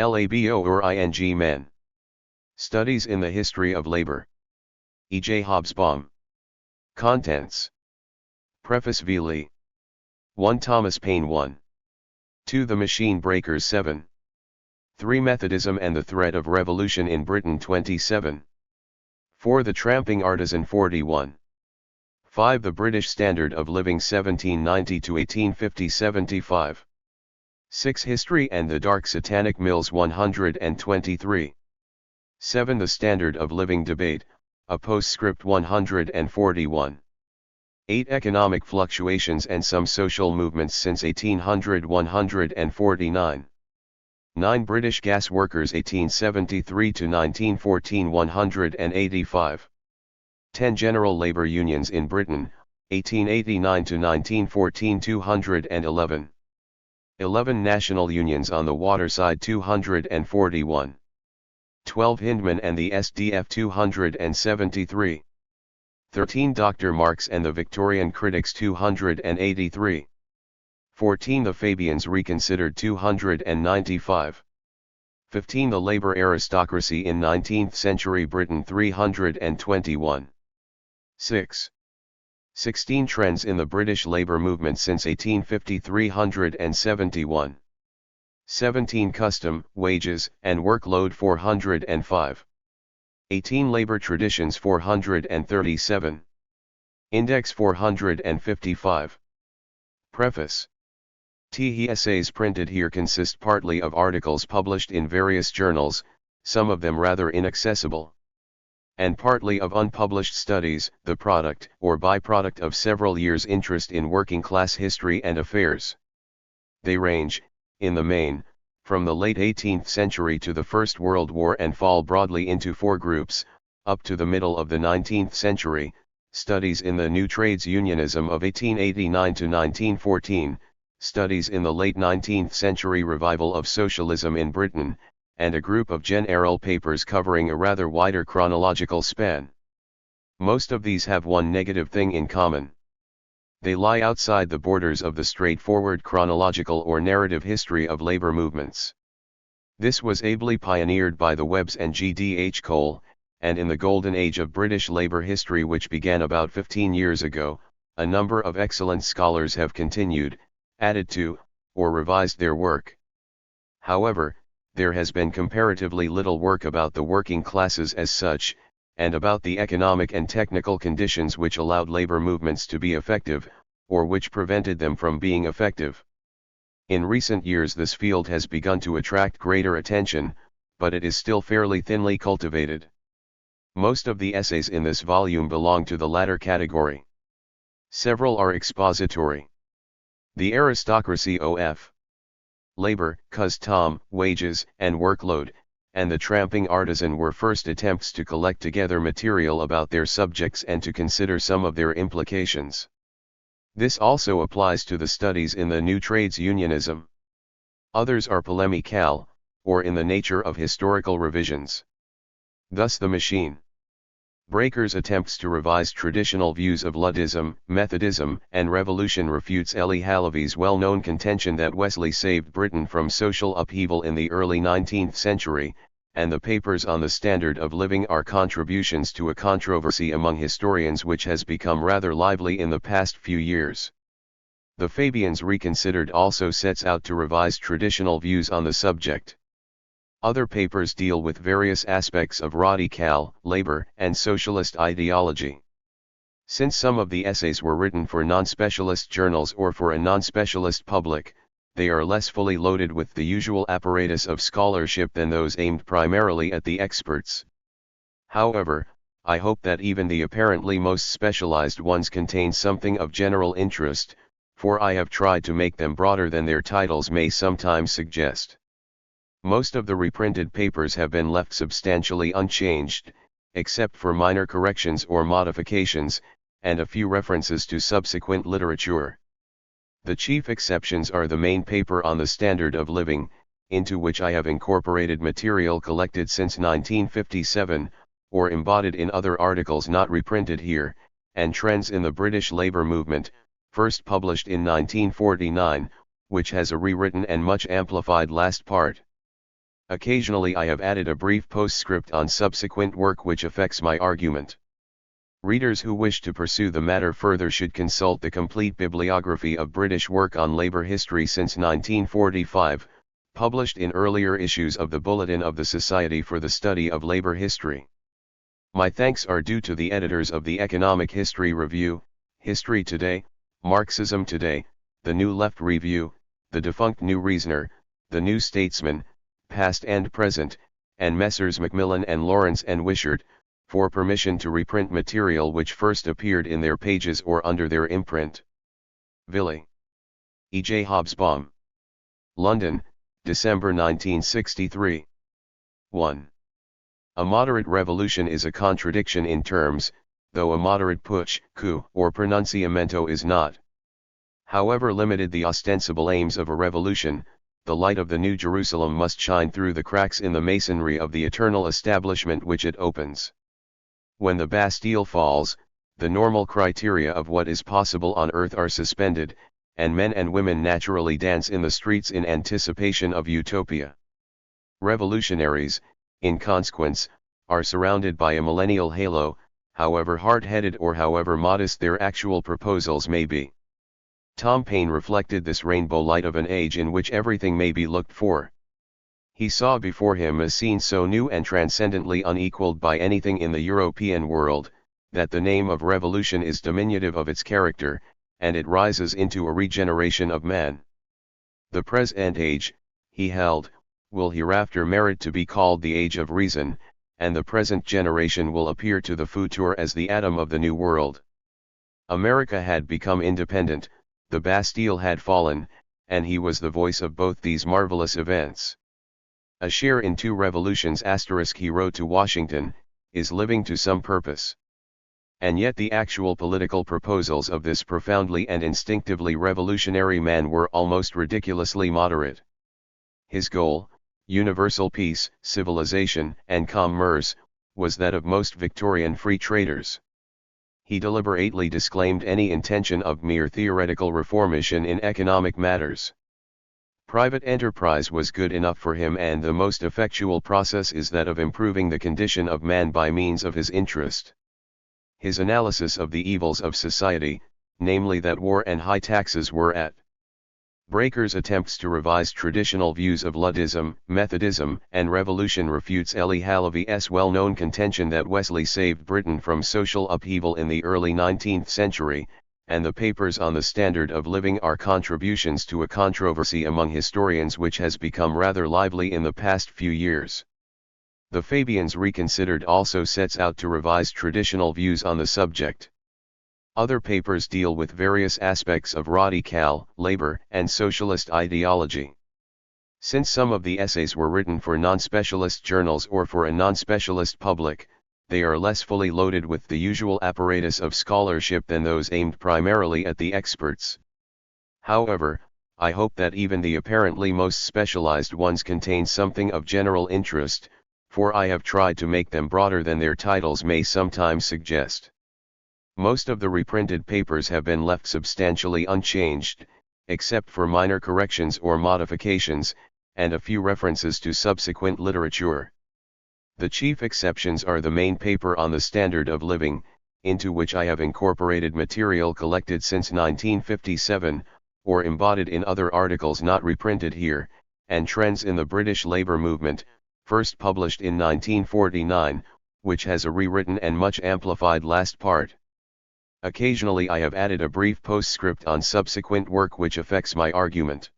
Labo or ing men. Studies in the History of Labor. E.J. Hobsbawm. Contents. Preface v. Lee. 1 Thomas Paine 1. 2 The Machine Breakers 7. 3 Methodism and the Threat of Revolution in Britain 27. 4 The Tramping Artisan 41. 5 The British Standard of Living 1790 to 1850 75. 6 History and the Dark Satanic Mills 123. 7 The Standard of Living Debate, a postscript 141. 8 Economic Fluctuations and Some Social Movements since 1800 149. 9 British Gas Workers 1873 to 1914 185. 10 General Labour Unions in Britain, 1889 to 1914 211. 11 National Unions on the Waterside 241. 12 Hindman and the SDF 273. 13 Dr. Marx and the Victorian Critics 283. 14 The Fabians Reconsidered 295. 15 The Labour Aristocracy in 19th Century Britain 321. 6. 16 Trends in the British Labour Movement since 1850 371. 17 Custom, Wages, and Workload 405. 18 Labor Traditions 437. Index 455. Preface. The essays printed here consist partly of articles published in various journals, some of them rather inaccessible, and partly of unpublished studies, the product or byproduct of several years' interest in working class history and affairs. They range, in the main, from the late 18th century to the First World War and fall broadly into 4 groups, up to the middle of the 19th century, studies in the New Trades Unionism of 1889 to 1914, studies in the late 19th century revival of socialism in Britain, and a group of general papers covering a rather wider chronological span. Most of these have one negative thing in common. They lie outside the borders of the straightforward chronological or narrative history of labor movements. This was ably pioneered by the Webbs and G.D.H. Cole, and in the golden age of British labor history which began about 15 years ago, a number of excellent scholars have continued, added to, or revised their work. However, there has been comparatively little work about the working classes as such, and about the economic and technical conditions which allowed labor movements to be effective, or which prevented them from being effective. In recent years this field has begun to attract greater attention, but it is still fairly thinly cultivated. Most of the essays in this volume belong to the latter category. Several are expository. The Aristocracy of Labor, Custom, Wages, and Workload, and the Tramping Artisan were first attempts to collect together material about their subjects and to consider some of their implications. This also applies to the studies in the New Trades Unionism. Others are polemical, or in the nature of historical revisions. Thus the Machine Breakers attempts to revise traditional views of Luddism, Methodism, and Revolution refutes Elie Halavy's well-known contention that Wesley saved Britain from social upheaval in the early 19th century, and the papers on the standard of living are contributions to a controversy among historians which has become rather lively in the past few years. The Fabians Reconsidered also sets out to revise traditional views on the subject. Other papers deal with various aspects of radical, labor, and socialist ideology. Since some of the essays were written for non-specialist journals or for a non-specialist public, they are less fully loaded with the usual apparatus of scholarship than those aimed primarily at the experts. However, I hope that even the apparently most specialized ones contain something of general interest, for I have tried to make them broader than their titles may sometimes suggest. Most of the reprinted papers have been left substantially unchanged, except for minor corrections or modifications, and a few references to subsequent literature. The chief exceptions are the main paper on the standard of living, into which I have incorporated material collected since 1957, or embodied in other articles not reprinted here, and Trends in the British Labour Movement, first published in 1949, which has a rewritten and much amplified last part. Occasionally I have added a brief postscript on subsequent work which affects my argument. Readers who wish to pursue the matter further should consult the complete bibliography of British work on labour history since 1945, published in earlier issues of the Bulletin of the Society for the Study of Labour History. My thanks are due to the editors of the Economic History Review, History Today, Marxism Today, the New Left Review, the defunct New Reasoner, the New Statesman, Past and Present, and Messrs. Macmillan and Lawrence and Wishart, for permission to reprint material which first appeared in their pages or under their imprint. Villy. E. J. Hobsbawm. London, December 1963. 1. A moderate revolution is a contradiction in terms, though a moderate putsch, coup, or pronunciamento is not. However limited the ostensible aims of a revolution, the light of the New Jerusalem must shine through the cracks in the masonry of the eternal establishment which it opens. When the Bastille falls, the normal criteria of what is possible on earth are suspended, and men and women naturally dance in the streets in anticipation of utopia. Revolutionaries, in consequence, are surrounded by a millennial halo, however hard-headed or however modest their actual proposals may be. Tom Paine reflected this rainbow light of an age in which everything may be looked for. He saw before him a scene so new and transcendently unequaled by anything in the European world, that the name of revolution is diminutive of its character, and it rises into a regeneration of man. The present age, he held, will hereafter merit to be called the age of reason, and the present generation will appear to the future as the Adam of the New World. America had become independent, the Bastille had fallen, and he was the voice of both these marvelous events. A share in two revolutions * he wrote to Washington, is living to some purpose. And yet the actual political proposals of this profoundly and instinctively revolutionary man were almost ridiculously moderate. His goal, universal peace, civilization, and commerce, was that of most Victorian free traders. He deliberately disclaimed any intention of mere theoretical reformation in economic matters. Private enterprise was good enough for him, and the most effectual process is that of improving the condition of man by means of his interest. His analysis of the evils of society, namely that war and high taxes were at breakers, attempts to revise traditional views of Luddism, Methodism, and revolution, refutes Elie Halavy's well-known contention that Wesley saved Britain from social upheaval in the early 19th century, and the papers on the standard of living are contributions to a controversy among historians which has become rather lively in the past few years. The Fabians Reconsidered also sets out to revise traditional views on the subject. Other papers deal with various aspects of radical, labor, and socialist ideology. Since some of the essays were written for non-specialist journals or for a non-specialist public, they are less fully loaded with the usual apparatus of scholarship than those aimed primarily at the experts. However, I hope that even the apparently most specialized ones contain something of general interest, for I have tried to make them broader than their titles may sometimes suggest. Most of the reprinted papers have been left substantially unchanged, except for minor corrections or modifications, and a few references to subsequent literature. The chief exceptions are the main paper on the standard of living, into which I have incorporated material collected since 1957, or embodied in other articles not reprinted here, and Trends in the British Labour Movement, first published in 1949, which has a rewritten and much amplified last part. Occasionally I have added a brief postscript on subsequent work which affects my argument.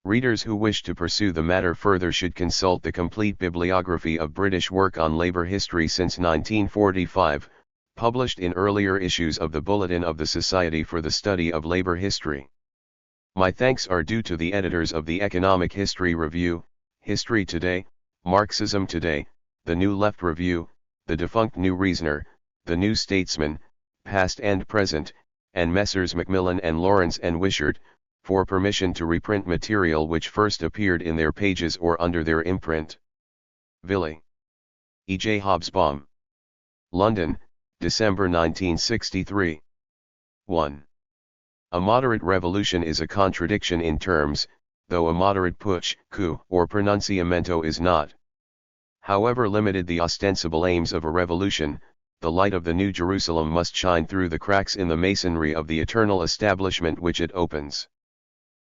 Readers who wish to pursue the matter further should consult the complete bibliography of British work on labour history since 1945, published in earlier issues of the Bulletin of the Society for the Study of Labour History. My thanks are due to the editors of the Economic History Review, History Today, Marxism Today, the New Left Review, the defunct New Reasoner, the New Statesman, Past and Present, and Messrs. Macmillan and Lawrence and Wishart, for permission to reprint material which first appeared in their pages or under their imprint. Villy. E. J. Hobsbawm. London, December 1963. 1. A moderate revolution is a contradiction in terms, though a moderate putsch, coup, or pronunciamento is not. However limited the ostensible aims of a revolution, the light of the New Jerusalem must shine through the cracks in the masonry of the eternal establishment which it opens.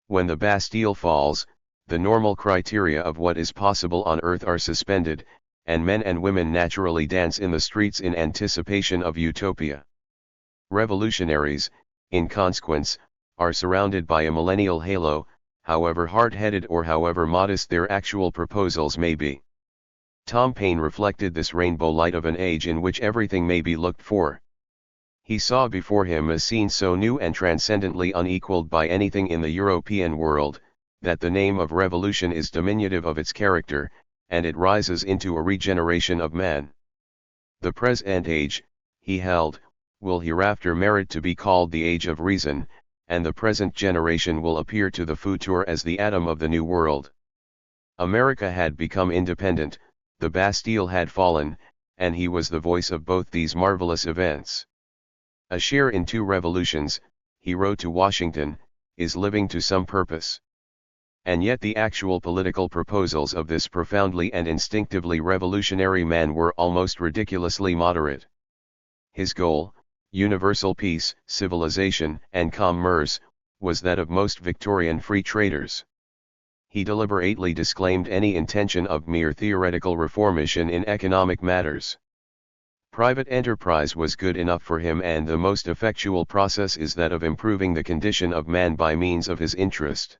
When the Bastille falls, the normal criteria of what is possible on earth are suspended, and men and women naturally dance in the streets in anticipation of utopia. Revolutionaries, in consequence, are surrounded by a millennial halo, however hard-headed or however modest their actual proposals may be. Tom Paine reflected this rainbow light of an age in which everything may be looked for. He saw before him a scene so new and transcendently unequaled by anything in the European world, that the name of revolution is diminutive of its character, and it rises into a regeneration of man. The present age, he held, will hereafter merit to be called the age of reason, and the present generation will appear to the future as the Adam of the New World. America had become independent, the Bastille had fallen, and he was the voice of both these marvelous events. A share in two revolutions, he wrote to Washington, is living to some purpose. And yet the actual political proposals of this profoundly and instinctively revolutionary man were almost ridiculously moderate. His goal, universal peace, civilization, and commerce, was that of most Victorian free traders. He deliberately disclaimed any intention of mere theoretical reformation in economic matters. Private enterprise was good enough for him, and the most effectual process is that of improving the condition of man by means of his interest.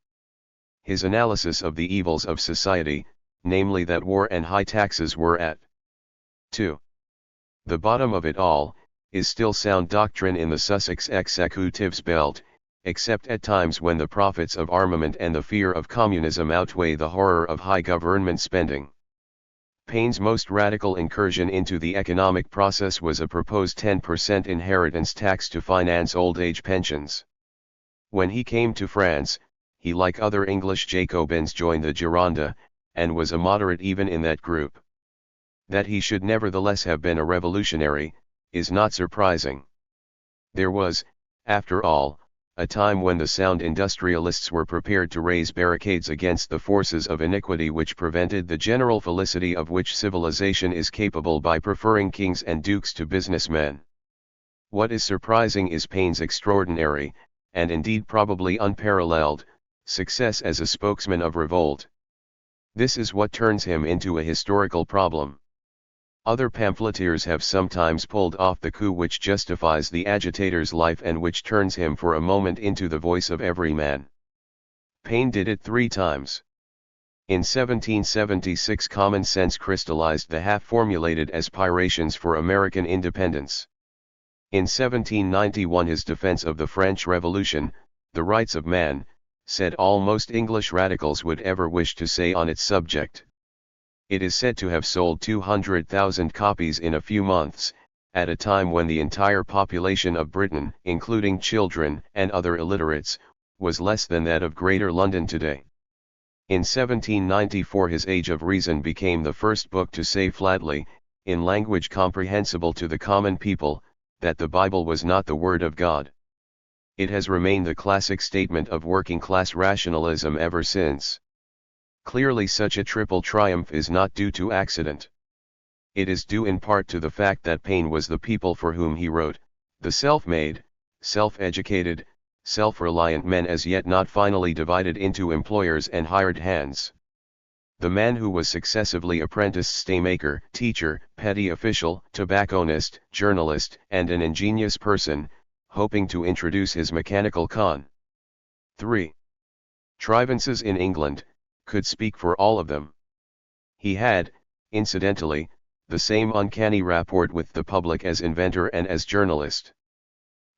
His analysis of the evils of society, namely that war and high taxes were at 2. The bottom of it all, is still sound doctrine in the Sussex executive's belt, except at times when the profits of armament and the fear of communism outweigh the horror of high government spending. Paine's most radical incursion into the economic process was a proposed 10% inheritance tax to finance old age pensions. When he came to France, he, like other English Jacobins, joined the Gironde, and was a moderate even in that group. That he should nevertheless have been a revolutionary, is not surprising. There was, after all, a time when the sound industrialists were prepared to raise barricades against the forces of iniquity which prevented the general felicity of which civilization is capable by preferring kings and dukes to businessmen. What is surprising is Paine's extraordinary, and indeed probably unparalleled, success as a spokesman of revolt. This is what turns him into a historical problem. Other pamphleteers have sometimes pulled off the coup which justifies the agitator's life and which turns him for a moment into the voice of every man. Paine did it 3 times. In 1776 common sense crystallized the half-formulated aspirations for American independence. In 1791 his defense of the French Revolution, the rights of man, said all most English radicals would ever wish to say on its subject. It is said to have sold 200,000 copies in a few months, at a time when the entire population of Britain, including children and other illiterates, was less than that of Greater London today. In 1794 his Age of Reason became the first book to say flatly, in language comprehensible to the common people, that the Bible was not the Word of God. It has remained the classic statement of working-class rationalism ever since. Clearly such a triple triumph is not due to accident. It is due in part to the fact that Paine was the people for whom he wrote, the self-made, self-educated, self-reliant men as yet not finally divided into employers and hired hands. The man who was successively apprentice staymaker, teacher, petty official, tobacconist, journalist, and an ingenious person, hoping to introduce his mechanical con. 3. Trivances in England, could speak for all of them. He had, incidentally, the same uncanny rapport with the public as inventor and as journalist.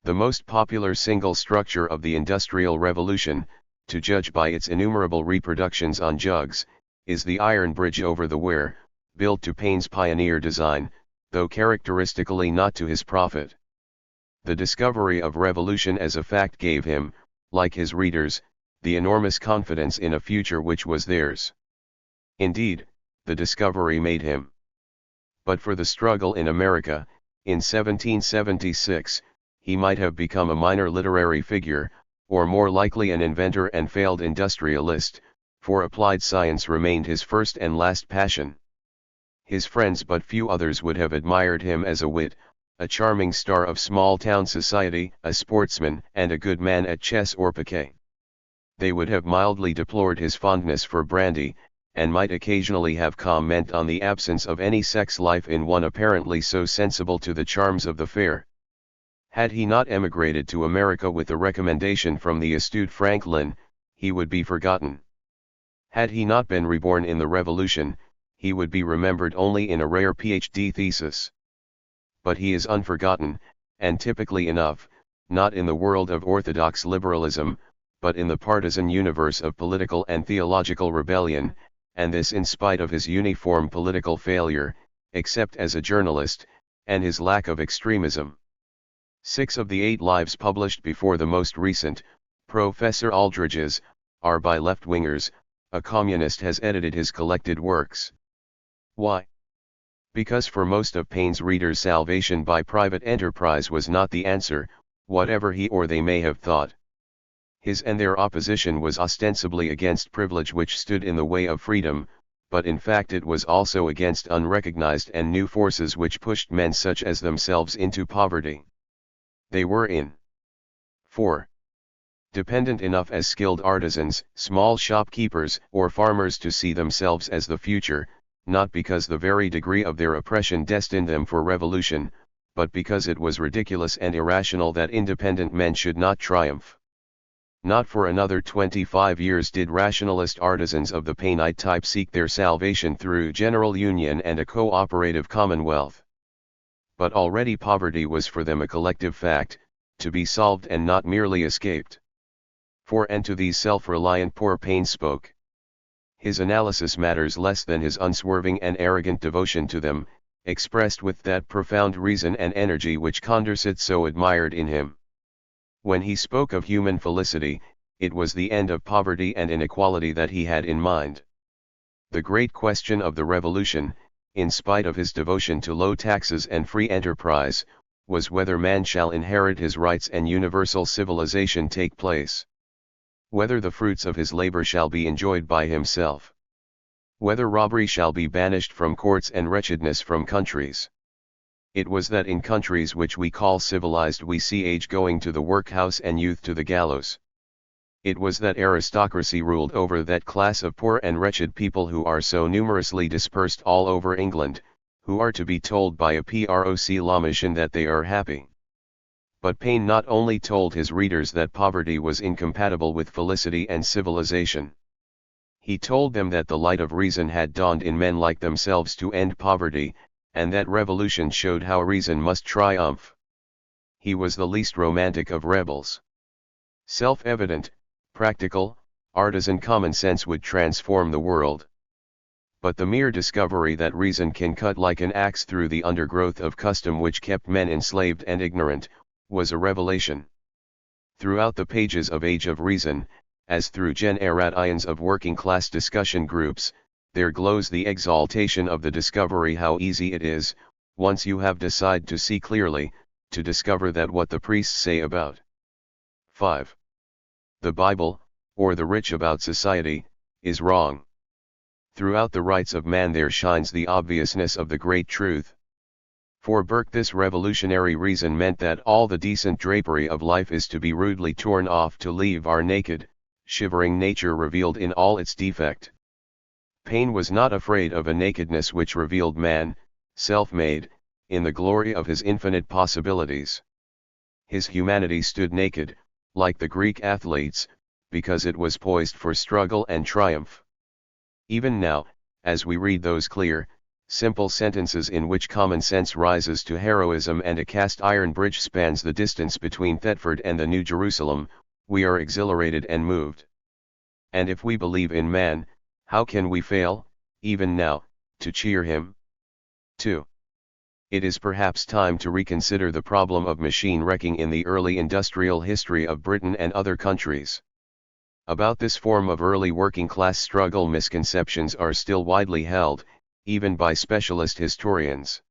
The most popular single structure of the Industrial Revolution, to judge by its innumerable reproductions on jugs, is the iron bridge over the Wear, built to Paine's pioneer design, though characteristically not to his profit. The discovery of revolution as a fact gave him, like his readers, the enormous confidence in a future which was theirs. Indeed, the discovery made him. But for the struggle in America, in 1776, he might have become a minor literary figure, or more likely an inventor and failed industrialist, for applied science remained his first and last passion. His friends but few others would have admired him as a wit, a charming star of small-town society, a sportsman, and a good man at chess or piquet. They would have mildly deplored his fondness for brandy, and might occasionally have comment on the absence of any sex life in one apparently so sensible to the charms of the fair. Had he not emigrated to America with a recommendation from the astute Franklin, he would be forgotten. Had he not been reborn in the Revolution, he would be remembered only in a rare PhD thesis. But he is unforgotten, and typically enough, not in the world of orthodox liberalism, but in the partisan universe of political and theological rebellion, and this in spite of his uniform political failure, except as a journalist, and his lack of extremism. 6 of the 8 lives published before the most recent, Professor Aldrich's, are by left-wingers. A communist has edited his collected works. Why? Because for most of Paine's readers salvation by private enterprise was not the answer, whatever he or they may have thought. His and their opposition was ostensibly against privilege which stood in the way of freedom, but in fact it was also against unrecognized and new forces which pushed men such as themselves into poverty. They were in 4. Dependent enough as skilled artisans, small shopkeepers, or farmers to see themselves as the future, not because the very degree of their oppression destined them for revolution, but because it was ridiculous and irrational that independent men should not triumph. Not for another 25 years did rationalist artisans of the Painite type seek their salvation through general union and a cooperative commonwealth. But already poverty was for them a collective fact, to be solved and not merely escaped. For and to these self-reliant poor Paine spoke. His analysis matters less than his unswerving and arrogant devotion to them, expressed with that profound reason and energy which Condorcet so admired in him. When he spoke of human felicity, it was the end of poverty and inequality that he had in mind. The great question of the Revolution, in spite of his devotion to low taxes and free enterprise, was whether man shall inherit his rights and universal civilization take place. Whether the fruits of his labor shall be enjoyed by himself. Whether robbery shall be banished from courts and wretchedness from countries. It was that in countries which we call civilized we see age going to the workhouse and youth to the gallows. It was that aristocracy ruled over that class of poor and wretched people who are so numerously dispersed all over England, who are to be told by a proclamation that they are happy. But Paine not only told his readers that poverty was incompatible with felicity and civilization. He told them that the light of reason had dawned in men like themselves to end poverty, and that revolution showed how reason must triumph. He was the least romantic of rebels. Self-evident, practical, artisan common sense would transform the world. But the mere discovery that reason can cut like an axe through the undergrowth of custom which kept men enslaved and ignorant, was a revelation. Throughout the pages of Age of Reason, as through generations of working-class discussion groups, there glows the exaltation of the discovery how easy it is, once you have decided to see clearly, to discover that what the priests say about 5. The Bible, or the rich about society, is wrong. Throughout the rights of man there shines the obviousness of the great truth. For Burke this revolutionary reason meant that all the decent drapery of life is to be rudely torn off to leave our naked, shivering nature revealed in all its defect. Paine was not afraid of a nakedness which revealed man, self-made, in the glory of his infinite possibilities. His humanity stood naked, like the Greek athletes, because it was poised for struggle and triumph. Even now, as we read those clear, simple sentences in which common sense rises to heroism and a cast-iron bridge spans the distance between Thetford and the New Jerusalem, we are exhilarated and moved. And if we believe in man, how can we fail, even now, to cheer him? 2. It is perhaps time to reconsider the problem of machine wrecking in the early industrial history of Britain and other countries. About this form of early working-class struggle misconceptions are still widely held, even by specialist historians.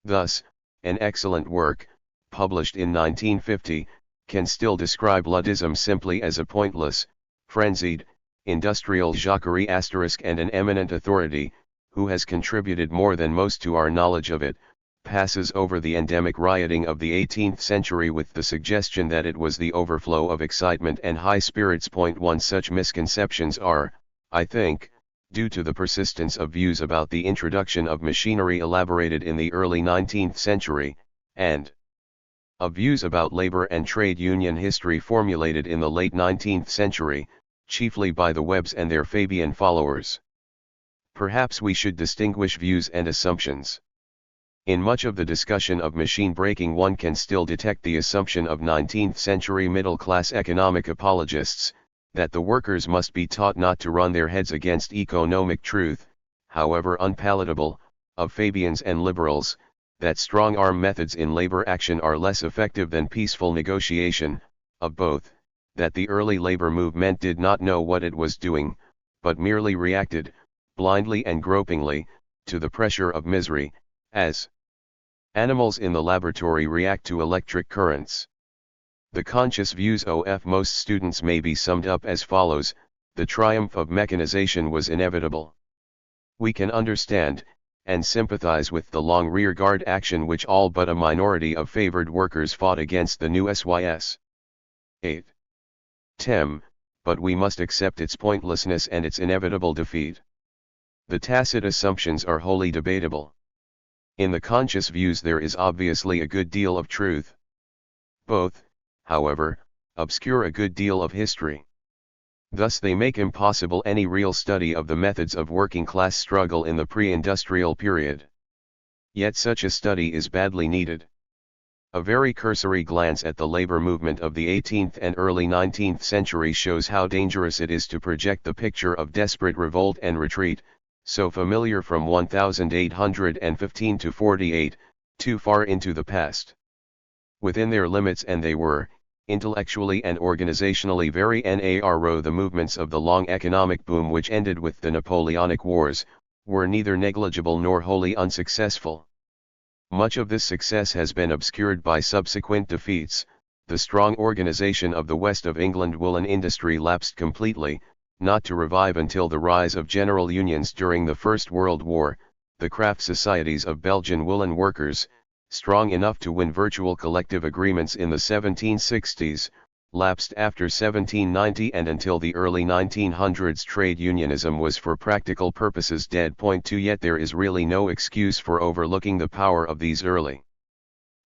Thus, an excellent work, published in 1950, can still describe Luddism simply as a pointless, frenzied, industrial Jacquerie * and an eminent authority, who has contributed more than most to our knowledge of it, passes over the endemic rioting of the 18th century with the suggestion that it was the overflow of excitement and high spirits. 1 Such misconceptions are, I think, due to the persistence of views about the introduction of machinery elaborated in the early 19th century, and of views about labor and trade union history formulated in the late 19th century, chiefly by the Webbs and their Fabian followers. Perhaps we should distinguish views and assumptions. In much of the discussion of machine breaking one can still detect the assumption of 19th century middle-class economic apologists, that the workers must be taught not to run their heads against economic truth, however unpalatable, of Fabians and liberals, that strong-arm methods in labor action are less effective than peaceful negotiation, of both, that the early labor movement did not know what it was doing, but merely reacted, blindly and gropingly, to the pressure of misery, as animals in the laboratory react to electric currents. The conscious views of most students may be summed up as follows: the triumph of mechanization was inevitable. We can understand, and sympathize with the long rearguard action which all but a minority of favored workers fought against the new SYS. 8. Tem, but we must accept its pointlessness and its inevitable defeat. The tacit assumptions are wholly debatable. In the conscious views there is obviously a good deal of truth. Both, however, obscure a good deal of history. Thus they make impossible any real study of the methods of working-class struggle in the pre-industrial period. Yet such a study is badly needed. A very cursory glance at the labor movement of the 18th and early 19th century shows how dangerous it is to project the picture of desperate revolt and retreat, so familiar from 1815 to 48, too far into the past. Within their limits, and they were, intellectually and organizationally very narrow, the movements of the long economic boom which ended with the Napoleonic Wars, were neither negligible nor wholly unsuccessful. Much of this success has been obscured by subsequent defeats. The strong organization of the west of England woolen industry lapsed completely, not to revive until the rise of general unions during the First World War. The craft societies of Belgian woolen workers, strong enough to win virtual collective agreements in the 1760s, lapsed after 1790, and until the early 1900s trade unionism was for practical purposes dead. 2 Yet there is really no excuse for overlooking the power of these early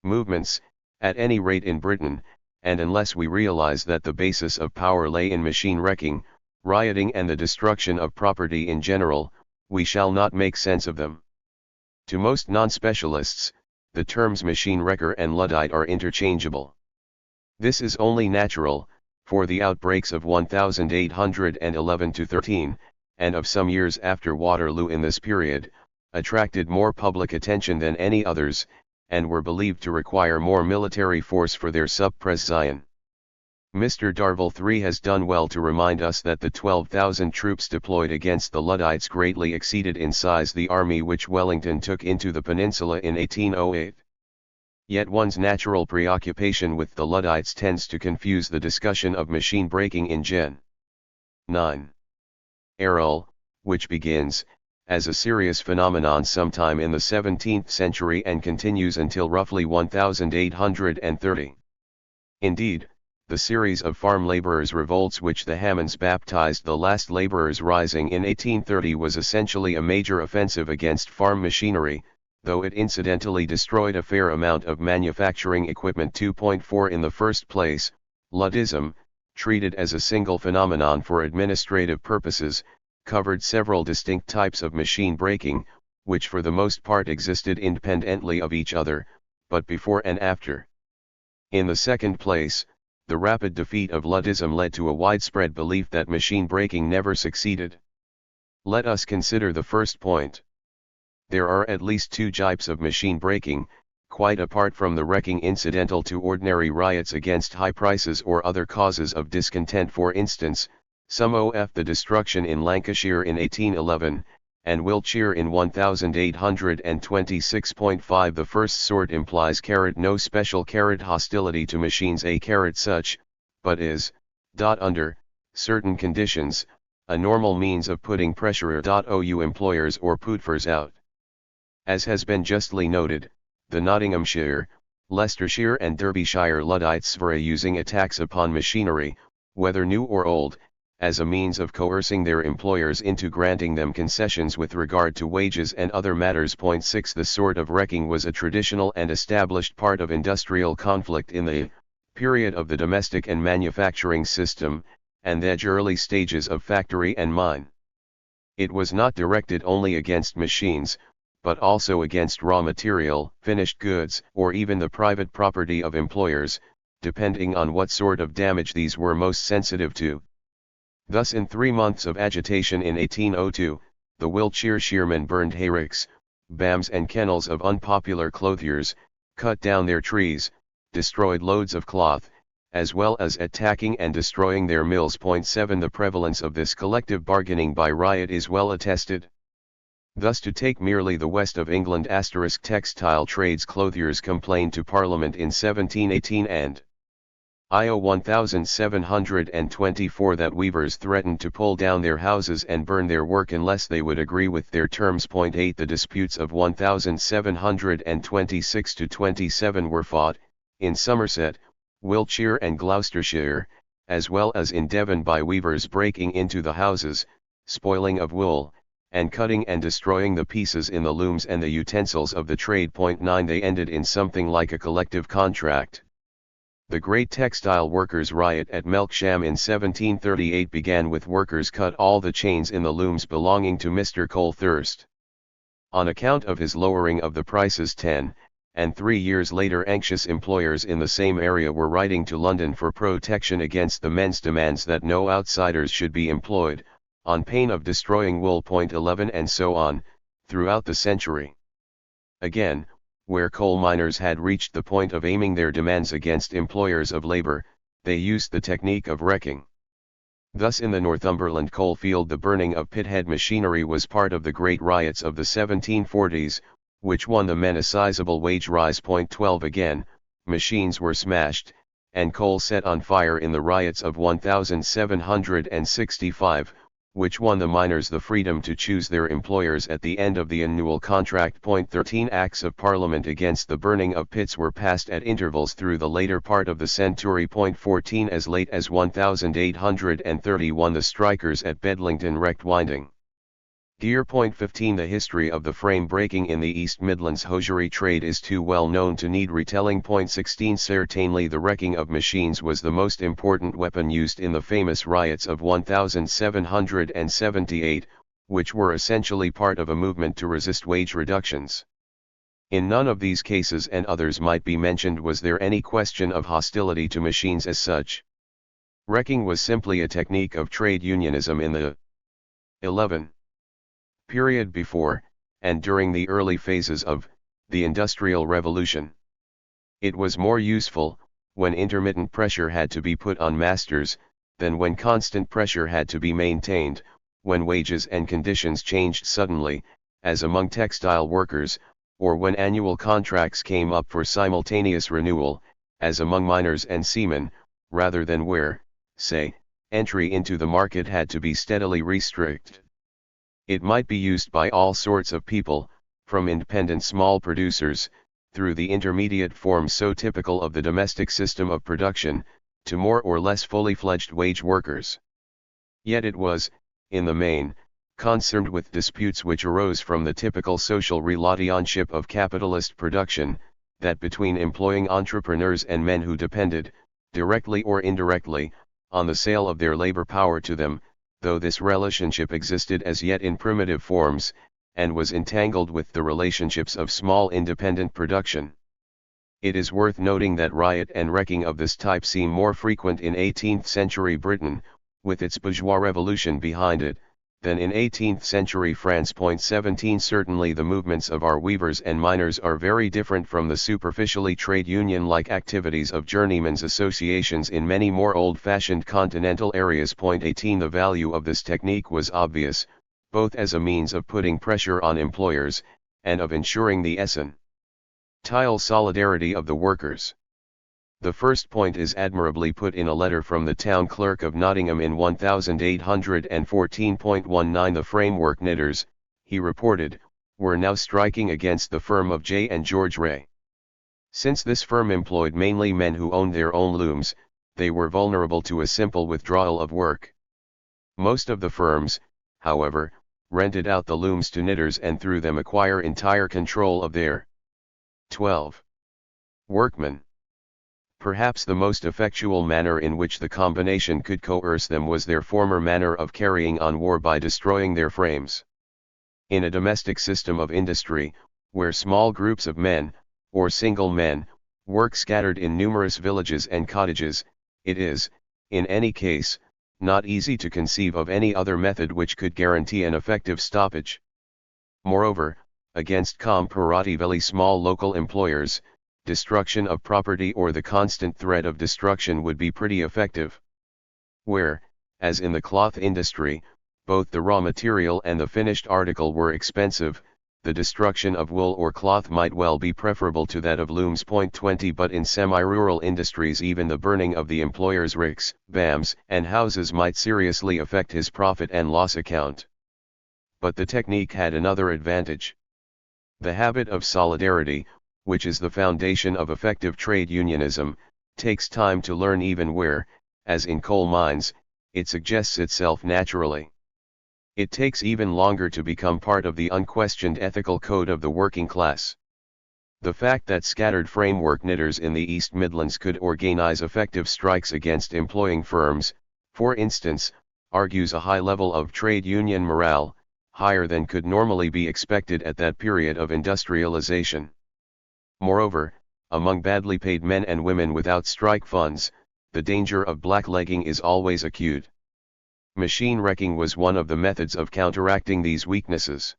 movements, at any rate in Britain, and unless we realize that the basis of power lay in machine wrecking, rioting and the destruction of property in general, we shall not make sense of them. To most non-specialists, the terms machine wrecker and Luddite are interchangeable. This is only natural, for the outbreaks of 1811-13, and of some years after Waterloo in this period, attracted more public attention than any others, and were believed to require more military force for their suppression. Mr. Darville III has done well to remind us that the 12,000 troops deployed against the Luddites greatly exceeded in size the army which Wellington took into the peninsula in 1808. Yet one's natural preoccupation with the Luddites tends to confuse the discussion of machine breaking in Gen. 9. Errol, which begins, as a serious phenomenon sometime in the 17th century and continues until roughly 1830. Indeed, the series of farm laborers' revolts which the Hammonds baptized the Last Laborers' Rising in 1830 was essentially a major offensive against farm machinery, though it incidentally destroyed a fair amount of manufacturing equipment. 2.4 In the first place, Luddism, treated as a single phenomenon for administrative purposes, covered several distinct types of machine breaking, which for the most part existed independently of each other, but before and after. In the second place, the rapid defeat of Luddism led to a widespread belief that machine breaking never succeeded. Let us consider the first point. There are at least two types of machine breaking, quite apart from the wrecking incidental to ordinary riots against high prices or other causes of discontent. For instance, some of the destruction in Lancashire in 1811, and Wiltshire in 1826.5. The first sort implies no special hostility to machines such, but is, under certain conditions, a normal means of putting pressure ou employers or putfers out. As has been justly noted, the Nottinghamshire, Leicestershire and Derbyshire Luddites were using attacks upon machinery, whether new or old, as a means of coercing their employers into granting them concessions with regard to wages and other matters. 6 The sort of wrecking was a traditional and established part of industrial conflict in the period of the domestic and manufacturing system, and the early stages of factory and mine. It was not directed only against machines, but also against raw material, finished goods, or even the private property of employers, depending on what sort of damage these were most sensitive to. Thus in 3 months of agitation in 1802, the Wiltshire shearmen burned hayricks, bams and kennels of unpopular clothiers, cut down their trees, destroyed loads of cloth, as well as attacking and destroying their mills. 7 The prevalence of this collective bargaining by riot is well attested. Thus to take merely the west of England *, textile trades clothiers complained to Parliament in 1718 and IO 1724 that weavers threatened to pull down their houses and burn their work unless they would agree with their terms. 8 The disputes of 1726–27 were fought, in Somerset, Wiltshire and Gloucestershire, as well as in Devon by weavers breaking into the houses, spoiling of wool, and cutting and destroying the pieces in the looms and the utensils of the trade. 9 They ended in something like a collective contract. The great textile workers' riot at Melksham in 1738 began with workers cut all the chains in the looms belonging to Mr. Colthurst. On account of his lowering of the prices 10, and 3 years later anxious employers in the same area were writing to London for protection against the men's demands that no outsiders should be employed, on pain of destroying wool. 11 And so on, throughout the century. Again, where coal miners had reached the point of aiming their demands against employers of labor, they used the technique of wrecking. Thus in the Northumberland coalfield the burning of pithead machinery was part of the great riots of the 1740s, which won the men a sizable wage rise. 12 Again, machines were smashed, and coal set on fire in the riots of 1765, which won the miners the freedom to choose their employers at the end of the annual contract. 13 Acts of Parliament against the burning of pits were passed at intervals through the later part of the century. 14 As late as 1831 the strikers at Bedlington wrecked winding gear. 15 The history of the frame breaking in the East Midlands hosiery trade is too well known to need retelling. 16 Certainly the wrecking of machines was the most important weapon used in the famous riots of 1778, which were essentially part of a movement to resist wage reductions. In none of these cases and others might be mentioned was there any question of hostility to machines as such. Wrecking was simply a technique of trade unionism in the 11 period before, and during the early phases of, the Industrial Revolution. It was more useful, when intermittent pressure had to be put on masters, than when constant pressure had to be maintained, when wages and conditions changed suddenly, as among textile workers, or when annual contracts came up for simultaneous renewal, as among miners and seamen, rather than where, say, entry into the market had to be steadily restricted. It might be used by all sorts of people, from independent small producers, through the intermediate forms so typical of the domestic system of production, to more or less fully fledged wage workers. Yet it was, in the main, concerned with disputes which arose from the typical social relationship of capitalist production, that between employing entrepreneurs and men who depended, directly or indirectly, on the sale of their labor power to them, though this relationship existed as yet in primitive forms, and was entangled with the relationships of small independent production. It is worth noting that riot and wrecking of this type seem more frequent in 18th century Britain, with its bourgeois revolution behind it, than in 18th century France. 17 Certainly the movements of our weavers and miners are very different from the superficially trade union-like activities of journeymen's associations in many more old-fashioned continental areas. 18 The value of this technique was obvious, both as a means of putting pressure on employers, and of ensuring the essential solidarity of the workers. The first point is admirably put in a letter from the town clerk of Nottingham in 1814.19. The framework knitters, he reported, were now striking against the firm of J. and George Ray. Since this firm employed mainly men who owned their own looms, they were vulnerable to a simple withdrawal of work. Most of the firms, however, rented out the looms to knitters and through them acquire entire control of their 12 workmen. Perhaps the most effectual manner in which the combination could coerce them was their former manner of carrying on war by destroying their frames. In a domestic system of industry, where small groups of men, or single men, work scattered in numerous villages and cottages, it is, in any case, not easy to conceive of any other method which could guarantee an effective stoppage. Moreover, against comparatively small local employers, destruction of property or the constant threat of destruction would be pretty effective. Where, as in the cloth industry, both the raw material and the finished article were expensive, the destruction of wool or cloth might well be preferable to that of looms. 20 But in semi-rural industries even the burning of the employer's ricks, bams, and houses might seriously affect his profit and loss account. But the technique had another advantage. The habit of solidarity, which is the foundation of effective trade unionism, takes time to learn even where, as in coal mines, it suggests itself naturally. It takes even longer to become part of the unquestioned ethical code of the working class. The fact that scattered framework knitters in the East Midlands could organize effective strikes against employing firms, for instance, argues a high level of trade union morale, higher than could normally be expected at that period of industrialization. Moreover, among badly paid men and women without strike funds, the danger of blacklegging is always acute. Machine wrecking was one of the methods of counteracting these weaknesses.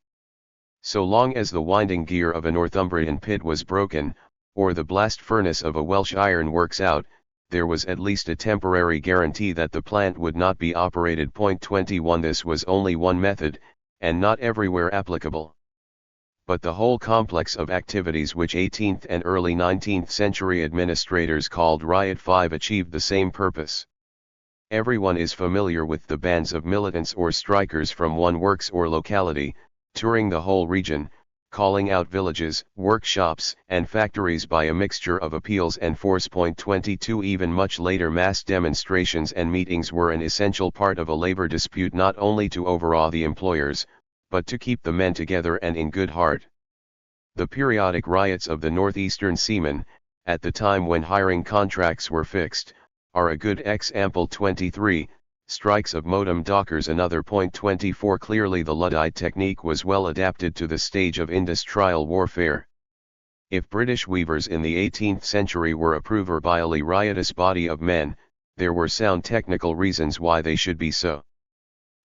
So long as the winding gear of a Northumbrian pit was broken, or the blast furnace of a Welsh iron works out, there was at least a temporary guarantee that the plant would not be operated. 21 This was only one method, and not everywhere applicable. But the whole complex of activities which 18th and early 19th century administrators called Riot 5 achieved the same purpose. Everyone is familiar with the bands of militants or strikers from one works or locality, touring the whole region, calling out villages, workshops, and factories by a mixture of appeals and force. 22 Even much later mass demonstrations and meetings were an essential part of a labor dispute, not only to overawe the employers, but to keep the men together and in good heart. The periodic riots of the northeastern seamen, at the time when hiring contracts were fixed, are a good example. 23 Strikes of modem dockers another. 24 Clearly the Luddite technique was well adapted to the stage of industrial warfare. If British weavers in the 18th century were a proverbially riotous body of men, there were sound technical reasons why they should be so.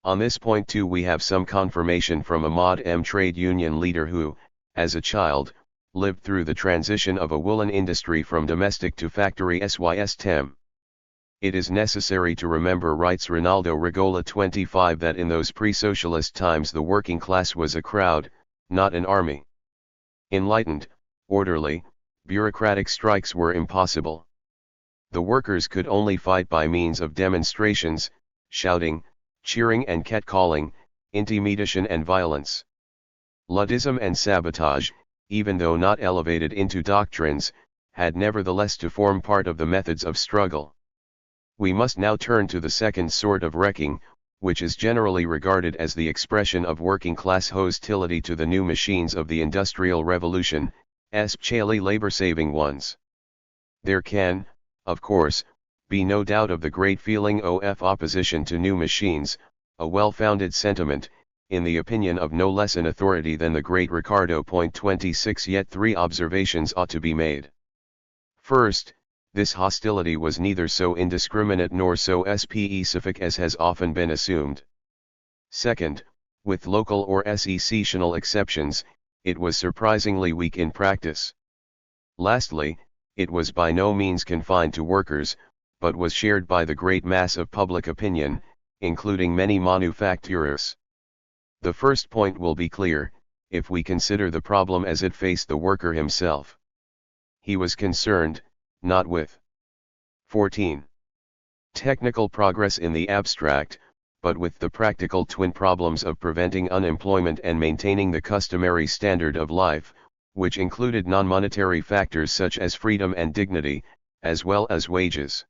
On this point too we have some confirmation from a Mod M trade union leader who, as a child, lived through the transition of a woolen industry from domestic to factory system. It is necessary to remember, writes Ronaldo Regola 25, that in those pre-socialist times the working class was a crowd, not an army. Enlightened, orderly, bureaucratic strikes were impossible. The workers could only fight by means of demonstrations, shouting, cheering and catcalling, intimidation and violence. Luddism and sabotage, even though not elevated into doctrines, had nevertheless to form part of the methods of struggle. We must now turn to the second sort of wrecking, which is generally regarded as the expression of working class hostility to the new machines of the Industrial Revolution, especially labor-saving ones. There can, of course, be no doubt of the great feeling of opposition to new machines, a well-founded sentiment, in the opinion of no less an authority than the great Ricardo. 26 Yet 3 observations ought to be made. First, this hostility was neither so indiscriminate nor so specific as has often been assumed. Second, with local or sectional exceptions, it was surprisingly weak in practice. Lastly, it was by no means confined to workers, but was shared by the great mass of public opinion, including many manufacturers. The first point will be clear, if we consider the problem as it faced the worker himself. He was concerned, not with 14. Technical progress in the abstract, but with the practical twin problems of preventing unemployment and maintaining the customary standard of life, which included non-monetary factors such as freedom and dignity, as well as wages.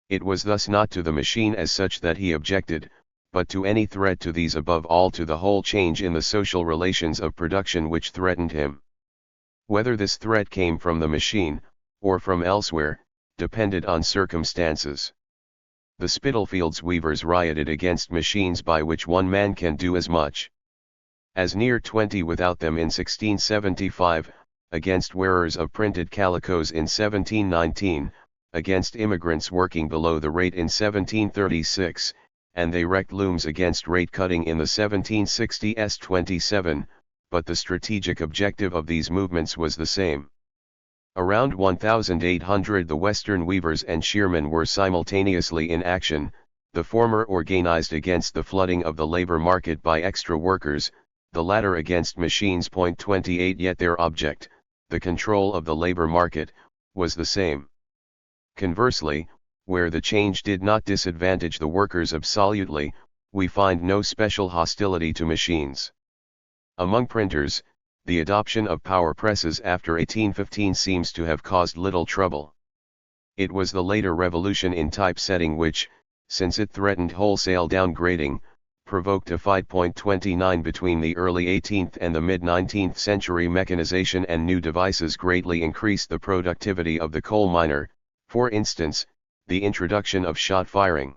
It was thus not to the machine as such that he objected, but to any threat to these, above all to the whole change in the social relations of production which threatened him. Whether this threat came from the machine, or from elsewhere, depended on circumstances. The Spitalfields weavers rioted against machines by which one man can do as much as near 20 without them in 1675, against wearers of printed calicos in 1719, against immigrants working below the rate in 1736, and they wrecked looms against rate cutting in the 1760s 27, but the strategic objective of these movements was the same. Around 1800 the Western weavers and shearmen were simultaneously in action, the former organized against the flooding of the labor market by extra workers, the latter against machines. 28 Yet their object, the control of the labor market, was the same. Conversely, where the change did not disadvantage the workers absolutely, we find no special hostility to machines. Among printers, the adoption of power presses after 1815 seems to have caused little trouble. It was the later revolution in typesetting which, since it threatened wholesale downgrading, provoked a fight. 29 Between the early 18th and the mid-19th century, mechanization and new devices greatly increased the productivity of the coal miner, for instance, the introduction of shot firing.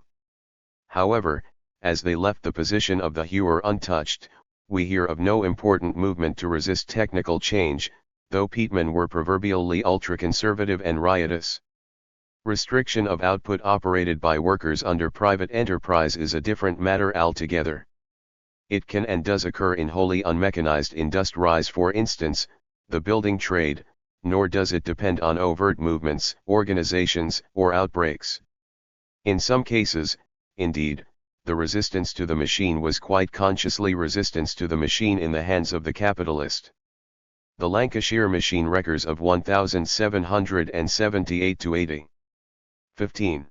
However, as they left the position of the hewer untouched, we hear of no important movement to resist technical change, though peatmen were proverbially ultra-conservative and riotous. Restriction of output operated by workers under private enterprise is a different matter altogether. It can and does occur in wholly unmechanized industries, for instance, the building trade, nor does it depend on overt movements, organizations, or outbreaks. In some cases, indeed, the resistance to the machine was quite consciously resistance to the machine in the hands of the capitalist. The Lancashire machine wreckers of 1778–80. 15.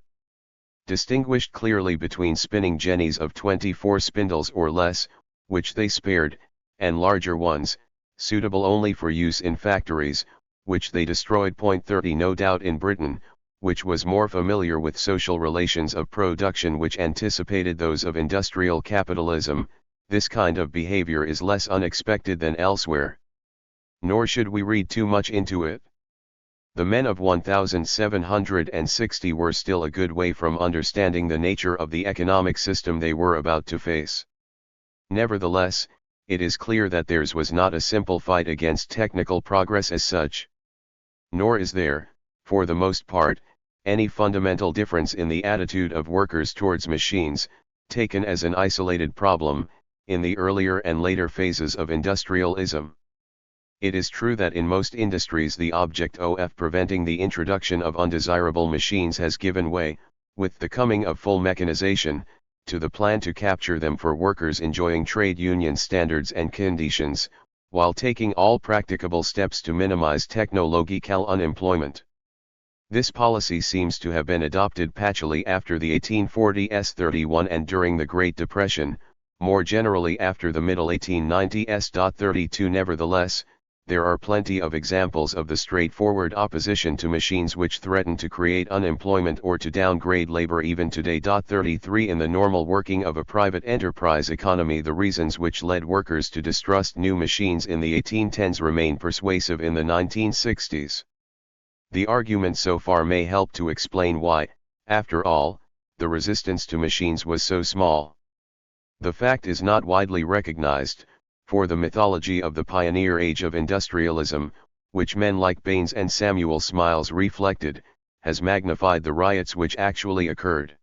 Distinguished clearly between spinning jennies of 24 spindles or less, which they spared, and larger ones, suitable only for use in factories, which they destroyed. 30 No doubt in Britain, which was more familiar with social relations of production which anticipated those of industrial capitalism, this kind of behavior is less unexpected than elsewhere. Nor should we read too much into it. The men of 1760 were still a good way from understanding the nature of the economic system they were about to face. Nevertheless, it is clear that theirs was not a simple fight against technical progress as such. Nor is there, for the most part, any fundamental difference in the attitude of workers towards machines, taken as an isolated problem, in the earlier and later phases of industrialism. It is true that in most industries the object of preventing the introduction of undesirable machines has given way, with the coming of full mechanization, to the plan to capture them for workers enjoying trade union standards and conditions, while taking all practicable steps to minimize technological unemployment. This policy seems to have been adopted patchily after the 1840s 31 and during the Great Depression, more generally after the middle 1890s. 32 Nevertheless, there are plenty of examples of the straightforward opposition to machines which threaten to create unemployment or to downgrade labor even today. 33 In the normal working of a private enterprise economy, the reasons which led workers to distrust new machines in the 1810s remain persuasive in the 1960s. The argument so far may help to explain why, after all, the resistance to machines was so small. The fact is not widely recognized, for the mythology of the pioneer age of industrialism, which men like Baines and Samuel Smiles reflected, has magnified the riots which actually occurred.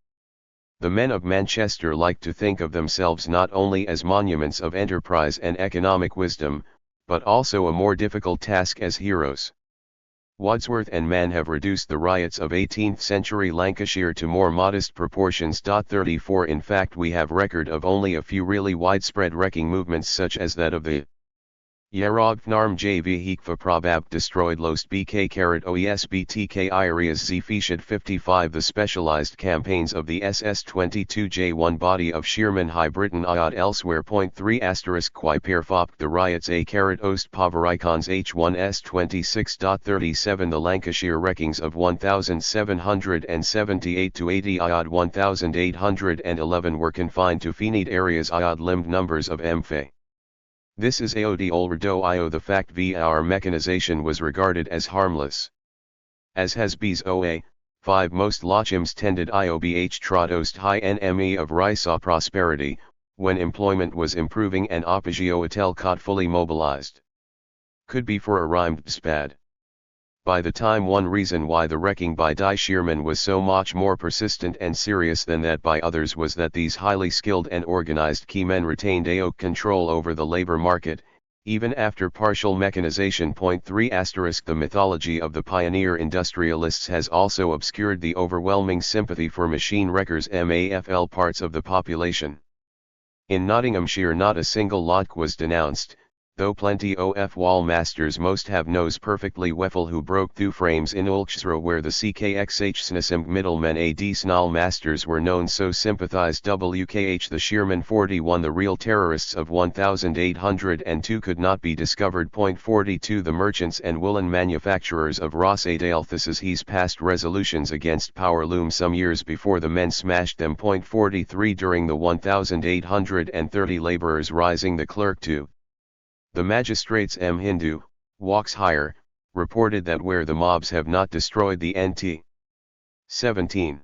The men of Manchester like to think of themselves not only as monuments of enterprise and economic wisdom, but also a more difficult task as heroes. Wadsworth and Mann have reduced the riots of 18th-century Lancashire to more modest proportions. 34 In fact, we have record of only a few really widespread wrecking movements such as that of the Yarogthnarm jvhikva probab destroyed lost bk oesbtk areas zfeshad 55. The specialized campaigns of the SS-22J1 body of Sherman High Britain iod elsewhere. 3 Qui perfopt the riots a ost povericons H1S26.37. The Lancashire wreckings of 1778 to 80 iod 1811 were confined to finite areas iod limbed numbers of mfa. This is AOD olredo io. The fact v our mechanization was regarded as harmless. As has b's oa, 5 most lochims tended iobh trodost high nme of risa prosperity, when employment was improving and apogeo atel cot fully mobilized. Could be for a rhymed spad. By the time one reason why the wrecking by Die Shearman was so much more persistent and serious than that by others was that these highly skilled and organized key men retained AOC control over the labor market, even after partial mechanization. 3 The mythology of the pioneer industrialists has also obscured the overwhelming sympathy for machine wreckers MAFL parts of the population. In Nottinghamshire not a single lot was denounced, though plenty of wall masters most have knows perfectly weffel who broke through frames in Ulksra where the CKXH snism middlemen ad snal masters were known so sympathized WKH the Shearman 41. The real terrorists of 1802 could not be discovered. 42 The merchants and woolen manufacturers of Rossadale This's he's passed resolutions against power loom some years before the men smashed them. 43 During the 1830 laborers rising the clerk to the magistrates M. Hindu, walks higher, reported that where the mobs have not destroyed the NT. 17.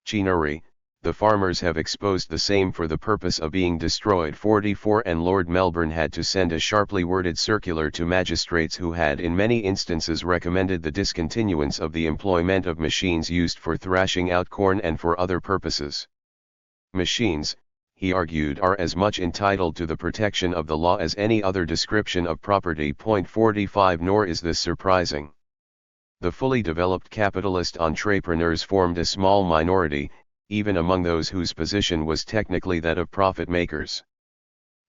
Chinery, the farmers have exposed the same for the purpose of being destroyed. 44 And Lord Melbourne had to send a sharply worded circular to magistrates who had in many instances recommended the discontinuance of the employment of machines used for thrashing out corn and for other purposes. Machines, he argued, are as much entitled to the protection of the law as any other description of property. 45 Nor is this surprising. The fully developed capitalist entrepreneurs formed a small minority, even among those whose position was technically that of profit makers.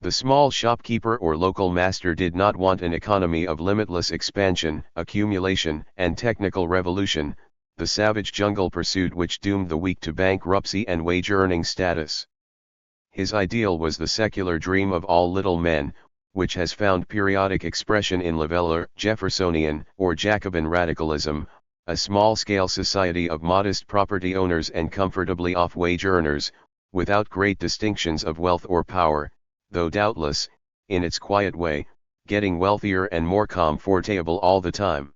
The small shopkeeper or local master did not want an economy of limitless expansion, accumulation, and technical revolution, the savage jungle pursuit which doomed the weak to bankruptcy and wage-earning status. His ideal was the secular dream of all little men, which has found periodic expression in Leveller, Jeffersonian, or Jacobin radicalism, a small-scale society of modest property owners and comfortably off-wage earners, without great distinctions of wealth or power, though doubtless, in its quiet way, getting wealthier and more comfortable all the time.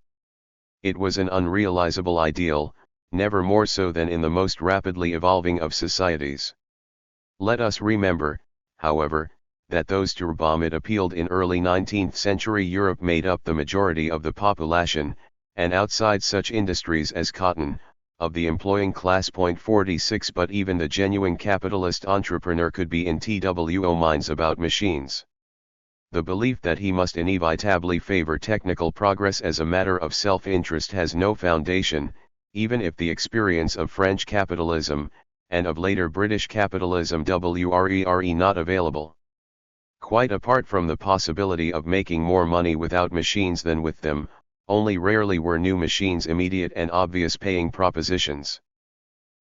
It was an unrealizable ideal, never more so than in the most rapidly evolving of societies. Let us remember, however, that those to whom it appealed in early 19th century Europe made up the majority of the population, and outside such industries as cotton, of the employing class. 46 But even the genuine capitalist entrepreneur could be in TWO minds about machines. The belief that he must inevitably favor technical progress as a matter of self-interest has no foundation, even if the experience of French capitalism, and of later British capitalism were not available. Quite apart from the possibility of making more money without machines than with them, only rarely were new machines immediate and obvious paying propositions.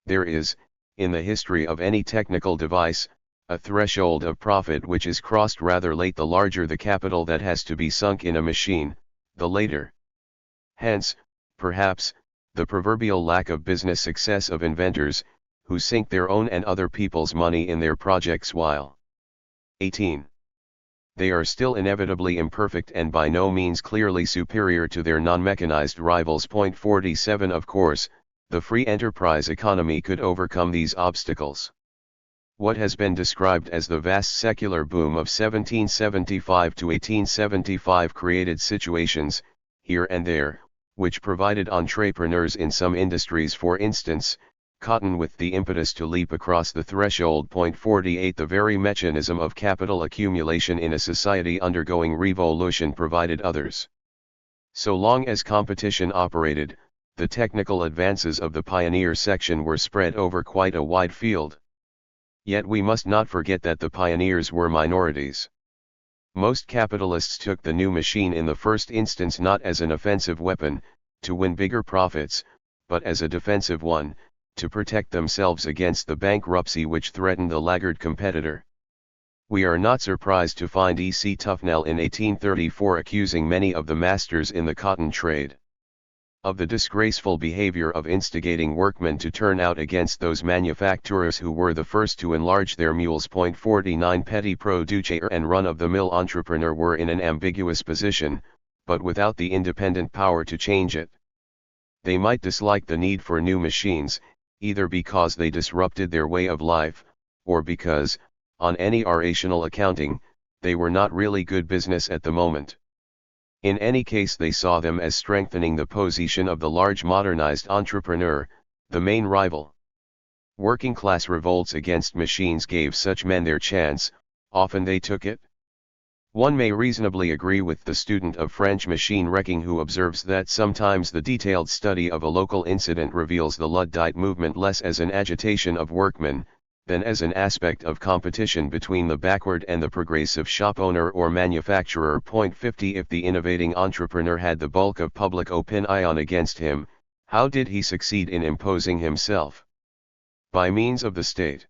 There is, in the history of any technical device, a threshold of profit which is crossed rather late. The larger the capital that has to be sunk in a machine, the later. Hence, perhaps, the proverbial lack of business success of inventors, who sink their own and other people's money in their projects while 18. They are still inevitably imperfect and by no means clearly superior to their non-mechanized rivals. 47 Of course, the free enterprise economy could overcome these obstacles. What has been described as the vast secular boom of 1775 to 1875 created situations, here and there, which provided entrepreneurs in some industries, for instance, cotton, with the impetus to leap across the threshold. 48 The very mechanism of capital accumulation in a society undergoing revolution provided others. So long as competition operated, the technical advances of the pioneer section were spread over quite a wide field. Yet we must not forget that the pioneers were minorities. Most capitalists took the new machine in the first instance not as an offensive weapon, to win bigger profits, but as a defensive one, to protect themselves against the bankruptcy which threatened the laggard competitor. We are not surprised to find E.C. Tufnell in 1834 accusing many of the masters in the cotton trade of the disgraceful behavior of instigating workmen to turn out against those manufacturers who were the first to enlarge their mules. 49 Petit producteur and run-of-the-mill entrepreneur were in an ambiguous position, but without the independent power to change it. They might dislike the need for new machines, either because they disrupted their way of life, or because, on any rational accounting, they were not really good business at the moment. In any case, they saw them as strengthening the position of the large modernized entrepreneur, the main rival. Working class revolts against machines gave such men their chance, often they took it. One may reasonably agree with the student of French machine wrecking who observes that sometimes the detailed study of a local incident reveals the Luddite movement less as an agitation of workmen, than as an aspect of competition between the backward and the progressive shop owner or manufacturer. 50 If the innovating entrepreneur had the bulk of public opinion against him, how did he succeed in imposing himself? By means of the state.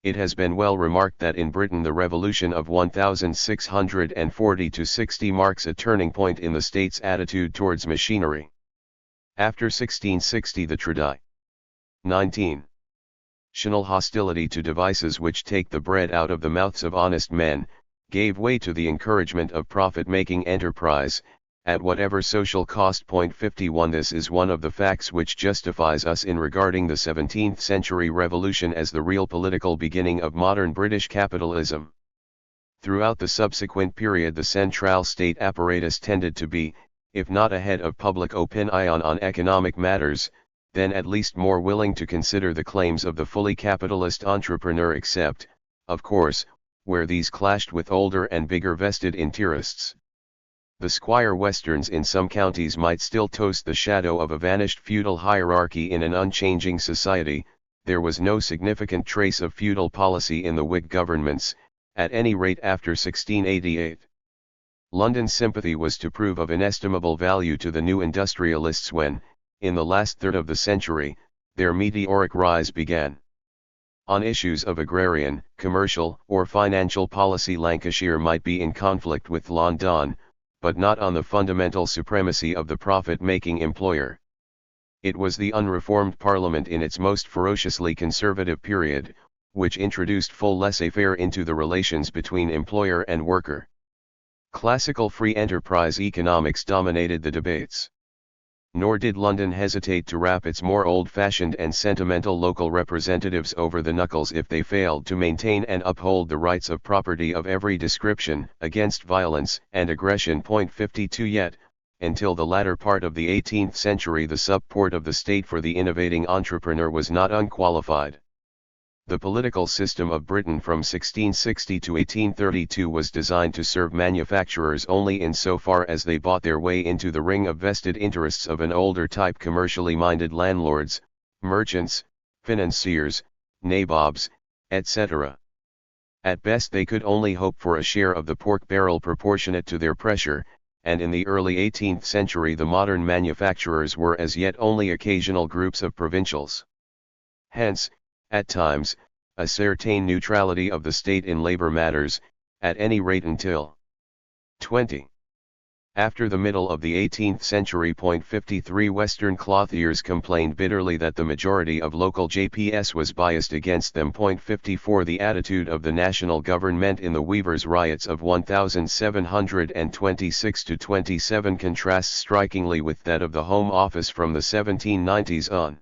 It has been well remarked that in Britain the revolution of 1640–60 marks a turning point in the state's attitude towards machinery. After 1660 the traditional hostility to devices which take the bread out of the mouths of honest men, gave way to the encouragement of profit-making enterprise, at whatever social cost. 51 This is one of the facts which justifies us in regarding the 17th century revolution as the real political beginning of modern British capitalism. Throughout the subsequent period the central state apparatus tended to be, if not ahead of public opinion on economic matters, then at least more willing to consider the claims of the fully capitalist entrepreneur, except, of course, where these clashed with older and bigger vested interests. The squire westerns in some counties might still toast the shadow of a vanished feudal hierarchy in an unchanging society. There was no significant trace of feudal policy in the Whig governments, at any rate after 1688. London's sympathy was to prove of inestimable value to the new industrialists when, in the last third of the century, their meteoric rise began. On issues of agrarian, commercial, or financial policy Lancashire might be in conflict with London, but not on the fundamental supremacy of the profit-making employer. It was the unreformed Parliament in its most ferociously conservative period, which introduced full laissez-faire into the relations between employer and worker. Classical free enterprise economics dominated the debates. Nor did London hesitate to rap its more old-fashioned and sentimental local representatives over the knuckles if they failed to maintain and uphold the rights of property of every description against violence and aggression. 52 Yet, until the latter part of the 18th century the support of the state for the innovating entrepreneur was not unqualified. The political system of Britain from 1660 to 1832 was designed to serve manufacturers only insofar as they bought their way into the ring of vested interests of an older type commercially minded landlords, merchants, financiers, nabobs, etc. At best they could only hope for a share of the pork barrel proportionate to their pressure, and in the early 18th century the modern manufacturers were as yet only occasional groups of provincials. Hence, at times, a certain neutrality of the state in labor matters, at any rate until 20. After the middle of the 18th century. 53 Western clothiers complained bitterly that the majority of local JPS was biased against them. 54 The attitude of the national government in the weavers' riots of 1726–27 contrasts strikingly with that of the Home Office from the 1790s on.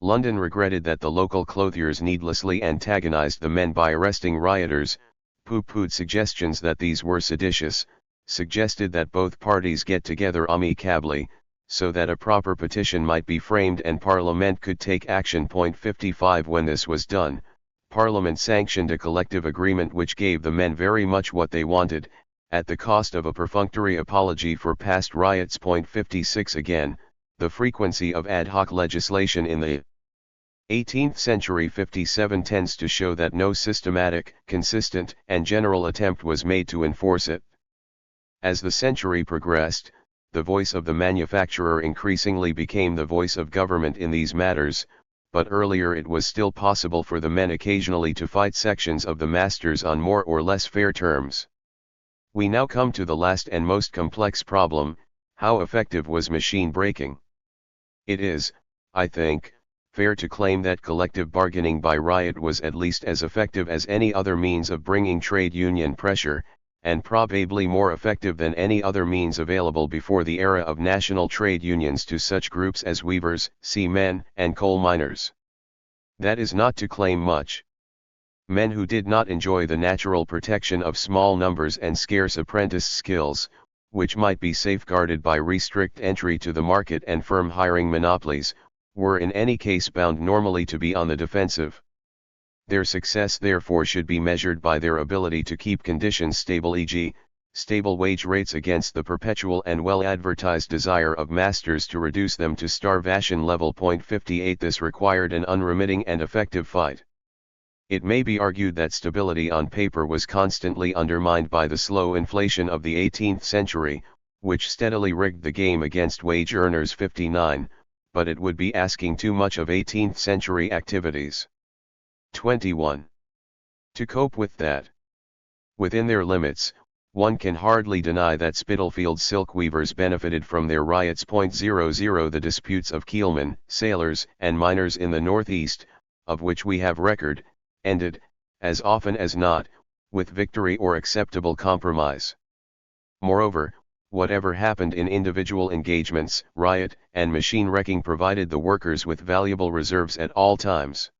London regretted that the local clothiers needlessly antagonized the men by arresting rioters, pooh-poohed suggestions that these were seditious, suggested that both parties get together amicably, so that a proper petition might be framed and Parliament could take action. 55 When this was done, Parliament sanctioned a collective agreement which gave the men very much what they wanted, at the cost of a perfunctory apology for past riots. 56 Again, the frequency of ad hoc legislation in the 18th century 57 tends to show that no systematic, consistent, and general attempt was made to enforce it. As the century progressed, the voice of the manufacturer increasingly became the voice of government in these matters, but earlier it was still possible for the men occasionally to fight sections of the masters on more or less fair terms. We now come to the last and most complex problem: how effective was machine breaking? It is, I think, fair to claim that collective bargaining by riot was at least as effective as any other means of bringing trade union pressure, and probably more effective than any other means available before the era of national trade unions to such groups as weavers, seamen, and coal miners. That is not to claim much. Men who did not enjoy the natural protection of small numbers and scarce apprentice skills, which might be safeguarded by restrict entry to the market and firm hiring monopolies, were in any case bound normally to be on the defensive. Their success therefore should be measured by their ability to keep conditions stable, e.g., stable wage rates against the perpetual and well-advertised desire of masters to reduce them to starvation level. 58 This required an unremitting and effective fight. It may be argued that stability on paper was constantly undermined by the slow inflation of the 18th century, which steadily rigged the game against wage earners. 59, but it would be asking too much of 18th century activities. 21. To cope with that, within their limits, one can hardly deny that Spitalfields silk weavers benefited from their riots. 00 The disputes of keelmen, sailors, and miners in the Northeast, of which we have record, ended, as often as not, with victory or acceptable compromise. Moreover, whatever happened in individual engagements, riot, and machine wrecking provided the workers with valuable reserves at all times.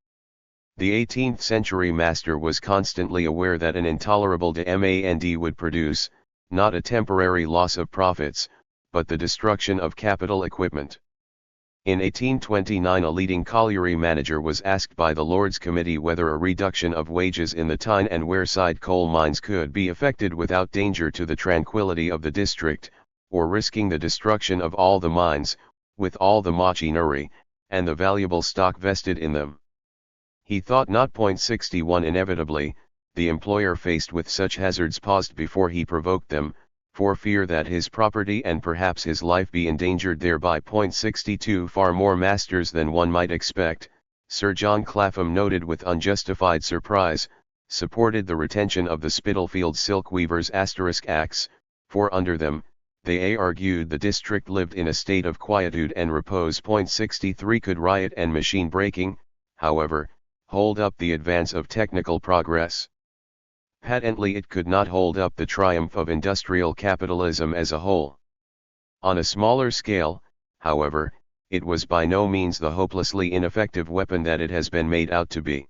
The 18th century master was constantly aware that an intolerable demand would produce, not a temporary loss of profits, but the destruction of capital equipment. In 1829 a leading colliery manager was asked by the Lords Committee whether a reduction of wages in the Tyne and Wearside coal mines could be effected without danger to the tranquility of the district, or risking the destruction of all the mines, with all the machinery, and the valuable stock vested in them. He thought not. 61 Inevitably, the employer faced with such hazards paused before he provoked them, for fear that his property and perhaps his life be endangered thereby. 62 Far more masters than one might expect, Sir John Clapham noted with unjustified surprise, supported the retention of the Spitalfields silk weavers *Acts, for under them, they argued, the district lived in a state of quietude and repose. 63 Could riot and machine breaking, however, hold up the advance of technical progress? Patently it could not hold up the triumph of industrial capitalism as a whole. On a smaller scale, however, it was by no means the hopelessly ineffective weapon that it has been made out to be.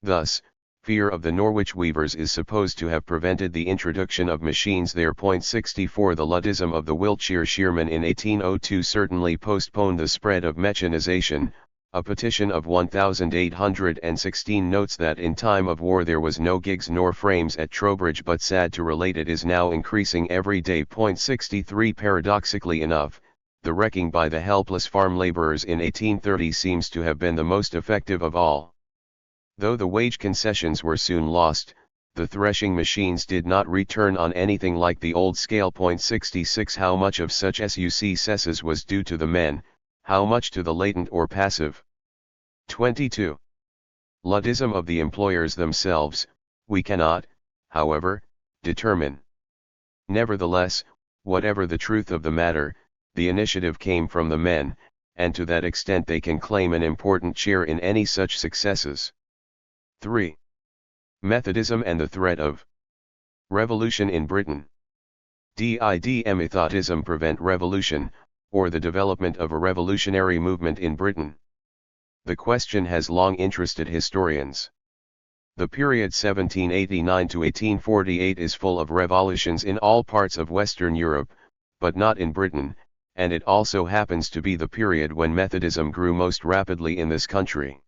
Thus, fear of the Norwich weavers is supposed to have prevented the introduction of machines there. 64 The Luddism of the Wiltshire shearmen in 1802 certainly postponed the spread of mechanization. A petition of 1816 notes that in time of war there was no gigs nor frames at Trowbridge, but sad to relate it is now increasing every day. 63 Paradoxically enough, the wrecking by the helpless farm laborers in 1830 seems to have been the most effective of all. Though the wage concessions were soon lost, the threshing machines did not return on anything like the old scale. 66 How much of such successes was due to the men, how much to the latent or passive? 22. Luddism of the employers themselves, we cannot, however, determine. Nevertheless, whatever the truth of the matter, the initiative came from the men, and to that extent they can claim an important share in any such successes. 3. Methodism and the threat of revolution in Britain. Did Methodism prevent revolution, or the development of a revolutionary movement in Britain? The question has long interested historians. The period 1789 to 1848 is full of revolutions in all parts of Western Europe, but not in Britain, and it also happens to be the period when Methodism grew most rapidly in this country.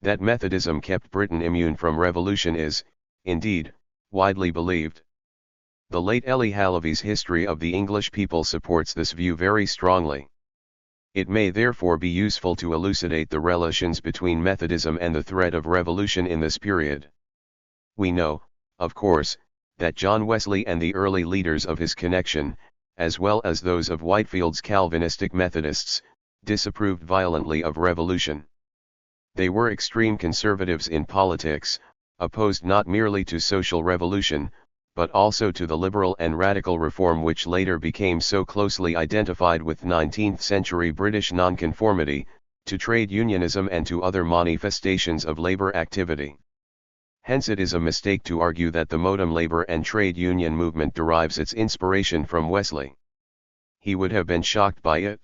That Methodism kept Britain immune from revolution is, indeed, widely believed. The late Eli Halavy's History of the English People supports this view very strongly. It may therefore be useful to elucidate the relations between Methodism and the threat of revolution in this period. We know, of course, that John Wesley and the early leaders of his connection, as well as those of Whitefield's Calvinistic Methodists, disapproved violently of revolution. They were extreme conservatives in politics, opposed not merely to social revolution, but also to the liberal and radical reform which later became so closely identified with 19th-century British nonconformity, to trade unionism and to other manifestations of labor activity. Hence it is a mistake to argue that the modern labor and trade union movement derives its inspiration from Wesley. He would have been shocked by it.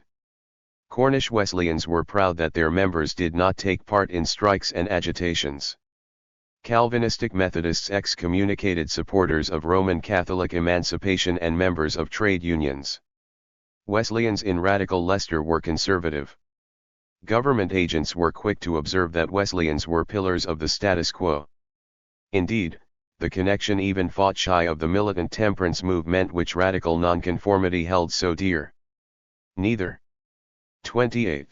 Cornish Wesleyans were proud that their members did not take part in strikes and agitations. Calvinistic Methodists excommunicated supporters of Roman Catholic emancipation and members of trade unions. Wesleyans in radical Leicester were conservative. Government agents were quick to observe that Wesleyans were pillars of the status quo. Indeed, the connection even fought shy of the militant temperance movement which radical nonconformity held so dear. Neither 28.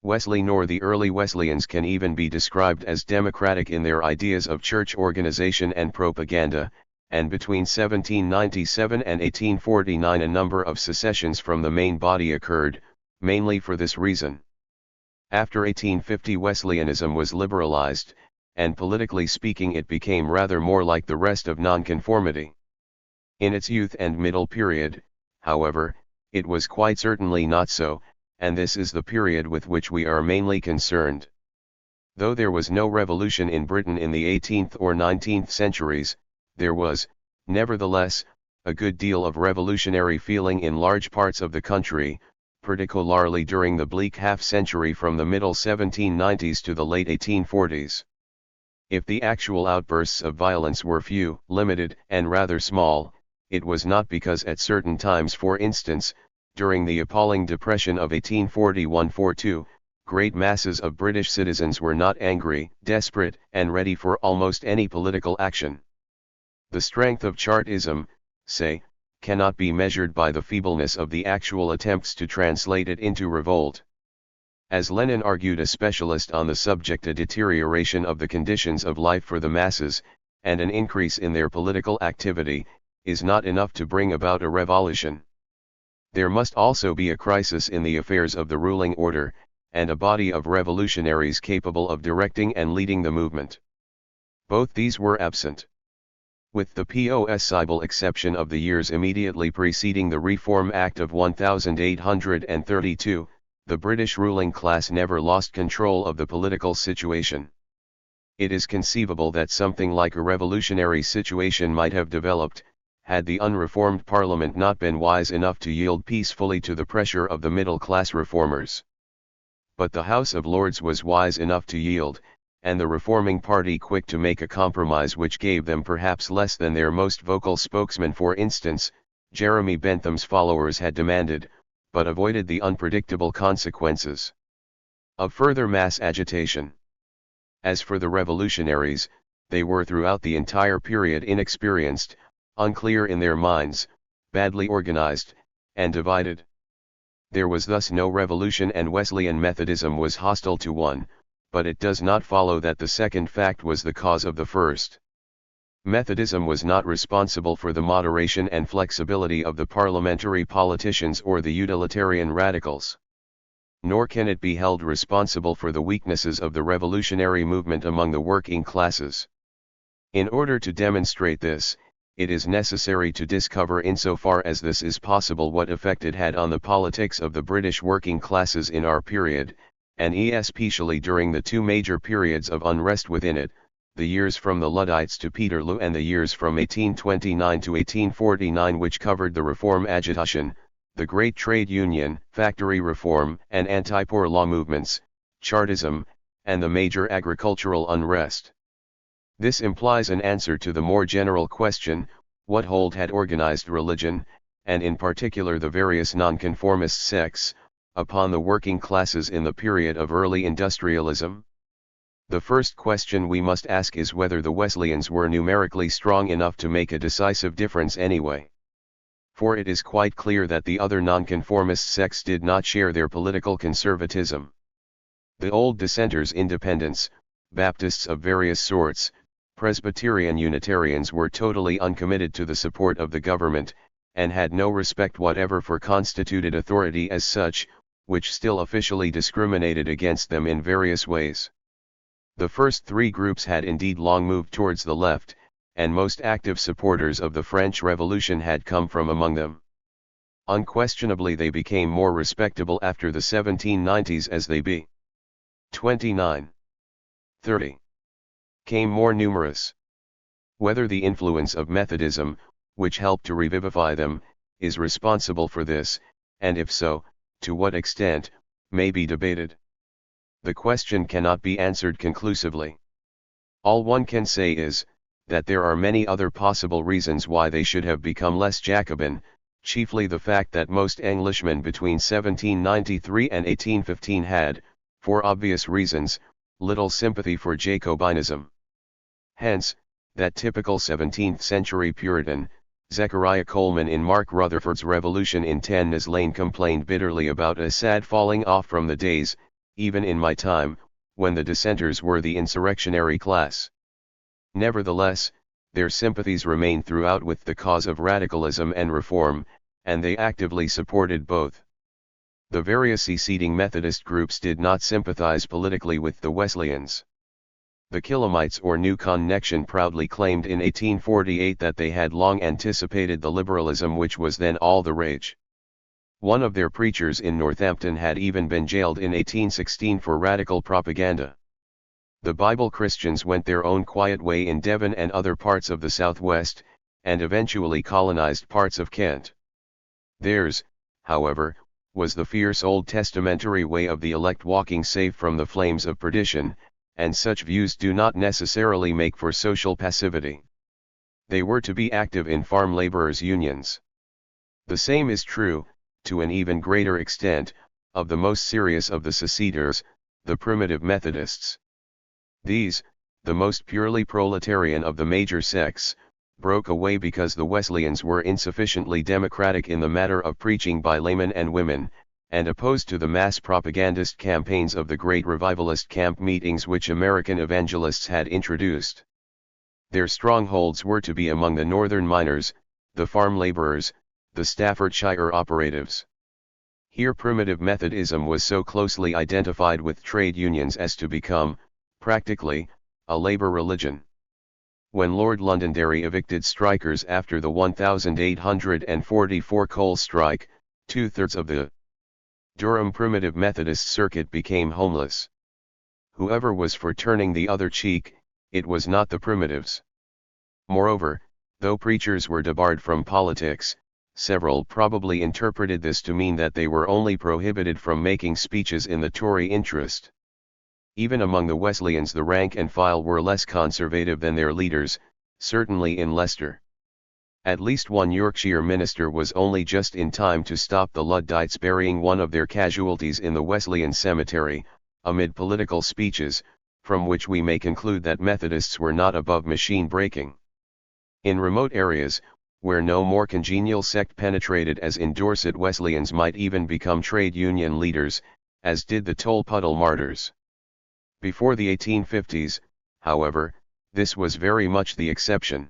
Wesley nor the early Wesleyans can even be described as democratic in their ideas of church organization and propaganda, and between 1797 and 1849 a number of secessions from the main body occurred, mainly for this reason. After 1850 Wesleyanism was liberalized, and politically speaking it became rather more like the rest of nonconformity. In its youth and middle period, however, it was quite certainly not so, and this is the period with which we are mainly concerned. Though there was no revolution in Britain in the 18th or 19th centuries, there was, nevertheless, a good deal of revolutionary feeling in large parts of the country, particularly during the bleak half-century from the middle 1790s to the late 1840s. If the actual outbursts of violence were few, limited, and rather small, it was not because at certain times, for instance, during the appalling depression of 1841-42, great masses of British citizens were not angry, desperate, and ready for almost any political action. The strength of Chartism, say, cannot be measured by the feebleness of the actual attempts to translate it into revolt. As Lenin argued, a specialist on the subject, a deterioration of the conditions of life for the masses, and an increase in their political activity, is not enough to bring about a revolution. There must also be a crisis in the affairs of the ruling order, and a body of revolutionaries capable of directing and leading the movement. Both these were absent. With the possible exception of the years immediately preceding the Reform Act of 1832, the British ruling class never lost control of the political situation. It is conceivable that something like a revolutionary situation might have developed, had the unreformed Parliament not been wise enough to yield peacefully to the pressure of the middle-class reformers. But the House of Lords was wise enough to yield, and the reforming party quick to make a compromise which gave them perhaps less than their most vocal spokesman, for instance, Jeremy Bentham's followers, had demanded, but avoided the unpredictable consequences of further mass agitation. As for the revolutionaries, they were throughout the entire period inexperienced, unclear in their minds, badly organized, and divided. There was thus no revolution, and Wesleyan Methodism was hostile to one, but it does not follow that the second fact was the cause of the first. Methodism was not responsible for the moderation and flexibility of the parliamentary politicians or the utilitarian radicals. Nor can it be held responsible for the weaknesses of the revolutionary movement among the working classes. In order to demonstrate this, it is necessary to discover, insofar as this is possible, what effect it had on the politics of the British working classes in our period, and especially during the two major periods of unrest within it, the years from the Luddites to Peterloo and the years from 1829 to 1849, which covered the reform agitation, the great trade union, factory reform, and anti-poor law movements, Chartism, and the major agricultural unrest. This implies an answer to the more general question, what hold had organized religion, and in particular the various nonconformist sects, upon the working classes in the period of early industrialism? The first question we must ask is whether the Wesleyans were numerically strong enough to make a decisive difference anyway. for it is quite clear that the other nonconformist sects did not share their political conservatism. The old dissenters, Independents, Baptists of various sorts, Presbyterian Unitarians, were totally uncommitted to the support of the government, and had no respect whatever for constituted authority as such, which still officially discriminated against them in various ways. The first three groups had indeed long moved towards the left, and most active supporters of the French Revolution had come from among them. Unquestionably they became more respectable after the 1790s as they be 29, 30, came more numerous. Whether the influence of Methodism, which helped to revivify them, is responsible for this, and if so, to what extent, may be debated. The question cannot be answered conclusively. All one can say is, that there are many other possible reasons why they should have become less Jacobin, chiefly the fact that most Englishmen between 1793 and 1815 had, for obvious reasons, little sympathy for Jacobinism. Hence, that typical 17th-century Puritan, Zechariah Coleman in Mark Rutherford's Revolution in 10 Nez Lane complained bitterly about a sad falling off from the days, even in my time, when the dissenters were the insurrectionary class. Nevertheless, their sympathies remained throughout with the cause of radicalism and reform, and they actively supported both. The various seceding Methodist groups did not sympathize politically with the Wesleyans. The Kilamites or New Connection proudly claimed in 1848 that they had long anticipated the liberalism which was then all the rage. One of their preachers in Northampton had even been jailed in 1816 for radical propaganda. The Bible Christians went their own quiet way in Devon and other parts of the southwest, and eventually colonized parts of Kent. Theirs, however, was the fierce Old Testamentary way of the elect walking safe from the flames of perdition, and such views do not necessarily make for social passivity. They were to be active in farm laborers' unions. The same is true, to an even greater extent, of the most serious of the seceders, the primitive Methodists. These, the most purely proletarian of the major sects, broke away because the Wesleyans were insufficiently democratic in the matter of preaching by laymen and women, and opposed to the mass propagandist campaigns of the great revivalist camp meetings which American evangelists had introduced. Their strongholds were to be among the northern miners, the farm laborers, the Staffordshire operatives. Here primitive Methodism was so closely identified with trade unions as to become, practically, a labor religion. When Lord Londonderry evicted strikers after the 1844 coal strike, 2/3 of the Durham Primitive Methodist circuit became homeless. Whoever was for turning the other cheek, it was not the primitives. Moreover, though preachers were debarred from politics, several probably interpreted this to mean that they were only prohibited from making speeches in the Tory interest. Even among the Wesleyans the rank and file were less conservative than their leaders, certainly in Leicester. At least one Yorkshire minister was only just in time to stop the Luddites burying one of their casualties in the Wesleyan cemetery, amid political speeches, from which we may conclude that Methodists were not above machine breaking. In remote areas, where no more congenial sect penetrated as in Dorset, Wesleyans might even become trade union leaders, as did the Tolpuddle martyrs. Before the 1850s, however, this was very much the exception.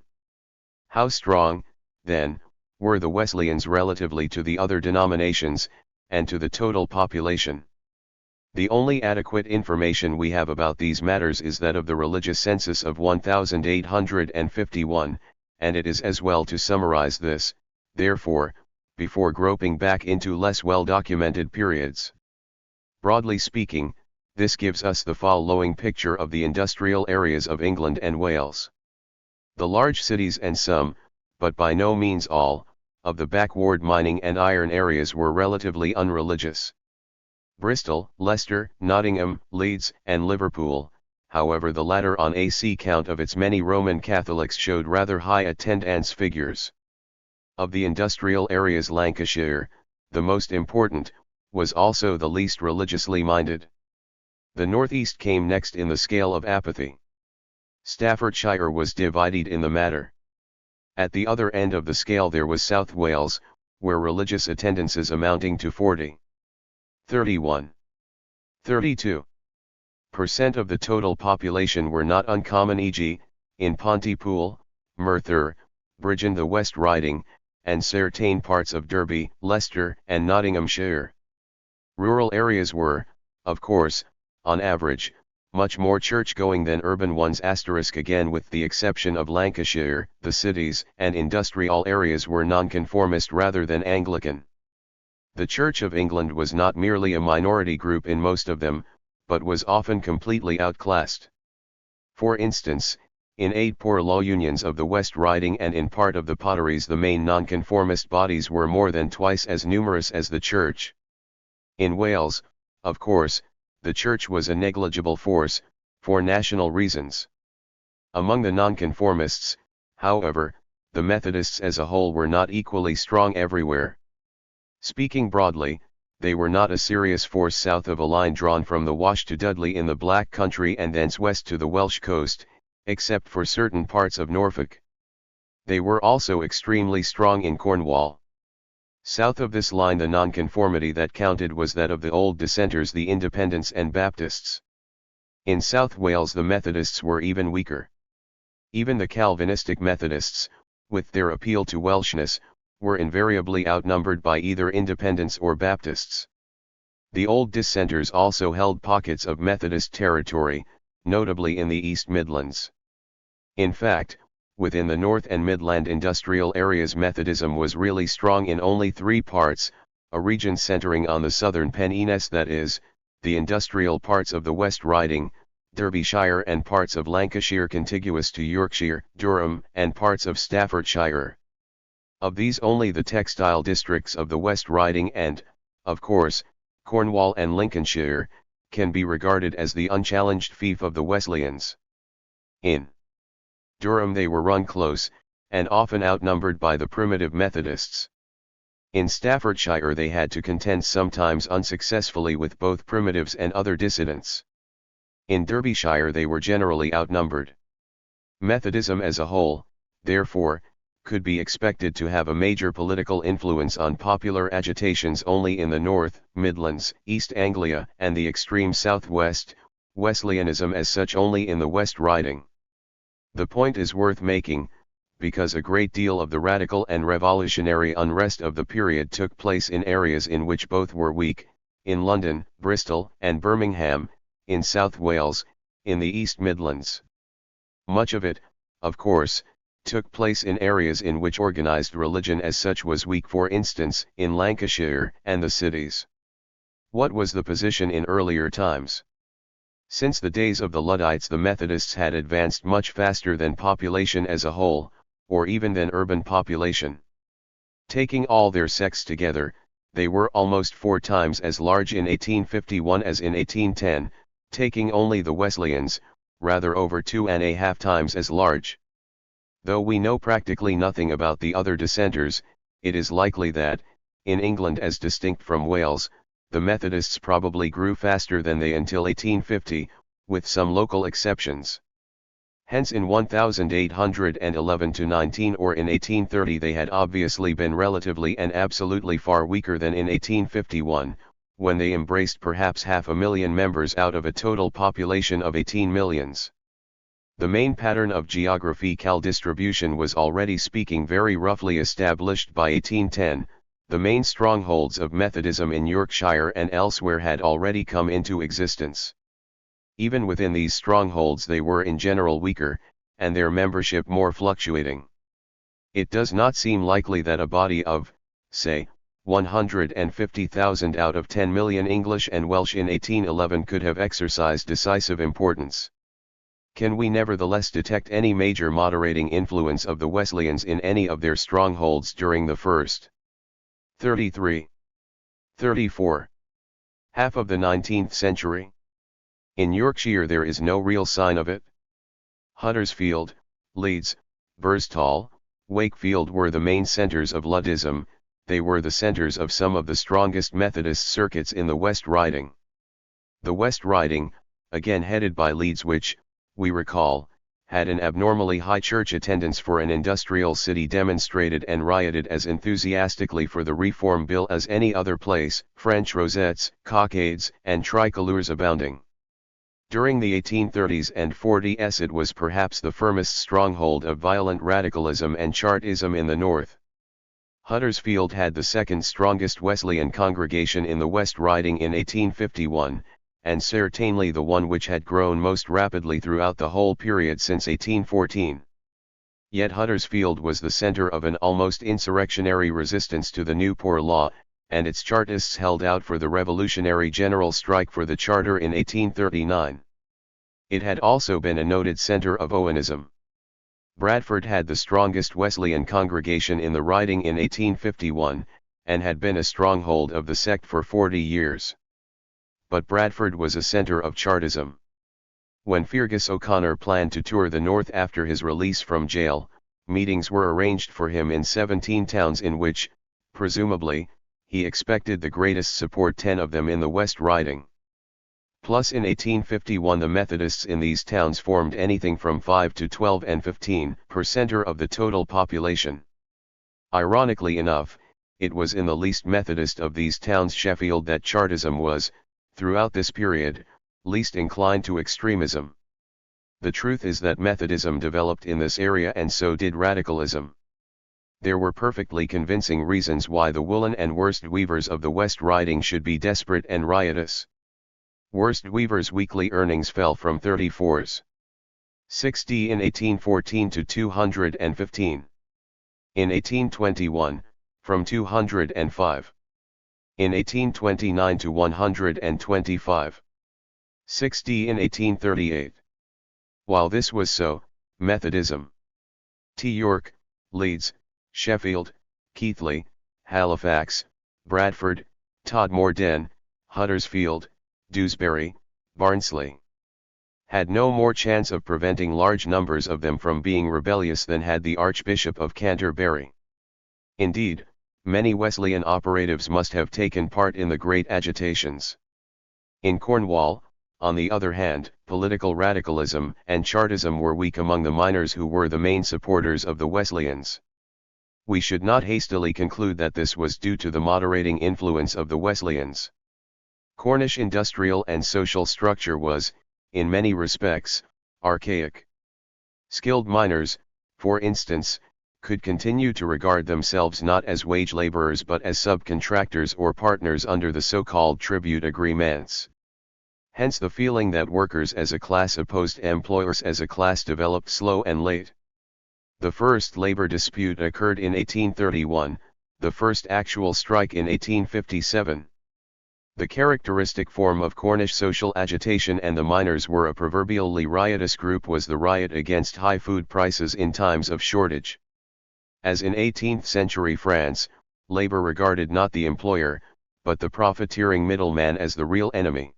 How strong, then, were the Wesleyans relatively to the other denominations, and to the total population? The only adequate information we have about these matters is that of the religious census of 1851, and it is as well to summarize this, therefore, before groping back into less well-documented periods. Broadly speaking, this gives us the following picture of the industrial areas of England and Wales. The large cities and some, but by no means all, of the backward mining and iron areas were relatively unreligious. Bristol, Leicester, Nottingham, Leeds, and Liverpool, however, the latter on account of its many Roman Catholics, showed rather high attendance figures. Of the industrial areas, Lancashire, the most important, was also the least religiously minded. The northeast came next in the scale of apathy. Staffordshire was divided in the matter. At the other end of the scale there was South Wales, where religious attendances amounting to 40, 31, 32% of the total population were not uncommon, e.g., in Pontypool, Merthyr, Bridgend, the West Riding, and certain parts of Derby, Leicester, and Nottinghamshire. Rural areas were, of course, on average, much more church-going than urban ones. Again, with the exception of Lancashire, the cities and industrial areas were nonconformist rather than Anglican. The Church of England was not merely a minority group in most of them, but was often completely outclassed. For instance, in 8 poor law unions of the West Riding and in part of the Potteries, the main nonconformist bodies were more than twice as numerous as the Church. In Wales, of course, the Church was a negligible force, for national reasons. Among the nonconformists, however, the Methodists as a whole were not equally strong everywhere. Speaking broadly, they were not a serious force south of a line drawn from the Wash to Dudley in the Black Country and thence west to the Welsh coast, except for certain parts of Norfolk. They were also extremely strong in Cornwall. South of this line, the nonconformity that counted was that of the old dissenters, the Independents and Baptists. In South Wales the Methodists were even weaker. Even the Calvinistic Methodists, with their appeal to Welshness, were invariably outnumbered by either Independents or Baptists. The old dissenters also held pockets of Methodist territory, notably in the East Midlands. In fact, within the North and Midland industrial areas, Methodism was really strong in only 3 parts, a region centering on the southern Pennines, that is, the industrial parts of the West Riding, Derbyshire, and parts of Lancashire contiguous to Yorkshire, Durham, and parts of Staffordshire. Of these, only the textile districts of the West Riding and, of course, Cornwall and Lincolnshire, can be regarded as the unchallenged fief of the Wesleyans. In Durham they were run close, and often outnumbered by the primitive Methodists. In Staffordshire they had to contend sometimes unsuccessfully with both primitives and other dissidents. In Derbyshire they were generally outnumbered. Methodism as a whole, therefore, could be expected to have a major political influence on popular agitations only in the North, Midlands, East Anglia, and the extreme southwest, Wesleyanism as such only in the West Riding. The point is worth making, because a great deal of the radical and revolutionary unrest of the period took place in areas in which both were weak, in London, Bristol, and Birmingham, in South Wales, in the East Midlands. Much of it, of course, took place in areas in which organised religion as such was weak, for instance, in Lancashire and the cities. What was the position in earlier times? Since the days of the Luddites the Methodists had advanced much faster than population as a whole, or even than urban population. Taking all their sects together, they were almost 4 times as large in 1851 as in 1810, taking only the Wesleyans, rather over 2.5 times as large. Though we know practically nothing about the other dissenters, it is likely that, in England as distinct from Wales, the Methodists probably grew faster than they until 1850, with some local exceptions. Hence in 1811-19 or in 1830 they had obviously been relatively and absolutely far weaker than in 1851, when they embraced perhaps 500,000 members out of a total population of 18 millions. The main pattern of geographical distribution was already speaking very roughly established by 1810, the main strongholds of Methodism in Yorkshire and elsewhere had already come into existence. Even within these strongholds they were in general weaker, and their membership more fluctuating. It does not seem likely that a body of, say, 150,000 out of 10 million English and Welsh in 1811 could have exercised decisive importance. Can we nevertheless detect any major moderating influence of the Wesleyans in any of their strongholds during the first 33, 34, half of the 19th century? In Yorkshire there is no real sign of it. Huddersfield, Leeds, Burstall, Wakefield were the main centres of Luddism. They were the centres of some of the strongest Methodist circuits in the West Riding. The West Riding, again headed by Leeds, which, we recall, had an abnormally high church attendance for an industrial city, demonstrated and rioted as enthusiastically for the Reform Bill as any other place, French rosettes, cockades, and tricolores abounding. During the 1830s and 40s it was perhaps the firmest stronghold of violent radicalism and Chartism in the north. Huddersfield had the second strongest Wesleyan congregation in the West Riding in 1851, and certainly the one which had grown most rapidly throughout the whole period since 1814. Yet Huddersfield was the center of an almost insurrectionary resistance to the new Poor Law, and its Chartists held out for the revolutionary general strike for the Charter in 1839. It had also been a noted center of Owenism. Bradford had the strongest Wesleyan congregation in the Riding in 1851, and had been a stronghold of the sect for 40 years. But Bradford was a center of Chartism. When Feargus O'Connor planned to tour the north after his release from jail, meetings were arranged for him in 17 towns in which, presumably, he expected the greatest support, 10 of them in the West Riding. Plus in 1851 the Methodists in these towns formed anything from 5 to 12 and 15% of the total population. Ironically enough, it was in the least Methodist of these towns, Sheffield, that Chartism was, throughout this period, least inclined to extremism. The truth is that Methodism developed in this area, and so did radicalism. There were perfectly convincing reasons why the woolen and worsted weavers of the West Riding should be desperate and riotous. Worsted weavers' weekly earnings fell from 34s. 60 in 1814 to 215. In 1821, from 205. In 1829 to 125. 60 in 1838. While this was so, Methodism, York, Leeds, Sheffield, Keighley, Halifax, Bradford, Todmorden Den, Huddersfield, Dewsbury, Barnsley, had no more chance of preventing large numbers of them from being rebellious than had the Archbishop of Canterbury. Indeed, many Wesleyan operatives must have taken part in the great agitations. In Cornwall, on the other hand, political radicalism and Chartism were weak among the miners, who were the main supporters of the Wesleyans. We should not hastily conclude that this was due to the moderating influence of the Wesleyans. Cornish industrial and social structure was, in many respects, archaic. Skilled miners, for instance, could continue to regard themselves not as wage laborers but as subcontractors or partners under the so-called tribute agreements. Hence the feeling that workers as a class opposed employers as a class developed slow and late. The first labor dispute occurred in 1831, the first actual strike in 1857. The characteristic form of Cornish social agitation, and the miners were a proverbially riotous group, was the riot against high food prices in times of shortage. As in 18th century France, labor regarded not the employer, but the profiteering middleman as the real enemy.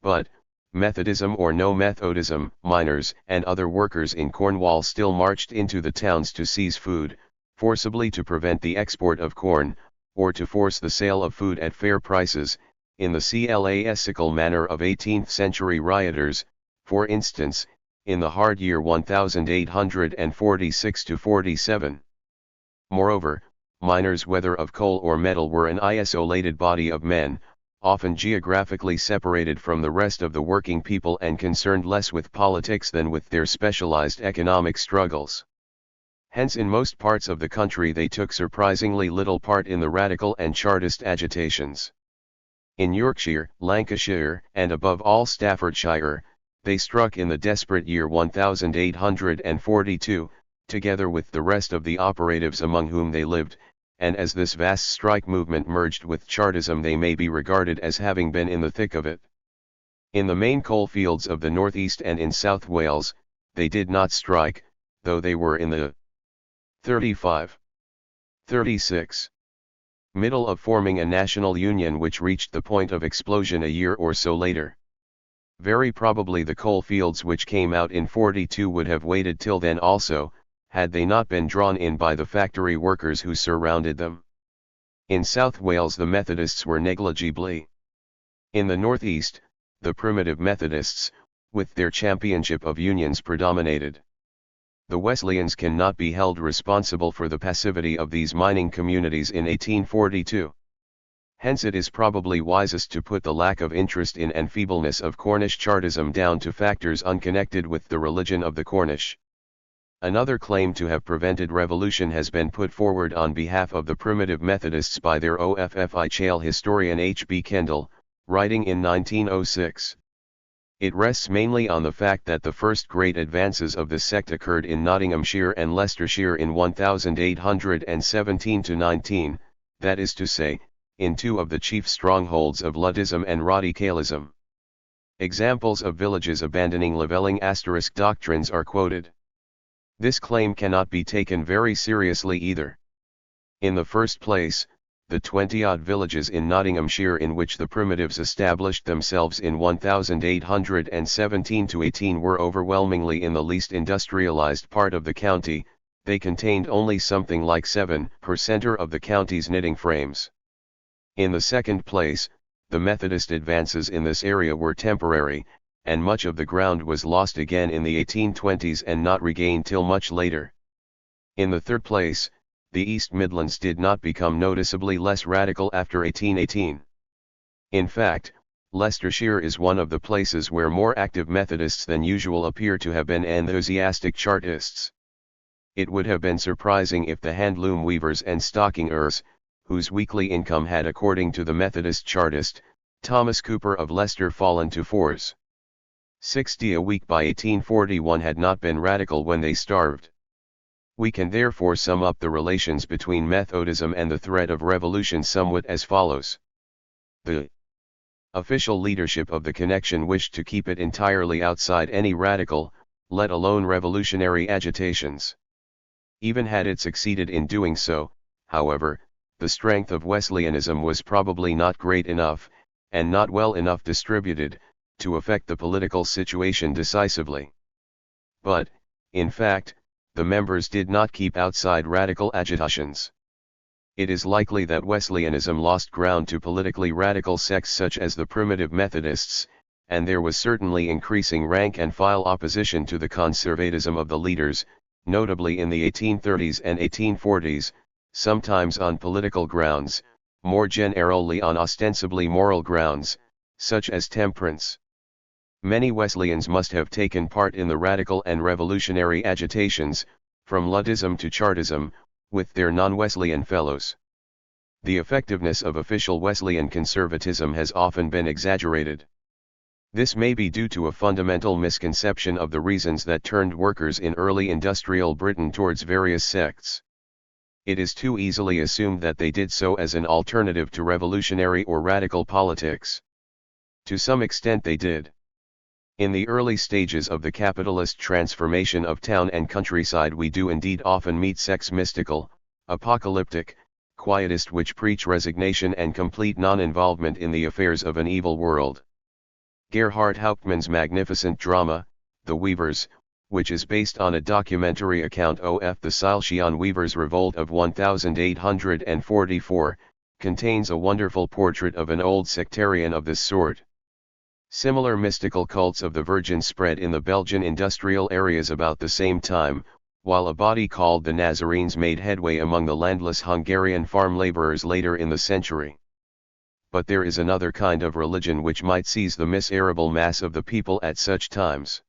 But, Methodism or no Methodism, miners and other workers in Cornwall still marched into the towns to seize food, forcibly to prevent the export of corn, or to force the sale of food at fair prices, in the classical manner of 18th century rioters, for instance, in the hard year 1846-47. Moreover, miners, whether of coal or metal, were an isolated body of men, often geographically separated from the rest of the working people and concerned less with politics than with their specialized economic struggles. Hence in most parts of the country they took surprisingly little part in the radical and Chartist agitations. In Yorkshire, Lancashire, and above all Staffordshire, they struck in the desperate year 1842, together with the rest of the operatives among whom they lived, and as this vast strike movement merged with Chartism they may be regarded as having been in the thick of it. In the main coal fields of the northeast and in South Wales, they did not strike, though they were in the 36 middle of forming a national union which reached the point of explosion a year or so later. Very probably the coal fields which came out in 42 would have waited till then also, had they not been drawn in by the factory workers who surrounded them. In South Wales the Methodists were negligibly. In the northeast, the primitive Methodists, with their championship of unions predominated. The Wesleyans cannot be held responsible for the passivity of these mining communities in 1842. Hence it is probably wisest to put the lack of interest in and feebleness of Cornish Chartism down to factors unconnected with the religion of the Cornish. Another claim to have prevented revolution has been put forward on behalf of the Primitive Methodists by their OFFI Chale historian H. B. Kendall, writing in 1906. It rests mainly on the fact that the first great advances of this sect occurred in Nottinghamshire and Leicestershire in 1817-19, that is to say, in two of the chief strongholds of Luddism and Radicalism. Examples of villages abandoning levelling * doctrines are quoted. This claim cannot be taken very seriously either. In the first place, the 20-odd villages in Nottinghamshire in which the Primitives established themselves in 1817-18 were overwhelmingly in the least industrialized part of the county. They contained only something like 7% of the county's knitting frames. In the second place, the Methodist advances in this area were temporary, and much of the ground was lost again in the 1820s and not regained till much later. In the third place, the East Midlands did not become noticeably less radical after 1818. In fact, Leicestershire is one of the places where more active Methodists than usual appear to have been enthusiastic Chartists. It would have been surprising if the handloom weavers and stockingers, whose weekly income had according to the Methodist Chartist, Thomas Cooper of Leicester fallen to 4s. a week by 1841 had not been radical when they starved. We can therefore sum up the relations between Methodism and the threat of revolution somewhat as follows. The official leadership of the connection wished to keep it entirely outside any radical, let alone revolutionary agitations. Even had it succeeded in doing so, however, the strength of Wesleyanism was probably not great enough, and not well enough distributed, to affect the political situation decisively. But, in fact, the members did not keep outside radical agitations. It is likely that Wesleyanism lost ground to politically radical sects such as the Primitive Methodists, and there was certainly increasing rank and file opposition to the conservatism of the leaders, notably in the 1830s and 1840s, sometimes on political grounds, more generally on ostensibly moral grounds, such as temperance. Many Wesleyans must have taken part in the radical and revolutionary agitations, from Luddism to Chartism, with their non-Wesleyan fellows. The effectiveness of official Wesleyan conservatism has often been exaggerated. This may be due to a fundamental misconception of the reasons that turned workers in early industrial Britain towards various sects. It is too easily assumed that they did so as an alternative to revolutionary or radical politics. To some extent they did. In the early stages of the capitalist transformation of town and countryside we do indeed often meet sects mystical, apocalyptic, quietist which preach resignation and complete non-involvement in the affairs of an evil world. Gerhard Hauptmann's magnificent drama, The Weavers, which is based on a documentary account of the Silesian Weavers' Revolt of 1844, contains a wonderful portrait of an old sectarian of this sort. Similar mystical cults of the Virgin spread in the Belgian industrial areas about the same time, while a body called the Nazarenes made headway among the landless Hungarian farm laborers later in the century. But there is another kind of religion which might seize the miserable mass of the people at such times.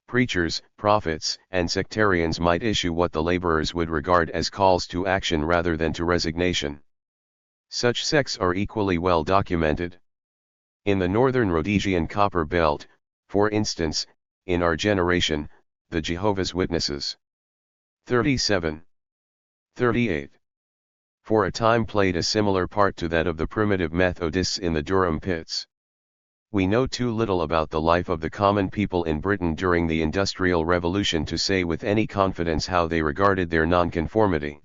Preachers, prophets, and sectarians might issue what the laborers would regard as calls to action rather than to resignation. Such sects are equally well documented. In the northern Rhodesian copper belt, for instance, in our generation, the Jehovah's Witnesses 37. 38. For a time played a similar part to that of the Primitive Methodists in the Durham pits. We know too little about the life of the common people in Britain during the Industrial Revolution to say with any confidence how they regarded their nonconformity.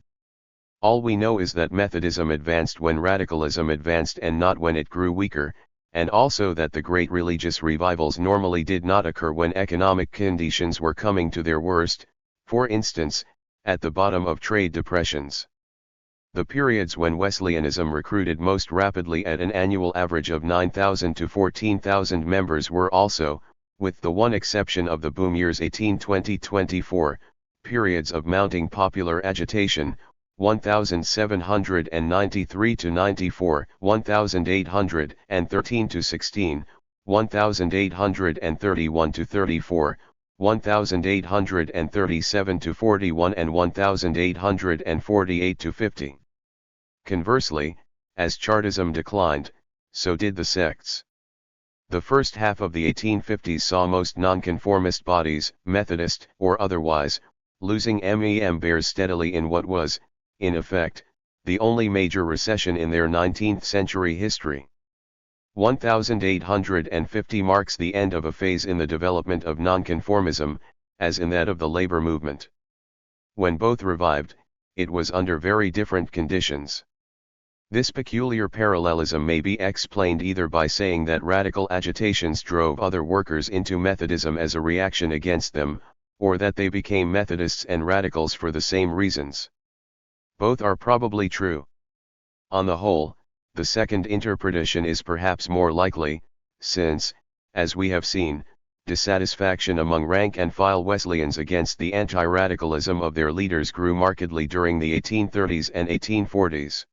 All we know is that Methodism advanced when radicalism advanced and not when it grew weaker, and also that the great religious revivals normally did not occur when economic conditions were coming to their worst, for instance, at the bottom of trade depressions. The periods when Wesleyanism recruited most rapidly at an annual average of 9,000 to 14,000 members were also, with the one exception of the boom years 1820-24, periods of mounting popular agitation, 1793-94, 1813-16, 1831-34, 1837-41 and 1848-50. Conversely, as Chartism declined, so did the sects. The first half of the 1850s saw most nonconformist bodies, Methodist or otherwise, losing members steadily in what was, in effect, the only major recession in their 19th century history. 1850 marks the end of a phase in the development of nonconformism, as in that of the labor movement. When both revived, it was under very different conditions. This peculiar parallelism may be explained either by saying that radical agitations drove other workers into Methodism as a reaction against them, or that they became Methodists and radicals for the same reasons. Both are probably true. On the whole, the second interpretation is perhaps more likely, since, as we have seen, dissatisfaction among rank-and-file Wesleyans against the anti-radicalism of their leaders grew markedly during the 1830s and 1840s.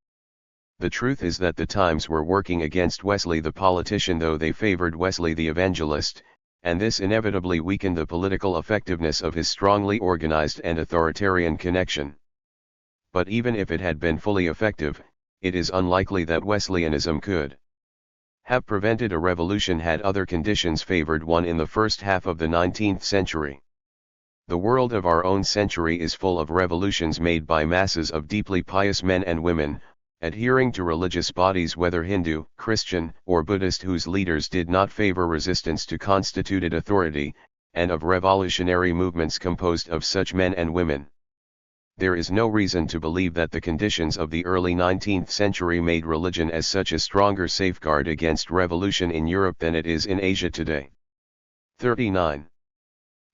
The truth is that the times were working against Wesley the politician, though they favored Wesley the evangelist, and this inevitably weakened the political effectiveness of his strongly organized and authoritarian connection. But even if it had been fully effective, it is unlikely that Wesleyanism could have prevented a revolution had other conditions favored one in the first half of the 19th century. The world of our own century is full of revolutions made by masses of deeply pious men and women, adhering to religious bodies whether Hindu, Christian, or Buddhist, whose leaders did not favor resistance to constituted authority, and of revolutionary movements composed of such men and women. There is no reason to believe that the conditions of the early 19th century made religion as such a stronger safeguard against revolution in Europe than it is in Asia today. 39.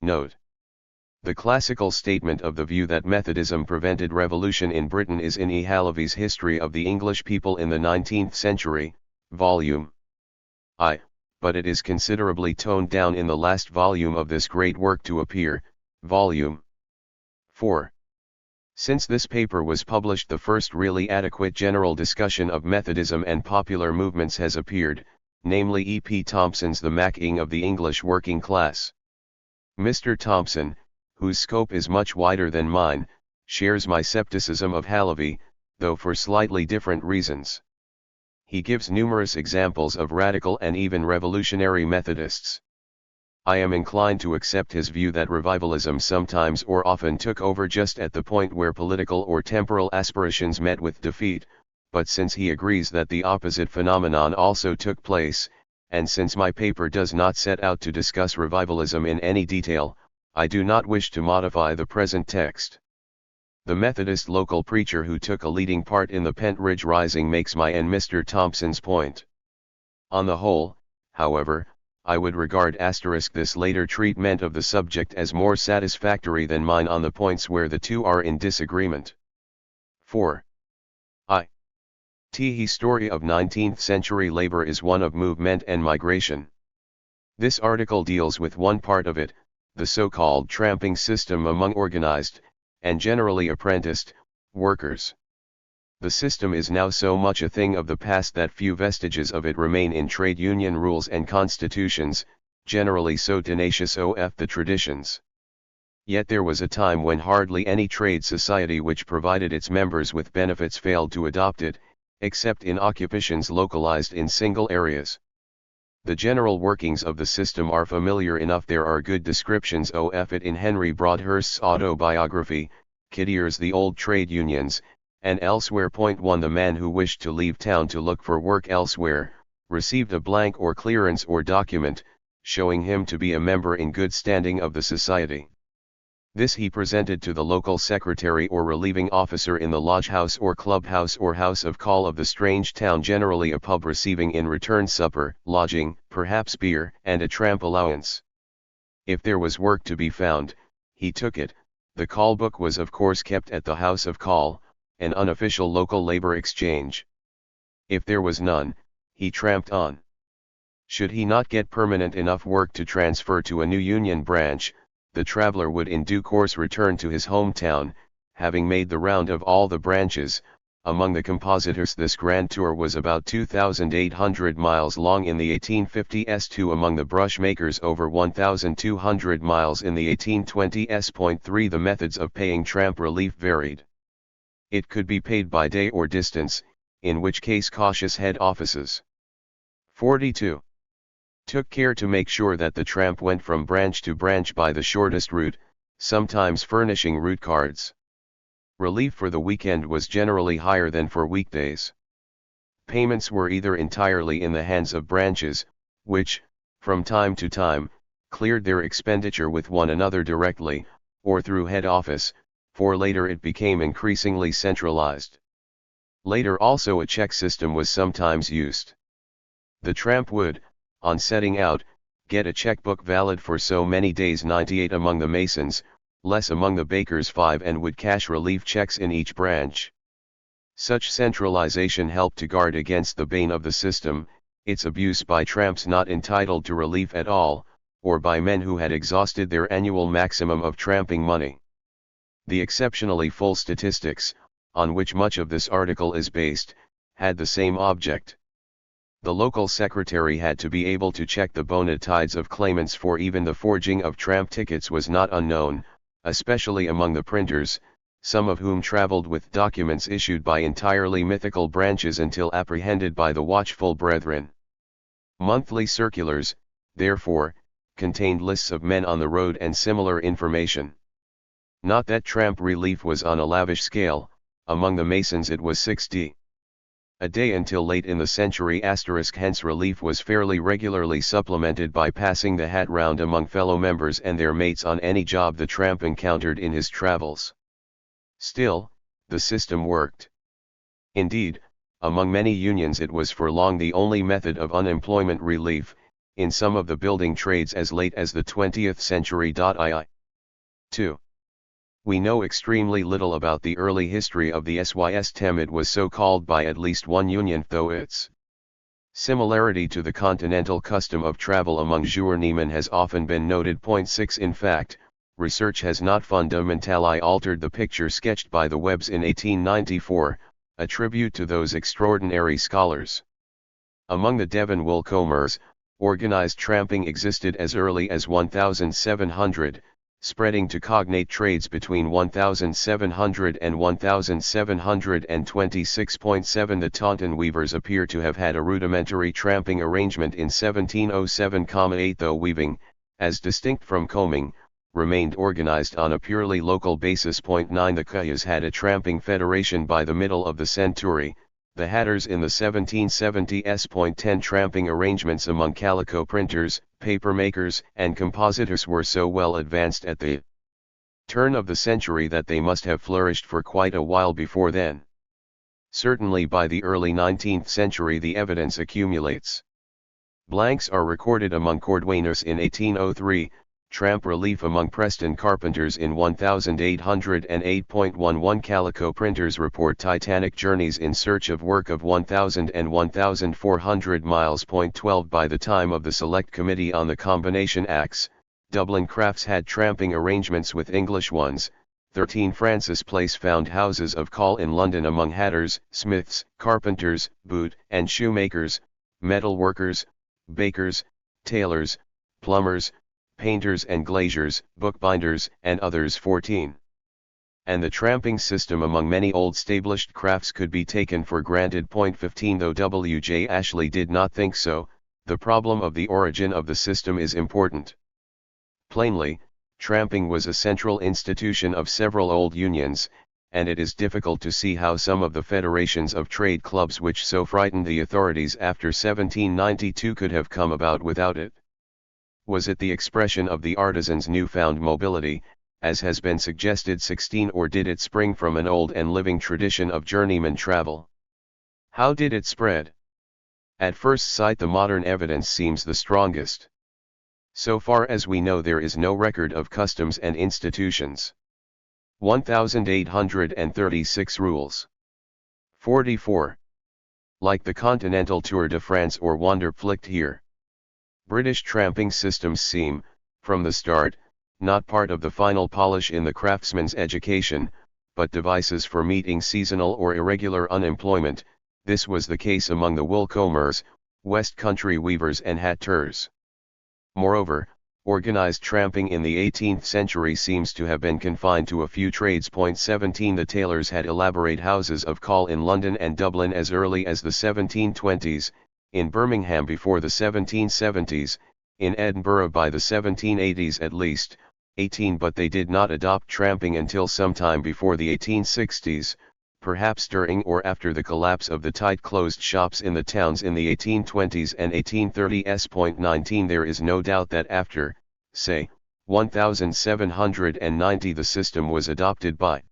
Note: the classical statement of the view that Methodism prevented revolution in Britain is in E. Halavy's History of the English People in the 19th Century, Volume I, but it is considerably toned down in the last volume of this great work to appear, Volume 4. Since this paper was published, the first really adequate general discussion of Methodism and popular movements has appeared, namely E. P. Thompson's The Making of the English Working Class. Mr. Thompson, whose scope is much wider than mine, shares my skepticism of Halavy, though for slightly different reasons. He gives numerous examples of radical and even revolutionary Methodists. I am inclined to accept his view that revivalism sometimes or often took over just at the point where political or temporal aspirations met with defeat, but since he agrees that the opposite phenomenon also took place, and since my paper does not set out to discuss revivalism in any detail, I do not wish to modify the present text. The Methodist local preacher who took a leading part in the Pentridge Rising makes my and Mr. Thompson's point. On the whole, however, I would regard this later treatment of the subject as more satisfactory than mine on the points where the two are in disagreement. 4. History of 19th century labor is one of movement and migration. This article deals with one part of it, the so-called tramping system among organized, and generally apprenticed, workers. The system is now so much a thing of the past that few vestiges of it remain in trade union rules and constitutions, generally so tenacious of the traditions. Yet there was a time when hardly any trade society which provided its members with benefits failed to adopt it, except in occupations localized in single areas. The general workings of the system are familiar enough. There are good descriptions of it in Henry Broadhurst's autobiography, Kittyer's The Old Trade Unions, and elsewhere. 1. The man who wished to leave town to look for work elsewhere, received a blank or clearance or document, showing him to be a member in good standing of the society. This he presented to the local secretary or relieving officer in the lodge house or club house or house of call of the strange town, generally a pub, receiving in return supper, lodging, perhaps beer, and a tramp allowance. If there was work to be found, he took it. The call book was of course kept at the house of call, an unofficial local labor exchange. If there was none, he tramped on. Should he not get permanent enough work to transfer to a new Union branch, the traveler would in due course return to his hometown, having made the round of all the branches. Among the compositors, this grand tour was about 2,800 miles long in the 1850s, to among the brush makers over 1,200 miles in the 1820s. 3. The methods of paying tramp relief varied. It could be paid by day or distance, in which case cautious head offices 42. Took care to make sure that the tramp went from branch to branch by the shortest route, sometimes furnishing route cards. Relief for the weekend was generally higher than for weekdays. Payments were either entirely in the hands of branches, which, from time to time, cleared their expenditure with one another directly, or through head office, for later it became increasingly centralized. Later also a check system was sometimes used. The tramp would, on setting out, get a checkbook valid for so many days, 98 among the masons, less among the bakers, 5, and would cash relief checks in each branch. Such centralization helped to guard against the bane of the system, its abuse by tramps not entitled to relief at all, or by men who had exhausted their annual maximum of tramping money. The exceptionally full statistics, on which much of this article is based, had the same object. The local secretary had to be able to check the bona fides of claimants, for even the forging of tramp tickets was not unknown, especially among the printers, some of whom traveled with documents issued by entirely mythical branches until apprehended by the watchful brethren. Monthly circulars, therefore, contained lists of men on the road and similar information. Not that tramp relief was on a lavish scale. Among the masons it was 60 a day until late in the century, hence relief was fairly regularly supplemented by passing the hat round among fellow members and their mates on any job the tramp encountered in his travels. Still, the system worked. Indeed, among many unions it was for long the only method of unemployment relief, in some of the building trades as late as the 20th century. 2. We know extremely little about the early history of the system. It was so called by at least one union, though its similarity to the continental custom of travel among journeymen has often been noted. 6. In fact, research has not fundamentally altered the picture sketched by the Webbs in 1894, a tribute to those extraordinary scholars. Among the Devon wool combers, organized tramping existed as early as 1700, spreading to cognate trades between 1700 and 1726.7. The Taunton weavers appear to have had a rudimentary tramping arrangement in 1707,8, though weaving, as distinct from combing, remained organized on a purely local basis. 9. The Cuyas had a tramping federation by the middle of the century. The hatters in the 1770s. 10. Tramping arrangements among calico printers, paper makers, and compositors were so well advanced at the turn of the century that they must have flourished for quite a while before then. Certainly by the early 19th century the evidence accumulates. Blanks are recorded among cordwainers in 1803, tramp relief among Preston carpenters in 1808.11. Calico printers report titanic journeys in search of work of 1,000 and 1,400 miles. 12. By the time of the Select Committee on the Combination Acts, Dublin crafts had tramping arrangements with English ones. 13. Francis Place found houses of call in London among hatters, smiths, carpenters, boot and shoemakers, metal workers, bakers, tailors, plumbers, painters and glaziers, bookbinders, and others. 14. And the tramping system among many old established crafts could be taken for granted. 15. Though W. J. Ashley did not think so, the problem of the origin of the system is important. Plainly, tramping was a central institution of several old unions, and it is difficult to see how some of the federations of trade clubs which so frightened the authorities after 1792 could have come about without it. Was it the expression of the artisans' newfound mobility, as has been suggested? 16. Or did it spring from an old and living tradition of journeyman travel? How did it spread? At first sight the modern evidence seems the strongest. So far as we know there is no record of customs and institutions. 1836 rules. 44. Like the Continental Tour de France or Wanderpflicht here. British tramping systems seem, from the start, not part of the final polish in the craftsman's education, but devices for meeting seasonal or irregular unemployment. This was the case among the wool combers, West Country weavers and hatters. Moreover, organized tramping in the 18th century seems to have been confined to a few trades. 17 The tailors had elaborate houses of call in London and Dublin as early as the 1720s, in Birmingham before the 1770s, in Edinburgh by the 1780s at least, 18 but they did not adopt tramping until sometime before the 1860s, perhaps during or after the collapse of the tight closed shops in the towns in the 1820s and 1830s. 19 There is no doubt that after, say, 1790 the system was adopted by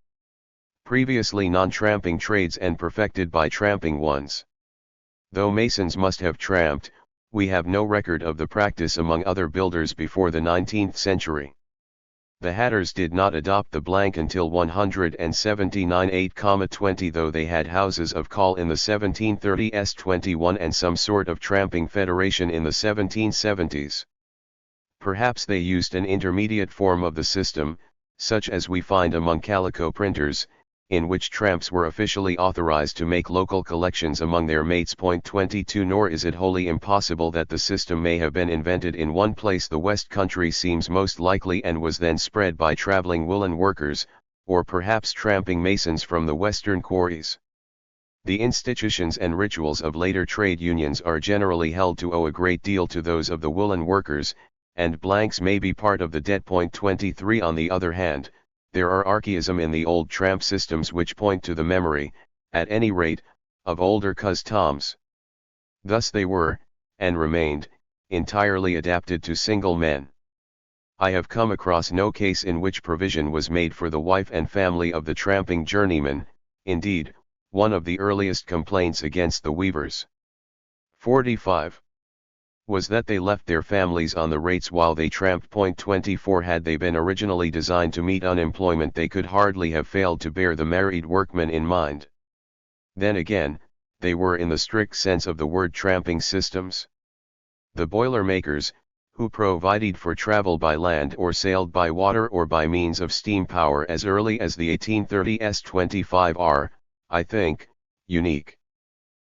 previously non-tramping trades and perfected by tramping ones. Though masons must have tramped, we have no record of the practice among other builders before the 19th century. The hatters did not adopt the blank until 179 8,20 though they had houses of call in the 1730s 21 and some sort of tramping federation in the 1770s. Perhaps they used an intermediate form of the system, such as we find among calico printers, in which tramps were officially authorized to make local collections among their mates. 22 Nor is it wholly impossible that the system may have been invented in one place. The West Country seems most likely and was then spread by traveling woolen workers, or perhaps tramping masons from the western quarries. The institutions and rituals of later trade unions are generally held to owe a great deal to those of the woolen workers, and blanks may be part of the debt. 23 On the other hand, there are archaism in the old tramp systems which point to the memory, at any rate, of older customs. Thus they were, and remained, entirely adapted to single men. I have come across no case in which provision was made for the wife and family of the tramping journeyman. Indeed, one of the earliest complaints against the weavers 45 was that they left their families on the rates while they tramped. 24 Had they been originally designed to meet unemployment they could hardly have failed to bear the married workman in mind. Then again, they were in the strict sense of the word tramping systems. The boiler makers, who provided for travel by land or sailed by water or by means of steam power as early as the 1830s 25 are, I think, unique.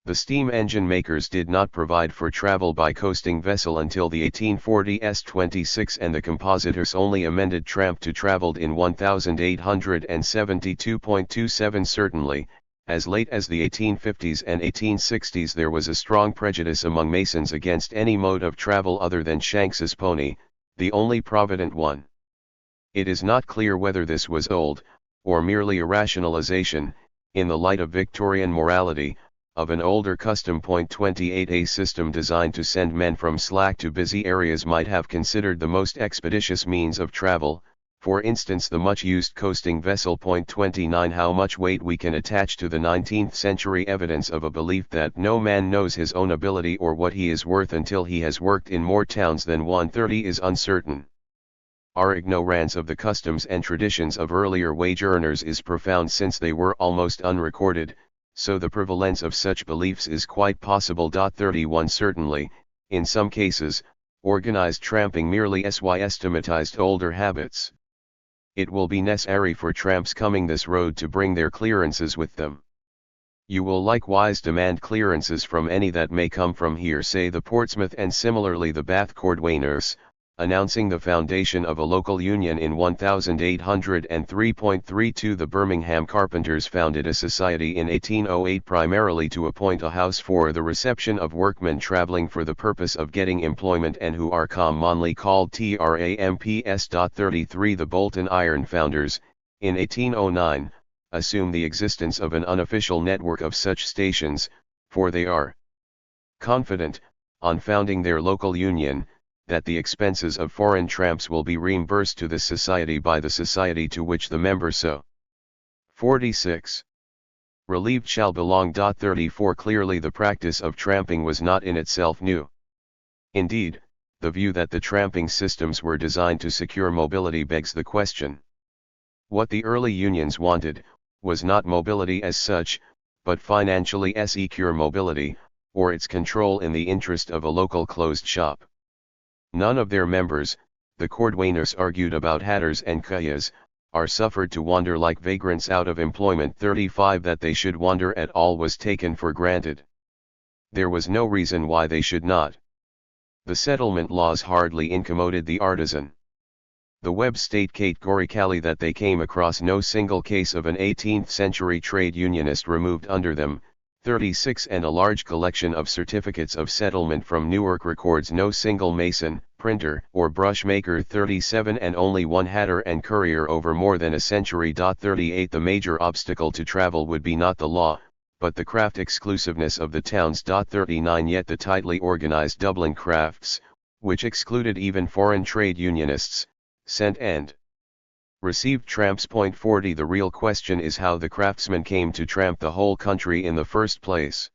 The steam engine makers did not provide for travel by coasting vessel until the 1840s 26 and the compositors only amended tramp to traveled in 1872.27 Certainly, as late as the 1850s and 1860s there was a strong prejudice among masons against any mode of travel other than Shanks's pony, the only provident one. It is not clear whether this was old, or merely a rationalization, in the light of Victorian morality, of an older custom. 28 A system designed to send men from slack to busy areas might have considered the most expeditious means of travel, for instance the much used coasting vessel. 29 How much weight we can attach to the 19th century evidence of a belief that no man knows his own ability or what he is worth until he has worked in more towns than 130 is uncertain. Our ignorance of the customs and traditions of earlier wage earners is profound since they were almost unrecorded, so the prevalence of such beliefs is quite possible. 31 Certainly, in some cases, organized tramping merely systematized older habits. It will be necessary for tramps coming this road to bring their clearances with them. You will likewise demand clearances from any that may come from here, say the Portsmouth and similarly the Bath cordwainers, announcing the foundation of a local union in 1803.32. The Birmingham carpenters founded a society in 1808 primarily to appoint a house for the reception of workmen traveling for the purpose of getting employment and who are commonly called tramps. 33 The Bolton iron founders, in 1809, assume the existence of an unofficial network of such stations, for they are confident, on founding their local union, that the expenses of foreign tramps will be reimbursed to this society by the society to which the member so 46 relieved shall belong. 34 Clearly the practice of tramping was not in itself new. Indeed, the view that the tramping systems were designed to secure mobility begs the question. What the early unions wanted, was not mobility as such, but financially secure mobility, or its control in the interest of a local closed shop. None of their members, the cordwainers argued about hatters and kayas, are suffered to wander like vagrants out of employment. 35 That they should wander at all was taken for granted. There was no reason why they should not. The settlement laws hardly incommoded the artisan. The Webb state categorically that they came across no single case of an 18th century trade unionist removed under them. 36 And a large collection of certificates of settlement from Newark records no single mason, printer, or brush maker. 37 And only one hatter and courier over more than a century. 38 The major obstacle to travel would be not the law, but the craft exclusiveness of the towns. 39 Yet the tightly organized Dublin crafts, which excluded even foreign trade unionists, sent and received tramps. 40 The real question is how the craftsmen came to tramp the whole country in the first place.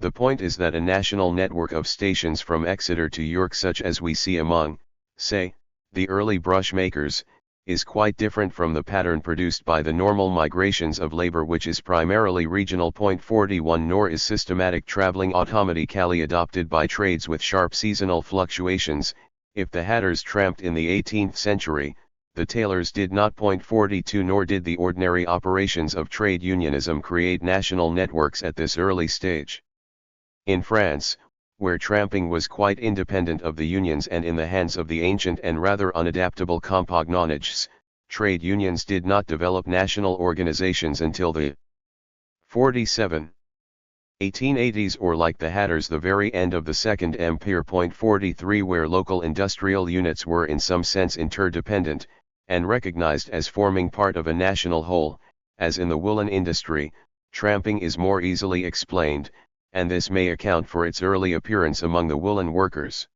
The point is that a national network of stations from Exeter to York, such as we see among, say, the early brush makers, is quite different from the pattern produced by the normal migrations of labor, which is primarily regional. 41 Nor is systematic traveling automatically adopted by trades with sharp seasonal fluctuations. If the hatters tramped in the 18th century, the tailors did not. 42 Nor did the ordinary operations of trade unionism create national networks at this early stage. In France, where tramping was quite independent of the unions and in the hands of the ancient and rather unadaptable compagnonists, trade unions did not develop national organizations until the 47. 1880s, or like the hatters, the very end of the Second Empire. 43 Where local industrial units were in some sense interdependent, and recognized as forming part of a national whole, as in the woolen industry, tramping is more easily explained, and this may account for its early appearance among the woolen workers.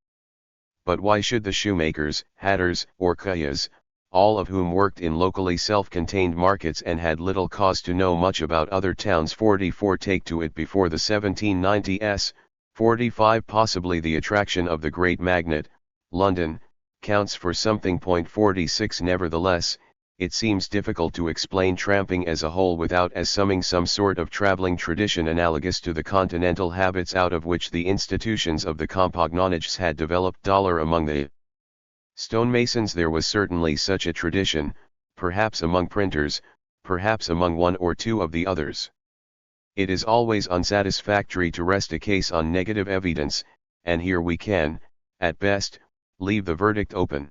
But why should the shoemakers, hatters, or kayas, all of whom worked in locally self-contained markets and had little cause to know much about other towns, 44, take to it before the 1790s? 45 Possibly the attraction of the great magnet, London, counts for something. 46 Nevertheless, it seems difficult to explain tramping as a whole without assuming some sort of traveling tradition analogous to the continental habits out of which the institutions of the compagnonists had developed. Among the stonemasons there was certainly such a tradition, perhaps among printers, perhaps among one or two of the others. It is always unsatisfactory to rest a case on negative evidence, and here we can, at best, leave the verdict open.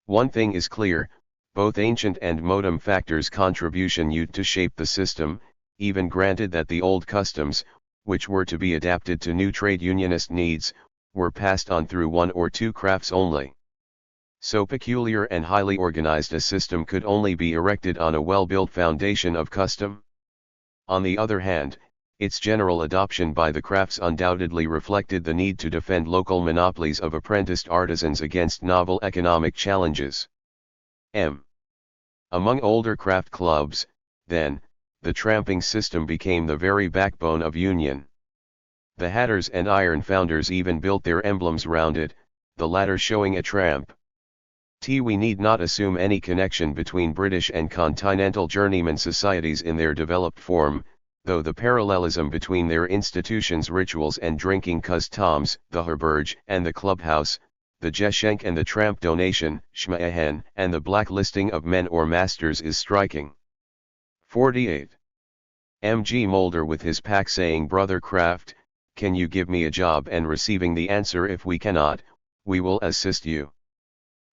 One thing is clear: both ancient and modern factors contribution to shape the system, even granted that the old customs, which were to be adapted to new trade unionist needs, were passed on through one or two crafts only. So peculiar and highly organized a system could only be erected on a well-built foundation of custom. On the other hand, its general adoption by the crafts undoubtedly reflected the need to defend local monopolies of apprenticed artisans against novel economic challenges. Among older craft clubs, then, the tramping system became the very backbone of union. The hatters and iron founders even built their emblems round it, the latter showing a tramp. We need not assume any connection between British and continental journeyman societies in their developed form, though the parallelism between their institutions, rituals and drinking customs, the herberge and the clubhouse, the jeshenk and the tramp donation, shmaehen, and the blacklisting of men or masters is striking. 48. M.G. Mulder with his pack saying, "Brother Kraft, can you give me a job?" and receiving the answer, "If we cannot, we will assist you."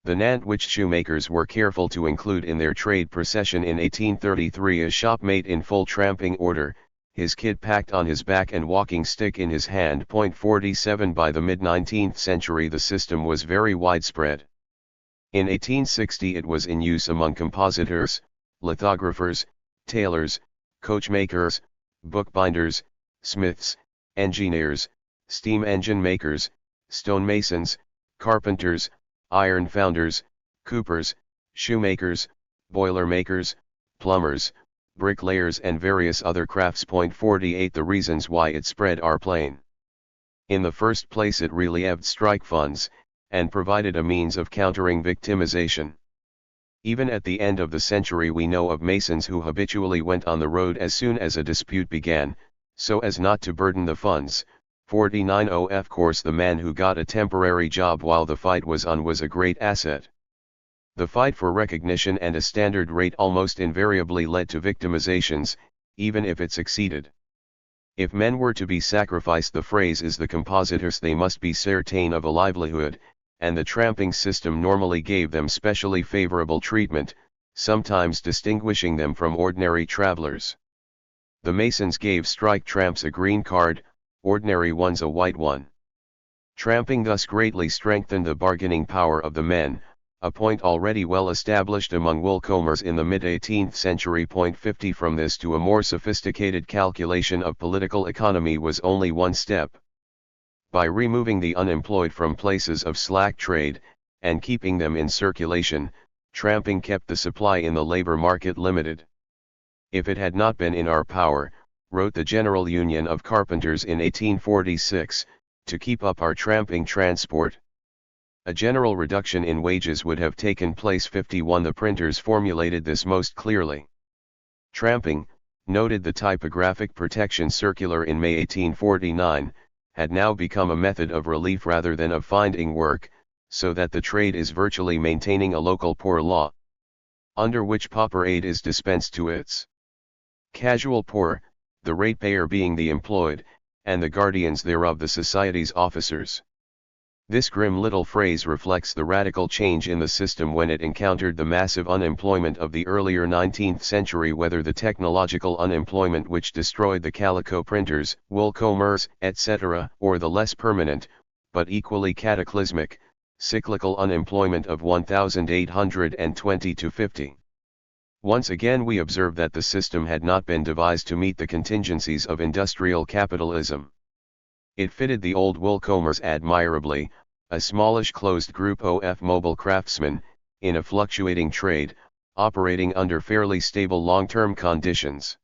The Nantwich shoemakers were careful to include in their trade procession in 1833 a shopmate in full tramping order, his kit packed on his back and walking stick in his hand. 47 By the mid-19th century the system was very widespread. In 1860 it was in use among compositors, lithographers, tailors, coachmakers, bookbinders, smiths, engineers, steam engine makers, stonemasons, carpenters, iron founders, coopers, shoemakers, boiler makers, plumbers, bricklayers and various other crafts. 48 The reasons why it spread are plain. In the first place, it relieved strike funds, and provided a means of countering victimization. Even at the end of the century we know of masons who habitually went on the road as soon as a dispute began, so as not to burden the funds, 49. Of course, the man who got a temporary job while the fight was on was a great asset. The fight for recognition and a standard rate almost invariably led to victimizations, even if it succeeded. If men were to be sacrificed, the phrase is the compositors, they must be certain of a livelihood, and the tramping system normally gave them specially favorable treatment, sometimes distinguishing them from ordinary travelers. The Masons gave strike tramps a green card, ordinary ones a white one. Tramping thus greatly strengthened the bargaining power of the men, a point already well established among woolcombers in the mid-18th century. 50 From this to a more sophisticated calculation of political economy was only one step. By removing the unemployed from places of slack trade, and keeping them in circulation, tramping kept the supply in the labor market limited. If it had not been in our power, wrote the General Union of Carpenters in 1846, to keep up our tramping transport, a general reduction in wages would have taken place. 51 The printers formulated this most clearly. Tramping, noted the Typographic Protection Circular in May 1849, had now become a method of relief rather than of finding work, so that the trade is virtually maintaining a local poor law, under which pauper aid is dispensed to its casual poor, the ratepayer being the employed, and the guardians thereof the society's officers. This grim little phrase reflects the radical change in the system when it encountered the massive unemployment of the earlier 19th century, whether the technological unemployment which destroyed the calico printers, wool combers, etc., or the less permanent, but equally cataclysmic, cyclical unemployment of 1820 to 50. Once again we observe that the system had not been devised to meet the contingencies of industrial capitalism. It fitted the old woolcombers admirably, a smallish closed group of mobile craftsmen, in a fluctuating trade, operating under fairly stable long-term conditions.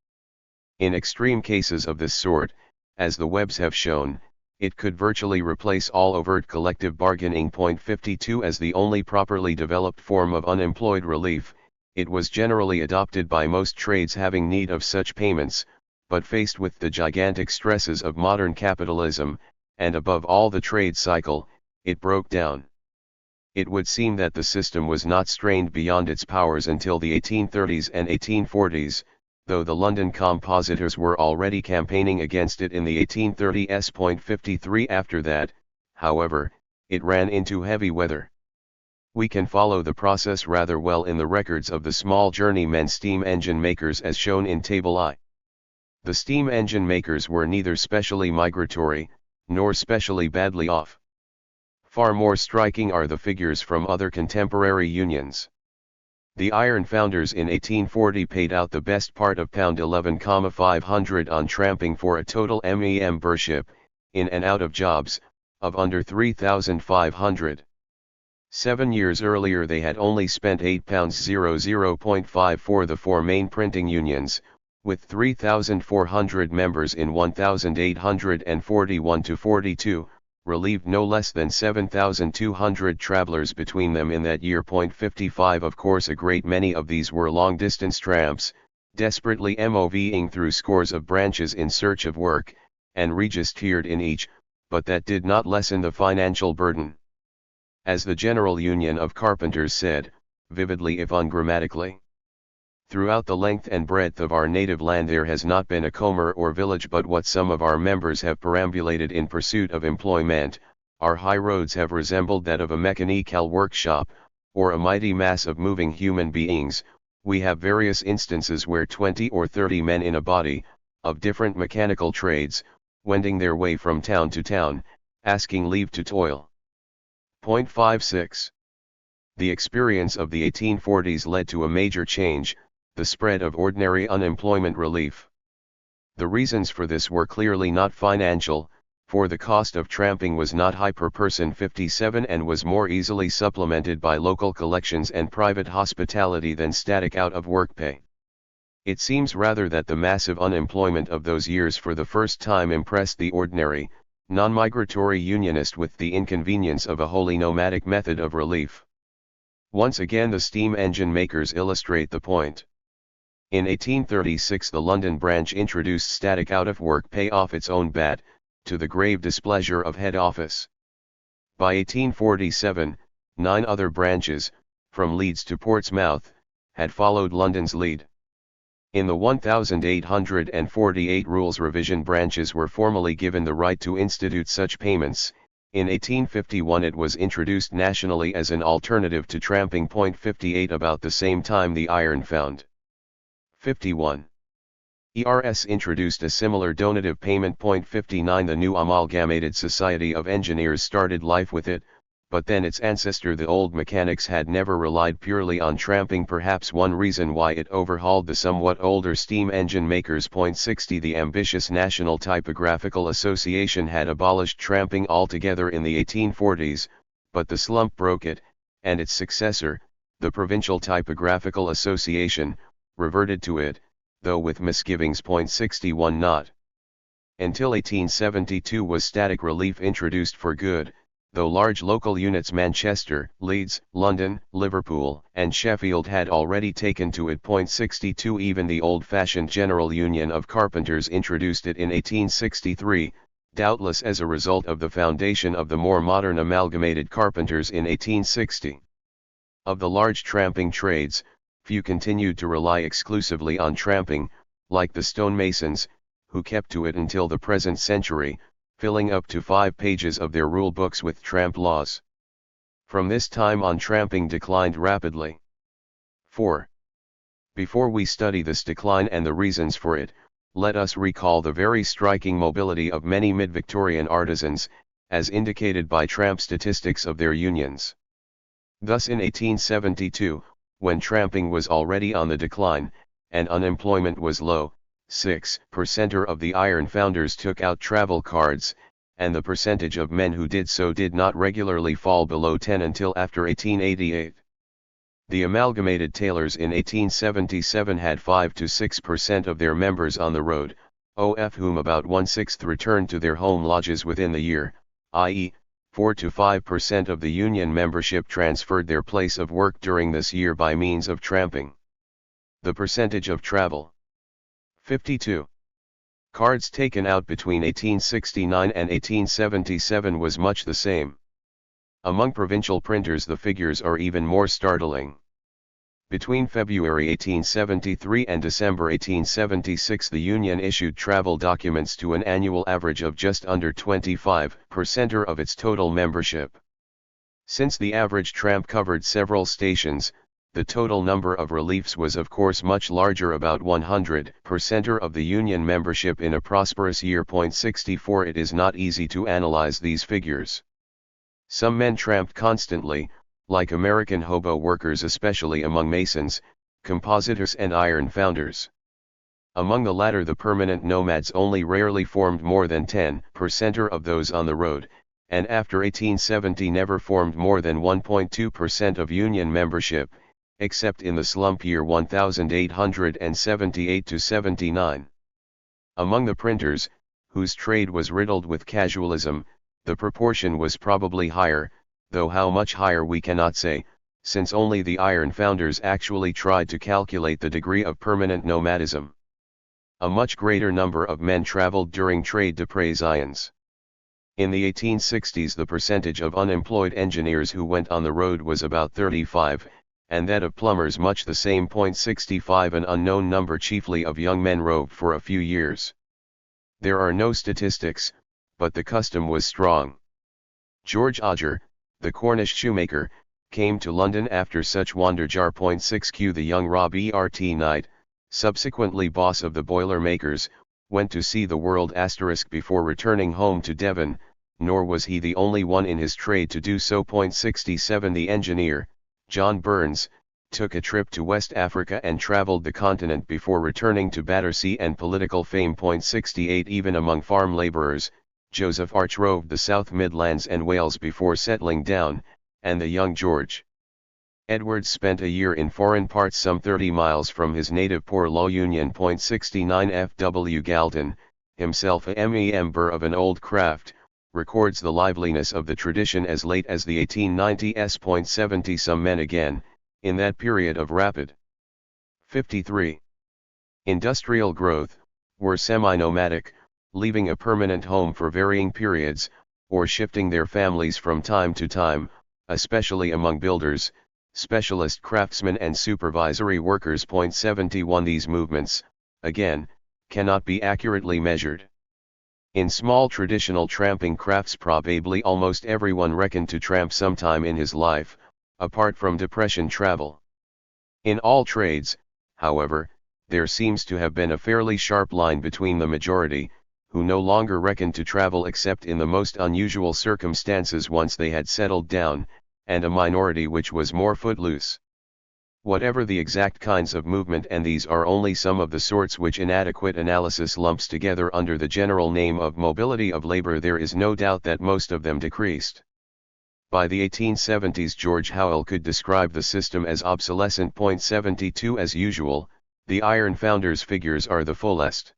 In extreme cases of this sort, as the webs have shown, it could virtually replace all overt collective bargaining. 52 As the only properly developed form of unemployed relief, it was generally adopted by most trades having need of such payments, but faced with the gigantic stresses of modern capitalism, and above all the trade cycle, it broke down. It would seem that the system was not strained beyond its powers until the 1830s and 1840s, though the London compositors were already campaigning against it in the 1830s. 53 After that, however, it ran into heavy weather. We can follow the process rather well in the records of the small journeymen steam engine makers as shown in Table I. The steam engine makers were neither specially migratory, nor specially badly off. Far more striking are the figures from other contemporary unions. The iron founders in 1840 paid out the best part of £11,500 on tramping for a total membership, in and out of jobs, of under £3,500. 7 years earlier they had only spent £8.00.5 for the four main printing unions, with 3,400 members in 1841 to 42, relieved no less than 7,200 travelers between them in that year. 55 Of course a great many of these were long-distance tramps, desperately moving through scores of branches in search of work, and registered in each, but that did not lessen the financial burden. As the General Union of Carpenters said, vividly if ungrammatically, throughout the length and breadth of our native land there has not been a comber or village but what some of our members have perambulated in pursuit of employment. Our high roads have resembled that of a mechanical workshop, or a mighty mass of moving human beings. We have various instances where 20 or 30 men in a body, of different mechanical trades, wending their way from town to town, asking leave to toil. 56. The experience of the 1840s led to a major change, the spread of ordinary unemployment relief. The reasons for this were clearly not financial, for the cost of tramping was not high per person 57 and was more easily supplemented by local collections and private hospitality than static out-of-work pay. It seems rather that the massive unemployment of those years for the first time impressed the ordinary, non-migratory unionist with the inconvenience of a wholly nomadic method of relief. Once again the steam engine makers illustrate the point. In 1836 the London branch introduced static out-of-work pay off its own bat, to the grave displeasure of head office. By 1847, 9 other branches, from Leeds to Portsmouth, had followed London's lead. In the 1848 rules revision branches were formally given the right to institute such payments. In 1851 it was introduced nationally as an alternative to tramping. 58 About the same time the iron found. 51. ERS introduced a similar donative payment. 59 The new Amalgamated Society of Engineers started life with it, but then its ancestor the old mechanics had never relied purely on tramping, perhaps one reason why it overhauled the somewhat older steam engine makers. 60 The ambitious National Typographical Association had abolished tramping altogether in the 1840s, but the slump broke it, and its successor, the Provincial Typographical Association, reverted to it, though with misgivings. 61 Not until 1872 was static relief introduced for good, though large local units Manchester, Leeds, London, Liverpool, and Sheffield had already taken to it. 62 Even the old-fashioned General Union of Carpenters introduced it in 1863, doubtless as a result of the foundation of the more modern Amalgamated Carpenters in 1860. Of the large tramping trades, few continued to rely exclusively on tramping, like the stonemasons, who kept to it until the present century, filling up to 5 pages of their rule books with tramp laws. From this time on tramping declined rapidly. 4. Before we study this decline and the reasons for it, let us recall the very striking mobility of many mid-Victorian artisans, as indicated by tramp statistics of their unions. Thus in 1872, when tramping was already on the decline, and unemployment was low, 6% of the iron founders took out travel cards, and the percentage of men who did so did not regularly fall below 10 until after 1888. The Amalgamated Tailors in 1877 had 5 to 6% of their members on the road, of whom about 1/6 returned to their home lodges within the year, i.e., 4 to 5% of the union membership transferred their place of work during this year by means of tramping. The percentage of travel. 52. Cards taken out between 1869 and 1877 was much the same. Among provincial printers the figures are even more startling. Between February 1873 and December 1876 the Union issued travel documents to an annual average of just under 25% of its total membership. Since the average tramp covered several stations, the total number of reliefs was of course much larger, about 100% of the Union membership in a prosperous year. 64 It is not easy to analyze these figures. Some men tramped constantly, like American hobo workers, especially among masons, compositors and iron founders. Among the latter the permanent nomads only rarely formed more than 10% of those on the road, and after 1870 never formed more than 1.2% of Union membership, except in the slump year 1878-79. Among the printers, whose trade was riddled with casualism, the proportion was probably higher, though how much higher we cannot say, since only the iron founders actually tried to calculate the degree of permanent nomadism. A much greater number of men traveled during trade depressions. In the 1860s the percentage of unemployed engineers who went on the road was about 35, and that of plumbers much the same. 65 An unknown number chiefly of young men roved for a few years. There are no statistics, but the custom was strong. George Odger, the Cornish shoemaker, came to London after such wanderjar. 6q The young Rob E.R.T. Knight, subsequently boss of the boiler makers, went to see the world * before returning home to Devon, nor was he the only one in his trade to do so. 67 The engineer, John Burns, took a trip to West Africa and travelled the continent before returning to Battersea and political fame. 68 Even among farm labourers, Joseph Arch roved the South Midlands and Wales before settling down, and the young George Edwards spent a year in foreign parts some 30 miles from his native Poor Law Union. 69 F. W. Galton, himself a member of an old craft, records the liveliness of the tradition as late as the 1890s. 70 Some men again, in that period of rapid 53. Industrial growth, were semi-nomadic, leaving a permanent home for varying periods, or shifting their families from time to time, especially among builders, specialist craftsmen and supervisory workers. 71 These movements, again, cannot be accurately measured. In small traditional tramping crafts probably almost everyone reckoned to tramp sometime in his life, apart from depression travel. In all trades, however, there seems to have been a fairly sharp line between the majority, who no longer reckoned to travel except in the most unusual circumstances once they had settled down, and a minority which was more footloose. Whatever the exact kinds of movement, and these are only some of the sorts which inadequate analysis lumps together under the general name of mobility of labor, there is no doubt that most of them decreased. By the 1870s George Howell could describe the system as obsolescent. 72 As usual, the iron founders' figures are the fullest.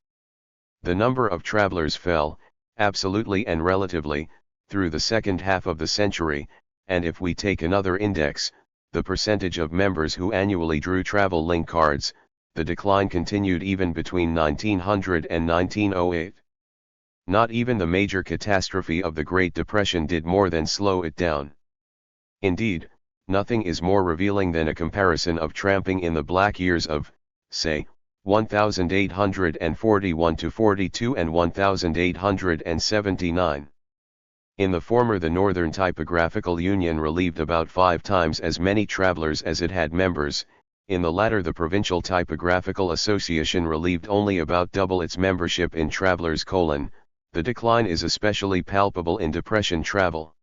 The number of travelers fell, absolutely and relatively, through the second half of the century, and if we take another index, the percentage of members who annually drew travel link cards, the decline continued even between 1900 and 1908. Not even the major catastrophe of the Great Depression did more than slow it down. Indeed, nothing is more revealing than a comparison of tramping in the black years of, say, 1841 to 42 and 1879. In the former, the Northern Typographical Union relieved about 5 times as many travelers as it had members. In the latter, the Provincial Typographical Association relieved only about double its membership in travelers. The decline is especially palpable in depression travel.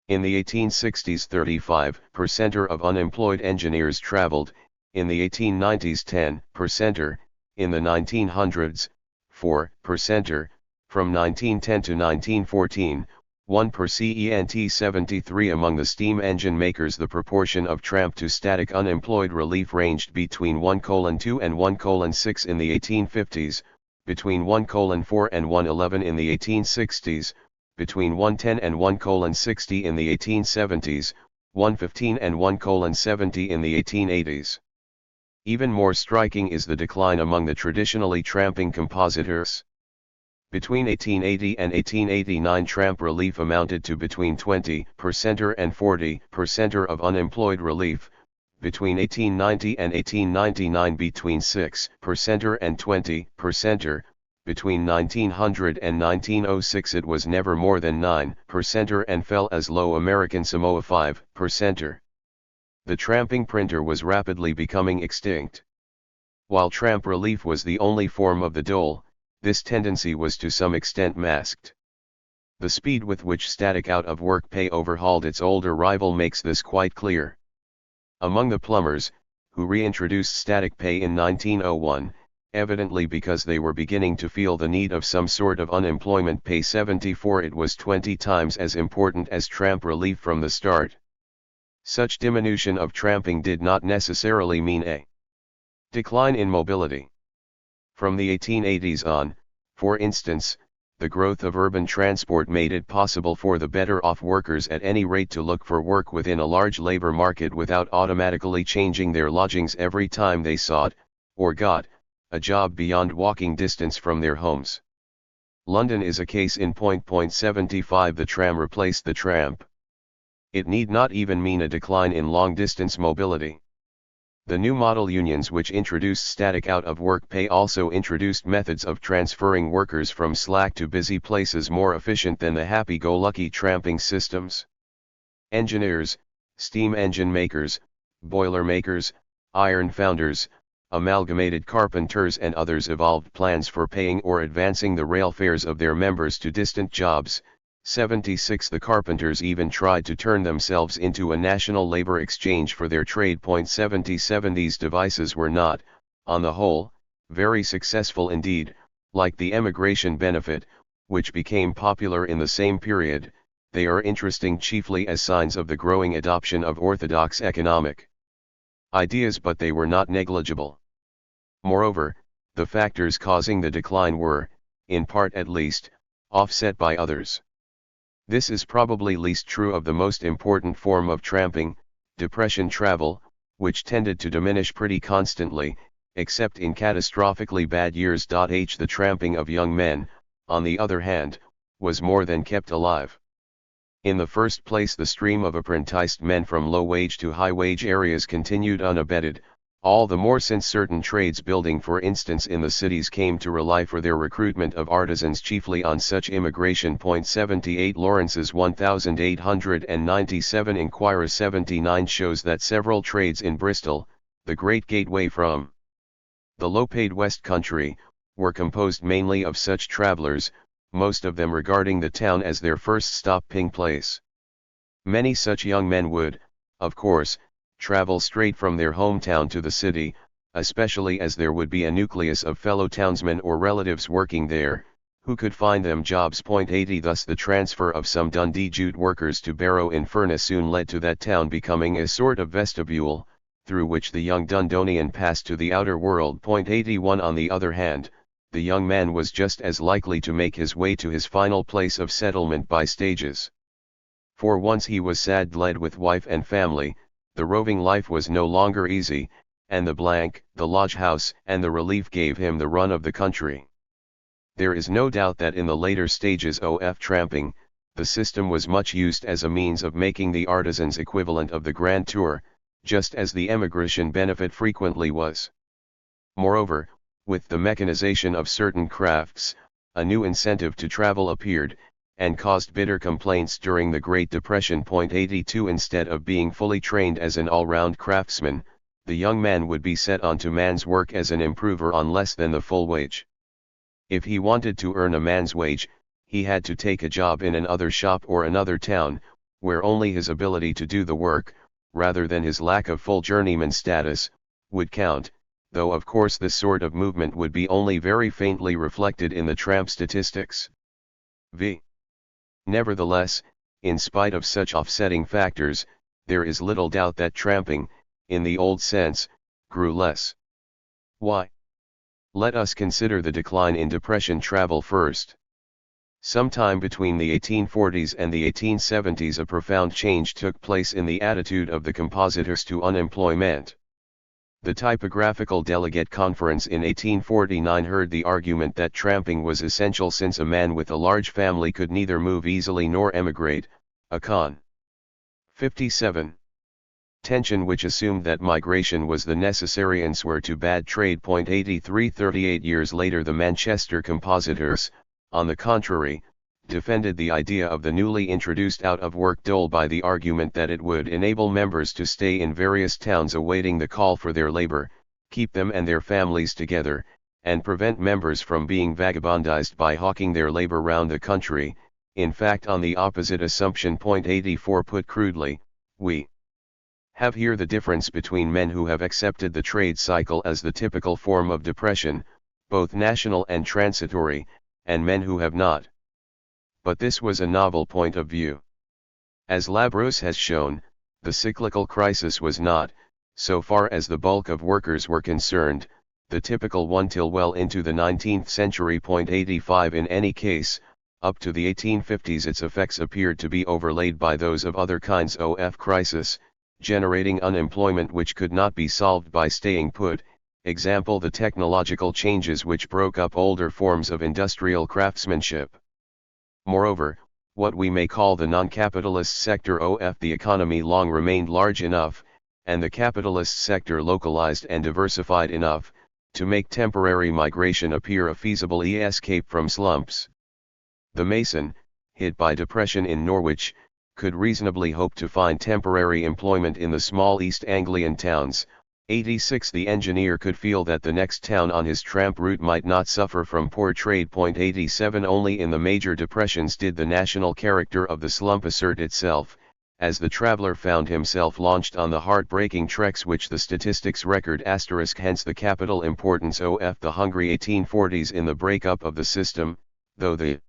In the 1860s 35% of unemployed engineers traveled, in the 1890s 10%, in the 1900s, 4%, from 1910 to 1914, 1%. 73 Among the steam engine makers the proportion of tramp to static unemployed relief ranged between 1:2 and 1:6 in the 1850s, between 1:4 and 1:11 in the 1860s, between 1:10 and 1:60 in the 1870s, 1:15 and 1:70 in the 1880s. Even more striking is the decline among the traditionally tramping compositors. Between 1880 and 1889 tramp relief amounted to between 20% and 40% of unemployed relief, between 1890 and 1899 between 6% and 20%, between 1900 and 1906 it was never more than 9% and fell as low American Samoa 5%. The tramping printer was rapidly becoming extinct. While tramp relief was the only form of the dole, this tendency was to some extent masked. The speed with which static out-of-work pay overhauled its older rival makes this quite clear. Among the plumbers, who reintroduced static pay in 1901, evidently because they were beginning to feel the need of some sort of unemployment pay 74, it was 20 times as important as tramp relief from the start. Such diminution of tramping did not necessarily mean a decline in mobility. From the 1880s on, for instance, the growth of urban transport made it possible for the better-off workers at any rate to look for work within a large labor market without automatically changing their lodgings every time they sought, or got, a job beyond walking distance from their homes. London is a case in point. 75 The tram replaced the tramp. It need not even mean a decline in long-distance mobility. The new model unions which introduced static out-of-work pay also introduced methods of transferring workers from slack to busy places more efficient than the happy-go-lucky tramping systems. Engineers, steam engine makers, boiler makers, iron founders, amalgamated carpenters and others evolved plans for paying or advancing the rail fares of their members to distant jobs. 76 The carpenters even tried to turn themselves into a national labor exchange for their trade. 77 These devices were not, on the whole, very successful indeed. Like the emigration benefit, which became popular in the same period, they are interesting chiefly as signs of the growing adoption of orthodox economic ideas, but they were not negligible. Moreover, the factors causing the decline were, in part at least, offset by others. This is probably least true of the most important form of tramping, depression travel, which tended to diminish pretty constantly, except in catastrophically bad years. The tramping of young men, on the other hand, was more than kept alive. In the first place, the stream of apprenticed men from low-wage to high-wage areas continued unabated, all the more since certain trades building, for instance in the cities, came to rely for their recruitment of artisans chiefly on such immigration. 78 Lawrence's 1897 Inquirer 79 shows that several trades in Bristol, the great gateway from the low-paid West Country, were composed mainly of such travellers, most of them regarding the town as their first stopping place. Many such young men would, of course, travel straight from their hometown to the city, especially as there would be a nucleus of fellow townsmen or relatives working there, who could find them jobs. 80 Thus the transfer of some Dundee jute workers to Barrow-in-Furness soon led to that town becoming a sort of vestibule, through which the young Dundonian passed to the outer world. 81 On the other hand, the young man was just as likely to make his way to his final place of settlement by stages. For once he was saddled with wife and family, the roving life was no longer easy, and the lodge house and the relief gave him the run of the country. There is no doubt that in the later stages of tramping, the system was much used as a means of making the artisan's equivalent of the Grand Tour, just as the emigration benefit frequently was. Moreover, with the mechanization of certain crafts, a new incentive to travel appeared, and caused bitter complaints during the Great Depression. 82 Instead of being fully trained as an all-round craftsman, the young man would be set on to man's work as an improver on less than the full wage. If he wanted to earn a man's wage, he had to take a job in another shop or another town, where only his ability to do the work, rather than his lack of full journeyman status, would count, though of course this sort of movement would be only very faintly reflected in the tramp statistics. Nevertheless, in spite of such offsetting factors, there is little doubt that tramping, in the old sense, grew less. Why? Let us consider the decline in Depression travel first. Sometime between the 1840s and the 1870s a profound change took place in the attitude of the compositors to unemployment. The Typographical Delegate Conference in 1849 heard the argument that tramping was essential since a man with a large family could neither move easily nor emigrate, a con. 57. Tension which assumed that migration was the necessary answer to bad trade. 83 38 years later the Manchester compositors, on the contrary, defended the idea of the newly introduced out-of-work dole by the argument that it would enable members to stay in various towns awaiting the call for their labor, keep them and their families together, and prevent members from being vagabondized by hawking their labor round the country. In fact, on the opposite assumption. 84 Put crudely, we have here the difference between men who have accepted the trade cycle as the typical form of depression, both national and transitory, and men who have not. But this was a novel point of view. As Labrousse has shown, the cyclical crisis was not, so far as the bulk of workers were concerned, the typical one till well into the 19th century. 85 In any case, up to the 1850s its effects appeared to be overlaid by those of other kinds of crisis, generating unemployment which could not be solved by staying put, example the technological changes which broke up older forms of industrial craftsmanship. Moreover, what we may call the non-capitalist sector of the economy long remained large enough, and the capitalist sector localized and diversified enough, to make temporary migration appear a feasible escape from slumps. The mason, hit by depression in Norwich, could reasonably hope to find temporary employment in the small East Anglian towns. 86 The engineer could feel that the next town on his tramp route might not suffer from poor trade. 87 Only in the major depressions did the national character of the slump assert itself, as the traveler found himself launched on the heartbreaking treks which the statistics record. Hence the capital importance of the hungry 1840s in the breakup of the system, though the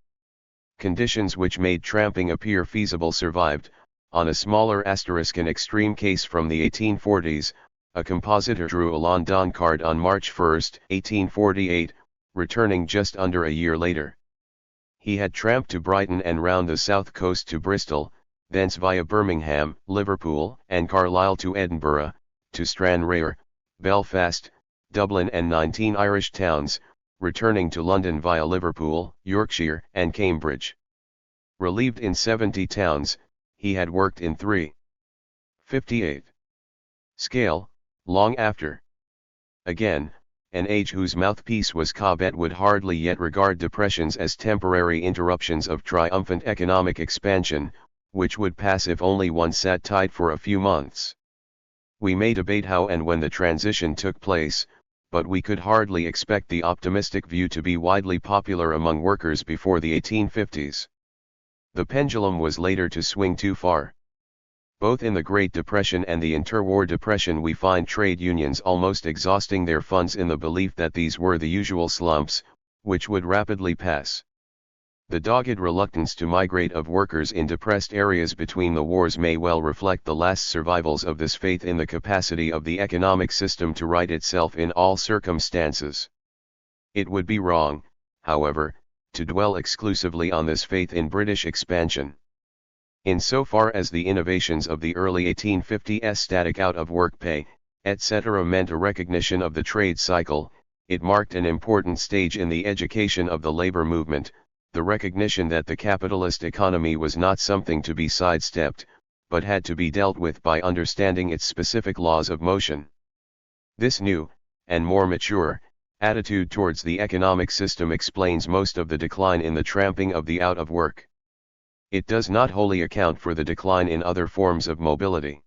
conditions which made tramping appear feasible survived. On a smaller an extreme case from the 1840s, a compositor drew a London card on March 1, 1848, returning just under a year later. He had tramped to Brighton and round the south coast to Bristol, thence via Birmingham, Liverpool, and Carlisle to Edinburgh, to Stranraer, Belfast, Dublin and 19 Irish towns, returning to London via Liverpool, Yorkshire, and Cambridge. Relieved in 70 towns, he had worked in 358. Scale, long after. Again, an age whose mouthpiece was Cobbett would hardly yet regard depressions as temporary interruptions of triumphant economic expansion, which would pass if only one sat tight for a few months. We may debate how and when the transition took place, but we could hardly expect the optimistic view to be widely popular among workers before the 1850s. The pendulum was later to swing too far. Both in the Great Depression and the interwar depression we find trade unions almost exhausting their funds in the belief that these were the usual slumps, which would rapidly pass. The dogged reluctance to migrate of workers in depressed areas between the wars may well reflect the last survivals of this faith in the capacity of the economic system to right itself in all circumstances. It would be wrong, however, to dwell exclusively on this faith in British expansion. Insofar as the innovations of the early 1850s static out-of-work pay, etc. meant a recognition of the trade cycle, it marked an important stage in the education of the labor movement, the recognition that the capitalist economy was not something to be sidestepped, but had to be dealt with by understanding its specific laws of motion. This new, and more mature, attitude towards the economic system explains most of the decline in the tramping of the out-of-work. It does not wholly account for the decline in other forms of mobility.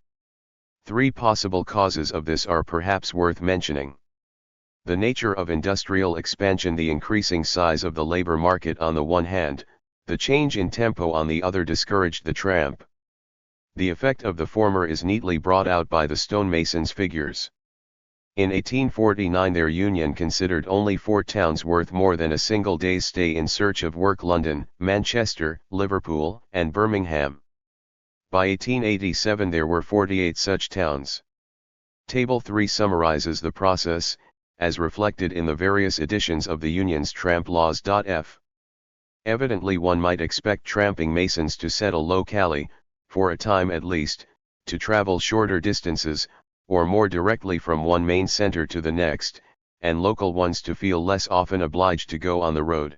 3 possible causes of this are perhaps worth mentioning. The nature of industrial expansion, the increasing size of the labor market on the one hand, the change in tempo on the other discouraged the tramp. The effect of the former is neatly brought out by the stonemasons' figures. In 1849 their union considered only 4 towns worth more than a single day's stay in search of work: London, Manchester, Liverpool, and Birmingham. By 1887 there were 48 such towns. Table 3 summarizes the process, as reflected in the various editions of the union's tramp laws. F. Evidently one might expect tramping masons to settle locally, for a time at least, to travel shorter distances, or more directly from one main center to the next, and local ones to feel less often obliged to go on the road.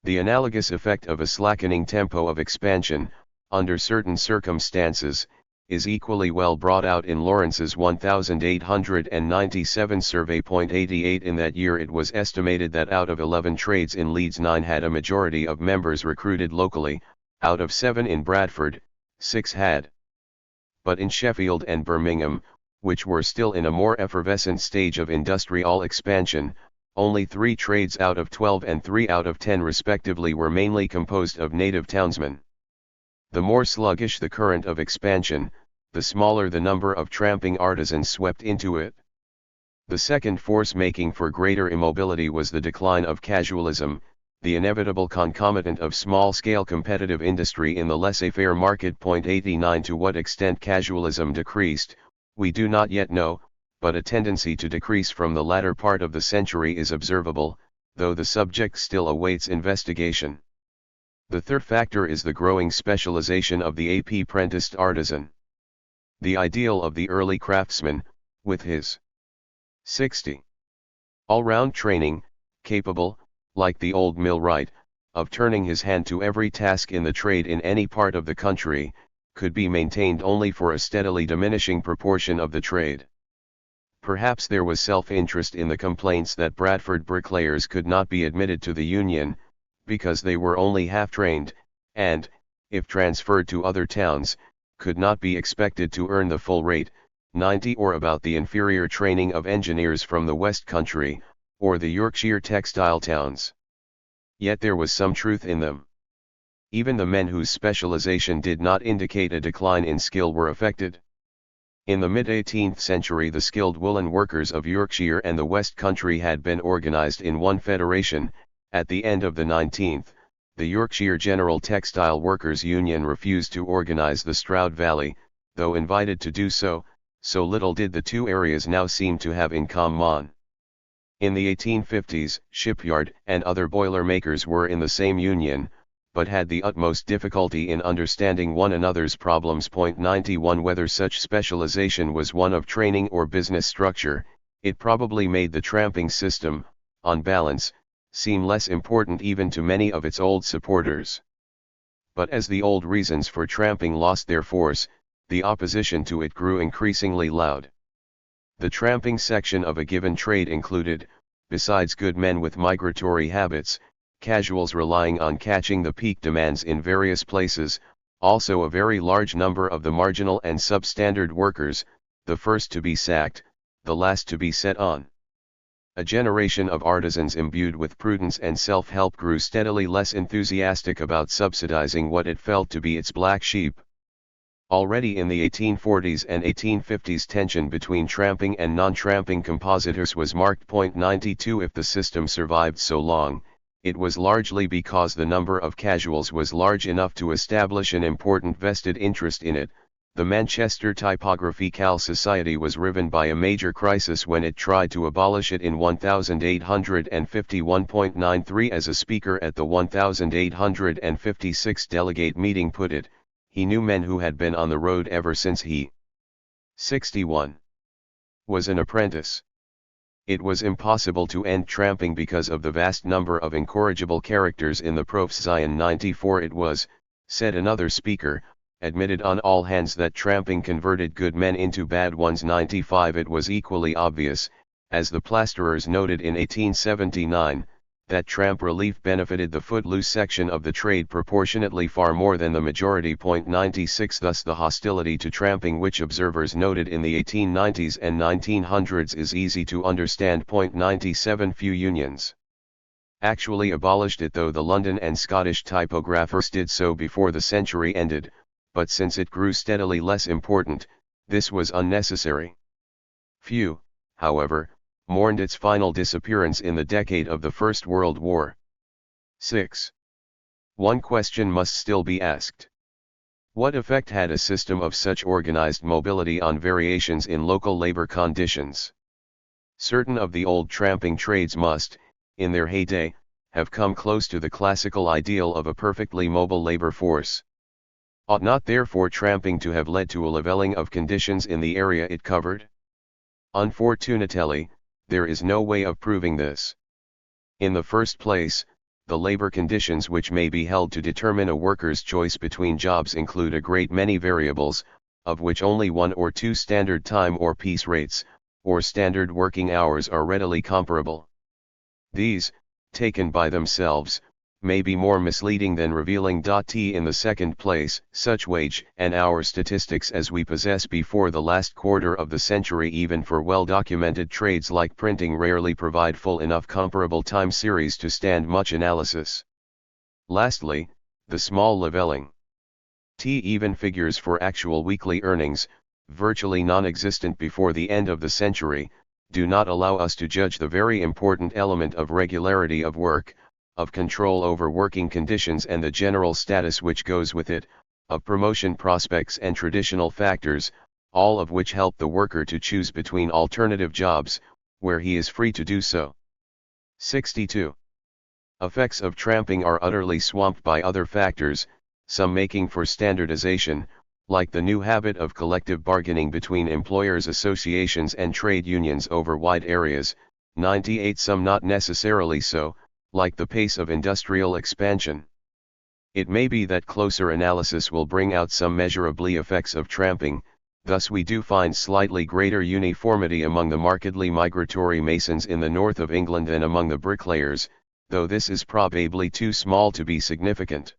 The analogous effect of a slackening tempo of expansion, under certain circumstances, is equally well brought out in Lawrence's 1897 survey. 88 In that year it was estimated that out of 11 trades in Leeds 9 had a majority of members recruited locally, out of 7 in Bradford, 6 had. But in Sheffield and Birmingham, which were still in a more effervescent stage of industrial expansion, only 3 trades out of 12 and 3 out of 10 respectively were mainly composed of native townsmen. The more sluggish the current of expansion, the smaller the number of tramping artisans swept into it. The second force making for greater immobility was the decline of casualism, the inevitable concomitant of small-scale competitive industry in the laissez-faire market. 89 To what extent casualism decreased, we do not yet know, but a tendency to decrease from the latter part of the century is observable, though the subject still awaits investigation. The third factor is the growing specialization of the apprenticed artisan. The ideal of the early craftsman, with his 60 all-round training, capable, like the old millwright, of turning his hand to every task in the trade in any part of the country, could be maintained only for a steadily diminishing proportion of the trade. Perhaps there was self-interest in the complaints that Bradford bricklayers could not be admitted to the union, because they were only half-trained, and, if transferred to other towns, could not be expected to earn the full rate, 90 or about the inferior training of engineers from the West Country, or the Yorkshire textile towns. Yet there was some truth in them. Even the men whose specialization did not indicate a decline in skill were affected. In the mid-18th century the skilled woolen workers of Yorkshire and the West Country had been organized in one federation. At the end of the 19th, the Yorkshire General Textile Workers Union refused to organize the Stroud Valley, though invited to do so, so little did the two areas now seem to have in common. In the 1850s, shipyard and other boiler makers were in the same union, but had the utmost difficulty in understanding one another's problems. 91 Whether such specialization was one of training or business structure, it probably made the tramping system, on balance, seem less important even to many of its old supporters. But as the old reasons for tramping lost their force, the opposition to it grew increasingly loud. The tramping section of a given trade included, besides good men with migratory habits, casuals relying on catching the peak demands in various places, also a very large number of the marginal and substandard workers, the first to be sacked, the last to be set on. A generation of artisans imbued with prudence and self-help grew steadily less enthusiastic about subsidizing what it felt to be its black sheep. Already in the 1840s and 1850s tension between tramping and non-tramping compositors was marked. 92 If the system survived so long, it was largely because the number of casuals was large enough to establish an important vested interest in it. The Manchester Typographical Society was riven by a major crisis when it tried to abolish it in 1851.93. As a speaker at the 1856 delegate meeting put it, he knew men who had been on the road ever since he 61 was an apprentice. It was impossible to end tramping because of the vast number of incorrigible characters in the Profession. 94 It was, said another speaker, admitted on all hands that tramping converted good men into bad ones. 95 It was equally obvious, as the plasterers noted in 1879, that tramp relief benefited the footloose section of the trade proportionately far more than the majority. 96 Thus the hostility to tramping which observers noted in the 1890s and 1900s is easy to understand. 97 Few unions actually abolished it, though the London and Scottish typographers did so before the century ended, but since it grew steadily less important, this was unnecessary. Few, however, mourned its final disappearance in the decade of the First World War. 6. One question must still be asked. What effect had a system of such organized mobility on variations in local labor conditions? Certain of the old tramping trades must, in their heyday, have come close to the classical ideal of a perfectly mobile labor force. Ought not therefore tramping to have led to a leveling of conditions in the area it covered? Unfortunately, there is no way of proving this. In the first place, the labor conditions which may be held to determine a worker's choice between jobs include a great many variables, of which only one or two standard time or piece rates, or standard working hours are readily comparable. These, taken by themselves, may be more misleading than revealing. In the second place, such wage and hour statistics as we possess before the last quarter of the century, even for well-documented trades like printing, rarely provide full enough comparable time series to stand much analysis. Lastly, the small leveling. Even figures for actual weekly earnings, virtually non-existent before the end of the century, do not allow us to judge the very important element of regularity of work, of control over working conditions and the general status which goes with it, of promotion prospects and traditional factors, all of which help the worker to choose between alternative jobs, where he is free to do so. 62. Effects of tramping are utterly swamped by other factors, some making for standardization, like the new habit of collective bargaining between employers' associations and trade unions over wide areas. 98 Some not necessarily so, like the pace of industrial expansion. It may be that closer analysis will bring out some measurably effects of tramping. Thus we do find slightly greater uniformity among the markedly migratory masons in the north of England than among the bricklayers, though this is probably too small to be significant.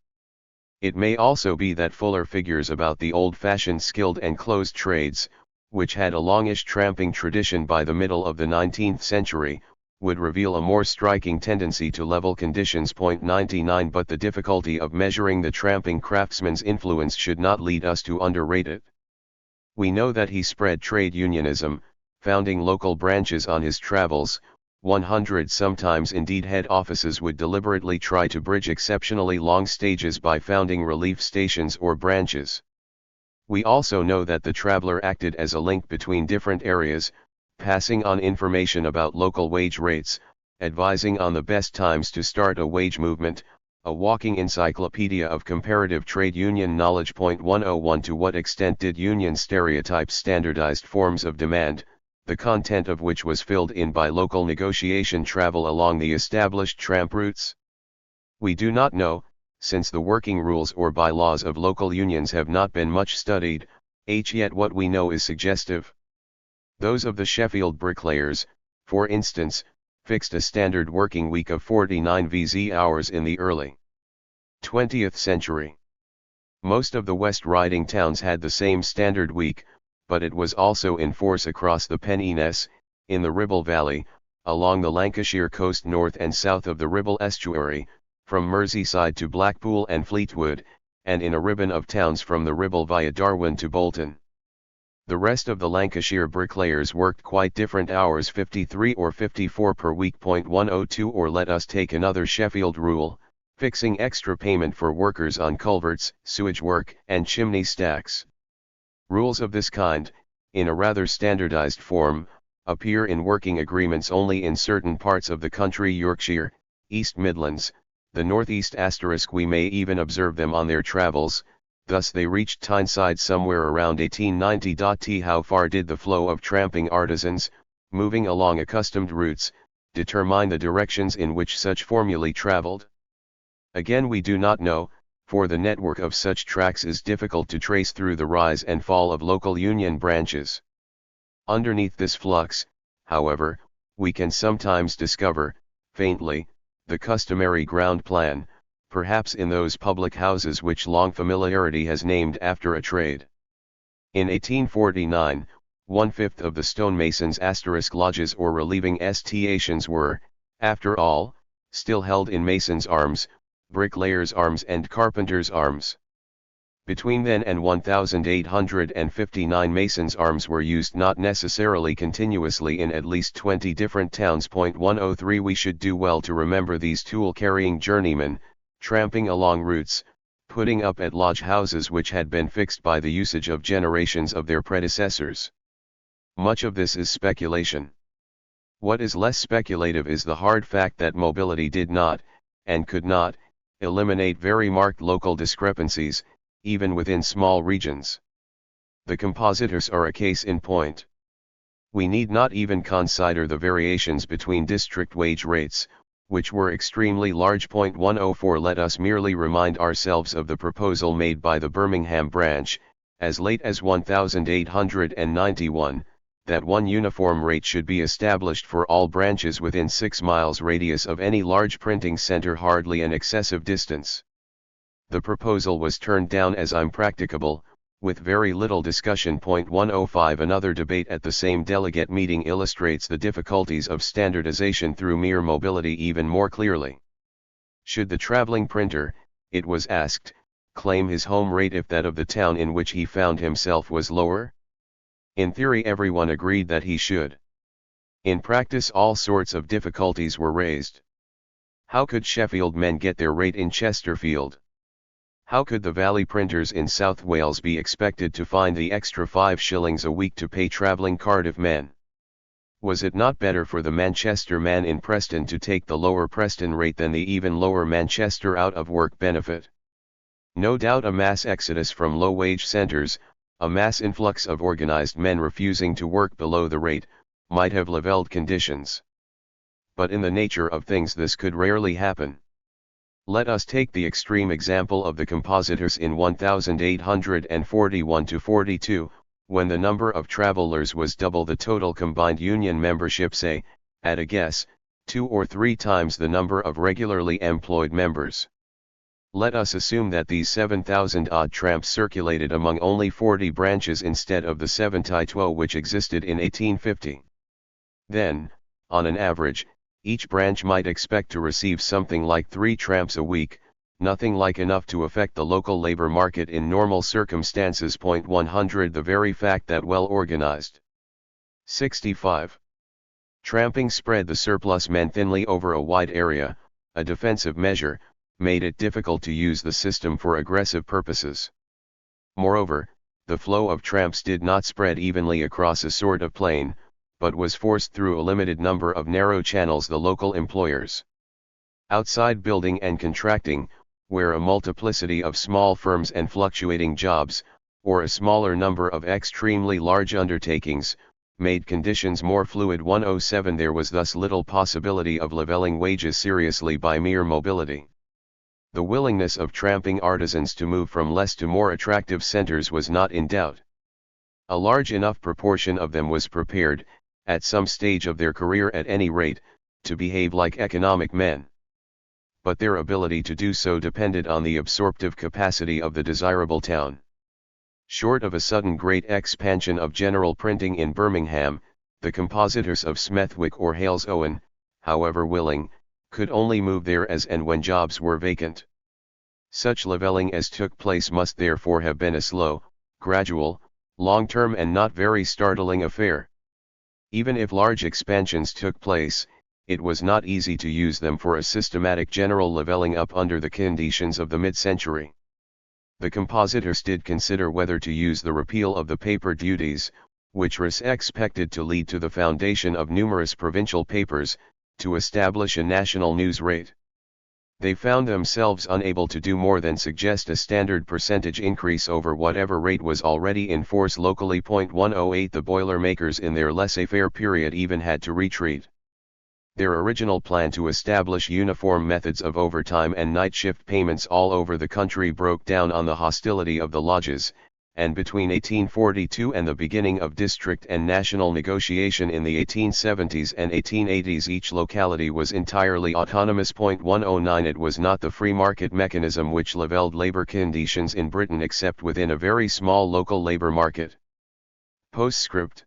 It may also be that fuller figures about the old-fashioned skilled and closed trades, which had a longish tramping tradition by the middle of the 19th century, would reveal a more striking tendency to level conditions. 99 But the difficulty of measuring the tramping craftsman's influence should not lead us to underrate it. We know that he spread trade unionism, founding local branches on his travels. 100 Sometimes indeed head offices would deliberately try to bridge exceptionally long stages by founding relief stations or branches. We also know that the traveler acted as a link between different areas, passing on information about local wage rates, advising on the best times to start a wage movement, a walking encyclopedia of comparative trade union knowledge. 101 To what extent did union stereotypes standardized forms of demand, the content of which was filled in by local negotiation travel along the established tramp routes? We do not know, since the working rules or bylaws of local unions have not been much studied, yet what we know is suggestive. Those of the Sheffield bricklayers, for instance, fixed a standard working week of 49 VZ hours in the early 20th century. Most of the West Riding towns had the same standard week, but it was also in force across the Pennines, in the Ribble Valley, along the Lancashire coast north and south of the Ribble estuary, from Merseyside to Blackpool and Fleetwood, and in a ribbon of towns from the Ribble via Darwen to Bolton. The rest of the Lancashire bricklayers worked quite different hours, 53 or 54 per week. 102. Or let us take another Sheffield rule, fixing extra payment for workers on culverts, sewage work, and chimney stacks. Rules of this kind, in a rather standardized form, appear in working agreements only in certain parts of the country: Yorkshire, East Midlands, the North East. We may even observe them on their travels. Thus they reached Tyneside somewhere around 1890. How far did the flow of tramping artisans, moving along accustomed routes, determine the directions in which such formulae traveled? Again, we do not know, for the network of such tracks is difficult to trace through the rise and fall of local union branches. Underneath this flux, however, we can sometimes discover, faintly, the customary ground plan, perhaps in those public houses which long familiarity has named after a trade. In 1849, 1/5 of the stonemasons' lodges or relieving stations were, after all, still held in masons' arms, bricklayers' arms and carpenters' arms. Between then and 1859 masons' arms were used not necessarily continuously in at least 20 different towns. 103. We should do well to remember these tool-carrying journeymen, tramping along routes, putting up at lodge houses which had been fixed by the usage of generations of their predecessors. Much of this is speculation. What is less speculative is the hard fact that mobility did not, and could not, eliminate very marked local discrepancies, even within small regions. The compositors are a case in point. We need not even consider the variations between district wage rates, which were extremely large. 104. Let us merely remind ourselves of the proposal made by the Birmingham branch, as late as 1891, that one uniform rate should be established for all branches within 6 miles radius of any large printing center, hardly an excessive distance. The proposal was turned down as impracticable, with very little discussion. 105. Another debate at the same delegate meeting illustrates the difficulties of standardization through mere mobility even more clearly. Should the traveling printer, it was asked, claim his home rate if that of the town in which he found himself was lower? In theory, everyone agreed that he should. In practice, all sorts of difficulties were raised. How could Sheffield men get their rate in Chesterfield? How could the Valley printers in South Wales be expected to find the extra 5 shillings a week to pay travelling Cardiff men? Was it not better for the Manchester man in Preston to take the lower Preston rate than the even lower Manchester out-of-work benefit? No doubt a mass exodus from low-wage centres, a mass influx of organised men refusing to work below the rate, might have levelled conditions. But in the nature of things this could rarely happen. Let us take the extreme example of the compositors in 1841-42, when the number of travellers was double the total combined union membership, say, at a guess, 2 or 3 times the number of regularly employed members. Let us assume that these 7,000-odd tramps circulated among only 40 branches instead of the 72 which existed in 1850. Then, on an average, each branch might expect to receive something like 3 tramps a week, nothing like enough to affect the local labor market in normal circumstances. 100. The very fact that well-organized 65 tramping spread the surplus men thinly over a wide area, a defensive measure, made it difficult to use the system for aggressive purposes. Moreover, the flow of tramps did not spread evenly across a sort of plain, but was forced through a limited number of narrow channels. The local employers, outside building and contracting, where a multiplicity of small firms and fluctuating jobs, or a smaller number of extremely large undertakings, made conditions more fluid. 107 There was thus little possibility of leveling wages seriously by mere mobility. The willingness of tramping artisans to move from less to more attractive centers was not in doubt. A large enough proportion of them was prepared, at some stage of their career at any rate, to behave like economic men. But their ability to do so depended on the absorptive capacity of the desirable town. Short of a sudden great expansion of general printing in Birmingham, the compositors of Smethwick or Hales Owen, however willing, could only move there as and when jobs were vacant. Such levelling as took place must therefore have been a slow, gradual, long-term and not very startling affair. Even if large expansions took place, it was not easy to use them for a systematic general levelling up under the conditions of the mid-century. The compositors did consider whether to use the repeal of the paper duties, which was expected to lead to the foundation of numerous provincial papers, to establish a national news rate. They found themselves unable to do more than suggest a standard percentage increase over whatever rate was already in force locally. 108 The Boilermakers in their laissez-faire period even had to retreat. Their original plan to establish uniform methods of overtime and night shift payments all over the country broke down on the hostility of the lodges, and between 1842 and the beginning of district and national negotiation in the 1870s and 1880s each locality was entirely autonomous. 109 It was not the free market mechanism which leveled labor conditions in Britain except within a very small local labor market. Postscript.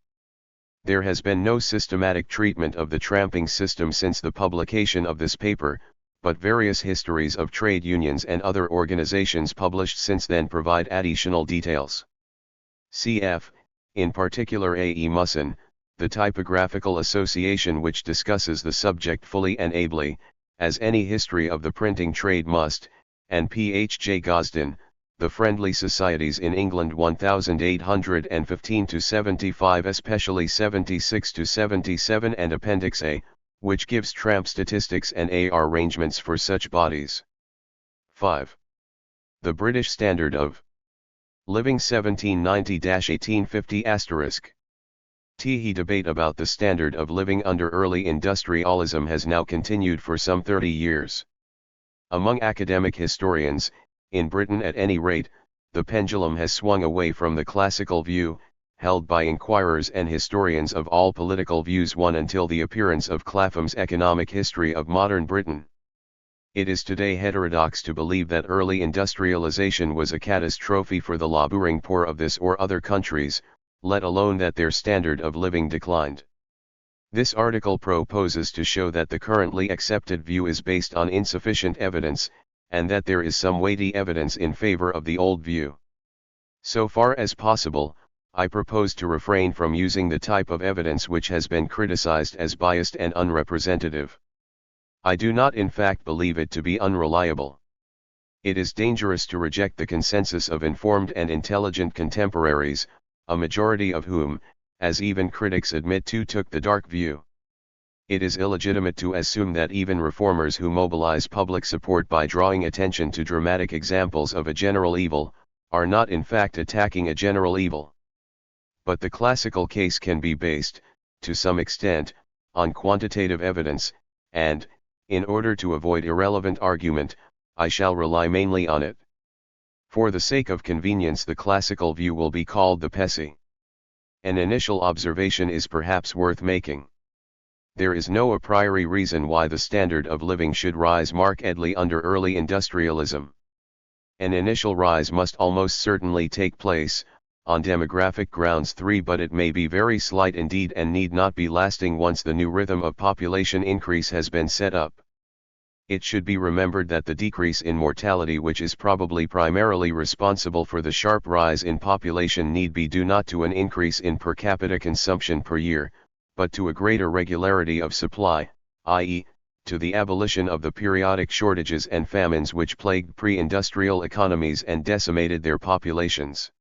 There has been no systematic treatment of the tramping system since the publication of this paper, but various histories of trade unions and other organizations published since then provide additional details. Cf. in particular A. E. Musson, The Typographical Association, which discusses the subject fully and ably, as any history of the printing trade must, and P. H. J. Gosden, The Friendly Societies in England 1815-75 especially 76-77 and Appendix A, which gives tramp statistics and arrangements for such bodies. 5. The British Standard of Living 1790-1850 * The debate about the standard of living under early industrialism has now continued for some 30 years. Among academic historians, in Britain at any rate, the pendulum has swung away from the classical view, held by inquirers and historians of all political views until the appearance of Clapham's Economic History of Modern Britain. It is today heterodox to believe that early industrialization was a catastrophe for the laboring poor of this or other countries, let alone that their standard of living declined. This article proposes to show that the currently accepted view is based on insufficient evidence, and that there is some weighty evidence in favor of the old view. So far as possible, I propose to refrain from using the type of evidence which has been criticized as biased and unrepresentative. I do not in fact believe it to be unreliable. It is dangerous to reject the consensus of informed and intelligent contemporaries, a majority of whom, as even critics admit, took the dark view. It is illegitimate to assume that even reformers who mobilize public support by drawing attention to dramatic examples of a general evil, are not in fact attacking a general evil. But the classical case can be based, to some extent, on quantitative evidence, and, in order to avoid irrelevant argument, I shall rely mainly on it. For the sake of convenience, the classical view will be called the PESI. An initial observation is perhaps worth making. There is no a priori reason why the standard of living should rise markedly under early industrialism. An initial rise must almost certainly take place, on demographic grounds 3, but it may be very slight indeed and need not be lasting once the new rhythm of population increase has been set up. It should be remembered that the decrease in mortality, which is probably primarily responsible for the sharp rise in population, need be due not to an increase in per capita consumption per year, but to a greater regularity of supply, i.e., to the abolition of the periodic shortages and famines which plagued pre-industrial economies and decimated their populations.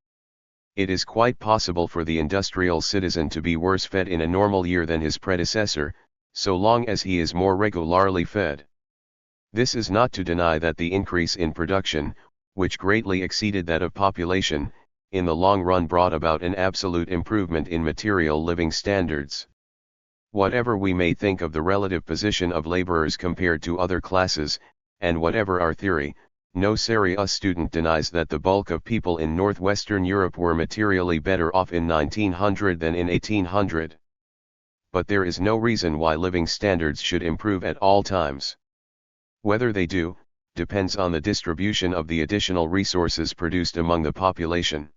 It is quite possible for the industrial citizen to be worse fed in a normal year than his predecessor, so long as he is more regularly fed. This is not to deny that the increase in production, which greatly exceeded that of population, in the long run brought about an absolute improvement in material living standards. Whatever we may think of the relative position of laborers compared to other classes, and whatever our theory, no serious student denies that the bulk of people in northwestern Europe were materially better off in 1900 than in 1800. But there is no reason why living standards should improve at all times. Whether they do, depends on the distribution of the additional resources produced among the population.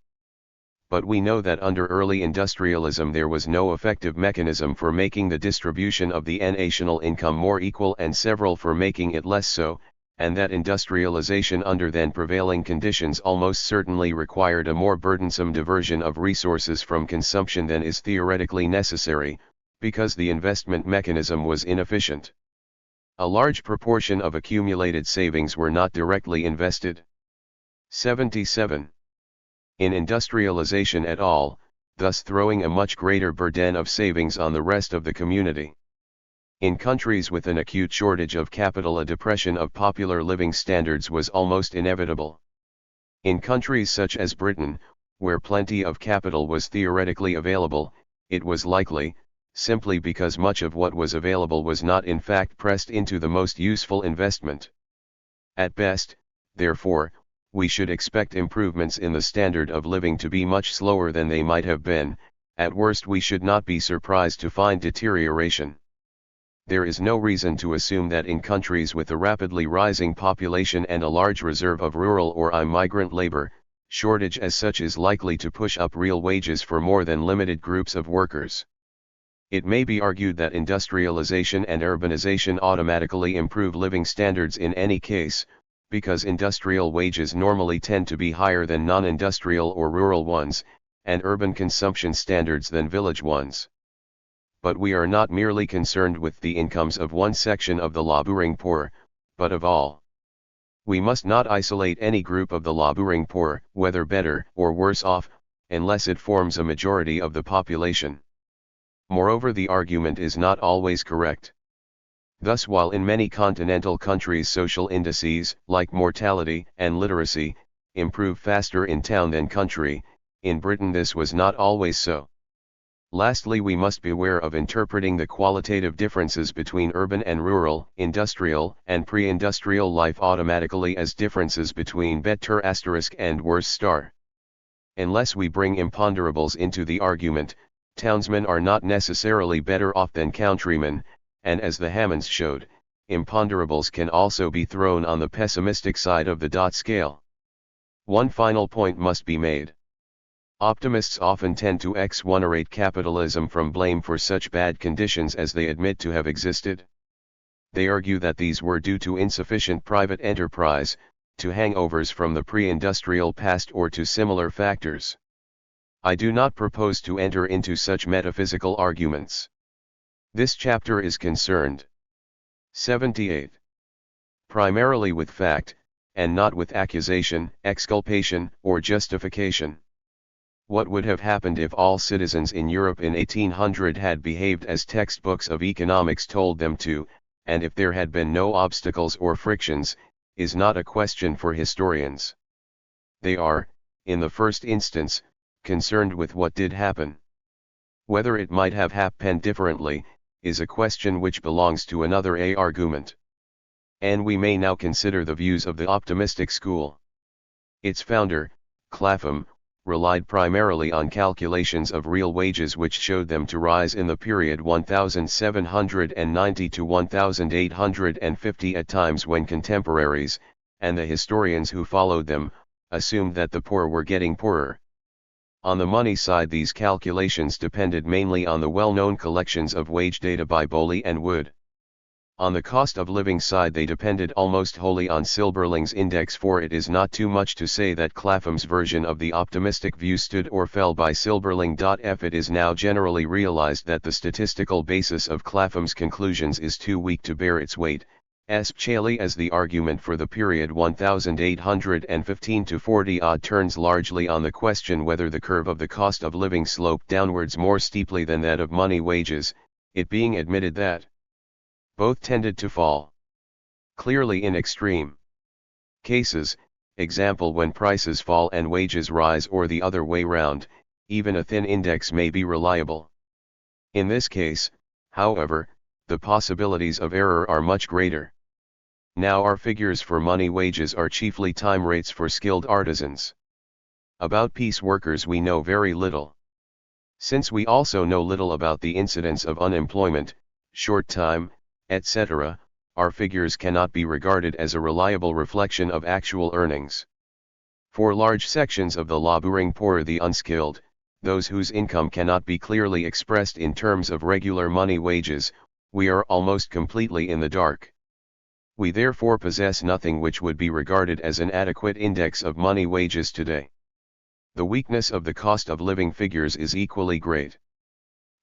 But we know that under early industrialism there was no effective mechanism for making the distribution of the national income more equal and several for making it less so, and that industrialization under then prevailing conditions almost certainly required a more burdensome diversion of resources from consumption than is theoretically necessary, because the investment mechanism was inefficient. A large proportion of accumulated savings were not directly invested. 77. In industrialization at all, thus throwing a much greater burden of savings on the rest of the community. In countries with an acute shortage of capital, a depression of popular living standards was almost inevitable. In countries such as Britain, where plenty of capital was theoretically available, it was likely, simply because much of what was available was not in fact pressed into the most useful investment. At best, therefore, we should expect improvements in the standard of living to be much slower than they might have been. At worst we should not be surprised to find deterioration. There is no reason to assume that in countries with a rapidly rising population and a large reserve of rural or migrant labor, shortage as such is likely to push up real wages for more than limited groups of workers. It may be argued that industrialization and urbanization automatically improve living standards in any case, because industrial wages normally tend to be higher than non-industrial or rural ones, and urban consumption standards than village ones. But we are not merely concerned with the incomes of one section of the laboring poor, but of all. We must not isolate any group of the laboring poor, whether better or worse off, unless it forms a majority of the population. Moreover, the argument is not always correct. Thus, while in many continental countries social indices, like mortality and literacy, improve faster in town than country, in Britain this was not always so. Lastly, we must beware of interpreting the qualitative differences between urban and rural, industrial and pre-industrial life automatically as differences between better * and worse *. Unless we bring imponderables into the argument, townsmen are not necessarily better off than countrymen, and as the Hammonds showed, imponderables can also be thrown on the pessimistic side of the dot scale. One final point must be made. Optimists often tend to exonerate capitalism from blame for such bad conditions as they admit to have existed. They argue that these were due to insufficient private enterprise, to hangovers from the pre-industrial past, or to similar factors. I do not propose to enter into such metaphysical arguments. This chapter is concerned. 78. Primarily with fact, and not with accusation, exculpation, or justification. What would have happened if all citizens in Europe in 1800 had behaved as textbooks of economics told them to, and if there had been no obstacles or frictions, is not a question for historians. They are, in the first instance, concerned with what did happen. Whether it might have happened differently, is a question which belongs to another argument. And we may now consider the views of the optimistic school. Its founder, Clapham, relied primarily on calculations of real wages which showed them to rise in the period 1790 to 1850 at times when contemporaries, and the historians who followed them, assumed that the poor were getting poorer. On the money side, these calculations depended mainly on the well-known collections of wage data by Bowley and Wood. On the cost of living side they depended almost wholly on Silberling's index, for it is not too much to say that Clapham's version of the optimistic view stood or fell by Silberling. It is now generally realized that the statistical basis of Clapham's conclusions is too weak to bear its weight, especially as the argument for the period 1815 to 40 turns largely on the question whether the curve of the cost of living sloped downwards more steeply than that of money wages, it being admitted that both tended to fall. Clearly in extreme cases, Example, when prices fall and wages rise, or the other way round, even a thin index may be reliable. In this case, however, the possibilities of error are much greater. Now our figures for money wages are chiefly time rates for skilled artisans. About piece workers we know very little. Since we also know little about the incidence of unemployment, short time, etc., our figures cannot be regarded as a reliable reflection of actual earnings. For large sections of the laboring poor, the unskilled, those whose income cannot be clearly expressed in terms of regular money wages, we are almost completely in the dark. We therefore possess nothing which would be regarded as an adequate index of money wages today. The weakness of the cost of living figures is equally great.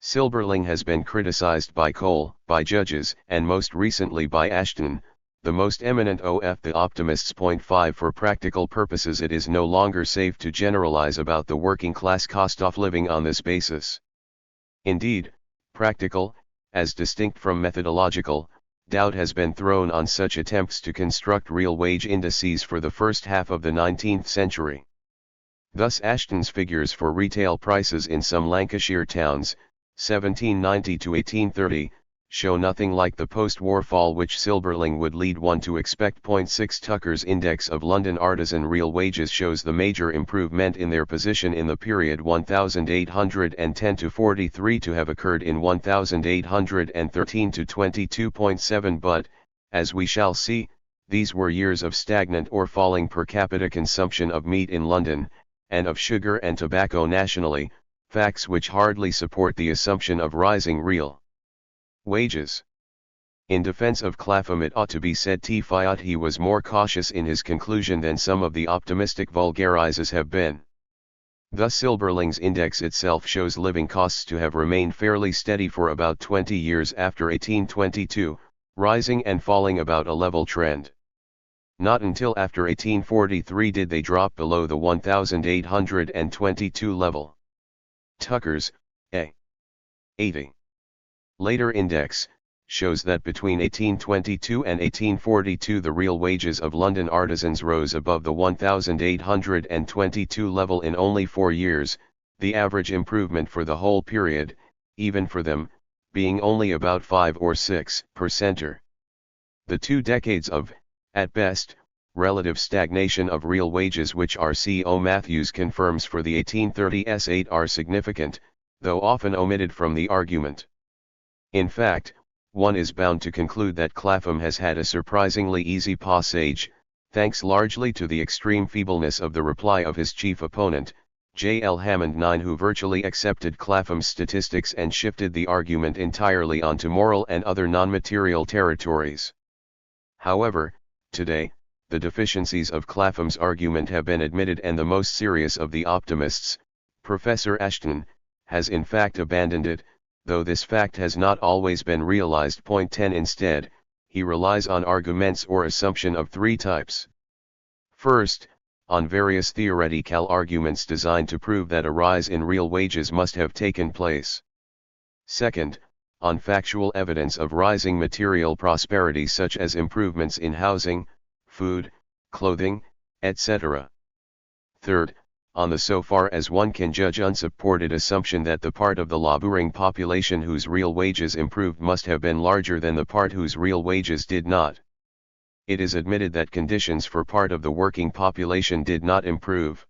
Silberling has been criticized by Cole, by judges, and most recently by Ashton, the most eminent of the optimists. 5 For practical purposes, it is no longer safe to generalize about the working class cost of living on this basis. Indeed, practical, as distinct from methodological, doubt has been thrown on such attempts to construct real wage indices for the first half of the 19th century. Thus Ashton's figures for retail prices in some Lancashire towns, 1790 to 1830, show nothing like the post-war fall which Silberling would lead one to expect. 6 Tucker's index of London artisan real wages shows the major improvement in their position in the period 1810 to 43 to have occurred in 1813 to 22.7, but, as we shall see, these were years of stagnant or falling per capita consumption of meat in London, and of sugar and tobacco nationally, facts which hardly support the assumption of rising real wages. In defense of Clapham, it ought to be said he was more cautious in his conclusion than some of the optimistic vulgarizers have been. Thus Silberling's index itself shows living costs to have remained fairly steady for about 20 years after 1822, rising and falling about a level trend. Not until after 1843 did they drop below the 1822 level. Tucker's, a. 80. Later index, shows that between 1822 and 1842 the real wages of London artisans rose above the 1822 level in only 4 years, the average improvement for the whole period, even for them, being only about 5 or 6%. The 2 decades of, at best, relative stagnation of real wages which R.C.O. Matthews confirms for the 1830s 8 are significant, though often omitted from the argument. In fact, one is bound to conclude that Clapham has had a surprisingly easy passage, thanks largely to the extreme feebleness of the reply of his chief opponent, J. L. Hammond 9, who virtually accepted Clapham's statistics and shifted the argument entirely onto moral and other non-material territories. However, today, the deficiencies of Clapham's argument have been admitted, and the most serious of the optimists, Professor Ashton, has in fact abandoned it, though this fact has not always been realized. 10 Instead, he relies on arguments or assumption of 3 types. First, on various theoretical arguments designed to prove that a rise in real wages must have taken place. Second, on factual evidence of rising material prosperity such as improvements in housing, food, clothing, etc. Third, on the so far as one can judge unsupported assumption that the part of the laboring population whose real wages improved must have been larger than the part whose real wages did not. It is admitted that conditions for part of the working population did not improve.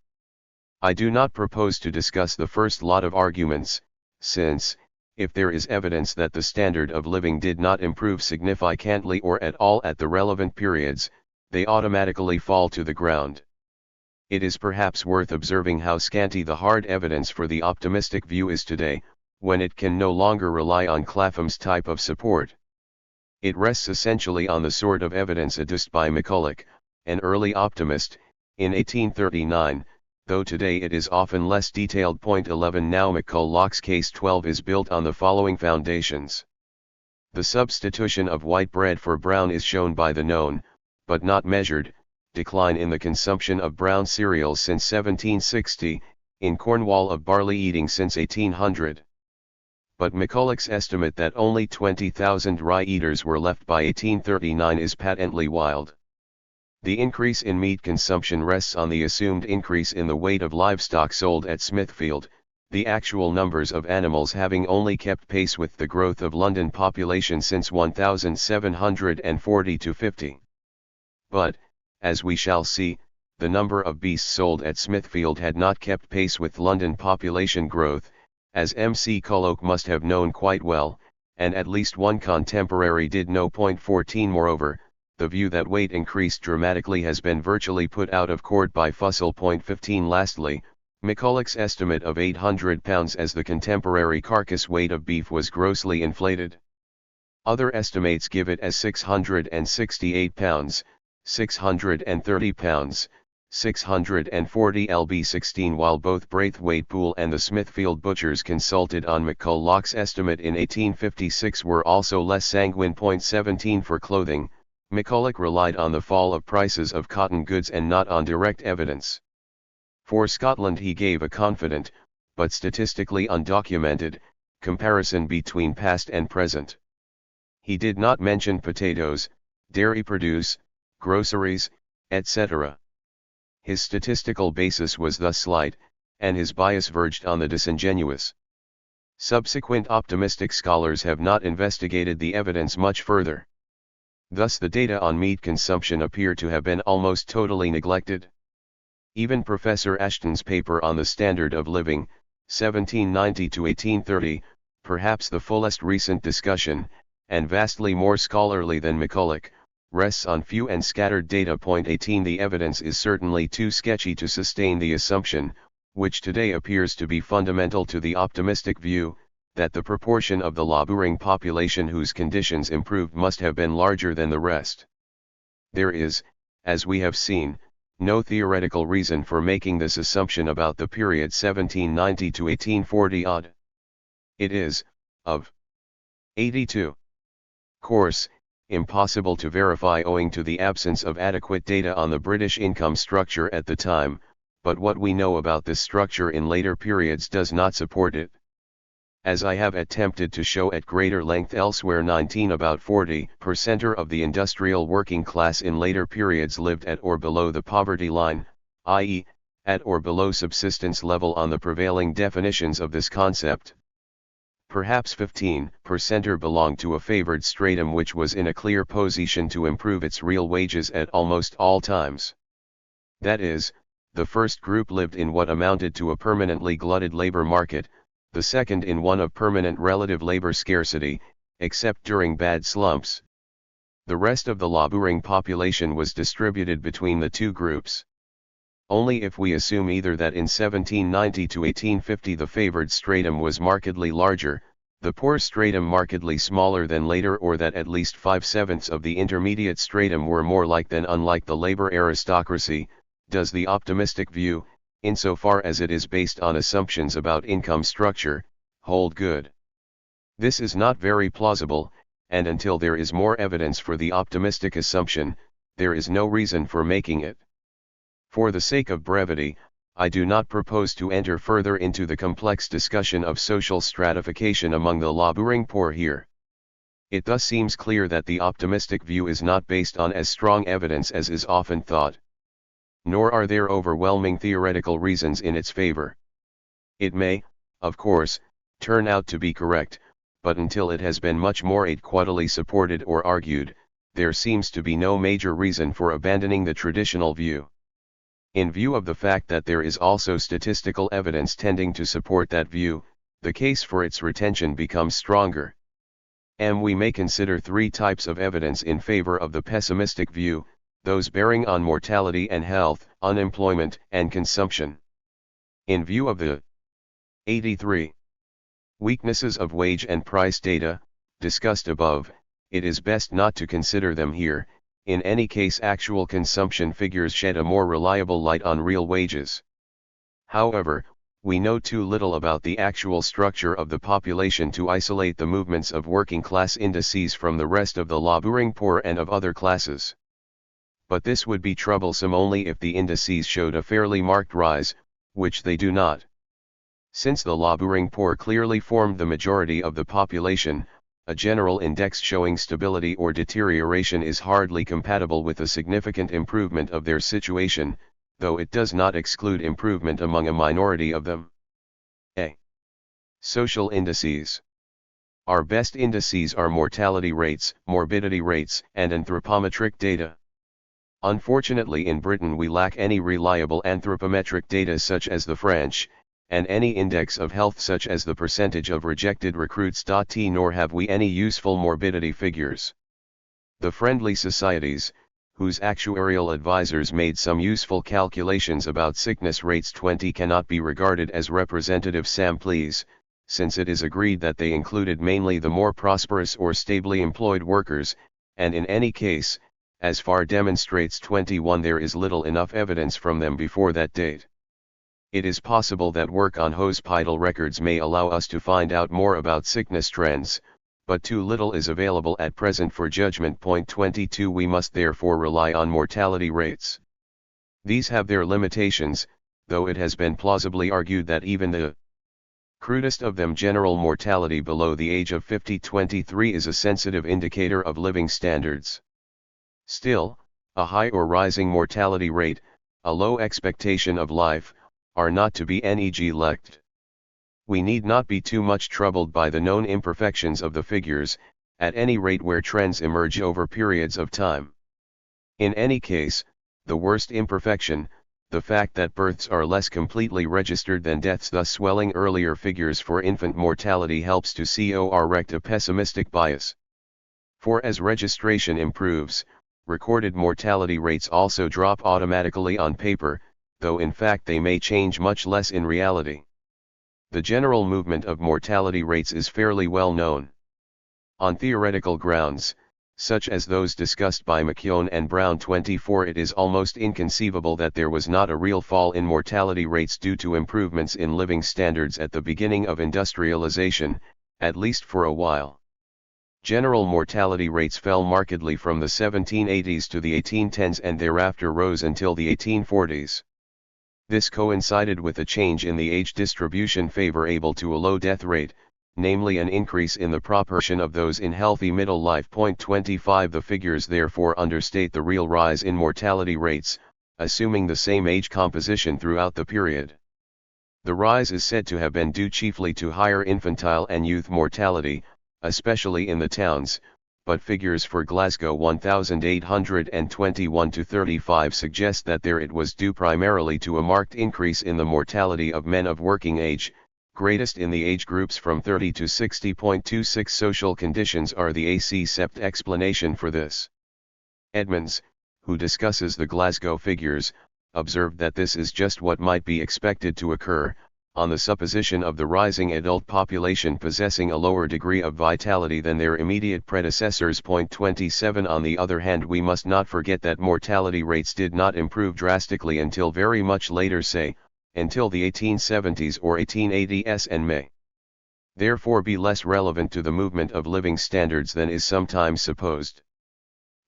I do not propose to discuss the first lot of arguments, since, if there is evidence that the standard of living did not improve significantly or at all at the relevant periods, they automatically fall to the ground. It is perhaps worth observing how scanty the hard evidence for the optimistic view is today, when it can no longer rely on Clapham's type of support. It rests essentially on the sort of evidence adduced by McCulloch, an early optimist, in 1839, though today it is often less detailed. 11 Now McCulloch's case 12 is built on the following foundations. The substitution of white bread for brown is shown by the known, but not measured, decline in the consumption of brown cereals since 1760, in Cornwall of barley eating since 1800. But McCulloch's estimate that only 20,000 rye eaters were left by 1839 is patently wild. The increase in meat consumption rests on the assumed increase in the weight of livestock sold at Smithfield, the actual numbers of animals having only kept pace with the growth of London population since 1740 to 50. But, as we shall see, the number of beasts sold at Smithfield had not kept pace with London population growth, as M.C. Culloch must have known quite well, and at least one contemporary did know. 14 Moreover, the view that weight increased dramatically has been virtually put out of court by Fussell. 15 Lastly, McCulloch's estimate of 800 pounds as the contemporary carcass weight of beef was grossly inflated. Other estimates give it as 668 pounds, 630 pounds, 640 lb16, while both Braithwaite Pool and the Smithfield butchers consulted on McCulloch's estimate in 1856 were also less sanguine. 17 For clothing, McCulloch relied on the fall of prices of cotton goods and not on direct evidence. For Scotland he gave a confident, but statistically undocumented, comparison between past and present. He did not mention potatoes, dairy produce, groceries, etc. His statistical basis was thus slight, and his bias verged on the disingenuous. Subsequent optimistic scholars have not investigated the evidence much further. Thus the data on meat consumption appear to have been almost totally neglected. Even Professor Ashton's paper on the standard of living, 1790 to 1830, perhaps the fullest recent discussion, and vastly more scholarly than McCulloch, rests on few and scattered data. 18 The evidence is certainly too sketchy to sustain the assumption, which today appears to be fundamental to the optimistic view, that the proportion of the laboring population whose conditions improved must have been larger than the rest. There is, as we have seen, no theoretical reason for making this assumption about the period 1790 to 1840 odd. It is, of 82 course, impossible to verify owing to the absence of adequate data on the British income structure at the time, but what we know about this structure in later periods does not support it. As I have attempted to show at greater length elsewhere, about 40% of the industrial working class in later periods lived at or below the poverty line, i.e., at or below subsistence level on the prevailing definitions of this concept. Perhaps 15% belonged to a favored stratum which was in a clear position to improve its real wages at almost all times. That is, the first group lived in what amounted to a permanently glutted labor market, the second in one of permanent relative labor scarcity, except during bad slumps. The rest of the laboring population was distributed between the two groups. Only if we assume either that in 1790 to 1850 the favored stratum was markedly larger, the poor stratum markedly smaller than later, or that at least 5/7 of the intermediate stratum were more like than unlike the labor aristocracy, does the optimistic view, insofar as it is based on assumptions about income structure, hold good. This is not very plausible, and until there is more evidence for the optimistic assumption, there is no reason for making it. For the sake of brevity, I do not propose to enter further into the complex discussion of social stratification among the laboring poor here. It thus seems clear that the optimistic view is not based on as strong evidence as is often thought. Nor are there overwhelming theoretical reasons in its favor. It may, of course, turn out to be correct, but until it has been much more adequately supported or argued, there seems to be no major reason for abandoning the traditional view. In view of the fact that there is also statistical evidence tending to support that view, the case for its retention becomes stronger. We may consider three types of evidence in favor of the pessimistic view: those bearing on mortality and health, unemployment and consumption. In view of the 83 weaknesses of wage and price data, discussed above, it is best not to consider them here. In any case, actual consumption figures shed a more reliable light on real wages. However, we know too little about the actual structure of the population to isolate the movements of working class indices from the rest of the laboring poor and of other classes. But this would be troublesome only if the indices showed a fairly marked rise, which they do not. Since the laboring poor clearly formed the majority of the population, a general index showing stability or deterioration is hardly compatible with a significant improvement of their situation, though it does not exclude improvement among a minority of them. A. Social indices. Our best indices are mortality rates, morbidity rates, and anthropometric data. Unfortunately, in Britain we lack any reliable anthropometric data such as the French, and any index of health such as the percentage of rejected recruits. Nor have we any useful morbidity figures. The Friendly Societies, whose actuarial advisors made some useful calculations about sickness rates 20, cannot be regarded as representative samples, since it is agreed that they included mainly the more prosperous or stably employed workers, and in any case, as far demonstrates 21, there is little enough evidence from them before that date. It is possible that work on hospital records may allow us to find out more about sickness trends, but too little is available at present for judgment. 22 We must therefore rely on mortality rates. These have their limitations, though it has been plausibly argued that even the crudest of them, general mortality below the age of 50, 23, is a sensitive indicator of living standards. Still, a high or rising mortality rate, a low expectation of life, are not to be neglected. We need not be too much troubled by the known imperfections of the figures, at any rate where trends emerge over periods of time. In any case, the worst imperfection, the fact that births are less completely registered than deaths, thus swelling earlier figures for infant mortality, helps to correct a pessimistic bias. For as registration improves, recorded mortality rates also drop automatically on paper, though in fact they may change much less in reality. The general movement of mortality rates is fairly well known. On theoretical grounds, such as those discussed by McKeown and Brown 24, it is almost inconceivable that there was not a real fall in mortality rates due to improvements in living standards at the beginning of industrialization, at least for a while. General mortality rates fell markedly from the 1780s to the 1810s and thereafter rose until the 1840s. This coincided with a change in the age distribution favorable to a low death rate, namely an increase in the proportion of those in healthy middle life. 25 The figures therefore understate the real rise in mortality rates, assuming the same age composition throughout the period. The rise is said to have been due chiefly to higher infantile and youth mortality, especially in the towns, but figures for Glasgow 1821-35 suggest that there it was due primarily to a marked increase in the mortality of men of working age, greatest in the age groups from 30 to 60. 26 Social conditions are the accept explanation for this. Edmonds, who discusses the Glasgow figures, observed that this is just what might be expected to occur, on the supposition of the rising adult population possessing a lower degree of vitality than their immediate predecessors. 27 On the other hand, we must not forget that mortality rates did not improve drastically until very much later, say, until the 1870s or 1880s, and may therefore be less relevant to the movement of living standards than is sometimes supposed.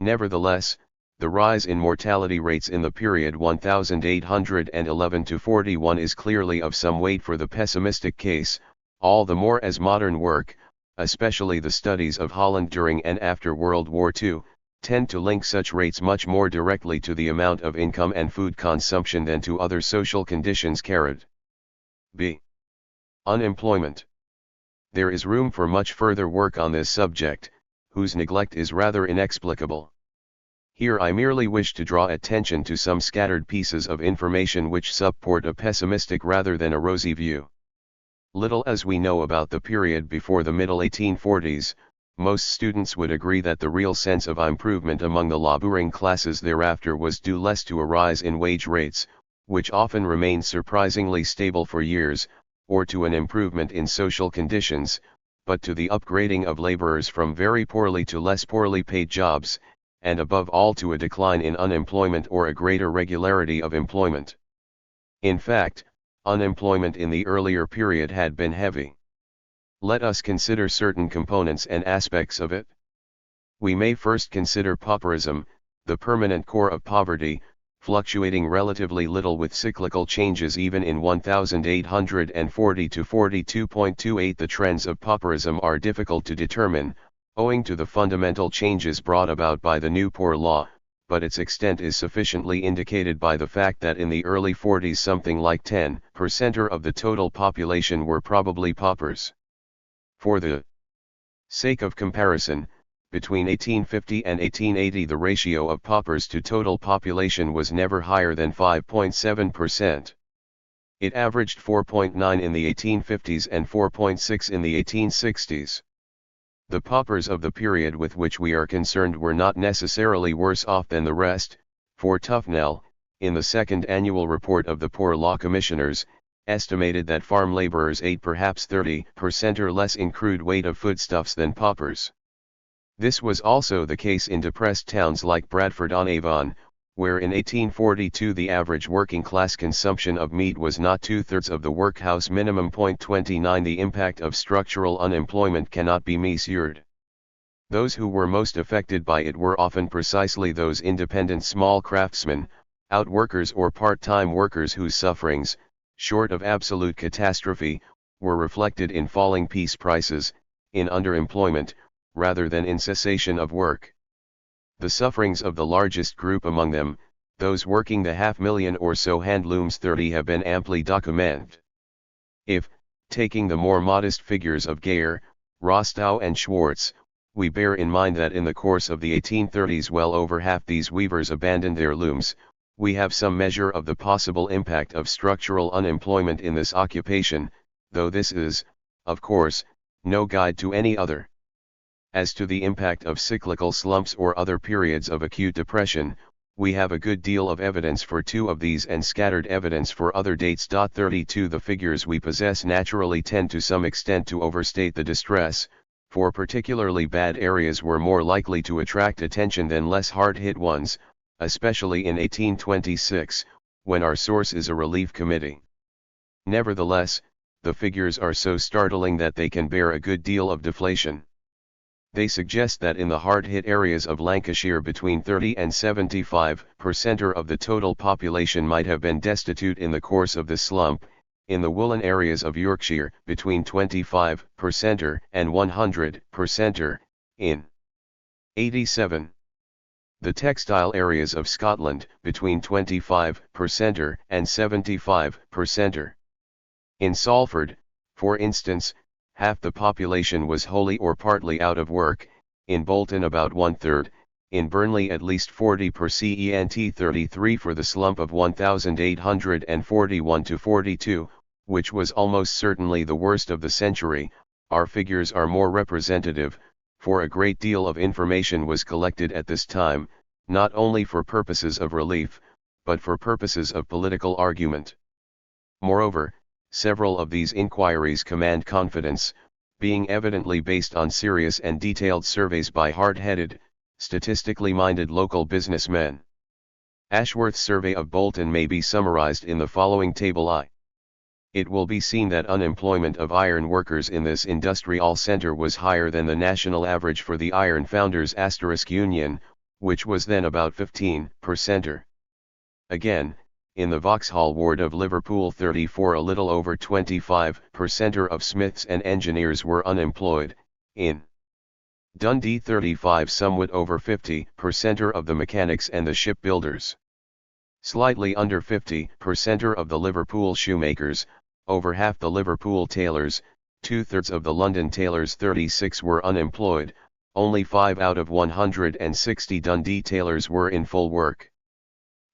Nevertheless, the rise in mortality rates in the period 1811 to 41 is clearly of some weight for the pessimistic case, all the more as modern work, especially the studies of Holland during and after World War II, tend to link such rates much more directly to the amount of income and food consumption than to other social conditions. B. Unemployment. There is room for much further work on this subject, whose neglect is rather inexplicable. Here I merely wish to draw attention to some scattered pieces of information which support a pessimistic rather than a rosy view. Little as we know about the period before the middle 1840s, most students would agree that the real sense of improvement among the laboring classes thereafter was due less to a rise in wage rates, which often remained surprisingly stable for years, or to an improvement in social conditions, but to the upgrading of laborers from very poorly to less poorly paid jobs, and above all to a decline in unemployment or a greater regularity of employment. In fact, unemployment in the earlier period had been heavy. Let us consider certain components and aspects of it. We may first consider pauperism, the permanent core of poverty, fluctuating relatively little with cyclical changes even in 1840 to 42.28. The trends of pauperism are difficult to determine, owing to the fundamental changes brought about by the new Poor Law, but its extent is sufficiently indicated by the fact that in the early 40s something like 10% of the total population were probably paupers. For the sake of comparison, between 1850 and 1880 the ratio of paupers to total population was never higher than 5.7%. It averaged 4.9 in the 1850s and 4.6 in the 1860s. The paupers of the period with which we are concerned were not necessarily worse off than the rest, for Tufnell, in the second annual report of the Poor Law Commissioners, estimated that farm laborers ate perhaps 30% or less in crude weight of foodstuffs than paupers. This was also the case in depressed towns like Bradford-on-Avon, where in 1842 the average working class consumption of meat was not 2/3 of the workhouse minimum. 29 The impact of structural unemployment cannot be measured. Those who were most affected by it were often precisely those independent small craftsmen, outworkers or part-time workers whose sufferings, short of absolute catastrophe, were reflected in falling piece prices, in underemployment, rather than in cessation of work. The sufferings of the largest group among them, those working the 500,000 or so handlooms 30 have been amply documented. If, taking the more modest figures of Geyer, Rostow and Schwartz, we bear in mind that in the course of the 1830s well over half these weavers abandoned their looms, we have some measure of the possible impact of structural unemployment in this occupation, though this is, of course, no guide to any other. As to the impact of cyclical slumps or other periods of acute depression, we have a good deal of evidence for two of these and scattered evidence for other dates. 32 The figures we possess naturally tend to some extent to overstate the distress, for particularly bad areas were more likely to attract attention than less hard-hit ones, especially in 1826, when our source is a relief committee. Nevertheless, the figures are so startling that they can bear a good deal of deflation. They suggest that in the hard-hit areas of Lancashire between 30 and 75% of the total population might have been destitute in the course of the slump, in the woolen areas of Yorkshire between 25% and 100% in 87. The textile areas of Scotland between 25% and 75%. In Salford, for instance, half the population was wholly or partly out of work, in Bolton about 1/3, in Burnley at least 40%. 33 for the slump of 1841-42, which was almost certainly the worst of the century. Our figures are more representative, for a great deal of information was collected at this time, not only for purposes of relief, but for purposes of political argument. Moreover, several of these inquiries command confidence, being evidently based on serious and detailed surveys by hard-headed, statistically minded local businessmen. Ashworth's survey of Bolton may be summarized in the following table I. It will be seen that unemployment of iron workers in this industrial center was higher than the national average for the Iron Founders * Union, which was then about 15%. Again, in the Vauxhall ward of Liverpool 34 a little over 25% of smiths and engineers were unemployed, in Dundee 35 somewhat over 50% of the mechanics and the shipbuilders. Slightly under 50% of the Liverpool shoemakers, over half the Liverpool tailors, 2/3 of the London tailors 36 were unemployed, only 5 out of 160 Dundee tailors were in full work.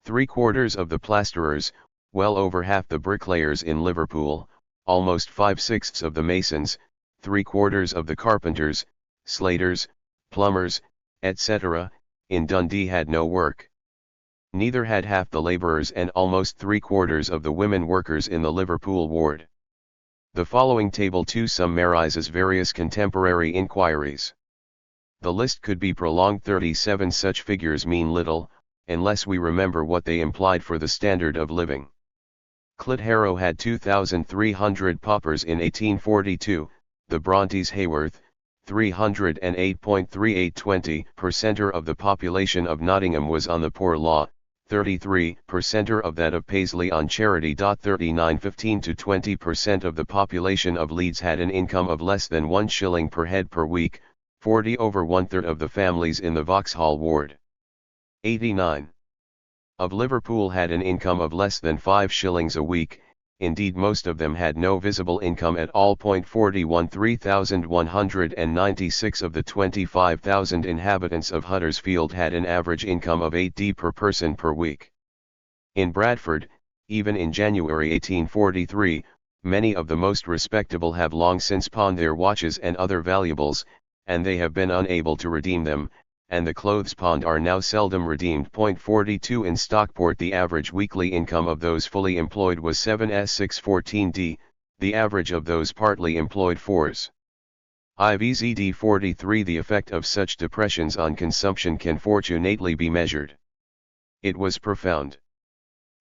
3/4 of the plasterers, well over half the bricklayers in Liverpool, almost 5/6 of the masons, 3/4 of the carpenters, slaters, plumbers, etc., in Dundee had no work. Neither had half the labourers and almost 3/4 of the women workers in the Liverpool ward. The following table too summarizes various contemporary inquiries. The list could be prolonged. 37 such figures mean little, unless we remember what they implied for the standard of living. Clitheroe had 2,300 paupers in 1842, the Brontes Haworth, 308.38 20% of the population of Nottingham was on the Poor Law, 33% of that of Paisley on charity. 39 15 to 20% of the population of Leeds had an income of less than 1 shilling per head per week, 40 over one-third of the families in the Vauxhall ward. 89. Of Liverpool had an income of less than 5 shillings a week, indeed most of them had no visible income at all. 41 3,196 of the 25,000 inhabitants of Huddersfield had an average income of 8d per person per week. In Bradford, even in January 1843, many of the most respectable have long since pawned their watches and other valuables, and they have been unable to redeem them, and the clothes pawned are now seldom redeemed. 42 In Stockport the average weekly income of those fully employed was 7s 614d, the average of those partly employed 4s. IVZD 43 The effect of such depressions on consumption can fortunately be measured. It was profound.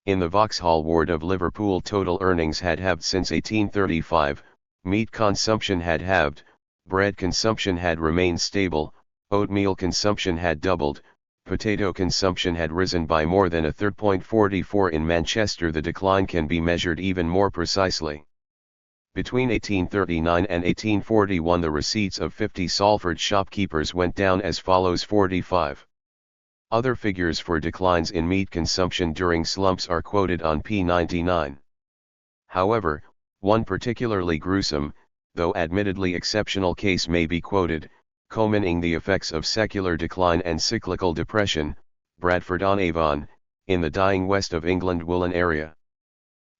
In the Vauxhall ward of Liverpool total earnings had halved since 1835, meat consumption had halved, bread consumption had remained stable, oatmeal consumption had doubled, potato consumption had risen by more than a third. 44 In Manchester the decline can be measured even more precisely. Between 1839 and 1841 the receipts of 50 Salford shopkeepers went down as follows: 45. Other figures for declines in meat consumption during slumps are quoted on p. 99. However, one particularly gruesome, though admittedly exceptional case may be quoted, culminating the effects of secular decline and cyclical depression, Bradford-on-Avon, in the dying west of England woolen area.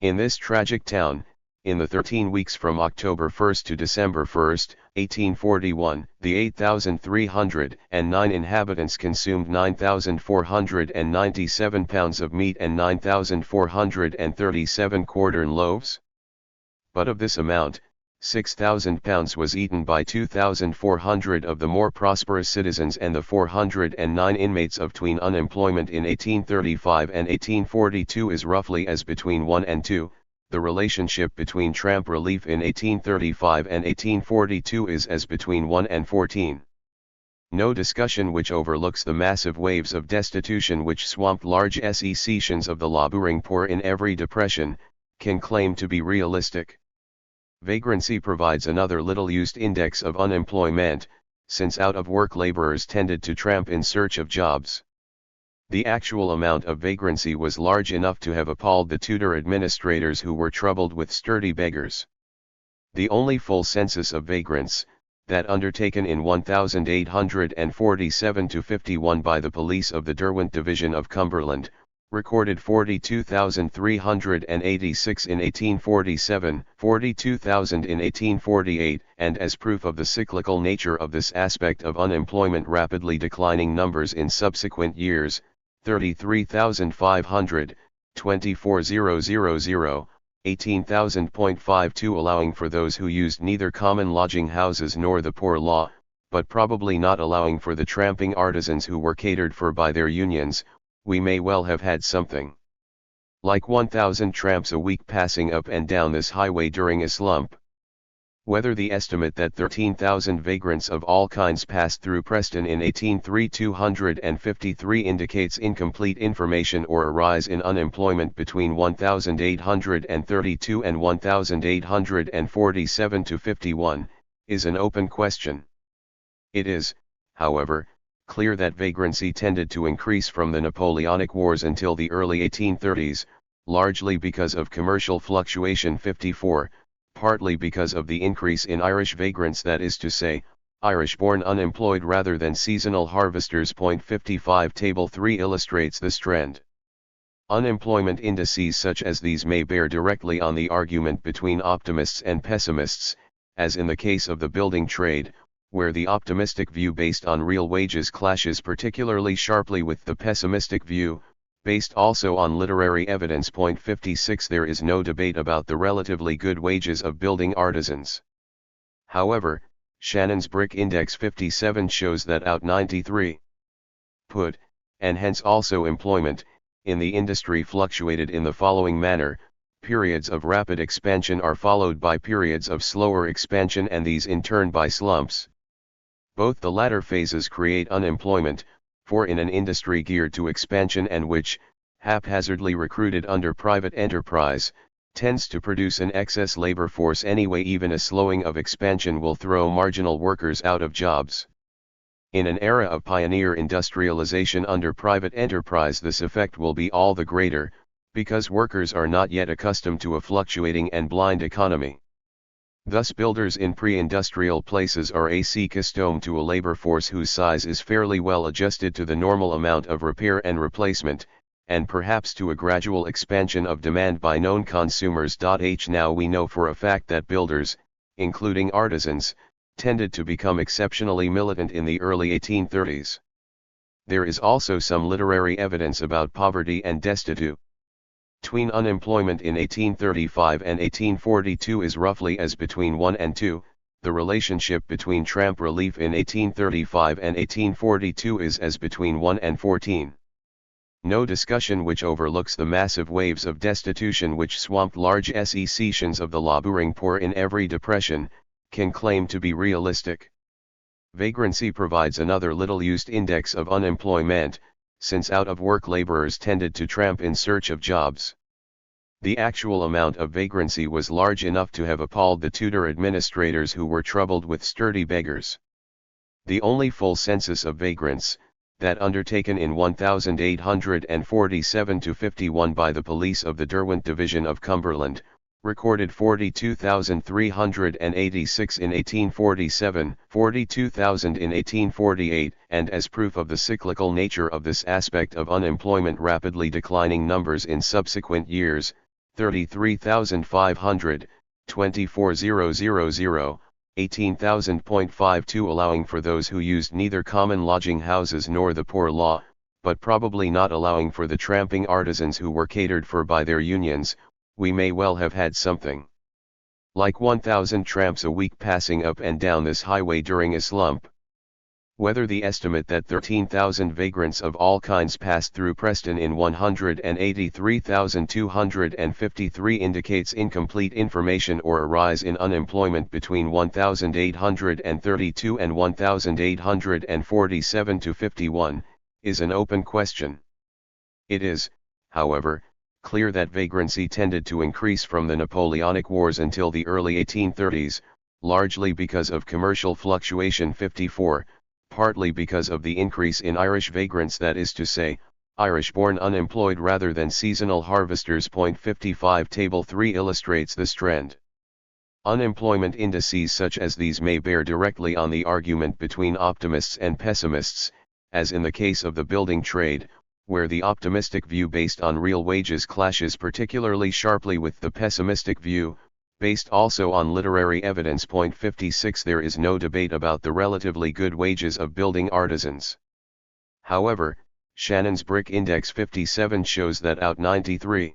In this tragic town, in the 13 weeks from October 1 to December 1, 1841, the 8,309 inhabitants consumed 9,497 pounds of meat and 9,437 quartern loaves. But of this amount, 6,000 pounds was eaten by 2,400 of the more prosperous citizens, and the 409 inmates of tween unemployment in 1835 and 1842 is roughly as between 1 and 2. The relationship between tramp relief in 1835 and 1842 is as between 1 and 14. No discussion which overlooks the massive waves of destitution which swamped large sections of the laboring poor in every depression, can claim to be realistic. Vagrancy provides another little-used index of unemployment, since out-of-work laborers tended to tramp in search of jobs. The actual amount of vagrancy was large enough to have appalled the Tudor administrators, who were troubled with sturdy beggars. The only full census of vagrants, that undertaken in 1847-51 by the police of the Derwent Division of Cumberland, recorded 42,386 in 1847, 42,000 in 1848, and as proof of the cyclical nature of this aspect of unemployment, rapidly declining numbers in subsequent years, 33,500, 24,000, 18,000.52, allowing for those who used neither common lodging houses nor the poor law, but probably not allowing for the tramping artisans who were catered for by their unions, we may well have had something like 1,000 tramps a week passing up and down this highway during a slump. Whether the estimate that 13,000 vagrants of all kinds passed through Preston in 1832 indicates incomplete information, or a rise in unemployment between 1,832 and 1,847 to 51, is an open question. It is, however, clear that vagrancy tended to increase from the Napoleonic Wars until the early 1830s, largely because of commercial fluctuation. 54, partly because of the increase in Irish vagrants, that is to say, Irish-born unemployed rather than seasonal harvesters. 55 Table 3 illustrates this trend. Unemployment indices such as these may bear directly on the argument between optimists and pessimists, as in the case of the building trade, where the optimistic view based on real wages clashes particularly sharply with the pessimistic view, based also on literary evidence. 56 There is no debate about the relatively good wages of building artisans. However, Shannon's Brick Index 57 shows that out 93 put, and hence also employment, in the industry fluctuated in the following manner: periods of rapid expansion are followed by periods of slower expansion, and these in turn by slumps. Both the latter phases create unemployment, for in an industry geared to expansion and which, haphazardly recruited under private enterprise, tends to produce an excess labor force anyway, even a slowing of expansion will throw marginal workers out of jobs. In an era of pioneer industrialization under private enterprise, this effect will be all the greater, because workers are not yet accustomed to a fluctuating and blind economy. Thus builders in pre-industrial places are accustomed to a labor force whose size is fairly well adjusted to the normal amount of repair and replacement, and perhaps to a gradual expansion of demand by known consumers. Now we know for a fact that builders, including artisans, tended to become exceptionally militant in the early 1830s. There is also some literary evidence about poverty and destitute. Tween unemployment in 1835 and 1842 is roughly as between 1 and 2, the relationship between tramp relief in 1835 and 1842 is as between 1 and 14. No discussion which overlooks the massive waves of destitution which swamped large sections of the laboring poor in every depression, can claim to be realistic. Vagrancy provides another little-used index of unemployment, since out-of-work laborers tended to tramp in search of jobs. The actual amount of vagrancy was large enough to have appalled the Tudor administrators who were troubled with sturdy beggars. The only full census of vagrants, that undertaken in 1847-51 by the police of the Derwent Division of Cumberland, recorded 42,386 in 1847, 42,000 in 1848, and as proof of the cyclical nature of this aspect of unemployment, rapidly declining numbers in subsequent years, 33,500, 24,000, 18,000.52, allowing for those who used neither common lodging houses nor the poor law, but probably not allowing for the tramping artisans who were catered for by their unions. We may well have had something like 1,000 tramps a week passing up and down this highway during a slump. Whether the estimate that 13,000 vagrants of all kinds passed through Preston in 183,253 indicates incomplete information or a rise in unemployment between 1,832 and 1,847 to 51, is an open question. It is, however, clear that vagrancy tended to increase from the Napoleonic Wars until the early 1830s, largely because of commercial fluctuation. 54, partly because of the increase in Irish vagrants, that is to say, Irish-born unemployed rather than seasonal harvesters. 55 Table 3 illustrates this trend. Unemployment indices such as these may bear directly on the argument between optimists and pessimists, as in the case of the building trade, where the optimistic view based on real wages clashes particularly sharply with the pessimistic view, based also on literary evidence. 56 There is no debate about the relatively good wages of building artisans. However, Shannon's Brick Index 57 shows that out 93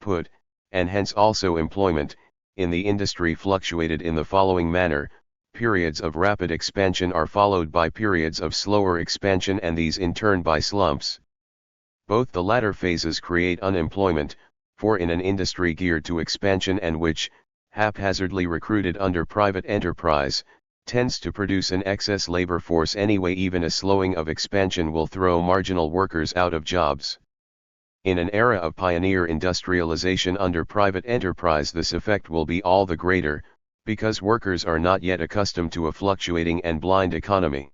put, and hence also employment, in the industry fluctuated in the following manner: periods of rapid expansion are followed by periods of slower expansion, and these in turn by slumps. Both the latter phases create unemployment, for in an industry geared to expansion and which, haphazardly recruited under private enterprise, tends to produce an excess labor force anyway, even a slowing of expansion will throw marginal workers out of jobs. In an era of pioneer industrialization under private enterprise, this effect will be all the greater, because workers are not yet accustomed to a fluctuating and blind economy.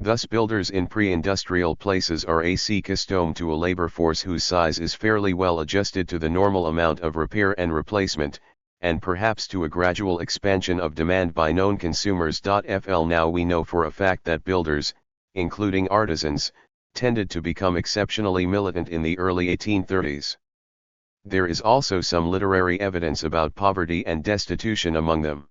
Thus builders in pre-industrial places are accustomed to a labor force whose size is fairly well adjusted to the normal amount of repair and replacement, and perhaps to a gradual expansion of demand by known consumers. Now we know for a fact that builders, including artisans, tended to become exceptionally militant in the early 1830s. There is also some literary evidence about poverty and destitution among them.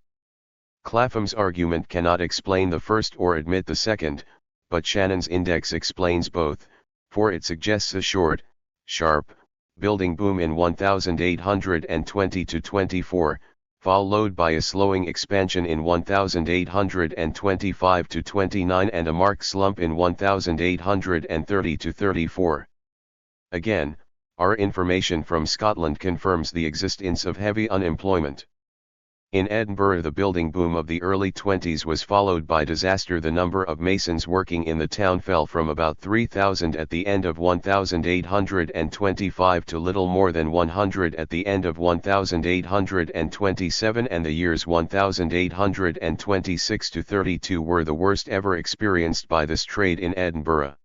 Clapham's argument cannot explain the first or admit the second, but Shannon's index explains both, for it suggests a short, sharp, building boom in 1820-24, followed by a slowing expansion in 1825-29 and a marked slump in 1830-34. Again, our information from Scotland confirms the existence of heavy unemployment. In Edinburgh, the building boom of the early 20s was followed by disaster. The number of masons working in the town fell from about 3,000 at the end of 1825 to little more than 100 at the end of 1827, and the years 1826 to 32 were the worst ever experienced by this trade in Edinburgh.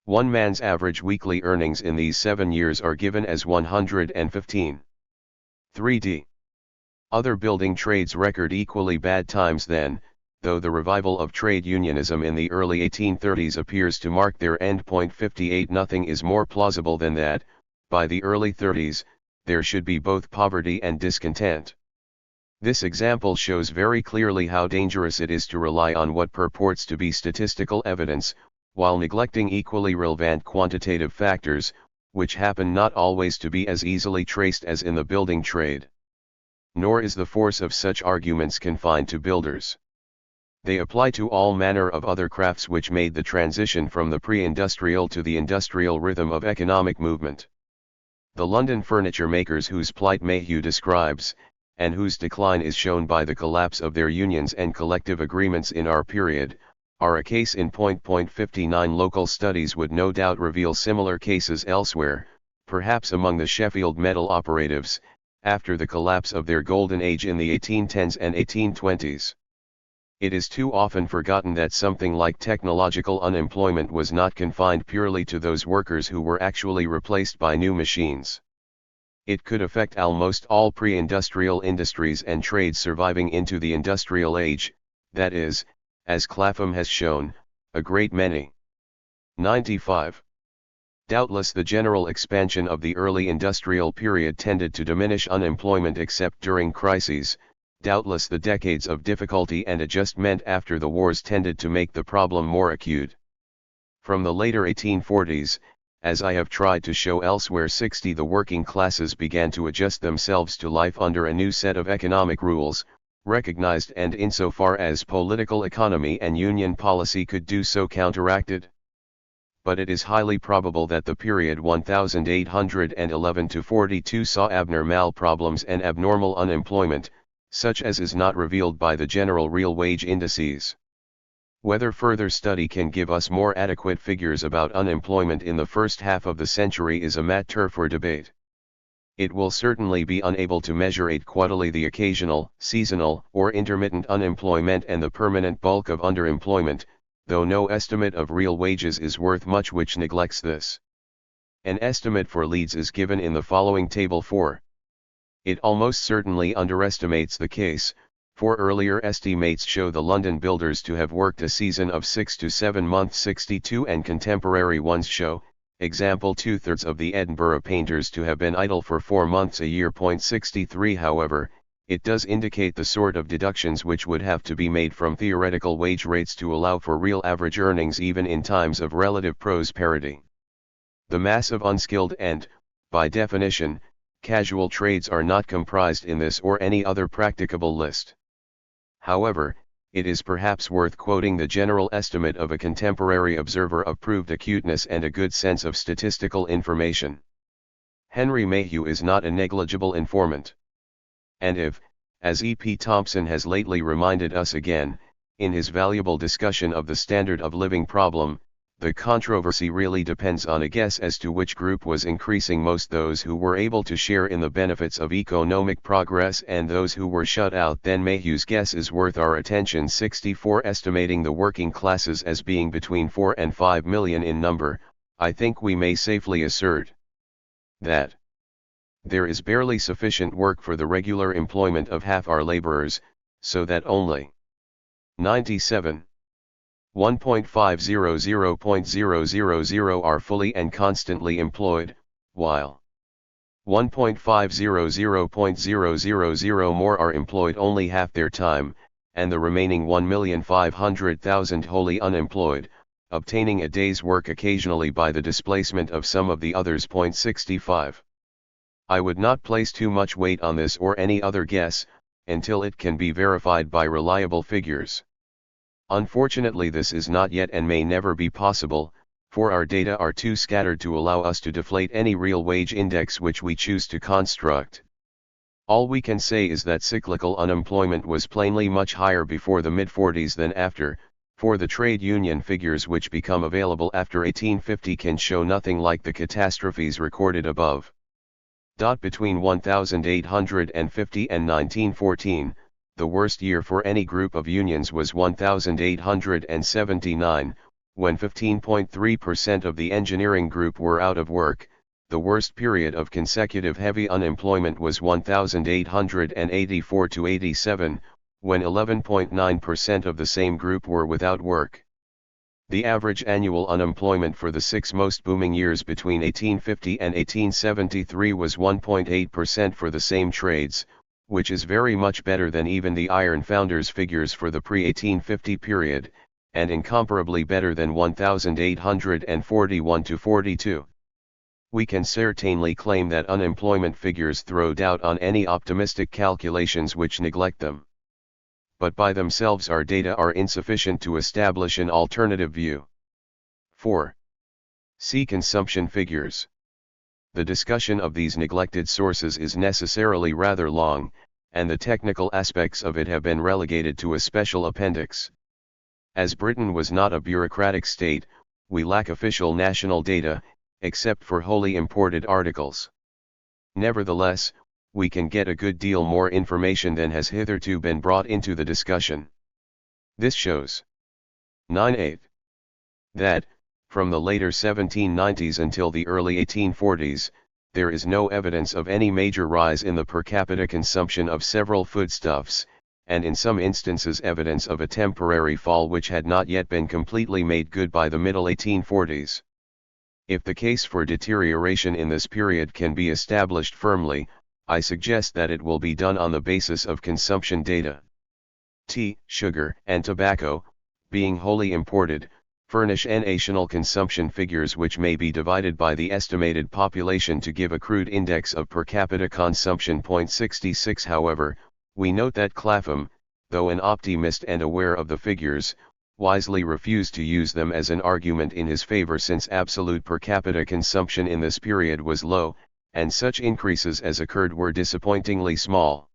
One man's average weekly earnings in these 7 years are given as 115. 3d. Other building trades record equally bad times then, though the revival of trade unionism in the early 1830s appears to mark their end point. 58. Nothing is more plausible than that, by the early 30s, there should be both poverty and discontent. This example shows very clearly how dangerous it is to rely on what purports to be statistical evidence, while neglecting equally relevant quantitative factors, which happen not always to be as easily traced as in the building trade. Nor is the force of such arguments confined to builders. They apply to all manner of other crafts which made the transition from the pre-industrial to the industrial rhythm of economic movement. The London furniture makers whose plight Mayhew describes, and whose decline is shown by the collapse of their unions and collective agreements in our period, are a case in point. 59. Local studies would no doubt reveal similar cases elsewhere, perhaps among the Sheffield metal operatives, after the collapse of their golden age in the 1810s and 1820s. It is too often forgotten that something like technological unemployment was not confined purely to those workers who were actually replaced by new machines. It could affect almost all pre-industrial industries and trades surviving into the industrial age, that is, as Clapham has shown, a great many. 95. Doubtless the general expansion of the early industrial period tended to diminish unemployment except during crises. Doubtless the decades of difficulty and adjustment after the wars tended to make the problem more acute. From the later 1840s, as I have tried to show elsewhere, the working classes began to adjust themselves to life under a new set of economic rules, recognized and insofar as political economy and union policy could do so, counteracted. But it is highly probable that the period 1811 to 42 saw abnormal problems and abnormal unemployment, such as is not revealed by the general real wage indices. Whether further study can give us more adequate figures about unemployment in the first half of the century is a matter for debate. It will certainly be unable to measure adequately the occasional, seasonal, or intermittent unemployment and the permanent bulk of underemployment, though no estimate of real wages is worth much which neglects this. An estimate for Leeds is given in the following table 4. It almost certainly underestimates the case, for earlier estimates show the London builders to have worked a season of 6 to 7 months 62, and contemporary ones show, example 2/3 of the Edinburgh painters to have been idle for 4 months a year. 63. However, it does indicate the sort of deductions which would have to be made from theoretical wage rates to allow for real average earnings even in times of relative prosperity. The mass of unskilled and, by definition, casual trades are not comprised in this or any other practicable list. However, it is perhaps worth quoting the general estimate of a contemporary observer of proved acuteness and a good sense of statistical information. Henry Mayhew is not a negligible informant. And if, as E. P. Thompson has lately reminded us again, in his valuable discussion of the standard of living problem, the controversy really depends on a guess as to which group was increasing most, those who were able to share in the benefits of economic progress and those who were shut out, then Mayhew's guess is worth our attention. 64. Estimating the working classes as being between 4 and 5 million in number, I think we may safely assert that there is barely sufficient work for the regular employment of half our laborers, so that only 97. 1.500.000 are fully and constantly employed, while 1.500.000 more are employed only half their time, and the remaining 1,500,000 wholly unemployed, obtaining a day's work occasionally by the displacement of some of the others. 65. I would not place too much weight on this or any other guess, until it can be verified by reliable figures. Unfortunately, this is not yet and may never be possible, for our data are too scattered to allow us to deflate any real wage index which we choose to construct. All we can say is that cyclical unemployment was plainly much higher before the mid-40s than after, for the trade union figures which become available after 1850 can show nothing like the catastrophes recorded above. Between 1850 and 1914, the worst year for any group of unions was 1879, when 15.3% of the engineering group were out of work. The worst period of consecutive heavy unemployment was 1884 to 87, when 11.9% of the same group were without work. The average annual unemployment for the 6 most booming years between 1850 and 1873 was 1.8% for the same trades, which is very much better than even the iron founders' figures for the pre-1850 period, and incomparably better than 1841 to 42. We can certainly claim that unemployment figures throw doubt on any optimistic calculations which neglect them. But by themselves our data are insufficient to establish an alternative view. 4. See consumption figures. The discussion of these neglected sources is necessarily rather long, and the technical aspects of it have been relegated to a special appendix. As Britain was not a bureaucratic state, we lack official national data, except for wholly imported articles. Nevertheless, we can get a good deal more information than has hitherto been brought into the discussion. This shows 9/8 that, from the later 1790s until the early 1840s, there is no evidence of any major rise in the per capita consumption of several foodstuffs, and in some instances evidence of a temporary fall which had not yet been completely made good by the middle 1840s. If the case for deterioration in this period can be established firmly, I suggest that it will be done on the basis of consumption data. Tea, sugar, and tobacco, being wholly imported, furnish national consumption figures which may be divided by the estimated population to give a crude index of per capita consumption. 66. However, we note that Clapham, though an optimist and aware of the figures, wisely refused to use them as an argument in his favor, since absolute per capita consumption in this period was low, and such increases as occurred were disappointingly small.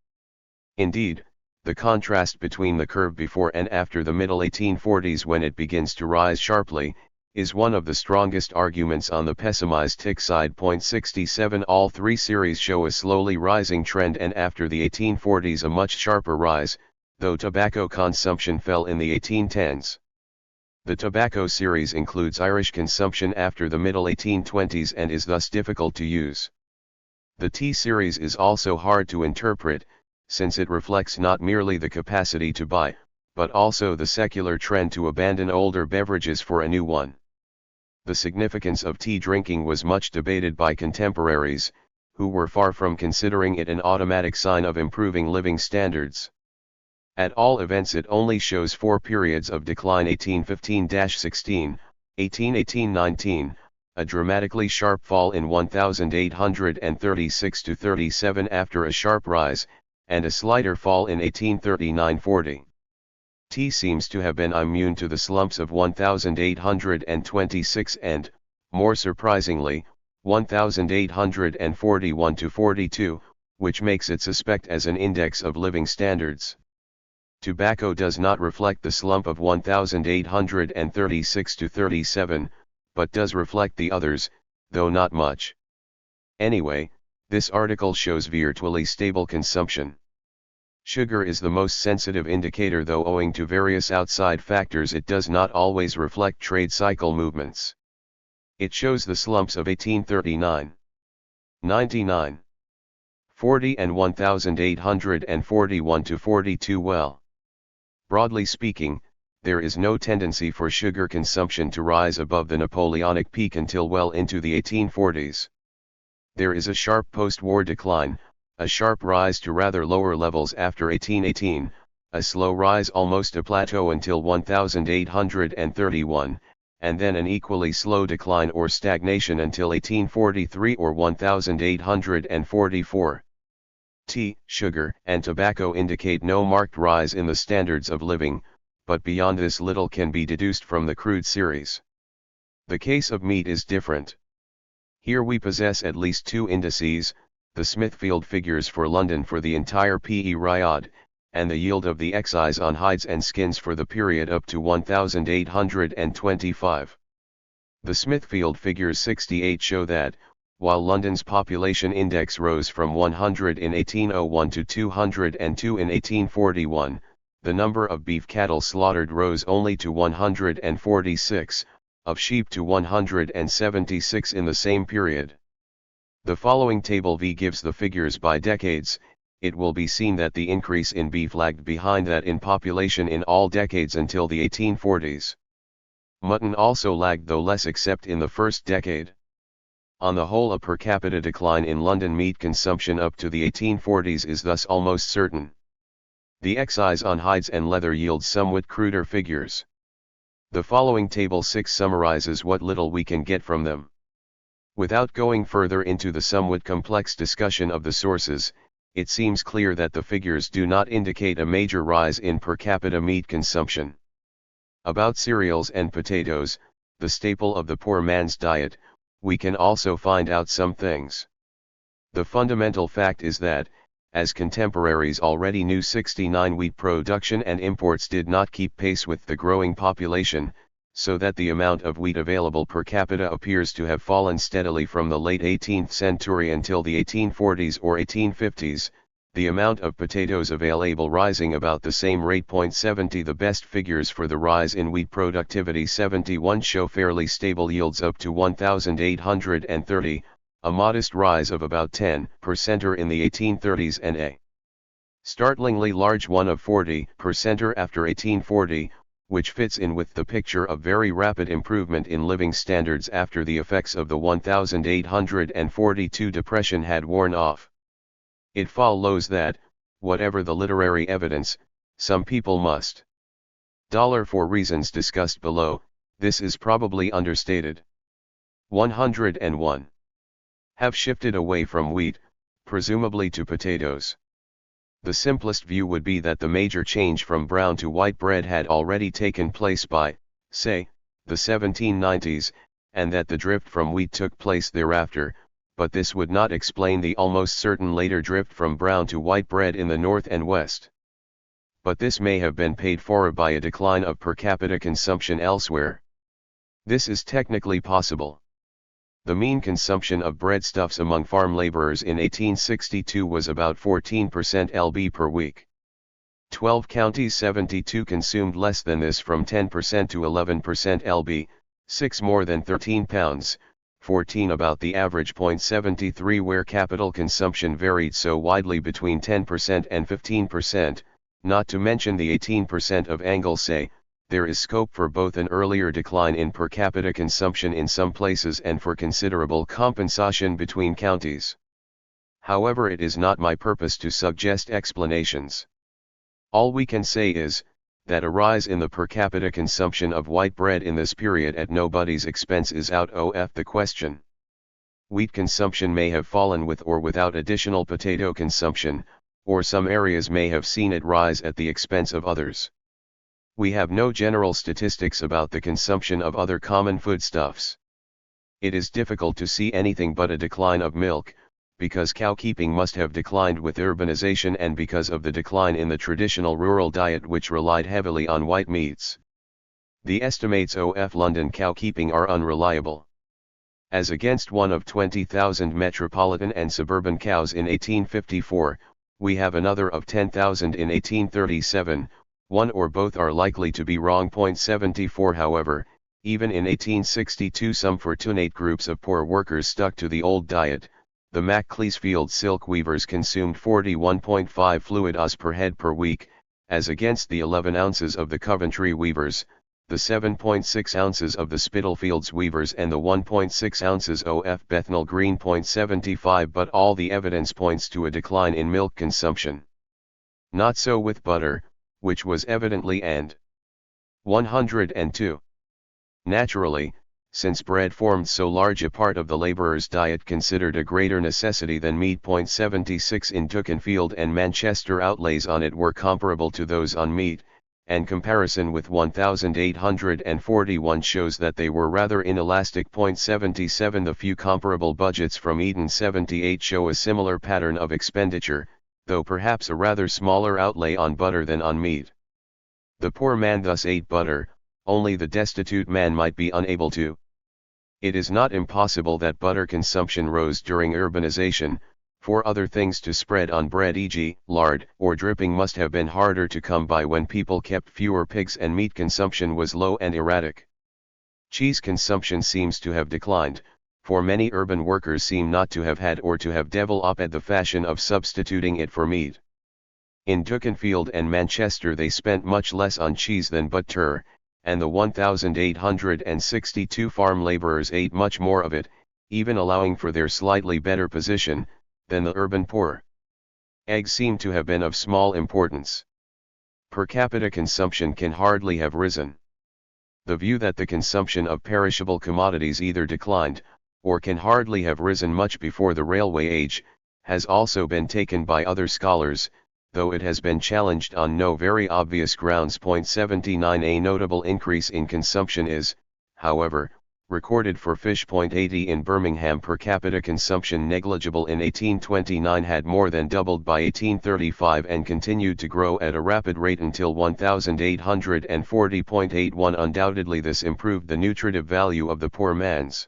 Indeed, the contrast between the curve before and after the middle 1840s, when it begins to rise sharply, is one of the strongest arguments on the pessimistic side. 67. All three series show a slowly rising trend, and after the 1840s a much sharper rise, though tobacco consumption fell in the 1810s. The tobacco series includes Irish consumption after the middle 1820s and is thus difficult to use. The tea series is also hard to interpret, since it reflects not merely the capacity to buy, but also the secular trend to abandon older beverages for a new one. The significance of tea drinking was much debated by contemporaries, who were far from considering it an automatic sign of improving living standards. At all events, it only shows 4 periods of decline: 1815-16, 1818-19, a dramatically sharp fall in 1836-37 after a sharp rise, and a slighter fall in 1839-40. Tea seems to have been immune to the slumps of 1826 and, more surprisingly, 1841-42, which makes it suspect as an index of living standards. Tobacco does not reflect the slump of 1836-37, but does reflect the others, though not much. Anyway, this article shows virtually stable consumption. Sugar is the most sensitive indicator, though owing to various outside factors it does not always reflect trade cycle movements. It shows the slumps of 1839, 99, 40 and 1841-42 well. Broadly speaking, there is no tendency for sugar consumption to rise above the Napoleonic peak until well into the 1840s. There is a sharp post-war decline, a sharp rise to rather lower levels after 1818, a slow rise almost a plateau until 1831, and then an equally slow decline or stagnation until 1843 or 1844. Tea, sugar, and tobacco indicate no marked rise in the standards of living, but beyond this little can be deduced from the crude series. The case of meat is different. Here we possess at least 2 indices, the Smithfield figures for London for the entire period, and the yield of the excise on hides and skins for the period up to 1825. The Smithfield figures 68 show that, while London's population index rose from 100 in 1801 to 202 in 1841, the number of beef cattle slaughtered rose only to 146, of sheep to 176 in the same period. The following table V gives the figures by decades. It will be seen that the increase in beef lagged behind that in population in all decades until the 1840s. Mutton also lagged, though less, except in the first decade. On the whole, a per capita decline in London meat consumption up to the 1840s is thus almost certain. The excise on hides and leather yields somewhat cruder figures. The following table 6 summarizes what little we can get from them. Without going further into the somewhat complex discussion of the sources, it seems clear that the figures do not indicate a major rise in per capita meat consumption. About cereals and potatoes, the staple of the poor man's diet, we can also find out some things. The fundamental fact is that, as contemporaries already knew, 69 wheat production and imports did not keep pace with the growing population, so that the amount of wheat available per capita appears to have fallen steadily from the late 18th century until the 1840s or 1850s, the amount of potatoes available rising about the same rate. 70 The best figures for the rise in wheat productivity 71 show fairly stable yields up to 1,830, a modest rise of about 10% in the 1830s and a startlingly large one of 40% after 1840, which fits in with the picture of very rapid improvement in living standards after the effects of the 1842 depression had worn off. It follows that, whatever the literary evidence, some people must. For reasons discussed below, this is probably understated. 101. Have shifted away from wheat, presumably to potatoes. The simplest view would be that the major change from brown to white bread had already taken place by, say, the 1790s, and that the drift from wheat took place thereafter, but this would not explain the almost certain later drift from brown to white bread in the north and west. But this may have been paid for by a decline of per capita consumption elsewhere. This is technically possible. The mean consumption of breadstuffs among farm laborers in 1862 was about 14% lb per week. 12 counties 72 consumed less than this, from 10% to 11% lb, 6 more than 13 pounds, 14 about the average. 73 Where capital consumption varied so widely between 10% and 15%, not to mention the 18% of Anglesey, there is scope for both an earlier decline in per capita consumption in some places and for considerable compensation between counties. However, it is not my purpose to suggest explanations. All we can say is, that a rise in the per capita consumption of white bread in this period at nobody's expense is out of the question. Wheat consumption may have fallen with or without additional potato consumption, or some areas may have seen it rise at the expense of others. We have no general statistics about the consumption of other common foodstuffs. It is difficult to see anything but a decline of milk, because cow keeping must have declined with urbanization and because of the decline in the traditional rural diet which relied heavily on white meats. The estimates of London cow keeping are unreliable. As against one of 20,000 metropolitan and suburban cows in 1854, we have another of 10,000 in 1837, one or both are likely to be wrong. 74 However, even in 1862 some fortunate groups of poor workers stuck to the old diet. The Macclesfield silk weavers consumed 41.5 fluid oz per head per week, as against the 11 ounces of the Coventry weavers, the 7.6 ounces of the Spitalfields weavers and the 1.6 ounces of Bethnal Green. 75 But all the evidence points to a decline in milk consumption. Not so with butter, which was evidently and 102. Naturally, since bread formed so large a part of the labourer's diet considered a greater necessity than meat. 76 In Dukenfield and Manchester outlays on it were comparable to those on meat, and comparison with 1841 shows that they were rather inelastic. 77 The few comparable budgets from Eden 78 show a similar pattern of expenditure, though perhaps a rather smaller outlay on butter than on meat. The poor man thus ate butter, only the destitute man might be unable to. It is not impossible that butter consumption rose during urbanization, for other things to spread on bread, e.g., lard or dripping, must have been harder to come by when people kept fewer pigs and meat consumption was low and erratic. Cheese consumption seems to have declined, for many urban workers seem not to have had or to have developed the fashion of substituting it for meat. In Dukenfield and Manchester they spent much less on cheese than butter, and the 1,862 farm labourers ate much more of it, even allowing for their slightly better position, than the urban poor. Eggs seem to have been of small importance. Per capita consumption can hardly have risen. The view that the consumption of perishable commodities either declined, or can hardly have risen much before the railway age, has also been taken by other scholars, though it has been challenged on no very obvious grounds. 79 A notable increase in consumption is, however, recorded for fish. 80 In Birmingham per capita consumption, negligible in 1829, had more than doubled by 1835 and continued to grow at a rapid rate until 1840.81. Undoubtedly this improved the nutritive value of the poor man's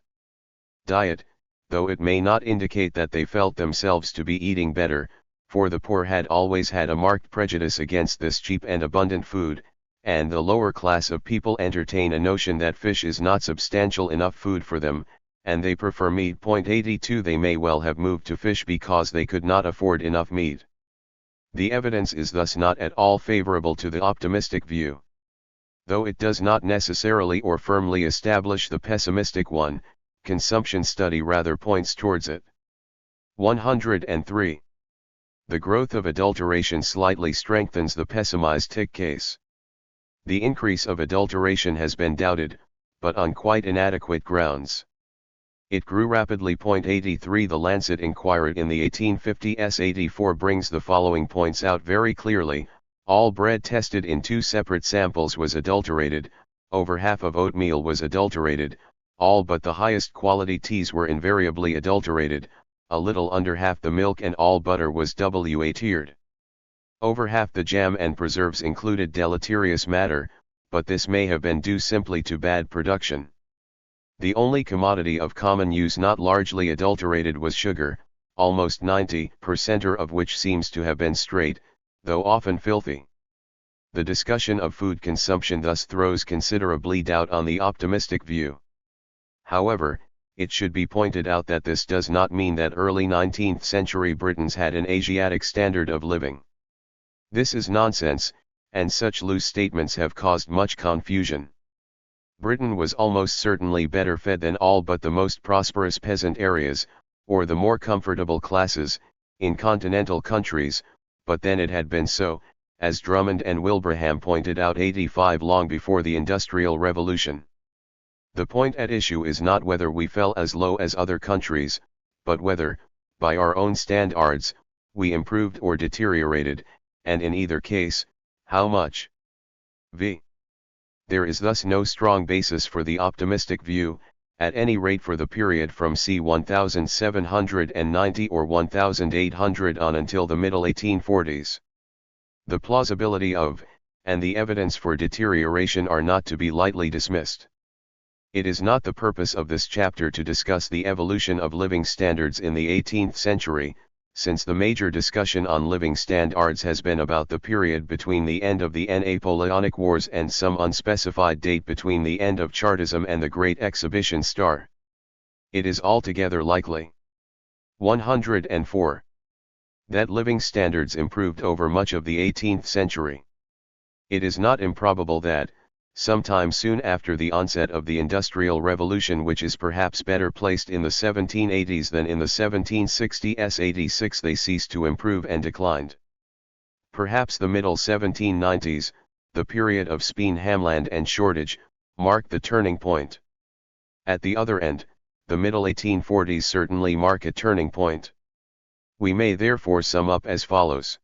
diet, though it may not indicate that they felt themselves to be eating better, for the poor had always had a marked prejudice against this cheap and abundant food, and the lower class of people entertain a notion that fish is not substantial enough food for them, and they prefer meat. 82 They may well have moved to fish because they could not afford enough meat. The evidence is thus not at all favorable to the optimistic view. Though it does not necessarily or firmly establish the pessimistic one, consumption study rather points towards it. 103. The growth of adulteration slightly strengthens the pessimistic case. The increase of adulteration has been doubted, but on quite inadequate grounds. It grew rapidly. 83 The Lancet Inquiry in the 1850 S84 brings the following points out very clearly: all bread tested in 2 separate samples was adulterated, over half of oatmeal was adulterated, all but the highest quality teas were invariably adulterated, a little under half the milk and all butter was WA-tiered. Over half the jam and preserves included deleterious matter, but this may have been due simply to bad production. The only commodity of common use not largely adulterated was sugar, almost 90% of which seems to have been straight, though often filthy. The discussion of food consumption thus throws considerably doubt on the optimistic view. However, it should be pointed out that this does not mean that early 19th century Britons had an Asiatic standard of living. This is nonsense, and such loose statements have caused much confusion. Britain was almost certainly better fed than all but the most prosperous peasant areas, or the more comfortable classes, in continental countries, but then it had been so, as Drummond and Wilbraham pointed out 85 long before the Industrial Revolution. The point at issue is not whether we fell as low as other countries, but whether, by our own standards, we improved or deteriorated, and in either case, how much? V. There is thus no strong basis for the optimistic view, at any rate for the period from c. 1790 or 1800 on until the middle 1840s. The plausibility of, and the evidence for deterioration are not to be lightly dismissed. It is not the purpose of this chapter to discuss the evolution of living standards in the 18th century, since the major discussion on living standards has been about the period between the end of the Napoleonic Wars and some unspecified date between the end of Chartism and the Great Exhibition Star. It is altogether likely. 104. That living standards improved over much of the 18th century. It is not improbable that, sometime soon after the onset of the Industrial Revolution, which is perhaps better placed in the 1780s than in the 1760s 86, they ceased to improve and declined. Perhaps the middle 1790s, the period of speen hamland and shortage, marked the turning point. At the other end, the middle 1840s certainly mark a turning point. We may therefore sum up as follows.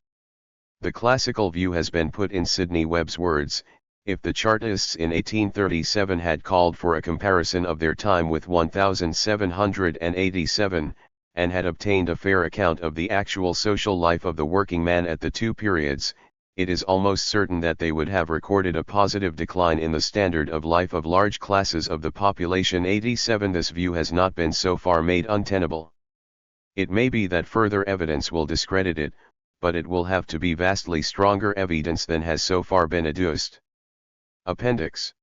The classical view has been put in Sidney Webb's words: if the Chartists in 1837 had called for a comparison of their time with 1787, and had obtained a fair account of the actual social life of the working man at the two periods, it is almost certain that they would have recorded a positive decline in the standard of life of large classes of the population. 87 This view has not been so far made untenable. It may be that further evidence will discredit it, but it will have to be vastly stronger evidence than has so far been adduced. Appendix.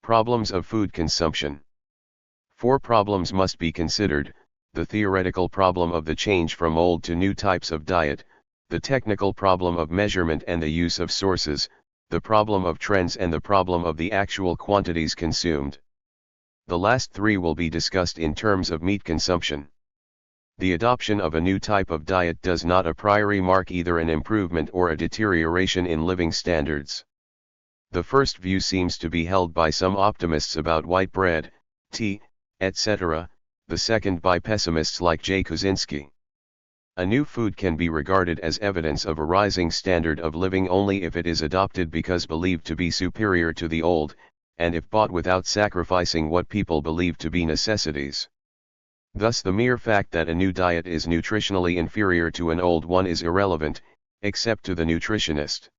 Problems of food consumption. 4 problems must be considered: the theoretical problem of the change from old to new types of diet, the technical problem of measurement and the use of sources, the problem of trends, and the problem of the actual quantities consumed. The last 3 will be discussed in terms of meat consumption. The adoption of a new type of diet does not a priori mark either an improvement or a deterioration in living standards. The first view seems to be held by some optimists about white bread, tea, etc., the second by pessimists like J. Kosinski. A new food can be regarded as evidence of a rising standard of living only if it is adopted because believed to be superior to the old, and if bought without sacrificing what people believe to be necessities. Thus the mere fact that a new diet is nutritionally inferior to an old one is irrelevant, except to the nutritionist.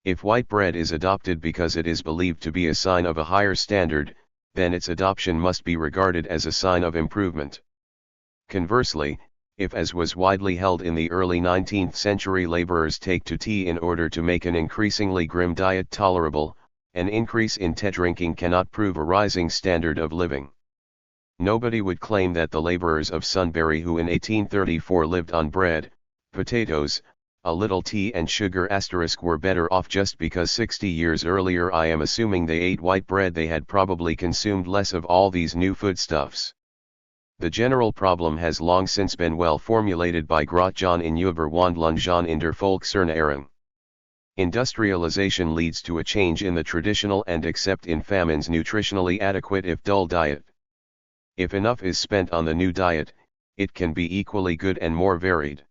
If white bread is adopted because it is believed to be a sign of a higher standard, then its adoption must be regarded as a sign of improvement. Conversely, if, as was widely held in the early 19th century, laborers take to tea in order to make an increasingly grim diet tolerable, an increase in tea drinking cannot prove a rising standard of living. Nobody would claim that the laborers of Sunbury who in 1834 lived on bread, potatoes, a little tea and sugar * were better off just because 60 years earlier, I am assuming, they ate white bread. They had probably consumed less of all these new foodstuffs. The general problem has long since been well formulated by Grotjahn in Überwandlungen in der Volksernährung. Industrialization leads to a change in the traditional and, except in famines, nutritionally adequate if dull diet. If enough is spent on the new diet, it can be equally good and more varied.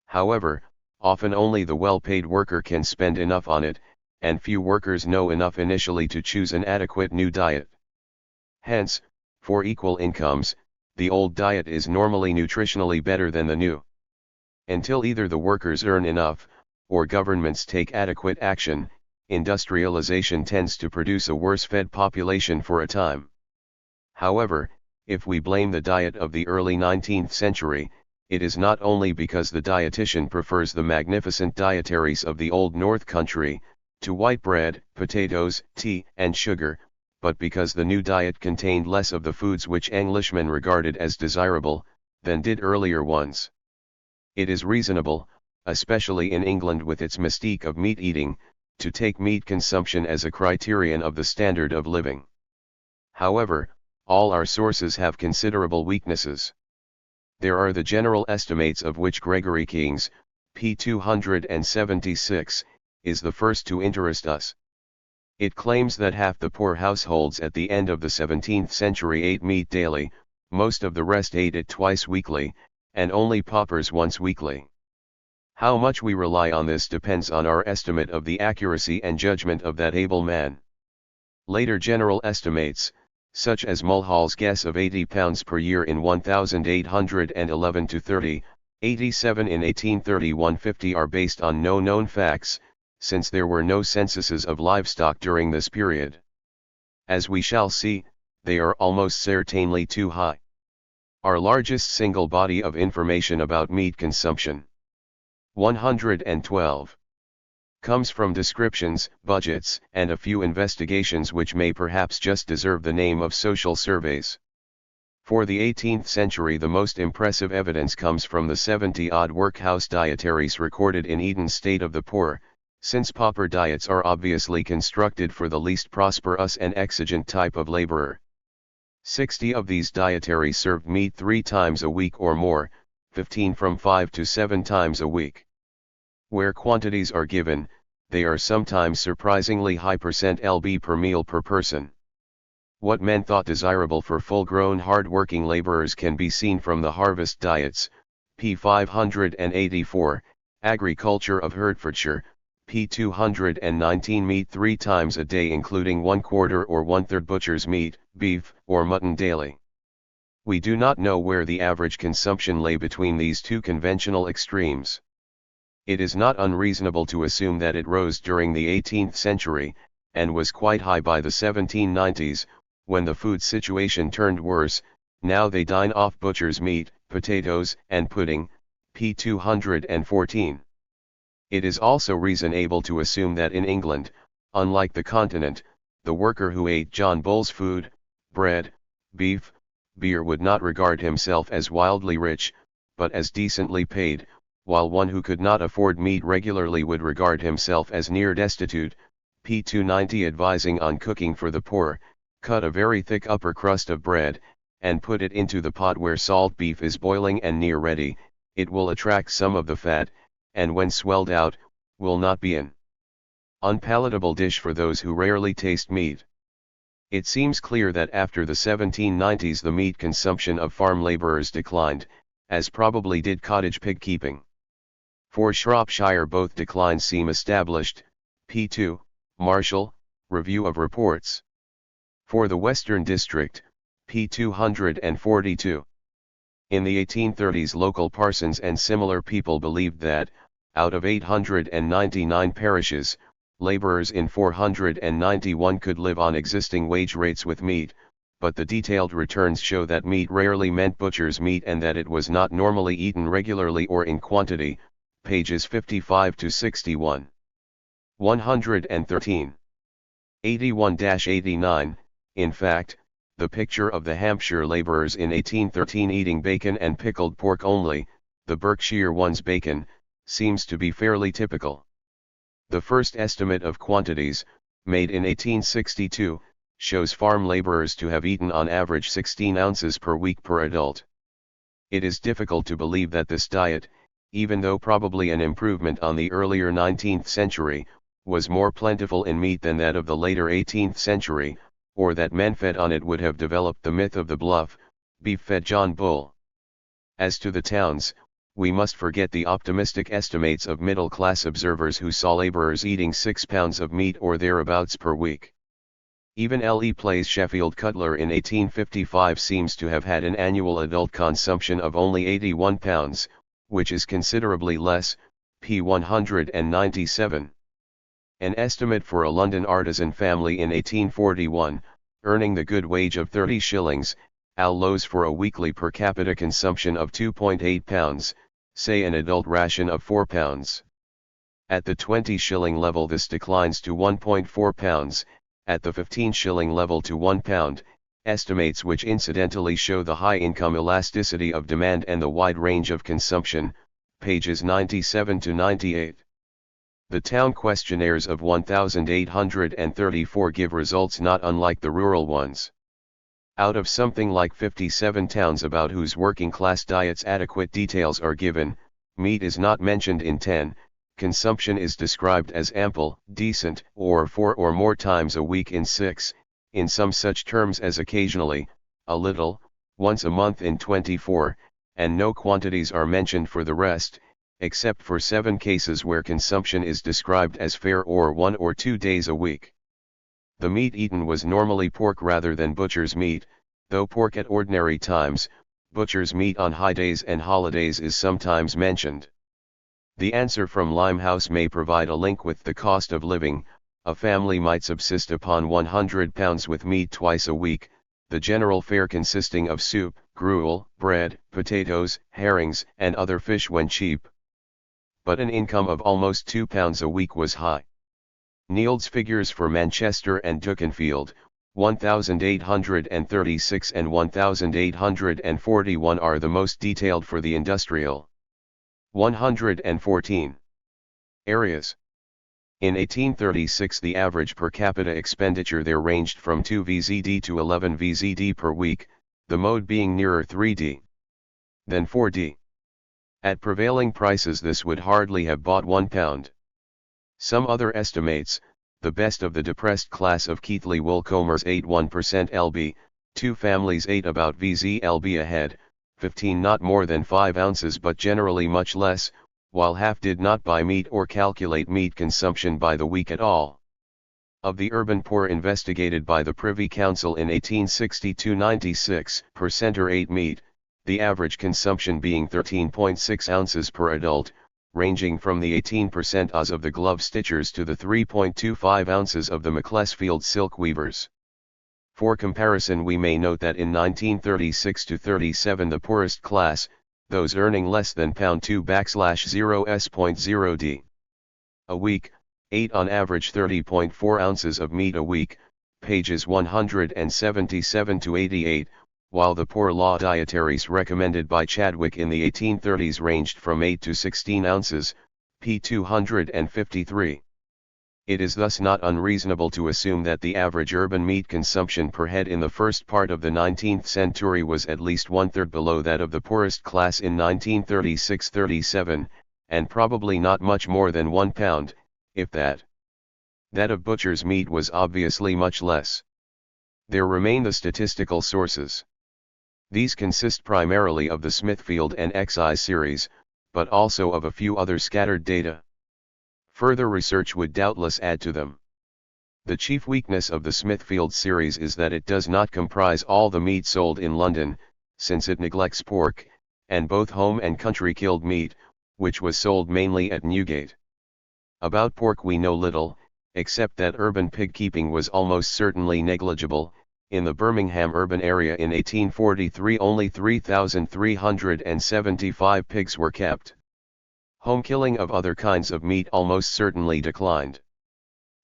However, often only the well-paid worker can spend enough on it, and few workers know enough initially to choose an adequate new diet. Hence, for equal incomes, the old diet is normally nutritionally better than the new. Until either the workers earn enough, or governments take adequate action, industrialization tends to produce a worse-fed population for a time. However, if we blame the diet of the early 19th century, it is not only because the dietitian prefers the magnificent dietaries of the old North Country, to white bread, potatoes, tea, and sugar, but because the new diet contained less of the foods which Englishmen regarded as desirable, than did earlier ones. It is reasonable, especially in England with its mystique of meat eating, to take meat consumption as a criterion of the standard of living. However, all our sources have considerable weaknesses. There are the general estimates, of which Gregory King's, p. 276, is the first to interest us. It claims that half the poor households at the end of the 17th century ate meat daily, most of the rest ate it twice weekly, and only paupers once weekly. How much we rely on this depends on our estimate of the accuracy and judgment of that able man. Later general estimates, such as Mulhall's guess of 80 pounds per year in 1811 to 30, 87 in 1831, 50, are based on no known facts, since there were no censuses of livestock during this period. As we shall see, they are almost certainly too high. Our largest single body of information about meat consumption, 112, comes from descriptions, budgets, and a few investigations which may perhaps just deserve the name of social surveys. For the 18th century, the most impressive evidence comes from the 70-odd workhouse dietaries recorded in Eden's State of the Poor, since pauper diets are obviously constructed for the least prosperous and exigent type of laborer. 60 of these dietaries served meat 3 times a week or more, 15 from 5 to 7 times a week. Where quantities are given, they are sometimes surprisingly high %lb per meal per person. What men thought desirable for full-grown hard-working laborers can be seen from the harvest diets, p. 584, Agriculture of Hertfordshire, p. 219 meat 3 times a day including 1/4 or 1/3 butcher's meat, beef, or mutton daily. We do not know where the average consumption lay between these two conventional extremes. It is not unreasonable to assume that it rose during the 18th century, and was quite high by the 1790s, when the food situation turned worse. Now they dine off butcher's meat, potatoes, and pudding, p. 214. It is also reasonable to assume that in England, unlike the continent, the worker who ate John Bull's food, bread, beef, beer would not regard himself as wildly rich, but as decently paid, while one who could not afford meat regularly would regard himself as near destitute. p. 290 advising on cooking for the poor, cut a very thick upper crust of bread, and put it into the pot where salt beef is boiling and near ready. It will attract some of the fat, and when swelled out, will not be an unpalatable dish for those who rarely taste meat. It seems clear that after the 1790s the meat consumption of farm labourers declined, as probably did cottage pig keeping. For Shropshire both declines seem established, p. 2, Marshall, Review of Reports. For the Western District, p. 242. In the 1830s local parsons and similar people believed that, out of 899 parishes, labourers in 491 could live on existing wage rates with meat, but the detailed returns show that meat rarely meant butcher's meat and that it was not normally eaten regularly or in quantity, pages 55 to 61. 113. 81-89, in fact, the picture of the Hampshire labourers in 1813 eating bacon and pickled pork only, the Berkshire one's bacon, seems to be fairly typical. The first estimate of quantities, made in 1862, shows farm labourers to have eaten on average 16 ounces per week per adult. It is difficult to believe that this diet, even though probably an improvement on the earlier 19th century, was more plentiful in meat than that of the later 18th century, or that men fed on it would have developed the myth of the bluff, beef-fed John Bull. As to the towns, we must forget the optimistic estimates of middle-class observers who saw labourers eating 6 pounds of meat or thereabouts per week. Even L.E. Play's Sheffield Cutler in 1855 seems to have had an annual adult consumption of only 81 pounds, which is considerably less, p. 197. An estimate for a London artisan family in 1841, earning the good wage of 30 shillings, allows for a weekly per capita consumption of 2.8 pounds, say an adult ration of 4 pounds. At the 20-shilling level this declines to 1.4 pounds, at the 15-shilling level to 1 pound, estimates which incidentally show the high income elasticity of demand and the wide range of consumption, pages 97 to 98. The town questionnaires of 1834 give results not unlike the rural ones. Out of something like 57 towns about whose working class diets adequate details are given, meat is not mentioned in 10, consumption is described as ample, decent, or 4 or more times a week in 6, in some such terms as occasionally, a little, once a month in 24, and no quantities are mentioned for the rest, except for 7 cases where consumption is described as fair or 1 or 2 days a week. The meat eaten was normally pork rather than butcher's meat, though pork at ordinary times, butcher's meat on high days and holidays is sometimes mentioned. The answer from Limehouse may provide a link with the cost of living. A family might subsist upon 100 pounds with meat twice a week, the general fare consisting of soup, gruel, bread, potatoes, herrings, and other fish when cheap. But an income of almost 2 pounds a week was high. Neild's figures for Manchester and Dukinfield, 1836 and 1841 are the most detailed for the industrial. 114. Areas. In 1836 the average per capita expenditure there ranged from 2 VZD to 11 VZD per week, the mode being nearer 3D than 4D. At prevailing prices this would hardly have bought 1 pound. Some other estimates, the best of the depressed class of Keighley Woolcombers ate 1% lb, 2 families ate about VZ lb a head, 15 not more than 5 ounces but generally much less, while half did not buy meat or calculate meat consumption by the week at all. Of the urban poor investigated by the Privy Council in 1862, 96% ate meat, the average consumption being 13.6 ounces per adult, ranging from the 18% oz of the glove stitchers to the 3.25 ounces of the Macclesfield silk weavers. For comparison, we may note that in 1936-37 the poorest class, those earning less than £2/0.0d a week, ate on average 30.4 ounces of meat a week, pages 177-88, while the poor law dietaries recommended by Chadwick in the 1830s ranged from 8 to 16 ounces, p. 253. It is thus not unreasonable to assume that the average urban meat consumption per head in the first part of the 19th century was at least one-third below that of the poorest class in 1936-37, and probably not much more than 1 pound, if that. That of butcher's meat was obviously much less. There remain the statistical sources. These consist primarily of the Smithfield and Excise series, but also of a few other scattered data. Further research would doubtless add to them. The chief weakness of the Smithfield series is that it does not comprise all the meat sold in London, since it neglects pork, and both home and country killed meat, which was sold mainly at Newgate. About pork we know little, except that urban pig keeping was almost certainly negligible. In the Birmingham urban area in 1843 only 3,375 pigs were kept. Home killing of other kinds of meat almost certainly declined.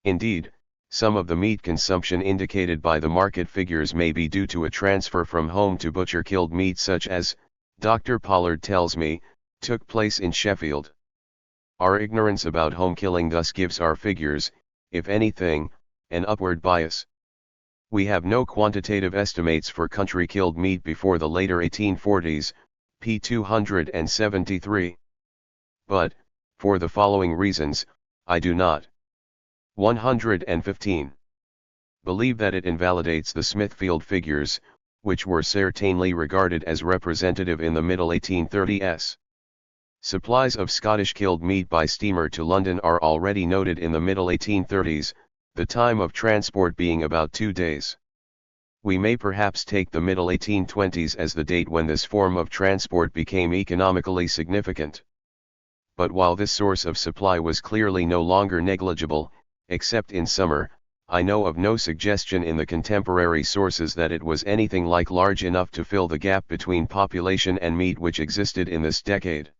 Indeed, some of the meat consumption indicated by the market figures may be due to a transfer from home to butcher-killed meat, such as, Dr. Pollard tells me, took place in Sheffield. Our ignorance about home killing thus gives our figures, if anything, an upward bias. We have no quantitative estimates for country-killed meat before the later 1840s, p. 273. But, for the following reasons, I do not. 115. Believe that it invalidates the Smithfield figures, which were certainly regarded as representative in the middle 1830s. Supplies of Scottish killed meat by steamer to London are already noted in the middle 1830s, the time of transport being about 2 days. We may perhaps take the middle 1820s as the date when this form of transport became economically significant. But while this source of supply was clearly no longer negligible, except in summer, I know of no suggestion in the contemporary sources that it was anything like large enough to fill the gap between population and meat which existed in this decade.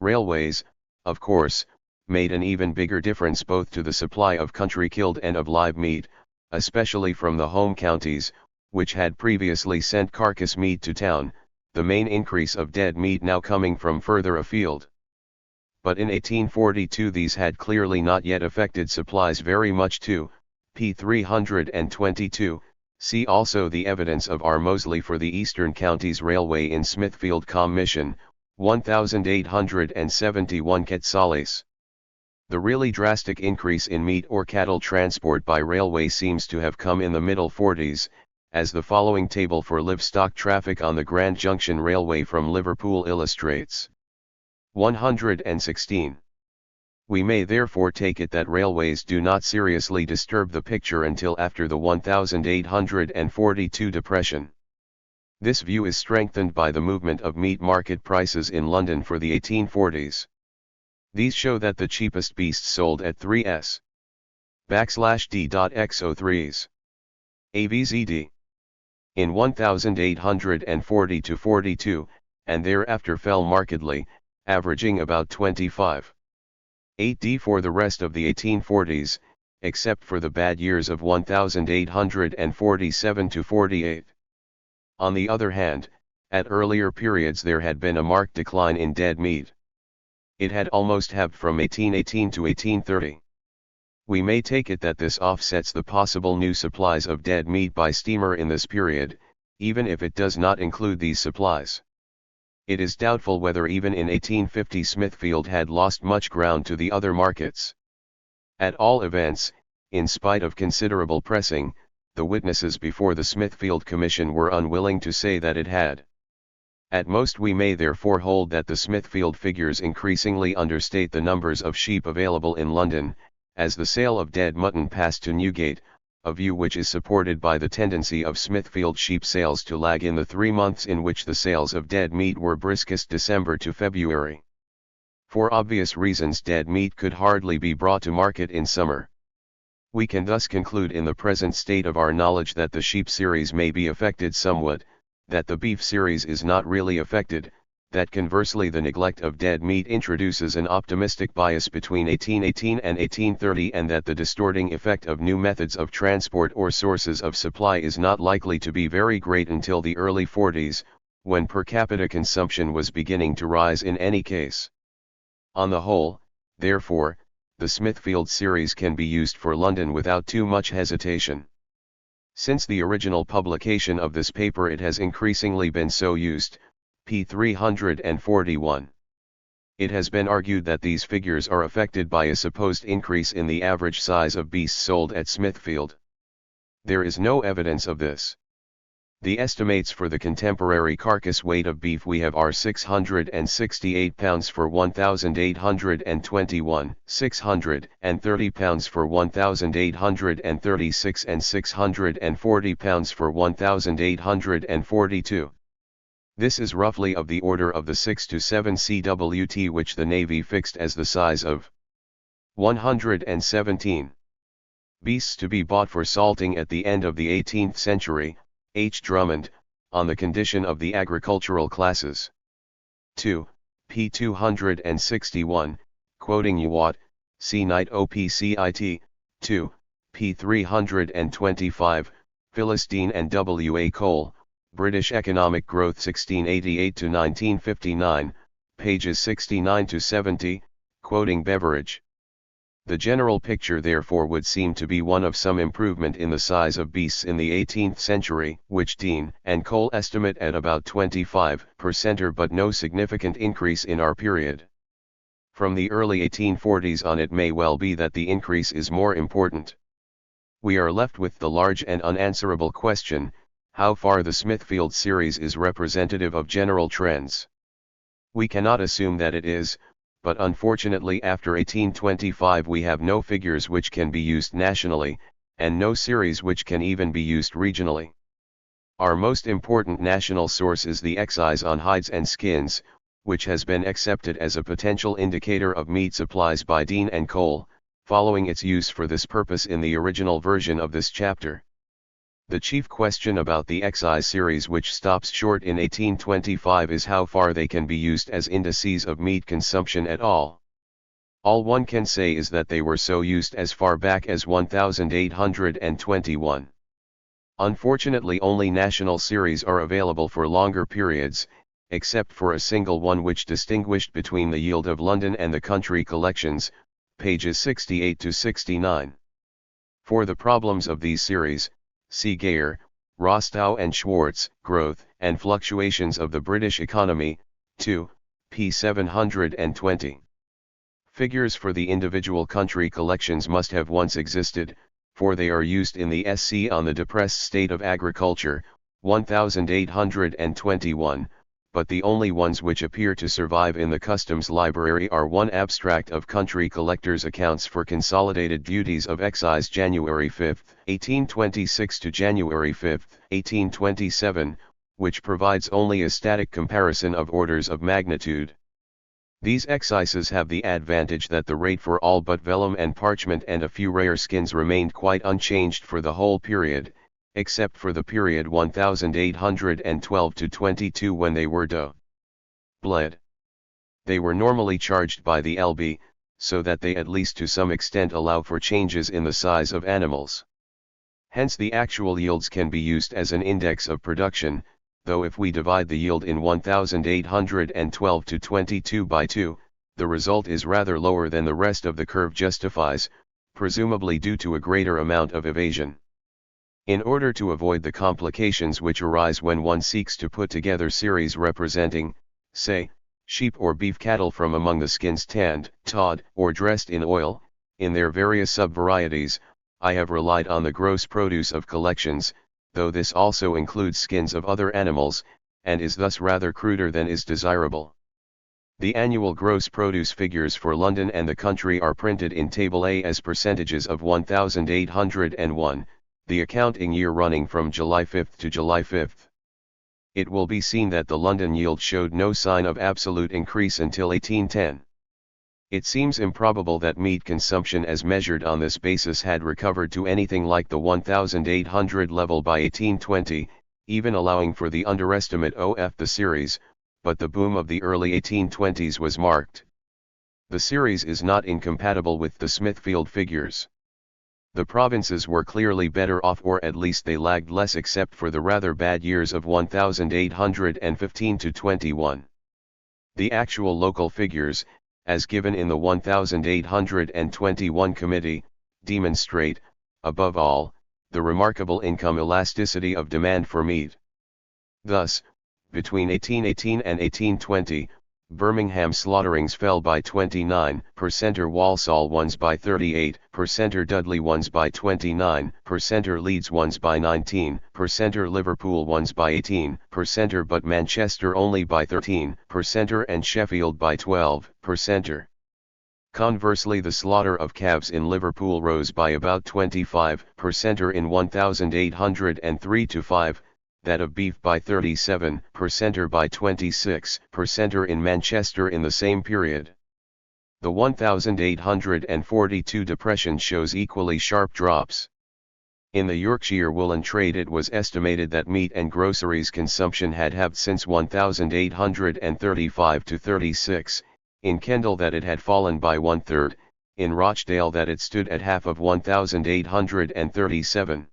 Railways, of course, made an even bigger difference both to the supply of country killed and of live meat, especially from the home counties, which had previously sent carcass meat to town, the main increase of dead meat now coming from further afield. But in 1842 these had clearly not yet affected supplies very much too, p. 322, see also the evidence of R. Moseley for the Eastern Counties Railway in Smithfield Commission, 1871 quetzales. The really drastic increase in meat or cattle transport by railway seems to have come in the middle 40s, as the following table for livestock traffic on the Grand Junction Railway from Liverpool illustrates. 116. We may therefore take it that railways do not seriously disturb the picture until after the 1842 depression. This view is strengthened by the movement of meat market prices in London for the 1840s. These show that the cheapest beasts sold at 3s. /d.x03s. AVZD. In 1840-42, and thereafter fell markedly, averaging about 25. 8d for the rest of the 1840s, except for the bad years of 1847-48. On the other hand, at earlier periods there had been a marked decline in dead meat. It had almost halved from 1818 to 1830. We may take it that this offsets the possible new supplies of dead meat by steamer in this period, even if it does not include these supplies. It is doubtful whether even in 1850 Smithfield had lost much ground to the other markets. At all events, in spite of considerable pressing, the witnesses before the Smithfield Commission were unwilling to say that it had. At most we may therefore hold that the Smithfield figures increasingly understate the numbers of sheep available in London, as the sale of dead mutton passed to Newgate, a view which is supported by the tendency of Smithfield sheep sales to lag in the 3 months in which the sales of dead meat were briskest, December to February. For obvious reasons dead meat could hardly be brought to market in summer. We can thus conclude in the present state of our knowledge that the sheep series may be affected somewhat, that the beef series is not really affected, that conversely the neglect of dead meat introduces an optimistic bias between 1818 and 1830, and that the distorting effect of new methods of transport or sources of supply is not likely to be very great until the early 40s, when per capita consumption was beginning to rise in any case. On the whole, therefore, the Smithfield series can be used for London without too much hesitation. Since the original publication of this paper it has increasingly been so used, p. 341. It has been argued that these figures are affected by a supposed increase in the average size of beasts sold at Smithfield. There is no evidence of this. The estimates for the contemporary carcass weight of beef we have are 668 pounds for 1,821, 630 pounds for 1,836 and 640 pounds for 1,842. This is roughly of the order of the 6 to 7 cwt which the Navy fixed as the size of 117. Beasts to be bought for salting at the end of the 18th century, H. Drummond, on the condition of the agricultural classes. 2. p. 261, quoting Youatt, C. Knight OPCIT, 2. p. 325, Philistine and W. A. Cole, British Economic Growth 1688 to 1959, pages 69 to 70, quoting Beveridge. The general picture therefore would seem to be one of some improvement in the size of beasts in the 18th century, which Dean and Cole estimate at about 25%, but no significant increase in our period. From the early 1840s on it may well be that the increase is more important. We are left with the large and unanswerable question, how far the Smithfield series is representative of general trends. We cannot assume that it is, but unfortunately after 1825 we have no figures which can be used nationally, and no series which can even be used regionally. Our most important national source is the excise on hides and skins, which has been accepted as a potential indicator of meat supplies by Dean and Cole, following its use for this purpose in the original version of this chapter. The chief question about the excise series which stops short in 1825 is how far they can be used as indices of meat consumption at all. All one can say is that they were so used as far back as 1821. Unfortunately only national series are available for longer periods, except for a single one which distinguished between the yield of London and the country collections, pages 68 to 69. For the problems of these series, see Geyer, Rostow and Schwartz, Growth and Fluctuations of the British Economy, 2, p. 720. Figures for the individual country collections must have once existed, for they are used in the SC on the depressed state of agriculture, 1821, but the only ones which appear to survive in the customs library are one abstract of country collectors' accounts for consolidated duties of excise January 5, 1826 to January 5, 1827, which provides only a static comparison of orders of magnitude. These excises have the advantage that the rate for all but vellum and parchment and a few rare skins remained quite unchanged for the whole period, except for the period 1812 to 22 when they were bled. They were normally charged by the lb, so that they at least to some extent allow for changes in the size of animals. Hence the actual yields can be used as an index of production, though if we divide the yield in 1812 to 22 by 2, the result is rather lower than the rest of the curve justifies, presumably due to a greater amount of evasion. In order to avoid the complications which arise when one seeks to put together series representing, say, sheep or beef cattle from among the skins tanned, tawed, or dressed in oil, in their various subvarieties, I have relied on the gross produce of collections, though this also includes skins of other animals, and is thus rather cruder than is desirable. The annual gross produce figures for London and the country are printed in Table A as percentages of 1801, the accounting year running from July 5 to July 5. It will be seen that the London yield showed no sign of absolute increase until 1810. It seems improbable that meat consumption as measured on this basis had recovered to anything like the 1800 level by 1820, even allowing for the underestimate of the series, but the boom of the early 1820s was marked. The series is not incompatible with the Smithfield figures. The provinces were clearly better off, or at least they lagged less, except for the rather bad years of 1815 to 21. The actual local figures, as given in the 1821 committee, demonstrate, above all, the remarkable income elasticity of demand for meat. Thus, between 1818 and 1820, Birmingham slaughterings fell by 29%, Walsall ones by 38%, Dudley ones by 29%, Leeds ones by 19%, Liverpool ones by 18%, but Manchester only by 13%, and Sheffield by 12%. Conversely, the slaughter of calves in Liverpool rose by about 25% in 1803 to 5, that of beef by 37% or by 26% in Manchester in the same period. The 1842 depression shows equally sharp drops. In the Yorkshire woolen trade, it was estimated that meat and groceries consumption had halved since 1835 to 36, in Kendal that it had fallen by 1/3, in Rochdale that it stood at half of 1837.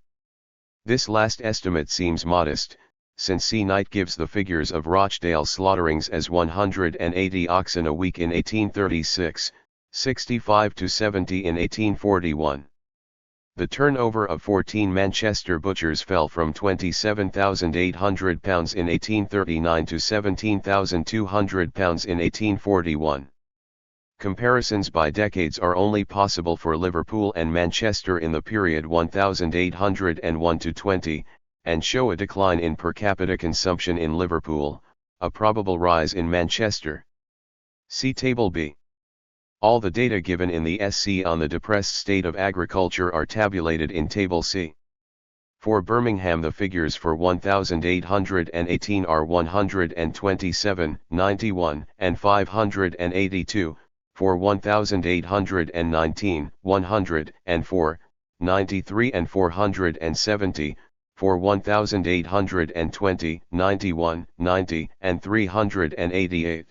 This last estimate seems modest, since C. Knight gives the figures of Rochdale slaughterings as 180 oxen a week in 1836, 65 to 70 in 1841. The turnover of 14 Manchester butchers fell from £27,800 in 1839 to £17,200 in 1841. Comparisons by decades are only possible for Liverpool and Manchester in the period 1801 to 20, and show a decline in per capita consumption in Liverpool, a probable rise in Manchester. See Table B. All the data given in the SC on the depressed state of agriculture are tabulated in Table C. For Birmingham, the figures for 1818 are 127, 91, and 582. For 1819, 104, 93 and 470, for 1820, 91, 90 and 388.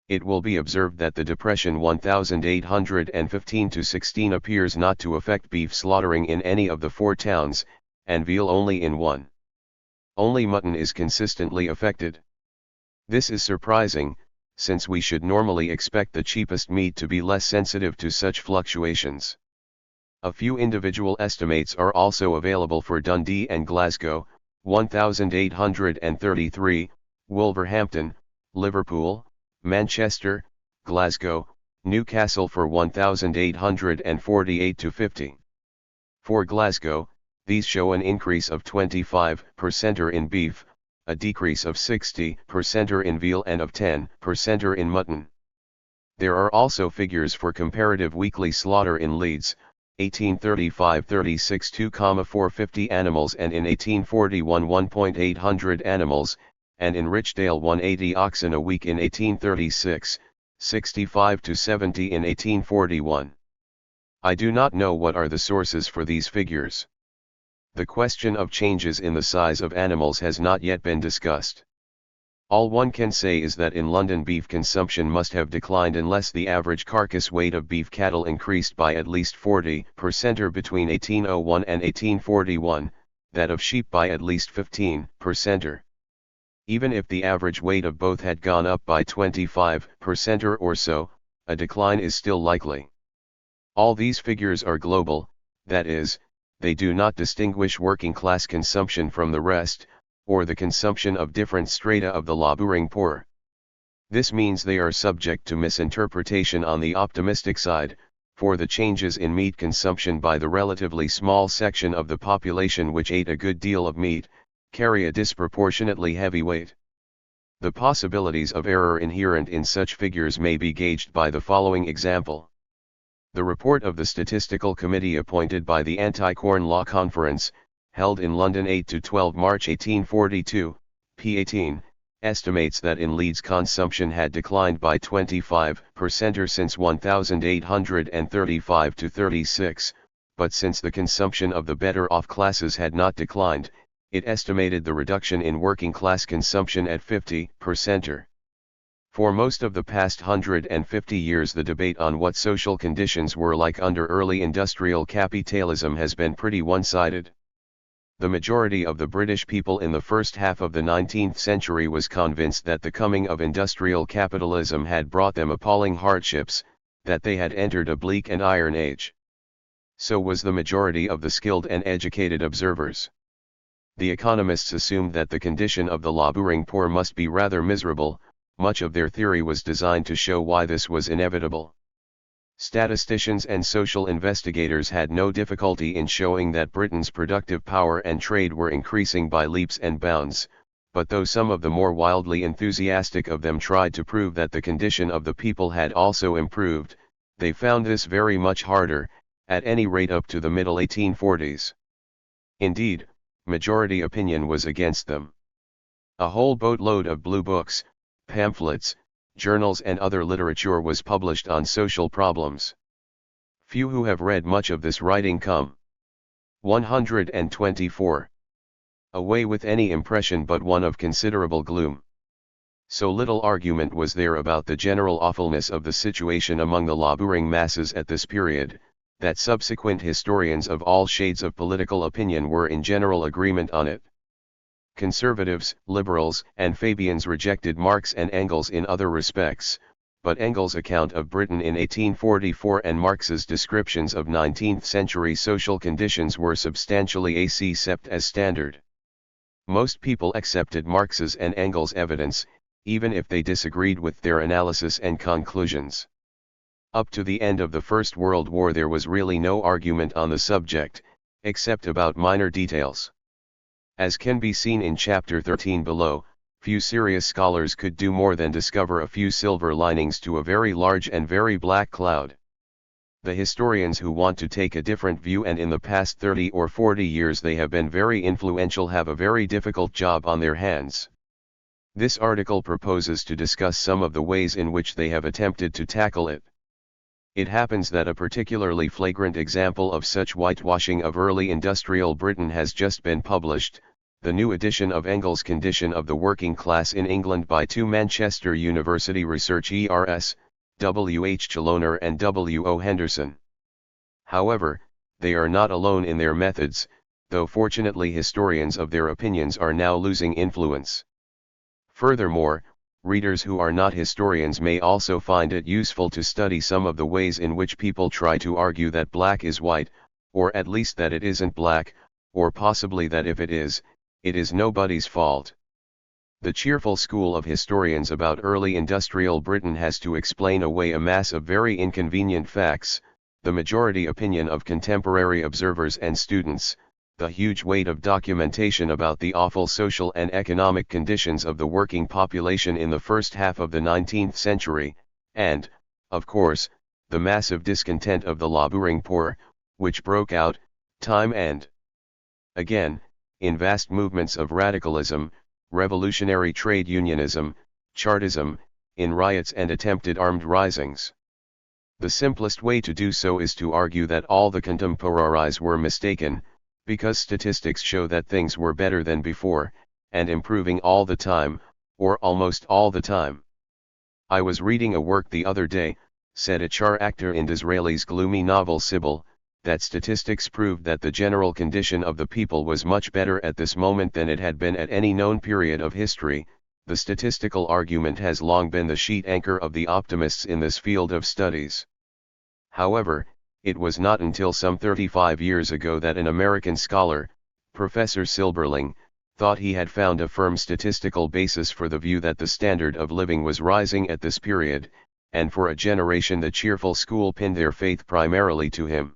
It will be observed that the depression 1815 to 16 appears not to affect beef slaughtering in any of the 4 towns, and veal only in 1. Only mutton is consistently affected. This is surprising, since we should normally expect the cheapest meat to be less sensitive to such fluctuations. A few individual estimates are also available for Dundee and Glasgow, 1833, Wolverhampton, Liverpool, Manchester, Glasgow, Newcastle for 1848 to 50. For Glasgow, these show an increase of 25% in beef, a decrease of 60% in veal and of 10% in mutton. There are also figures for comparative weekly slaughter in Leeds, 1835-36 2,450 animals, and in 1841 1,800 animals, and in Rochdale 180 oxen a week in 1836, 65 to 70 in 1841. I do not know what are the sources for these figures. The question of changes in the size of animals has not yet been discussed. All one can say is that in London beef consumption must have declined unless the average carcass weight of beef cattle increased by at least 40% between 1801 and 1841, that of sheep by at least 15%. Even if the average weight of both had gone up by 25% or so, a decline is still likely. All these figures are global, that is, they do not distinguish working class consumption from the rest, or the consumption of different strata of the laboring poor. This means they are subject to misinterpretation on the optimistic side, for the changes in meat consumption by the relatively small section of the population which ate a good deal of meat, carry a disproportionately heavy weight. The possibilities of error inherent in such figures may be gauged by the following example. The report of the Statistical Committee appointed by the Anti-Corn Law Conference, held in London 8 to 12 March 1842, p. 18, estimates that in Leeds consumption had declined by 25% since 1835 to 36, but since the consumption of the better-off classes had not declined, it estimated the reduction in working-class consumption at 50%. For most of the past 150 years the debate on what social conditions were like under early industrial capitalism has been pretty one-sided. The majority of the British people in the first half of the 19th century was convinced that the coming of industrial capitalism had brought them appalling hardships, that they had entered a bleak and iron age. So was the majority of the skilled and educated observers. The economists assumed that the condition of the laboring poor must be rather miserable. Much of their theory was designed to show why this was inevitable. Statisticians and social investigators had no difficulty in showing that Britain's productive power and trade were increasing by leaps and bounds, but though some of the more wildly enthusiastic of them tried to prove that the condition of the people had also improved, they found this very much harder, at any rate up to the middle 1840s. Indeed, majority opinion was against them. A whole boatload of blue books, pamphlets, journals and other literature was published on social problems. Few who have read much of this writing come 124 away with any impression but one of considerable gloom. So little argument was there about the general awfulness of the situation among the laboring masses at this period, that subsequent historians of all shades of political opinion were in general agreement on it. Conservatives, liberals, and Fabians rejected Marx and Engels in other respects, but Engels' account of Britain in 1844 and Marx's descriptions of 19th-century social conditions were substantially accept as standard. Most people accepted Marx's and Engels' evidence, even if they disagreed with their analysis and conclusions. Up to the end of the First World War there was really no argument on the subject, except about minor details. As can be seen in Chapter 13 below, few serious scholars could do more than discover a few silver linings to a very large and very black cloud. The historians who want to take a different view, and in the past 30 or 40 years they have been very influential, have a very difficult job on their hands. This article proposes to discuss some of the ways in which they have attempted to tackle it. It happens that a particularly flagrant example of such whitewashing of early industrial Britain has just been published, the new edition of Engels' Condition of the Working Class in England by two Manchester University research ERS, W. H. Chaloner and W. O. Henderson. However, they are not alone in their methods, though fortunately historians of their opinions are now losing influence. Furthermore, readers who are not historians may also find it useful to study some of the ways in which people try to argue that black is white, or at least that it isn't black, or possibly that if it is nobody's fault. The cheerful school of historians about early industrial Britain has to explain away a mass of very inconvenient facts, the majority opinion of contemporary observers and students, the huge weight of documentation about the awful social and economic conditions of the working population in the first half of the 19th century, and, of course, the massive discontent of the laboring poor, which broke out, time and again, in vast movements of radicalism, revolutionary trade unionism, Chartism, in riots and attempted armed risings. The simplest way to do so is to argue that all the contemporaries were mistaken, because statistics show that things were better than before, and improving all the time, or almost all the time. I was reading a work the other day, said a char actor in Disraeli's gloomy novel Sybil, that statistics proved that the general condition of the people was much better at this moment than it had been at any known period of history. The statistical argument has long been the sheet anchor of the optimists in this field of studies. However, it was not until some 35 years ago that an American scholar, Professor Silberling, thought he had found a firm statistical basis for the view that the standard of living was rising at this period, and for a generation the cheerful school pinned their faith primarily to him.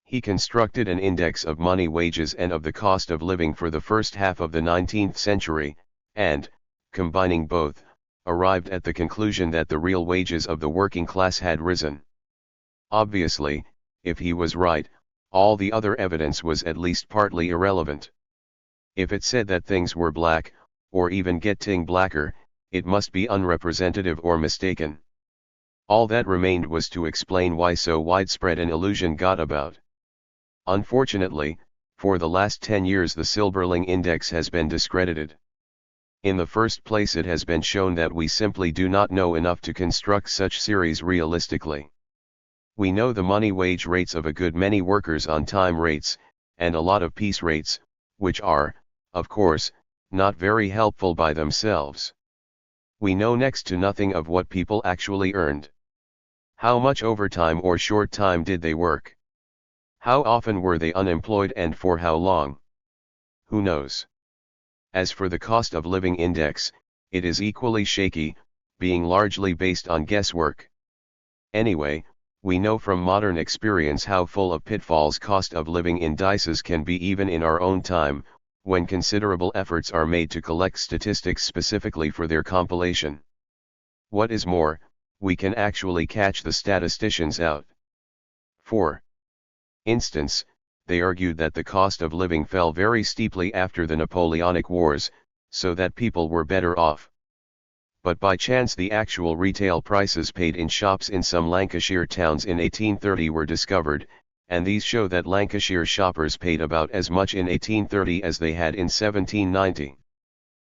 He constructed an index of money wages and of the cost of living for the first half of the 19th century, and, combining both, arrived at the conclusion that the real wages of the working class had risen. Obviously, if he was right, all the other evidence was at least partly irrelevant. If it said that things were black, or even getting blacker, it must be unrepresentative or mistaken. All that remained was to explain why so widespread an illusion got about. Unfortunately, for the last 10 years the Silberling index has been discredited. In the first place, it has been shown that we simply do not know enough to construct such series realistically. We know the money wage rates of a good many workers on time rates, and a lot of piece rates, which are, of course, not very helpful by themselves. We know next to nothing of what people actually earned. How much overtime or short time did they work? How often were they unemployed and for how long? Who knows? As for the cost of living index, it is equally shaky, being largely based on guesswork. Anyway, we know from modern experience how full of pitfalls cost of living indices can be even in our own time, when considerable efforts are made to collect statistics specifically for their compilation. What is more, we can actually catch the statisticians out. For instance, they argued that the cost of living fell very steeply after the Napoleonic Wars, so that people were better off. But by chance the actual retail prices paid in shops in some Lancashire towns in 1830 were discovered, and these show that Lancashire shoppers paid about as much in 1830 as they had in 1790.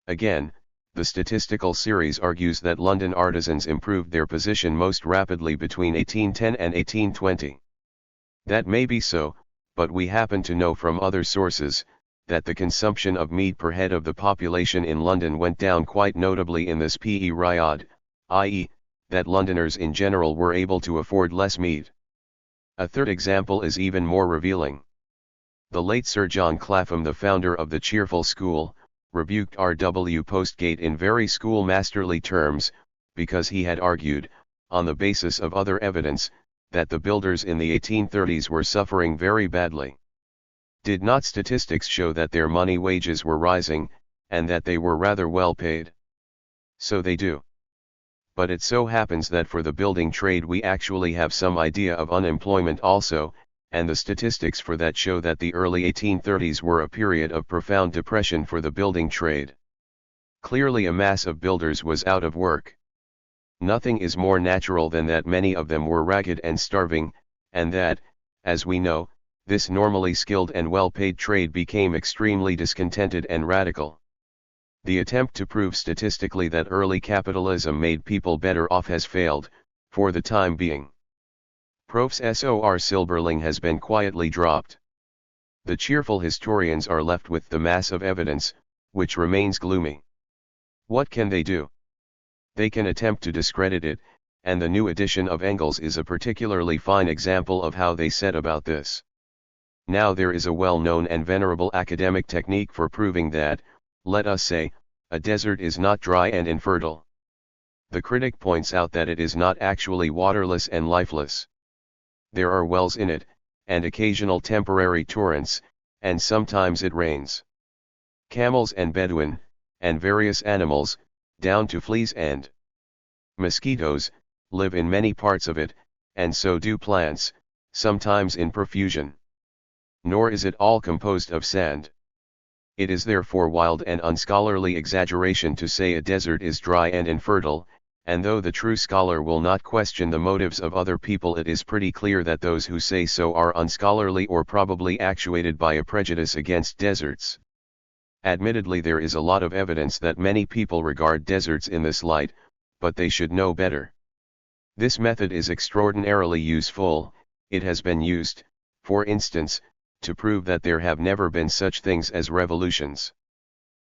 Again, the statistical series argues that London artisans improved their position most rapidly between 1810 and 1820. That may be so, but we happen to know from other sources, that the consumption of meat per head of the population in London went down quite notably in this period, i.e., that Londoners in general were able to afford less meat. A third example is even more revealing. The late Sir John Clapham, the founder of the Cheerful School, rebuked R.W. Postgate in very schoolmasterly terms, because he had argued, on the basis of other evidence, that the builders in the 1830s were suffering very badly. Did not statistics show that their money wages were rising, and that they were rather well paid? So they do. But it so happens that for the building trade we actually have some idea of unemployment also, and the statistics for that show that the early 1830s were a period of profound depression for the building trade. Clearly a mass of builders was out of work. Nothing is more natural than that many of them were ragged and starving, and that, as we know, this normally skilled and well-paid trade became extremely discontented and radical. The attempt to prove statistically that early capitalism made people better off has failed, for the time being. Prof. Sor Silberling has been quietly dropped. The cheerful historians are left with the mass of evidence, which remains gloomy. What can they do? They can attempt to discredit it, and the new edition of Engels is a particularly fine example of how they set about this. Now there is a well-known and venerable academic technique for proving that, let us say, a desert is not dry and infertile. The critic points out that it is not actually waterless and lifeless. There are wells in it, and occasional temporary torrents, and sometimes it rains. Camels and Bedouin, and various animals, down to fleas and mosquitoes, live in many parts of it, and so do plants, sometimes in profusion. Nor is it all composed of sand. It is therefore wild and unscholarly exaggeration to say a desert is dry and infertile, and though the true scholar will not question the motives of other people, it is pretty clear that those who say so are unscholarly or probably actuated by a prejudice against deserts. Admittedly, there is a lot of evidence that many people regard deserts in this light, but they should know better. This method is extraordinarily useful. It has been used, for instance, to prove that there have never been such things as revolutions.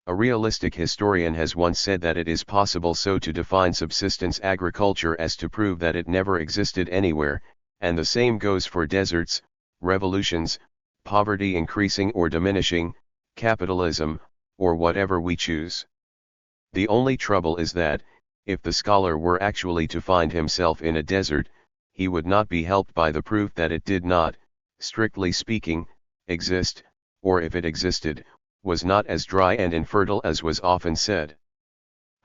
A realistic historian has once said that it is possible so to define subsistence agriculture as to prove that it never existed anywhere, and the same goes for deserts, revolutions, poverty increasing or diminishing, capitalism, or whatever we choose. The only trouble is that, if the scholar were actually to find himself in a desert, he would not be helped by the proof that it did not, strictly speaking, exist, or if it existed, was not as dry and infertile as was often said.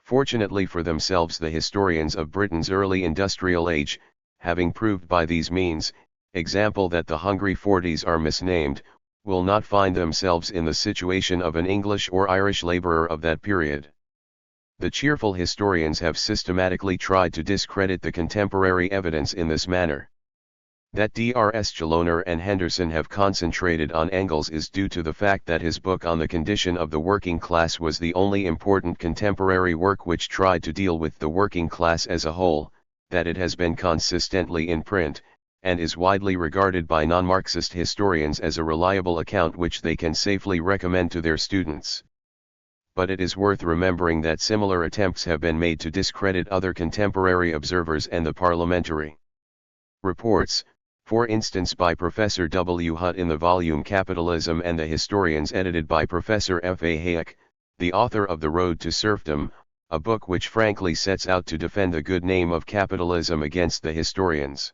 Fortunately for themselves, the historians of Britain's early industrial age, having proved by these means, example, that the hungry forties are misnamed, will not find themselves in the situation of an English or Irish labourer of that period. The cheerful historians have systematically tried to discredit the contemporary evidence in this manner. That Drs. Chaloner and Henderson have concentrated on Engels is due to the fact that his book on the condition of the working class was the only important contemporary work which tried to deal with the working class as a whole, that it has been consistently in print, and is widely regarded by non-Marxist historians as a reliable account which they can safely recommend to their students. But it is worth remembering that similar attempts have been made to discredit other contemporary observers and the parliamentary reports, for instance by Professor W. Hutt in the volume Capitalism and the Historians, edited by Professor F. A. Hayek, the author of The Road to Serfdom, a book which frankly sets out to defend the good name of capitalism against the historians.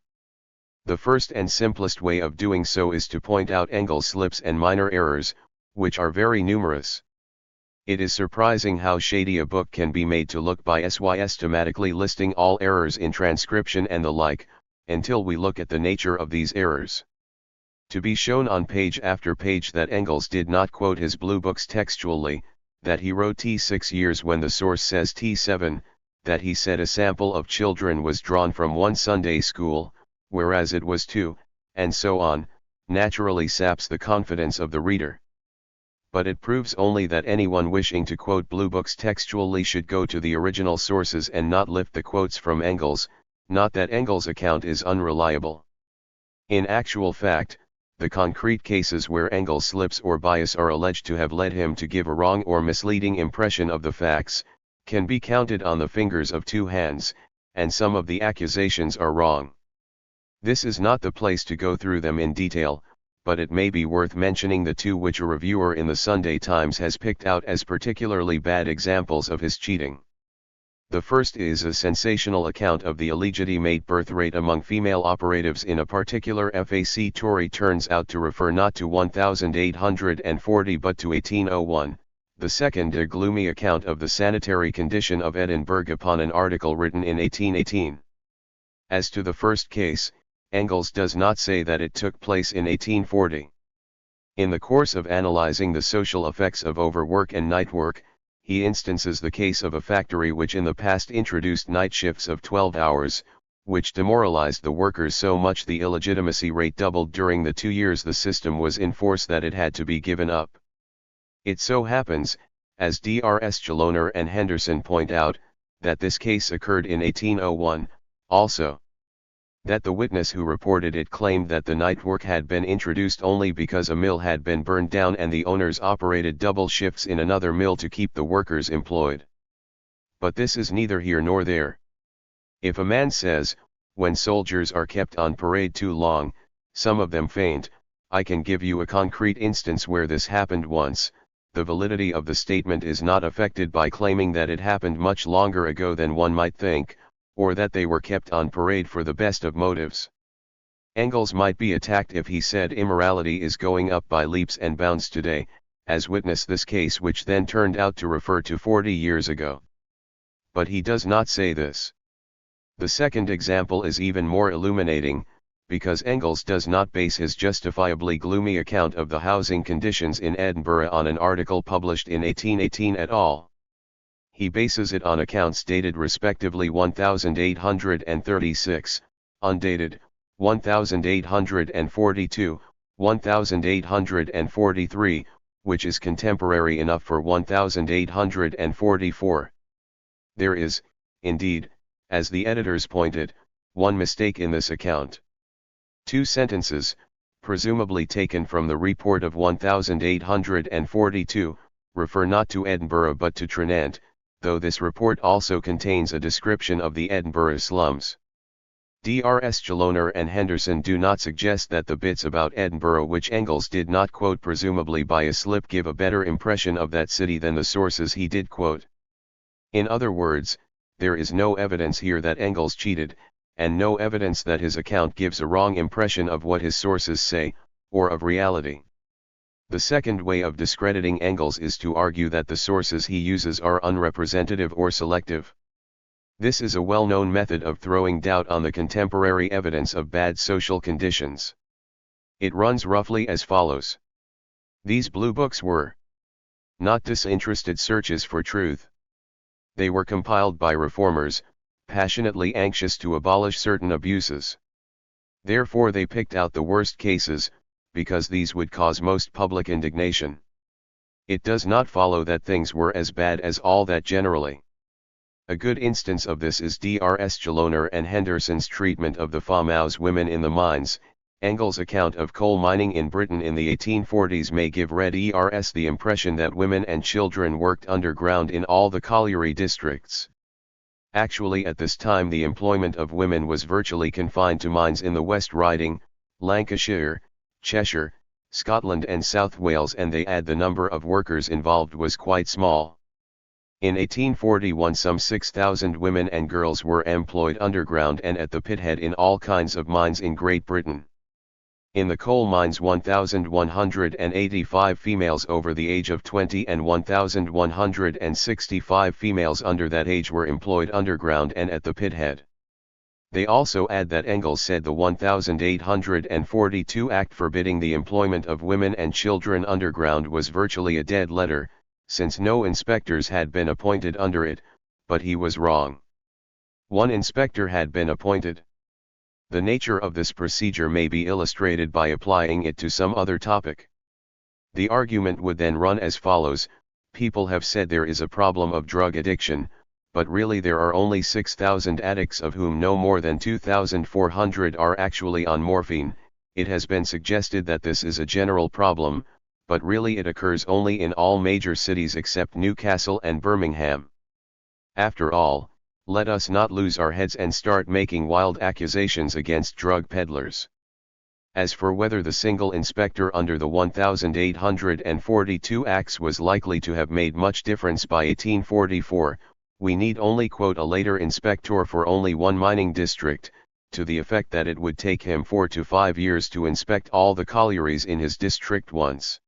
The first and simplest way of doing so is to point out Engels' slips and minor errors, which are very numerous. It is surprising how shady a book can be made to look by systematically listing all errors in transcription and the like, until we look at the nature of these errors. To be shown on page after page that Engels did not quote his blue books textually, that he wrote T6 years when the source says T7, that he said a sample of children was drawn from one Sunday school, whereas it was two, and so on, naturally saps the confidence of the reader. But it proves only that anyone wishing to quote blue books textually should go to the original sources and not lift the quotes from Engels, not that Engels' account is unreliable. In actual fact, the concrete cases where Engels' slips or bias are alleged to have led him to give a wrong or misleading impression of the facts, can be counted on the fingers of two hands, and some of the accusations are wrong. This is not the place to go through them in detail, but it may be worth mentioning the two which a reviewer in the Sunday Times has picked out as particularly bad examples of his cheating. The first is a sensational account of the illegitimate birth rate among female operatives in a particular FAC. Tory turns out to refer not to 1840 but to 1801, the second a gloomy account of the sanitary condition of Edinburgh upon an article written in 1818. As to the first case, Engels does not say that it took place in 1840. In the course of analyzing the social effects of overwork and night work, he instances the case of a factory which in the past introduced night shifts of 12 hours, which demoralized the workers so much the illegitimacy rate doubled during the 2 years the system was in force that it had to be given up. It so happens, as Drs. Chaloner and Henderson point out, that this case occurred in 1801, also. That the witness who reported it claimed that the night work had been introduced only because a mill had been burned down and the owners operated double shifts in another mill to keep the workers employed. But this is neither here nor there. If a man says, when soldiers are kept on parade too long, some of them faint, I can give you a concrete instance where this happened once, the validity of the statement is not affected by claiming that it happened much longer ago than one might think, or that they were kept on parade for the best of motives. Engels might be attacked if he said immorality is going up by leaps and bounds today, as witness this case which then turned out to refer to 40 years ago. But he does not say this. The second example is even more illuminating, because Engels does not base his justifiably gloomy account of the housing conditions in Edinburgh on an article published in 1818 at all. He bases it on accounts dated respectively 1836, undated, 1842, 1843, which is contemporary enough for 1844. There is, indeed, as the editors pointed, one mistake in this account. Two sentences, presumably taken from the report of 1842, refer not to Edinburgh but to Tranent, though this report also contains a description of the Edinburgh slums. Drs. Chaloner and Henderson do not suggest that the bits about Edinburgh which Engels did not quote presumably by a slip give a better impression of that city than the sources he did quote. In other words, there is no evidence here that Engels cheated, and no evidence that his account gives a wrong impression of what his sources say, or of reality. The second way of discrediting Engels is to argue that the sources he uses are unrepresentative or selective. This is a well-known method of throwing doubt on the contemporary evidence of bad social conditions. It runs roughly as follows. These blue books were not disinterested searches for truth. They were compiled by reformers, passionately anxious to abolish certain abuses. Therefore they picked out the worst cases, because these would cause most public indignation. It does not follow that things were as bad as all that generally. A good instance of this is Drs. Chaloner and Henderson's treatment of the farmhouse women in the mines. Engels' account of coal mining in Britain in the 1840s may give readers the impression that women and children worked underground in all the colliery districts. Actually, at this time the employment of women was virtually confined to mines in the West Riding, Lancashire, Cheshire, Scotland and South Wales, and they add the number of workers involved was quite small. In 1841 some 6,000 women and girls were employed underground and at the pithead in all kinds of mines in Great Britain. In the coal mines 1,185 females over the age of 20 and 1,165 females under that age were employed underground and at the pithead. They also add that Engels said the 1842 Act forbidding the employment of women and children underground was virtually a dead letter, since no inspectors had been appointed under it, but he was wrong. One inspector had been appointed. The nature of this procedure may be illustrated by applying it to some other topic. The argument would then run as follows: people have said there is a problem of drug addiction, but really there are only 6,000 addicts of whom no more than 2,400 are actually on morphine. It has been suggested that this is a general problem, but really it occurs only in all major cities except Newcastle and Birmingham. After all, let us not lose our heads and start making wild accusations against drug peddlers. As for whether the single inspector under the 1842 Acts was likely to have made much difference by 1844, we need only quote a later inspector for only one mining district, to the effect that it would take him 4 to 5 years to inspect all the collieries in his district once.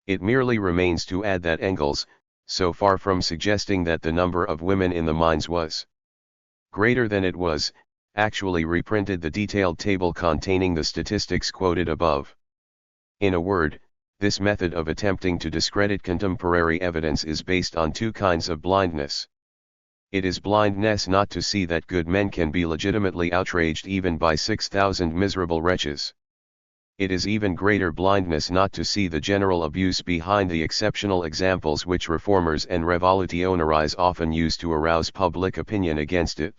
It merely remains to add that Engels, so far from suggesting that the number of women in the mines was greater than it was, actually reprinted the detailed table containing the statistics quoted above. In a word, this method of attempting to discredit contemporary evidence is based on two kinds of blindness. It is blindness not to see that good men can be legitimately outraged even by 6,000 miserable wretches. It is even greater blindness not to see the general abuse behind the exceptional examples which reformers and revolutionaries often use to arouse public opinion against it.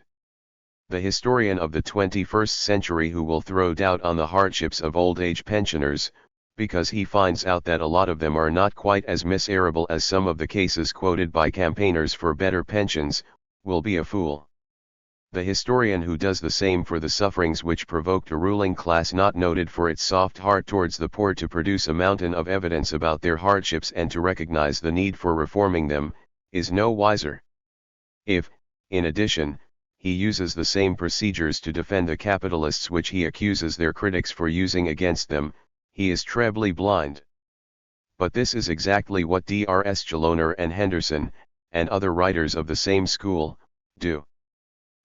The historian of the 21st century who will throw doubt on the hardships of old age pensioners, because he finds out that a lot of them are not quite as miserable as some of the cases quoted by campaigners for better pensions, will be a fool. The historian who does the same for the sufferings which provoked a ruling class not noted for its soft heart towards the poor to produce a mountain of evidence about their hardships and to recognize the need for reforming them, is no wiser. If, in addition, he uses the same procedures to defend the capitalists which he accuses their critics for using against them, he is trebly blind. But this is exactly what Drs. Chaloner and Henderson, and other writers of the same school, do.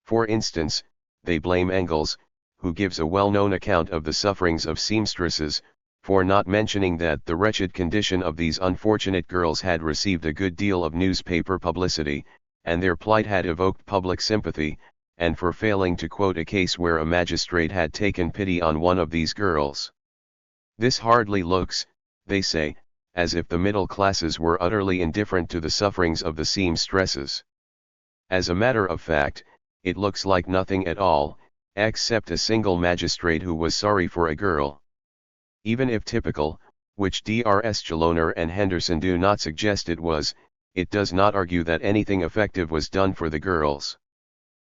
For instance, they blame Engels, who gives a well-known account of the sufferings of seamstresses, for not mentioning that the wretched condition of these unfortunate girls had received a good deal of newspaper publicity, and their plight had evoked public sympathy, and for failing to quote a case where a magistrate had taken pity on one of these girls. This hardly looks, they say, as if the middle classes were utterly indifferent to the sufferings of the seamstresses. As a matter of fact, it looks like nothing at all, except a single magistrate who was sorry for a girl. Even if typical, which Drs. Chaloner and Henderson do not suggest it was, it does not argue that anything effective was done for the girls.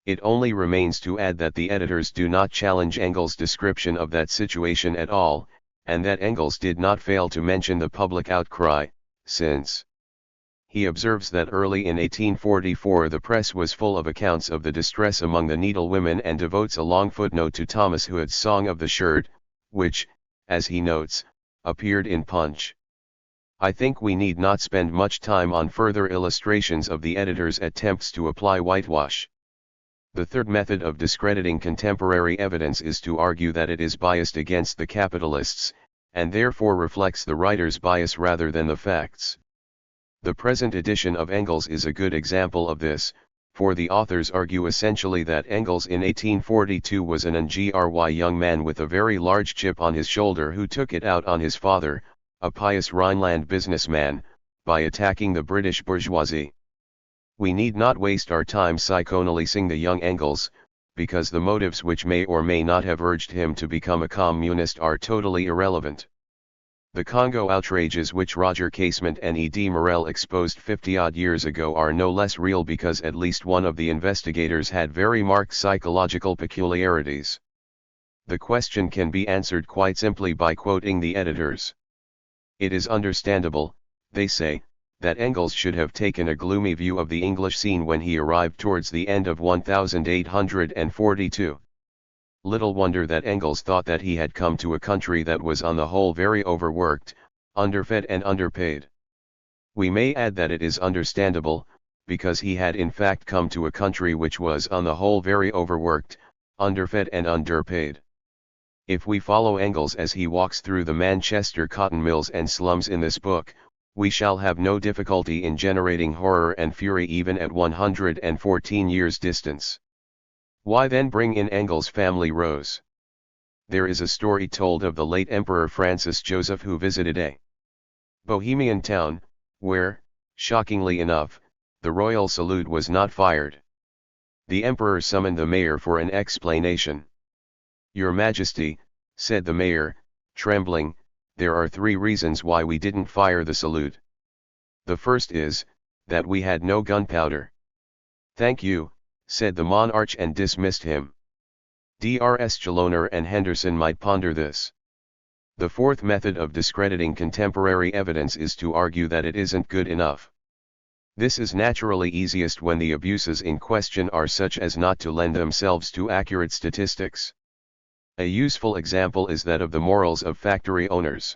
It only remains to add that the editors do not challenge Engels' description of that situation at all, and that Engels did not fail to mention the public outcry, since he observes that early in 1844 the press was full of accounts of the distress among the needlewomen and devotes a long footnote to Thomas Hood's Song of the Shirt, which, as he notes, appeared in Punch. I think we need not spend much time on further illustrations of the editor's attempts to apply whitewash. The third method of discrediting contemporary evidence is to argue that it is biased against the capitalists, and therefore reflects the writer's bias rather than the facts. The present edition of Engels is a good example of this, for the authors argue essentially that Engels in 1842 was an ungry young man with a very large chip on his shoulder who took it out on his father, a pious Rhineland businessman, by attacking the British bourgeoisie. We need not waste our time psychoanalyzing the young Engels, because the motives which may or may not have urged him to become a communist are totally irrelevant. The Congo outrages which Roger Casement and E.D. Morel exposed 50-odd years ago are no less real because at least one of the investigators had very marked psychological peculiarities. The question can be answered quite simply by quoting the editors. It is understandable, they say, that Engels should have taken a gloomy view of the English scene when he arrived towards the end of 1842. Little wonder that Engels thought that he had come to a country that was on the whole very overworked, underfed and underpaid. We may add that it is understandable, because he had in fact come to a country which was on the whole very overworked, underfed and underpaid. If we follow Engels as he walks through the Manchester cotton mills and slums in this book, we shall have no difficulty in generating horror and fury even at 114 years' distance. Why then bring in Engels' family rows? There is a story told of the late Emperor Francis Joseph who visited a Bohemian town, where, shockingly enough, the royal salute was not fired. The emperor summoned the mayor for an explanation. "Your Majesty," said the mayor, trembling, "there are 3 reasons why we didn't fire the salute. The first is, that we had no gunpowder." "Thank you," said the monarch and dismissed him. Drs. Chaloner and Henderson might ponder this. The fourth method of discrediting contemporary evidence is to argue that it isn't good enough. This is naturally easiest when the abuses in question are such as not to lend themselves to accurate statistics. A useful example is that of the morals of factory owners.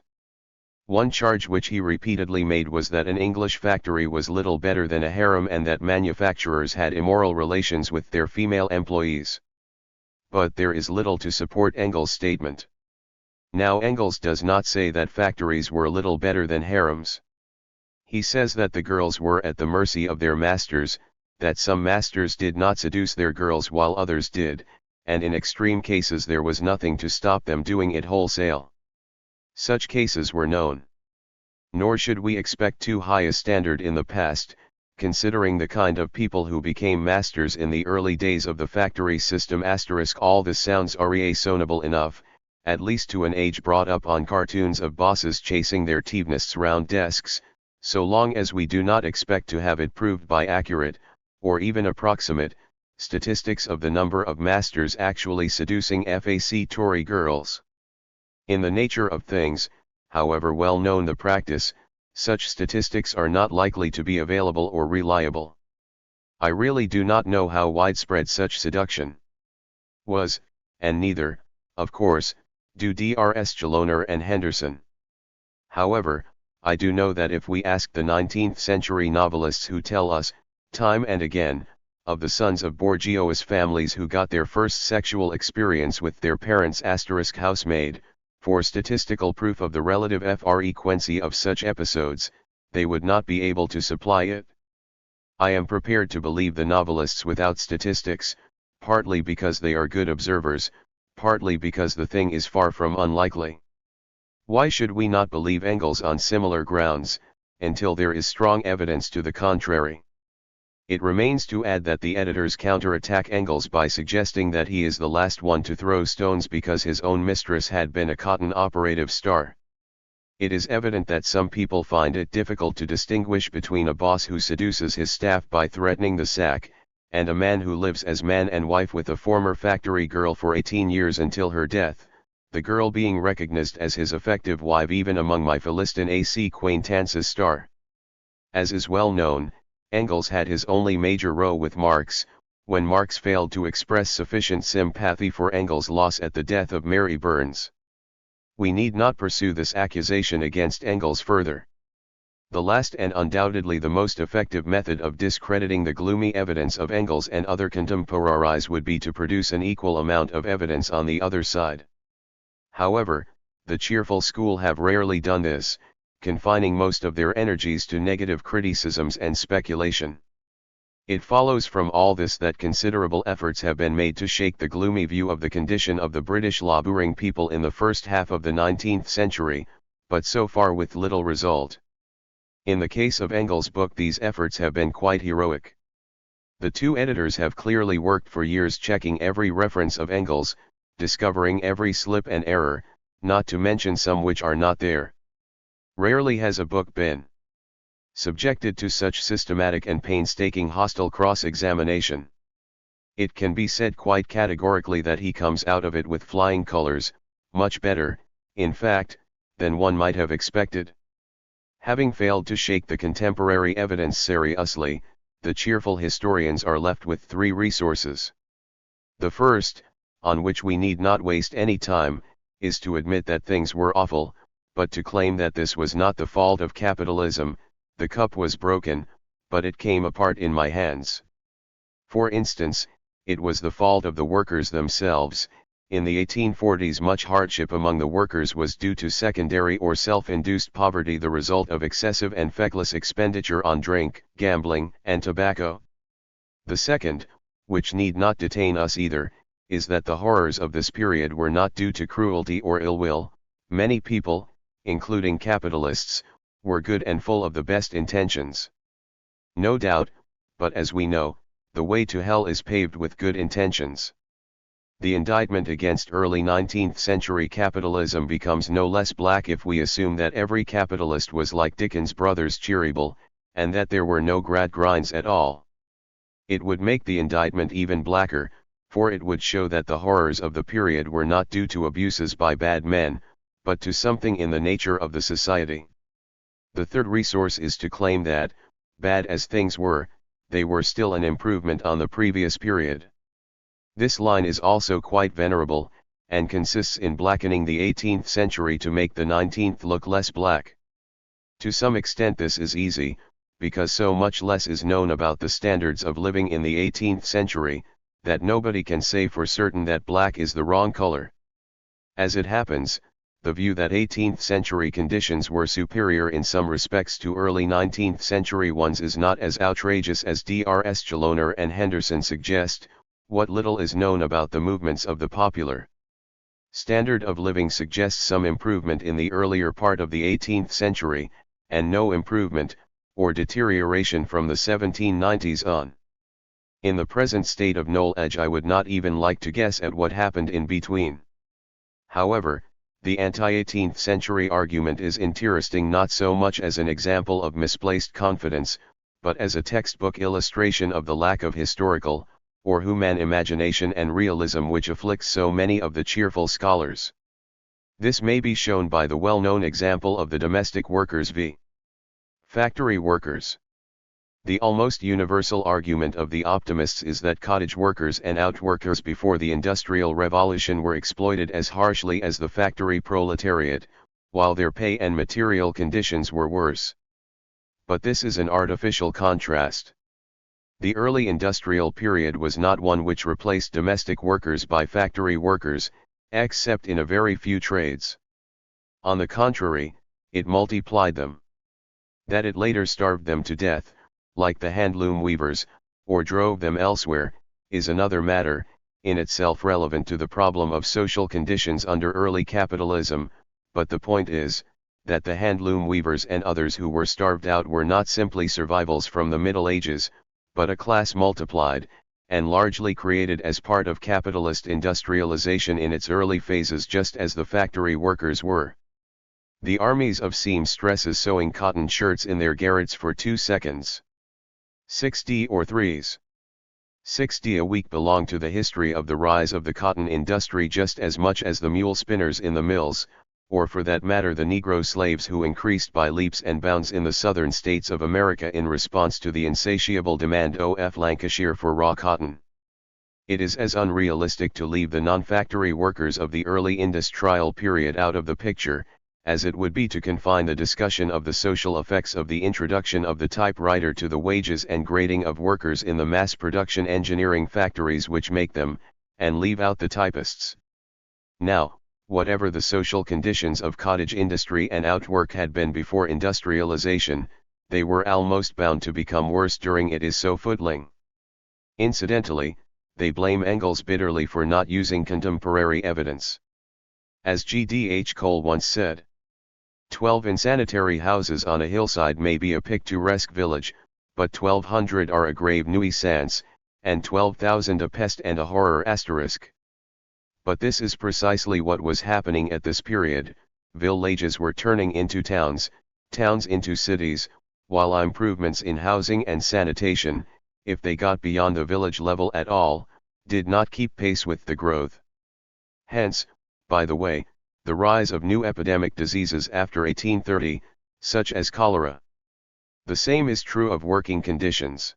One charge which he repeatedly made was that an English factory was little better than a harem and that manufacturers had immoral relations with their female employees. But there is little to support Engels' statement. Now Engels does not say that factories were little better than harems. He says that the girls were at the mercy of their masters, that some masters did not seduce their girls while others did, and in extreme cases there was nothing to stop them doing it wholesale. Such cases were known. Nor should we expect too high a standard in the past, considering the kind of people who became masters in the early days of the factory system. All this sounds reasonable enough, at least to an age brought up on cartoons of bosses chasing their thieves round desks, so long as we do not expect to have it proved by accurate, or even approximate, statistics of the number of masters actually seducing Tory girls. In the nature of things, however well known the practice, such statistics are not likely to be available or reliable. I really do not know how widespread such seduction was, and neither, of course, do Drs. Chaloner and Henderson. However, I do know that if we ask the 19th century novelists who tell us, time and again, of the sons of bourgeois families who got their first sexual experience with their parents' housemaid, for statistical proof of the relative frequency of such episodes, they would not be able to supply it. I am prepared to believe the novelists without statistics, partly because they are good observers, partly because the thing is far from unlikely. Why should we not believe Engels on similar grounds, until there is strong evidence to the contrary? It remains to add that the editors counterattack Engels by suggesting that he is the last one to throw stones because his own mistress had been a cotton operative star. It is evident that some people find it difficult to distinguish between a boss who seduces his staff by threatening the sack, and a man who lives as man and wife with a former factory girl for 18 years until her death, the girl being recognized as his effective wife even among my Philistine acquaintances. As is well known, Engels had his only major row with Marx, when Marx failed to express sufficient sympathy for Engels' loss at the death of Mary Burns. We need not pursue this accusation against Engels further. The last and undoubtedly the most effective method of discrediting the gloomy evidence of Engels and other contemporaries would be to produce an equal amount of evidence on the other side. However, the cheerful school have rarely done this, confining most of their energies to negative criticisms and speculation. It follows from all this that considerable efforts have been made to shake the gloomy view of the condition of the British labouring people in the first half of the 19th century, but so far with little result. In the case of Engels' book, these efforts have been quite heroic. The two editors have clearly worked for years checking every reference of Engels, discovering every slip and error, not to mention some which are not there. Rarely has a book been subjected to such systematic and painstaking hostile cross-examination. It can be said quite categorically that he comes out of it with flying colors, much better, in fact, than one might have expected. Having failed to shake the contemporary evidence seriously, the cheerful historians are left with three resources. The first, on which we need not waste any time, is to admit that things were awful, but to claim that this was not the fault of capitalism. The cup was broken, but it came apart in my hands. For instance, it was the fault of the workers themselves. In the 1840s, much hardship among the workers was due to secondary or self-induced poverty, the result of excessive and feckless expenditure on drink, gambling, and tobacco. The second, which need not detain us either, is that the horrors of this period were not due to cruelty or ill will. Many people, including capitalists, were good and full of the best intentions. No doubt, but as we know, the way to hell is paved with good intentions. The indictment against early 19th century capitalism becomes no less black if we assume that every capitalist was like Dickens' brothers Cheeryble, and that there were no Gradgrinds at all. It would make the indictment even blacker, for it would show that the horrors of the period were not due to abuses by bad men, but to something in the nature of the society. The third resource is to claim that, bad as things were, they were still an improvement on the previous period. This line is also quite venerable, and consists in blackening the 18th century to make the 19th look less black. To some extent this is easy, because so much less is known about the standards of living in the 18th century, that nobody can say for certain that black is the wrong color. As it happens, the view that 18th century conditions were superior in some respects to early 19th century ones is not as outrageous as Drs. Chaloner and Henderson suggest. What little is known about the movements of the popular standard of living suggests some improvement in the earlier part of the 18th century, and no improvement, or deterioration from the 1790s on. In the present state of knowledge I would not even like to guess at what happened in between. However, the anti-18th century argument is interesting not so much as an example of misplaced confidence, but as a textbook illustration of the lack of historical, or human imagination and realism which afflicts so many of the cheerful scholars. This may be shown by the well-known example of the domestic workers v. factory workers. The almost universal argument of the optimists is that cottage workers and outworkers before the Industrial Revolution were exploited as harshly as the factory proletariat, while their pay and material conditions were worse. But this is an artificial contrast. The early industrial period was not one which replaced domestic workers by factory workers, except in a very few trades. On the contrary, it multiplied them. That it later starved them to death, like the handloom weavers, or drove them elsewhere, is another matter, in itself relevant to the problem of social conditions under early capitalism, but the point is, that the handloom weavers and others who were starved out were not simply survivals from the Middle Ages, but a class multiplied, and largely created as part of capitalist industrialization in its early phases, just as the factory workers were. The armies of seamstresses sewing cotton shirts in their garrets for 2 seconds. 60 or 3s. 60 a week belong to the history of the rise of the cotton industry just as much as the mule spinners in the mills, or for that matter the Negro slaves who increased by leaps and bounds in the southern states of America in response to the insatiable demand of Lancashire for raw cotton. It is as unrealistic to leave the non-factory workers of the early industrial period out of the picture, as it would be to confine the discussion of the social effects of the introduction of the typewriter to the wages and grading of workers in the mass production engineering factories which make them, and leave out the typists. Now, whatever the social conditions of cottage industry and outwork had been before industrialization, they were almost bound to become worse during it is so footling. Incidentally, they blame Engels bitterly for not using contemporary evidence. As G.D.H. Cole once said, 12 insanitary houses on a hillside may be a picturesque village, but 1,200 are a grave nuisance, and 12,000 a pest and a horror asterisk. But this is precisely what was happening at this period. Villages were turning into towns, towns into cities, while improvements in housing and sanitation, if they got beyond the village level at all, did not keep pace with the growth. Hence, by the way, the rise of new epidemic diseases after 1830, such as cholera. The same is true of working conditions.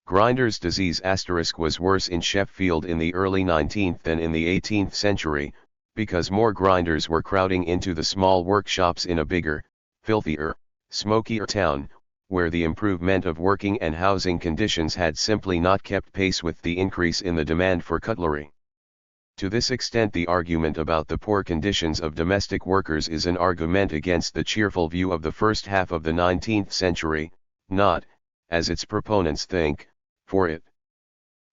Grinders' disease * was worse in Sheffield in the early 19th than in the 18th century, because more grinders were crowding into the small workshops in a bigger, filthier, smokier town, where the improvement of working and housing conditions had simply not kept pace with the increase in the demand for cutlery. To this extent the argument about the poor conditions of domestic workers is an argument against the cheerful view of the first half of the 19th century, not, as its proponents think, for it.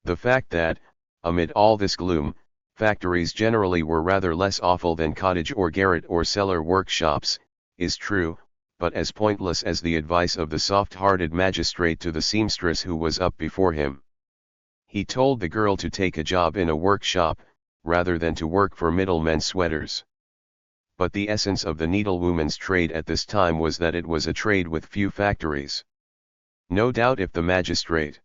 The fact that, amid all this gloom, factories generally were rather less awful than cottage or garret or cellar workshops, is true, but as pointless as the advice of the soft-hearted magistrate to the seamstress who was up before him. He told the girl to take a job in a workshop, rather than to work for middlemen's sweaters. But the essence of the needlewoman's trade at this time was that it was a trade with few factories. No doubt if the magistrate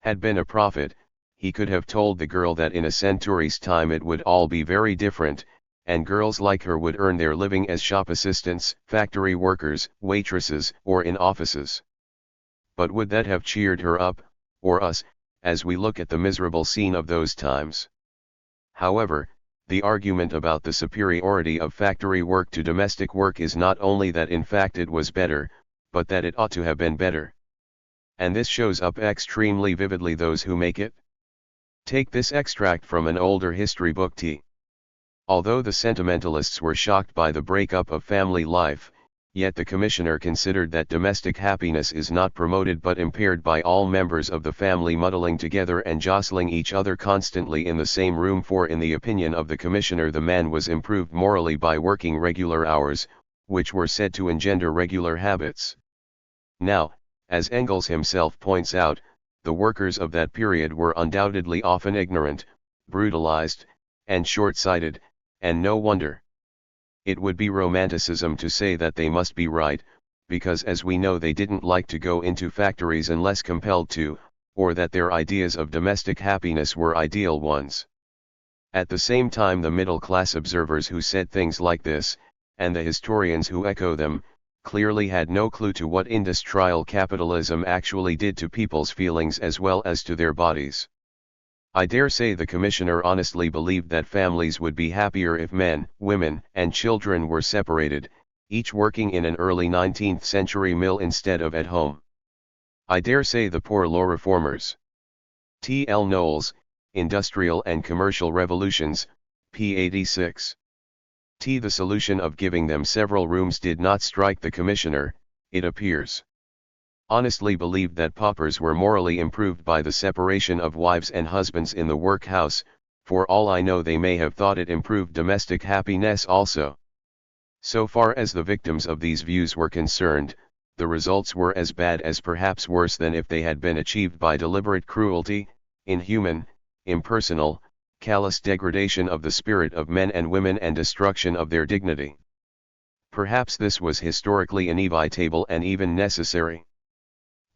had been a prophet, he could have told the girl that in a century's time it would all be very different, and girls like her would earn their living as shop assistants, factory workers, waitresses, or in offices. But would that have cheered her up, or us, as we look at the miserable scene of those times? However, the argument about the superiority of factory work to domestic work is not only that in fact it was better, but that it ought to have been better. And this shows up extremely vividly those who make it. Take this extract from an older history book T. Although the sentimentalists were shocked by the breakup of family life, yet the commissioner considered that domestic happiness is not promoted but impaired by all members of the family muddling together and jostling each other constantly in the same room, for in the opinion of the commissioner the man was improved morally by working regular hours, which were said to engender regular habits. Now, as Engels himself points out, the workers of that period were undoubtedly often ignorant, brutalized, and short-sighted, and no wonder. It would be romanticism to say that they must be right, because as we know they didn't like to go into factories unless compelled to, or that their ideas of domestic happiness were ideal ones. At the same time the middle-class observers who said things like this, and the historians who echo them, clearly had no clue to what industrial capitalism actually did to people's feelings as well as to their bodies. I dare say the commissioner honestly believed that families would be happier if men, women, and children were separated, each working in an early 19th century mill instead of at home. I dare say the poor law reformers. T. L. Knowles, Industrial and Commercial Revolutions, p. 86. The solution of giving them several rooms did not strike the commissioner, it appears. Honestly believed that paupers were morally improved by the separation of wives and husbands in the workhouse. For all I know they may have thought it improved domestic happiness also. So far as the victims of these views were concerned, the results were as bad as perhaps worse than if they had been achieved by deliberate cruelty, inhuman, impersonal, callous degradation of the spirit of men and women and destruction of their dignity. Perhaps this was historically inevitable and even necessary.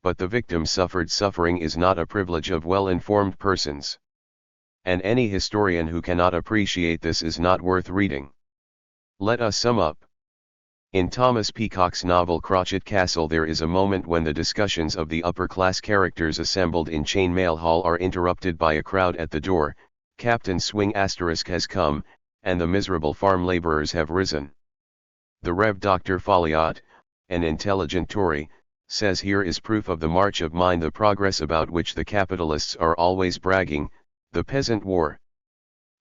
But the victim suffered suffering is not a privilege of well-informed persons. And any historian who cannot appreciate this is not worth reading. Let us sum up. In Thomas Peacock's novel Crotchet Castle there is a moment when the discussions of the upper-class characters assembled in Chainmail Hall are interrupted by a crowd at the door. Captain Swing * has come, and the miserable farm laborers have risen. The Rev. Dr. Folliot, an intelligent Tory, says here is proof of the march of mind, the progress about which the capitalists are always bragging, the peasant war.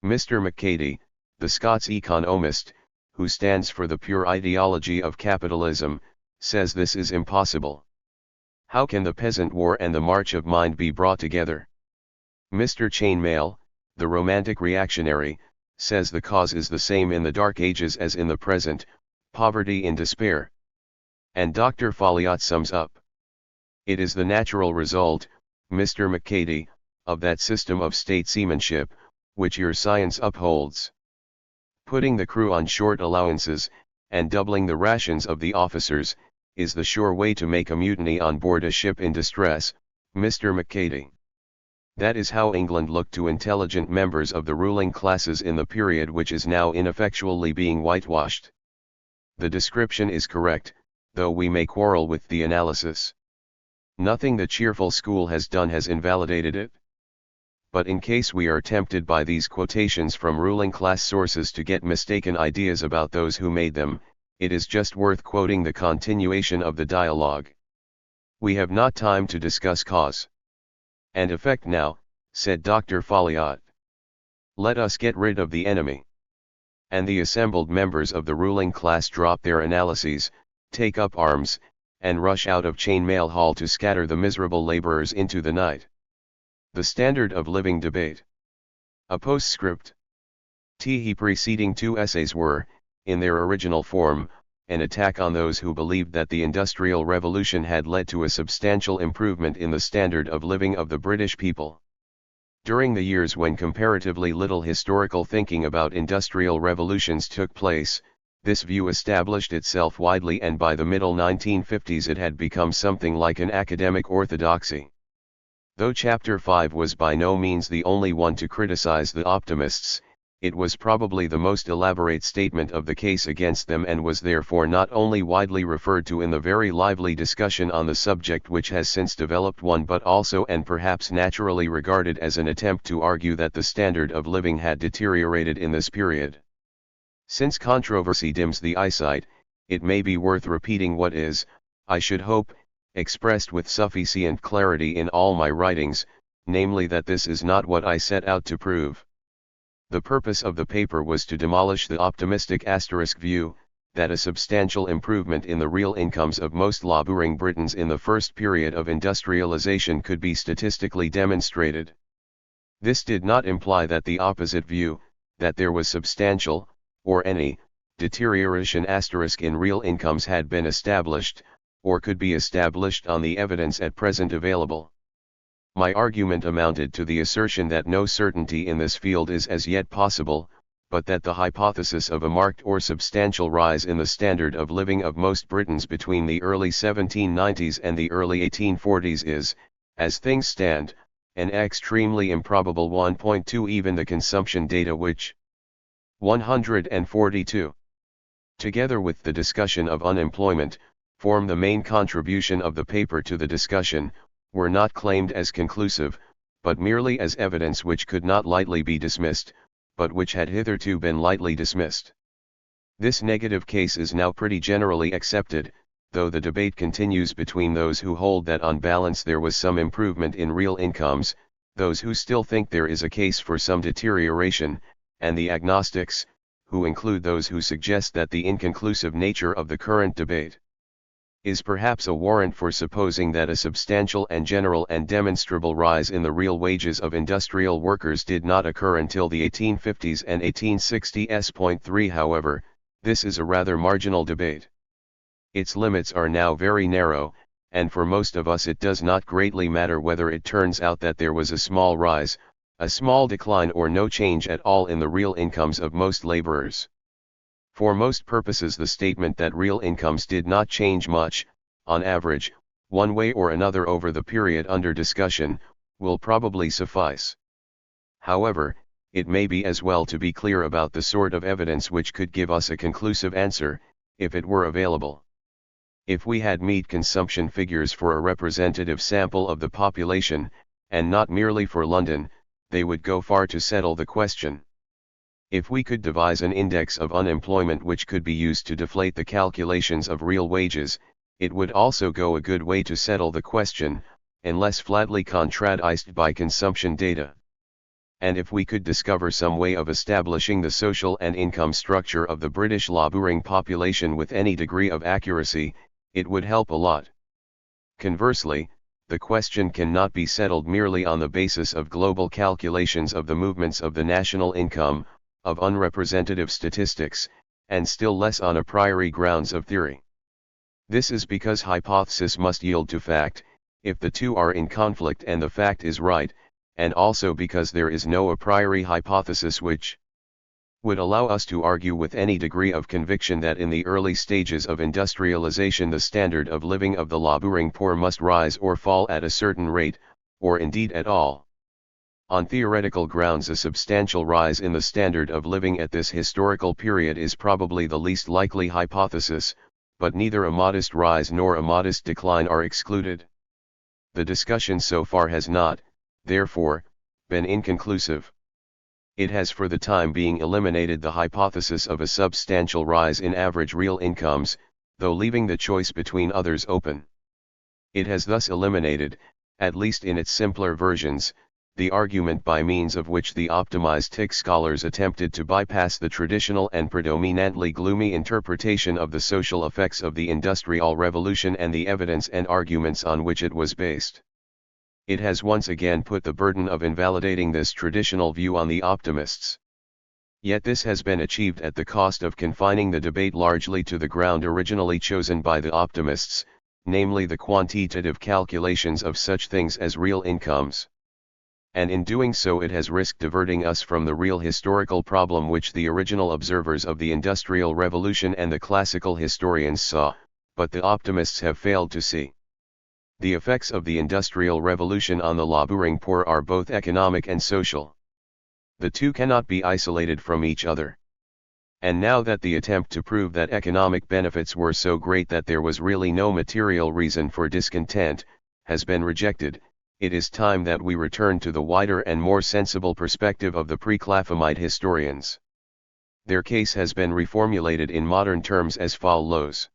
Mr. McCady, the Scots economist, who stands for the pure ideology of capitalism, says this is impossible. How can the peasant war and the march of mind be brought together? Mr. Chainmail, the romantic reactionary, says the cause is the same in the Dark Ages as in the present, poverty in despair. And Dr. Folliot sums up. It is the natural result, Mr. McCady, of that system of statesmanship, which your science upholds. Putting the crew on short allowances, and doubling the rations of the officers, is the sure way to make a mutiny on board a ship in distress, Mr. McCady. That is how England looked to intelligent members of the ruling classes in the period which is now ineffectually being whitewashed. The description is correct, though we may quarrel with the analysis. Nothing the cheerful school has done has invalidated it. But in case we are tempted by these quotations from ruling class sources to get mistaken ideas about those who made them, it is just worth quoting the continuation of the dialogue. We have not time to discuss cause and effect now, said Dr. Folliot. Let us get rid of the enemy. And the assembled members of the ruling class drop their analyses, take up arms, and rush out of Chainmail Hall to scatter the miserable laborers into the night. The Standard of Living debate. A postscript. The preceding two essays were, in their original form, an attack on those who believed that the Industrial Revolution had led to a substantial improvement in the standard of living of the British people. During the years when comparatively little historical thinking about industrial revolutions took place, this view established itself widely, and by the middle 1950s it had become something like an academic orthodoxy. Though Chapter 5 was by no means the only one to criticize the optimists, it was probably the most elaborate statement of the case against them, and was therefore not only widely referred to in the very lively discussion on the subject which has since developed one, but also and perhaps naturally regarded as an attempt to argue that the standard of living had deteriorated in this period. Since controversy dims the eyesight, it may be worth repeating what is, I should hope, expressed with sufficient clarity in all my writings, namely that this is not what I set out to prove. The purpose of the paper was to demolish the optimistic asterisk view, that a substantial improvement in the real incomes of most laboring Britons in the first period of industrialization could be statistically demonstrated. This did not imply that the opposite view, that there was substantial, or any, deterioration asterisk in real incomes had been established, or could be established on the evidence at present available. My argument amounted to the assertion that no certainty in this field is as yet possible, but that the hypothesis of a marked or substantial rise in the standard of living of most Britons between the early 1790s and the early 1840s is, as things stand, an extremely improbable 1.2. Even the consumption data which 142, together with the discussion of unemployment, form the main contribution of the paper to the discussion, were not claimed as conclusive, but merely as evidence which could not lightly be dismissed, but which had hitherto been lightly dismissed. This negative case is now pretty generally accepted, though the debate continues between those who hold that on balance there was some improvement in real incomes, those who still think there is a case for some deterioration, and the agnostics, who include those who suggest that the inconclusive nature of the current debate is perhaps a warrant for supposing that a substantial and general and demonstrable rise in the real wages of industrial workers did not occur until the 1850s and 1860s. 3 However, this is a rather marginal debate. Its limits are now very narrow, and for most of us it does not greatly matter whether it turns out that there was a small rise, a small decline, or no change at all in the real incomes of most laborers. For most purposes the statement that real incomes did not change much, on average, one way or another over the period under discussion, will probably suffice. However, it may be as well to be clear about the sort of evidence which could give us a conclusive answer, if it were available. If we had meat consumption figures for a representative sample of the population, and not merely for London, they would go far to settle the question. If we could devise an index of unemployment which could be used to deflate the calculations of real wages, it would also go a good way to settle the question, unless flatly contradiced by consumption data. And if we could discover some way of establishing the social and income structure of the British laboring population with any degree of accuracy, it would help a lot. Conversely, the question cannot be settled merely on the basis of global calculations of the movements of the national income, of unrepresentative statistics, and still less on a priori grounds of theory. This is because hypothesis must yield to fact, if the two are in conflict and the fact is right, and also because there is no a priori hypothesis which would allow us to argue with any degree of conviction that in the early stages of industrialization the standard of living of the laboring poor must rise or fall at a certain rate, or indeed at all. On theoretical grounds, a substantial rise in the standard of living at this historical period is probably the least likely hypothesis, but neither a modest rise nor a modest decline are excluded. The discussion so far has not, therefore, been inconclusive. It has for the time being eliminated the hypothesis of a substantial rise in average real incomes, though leaving the choice between others open. It has thus eliminated, at least in its simpler versions, the argument by means of which the optimized TIC scholars attempted to bypass the traditional and predominantly gloomy interpretation of the social effects of the Industrial Revolution and the evidence and arguments on which it was based. It has once again put the burden of invalidating this traditional view on the optimists. Yet this has been achieved at the cost of confining the debate largely to the ground originally chosen by the optimists, namely the quantitative calculations of such things as real incomes. And in doing so it has risked diverting us from the real historical problem which the original observers of the Industrial Revolution and the classical historians saw, but the optimists have failed to see. The effects of the Industrial Revolution on the laboring poor are both economic and social. The two cannot be isolated from each other. And now that the attempt to prove that economic benefits were so great that there was really no material reason for discontent, has been rejected, it is time that we return to the wider and more sensible perspective of the pre-Claphemite historians. Their case has been reformulated in modern terms as follows.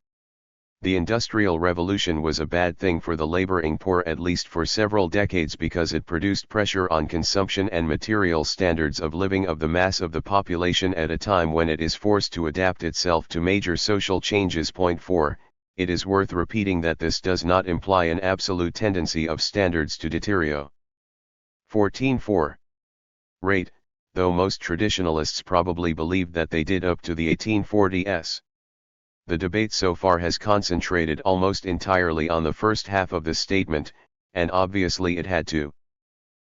The Industrial Revolution was a bad thing for the laboring poor at least for several decades because it produced pressure on consumption and material standards of living of the mass of the population at a time when it is forced to adapt itself to major social changes. Point 4. It is worth repeating that this does not imply an absolute tendency of standards to deteriorate. 14.4. Rate, though most traditionalists probably believed that they did up to the 1840s. The debate so far has concentrated almost entirely on the first half of the statement, and obviously it had to.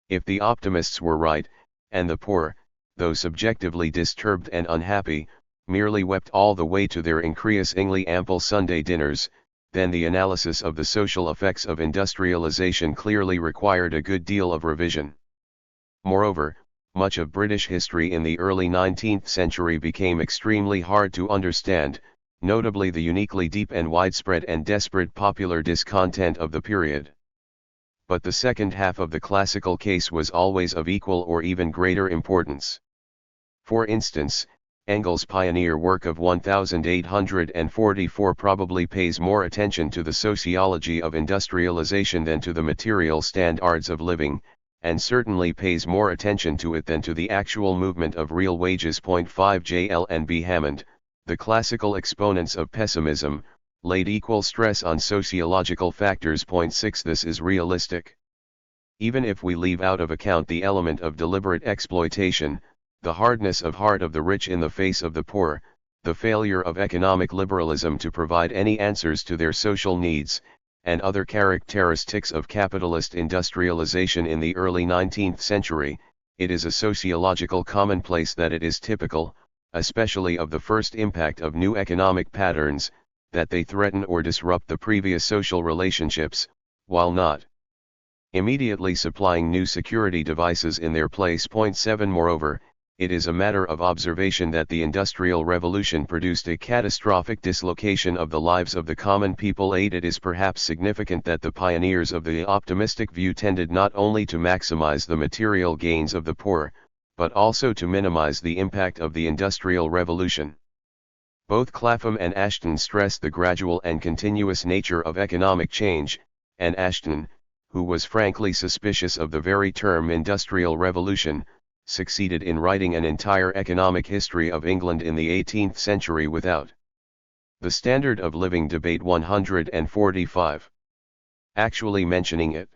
If the optimists were right, and the poor, though subjectively disturbed and unhappy, merely wept all the way to their increasingly ample Sunday dinners, then the analysis of the social effects of industrialization clearly required a good deal of revision. Moreover, much of British history in the early 19th century became extremely hard to understand, notably the uniquely deep and widespread and desperate popular discontent of the period. But the second half of the classical case was always of equal or even greater importance. For instance, Engels' pioneer work of 1844 probably pays more attention to the sociology of industrialization than to the material standards of living, and certainly pays more attention to it than to the actual movement of real wages. 5 J. L. and B. Hammond, the classical exponents of pessimism, laid equal stress on sociological factors. 6 This is realistic. Even if we leave out of account the element of deliberate exploitation, the hardness of heart of the rich in the face of the poor, the failure of economic liberalism to provide any answers to their social needs, and other characteristics of capitalist industrialization in the early 19th century, it is a sociological commonplace that it is typical, especially of the first impact of new economic patterns, that they threaten or disrupt the previous social relationships, while not immediately supplying new security devices in their place. 7 Moreover, it is a matter of observation that the Industrial Revolution produced a catastrophic dislocation of the lives of the common people. 8 It is perhaps significant that the pioneers of the optimistic view tended not only to maximize the material gains of the poor, but also to minimize the impact of the Industrial Revolution. Both Clapham and Ashton stressed the gradual and continuous nature of economic change, and Ashton, who was frankly suspicious of the very term Industrial Revolution, succeeded in writing an entire economic history of England in the 18th century without the standard of living debate 145 actually mentioning it.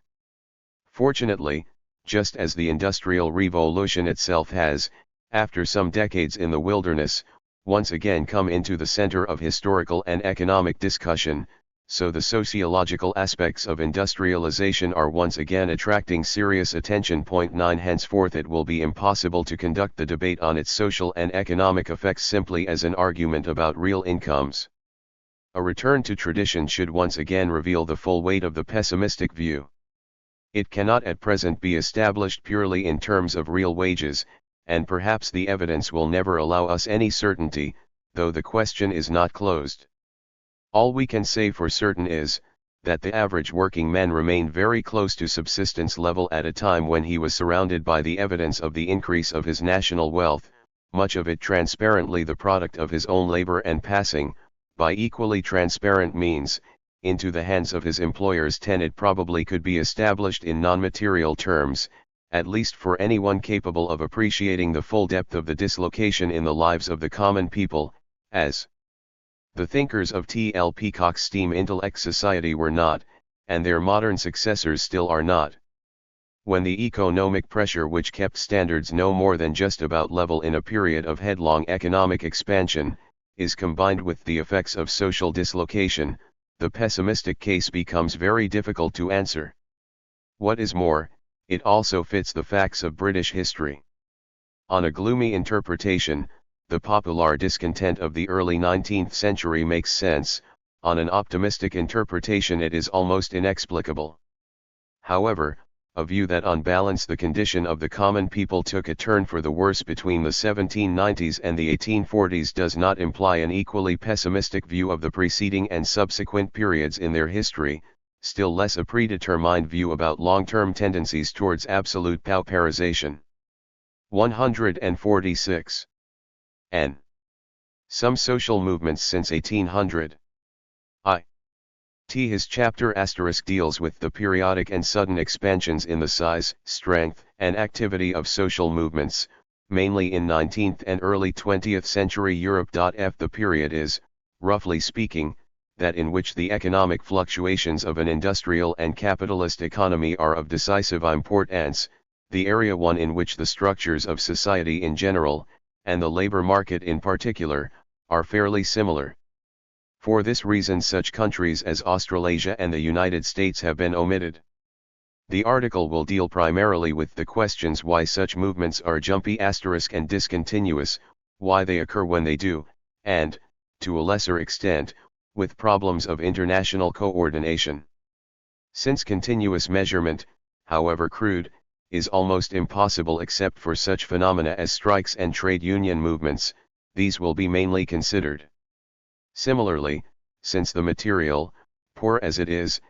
Fortunately, just as the Industrial Revolution itself has, after some decades in the wilderness, once again come into the center of historical and economic discussion, so the sociological aspects of industrialization are once again attracting serious attention. 9 Henceforth it will be impossible to conduct the debate on its social and economic effects simply as an argument about real incomes. A return to tradition should once again reveal the full weight of the pessimistic view. It cannot at present be established purely in terms of real wages, and perhaps the evidence will never allow us any certainty, though the question is not closed. All we can say for certain is, that the average working man remained very close to subsistence level at a time when he was surrounded by the evidence of the increase of his national wealth, much of it transparently the product of his own labor and passing, by equally transparent means, into the hands of his employers. It probably could be established in non-material terms, at least for anyone capable of appreciating the full depth of the dislocation in the lives of the common people, as the thinkers of T.L. Peacock's Steam Intellect Society were not, and their modern successors still are not. When the economic pressure which kept standards no more than just about level in a period of headlong economic expansion, is combined with the effects of social dislocation, the pessimistic case becomes very difficult to answer. What is more, it also fits the facts of British history. On a gloomy interpretation, the popular discontent of the early 19th century makes sense, on an optimistic interpretation it is almost inexplicable. However, a view that on balance the condition of the common people took a turn for the worse between the 1790s and the 1840s does not imply an equally pessimistic view of the preceding and subsequent periods in their history, still less a predetermined view about long-term tendencies towards absolute pauperization. 146. N. Some social movements since 1800. His chapter * deals with the periodic and sudden expansions in the size, strength, and activity of social movements, mainly in 19th and early 20th century Europe. The period is, roughly speaking, that in which the economic fluctuations of an industrial and capitalist economy are of decisive importance, the area one in which the structures of society in general, and the labor market in particular, are fairly similar. For this reason such countries as Australasia and the United States have been omitted. The article will deal primarily with the questions why such movements are jumpy * and discontinuous, why they occur when they do, and, to a lesser extent, with problems of international coordination. Since continuous measurement, however crude, is almost impossible except for such phenomena as strikes and trade union movements, these will be mainly considered. Similarly, since the material, poor as it is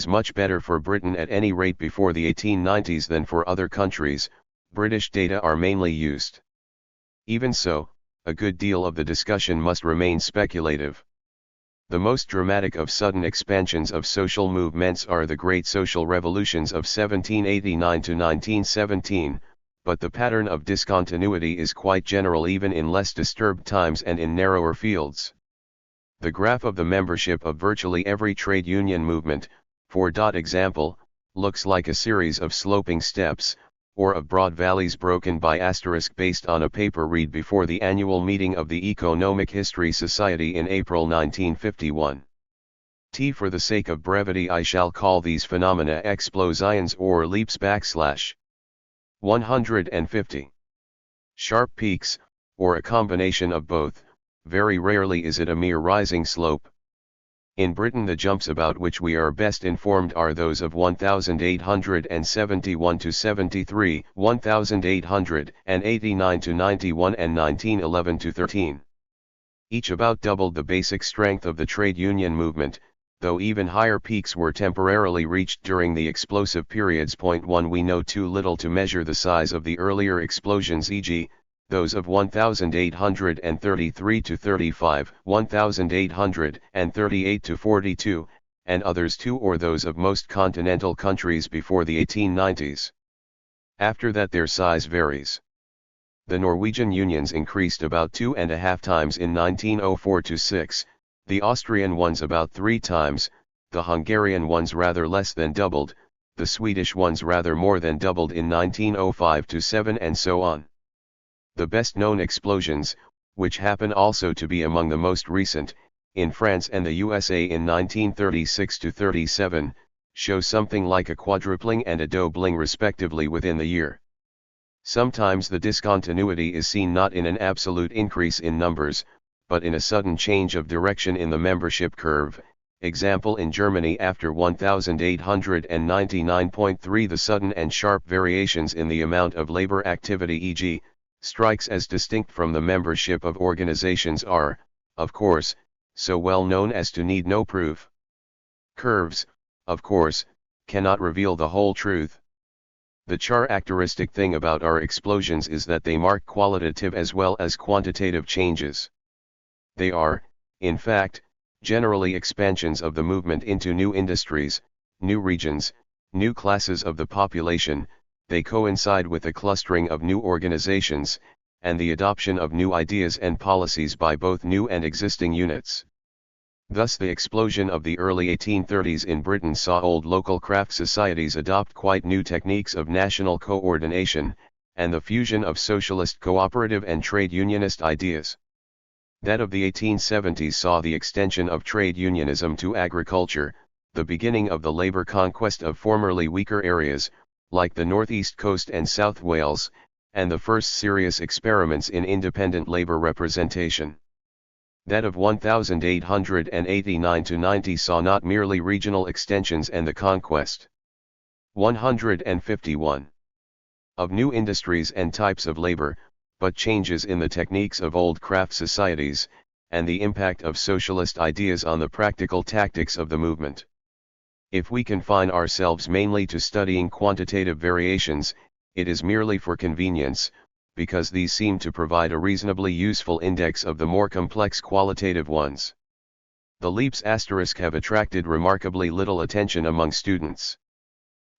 much better for Britain at any rate before the 1890s than for other countries, British data are mainly used. Even so, a good deal of the discussion must remain speculative. The most dramatic of sudden expansions of social movements are the great social revolutions of 1789 to 1917, but the pattern of discontinuity is quite general even in less disturbed times and in narrower fields. The graph of the membership of virtually every trade union movement, for example, looks like a series of sloping steps, or of broad valleys broken by * based on a paper read before the annual meeting of the Economic History Society in April 1951. For the sake of brevity I shall call these phenomena explosions or leaps / 150. Sharp peaks, or a combination of both. Very rarely is it a mere rising slope. In Britain the jumps about which we are best informed are those of 1871 to 73, 1889 to 91 and 1911 to 13. Each about doubled the basic strength of the trade union movement, though even higher peaks were temporarily reached during the explosive periods. 1 We know too little to measure the size of the earlier explosions, e.g., those of 1833 to 35, 1838 to 42, and others too, or those of most continental countries before the 1890s. After that their size varies. The Norwegian unions increased about 2.5 times in 1904 to 6, the Austrian ones about 3 times, the Hungarian ones rather less than doubled, the Swedish ones rather more than doubled in 1905 to 7, and so on. The best known explosions, which happen also to be among the most recent, in France and the USA in 1936 to 37, show something like a quadrupling and a doubling respectively within the year. Sometimes the discontinuity is seen not in an absolute increase in numbers, but in a sudden change of direction in the membership curve. Example, in Germany after 1899.3, the sudden and sharp variations in the amount of labor activity, e.g., strikes as distinct from the membership of organizations, are, of course, so well known as to need no proof. Curves, of course, cannot reveal the whole truth. The characteristic thing about our explosions is that they mark qualitative as well as quantitative changes. They are, in fact, generally expansions of the movement into new industries, new regions, new classes of the population. They coincide with the clustering of new organizations, and the adoption of new ideas and policies by both new and existing units. Thus the explosion of the early 1830s in Britain saw old local craft societies adopt quite new techniques of national coordination, and the fusion of socialist cooperative and trade unionist ideas. That of the 1870s saw the extension of trade unionism to agriculture, the beginning of the labor conquest of formerly weaker areas, like the Northeast Coast and South Wales, and the first serious experiments in independent labor representation. That of 1889 to 90 saw not merely regional extensions and the conquest 151 of new industries and types of labor, but changes in the techniques of old craft societies, and the impact of socialist ideas on the practical tactics of the movement. If we confine ourselves mainly to studying quantitative variations, it is merely for convenience, because these seem to provide a reasonably useful index of the more complex qualitative ones. The leaps asterisk have attracted remarkably little attention among students.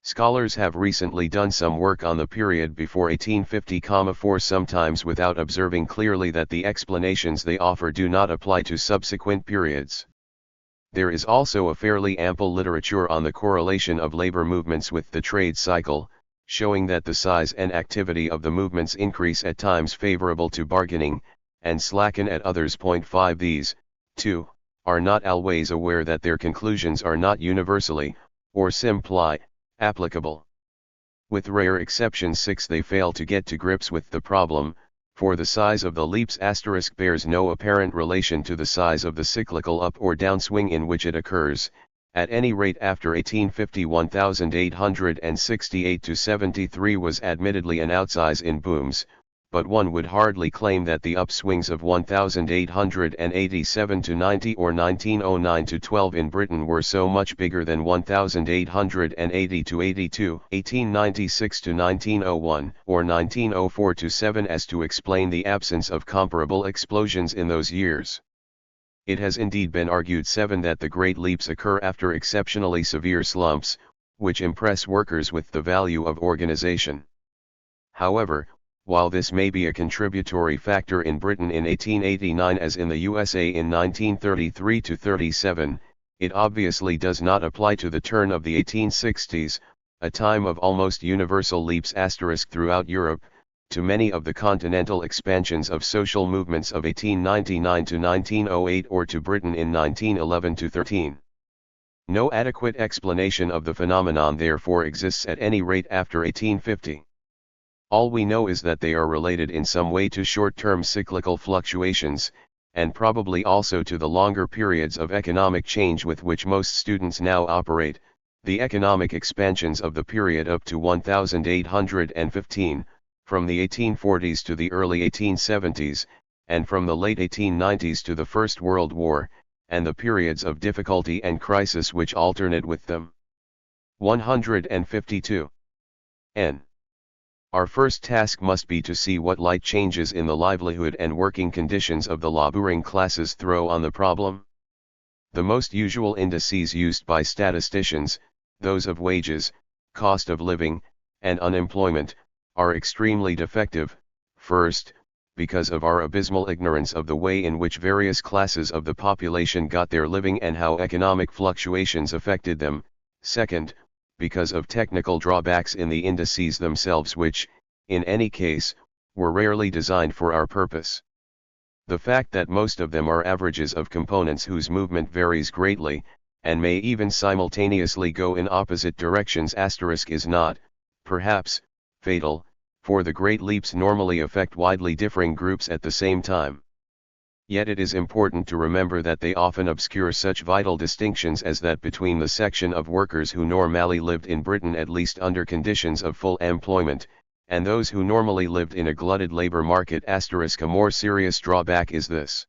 Scholars have recently done some work on the period before 1850,4, sometimes without observing clearly that the explanations they offer do not apply to subsequent periods. There is also a fairly ample literature on the correlation of labor movements with the trade cycle, showing that the size and activity of the movements increase at times favorable to bargaining, and slacken at others. 5 These, too, are not always aware that their conclusions are not universally, or simply, applicable. With rare exceptions 6 they fail to get to grips with the problem, for the size of the leaps asterisk bears no apparent relation to the size of the cyclical up or downswing in which it occurs. At any rate after 1850 1868 to 73 was admittedly an outsize in booms, but one would hardly claim that the upswings of 1887 to 90 or 1909 to 12 in Britain were so much bigger than 1880 to 82, 1896 to 1901, or 1904 to 7 as to explain the absence of comparable explosions in those years. It has indeed been argued 7 that the great leaps occur after exceptionally severe slumps, which impress workers with the value of organization. However, while this may be a contributory factor in Britain in 1889 as in the USA in 1933 to 37, it obviously does not apply to the turn of the 1860s, a time of almost universal leaps asterisk throughout Europe, to many of the continental expansions of social movements of 1899 to 1908 or to Britain in 1911 to 13. No adequate explanation of the phenomenon therefore exists at any rate after 1850. All we know is that they are related in some way to short-term cyclical fluctuations, and probably also to the longer periods of economic change with which most students now operate, the economic expansions of the period up to 1815, from the 1840s to the early 1870s, and from the late 1890s to the First World War, and the periods of difficulty and crisis which alternate with them. 152. N. Our first task must be to see what light changes in the livelihood and working conditions of the laboring classes throw on the problem. The most usual indices used by statisticians, those of wages, cost of living, and unemployment, are extremely defective. First, because of our abysmal ignorance of the way in which various classes of the population got their living and how economic fluctuations affected them. Second, because of technical drawbacks in the indices themselves which, in any case, were rarely designed for our purpose. The fact that most of them are averages of components whose movement varies greatly, and may even simultaneously go in opposite directions is not, perhaps, fatal, for the great leaps normally affect widely differing groups at the same time. Yet it is important to remember that they often obscure such vital distinctions as that between the section of workers who normally lived in Britain at least under conditions of full employment, and those who normally lived in a glutted labor market. A more serious drawback is this.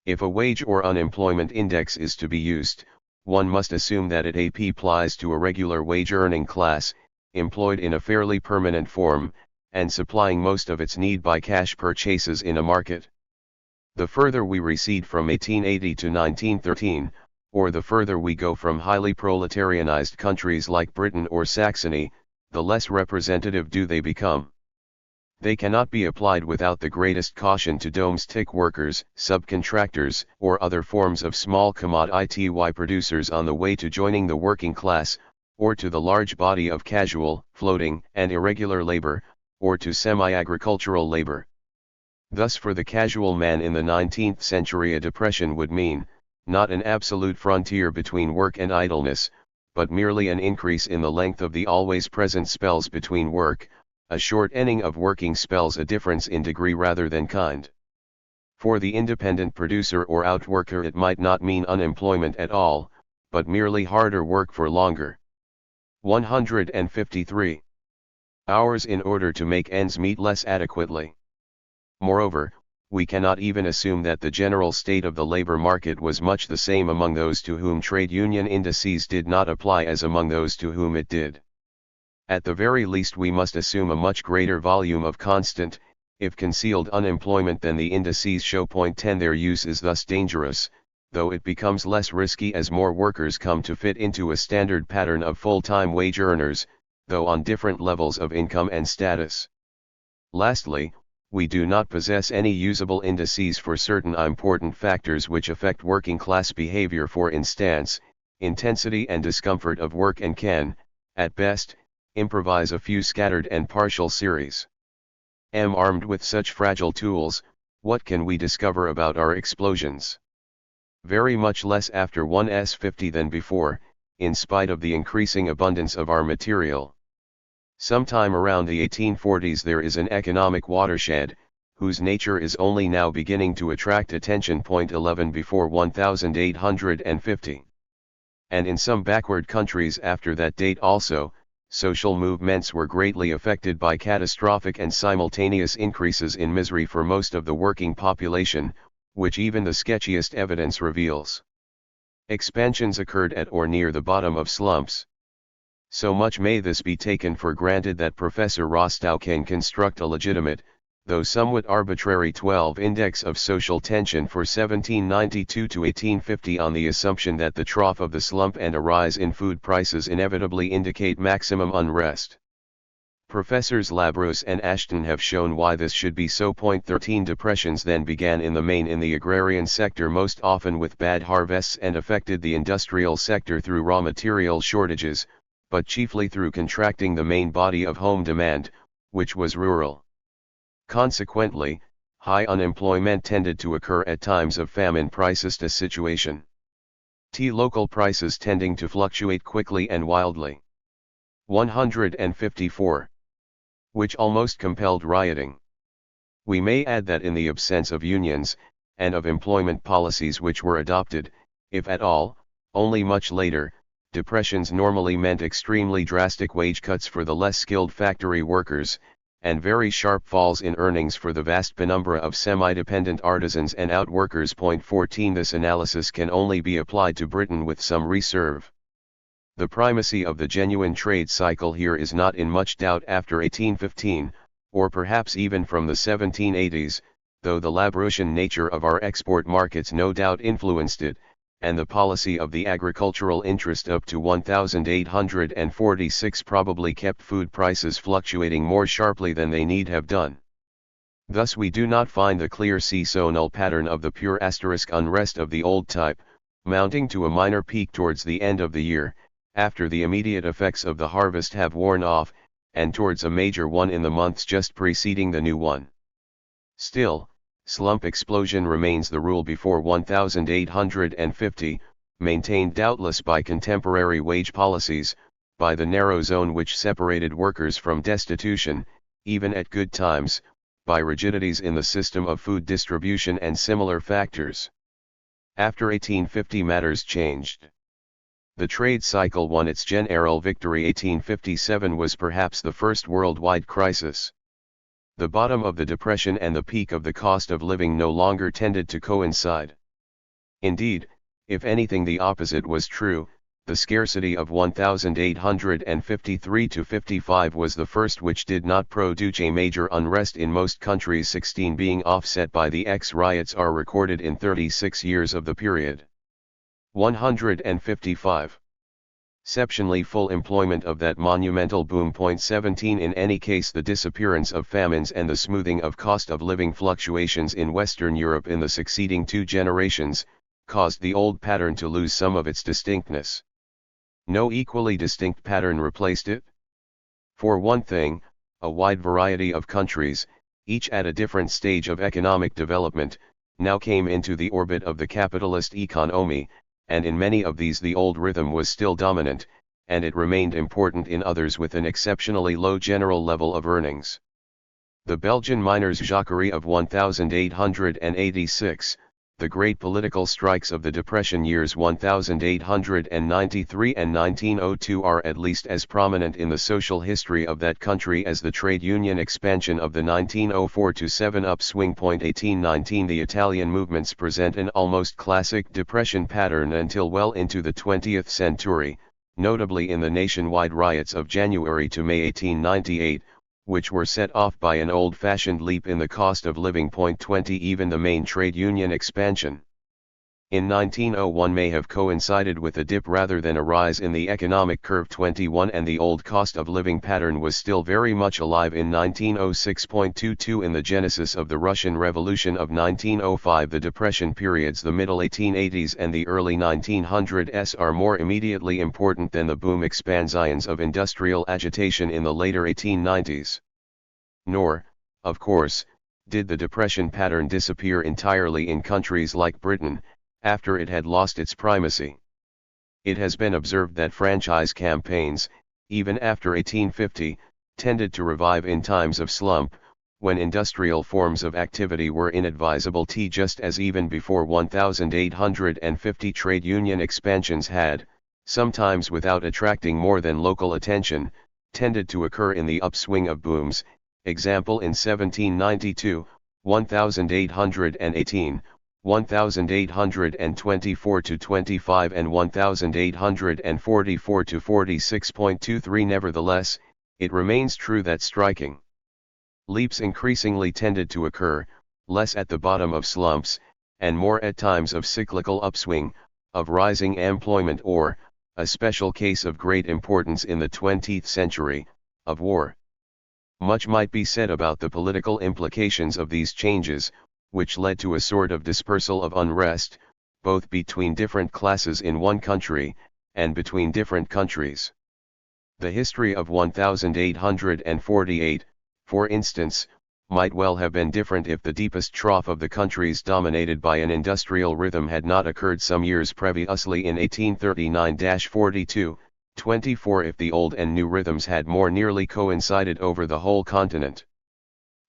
If a wage or unemployment index is to be used, one must assume that it applies to a regular wage-earning class, employed in a fairly permanent form, and supplying most of its need by cash purchases in a market. The further we recede from 1880 to 1913, or the further we go from highly proletarianized countries like Britain or Saxony, the less representative do they become. They cannot be applied without the greatest caution to domestic workers, subcontractors, or other forms of small commodity producers on the way to joining the working class, or to the large body of casual, floating, and irregular labor, or to semi-agricultural labor. Thus for the casual man in the 19th century a depression would mean, not an absolute frontier between work and idleness, but merely an increase in the length of the always present spells between work, a shortening of working spells, a difference in degree rather than kind. For the independent producer or outworker it might not mean unemployment at all, but merely harder work for longer. 153. Hours in order to make ends meet less adequately. Moreover, we cannot even assume that the general state of the labor market was much the same among those to whom trade union indices did not apply as among those to whom it did. At the very least we must assume a much greater volume of constant, if concealed unemployment than the indices show. 10 Their use is thus dangerous, though it becomes less risky as more workers come to fit into a standard pattern of full-time wage earners, though on different levels of income and status. Lastly, we do not possess any usable indices for certain important factors which affect working class behavior, for instance, intensity and discomfort of work, and can, at best, improvise a few scattered and partial series. Armed with such fragile tools, what can we discover about our explosions? Very much less after 1s50 than before, in spite of the increasing abundance of our material. Sometime around the 1840s there is an economic watershed, whose nature is only now beginning to attract attention. 11 Before 1850. And in some backward countries after that date also, social movements were greatly affected by catastrophic and simultaneous increases in misery for most of the working population, which even the sketchiest evidence reveals. Expansions occurred at or near the bottom of slumps. So much may this be taken for granted that Professor Rostow can construct a legitimate, though somewhat arbitrary 12 index of social tension for 1792 to 1850 on the assumption that the trough of the slump and a rise in food prices inevitably indicate maximum unrest. Professors Labrousse and Ashton have shown why this should be so. 13 Depressions then began in the main in the agrarian sector, most often with bad harvests, and affected the industrial sector through raw material shortages, but chiefly through contracting the main body of home demand, which was rural. Consequently, high unemployment tended to occur at times of famine. Pricist situation. Local prices tending to fluctuate quickly and wildly. 154. Which almost compelled rioting. We may add that in the absence of unions, and of employment policies which were adopted, if at all, only much later, depressions normally meant extremely drastic wage cuts for the less skilled factory workers, and very sharp falls in earnings for the vast penumbra of semi-dependent artisans and outworkers. 14 This analysis can only be applied to Britain with some reserve. The primacy of the genuine trade cycle here is not in much doubt after 1815, or perhaps even from the 1780s, though the Labrutian nature of our export markets no doubt influenced it, and the policy of the agricultural interest up to 1846 probably kept food prices fluctuating more sharply than they need have done. Thus we do not find the clear seasonal pattern of the pure unrest of the old type, mounting to a minor peak towards the end of the year, after the immediate effects of the harvest have worn off, and towards a major one in the months just preceding the new one. Still, slump explosion remains the rule before 1850, maintained doubtless by contemporary wage policies, by the narrow zone which separated workers from destitution, even at good times, by rigidities in the system of food distribution and similar factors. After 1850 matters changed. The trade cycle won its general victory. 1857 was perhaps the first worldwide crisis. The bottom of the Depression and the peak of the cost of living no longer tended to coincide. Indeed, if anything the opposite was true, the scarcity of 1853–55 was the first which did not produce a major unrest in most countries. 16 being offset by the riots are recorded in 36 years of the period. 155. Exceptionally full employment of that monumental boom. 17 In any case, the disappearance of famines and the smoothing of cost of living fluctuations in Western Europe in the succeeding 2 generations, caused the old pattern to lose some of its distinctness. No equally distinct pattern replaced it. For one thing, a wide variety of countries, each at a different stage of economic development, now came into the orbit of the capitalist economy, and in many of these the old rhythm was still dominant, and it remained important in others with an exceptionally low general level of earnings. The Belgian miners' jacquerie of 1886, the great political strikes of the Depression years 1893 and 1902 are at least as prominent in the social history of that country as the trade union expansion of the 1904–7 upswing. 1819 The Italian movements present an almost classic Depression pattern until well into the 20th century, notably in the nationwide riots of January to May 1898, which were set off by an old-fashioned leap in the cost of living. 20 Even the main trade union expansion in 1901 may have coincided with a dip rather than a rise in the economic curve. 21 And the old cost of living pattern was still very much alive in 1906. 22 In the genesis of the Russian Revolution of 1905 the Depression periods, the middle 1880s and the early 1900s are more immediately important than the boom expansions of industrial agitation in the later 1890s. Nor, of course, did the Depression pattern disappear entirely in countries like Britain, after it had lost its primacy. It has been observed that franchise campaigns, even after 1850, tended to revive in times of slump, when industrial forms of activity were inadvisable. Just as even before 1850 trade union expansions had, sometimes without attracting more than local attention, tended to occur in the upswing of booms, example in 1792, 1818, 1824–25 and 1844–46. Nevertheless, it remains true that striking leaps increasingly tended to occur, less at the bottom of slumps, and more at times of cyclical upswing, of rising employment or, a special case of great importance in the 20th century, of war. Much might be said about the political implications of these changes, which led to a sort of dispersal of unrest, both between different classes in one country, and between different countries. The history of 1848, for instance, might well have been different if the deepest trough of the countries dominated by an industrial rhythm had not occurred some years previously in 1839–42, 24 if the old and new rhythms had more nearly coincided over the whole continent.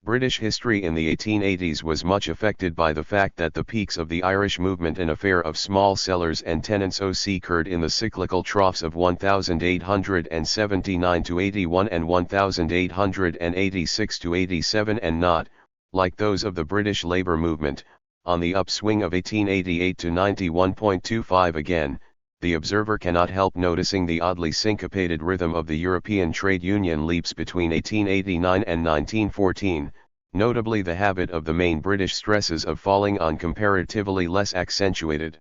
British history in the 1880s was much affected by the fact that the peaks of the Irish movement, an affair of small sellers and tenants, occurred in the cyclical troughs of 1879 to 81 and 1886 to 87, and not, like those of the British Labour movement, on the upswing of 1888 to 91.25. Again, the observer cannot help noticing the oddly syncopated rhythm of the European trade union leaps between 1889 and 1914, notably the habit of the main British stresses of falling on comparatively less accentuated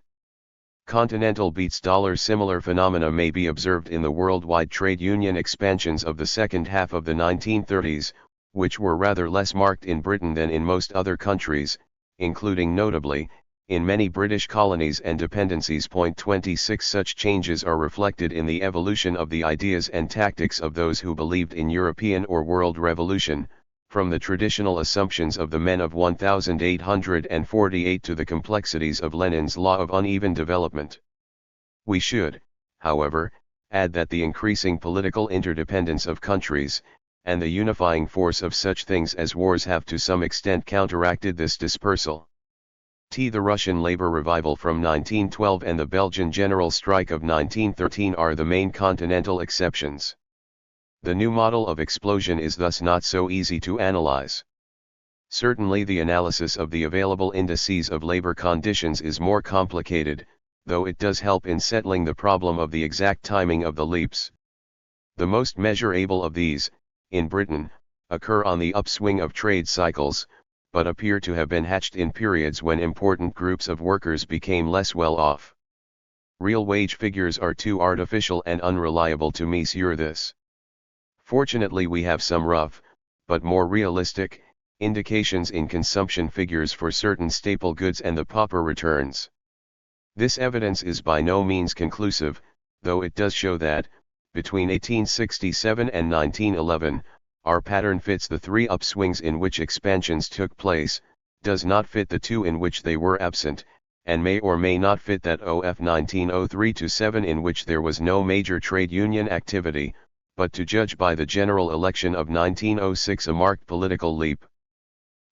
continental beats dollar. Similar phenomena may be observed in the worldwide trade union expansions of the second half of the 1930s, which were rather less marked in Britain than in most other countries, including notably, in many British colonies and dependencies. 26 Such changes are reflected in the evolution of the ideas and tactics of those who believed in European or world revolution, from the traditional assumptions of the men of 1848 to the complexities of Lenin's law of uneven development. We should, however, add that the increasing political interdependence of countries, and the unifying force of such things as wars have to some extent counteracted this dispersal. The Russian labor revival from 1912 and the Belgian general strike of 1913 are the main continental exceptions. The new model of explosion is thus not so easy to analyze. Certainly the analysis of the available indices of labor conditions is more complicated, though it does help in settling the problem of the exact timing of the leaps. The most measurable of these, in Britain, occur on the upswing of trade cycles, but appear to have been hatched in periods when important groups of workers became less well off. Real wage figures are too artificial and unreliable to measure this. Fortunately, we have some rough, but more realistic, indications in consumption figures for certain staple goods and the pauper returns. This evidence is by no means conclusive, though it does show that, between 1867 and 1911, our pattern fits the three upswings in which expansions took place, does not fit the two in which they were absent, and may or may not fit that of 1903-7 in which there was no major trade union activity, but to judge by the general election of 1906 a marked political leap.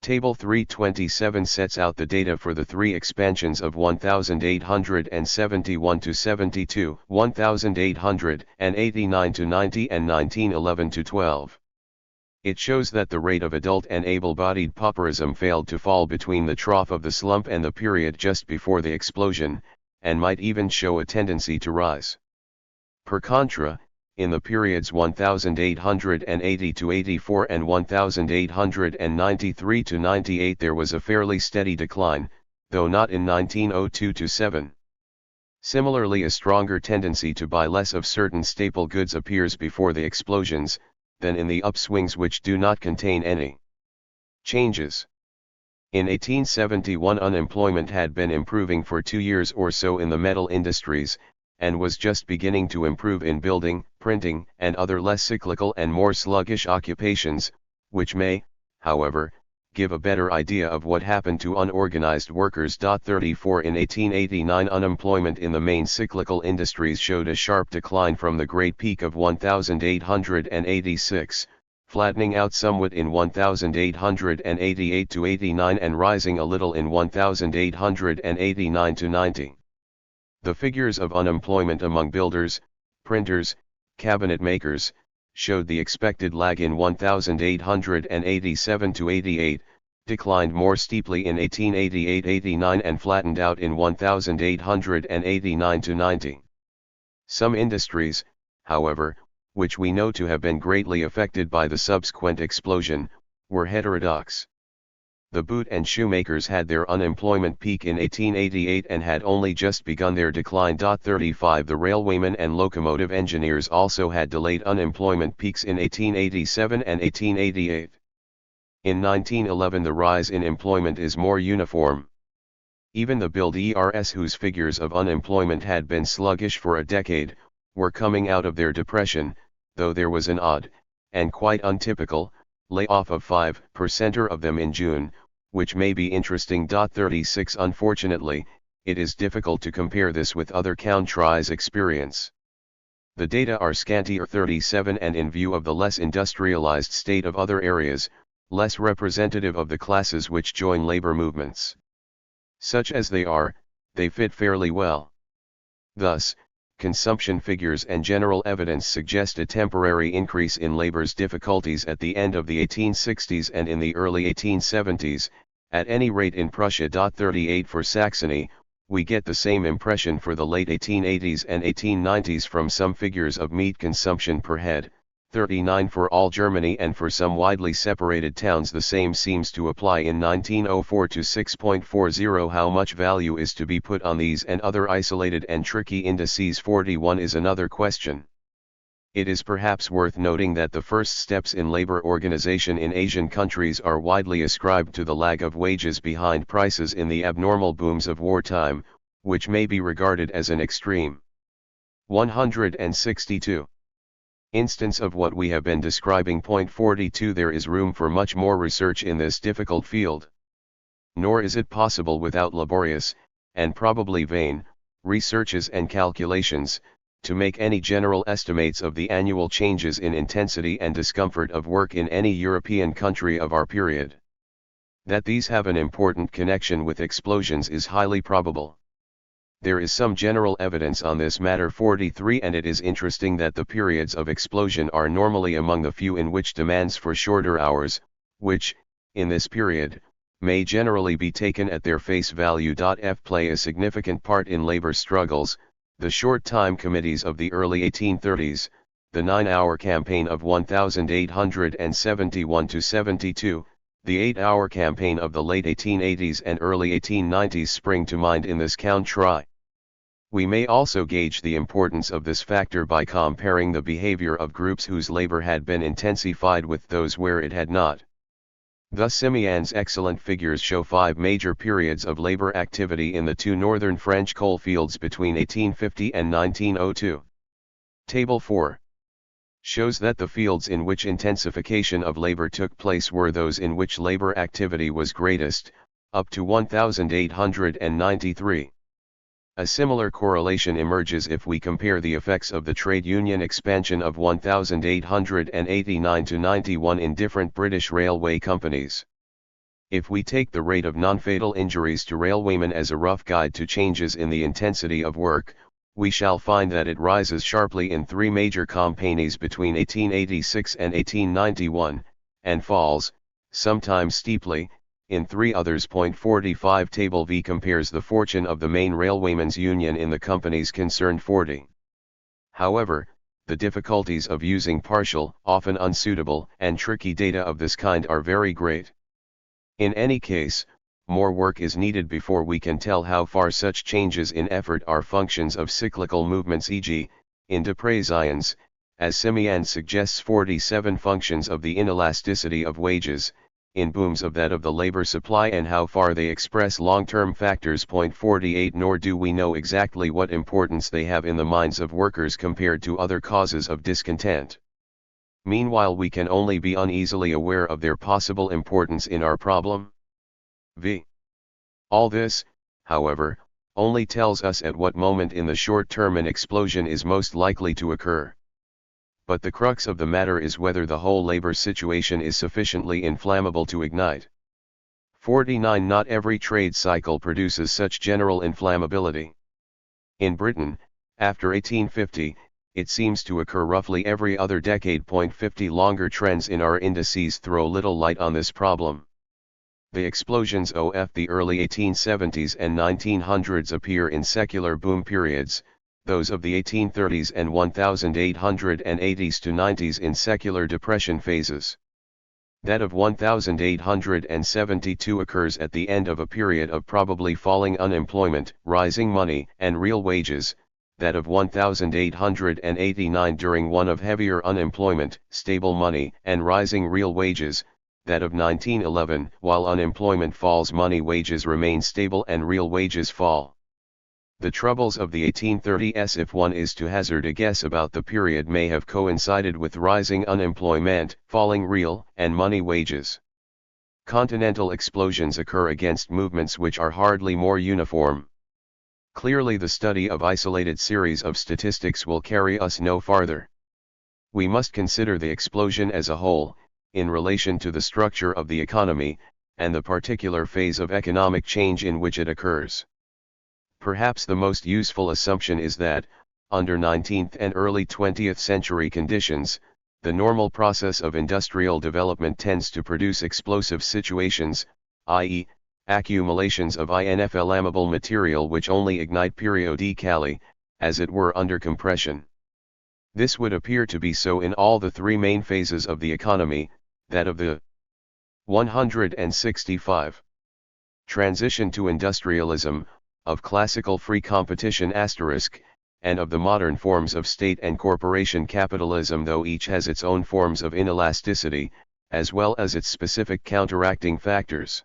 Table 327 sets out the data for the three expansions of 1871-72, 1889-90 and 1911-12. It shows that the rate of adult and able-bodied pauperism failed to fall between the trough of the slump and the period just before the explosion, and might even show a tendency to rise. Per contra, in the periods 1880-84 and 1893-98 there was a fairly steady decline, though not in 1902-7. Similarly, a stronger tendency to buy less of certain staple goods appears before the explosions, than in the upswings which do not contain any changes. In 1871 unemployment had been improving for 2 years or so in the metal industries, and was just beginning to improve in building, printing, and other less cyclical and more sluggish occupations, which may, however, give a better idea of what happened to unorganized workers. 34 In 1889 unemployment in the main cyclical industries showed a sharp decline from the great peak of 1886, flattening out somewhat in 1888-89 and rising a little in 1889-90. The figures of unemployment among builders, printers, cabinet makers, showed the expected lag in 1887-88, declined more steeply in 1888-89 and flattened out in 1889-90. Some industries, however, which we know to have been greatly affected by the subsequent explosion, were heterodox. The boot and shoemakers had their unemployment peak in 1888 and had only just begun their decline. 35 The railwaymen and locomotive engineers also had delayed unemployment peaks in 1887 and 1888. In 1911 the rise in employment is more uniform. Even the builders, whose figures of unemployment had been sluggish for a decade, were coming out of their depression, though there was an odd, and quite untypical, layoff of 5% of them in June, which may be interesting. 36 Unfortunately, it is difficult to compare this with other countries' experience. The data are scanty. 37 And in view of the less industrialized state of other areas, less representative of the classes which join labor movements. Such as they are, they fit fairly well. Thus, consumption figures and general evidence suggest a temporary increase in labor's difficulties at the end of the 1860s and in the early 1870s, at any rate in Prussia. 38 For Saxony, we get the same impression for the late 1880s and 1890s from some figures of meat consumption per head. 39 For all Germany, and for some widely separated towns the same seems to apply in 1904 to 6.40. How much value is to be put on these and other isolated and tricky indices 41 is another question. It is perhaps worth noting that the first steps in labor organization in Asian countries are widely ascribed to the lag of wages behind prices in the abnormal booms of wartime, which may be regarded as an extreme. 162. Instance of what we have been describing. 42 There is room for much more research in this difficult field. Nor is it possible without laborious, and probably vain, researches and calculations, to make any general estimates of the annual changes in intensity and discomfort of work in any European country of our period. That these have an important connection with explosions is highly probable. There is some general evidence on this matter. 43 And it is interesting that the periods of explosion are normally among the few in which demands for shorter hours, which, in this period, may generally be taken at their face value. F play a significant part in labor struggles. The short time committees of the early 1830s, the 9-hour campaign of 1871–72, the 8-hour campaign of the late 1880s and early 1890s spring to mind in this country. We may also gauge the importance of this factor by comparing the behavior of groups whose labor had been intensified with those where it had not. Thus Simian's excellent figures show 5 major periods of labor activity in the 2 northern French coal fields between 1850 and 1902. Table 4 shows that the fields in which intensification of labor took place were those in which labor activity was greatest, up to 1893. A similar correlation emerges if we compare the effects of the trade union expansion of 1889 to 91 in different British railway companies. If we take the rate of non-fatal injuries to railwaymen as a rough guide to changes in the intensity of work, we shall find that it rises sharply in 3 major companies between 1886 and 1891, and falls, sometimes steeply, in 3 others. 45 Table V compares the fortune of the main railwaymen's union in the companies concerned. 40. However, the difficulties of using partial, often unsuitable, and tricky data of this kind are very great. In any case, more work is needed before we can tell how far such changes in effort are functions of cyclical movements, e.g., in depreciations, as Simian suggests. 47 Functions of the inelasticity of wages, in booms of that of the labor supply, and how far they express long-term factors. 48 Nor do we know exactly what importance they have in the minds of workers compared to other causes of discontent. Meanwhile we can only be uneasily aware of their possible importance in our problem. V. All this, however, only tells us at what moment in the short term an explosion is most likely to occur. But the crux of the matter is whether the whole labor situation is sufficiently inflammable to ignite. 49 Not every trade cycle produces such general inflammability. In Britain, after 1850, it seems to occur roughly every other decade. 50 Longer trends in our indices throw little light on this problem. The explosions of the early 1870s and 1900s appear in secular boom periods, those of the 1830s and 1880s to 90s in secular depression phases. That of 1872 occurs at the end of a period of probably falling unemployment, rising money and real wages, that of 1889 during one of heavier unemployment, stable money and rising real wages, that of 1911 while unemployment falls, money wages remain stable and real wages fall. The troubles of the 1830s, if one is to hazard a guess about the period, may have coincided with rising unemployment, falling real and money wages. Continental explosions occur against movements which are hardly more uniform. Clearly the study of isolated series of statistics will carry us no farther. We must consider the explosion as a whole, in relation to the structure of the economy, and the particular phase of economic change in which it occurs. Perhaps the most useful assumption is that, under 19th and early 20th century conditions, the normal process of industrial development tends to produce explosive situations, i.e., accumulations of inflammable material which only ignite periodically, as it were under compression. This would appear to be so in all the three main phases of the economy, that of the 165. Transition to industrialism, of classical free competition *, and of the modern forms of state and corporation capitalism, though each has its own forms of inelasticity, as well as its specific counteracting factors.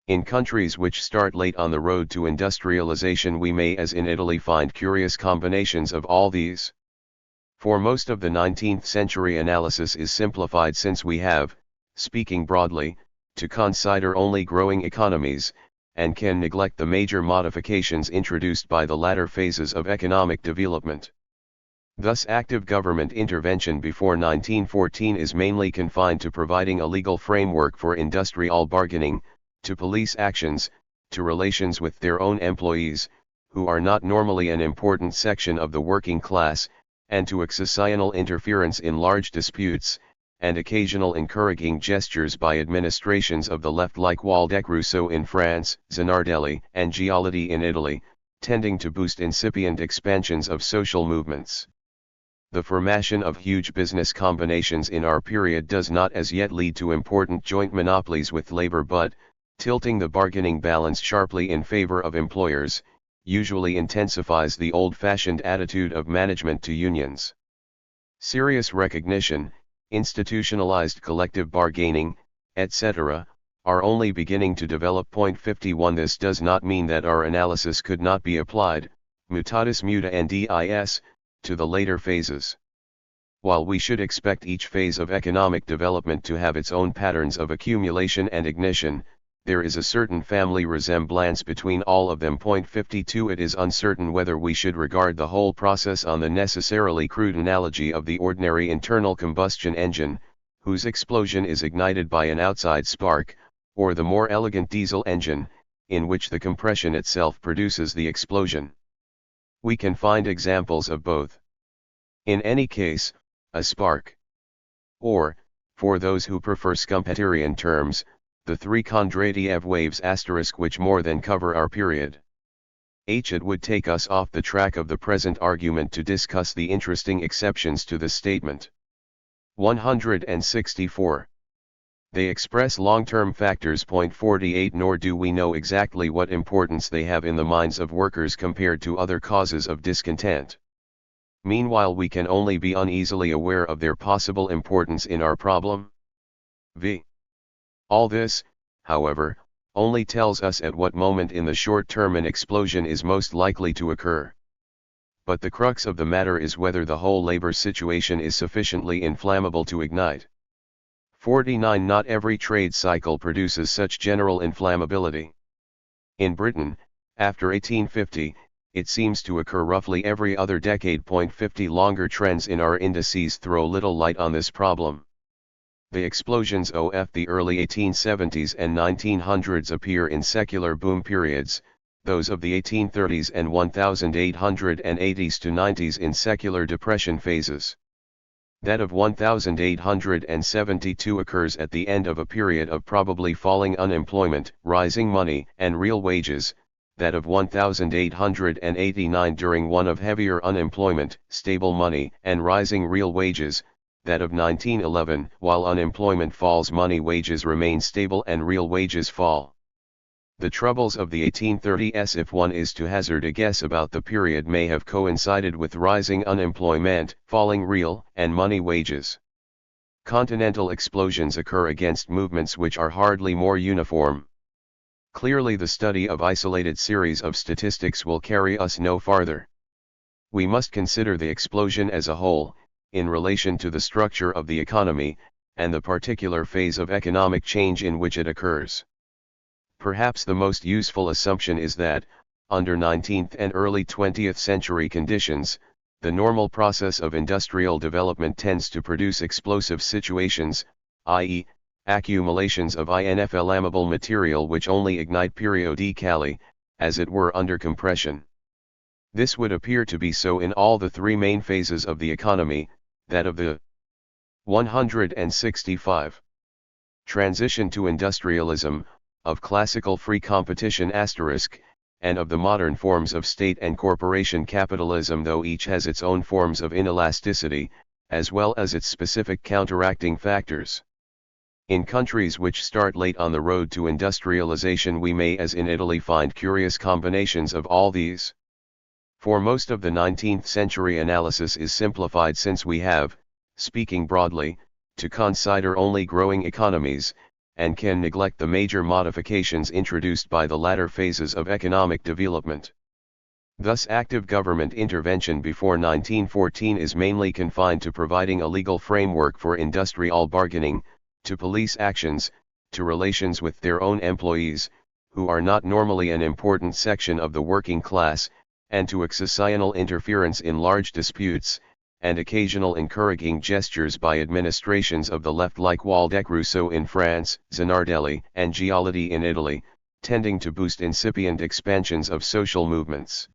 In countries which start late on the road to industrialization, we may, as in Italy, find curious combinations of all these. For most of the 19th century analysis is simplified, since we have, speaking broadly, to consider only growing economies, and can neglect the major modifications introduced by the latter phases of economic development. Thus, active government intervention before 1914 is mainly confined to providing a legal framework for industrial bargaining, to police actions, to relations with their own employees, who are not normally an important section of the working class, and to accessional interference in large disputes, and occasional encouraging gestures by administrations of the left like Waldeck-Rousseau in France, Zanardelli and Giolitti in Italy, tending to boost incipient expansions of social movements. The formation of huge business combinations in our period does not as yet lead to important joint monopolies with labor, but, tilting the bargaining balance sharply in favor of employers, usually intensifies the old-fashioned attitude of management to unions. Serious recognition, institutionalized collective bargaining, etc., are only beginning to develop. 51 This does not mean that our analysis could not be applied, mutatis mutandis, to the later phases. While we should expect each phase of economic development to have its own patterns of accumulation and ignition, there is a certain family resemblance between all of them. 52 It is uncertain whether we should regard the whole process on the necessarily crude analogy of the ordinary internal combustion engine, whose explosion is ignited by an outside spark, or the more elegant diesel engine, in which the compression itself produces the explosion. We can find examples of both. In any case, a spark, or, for those who prefer Schumpeterian terms, the three Kondratiev waves * which more than cover our period. It would take us off the track of the present argument to discuss the interesting exceptions to this statement. 164. They express long-term factors. 48 Nor do we know exactly what importance they have in the minds of workers compared to other causes of discontent. Meanwhile, we can only be uneasily aware of their possible importance in our problem. v. All this, however, only tells us at what moment in the short term an explosion is most likely to occur. But the crux of the matter is whether the whole labor situation is sufficiently inflammable to ignite. 49 Not every trade cycle produces such general inflammability. In Britain, after 1850, it seems to occur roughly every other decade. 50 Longer trends in our indices throw little light on this problem. The explosions of the early 1870s and 1900s appear in secular boom periods, those of the 1830s and 1880s to 90s in secular depression phases. That of 1872 occurs at the end of a period of probably falling unemployment, rising money and real wages, that of 1889 during one of heavier unemployment, stable money and rising real wages, that of 1911, while unemployment falls, money wages remain stable and real wages fall. The troubles of the 1830s, if one is to hazard a guess about the period, may have coincided with rising unemployment, falling real and money wages. Continental explosions occur against movements which are hardly more uniform. Clearly, the study of isolated series of statistics will carry us no farther. We must consider the explosion as a whole, in relation to the structure of the economy, and the particular phase of economic change in which it occurs. Perhaps the most useful assumption is that, under 19th and early 20th century conditions, the normal process of industrial development tends to produce explosive situations, i.e., accumulations of inflammable material which only ignite periodically, as it were under compression. This would appear to be so in all the three main phases of the economy, that of the 165. Transition to industrialism, of classical free competition *, and of the modern forms of state and corporation capitalism, though each has its own forms of inelasticity, as well as its specific counteracting factors. In countries which start late on the road to industrialization we may, as in Italy, find curious combinations of all these. For most of the 19th century analysis is simplified, since we have, speaking broadly, to consider only growing economies, and can neglect the major modifications introduced by the latter phases of economic development. Thus active government intervention before 1914 is mainly confined to providing a legal framework for industrial bargaining, to police actions, to relations with their own employees, who are not normally an important section of the working class, and to accessional interference in large disputes, and occasional encouraging gestures by administrations of the left like Waldeck-Rousseau in France, Zanardelli and Giolitti in Italy, tending to boost incipient expansions of social movements.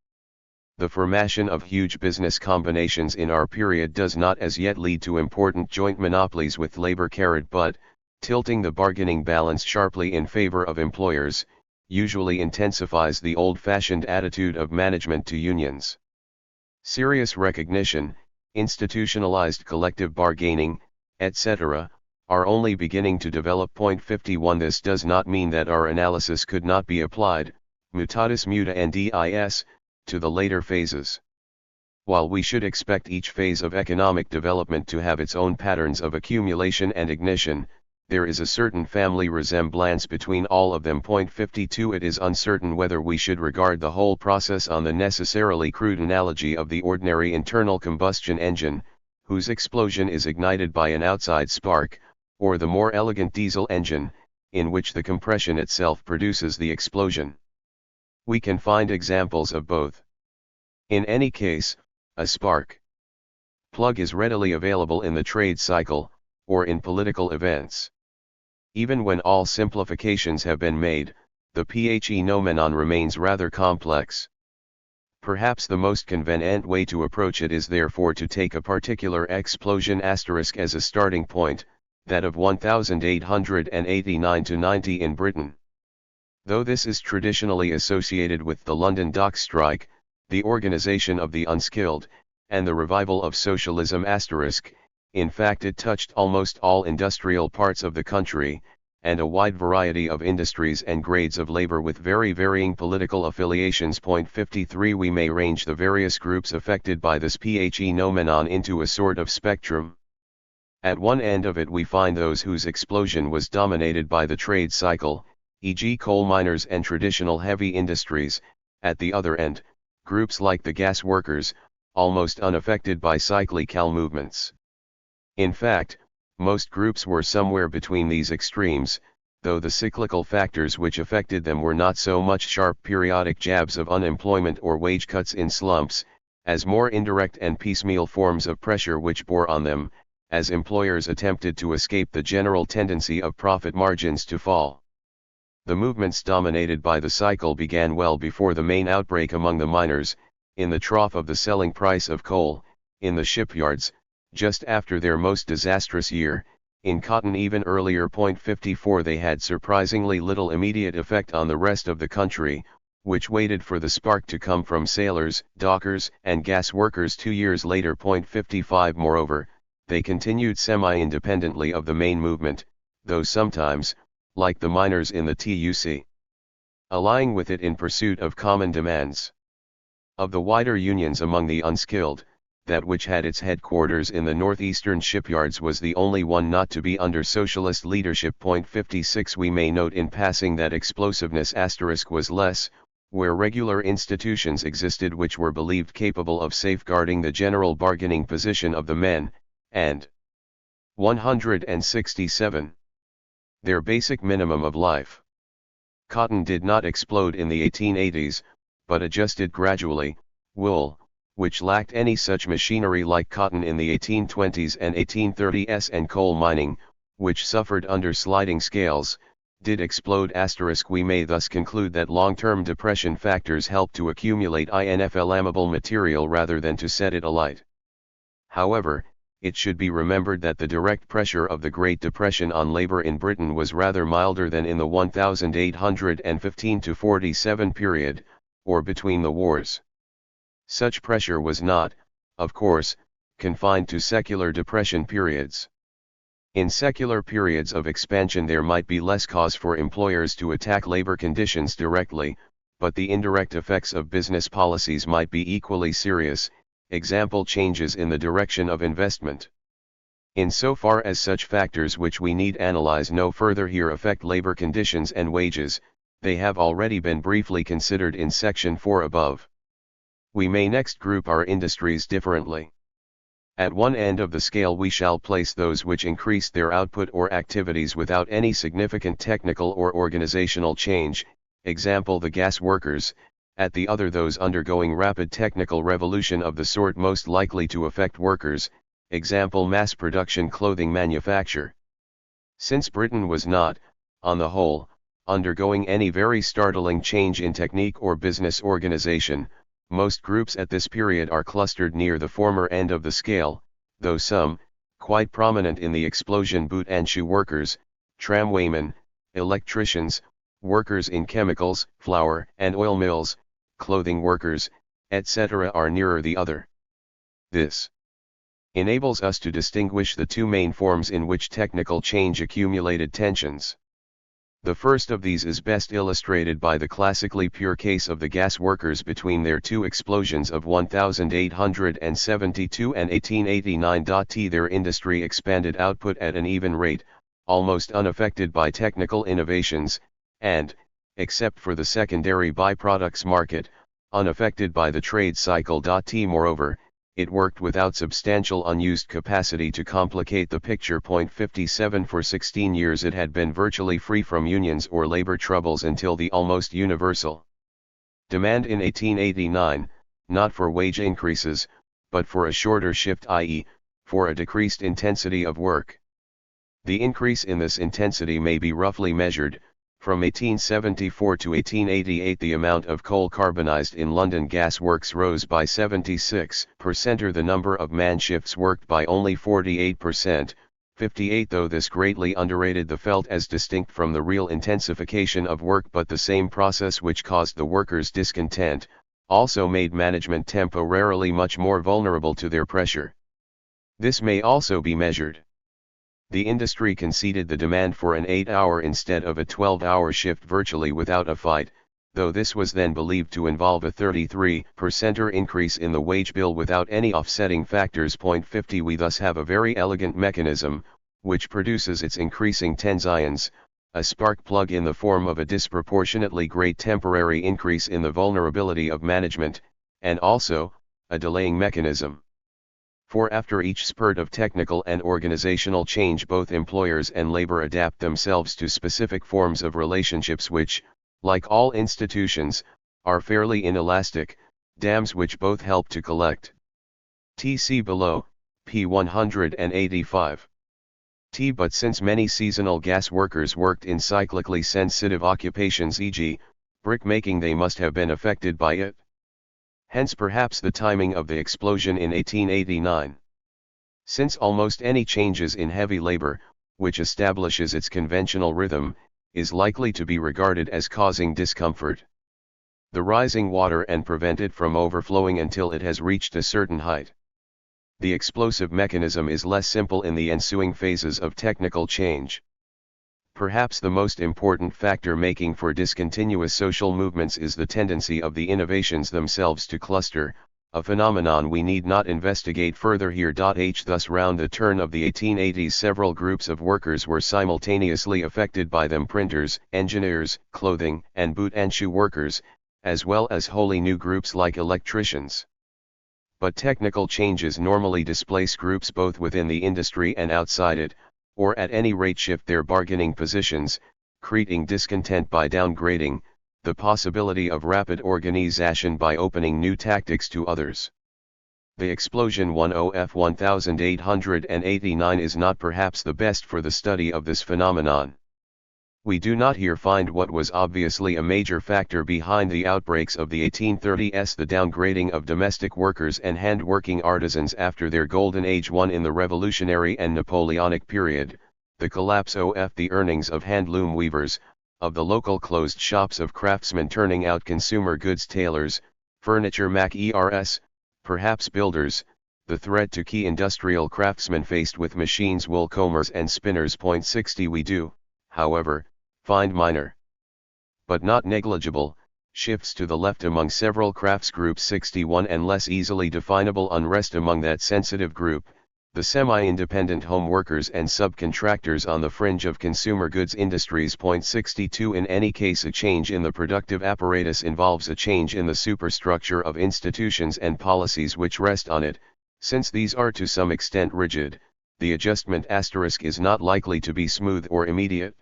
The formation of huge business combinations in our period does not as yet lead to important joint monopolies with labor, but, tilting the bargaining balance sharply in favor of employers, usually intensifies the old-fashioned attitude of management to unions. Serious recognition, institutionalized collective bargaining, etc., are only beginning to develop. 51 This does not mean that our analysis could not be applied, mutatis mutandis, to the later phases. While we should expect each phase of economic development to have its own patterns of accumulation and ignition, there is a certain family resemblance between all of them. 52 It is uncertain whether we should regard the whole process on the necessarily crude analogy of the ordinary internal combustion engine, whose explosion is ignited by an outside spark, or the more elegant diesel engine, in which the compression itself produces the explosion. We can find examples of both. In any case, a spark plug is readily available in the trade cycle, or in political events. Even when all simplifications have been made, the phenomenon remains rather complex. Perhaps the most convenient way to approach it is therefore to take a particular explosion * as a starting point, that of 1889–90 in Britain. Though this is traditionally associated with the London dock strike, the organization of the unskilled, and the revival of socialism *, in fact it touched almost all industrial parts of the country, and a wide variety of industries and grades of labor with very varying political affiliations. 53 We may range the various groups affected by this phenomenon into a sort of spectrum. At one end of it we find those whose explosion was dominated by the trade cycle, e.g. coal miners and traditional heavy industries. At the other end, groups like the gas workers, almost unaffected by cyclical movements. In fact, most groups were somewhere between these extremes, though the cyclical factors which affected them were not so much sharp periodic jabs of unemployment or wage cuts in slumps, as more indirect and piecemeal forms of pressure which bore on them, as employers attempted to escape the general tendency of profit margins to fall. The movements dominated by the cycle began well before the main outbreak among the miners, in the trough of the selling price of coal, in the shipyards, just after their most disastrous year, in cotton even earlier. 54 They had surprisingly little immediate effect on the rest of the country, which waited for the spark to come from sailors, dockers, and gas workers 2 years later. 55 Moreover, they continued semi-independently of the main movement, though sometimes, like the miners in the TUC, allying with it in pursuit of common demands. Of the wider unions among the unskilled, that which had its headquarters in the northeastern shipyards was the only one not to be under socialist leadership. 56 We may note in passing that explosiveness * was less, where regular institutions existed which were believed capable of safeguarding the general bargaining position of the men, and 167. Their basic minimum of life. Cotton did not explode in the 1880s, but adjusted gradually. Wool, which lacked any such machinery like cotton in the 1820s and 1830s, and coal mining, which suffered under sliding scales, did explode. We may thus conclude that long-term depression factors help to accumulate inflammable material rather than to set it alight. However, it should be remembered that the direct pressure of the Great Depression on labor in Britain was rather milder than in the 1815 to 47 period, or between the wars. Such pressure was not, of course, confined to secular depression periods. In secular periods of expansion there might be less cause for employers to attack labor conditions directly, but the indirect effects of business policies might be equally serious, example changes in the direction of investment. Insofar as such factors which we need analyze no further here affect labor conditions and wages, they have already been briefly considered in section 4 above. We may next group our industries differently. At one end of the scale we shall place those which increase their output or activities without any significant technical or organizational change, example the gas workers, at the other those undergoing rapid technical revolution of the sort most likely to affect workers, example mass production clothing manufacture. Since Britain was not, on the whole, undergoing any very startling change in technique or business organization, most groups at this period are clustered near the former end of the scale, though some, quite prominent in the explosion boot and shoe workers, tramwaymen, electricians, workers in chemicals, flour and oil mills, clothing workers, etc. are nearer the other. This enables us to distinguish the two main forms in which technical change accumulated tensions. The first of these is best illustrated by the classically pure case of the gas workers between their two explosions of 1872 and 1889. Their industry expanded output at an even rate, almost unaffected by technical innovations, and, except for the secondary byproducts market, unaffected by the trade cycle. Moreover, it worked without substantial unused capacity to complicate the picture. 57 For 16 years it had been virtually free from unions or labor troubles until the almost universal demand in 1889, not for wage increases, but for a shorter shift, i.e., for a decreased intensity of work. The increase in this intensity may be roughly measured. From 1874 to 1888 the amount of coal carbonized in London gas works rose by 76%, or the number of man shifts worked by only 48%, 58 though this greatly underrated the felt as distinct from the real intensification of work, but the same process which caused the workers' discontent, also made management temporarily much more vulnerable to their pressure. This may also be measured. The industry conceded the demand for an 8-hour instead of a 12-hour shift virtually without a fight, though this was then believed to involve a 33% increase in the wage bill without any offsetting factors. 50 We thus have a very elegant mechanism, which produces its increasing tensions, a spark plug in the form of a disproportionately great temporary increase in the vulnerability of management, and also, a delaying mechanism. For after each spurt of technical and organizational change both employers and labor adapt themselves to specific forms of relationships which, like all institutions, are fairly inelastic, dams which both help to collect. See below, p. 185. But since many seasonal gas workers worked in cyclically sensitive occupations, e.g., brick-making, they must have been affected by it. Hence perhaps the timing of the explosion in 1889. Since almost any changes in heavy labor, which establishes its conventional rhythm, is likely to be regarded as causing discomfort. The rising water and prevent it from overflowing until it has reached a certain height. The explosive mechanism is less simple in the ensuing phases of technical change. Perhaps the most important factor making for discontinuous social movements is the tendency of the innovations themselves to cluster, a phenomenon we need not investigate further here. Thus round the turn of the 1880s several groups of workers were simultaneously affected by them: printers, engineers, clothing and boot and shoe workers, as well as wholly new groups like electricians. But technical changes normally displace groups both within the industry and outside it, or at any rate shift their bargaining positions, creating discontent by downgrading the possibility of rapid organization by opening new tactics to others. The explosion 10F 1889 is not perhaps the best for the study of this phenomenon. We do not here find what was obviously a major factor behind the outbreaks of the 1830s, the downgrading of domestic workers and hand-working artisans after their golden age won in the Revolutionary and Napoleonic period, the collapse of the earnings of handloom weavers, of the local closed shops of craftsmen turning out consumer goods tailors, furniture makers, perhaps builders, the threat to key industrial craftsmen faced with machines, wool combers and spinners. 60 We do, however, find minor, but not negligible, shifts to the left among several crafts groups. 61 And less easily definable unrest among that sensitive group, the semi-independent home workers and subcontractors on the fringe of consumer goods industries. 62 In any case, a change in the productive apparatus involves a change in the superstructure of institutions and policies which rest on it. Since these are to some extent rigid, the adjustment is not likely to be smooth or immediate.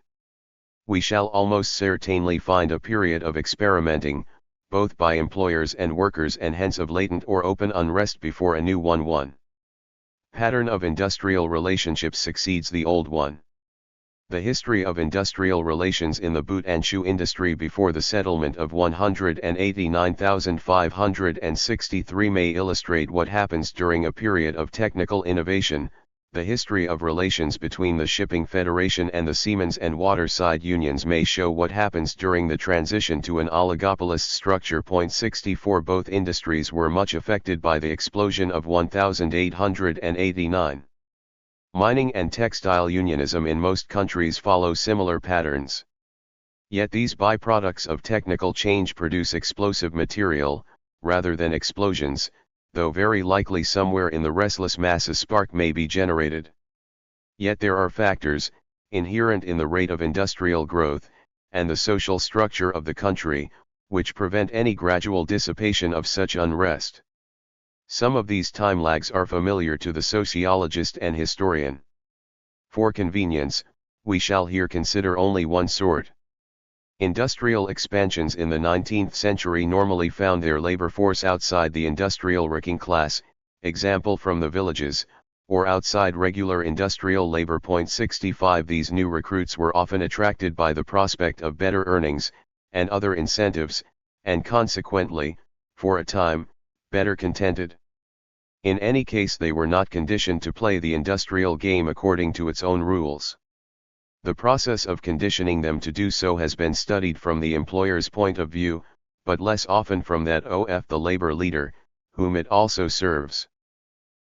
We shall almost certainly find a period of experimenting, both by employers and workers, and hence of latent or open unrest before a new one pattern of industrial relationships succeeds the old one. The history of industrial relations in the boot and shoe industry before the settlement of 189,563 may illustrate what happens during a period of technical innovation. The history of relations between the Shipping Federation and the Seamen's and Waterside Unions may show what happens during the transition to an oligopolist structure. 64 Both industries were much affected by the explosion of 1889. Mining and textile unionism in most countries follow similar patterns. Yet these byproducts of technical change produce explosive material, rather than explosions, though very likely somewhere in the restless mass a spark may be generated. Yet there are factors, inherent in the rate of industrial growth, and the social structure of the country, which prevent any gradual dissipation of such unrest. Some of these time lags are familiar to the sociologist and historian. For convenience, we shall here consider only one sort. Industrial expansions in the 19th century normally found their labor force outside the industrial working class, example from the villages, or outside regular industrial labor. 65 These new recruits were often attracted by the prospect of better earnings, and other incentives, and consequently, for a time, better contented. In any case, they were not conditioned to play the industrial game according to its own rules. The process of conditioning them to do so has been studied from the employer's point of view, but less often from that of the labor leader, whom it also serves.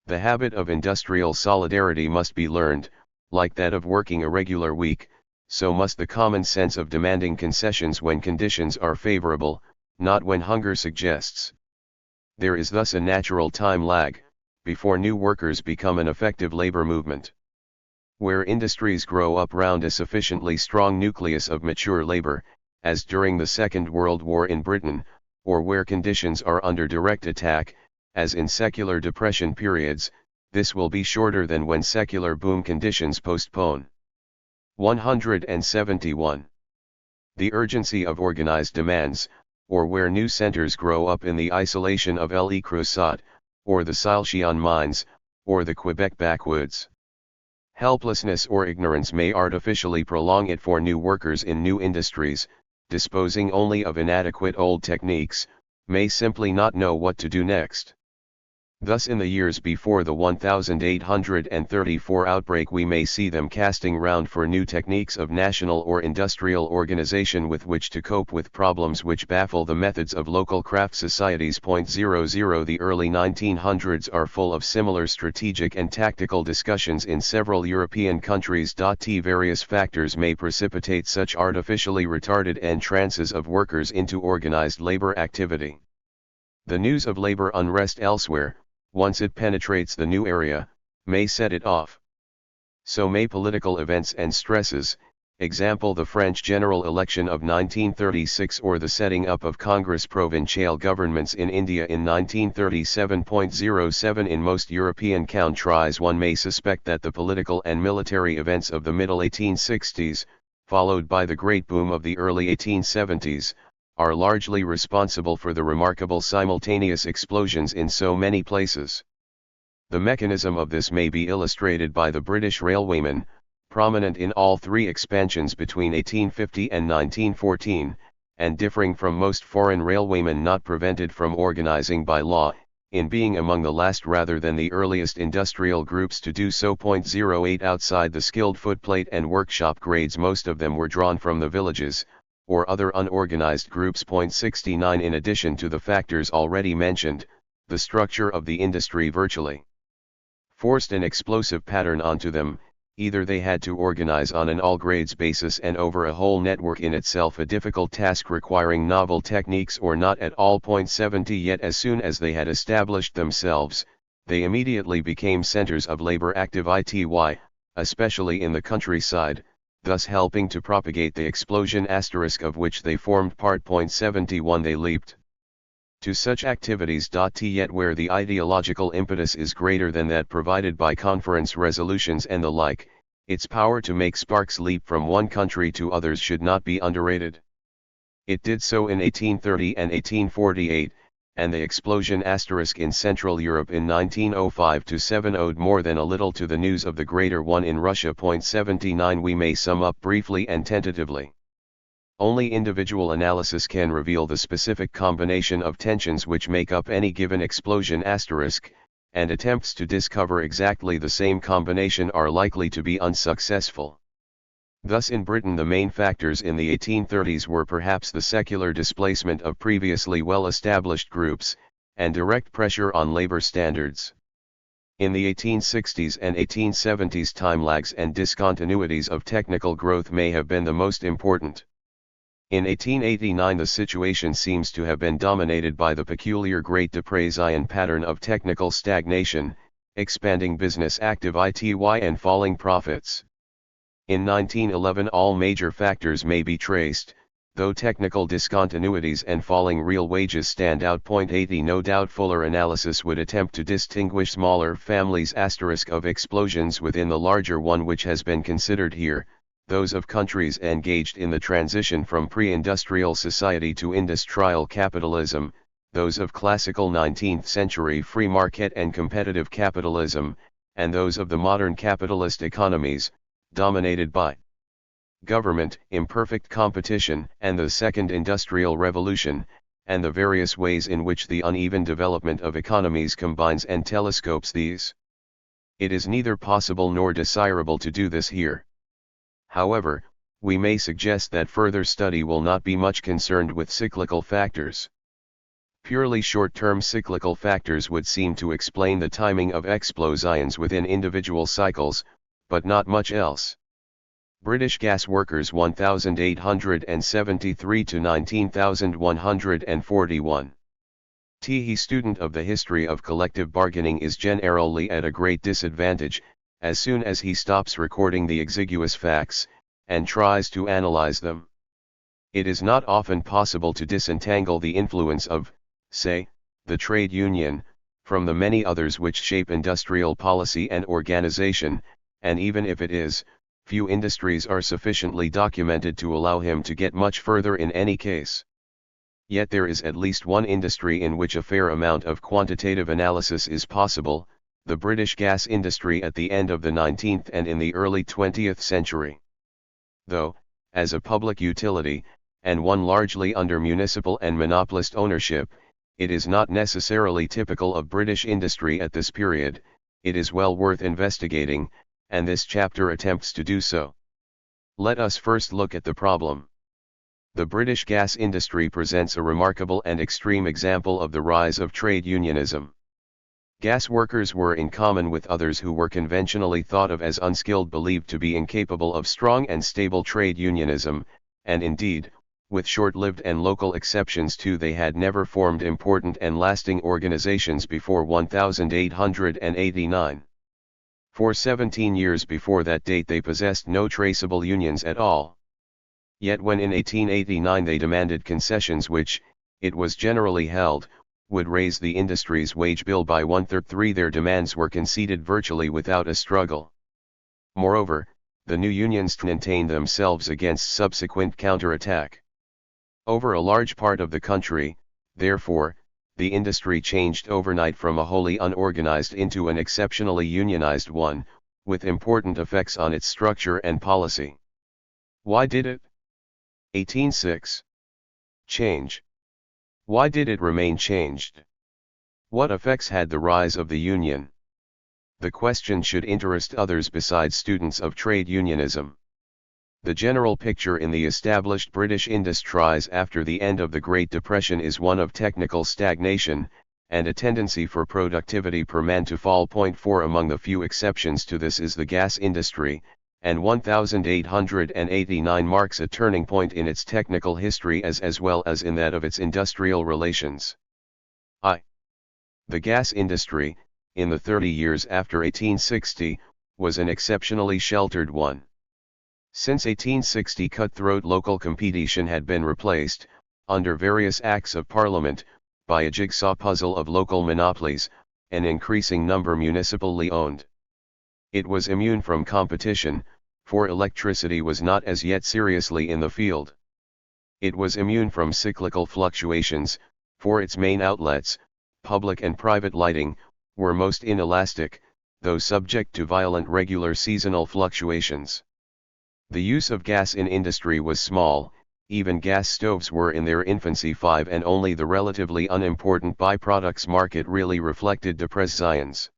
The habit of industrial solidarity must be learned, like that of working a regular week, so must the common sense of demanding concessions when conditions are favorable, not when hunger suggests. There is thus a natural time lag, before new workers become an effective labor movement. Where industries grow up round a sufficiently strong nucleus of mature labor, as during the Second World War in Britain, or where conditions are under direct attack, as in secular depression periods, this will be shorter than when secular boom conditions postpone. 171. The urgency of organized demands, or where new centers grow up in the isolation of Le Creuset, or the Silesian mines, or the Quebec backwoods. Helplessness or ignorance may artificially prolong it for new workers in new industries, disposing only of inadequate old techniques, may simply not know what to do next. Thus in the years before the 1834 outbreak we may see them casting round for new techniques of national or industrial organization with which to cope with problems which baffle the methods of local craft societies. 00 The early 1900s are full of similar strategic and tactical discussions in several European countries. Various factors may precipitate such artificially retarded entrances of workers into organized labor activity. The news of labor unrest elsewhere, once it penetrates the new area, may set it off. So may political events and stresses, example the French general election of 1936 or the setting up of Congress provincial governments in India in 1937.07 In most European countries one may suspect that the political and military events of the middle 1860s, followed by the great boom of the early 1870s, are largely responsible for the remarkable simultaneous explosions in so many places. The mechanism of this may be illustrated by the British railwaymen, prominent in all three expansions between 1850 and 1914, and differing from most foreign railwaymen not prevented from organizing by law, in being among the last rather than the earliest industrial groups to do so. 08 Outside the skilled footplate and workshop grades, most of them were drawn from the villages, or other unorganized groups. 69 In addition to the factors already mentioned, the structure of the industry virtually forced an explosive pattern onto them. Either they had to organize on an all-grades basis and over a whole network, in itself a difficult task requiring novel techniques, or not at all. 70 Yet as soon as they had established themselves, they immediately became centers of labor activity, especially in the countryside, thus helping to propagate the explosion of which they formed part. 71 They leaped to such activities. Yet where the ideological impetus is greater than that provided by conference resolutions and the like, its power to make sparks leap from one country to others should not be underrated. It did so in 1830 and 1848, and the explosion in Central Europe in 1905-7 owed more than a little to the news of the greater one in Russia. 79 We may sum up briefly and tentatively. Only individual analysis can reveal the specific combination of tensions which make up any given explosion *, and attempts to discover exactly the same combination are likely to be unsuccessful. Thus in Britain the main factors in the 1830s were perhaps the secular displacement of previously well-established groups, and direct pressure on labor standards. In the 1860s and 1870s time lags and discontinuities of technical growth may have been the most important. In 1889 the situation seems to have been dominated by the peculiar Great Depression pattern of technical stagnation, expanding business activity and falling profits. In 1911 all major factors may be traced, though technical discontinuities and falling real wages stand out. 80 No doubt fuller analysis would attempt to distinguish smaller families of explosions within the larger one which has been considered here, those of countries engaged in the transition from pre-industrial society to industrial capitalism, those of classical 19th century free market and competitive capitalism, and those of the modern capitalist economies, dominated by government, imperfect competition, and the second industrial revolution, and the various ways in which the uneven development of economies combines and telescopes these. It is neither possible nor desirable to do this here. However, we may suggest that further study will not be much concerned with cyclical factors. Purely short-term cyclical factors would seem to explain the timing of explosions within individual cycles, but not much else. British gas workers 1873 to 19,141. The student of the history of collective bargaining is generally at a great disadvantage, as soon as he stops recording the exiguous facts, and tries to analyze them. It is not often possible to disentangle the influence of, say, the trade union, from the many others which shape industrial policy and organization, and even if it is, few industries are sufficiently documented to allow him to get much further in any case. Yet there is at least one industry in which a fair amount of quantitative analysis is possible, the British gas industry at the end of the 19th and in the early 20th century. Though, as a public utility, and one largely under municipal and monopolist ownership, it is not necessarily typical of British industry at this period, it is well worth investigating, and this chapter attempts to do so. Let us first look at the problem. The British gas industry presents a remarkable and extreme example of the rise of trade unionism. Gas workers were, in common with others who were conventionally thought of as unskilled, believed to be incapable of strong and stable trade unionism, and indeed, with short-lived and local exceptions too, they had never formed important and lasting organizations before 1889. For 17 years before that date they possessed no traceable unions at all. Yet when in 1889 they demanded concessions which, it was generally held, would raise the industry's wage bill by 1/3, their demands were conceded virtually without a struggle. Moreover, the new unions maintained themselves against subsequent counterattack. Over a large part of the country, therefore, the industry changed overnight from a wholly unorganized into an exceptionally unionized one, with important effects on its structure and policy. Why did it? 18.6. Change. Why did it remain changed? What effects had the rise of the union? The question should interest others besides students of trade unionism. The general picture in the established British industries after the end of the Great Depression is one of technical stagnation, and a tendency for productivity per man to fall. 4 Among the few exceptions to this is the gas industry, and 1889 marks a turning point in its technical history as well as in that of its industrial relations. The gas industry, in the 30 years after 1860, was an exceptionally sheltered one. Since 1860, cutthroat local competition had been replaced, under various acts of parliament, by a jigsaw puzzle of local monopolies, an increasing number municipally owned. It was immune from competition, for electricity was not as yet seriously in the field. It was immune from cyclical fluctuations, for its main outlets, public and private lighting, were most inelastic, though subject to violent regular seasonal fluctuations. The use of gas in industry was small, even gas stoves were in their infancy. And only the relatively unimportant byproducts market really reflected depreciations.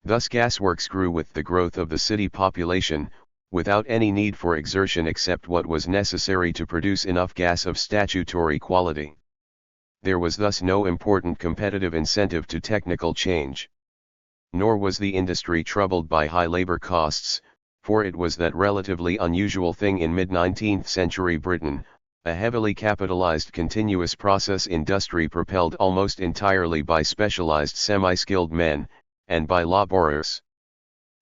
Thus gasworks grew with the growth of the city population, without any need for exertion except what was necessary to produce enough gas of statutory quality. There was thus no important competitive incentive to technical change. Nor was the industry troubled by high labor costs, for it was that relatively unusual thing in mid-19th century Britain, a heavily capitalized continuous process industry propelled almost entirely by specialized semi-skilled men, and by laborers.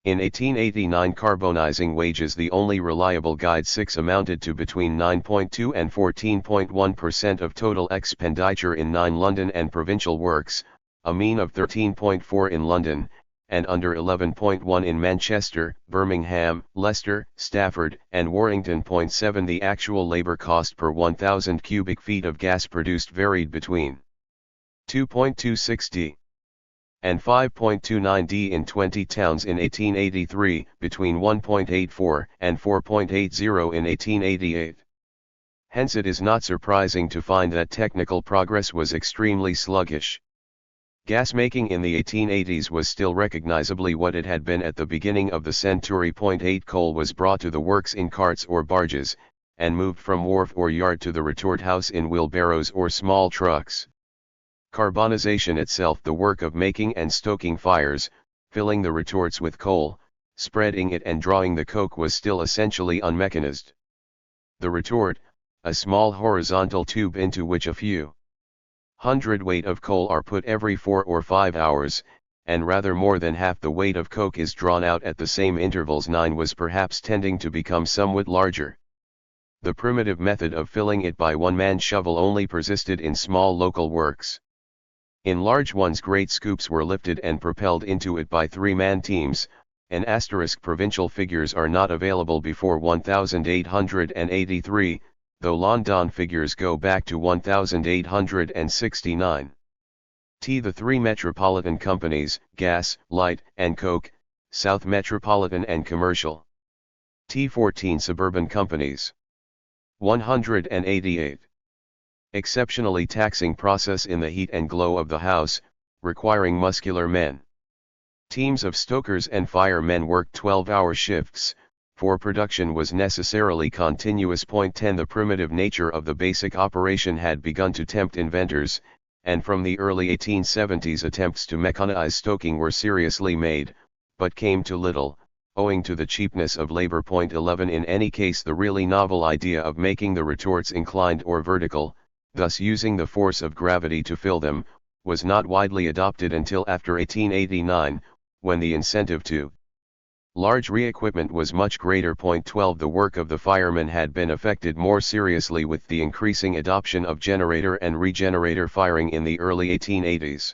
In 1889 carbonizing wages, the only reliable guide 6, amounted to between 9.2 and 14.1% of total expenditure in 9 London and provincial works, a mean of 13.4 in London, and under 11.1 in Manchester, Birmingham, Leicester, Stafford, and Warrington. 7 The actual labor cost per 1,000 cubic feet of gas produced varied between 2.26 d and 5.29 d in 20 towns in 1883, between 1.84 and 4.80 in 1888. Hence it is not surprising to find that technical progress was extremely sluggish. Gas making in the 1880s was still recognizably what it had been at the beginning of the century. 8 Coal was brought to the works in carts or barges, and moved from wharf or yard to the retort house in wheelbarrows or small trucks. Carbonization itself, the work of making and stoking fires, filling the retorts with coal, spreading it and drawing the coke, was still essentially unmechanized. The retort, a small horizontal tube into which a few hundredweight of coal are put every 4 or 5 hours, and rather more than half the weight of coke is drawn out at the same intervals. 9 Was perhaps tending to become somewhat larger. The primitive method of filling it by one-man shovel only persisted in small local works. In large ones great scoops were lifted and propelled into it by 3-man teams. Provincial figures are not available before 1883, though London figures go back to 1869. The 3 metropolitan companies, gas, light, and coke, South Metropolitan and Commercial. 14 suburban companies. 188. Exceptionally taxing process in the heat and glow of the house, requiring muscular men. Teams of stokers and firemen worked 12-hour shifts, for production was necessarily continuous. 10 The primitive nature of the basic operation had begun to tempt inventors, and from the early 1870s attempts to mechanize stoking were seriously made, but came to little, owing to the cheapness of labor. 11 In any case, the really novel idea of making the retorts inclined or vertical, thus using the force of gravity to fill them, was not widely adopted until after 1889, when the incentive to large re-equipment was much greater. 12 The work of the firemen had been affected more seriously with the increasing adoption of generator and regenerator firing in the early 1880s.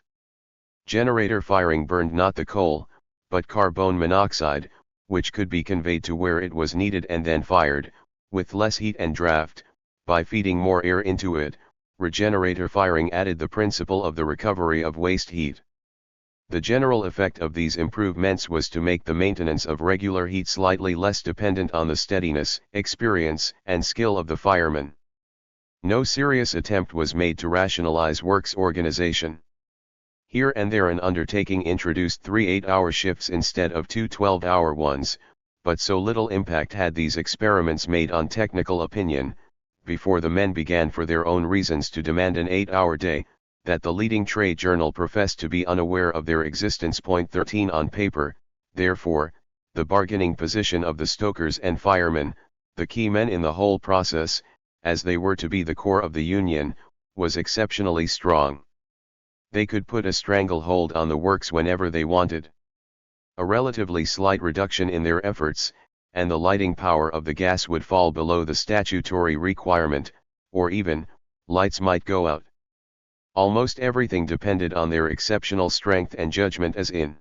Generator firing burned not the coal, but carbon monoxide, which could be conveyed to where it was needed and then fired, with less heat and draft, by feeding more air into it, regenerator firing added the principle of the recovery of waste heat. The general effect of these improvements was to make the maintenance of regular heat slightly less dependent on the steadiness, experience, and skill of the firemen. No serious attempt was made to rationalize works organization. Here and there an undertaking introduced 3 8-hour shifts instead of 2 12-hour ones, but so little impact had these experiments made on technical opinion, before the men began for their own reasons to demand an 8-hour day, that the leading trade journal professed to be unaware of their existence. Point 13 on paper, therefore, the bargaining position of the stokers and firemen, the key men in the whole process, as they were to be the core of the union, was exceptionally strong. They could put a stranglehold on the works whenever they wanted. A relatively slight reduction in their efforts, and the lighting power of the gas would fall below the statutory requirement, or even, lights might go out. Almost everything depended on their exceptional strength and judgment, as in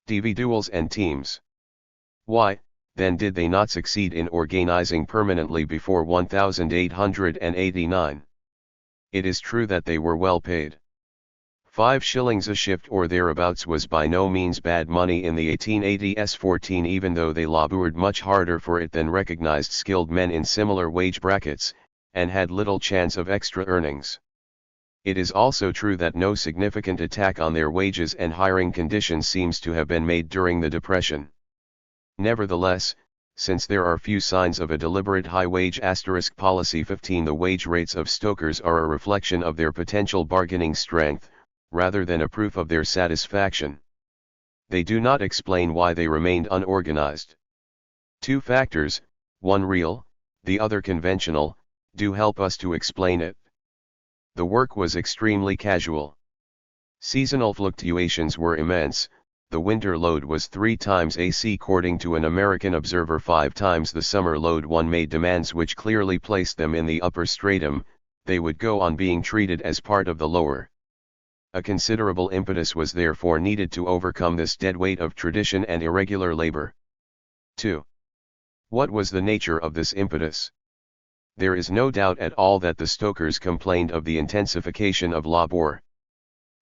individuals and teams. Why, then, did they not succeed in organizing permanently before 1889? It is true that they were well paid. 5 shillings a shift or thereabouts was by no means bad money in the 1880s, even though they labored much harder for it than recognized skilled men in similar wage brackets, and had little chance of extra earnings. It is also true that no significant attack on their wages and hiring conditions seems to have been made during the Depression. Nevertheless, since there are few signs of a deliberate high-wage policy, 15 the wage rates of stokers are a reflection of their potential bargaining strength, rather than a proof of their satisfaction. They do not explain why they remained unorganized. 2 factors, one real, the other conventional, do help us to explain it. The work was extremely casual. Seasonal fluctuations were immense. The winter load was 3 times AC according to an American observer, 5 times the summer load. One made demands which clearly placed them in the upper stratum, they would go on being treated as part of the lower. A considerable impetus was therefore needed to overcome this dead weight of tradition and irregular labor. 2. What was the nature of this impetus? There is no doubt at all that the stokers complained of the intensification of labor.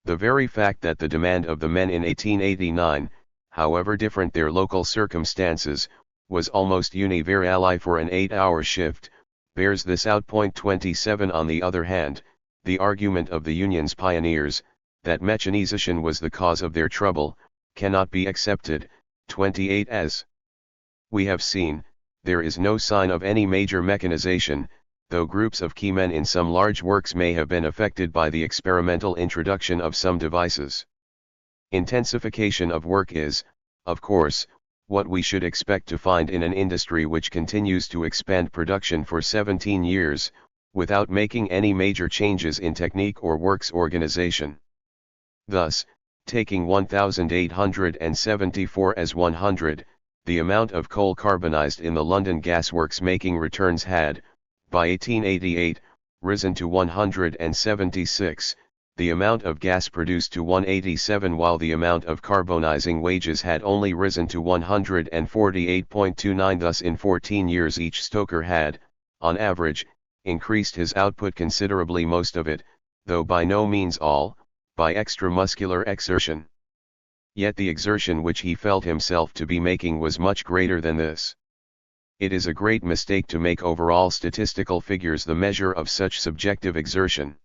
The very fact that the demand of the men in 1889, however different their local circumstances, was almost universally for an 8-hour shift, bears this out. Point 27 On the other hand, the argument of the union's pioneers, that mechanization was the cause of their trouble, cannot be accepted. 28 As we have seen, there is no sign of any major mechanization, though groups of key men in some large works may have been affected by the experimental introduction of some devices. Intensification of work is, of course, what we should expect to find in an industry which continues to expand production for 17 years, without making any major changes in technique or works organization. Thus, taking 1874 as 100, the amount of coal carbonized in the London gasworks making returns had, by 1888, risen to 176, the amount of gas produced to 187, while the amount of carbonizing wages had only risen to 148.29. Thus in 14 years each stoker had, on average, increased his output considerably, most of it, though by no means all, by extramuscular exertion. Yet the exertion which he felt himself to be making was much greater than this. It is a great mistake to make overall statistical figures the measure of such subjective exertion.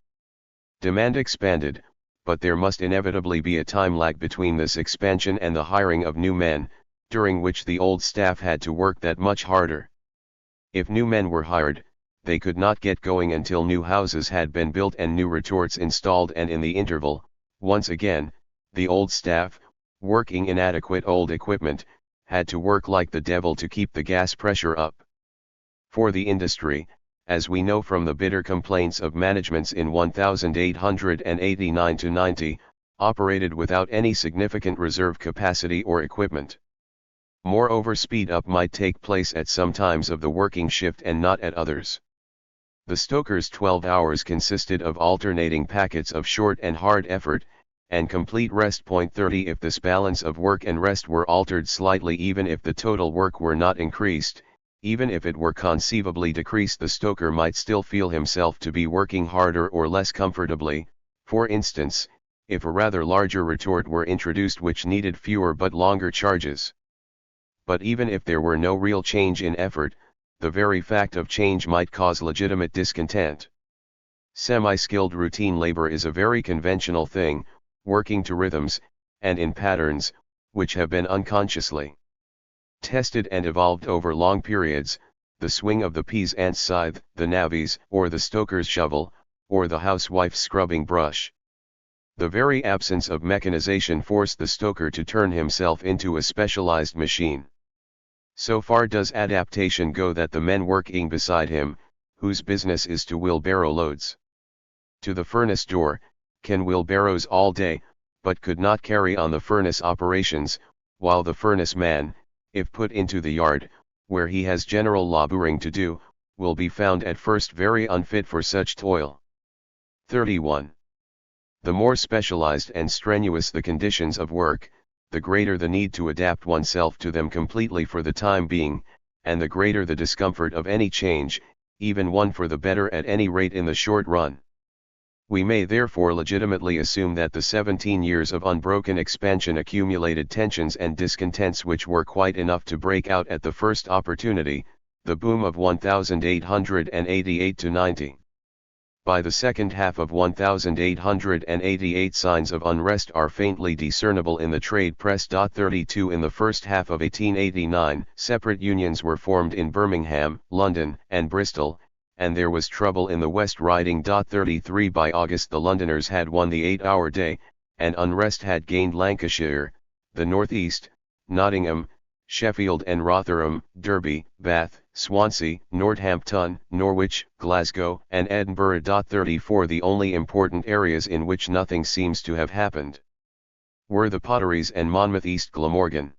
Demand expanded, but there must inevitably be a time lag between this expansion and the hiring of new men, during which the old staff had to work that much harder. If new men were hired, they could not get going until new houses had been built and new retorts installed, and in the interval, once again, the old staff, working inadequate old equipment, had to work like the devil to keep the gas pressure up. For the industry, as we know from the bitter complaints of managements in 1889–90, operated without any significant reserve capacity or equipment. Moreover, speed up might take place at some times of the working shift and not at others. The stokers' 12 hours consisted of alternating packets of short and hard effort, and complete rest. Point 30 If this balance of work and rest were altered slightly, even if the total work were not increased, Even if it were conceivably decreased, the stoker might still feel himself to be working harder or less comfortably. For instance, if a rather larger retort were introduced which needed fewer but longer charges. But even if there were no real change in effort, the very fact of change might cause legitimate discontent. Semi-skilled routine labor is a very conventional thing, working to rhythms, and in patterns, which have been unconsciously tested and evolved over long periods. The swing of the peasant's scythe, the navvy's, or the stoker's shovel, or the housewife's scrubbing brush. The very absence of mechanization forced the stoker to turn himself into a specialized machine. So far does adaptation go that the men working beside him, whose business is to wheelbarrow loads to the furnace door, can wheelbarrows all day, but could not carry on the furnace operations, while the furnace man, if put into the yard, where he has general laboring to do, will be found at first very unfit for such toil. 31. The more specialized and strenuous the conditions of work, the greater the need to adapt oneself to them completely for the time being, and the greater the discomfort of any change, even one for the better at any rate in the short run. We may therefore legitimately assume that the 17 years of unbroken expansion accumulated tensions and discontents which were quite enough to break out at the first opportunity, the boom of 1888 to 90. By the second half of 1888 signs of unrest are faintly discernible in the trade press. 32 In the first half of 1889, separate unions were formed in Birmingham, London, and Bristol, and there was trouble in the West Riding. 33 By August the Londoners had won the 8-hour day, and unrest had gained Lancashire, the North East, Nottingham, Sheffield and Rotherham, Derby, Bath, Swansea, Northampton, Norwich, Glasgow, and Edinburgh. 34 The only important areas in which nothing seems to have happened were the Potteries and Monmouth East Glamorgan.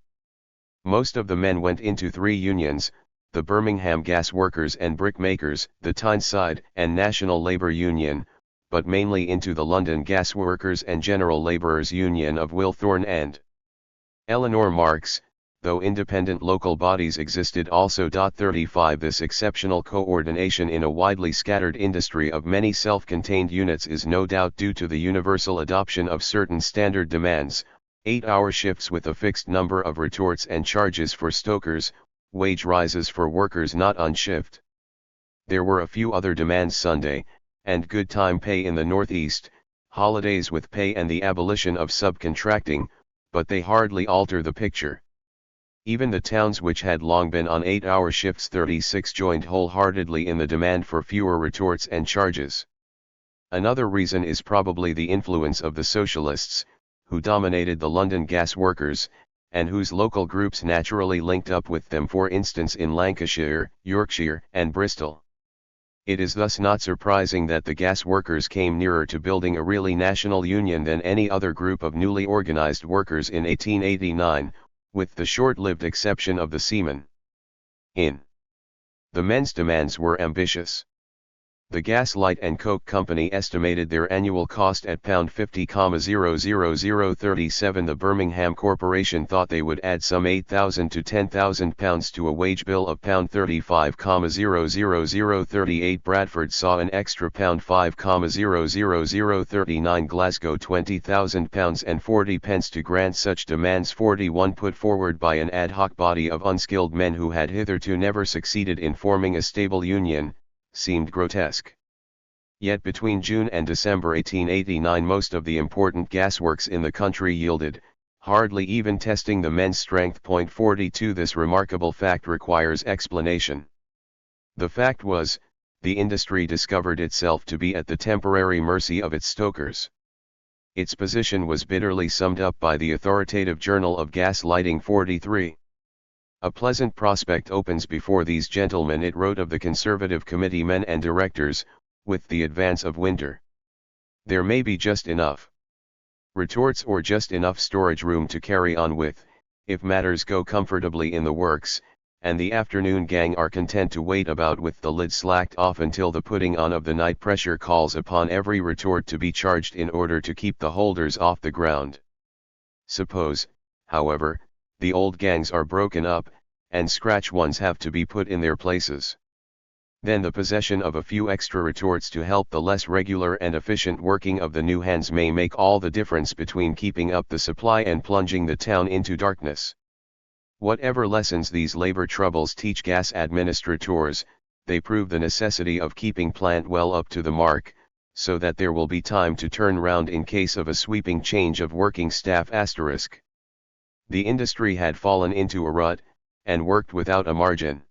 Most of the men went into 3 unions, the Birmingham Gas Workers and Brickmakers, the Tyneside and National Labour Union, but mainly into the London Gas Workers and General Labourers Union of Wilthorne and Eleanor Marks, though independent local bodies existed also. 35 This exceptional coordination in a widely scattered industry of many self-contained units is no doubt due to the universal adoption of certain standard demands, 8-hour shifts with a fixed number of retorts and charges for stokers, wage rises for workers not on shift. There were a few other demands: Sunday, and good time pay in the Northeast, holidays with pay and the abolition of subcontracting, but they hardly alter the picture. Even the towns which had long been on 8-hour shifts 36 joined wholeheartedly in the demand for fewer retorts and charges. Another reason is probably the influence of the Socialists, who dominated the London gas workers, and whose local groups naturally linked up with them, for instance in Lancashire, Yorkshire, and Bristol. It is thus not surprising that the gas workers came nearer to building a really national union than any other group of newly organized workers in 1889, with the short-lived exception of the seamen. The men's demands were ambitious. The Gas Light and Coke Company estimated their annual cost at £50,00037. The Birmingham Corporation thought they would add some £8,000 to £10,000 to a wage bill of £35,00038. Bradford saw an extra £5,00039. Glasgow £20,000 and 40 pence to grant such demands. 41 Put forward by an ad hoc body of unskilled men who had hitherto never succeeded in forming a stable union, seemed grotesque. Yet between June and December 1889 most of the important gasworks in the country yielded, hardly even testing the men's strength. 42 This remarkable fact requires explanation. The fact was, the industry discovered itself to be at the temporary mercy of its stokers. Its position was bitterly summed up by the authoritative Journal of Gas Lighting 43. A pleasant prospect opens before these gentlemen, it wrote of the Conservative Committee men and directors, with the advance of winter. There may be just enough retorts or just enough storage room to carry on with, if matters go comfortably in the works, and the afternoon gang are content to wait about with the lid slacked off until the putting on of the night pressure calls upon every retort to be charged in order to keep the holders off the ground. Suppose, however, the old gangs are broken up, and scratch ones have to be put in their places. Then the possession of a few extra retorts to help the less regular and efficient working of the new hands may make all the difference between keeping up the supply and plunging the town into darkness. Whatever lessons these labor troubles teach gas administrators, they prove the necessity of keeping plant well up to the mark, so that there will be time to turn round in case of a sweeping change of working staff. The industry had fallen into a rut, and worked without a margin.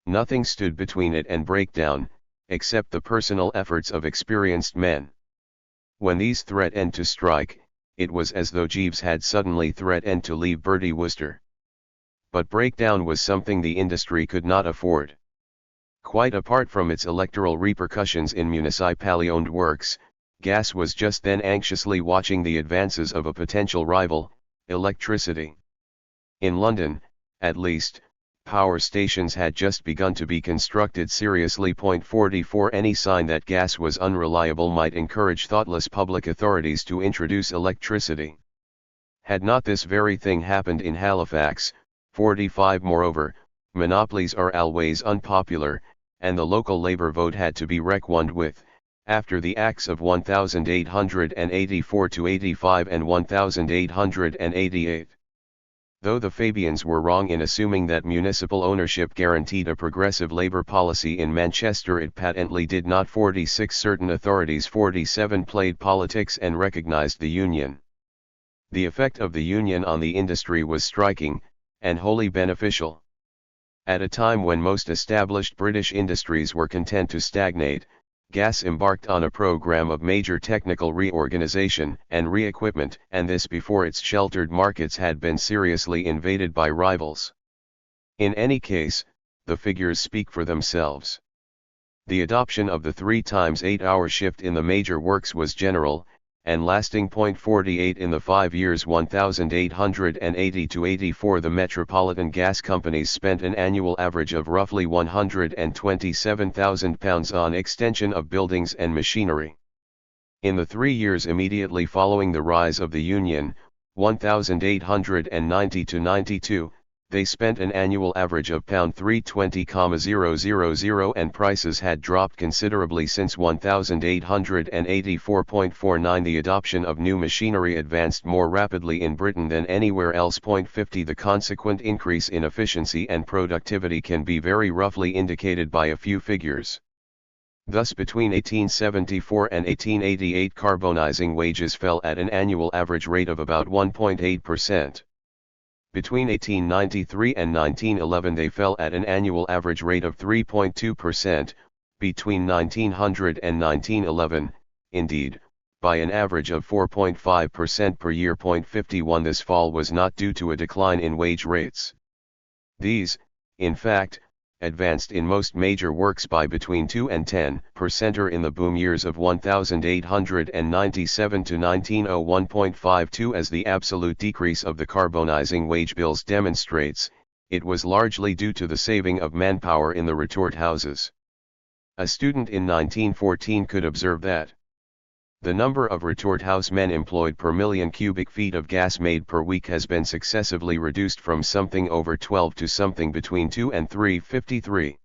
Nothing stood between it and breakdown, except the personal efforts of experienced men. When these threatened to strike, it was as though Jeeves had suddenly threatened to leave Bertie Wooster. But breakdown was something the industry could not afford. Quite apart from its electoral repercussions in municipally-owned works, gas was just then anxiously watching the advances of a potential rival, electricity. In London, at least, power stations had just begun to be constructed seriously. 44 Any sign that gas was unreliable might encourage thoughtless public authorities to introduce electricity. Had not this very thing happened in Halifax, 45 Moreover, monopolies are always unpopular, and the local labour vote had to be reckoned with, after the Acts of 1884-85 and 1888. Though the Fabians were wrong in assuming that municipal ownership guaranteed a progressive labour policy in Manchester, it patently did not. 46 Certain authorities 47 played politics and recognised the Union. The effect of the Union on the industry was striking, and wholly beneficial. At a time when most established British industries were content to stagnate, gas embarked on a program of major technical reorganization and re-equipment, and this before its sheltered markets had been seriously invaded by rivals. In any case, the figures speak for themselves. The adoption of the 3 times 8-hour shift in the major works was general, and lasting. 48 In the 5 years 1880 to 84, the metropolitan gas companies spent an annual average of roughly £127,000 on extension of buildings and machinery. In the 3 years immediately following the rise of the Union, 1890 to 92, they spent an annual average of £320,000, and prices had dropped considerably since 1884.49. The adoption of new machinery advanced more rapidly in Britain than anywhere else. 50 The consequent increase in efficiency and productivity can be very roughly indicated by a few figures. Thus between 1874 and 1888 carbonizing wages fell at an annual average rate of about 1.8%. Between 1893 and 1911 they fell at an annual average rate of 3.2%, between 1900 and 1911, indeed, by an average of 4.5% per year. 51 This fall was not due to a decline in wage rates. These, in fact, advanced in most major works by between 2 and 10% in the boom years of 1897 to 1901.52. As the absolute decrease of the carbonizing wage bills demonstrates, it was largely due to the saving of manpower in the retort houses. A student in 1914 could observe that the number of retort house men employed per million cubic feet of gas made per week has been successively reduced from something over 12 to something between 2 and 353.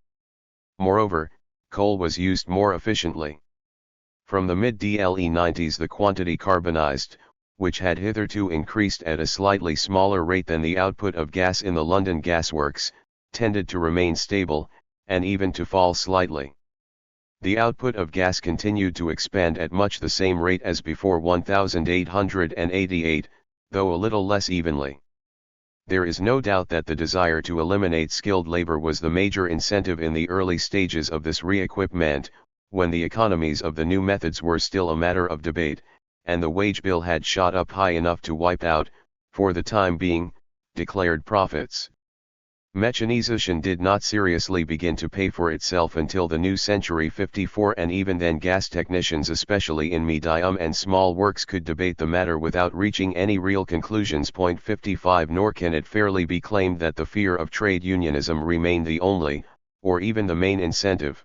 Moreover, coal was used more efficiently. From the mid-DLE 90s the quantity carbonized, which had hitherto increased at a slightly smaller rate than the output of gas in the London gasworks, tended to remain stable, and even to fall slightly. The output of gas continued to expand at much the same rate as before 1888, though a little less evenly. There is no doubt that the desire to eliminate skilled labor was the major incentive in the early stages of this re-equipment, when the economies of the new methods were still a matter of debate, and the wage bill had shot up high enough to wipe out, for the time being, declared profits. Mechanization did not seriously begin to pay for itself until the new century. 54 And even then gas technicians, especially in medium and small works, could debate the matter without reaching any real conclusions. 55 Nor can it fairly be claimed that the fear of trade unionism remained the only, or even the main incentive.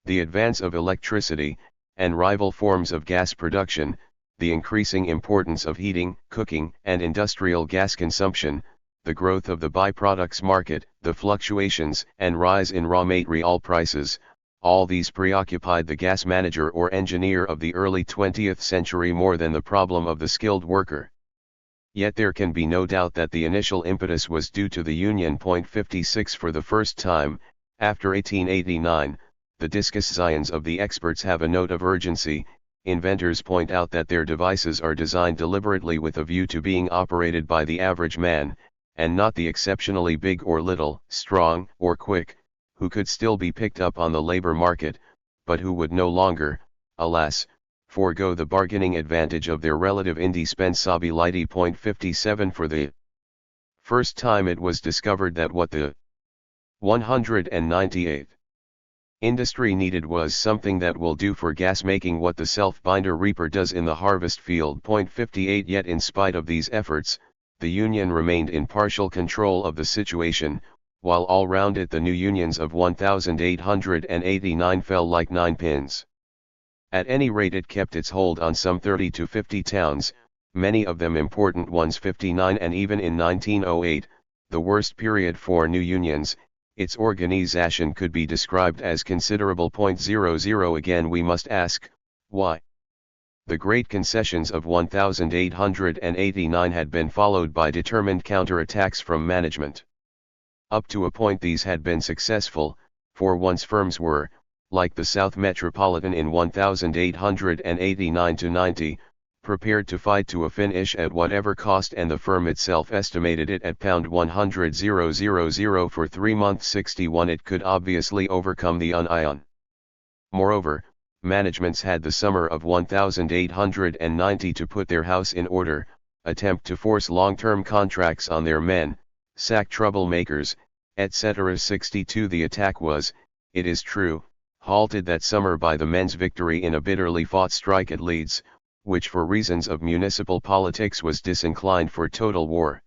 The advance of electricity, and rival forms of gas production, the increasing importance of heating, cooking, and industrial gas consumption, the growth of the byproducts market, the fluctuations and rise in raw material prices, all these preoccupied the gas manager or engineer of the early 20th century more than the problem of the skilled worker. Yet there can be no doubt that the initial impetus was due to the Union. 56 For the first time, after 1889, the discussions of the experts have a note of urgency. Inventors point out that their devices are designed deliberately with a view to being operated by the average man, and not the exceptionally big or little, strong or quick, who could still be picked up on the labor market, but who would no longer, alas, forego the bargaining advantage of their relative indispensability. 57 For the first time it was discovered that what the 198th industry needed was something that will do for gas making what the self-binder reaper does in the harvest field. 58 Yet in spite of these efforts, the Union remained in partial control of the situation, while all round it the new unions of 1889 fell like 9 pins. At any rate it kept its hold on some 30 to 50 towns, many of them important ones. 59 And even in 1908, the worst period for new unions, its organization could be described as considerable. 00 Again we must ask, why? The great concessions of 1889 had been followed by determined counterattacks from management. Up to a point these had been successful, for once firms were, like the South Metropolitan in 1889-90, prepared to fight to a finish at whatever cost, and the firm itself estimated it at £100,000 for 3 months. 61 It could obviously overcome the union. Moreover, managements had the summer of 1890 to put their house in order, attempt to force long-term contracts on their men, sack troublemakers, etc. 62 The attack was, it is true, halted that summer by the men's victory in a bitterly fought strike at Leeds, which for reasons of municipal politics was disinclined for total war.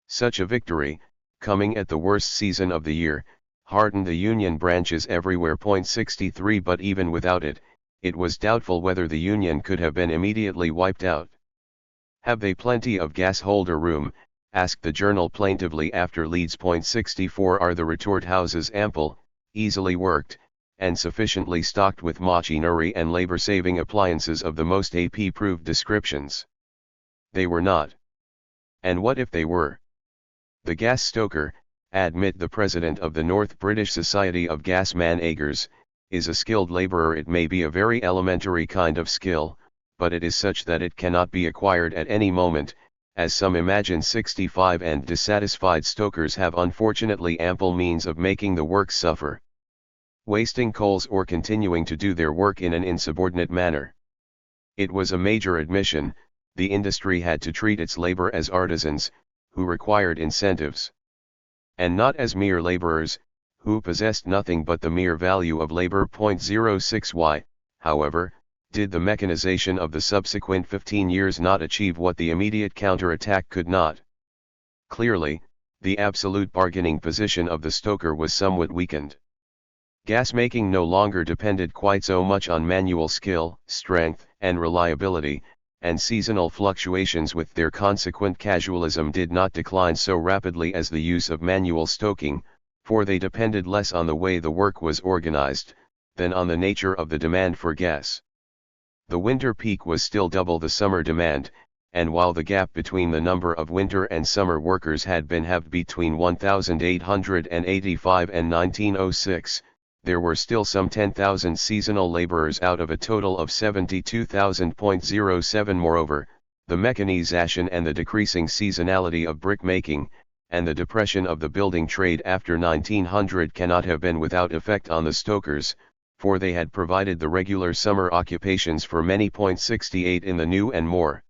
Such a victory, coming at the worst season of the year, hardened the Union branches everywhere. 63 But even without it, it was doubtful whether the Union could have been immediately wiped out. Have they plenty of gas holder room? Asked the journal plaintively after Leeds. 64 Are the retort houses ample, easily worked, and sufficiently stocked with machinery and labor-saving appliances of the most AP-proved descriptions? They were not. And what if they were? The gas stoker, admit the president of the North British Society of Gas Managers, is a skilled laborer. It may be a very elementary kind of skill, but it is such that it cannot be acquired at any moment, as some imagine. 65 And dissatisfied stokers have unfortunately ample means of making the work suffer, wasting coals or continuing to do their work in an insubordinate manner. It was a major admission, the industry had to treat its labor as artisans, who required incentives, and not as mere laborers, who possessed nothing but the mere value of labor. 06 Why, however, did the mechanization of the subsequent 15 years not achieve what the immediate counterattack could not? Clearly, the absolute bargaining position of the stoker was somewhat weakened. Gas making no longer depended quite so much on manual skill, strength, and reliability, and seasonal fluctuations with their consequent casualism did not decline so rapidly as the use of manual stoking, for they depended less on the way the work was organized, than on the nature of the demand for gas. The winter peak was still double the summer demand, and while the gap between the number of winter and summer workers had been halved between 1885 and 1906, there were still some 10,000 seasonal laborers out of a total of 72,000. 07 Moreover, the mechanization and the decreasing seasonality of brick-making, and the depression of the building trade after 1900 cannot have been without effect on the stokers, for they had provided the regular summer occupations for many. 68 In the new and more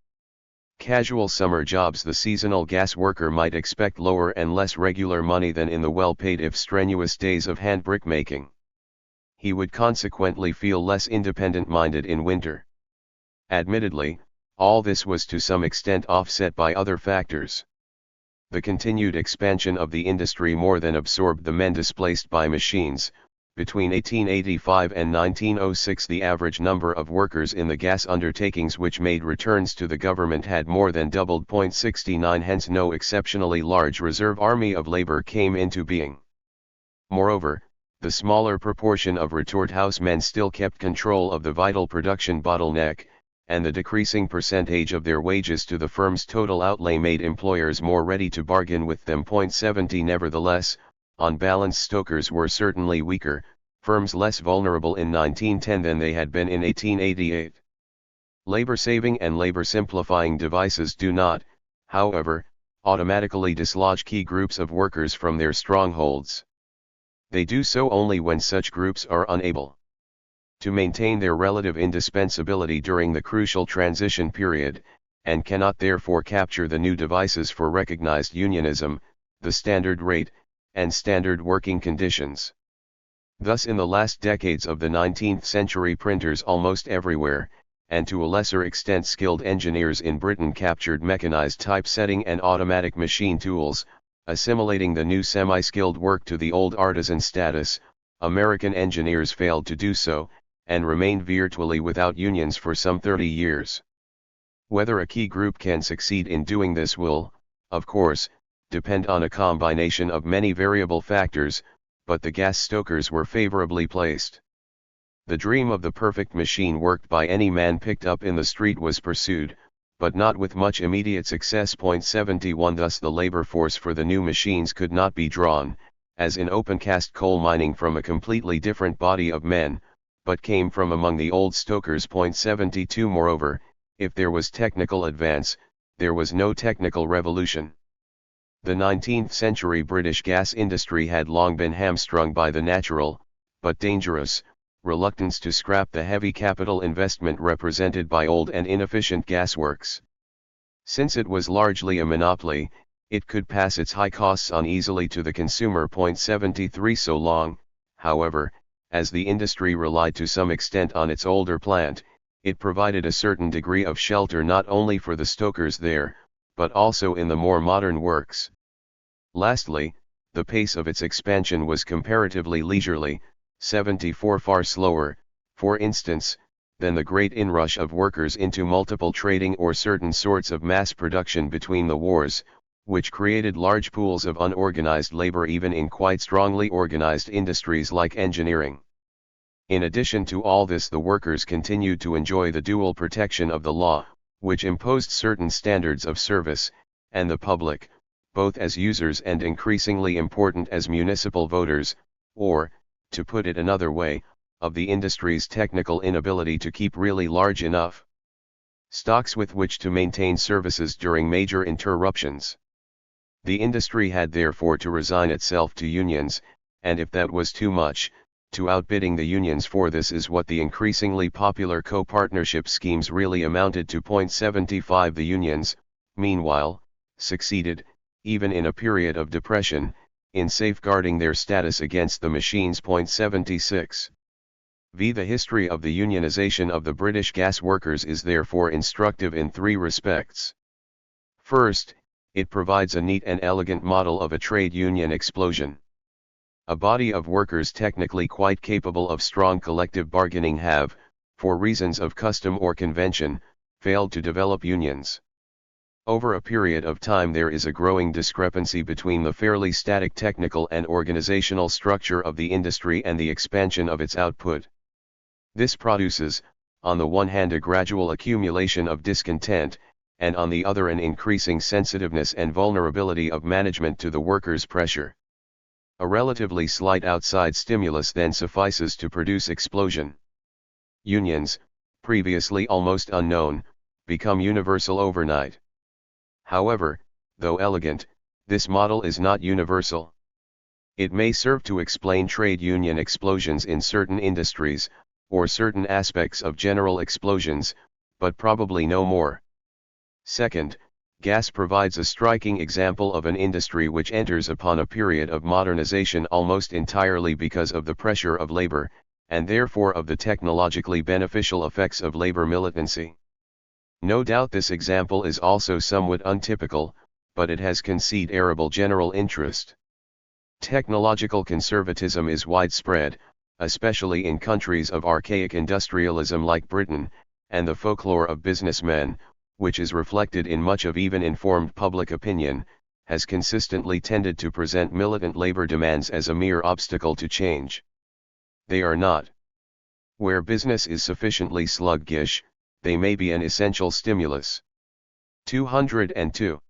casual summer jobs the seasonal gas worker might expect lower and less regular money than in the well-paid if strenuous days of hand brick-making. He would consequently feel less independent-minded in winter. Admittedly, all this was to some extent offset by other factors. The continued expansion of the industry more than absorbed the men displaced by machines, Between 1885 and 1906 the average number of workers in the gas undertakings which made returns to the government had more than doubled. 69 Hence no exceptionally large reserve army of labor came into being. Moreover, the smaller proportion of retort house men still kept control of the vital production bottleneck, and the decreasing percentage of their wages to the firm's total outlay made employers more ready to bargain with them. 70 Nevertheless, on balance stokers were certainly weaker, firms less vulnerable in 1910 than they had been in 1888. Labor-saving and labor-simplifying devices do not, however, automatically dislodge key groups of workers from their strongholds. They do so only when such groups are unable to maintain their relative indispensability during the crucial transition period, and cannot therefore capture the new devices for recognized unionism, the standard rate, and standard working conditions. Thus in the last decades of the 19th century printers almost everywhere, and to a lesser extent skilled engineers in Britain captured mechanized typesetting and automatic machine tools, assimilating the new semi-skilled work to the old artisan status. American engineers failed to do so, and remained virtually without unions for some 30 years. Whether a key group can succeed in doing this will, of course, depend on a combination of many variable factors, but the gas stokers were favorably placed. The dream of the perfect machine worked by any man picked up in the street was pursued, but not with much immediate success. 71 Thus the labor force for the new machines could not be drawn, as in open cast coal mining, from a completely different body of men, but came from among the old stokers. 72 Moreover, if there was technical advance, there was no technical revolution. The 19th century British gas industry had long been hamstrung by the natural, but dangerous, reluctance to scrap the heavy capital investment represented by old and inefficient gasworks. Since it was largely a monopoly, it could pass its high costs on easily to the consumer. 73 So long, however, as the industry relied to some extent on its older plant, it provided a certain degree of shelter not only for the stokers there, but also in the more modern works. Lastly, the pace of its expansion was comparatively leisurely, 74 far slower, for instance, than the great inrush of workers into multiple trading or certain sorts of mass production between the wars, which created large pools of unorganized labor even in quite strongly organized industries like engineering. In addition to all this, the workers continued to enjoy the dual protection of the law, which imposed certain standards of service, and the public, both as users and increasingly important as municipal voters, or, to put it another way, of the industry's technical inability to keep really large enough stocks with which to maintain services during major interruptions. The industry had therefore to resign itself to unions, and if that was too much, to outbidding the unions. For this is what the increasingly popular co-partnership schemes really amounted to. 75 The unions, meanwhile, succeeded, even in a period of depression, in safeguarding their status against the machines. 76 The history of the unionization of the British gas workers is therefore instructive in three respects. First, it provides a neat and elegant model of a trade union explosion. A body of workers technically quite capable of strong collective bargaining have, for reasons of custom or convention, failed to develop unions. Over a period of time there is a growing discrepancy between the fairly static technical and organizational structure of the industry and the expansion of its output. This produces, on the one hand, a gradual accumulation of discontent, and on the other an increasing sensitiveness and vulnerability of management to the workers' pressure. A relatively slight outside stimulus then suffices to produce explosion. Unions, previously almost unknown, become universal overnight. However, though elegant, this model is not universal. It may serve to explain trade union explosions in certain industries, or certain aspects of general explosions, but probably no more. Second, gas provides a striking example of an industry which enters upon a period of modernization almost entirely because of the pressure of labor, and therefore of the technologically beneficial effects of labor militancy. No doubt this example is also somewhat untypical, but it has considerable general interest. Technological conservatism is widespread, especially in countries of archaic industrialism like Britain, and the folklore of businessmen, which is reflected in much of even informed public opinion, has consistently tended to present militant labor demands as a mere obstacle to change. They are not. Where business is sufficiently sluggish, they may be an essential stimulus. 202.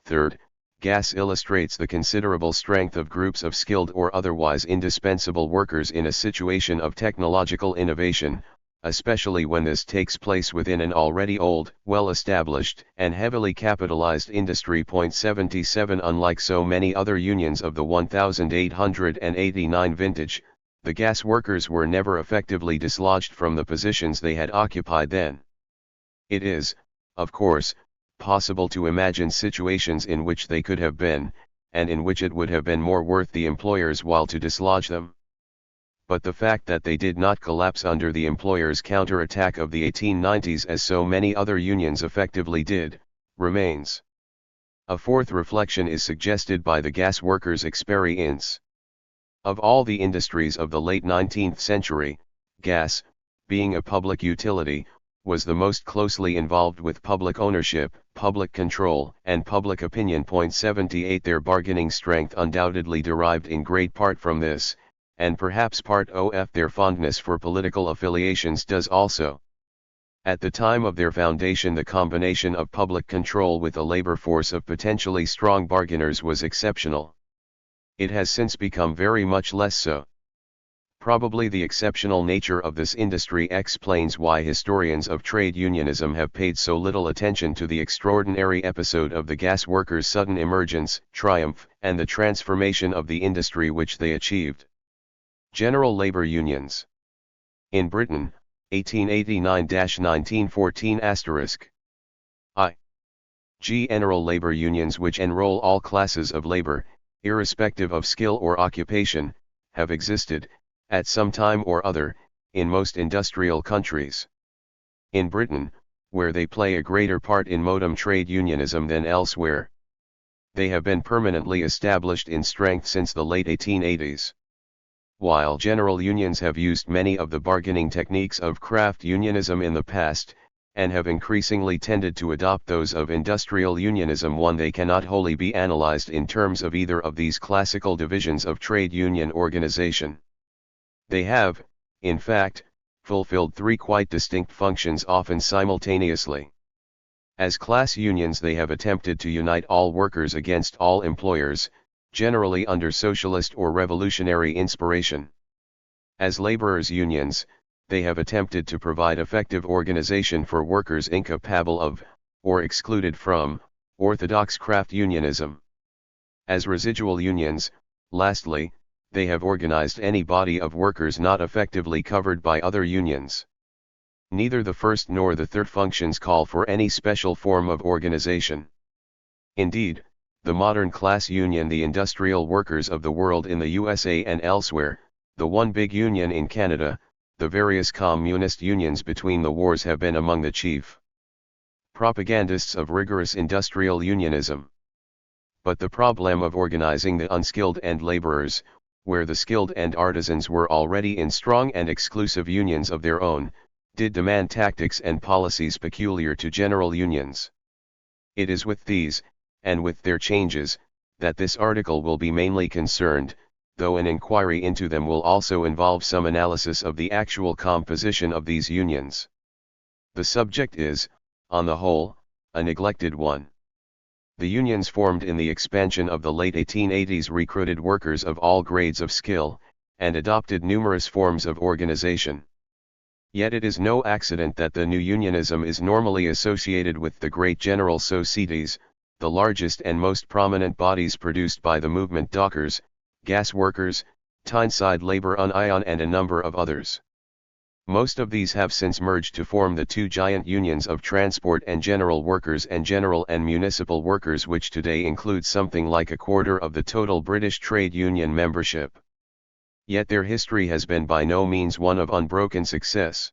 Third, gas illustrates the considerable strength of groups of skilled or otherwise indispensable workers in a situation of technological innovation, especially when this takes place within an already old, well-established, and heavily capitalized industry. 77 Unlike so many other unions of the 1889 vintage, the gas workers were never effectively dislodged from the positions they had occupied then. It is, of course, possible to imagine situations in which they could have been, and in which it would have been more worth the employer's while to dislodge them. But the fact that they did not collapse under the employer's counterattack of the 1890s as so many other unions effectively did, remains. A fourth reflection is suggested by the gas workers' experience. Of all the industries of the late 19th century, gas, being a public utility, was the most closely involved with public ownership, public control, and public opinion. 78 Their bargaining strength undoubtedly derived in great part from this, and perhaps part of their fondness for political affiliations does also. At the time of their foundation, the combination of public control with a labor force of potentially strong bargainers was exceptional. It has since become very much less so. Probably the exceptional nature of this industry explains why historians of trade unionism have paid so little attention to the extraordinary episode of the gas workers' sudden emergence, triumph, and the transformation of the industry which they achieved. General labor unions. In Britain, 1889-1914 I. General labor unions which enroll all classes of labor, irrespective of skill or occupation, have existed, at some time or other, in most industrial countries. In Britain, where they play a greater part in modern trade unionism than elsewhere, they have been permanently established in strength since the late 1880s. While general unions have used many of the bargaining techniques of craft unionism in the past, and have increasingly tended to adopt those of industrial unionism, they cannot wholly be analyzed in terms of either of these classical divisions of trade union organization. They have, in fact, fulfilled three quite distinct functions often simultaneously. As class unions, they have attempted to unite all workers against all employers, generally under socialist or revolutionary inspiration. As laborers' unions, they have attempted to provide effective organization for workers incapable of, or excluded from, orthodox craft unionism. As residual unions, lastly, they have organized any body of workers not effectively covered by other unions. Neither the first nor the third functions call for any special form of organization. Indeed, the modern class union, the industrial workers of the world in the USA and elsewhere, the one big union in Canada, the various communist unions between the wars have been among the chief propagandists of rigorous industrial unionism. But the problem of organizing the unskilled and laborers, where the skilled and artisans were already in strong and exclusive unions of their own, did demand tactics and policies peculiar to general unions. It is with these, and with their changes, that this article will be mainly concerned, though an inquiry into them will also involve some analysis of the actual composition of these unions. The subject is, on the whole, a neglected one. The unions formed in the expansion of the late 1880s recruited workers of all grades of skill, and adopted numerous forms of organization. Yet it is no accident that the new unionism is normally associated with the great general societies, the largest and most prominent bodies produced by the movement: dockers, gas workers, Tyneside Labour Union, and a number of others. Most of these have since merged to form the two giant unions of transport and general workers and general and municipal workers, which today include something like a quarter of the total British trade union membership. Yet their history has been by no means one of unbroken success.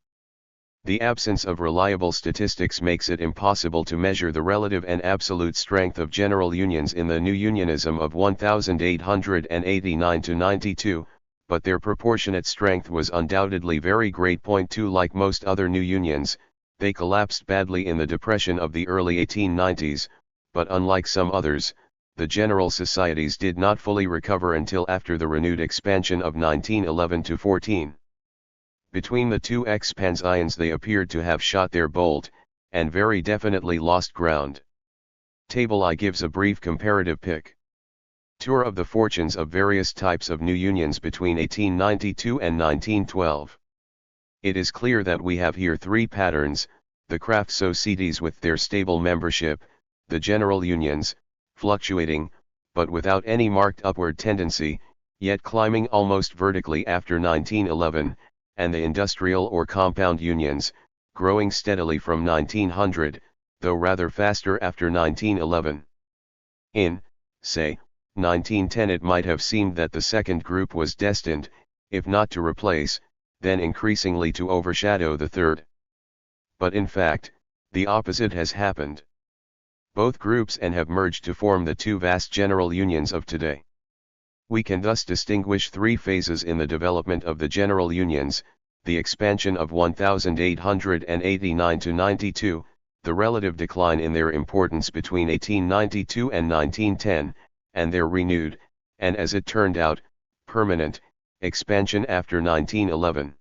The absence of reliable statistics makes it impossible to measure the relative and absolute strength of general unions in the new unionism of 1889 to 92, but their proportionate strength was undoubtedly very great. 2 Like most other new unions, they collapsed badly in the depression of the early 1890s, but unlike some others, the general societies did not fully recover until after the renewed expansion of 1911-14. Between the two expansions they appeared to have shot their bolt, and very definitely lost ground. Table I gives a brief comparative pic. Tour of the fortunes of various types of new unions between 1892 and 1912. It is clear that we have here three patterns: the craft societies with their stable membership, the general unions, fluctuating, but without any marked upward tendency, yet climbing almost vertically after 1911, and the industrial or compound unions, growing steadily from 1900, though rather faster after 1911. In, say, 1910 it might have seemed that the second group was destined, if not to replace, then increasingly to overshadow the third. But in fact, the opposite has happened. Both groups have merged to form the two vast general unions of today. We can thus distinguish three phases in the development of the general unions: the expansion of 1889 to 92, the relative decline in their importance between 1892 and 1910, and their renewed, and as it turned out, permanent, expansion after 1911.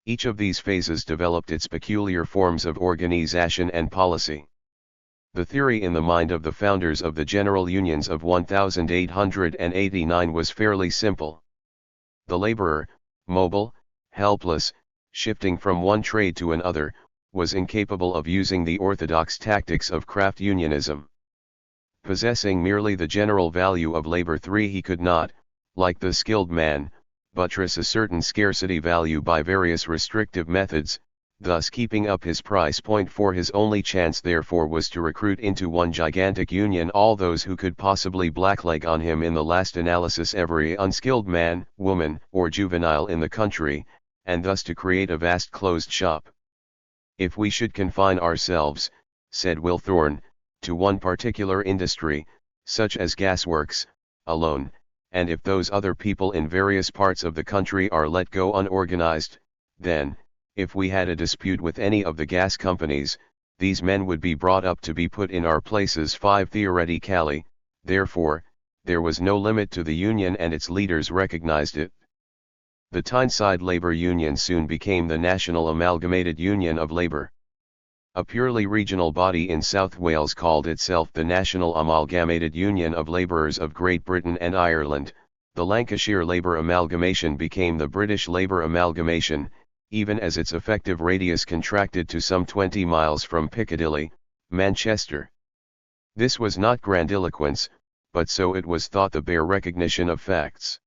Each of these phases developed its peculiar forms of organization and policy. The theory in the mind of the founders of the general unions of 1889 was fairly simple. The laborer, mobile, helpless, shifting from one trade to another, was incapable of using the orthodox tactics of craft unionism. Possessing merely the general value of labor, he could not, like the skilled man, buttress a certain scarcity value by various restrictive methods, thus keeping up his price point. For his only chance therefore was to recruit into one gigantic union all those who could possibly blackleg on him, in the last analysis every unskilled man, woman, or juvenile in the country, and thus to create a vast closed shop. If we should confine ourselves, said Wilthorne, to one particular industry, such as gasworks, alone, and if those other people in various parts of the country are let go unorganized, then, if we had a dispute with any of the gas companies, these men would be brought up to be put in our places. 5 Theoretically, therefore, there was no limit to the union and its leaders recognized it. The Tyneside Labour Union soon became the National Amalgamated Union of Labour. A purely regional body in South Wales called itself the National Amalgamated Union of Labourers of Great Britain and Ireland. The Lancashire Labour Amalgamation became the British Labour Amalgamation, even as its effective radius contracted to some 20 miles from Piccadilly, Manchester. This was not grandiloquence, but so it was thought the bare recognition of facts.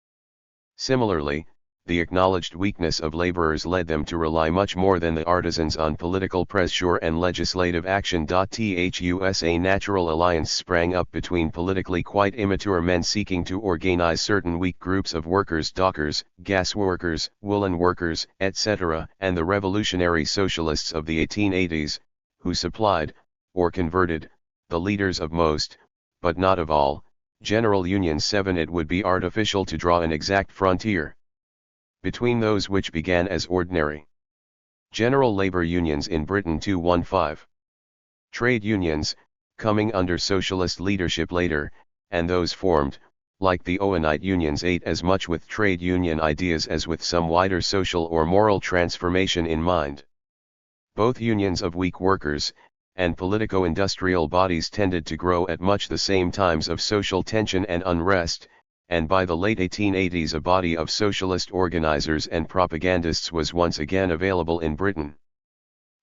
Similarly, the acknowledged weakness of laborers led them to rely much more than the artisans on political pressure and legislative action. Thus a natural alliance sprang up between politically quite immature men seeking to organize certain weak groups of workers, dockers, gas workers, woolen workers, etc., and the revolutionary socialists of the 1880s, who supplied, or converted, the leaders of most, but not of all, general unions. 7 It would be artificial to draw an exact frontier between those which began as ordinary general labor unions in Britain 215. Trade unions, coming under socialist leadership later, and those formed, like the Owenite unions, ate as much with trade union ideas as with some wider social or moral transformation in mind. Both unions of weak workers, and politico-industrial bodies tended to grow at much the same times of social tension and unrest, and by the late 1880s a body of socialist organizers and propagandists was once again available in Britain.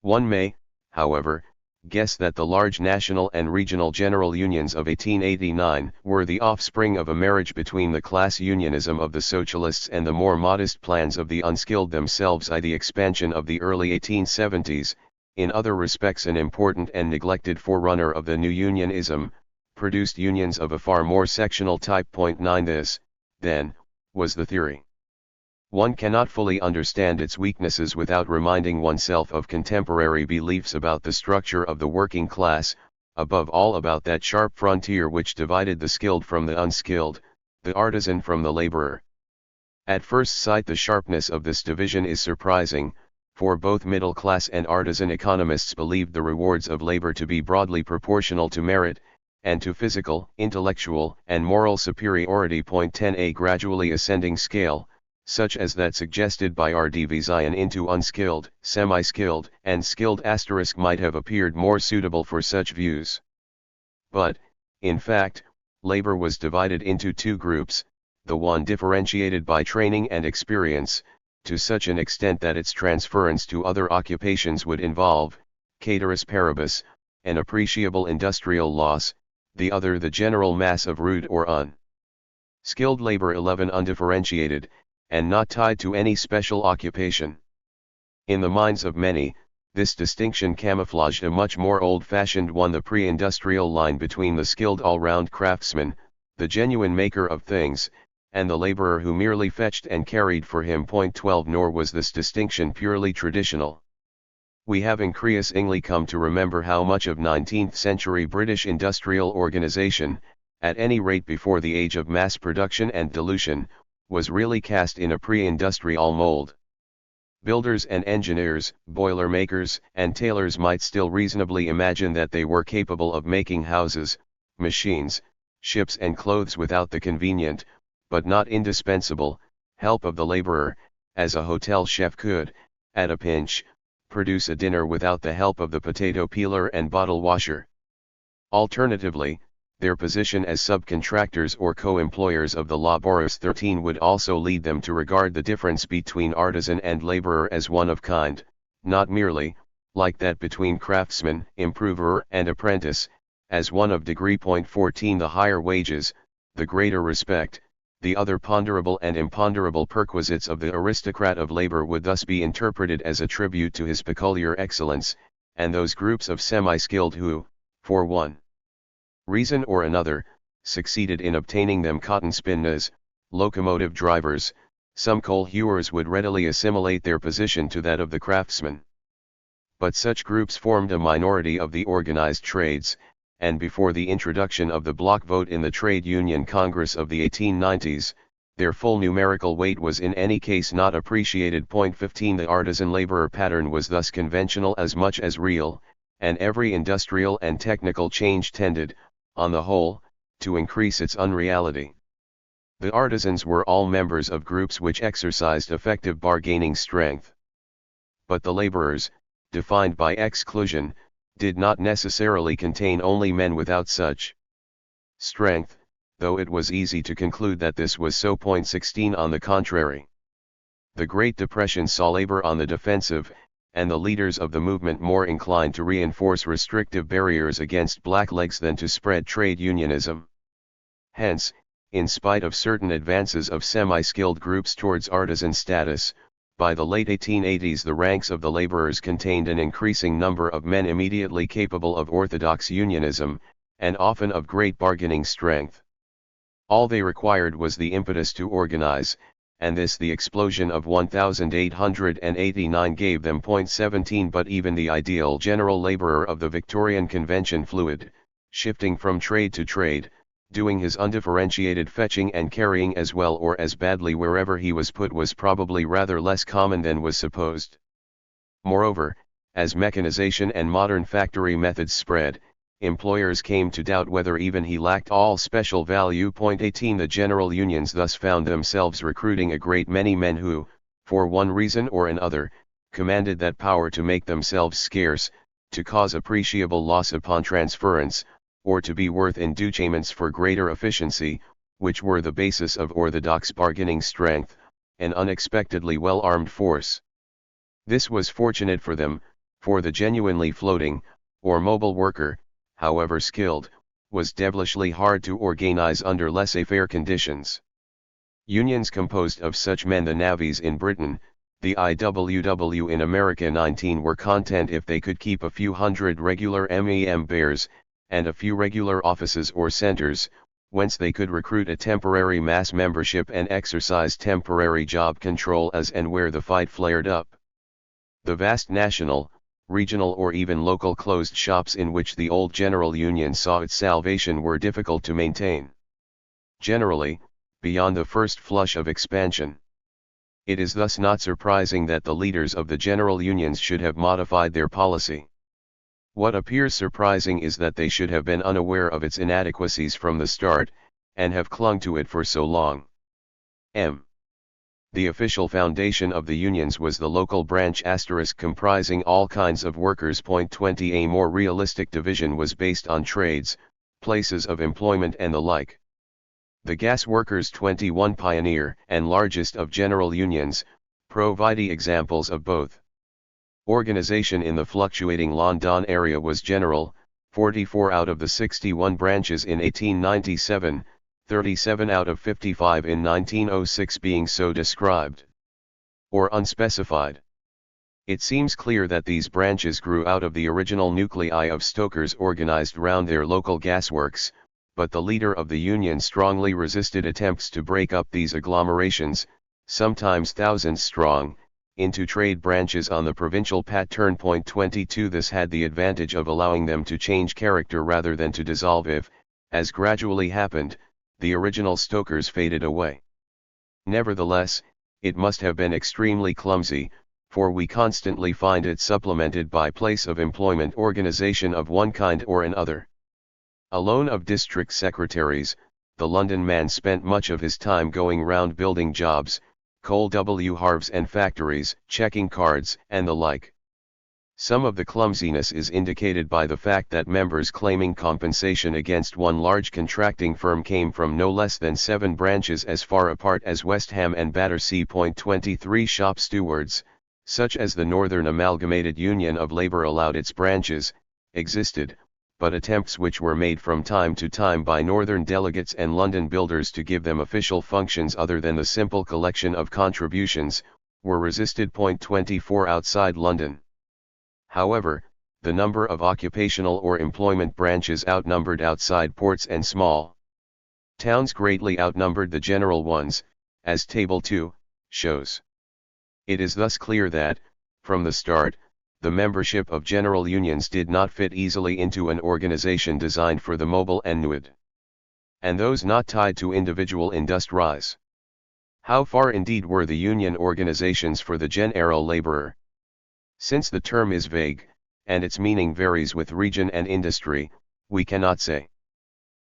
One may, however, guess that the large national and regional general unions of 1889 were the offspring of a marriage between the class unionism of the socialists and the more modest plans of the unskilled themselves. The expansion of the early 1870s, in other respects an important and neglected forerunner of the new unionism, produced unions of a far more sectional type. 9 This, then, was the theory. One cannot fully understand its weaknesses without reminding oneself of contemporary beliefs about the structure of the working class, above all about that sharp frontier which divided the skilled from the unskilled, the artisan from the laborer. At first sight the sharpness of this division is surprising, for both middle-class and artisan economists believed the rewards of labor to be broadly proportional to merit, and to physical, intellectual, and moral superiority. 10 A gradually ascending scale, such as that suggested by our division into unskilled, semi-skilled, and skilled * might have appeared more suitable for such views. But, in fact, labor was divided into two groups, the one differentiated by training and experience, to such an extent that its transference to other occupations would involve, caeteris paribus, an appreciable industrial loss, the other the general mass of rude or unskilled labor. 11 Undifferentiated, and not tied to any special occupation. In the minds of many, this distinction camouflaged a much more old-fashioned one, the pre-industrial line between the skilled all-round craftsman, the genuine maker of things, and the laborer who merely fetched and carried for him. 12 Nor was this distinction purely traditional. We have increasingly come to remember how much of 19th-century British industrial organization, at any rate before the age of mass production and dilution, was really cast in a pre-industrial mold. Builders and engineers, boiler makers, and tailors might still reasonably imagine that they were capable of making houses, machines, ships and clothes without the convenient, but not indispensable, help of the laborer, as a hotel chef could, at a pinch, produce a dinner without the help of the potato peeler and bottle washer. Alternatively, their position as subcontractors or co-employers of the laborers 13 would also lead them to regard the difference between artisan and laborer as one of kind, not merely, like that between craftsman, improver and apprentice, as one of degree. 14 The higher wages, the greater respect, the other ponderable and imponderable perquisites of the aristocrat of labor would thus be interpreted as a tribute to his peculiar excellence, and those groups of semi-skilled who, for one reason or another, succeeded in obtaining them, cotton spinners, locomotive drivers, some coal hewers, would readily assimilate their position to that of the craftsman. But such groups formed a minority of the organized trades, and before the introduction of the block vote in the Trade Union Congress of the 1890s, their full numerical weight was in any case not appreciated. 15 The artisan-laborer pattern was thus conventional as much as real, and every industrial and technical change tended, on the whole, to increase its unreality. The artisans were all members of groups which exercised effective bargaining strength. But the laborers, defined by exclusion, did not necessarily contain only men without such strength, though it was easy to conclude that this was so. 16 On the contrary, the Great Depression saw labor on the defensive, and the leaders of the movement more inclined to reinforce restrictive barriers against blacklegs than to spread trade unionism. Hence, in spite of certain advances of semi-skilled groups towards artisan status, by the late 1880s the ranks of the laborers contained an increasing number of men immediately capable of orthodox unionism, and often of great bargaining strength. All they required was the impetus to organize, and this the explosion of 1889 gave them. 17 But even the ideal general laborer of the Victorian Convention, fluid, shifting from trade to trade, doing his undifferentiated fetching and carrying as well or as badly wherever he was put, was probably rather less common than was supposed. Moreover, as mechanization and modern factory methods spread, employers came to doubt whether even he lacked all special value. 18 The general unions thus found themselves recruiting a great many men who, for one reason or another, commanded that power to make themselves scarce, to cause appreciable loss upon transference, or to be worth inducements for greater efficiency, which were the basis of orthodox bargaining strength, an unexpectedly well-armed force. This was fortunate for them, for the genuinely floating, or mobile worker, however skilled, was devilishly hard to organize under laissez-faire conditions. Unions composed of such men, the navvies in Britain, the IWW in America, 19 were content if they could keep a few hundred regular MEM bears, and a few regular offices or centers, whence they could recruit a temporary mass membership and exercise temporary job control as and where the fight flared up. The vast national, regional or even local closed shops in which the old General Union saw its salvation were difficult to maintain. Generally, beyond the first flush of expansion, It is thus not surprising that the leaders of the general unions should have modified their policy. What appears surprising is that they should have been unaware of its inadequacies from the start, and have clung to it for so long. The official foundation of the unions was the local branch * comprising all kinds of workers. 20. A more realistic division was based on trades, places of employment and the like. The gas workers 21 pioneer and largest of general unions, provide examples of both. Organization in the fluctuating London area was general, 44 out of the 61 branches in 1897, 37 out of 55 in 1906 being so described. Or unspecified. It seems clear that these branches grew out of the original nuclei of stokers organized round their local gasworks, but the leader of the union strongly resisted attempts to break up these agglomerations, sometimes thousands strong, into trade branches on the provincial pattern. 22. This had the advantage of allowing them to change character rather than to dissolve if, as gradually happened, the original stokers faded away. Nevertheless, it must have been extremely clumsy, for we constantly find it supplemented by place of employment organization of one kind or another. Alone of district secretaries, the London man spent much of his time going round building jobs, coal halves and factories, checking cards, and the like. Some of the clumsiness is indicated by the fact that members claiming compensation against one large contracting firm came from no less than 7 branches as far apart as West Ham and Battersea. 23 Shop stewards, such as the Northern Amalgamated Union of Labour allowed its branches, existed, but attempts which were made from time to time by Northern delegates and London builders to give them official functions other than the simple collection of contributions, were resisted. 24 Outside London. However, the number of occupational or employment branches outnumbered outside ports and small towns greatly outnumbered the general ones, as Table 2 shows. It is thus clear that, from the start, the membership of general unions did not fit easily into an organization designed for the mobile and nude, and those not tied to individual industries. How far indeed were the union organizations for the general laborer? Since the term is vague, and its meaning varies with region and industry, we cannot say.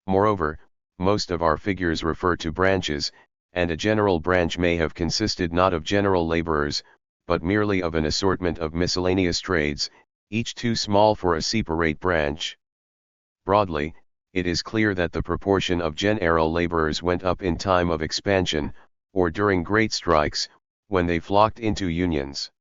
Moreover, most of our figures refer to branches, and a general branch may have consisted not of general laborers, but merely of an assortment of miscellaneous trades, each too small for a separate branch. Broadly, it is clear that the proportion of general laborers went up in time of expansion, or during great strikes, when they flocked into unions.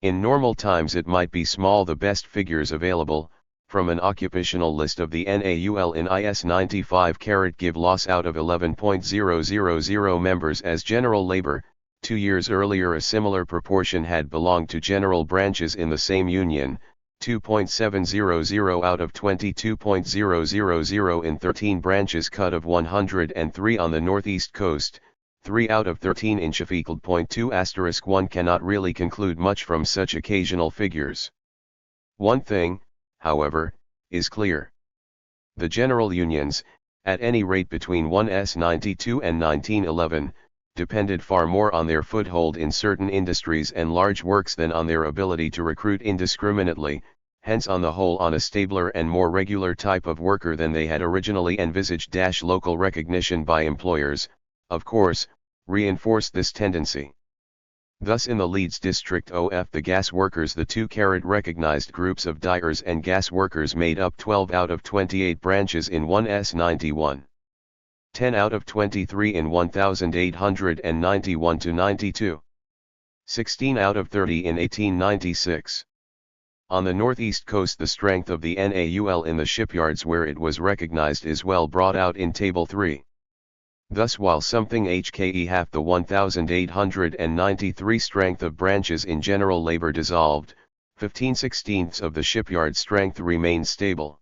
In normal times it might be small. The best figures available, from an occupational list of the NAUL in IS 95 give loss out of 11.000 members as general labor. 2 years earlier a similar proportion had belonged to general branches in the same union, 2.700 out of 22.000 in 13 branches cut of 103 on the northeast coast, 3 out of 13 in Sheffield. 2 * 1 cannot really conclude much from such occasional figures. One thing, however, is clear. The general unions, at any rate between 1s92 and 1911, depended far more on their foothold in certain industries and large works than on their ability to recruit indiscriminately, hence on the whole on a stabler and more regular type of worker than they had originally envisaged. Local recognition by employers, of course, reinforced this tendency. Thus in the Leeds district of the gas workers the 2 recognized groups of dyers and gas workers made up 12 out of 28 branches in 1s91. 10 out of 23 in 1891-92. 16 out of 30 in 1896. On the northeast coast the strength of the NAUL in the shipyards where it was recognized is well brought out in Table 3. Thus while something HKE half the 1893 strength of branches in general labor dissolved, 15/16 of the shipyard strength remains stable.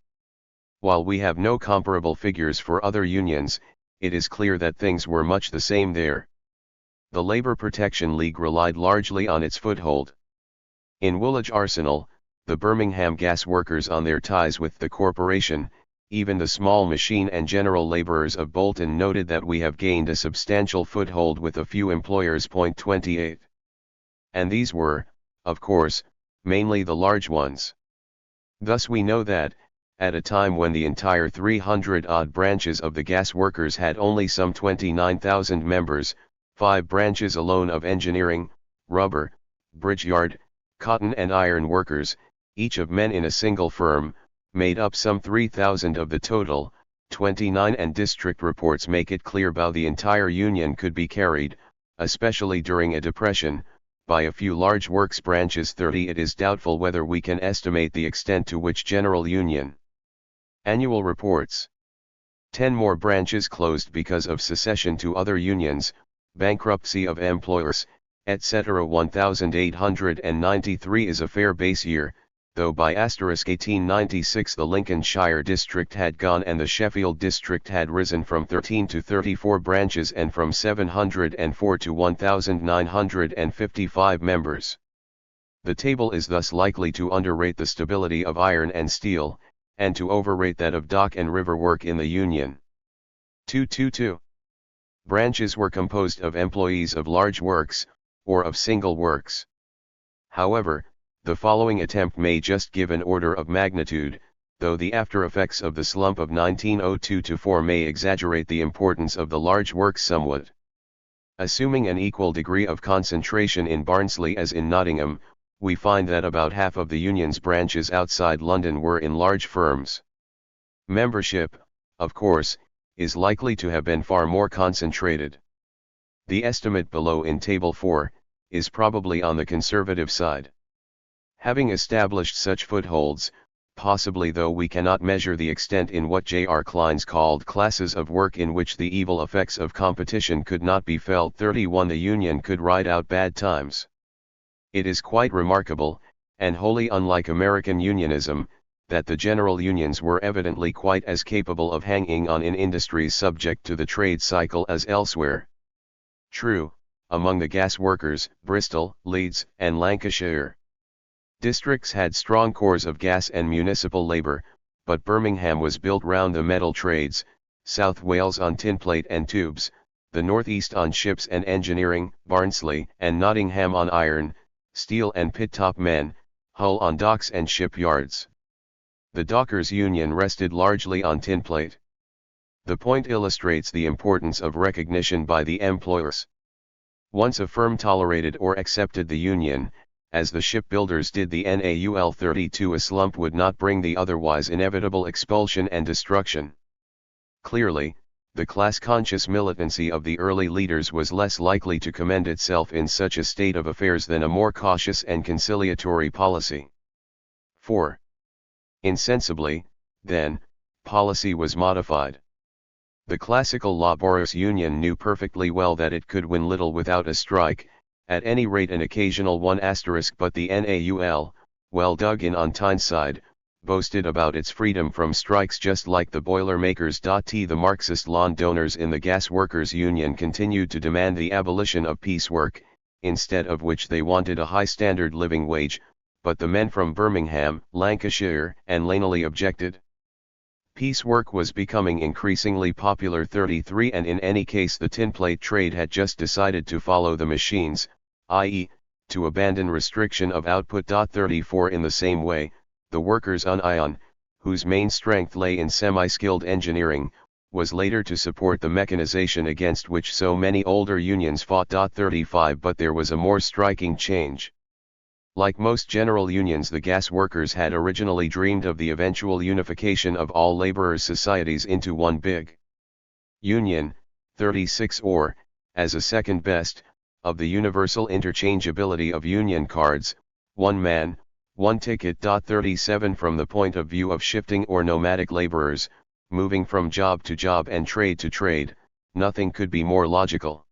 While we have no comparable figures for other unions, it is clear that things were much the same there. The Labor Protection League relied largely on its foothold. In Woolwich Arsenal, the Birmingham gas workers on their ties with the corporation, even the small machine and general laborers of Bolton noted that we have gained a substantial foothold with a few employers. 28. And these were, of course, mainly the large ones. Thus we know that, at a time when the entire 300-odd branches of the gas workers had only some 29,000 members, 5 branches alone of engineering, rubber, bridge yard, cotton and iron workers, each of men in a single firm, made up some 3,000 of the total, 29, and district reports make it clear how the entire union could be carried, especially during a depression, by a few large works branches. 30. It is doubtful whether we can estimate the extent to which general union annual reports. 10 more branches closed because of secession to other unions, bankruptcy of employers, etc. 1893 is a fair base year, though by * 1896 the Lincolnshire district had gone and the Sheffield district had risen from 13 to 34 branches and from 704 to 1,955 members. The table is thus likely to underrate the stability of iron and steel, and to overrate that of dock and river work in the Union. 222. Branches were composed of employees of large works, or of single works. However, the following attempt may just give an order of magnitude, though the after effects of the slump of 1902-4 may exaggerate the importance of the large works somewhat. Assuming an equal degree of concentration in Barnsley as in Nottingham, we find that about half of the Union's branches outside London were in large firms. Membership, of course, is likely to have been far more concentrated. The estimate below in Table 4, is probably on the conservative side. Having established such footholds, possibly though we cannot measure the extent in what J.R. Kleins called classes of work in which the evil effects of competition could not be felt. 31. The Union could ride out bad times. It is quite remarkable, and wholly unlike American unionism, that the general unions were evidently quite as capable of hanging on in industries subject to the trade cycle as elsewhere. True, among the gas workers, Bristol, Leeds, and Lancashire districts had strong corps of gas and municipal labour, but Birmingham was built round the metal trades, South Wales on tinplate and tubes, the North East on ships and engineering, Barnsley and Nottingham on iron, steel and pit-top men, Hull on docks and shipyards. The Dockers' Union rested largely on tinplate. The point illustrates the importance of recognition by the employers. Once a firm tolerated or accepted the union, as the shipbuilders did the NAUL 32, a slump would not bring the otherwise inevitable expulsion and destruction. Clearly, the class-conscious militancy of the early leaders was less likely to commend itself in such a state of affairs than a more cautious and conciliatory policy. 4. Insensibly, then, policy was modified. The classical laborious union knew perfectly well that it could win little without a strike, at any rate an occasional one *, but the NAUL, well dug in on Tyneside, boasted about its freedom from strikes just like the Boilermakers. The Marxist landowners in the Gas Workers' Union continued to demand the abolition of piecework, instead of which they wanted a high standard living wage, but the men from Birmingham, Lancashire, and Laneley objected. Piecework was becoming increasingly popular. 33. And in any case the tinplate trade had just decided to follow the machines, i.e., to abandon restriction of output. 34. In the same way, the workers on iron, whose main strength lay in semi-skilled engineering, was later to support the mechanization against which so many older unions fought. 35. But there was a more striking change. Like most general unions, the gas workers had originally dreamed of the eventual unification of all laborers' societies into one big union, 36, or, as a second best, of the universal interchangeability of union cards, one man, one ticket. 37. From the point of view of shifting or nomadic laborers, moving from job to job and trade to trade, nothing could be more logical.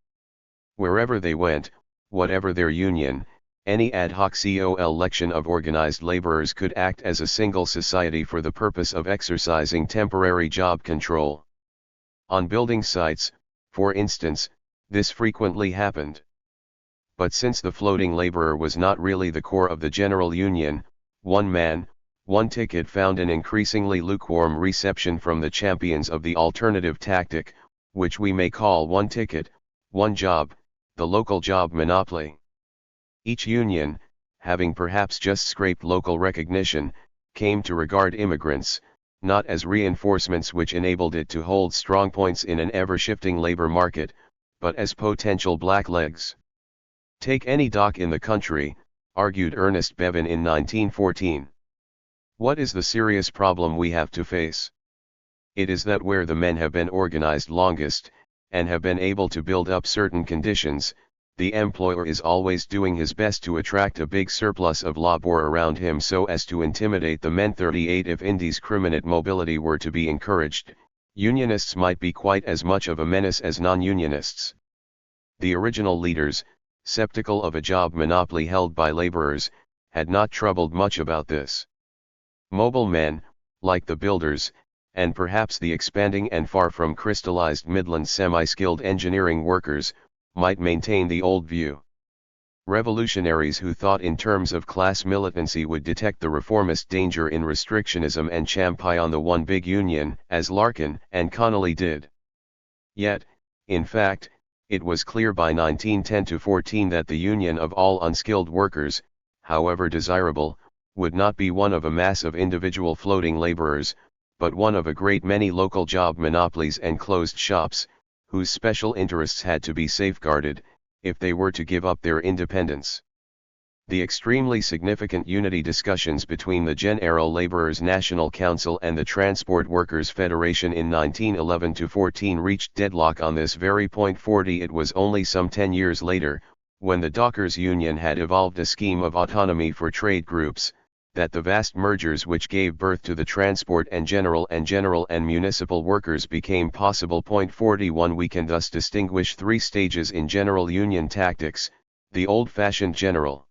Wherever they went, whatever their union, any ad hoc collection of organized laborers could act as a single society for the purpose of exercising temporary job control. On building sites, for instance, this frequently happened. But since the floating laborer was not really the core of the general union, one man, one ticket found an increasingly lukewarm reception from the champions of the alternative tactic, which we may call one ticket, one job, the local job monopoly. Each union, having perhaps just scraped local recognition, came to regard immigrants, not as reinforcements which enabled it to hold strong points in an ever-shifting labor market, but as potential blacklegs. Take any dock in the country, argued Ernest Bevin in 1914. What is the serious problem we have to face? It is that where the men have been organized longest, and have been able to build up certain conditions, the employer is always doing his best to attract a big surplus of labor around him so as to intimidate the men. 38 If indiscriminate mobility were to be encouraged, unionists might be quite as much of a menace as non-unionists. The original leaders, skeptical of a job monopoly held by laborers, had not troubled much about this. Mobile men, like the builders, and perhaps the expanding and far from crystallized Midland semi-skilled engineering workers, might maintain the old view. Revolutionaries who thought in terms of class militancy would detect the reformist danger in restrictionism and champion the one big union, as Larkin and Connolly did. Yet, in fact, it was clear by 1910-14 that the union of all unskilled workers, however desirable, would not be one of a mass of individual floating laborers, but one of a great many local job monopolies and closed shops, whose special interests had to be safeguarded, if they were to give up their independence. The extremely significant unity discussions between the General Laborers National Council and the Transport Workers Federation in 1911-14 reached deadlock on this very point. 40 It was only some 10 years later, when the Dockers Union had evolved a scheme of autonomy for trade groups, that the vast mergers which gave birth to the transport and general and municipal workers became possible. 41 We can thus distinguish three stages in general union tactics: the old-fashioned general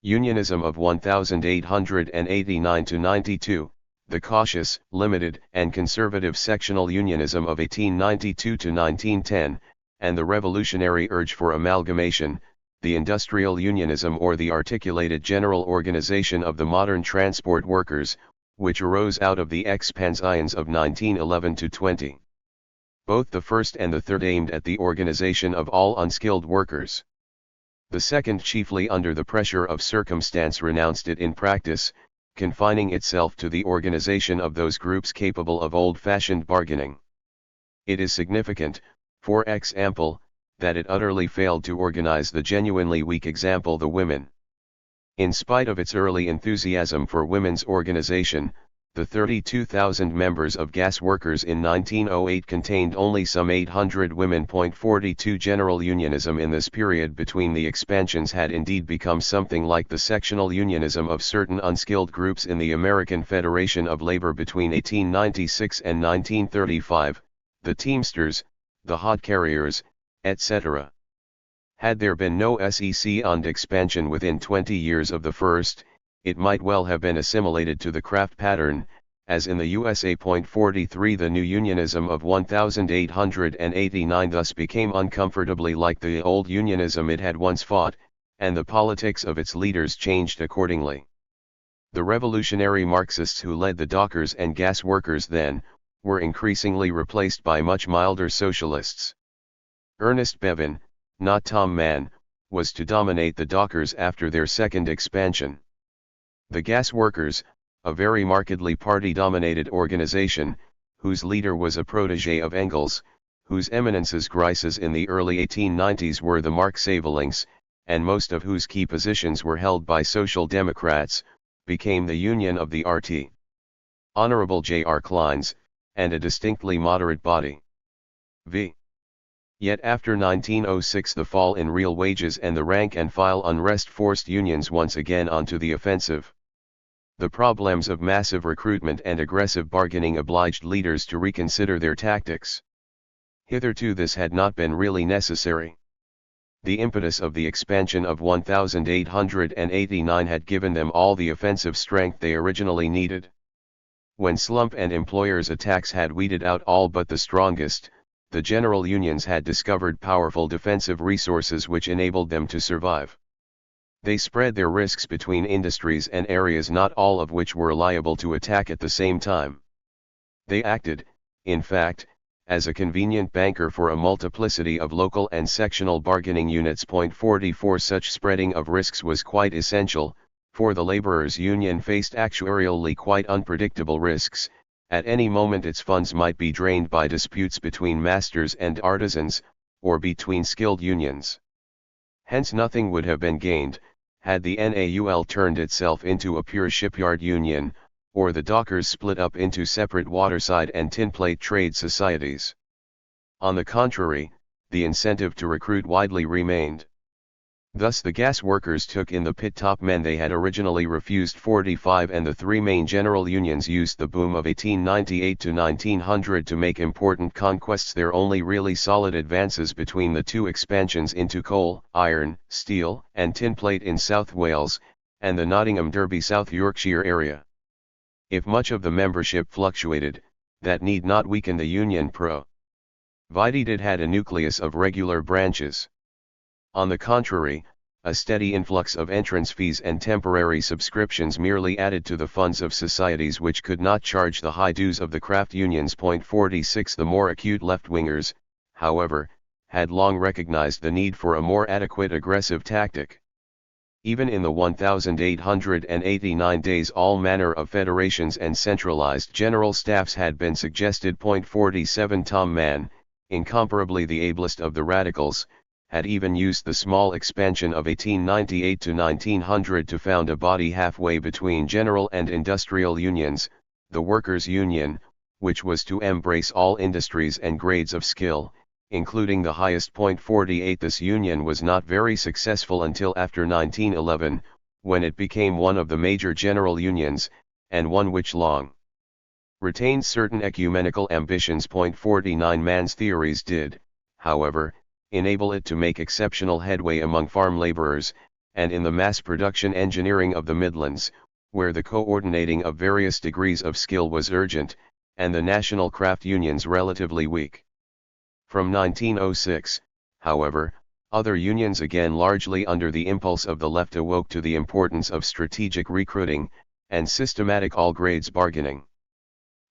unionism of 1889-92, the cautious, limited, and conservative sectional unionism of 1892-1910, and the revolutionary urge for amalgamation, the industrial unionism or the articulated general organization of the modern transport workers, which arose out of the expansions of 1911-20. Both the first and the third aimed at the organization of all unskilled workers. The second, chiefly under the pressure of circumstance, renounced it in practice, confining itself to the organization of those groups capable of old-fashioned bargaining. It is significant, for example, that it utterly failed to organize the genuinely weak example, the women. In spite of its early enthusiasm for women's organization, the 32,000 members of gas workers in 1908 contained only some 800 women. 42 General unionism in this period between the expansions had indeed become something like the sectional unionism of certain unskilled groups in the American Federation of Labor between 1896 and 1935, the Teamsters, the hod carriers, etc. Had there been no second expansion within 20 years of the first, it might well have been assimilated to the craft pattern, as in the USA. 43 The new unionism of 1889 thus became uncomfortably like the old unionism it had once fought, and the politics of its leaders changed accordingly. The revolutionary Marxists who led the dockers and gas workers then, were increasingly replaced by much milder socialists. Ernest Bevin, not Tom Mann, was to dominate the dockers after their second expansion. The gas workers, a very markedly party-dominated organization, whose leader was a protege of Engels, whose eminences Grices in the early 1890s were the Marx-Savelinks, and most of whose key positions were held by Social Democrats, became the Union of the RT. Honorable J.R. Kleins, and a distinctly moderate body. V. Yet after 1906 the fall in real wages and the rank-and-file unrest forced unions once again onto the offensive. The problems of massive recruitment and aggressive bargaining obliged leaders to reconsider their tactics. Hitherto this had not been really necessary. The impetus of the expansion of 1889 had given them all the offensive strength they originally needed. When slump and employers' attacks had weeded out all but the strongest, the general unions had discovered powerful defensive resources which enabled them to survive. They spread their risks between industries and areas, not all of which were liable to attack at the same time. They acted, in fact, as a convenient banker for a multiplicity of local and sectional bargaining units. 44 Such spreading of risks was quite essential, for the laborers' union faced actuarially quite unpredictable risks. At any moment its funds might be drained by disputes between masters and artisans, or between skilled unions. Hence nothing would have been gained, had the NAUL turned itself into a pure shipyard union, or the dockers split up into separate waterside and tinplate trade societies. On the contrary, the incentive to recruit widely remained. Thus the gas workers took in the pit-top men they had originally refused. 45 And the three main general unions used the boom of 1898 to 1900 to make important conquests their only really solid advances between the two expansions into coal, iron, steel, and tinplate in South Wales, and the Nottingham Derby South Yorkshire area. If much of the membership fluctuated, that need not weaken the union provided it had a nucleus of regular branches. On the contrary, a steady influx of entrance fees and temporary subscriptions merely added to the funds of societies which could not charge the high dues of the craft unions. 46 The more acute left-wingers, however, had long recognized the need for a more adequate aggressive tactic. Even in the 1889 days all manner of federations and centralized general staffs had been suggested. 47 Tom Mann, incomparably the ablest of the radicals, had even used the small expansion of 1898 to 1900 to found a body halfway between general and industrial unions, the Workers' Union, which was to embrace all industries and grades of skill, including the highest. 48 This union was not very successful until after 1911, when it became one of the major general unions, and one which long retained certain ecumenical ambitions. 49 Mann's theories did, however, enable it to make exceptional headway among farm laborers, and in the mass production engineering of the Midlands, where the coordinating of various degrees of skill was urgent, and the national craft unions relatively weak. From 1906, however, other unions again largely under the impulse of the left awoke to the importance of strategic recruiting, and systematic all-grades bargaining.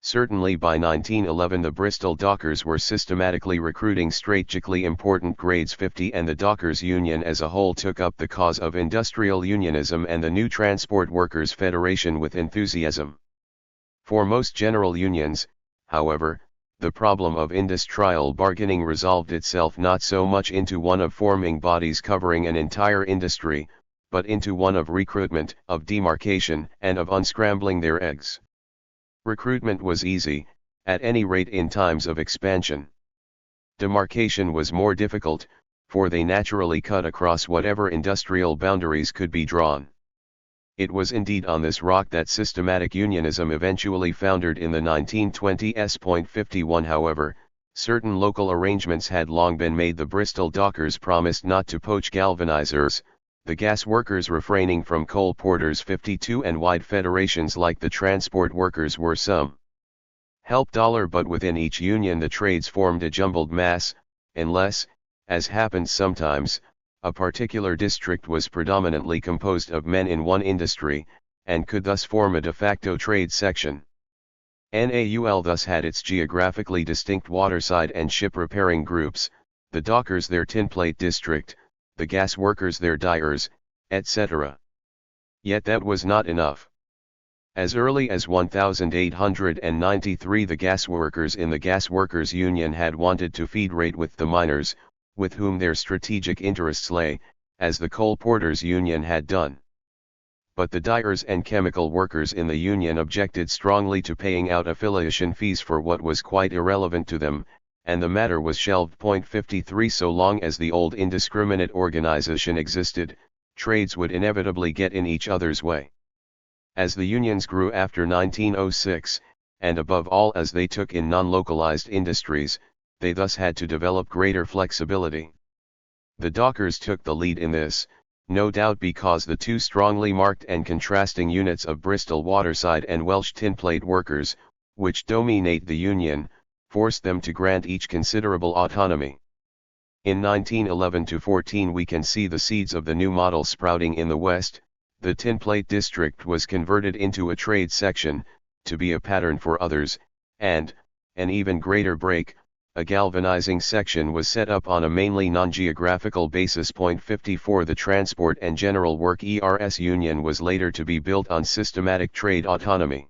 Certainly by 1911 the Bristol dockers were systematically recruiting strategically important grades 50 and the Dockers Union as a whole took up the cause of industrial unionism and the new Transport Workers' Federation with enthusiasm. For most general unions, however, the problem of industrial bargaining resolved itself not so much into one of forming bodies covering an entire industry, but into one of recruitment, of demarcation, and of unscrambling their eggs. Recruitment was easy, at any rate in times of expansion. Demarcation was more difficult, for they naturally cut across whatever industrial boundaries could be drawn. It was indeed on this rock that systematic unionism eventually foundered in the 1920s. 51 However, certain local arrangements had long been made. The Bristol dockers promised not to poach galvanizers, the gas workers refraining from coal porters. 52 And wide federations like the transport workers were some help. But within each union the trades formed a jumbled mass, unless, as happens sometimes, a particular district was predominantly composed of men in one industry, and could thus form a de facto trade section. NAUL thus had its geographically distinct waterside and ship repairing groups, the dockers their tinplate district, the gas workers their dyers, etc. Yet that was not enough. As early as 1893 the gas workers in the Gas Workers Union had wanted to federate with the miners, with whom their strategic interests lay, as the Coal Porters Union had done. But the dyers and chemical workers in the union objected strongly to paying out affiliation fees for what was quite irrelevant to them, and the matter was shelved. 53 So long as the old indiscriminate organization existed, trades would inevitably get in each other's way. As the unions grew after 1906, and above all as they took in non-localized industries, they thus had to develop greater flexibility. The dockers took the lead in this, no doubt because the two strongly marked and contrasting units of Bristol waterside and Welsh tinplate workers, which dominate the union, forced them to grant each considerable autonomy. In 1911-14 we can see the seeds of the new model sprouting in the West. The tin plate district was converted into a trade section, to be a pattern for others, and, an even greater break, a galvanizing section was set up on a mainly non-geographical basis. 54 The Transport and General Work ERS Union was later to be built on systematic trade autonomy.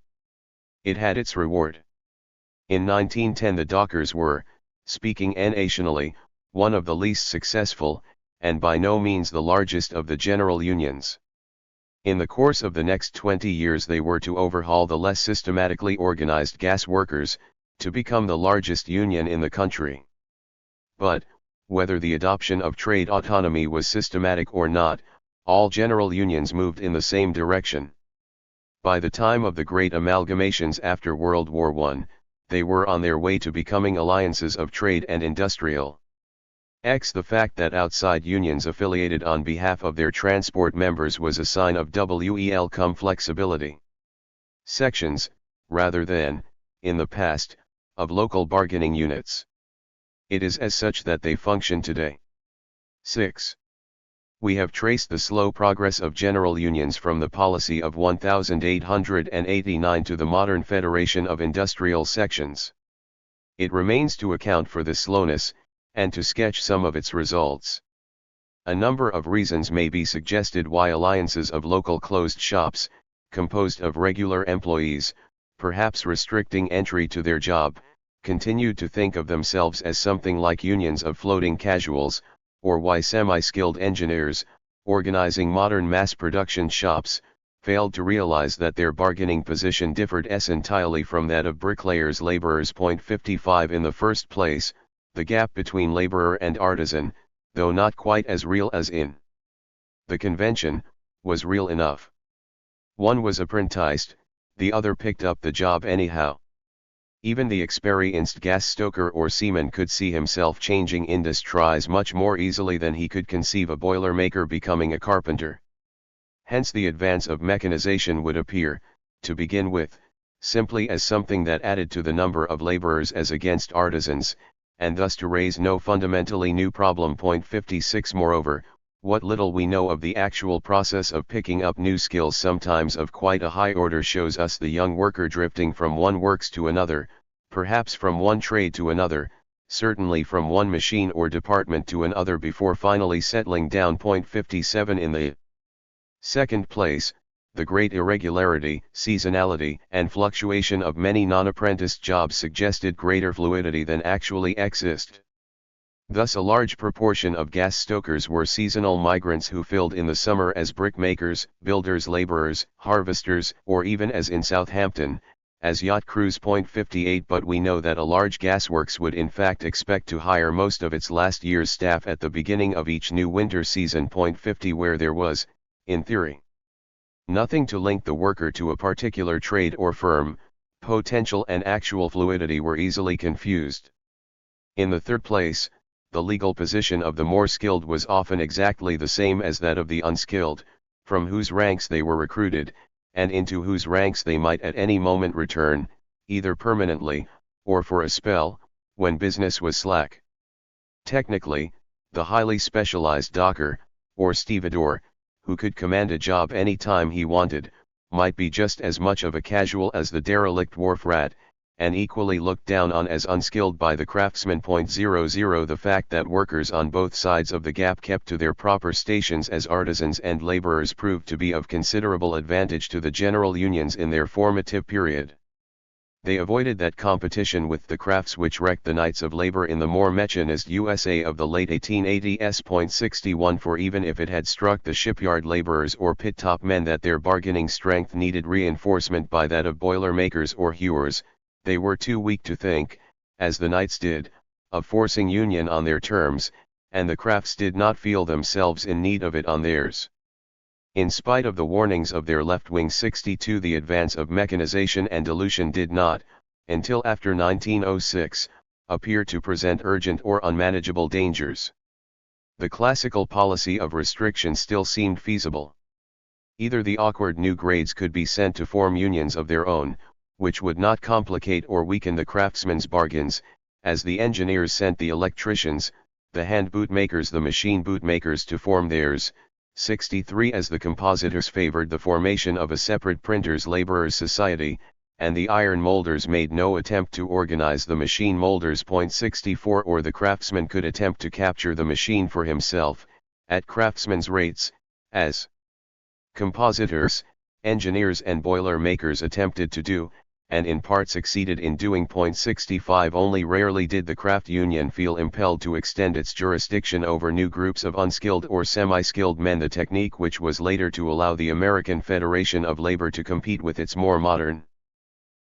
It had its reward. In 1910 the dockers were, speaking nationally, one of the least successful, and by no means the largest of the general unions. In the course of the next 20 years they were to overhaul the less systematically organized gas workers, to become the largest union in the country. But, whether the adoption of trade autonomy was systematic or not, all general unions moved in the same direction. By the time of the great amalgamations after World War I, they were on their way to becoming alliances of trade and industrial. The fact that outside unions affiliated on behalf of their transport members was a sign of welcome flexibility. Sections, rather than, in the past, of local bargaining units. It is as such that they function today. 6. We have traced the slow progress of general unions from the policy of 1889 to the modern federation of industrial sections. It remains to account for this slowness, and to sketch some of its results. A number of reasons may be suggested why alliances of local closed shops, composed of regular employees, perhaps restricting entry to their job, continued to think of themselves as something like unions of floating casuals, or why semi-skilled engineers, organizing modern mass production shops, failed to realize that their bargaining position differed entirely from that of bricklayers' laborers. 55 In the first place, the gap between laborer and artisan, though not quite as real as in the convention, was real enough. One was apprenticed, the other picked up the job anyhow. Even the experienced gas stoker or seaman could see himself changing industries much more easily than he could conceive a boilermaker becoming a carpenter. Hence the advance of mechanization would appear, to begin with, simply as something that added to the number of laborers as against artisans, and thus to raise no fundamentally new problem. 56 Moreover, what little we know of the actual process of picking up new skills, sometimes of quite a high order, shows us the young worker drifting from one works to another, perhaps from one trade to another, certainly from one machine or department to another, before finally settling down. 57 In the second place, the great irregularity, seasonality, and fluctuation of many non-apprenticed jobs suggested greater fluidity than actually exists. Thus a large proportion of gas stokers were seasonal migrants who filled in the summer as brickmakers, builders, laborers, harvesters, or even, as in Southampton, as yacht crews. 58 But we know that a large gasworks would in fact expect to hire most of its last year's staff at the beginning of each new winter season. 50 Where there was, in theory, nothing to link the worker to a particular trade or firm, potential and actual fluidity were easily confused. In the third place, the legal position of the more skilled was often exactly the same as that of the unskilled, from whose ranks they were recruited, and into whose ranks they might at any moment return, either permanently, or for a spell, when business was slack. Technically, the highly specialized docker, or stevedore, who could command a job any time he wanted, might be just as much of a casual as the derelict wharf rat, and equally looked down on as unskilled by the craftsman. 00 The fact that workers on both sides of the gap kept to their proper stations as artisans and laborers proved to be of considerable advantage to the general unions in their formative period. They avoided that competition with the crafts which wrecked the Knights of Labor in the more mechanized USA of the late 1880s. 61 For even if it had struck the shipyard laborers or pit-top men that their bargaining strength needed reinforcement by that of boilermakers or hewers, they were too weak to think, as the Knights did, of forcing union on their terms, and the crafts did not feel themselves in need of it on theirs. In spite of the warnings of their left wing. 62 The advance of mechanization and dilution did not, until after 1906, appear to present urgent or unmanageable dangers. The classical policy of restriction still seemed feasible. Either the awkward new grades could be sent to form unions of their own, which would not complicate or weaken the craftsmen's bargains, as the engineers sent the electricians, the hand bootmakers the machine bootmakers to form theirs, 63 as the compositors favored the formation of a separate printers' laborers' society, and the iron molders made no attempt to organize the machine molders. 64 or the craftsman could attempt to capture the machine for himself, at craftsman's rates, as compositors, engineers and boiler makers attempted to do, and in part succeeded in doing. 65 Only rarely did the craft union feel impelled to extend its jurisdiction over new groups of unskilled or semi-skilled men, the technique which was later to allow the American Federation of Labor to compete with its more modern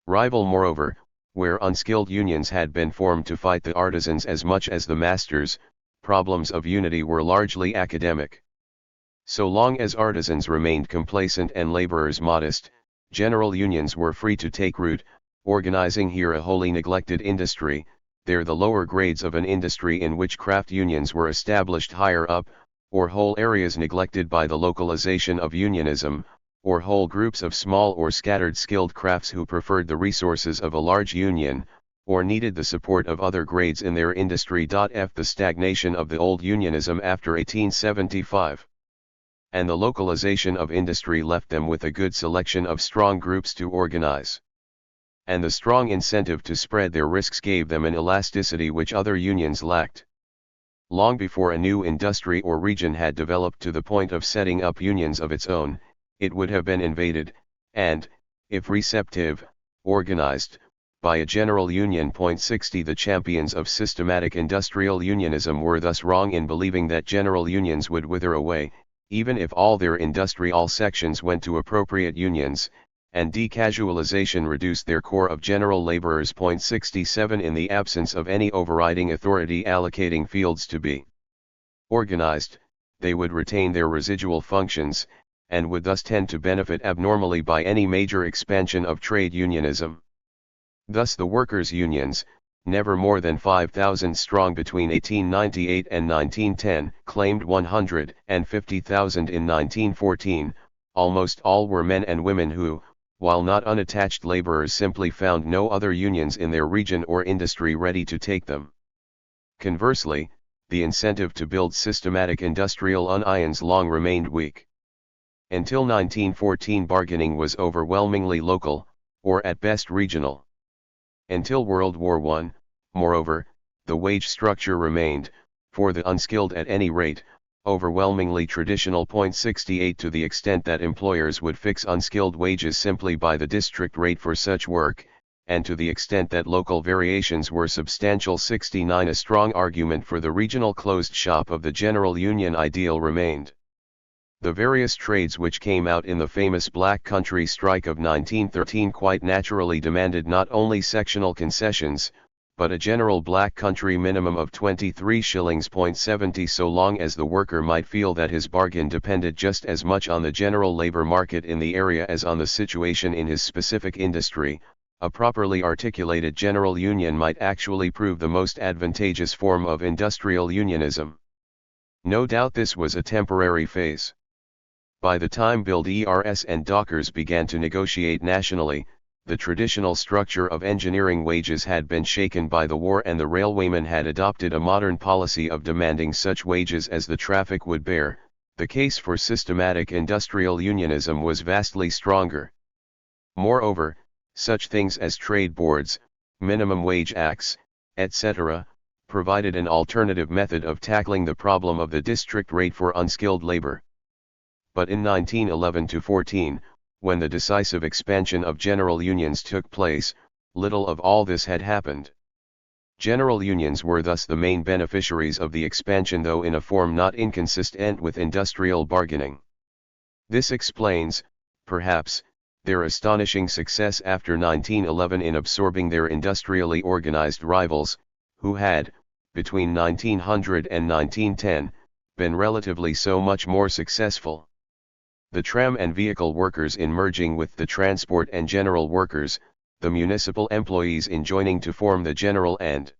rival. Moreover, where unskilled unions had been formed to fight the artisans as much as the masters, problems of unity were largely academic. So long as artisans remained complacent and laborers modest, general unions were free to take root, organizing here a wholly neglected industry, there the lower grades of an industry in which craft unions were established higher up, or whole areas neglected by the localization of unionism, or whole groups of small or scattered skilled crafts who preferred the resources of a large union, or needed the support of other grades in their industry. F. The stagnation of the old unionism after 1875 and the localization of industry left them with a good selection of strong groups to organize. And the strong incentive to spread their risks gave them an elasticity which other unions lacked. Long before a new industry or region had developed to the point of setting up unions of its own, it would have been invaded, and, if receptive, organized, by a general union. 60 The champions of systematic industrial unionism were thus wrong in believing that general unions would wither away, even if all their industrial sections went to appropriate unions, and decasualization reduced their corps of general laborers. 67 In the absence of any overriding authority allocating fields to be organized, they would retain their residual functions, and would thus tend to benefit abnormally by any major expansion of trade unionism. Thus the workers' unions, never more than 5,000 strong between 1898 and 1910, claimed 150,000 in 1914, almost all were men and women who, while not unattached laborers, simply found no other unions in their region or industry ready to take them. Conversely, the incentive to build systematic industrial unions long remained weak. Until 1914 bargaining was overwhelmingly local, or at best regional. Until World War I, moreover, the wage structure remained, for the unskilled at any rate, overwhelmingly traditional. 68 To the extent that employers would fix unskilled wages simply by the district rate for such work, and to the extent that local variations were substantial. 69 A strong argument for the regional closed shop of the general union ideal remained. The various trades which came out in the famous Black Country strike of 1913 quite naturally demanded not only sectional concessions, but a general Black Country minimum of 23 shillings. 70 So long as the worker might feel that his bargain depended just as much on the general labor market in the area as on the situation in his specific industry, a properly articulated general union might actually prove the most advantageous form of industrial unionism. No doubt this was a temporary phase. By the time builders and dockers began to negotiate nationally, the traditional structure of engineering wages had been shaken by the war, and the railwaymen had adopted a modern policy of demanding such wages as the traffic would bear. The case for systematic industrial unionism was vastly stronger. Moreover, such things as trade boards, minimum wage acts, etc., provided an alternative method of tackling the problem of the district rate for unskilled labor. But in 1911-14, when the decisive expansion of general unions took place, little of all this had happened. General unions were thus the main beneficiaries of the expansion, though in a form not inconsistent with industrial bargaining. This explains, perhaps, their astonishing success after 1911 in absorbing their industrially organized rivals, who had, between 1900 and 1910, been relatively so much more successful. The tram and vehicle workers in merging with the transport and general workers, the municipal employees in joining to form the general and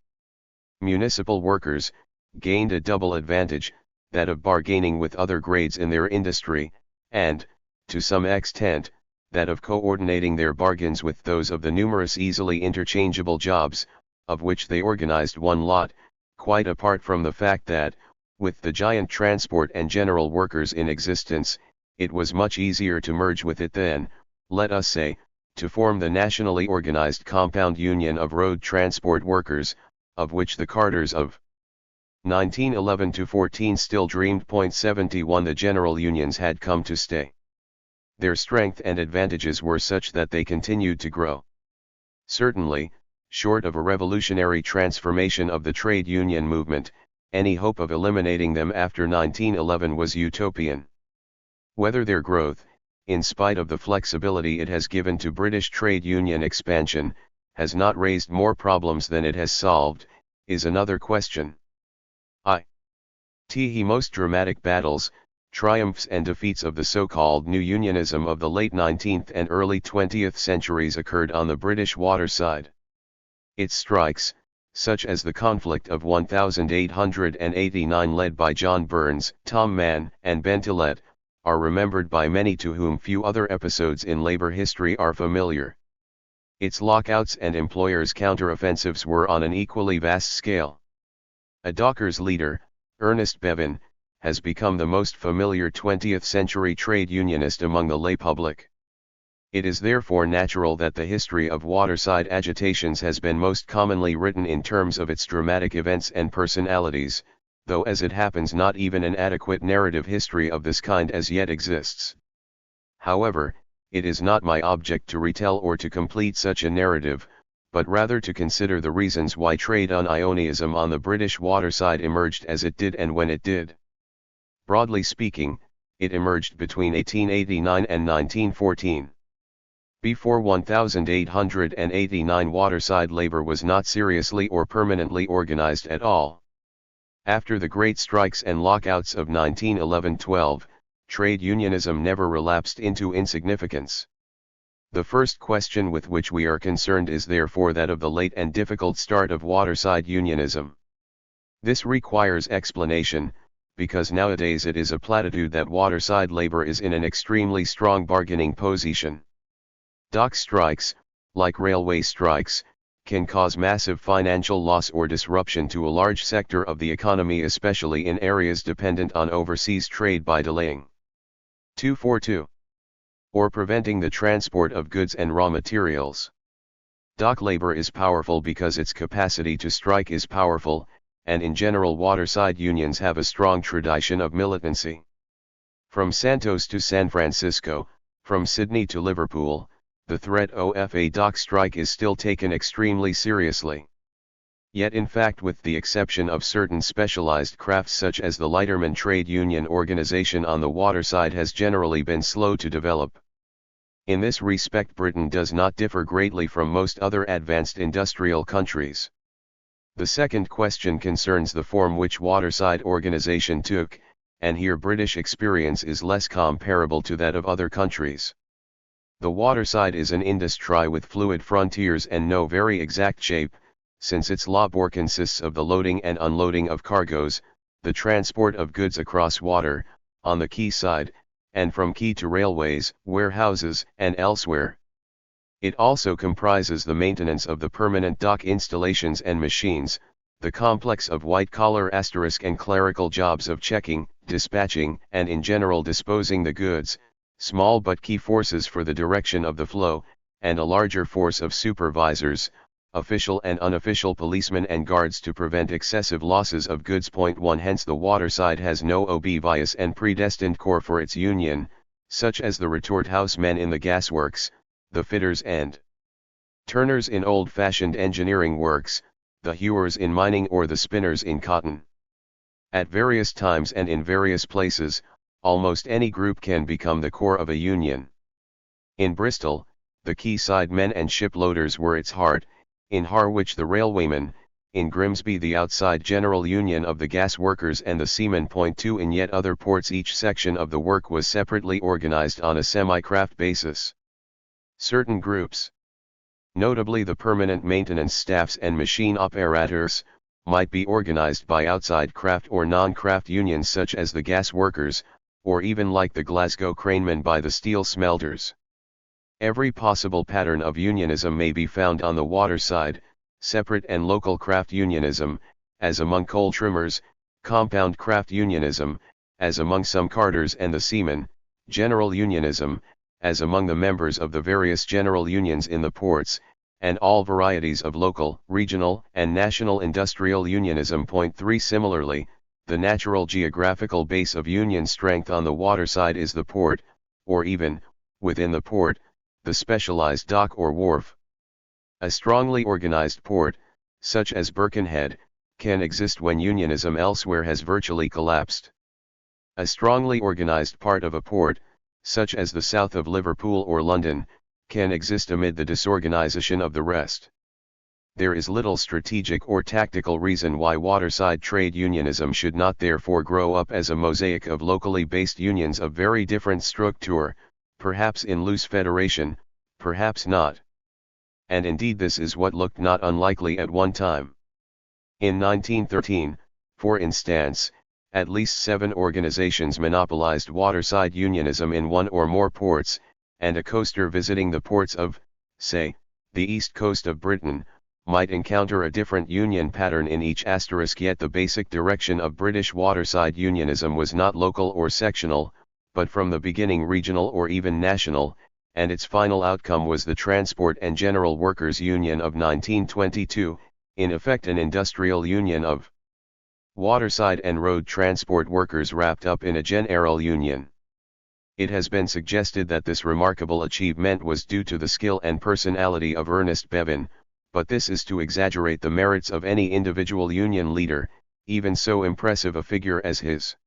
municipal workers, gained a double advantage, that of bargaining with other grades in their industry, and, to some extent, that of coordinating their bargains with those of the numerous easily interchangeable jobs, of which they organized one lot, quite apart from the fact that, with the giant transport and general workers in existence, it was much easier to merge with it than, let us say, to form the nationally organized compound union of road transport workers, of which the Carters of 1911-14 still dreamed. 71 The general unions had come to stay. Their strength and advantages were such that they continued to grow. Certainly, short of a revolutionary transformation of the trade union movement, any hope of eliminating them after 1911 was utopian. Whether their growth, in spite of the flexibility it has given to British trade union expansion, has not raised more problems than it has solved, is another question. The most dramatic battles, triumphs and defeats of the so-called New Unionism of the late 19th and early 20th centuries occurred on the British waterside. Its strikes, such as the conflict of 1889 led by John Burns, Tom Mann, and Bentillet, are remembered by many to whom few other episodes in labor history are familiar. Its lockouts and employers' counteroffensives were on an equally vast scale. A Dockers leader, Ernest Bevin, has become the most familiar 20th-century trade unionist among the lay public. It is therefore natural that the history of waterside agitations has been most commonly written in terms of its dramatic events and personalities, though as it happens not even an adequate narrative history of this kind as yet exists. However, it is not my object to retell or to complete such a narrative, but rather to consider the reasons why trade unionism on the British waterside emerged as it did and when it did. Broadly speaking, it emerged between 1889 and 1914. Before 1889 waterside labor was not seriously or permanently organized at all. After the great strikes and lockouts of 1911-12, trade unionism never relapsed into insignificance. The first question with which we are concerned is therefore that of the late and difficult start of waterside unionism. This requires explanation, because nowadays it is a platitude that waterside labor is in an extremely strong bargaining position. Dock strikes, like railway strikes, can cause massive financial loss or disruption to a large sector of the economy, especially in areas dependent on overseas trade, by delaying 242 or preventing the transport of goods and raw materials. Dock labor is powerful because its capacity to strike is powerful, and in general waterside unions have a strong tradition of militancy. From Santos to San Francisco, from Sydney to Liverpool, the threat of a dock strike is still taken extremely seriously. Yet in fact, with the exception of certain specialized crafts such as the lighterman trade union organization on the waterside has generally been slow to develop. In this respect Britain does not differ greatly from most other advanced industrial countries. The second question concerns the form which waterside organization took, and here British experience is less comparable to that of other countries. The waterside is an industry with fluid frontiers and no very exact shape, since its labor consists of the loading and unloading of cargoes, the transport of goods across water, on the quay side, and from quay to railways, warehouses, and elsewhere. It also comprises the maintenance of the permanent dock installations and machines, the complex of white-collar and clerical jobs of checking, dispatching, and in general disposing the goods, small but key forces for the direction of the flow, and a larger force of supervisors, official and unofficial policemen and guards to prevent excessive losses of goods. 1 Hence the waterside has no obvious and predestined core for its union, such as the retort house men in the gasworks, the fitters and turners in old-fashioned engineering works, the hewers in mining or the spinners in cotton. At various times and in various places, almost any group can become the core of a union. In Bristol, the quayside men and shiploaders were its heart, in Harwich the railwaymen, in Grimsby the outside general union of the gas workers and the seamen. 2 In yet other ports each section of the work was separately organized on a semi-craft basis. Certain groups, notably the permanent maintenance staffs and machine operators, might be organized by outside craft or non-craft unions such as the gas workers, or even like the Glasgow cranemen by the steel smelters. Every possible pattern of unionism may be found on the waterside, separate and local craft unionism, as among coal trimmers, compound craft unionism, as among some carters and the seamen, general unionism, as among the members of the various general unions in the ports, and all varieties of local, regional, and national industrial unionism. Point 3. Similarly, the natural geographical base of union strength on the waterside is the port, or even, within the port, the specialized dock or wharf. A strongly organized port, such as Birkenhead, can exist when unionism elsewhere has virtually collapsed. A strongly organized part of a port, such as the south of Liverpool or London, can exist amid the disorganization of the rest. There is little strategic or tactical reason why waterside trade unionism should not therefore grow up as a mosaic of locally based unions of very different structure, perhaps in loose federation, perhaps not. And indeed this is what looked not unlikely at one time. In 1913, for instance, at least 7 organizations monopolized waterside unionism in one or more ports, and a coaster visiting the ports of, say, the east coast of Britain, might encounter a different union pattern in each asterisk. Yet the basic direction of British waterside unionism was not local or sectional, but from the beginning regional or even national, and its final outcome was the Transport and General Workers' Union of 1922, in effect an industrial union of waterside and road transport workers wrapped up in a general union. It has been suggested that this remarkable achievement was due to the skill and personality of Ernest Bevin, but this is to exaggerate the merits of any individual union leader, even so impressive a figure as his.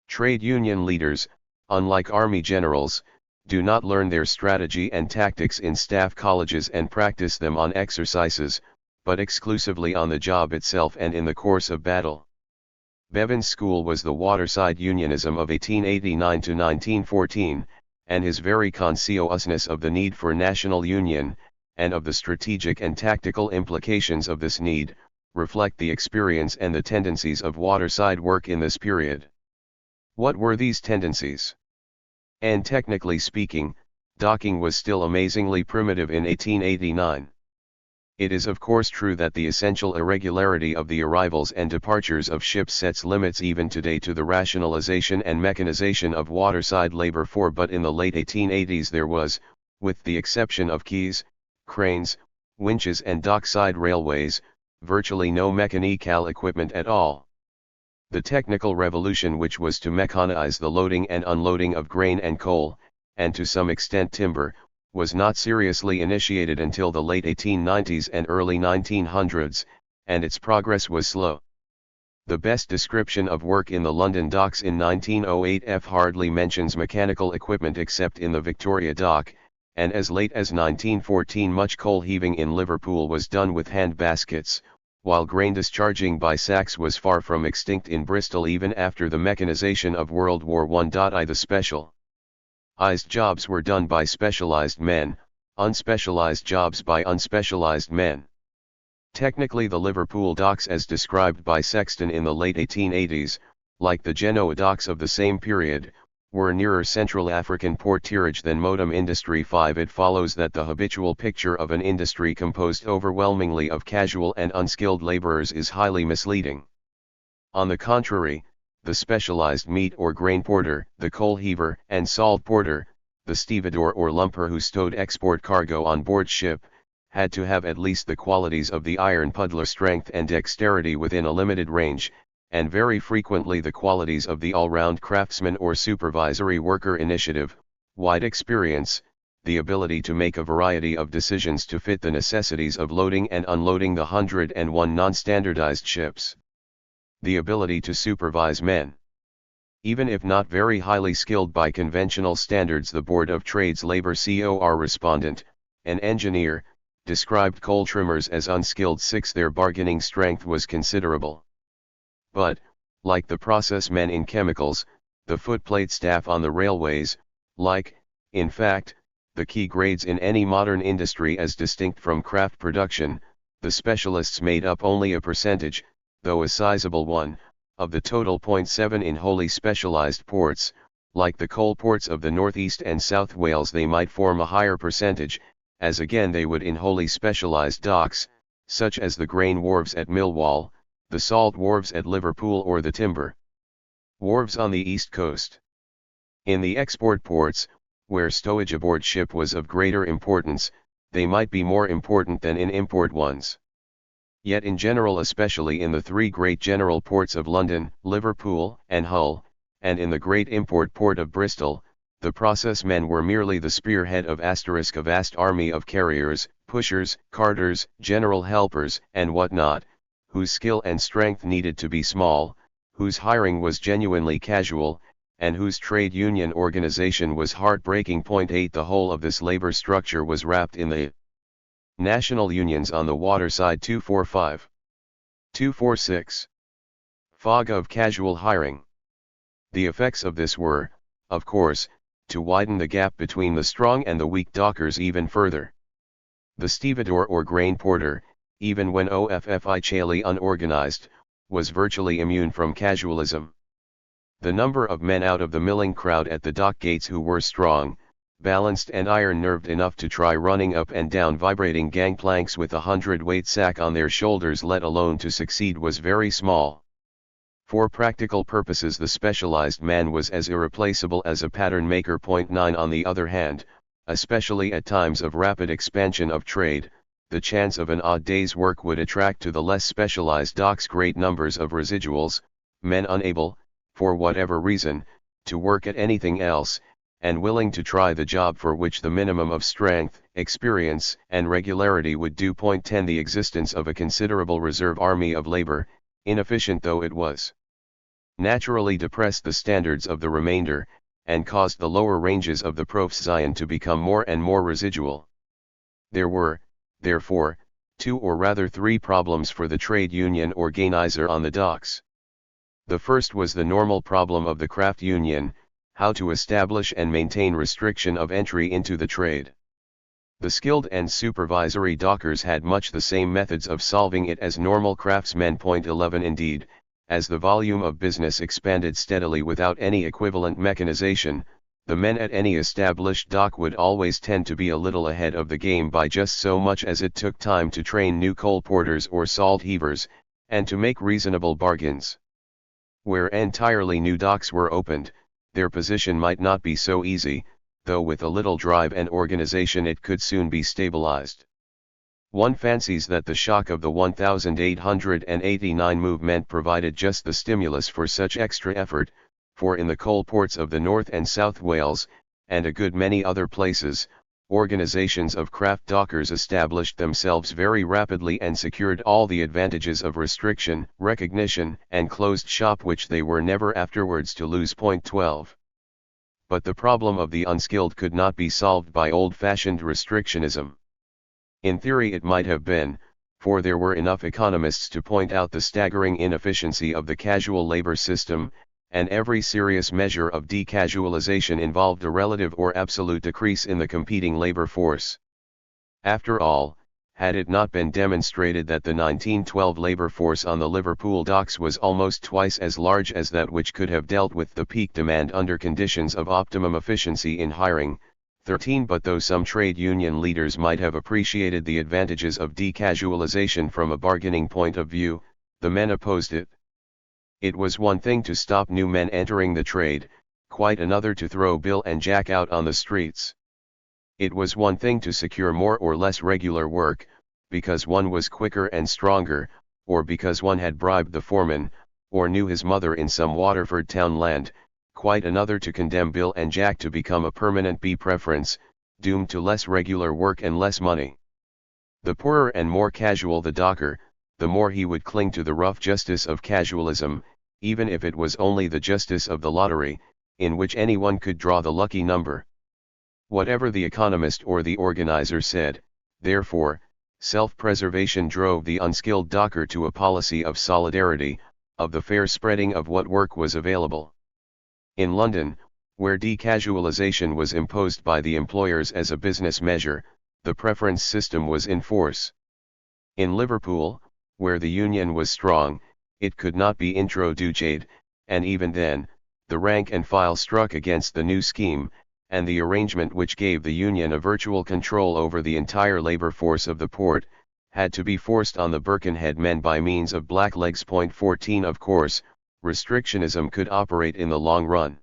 Trade union leaders, unlike army generals, do not learn their strategy and tactics in staff colleges and practice them on exercises, but exclusively on the job itself and in the course of battle. Bevin's school was the waterside unionism of 1889 to 1914, and his very consciousness of the need for national union, and of the strategic and tactical implications of this need, reflect the experience and the tendencies of waterside work in this period. What were these tendencies? And technically speaking, docking was still amazingly primitive in 1889. It is of course true that the essential irregularity of the arrivals and departures of ships sets limits even today to the rationalization and mechanization of waterside labor, but in the late 1880s there was, with the exception of quays, cranes, winches and dockside railways, virtually no mechanical equipment at all. The technical revolution, which was to mechanize the loading and unloading of grain and coal, and to some extent timber, was not seriously initiated until the late 1890s and early 1900s, and its progress was slow. The best description of work in the London docks in 1908 hardly mentions mechanical equipment except in the Victoria Dock, and as late as 1914 much coal heaving in Liverpool was done with hand baskets, while grain discharging by sacks was far from extinct in Bristol even after the mechanization of World War I. The specialized jobs were done by specialized men, unspecialized jobs by unspecialized men. Technically the Liverpool docks as described by Sexton in the late 1880s, like the Genoa docks of the same period, were nearer Central African porterage than modern industry. 5. It follows that the habitual picture of an industry composed overwhelmingly of casual and unskilled laborers is highly misleading. On the contrary, the specialized meat or grain porter, the coal heaver and salt porter, the stevedore or lumper who stowed export cargo on board ship, had to have at least the qualities of the iron puddler, strength and dexterity within a limited range, and very frequently the qualities of the all-round craftsman or supervisory worker: initiative, wide experience, the ability to make a variety of decisions to fit the necessities of loading and unloading the 101 non-standardized ships, the ability to supervise men. Even if not very highly skilled by conventional standards, the Board of Trade's Labor COR respondent, an engineer, described coal trimmers as unskilled. 6. Their bargaining strength was considerable. But, like the process men in chemicals, the footplate staff on the railways, like, in fact, the key grades in any modern industry as distinct from craft production, the specialists made up only a percentage, though a sizable one, of the total. 7. In wholly specialized ports, like the coal ports of the North East and South Wales, they might form a higher percentage, as again they would in wholly specialized docks, such as the grain wharves at Millwall, the salt wharves at Liverpool or the timber wharves on the east coast. In the export ports, where stowage aboard ship was of greater importance, they might be more important than in import ones. Yet in general, especially in the three great general ports of London, Liverpool, and Hull, and in the great import port of Bristol, the process men were merely the spearhead of a vast army of carriers, pushers, carters, general helpers, and what not, whose skill and strength needed to be small, whose hiring was genuinely casual, and whose trade union organization was heartbreaking. 8 The whole of this labor structure was wrapped in the national unions on the waterside. 245. 246. Fog of casual hiring. The effects of this were, of course, to widen the gap between the strong and the weak dockers even further. The stevedore or grain porter, even when officially unorganized, was virtually immune from casualism. The number of men out of the milling crowd at the dock gates who were strong, balanced and iron-nerved enough to try running up and down vibrating gangplanks with a 100-weight sack on their shoulders, let alone to succeed, was very small. For practical purposes the specialized man was as irreplaceable as a pattern maker. 9 On the other hand, especially at times of rapid expansion of trade, the chance of an odd day's work would attract to the less specialized docks great numbers of residuals, men unable, for whatever reason, to work at anything else, and willing to try the job for which the minimum of strength, experience, and regularity would do. 10 The existence of a considerable reserve army of labor, inefficient though it was, naturally depressed the standards of the remainder, and caused the lower ranges of the profession to become more and more residual. There were, therefore, two or rather three problems for the trade union organizer on the docks. The first was the normal problem of the craft union, how to establish and maintain restriction of entry into the trade. The skilled and supervisory dockers had much the same methods of solving it as normal craftsmen. 11 Indeed, as the volume of business expanded steadily without any equivalent mechanization, the men at any established dock would always tend to be a little ahead of the game by just so much as it took time to train new coal porters or salt heavers, and to make reasonable bargains. Where entirely new docks were opened, their position might not be so easy, though with a little drive and organization it could soon be stabilized. One fancies that the shock of the 1889 movement provided just the stimulus for such extra effort, for in the coal ports of the North and South Wales, and a good many other places, organizations of craft dockers established themselves very rapidly and secured all the advantages of restriction, recognition, and closed shop which they were never afterwards to lose. 12. But the problem of the unskilled could not be solved by old-fashioned restrictionism. In theory it might have been, for there were enough economists to point out the staggering inefficiency of the casual labor system, and every serious measure of decasualization involved a relative or absolute decrease in the competing labor force. After all, had it not been demonstrated that the 1912 labor force on the Liverpool docks was almost twice as large as that which could have dealt with the peak demand under conditions of optimum efficiency in hiring, 13 But though some trade union leaders might have appreciated the advantages of decasualization from a bargaining point of view, the men opposed it. It was one thing to stop new men entering the trade, quite another to throw Bill and Jack out on the streets. It was one thing to secure more or less regular work, because one was quicker and stronger, or because one had bribed the foreman, or knew his mother in some Waterford townland, quite another to condemn Bill and Jack to become a permanent B preference, doomed to less regular work and less money. The poorer and more casual the docker, the more he would cling to the rough justice of casualism, even if it was only the justice of the lottery, in which anyone could draw the lucky number. Whatever the economist or the organizer said, therefore, self-preservation drove the unskilled docker to a policy of solidarity, of the fair spreading of what work was available. In London, where decasualization was imposed by the employers as a business measure, the preference system was in force. In Liverpool, where the union was strong, it could not be introduced, and even then, the rank and file struck against the new scheme, and the arrangement which gave the union a virtual control over the entire labor force of the port, had to be forced on the Birkenhead men by means of blacklegs. 14 Of course, restrictionism could operate in the long run.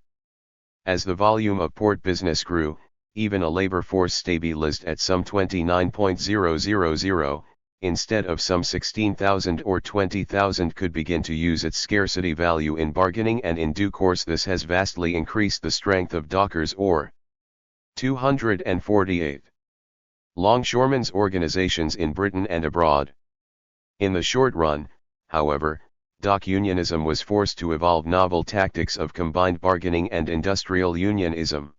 As the volume of port business grew, even a labor force stabilized at some 29,000, instead of some 16,000 or 20,000, could begin to use its scarcity value in bargaining, and in due course this has vastly increased the strength of dockers or 248 longshoremen's organizations in Britain and abroad. In the short run, however, dock unionism was forced to evolve novel tactics of combined bargaining and industrial unionism.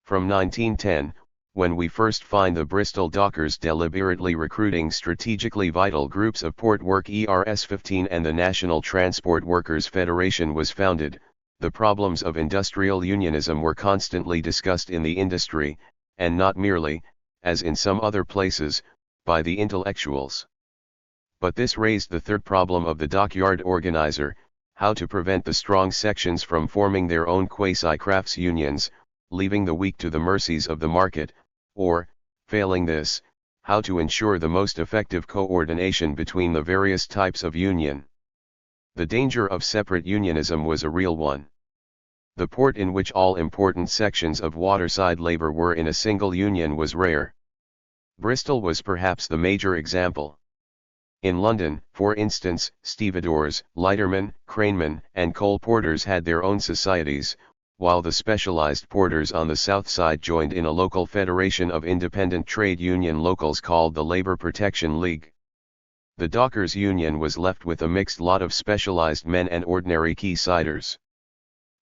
From 1910, when we first find the Bristol dockers deliberately recruiting strategically vital groups of port work, ERS 15, and the National Transport Workers' Federation was founded, the problems of industrial unionism were constantly discussed in the industry, and not merely, as in some other places, by the intellectuals. But this raised the third problem of the dockyard organizer: how to prevent the strong sections from forming their own quasi-crafts unions, leaving the weak to the mercies of the market, or, failing this, how to ensure the most effective coordination between the various types of union. The danger of separate unionism was a real one. The port in which all important sections of waterside labor were in a single union was rare. Bristol was perhaps the major example. In London, for instance, stevedores, lightermen, cranemen, and coal porters had their own societies, while the specialized porters on the south side joined in a local federation of independent trade union locals called the Labour Protection League. The dockers' union was left with a mixed lot of specialized men and ordinary quaysiders.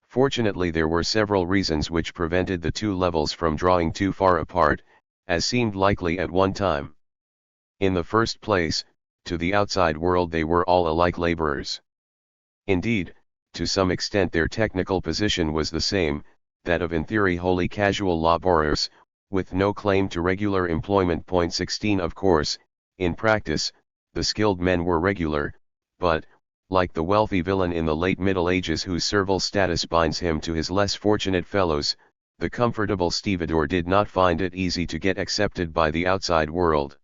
Fortunately, there were several reasons which prevented the two levels from drawing too far apart, as seemed likely at one time. In the first place, to the outside world they were all alike laborers. Indeed, to some extent their technical position was the same, that of in theory wholly casual laborers, with no claim to regular employment. 16 Of course, in practice, the skilled men were regular, but, like the wealthy villain in the late Middle Ages whose servile status binds him to his less fortunate fellows, the comfortable stevedore did not find it easy to get accepted by the outside world.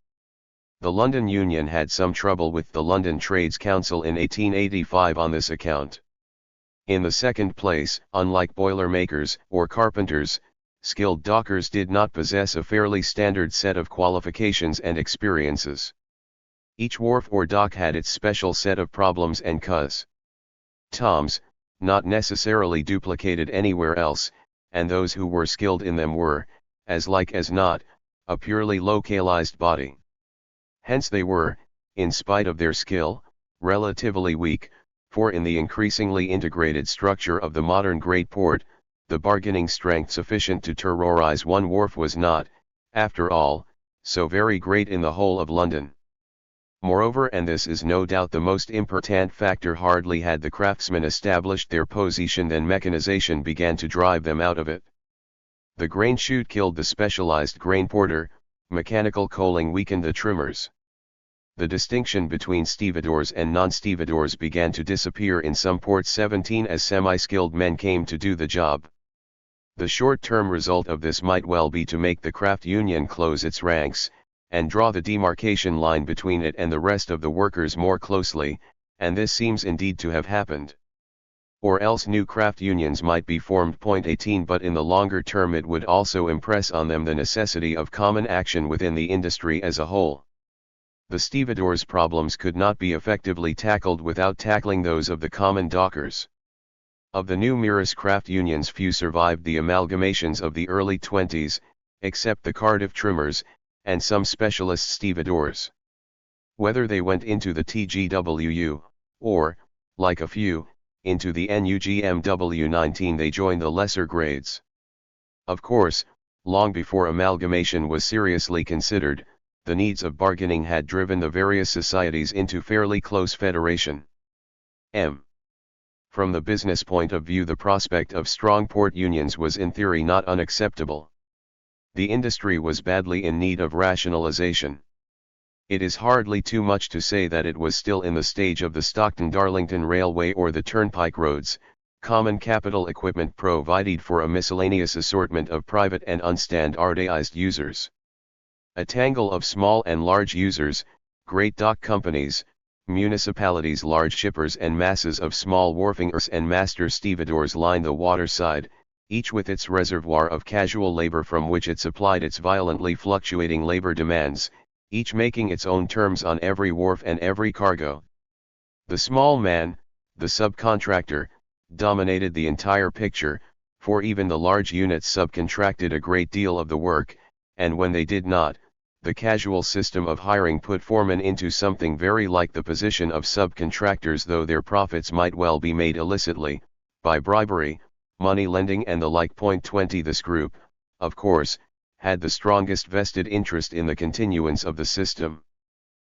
The London Union had some trouble with the London Trades Council in 1885 on this account. In the second place, unlike boilermakers or carpenters, skilled dockers did not possess a fairly standard set of qualifications and experiences. Each wharf or dock had its special set of problems and customs, not necessarily duplicated anywhere else, and those who were skilled in them were, as like as not, a purely localized body. Hence they were, in spite of their skill, relatively weak, for in the increasingly integrated structure of the modern great port, the bargaining strength sufficient to terrorize one wharf was not, after all, so very great in the whole of London. Moreover, and this is no doubt the most important factor, hardly had the craftsmen established their position than mechanization began to drive them out of it. The grain chute killed the specialized grain porter, mechanical coaling weakened the trimmers. The distinction between stevedores and non-stevedores began to disappear in some ports. 17 As semi-skilled men came to do the job. The short-term result of this might well be to make the craft union close its ranks, and draw the demarcation line between it and the rest of the workers more closely, and this seems indeed to have happened. Or else new craft unions might be formed. 18 But in the longer term it would also impress on them the necessity of common action within the industry as a whole. The stevedores' problems could not be effectively tackled without tackling those of the common dockers. Of the numerous craft unions few survived the amalgamations of the early 20s, except the Cardiff trimmers, and some specialist stevedores. Whether they went into the TGWU, or, like a few, into the NUGMW19, they joined the lesser grades. Of course, long before amalgamation was seriously considered, the needs of bargaining had driven the various societies into fairly close federation. From the business point of view, the prospect of strong port unions was in theory not unacceptable. The industry was badly in need of rationalization. It is hardly too much to say that it was still in the stage of the Stockton-Darlington Railway or the turnpike roads, common capital equipment provided for a miscellaneous assortment of private and unstandardized users. A tangle of small and large users, Great dock companies, municipalities, large shippers and masses of small wharfingers and master stevedores line the waterside, each with its reservoir of casual labor from which it supplied its violently fluctuating labor demands, each making its own terms on every wharf and every cargo. The small man, the subcontractor, dominated the entire picture, for even the large units subcontracted a great deal of the work, and when they did not, the casual system of hiring put foremen into something very like the position of subcontractors, though their profits might well be made illicitly, by bribery, money lending and the like. 20 This group, of course, had the strongest vested interest in the continuance of the system.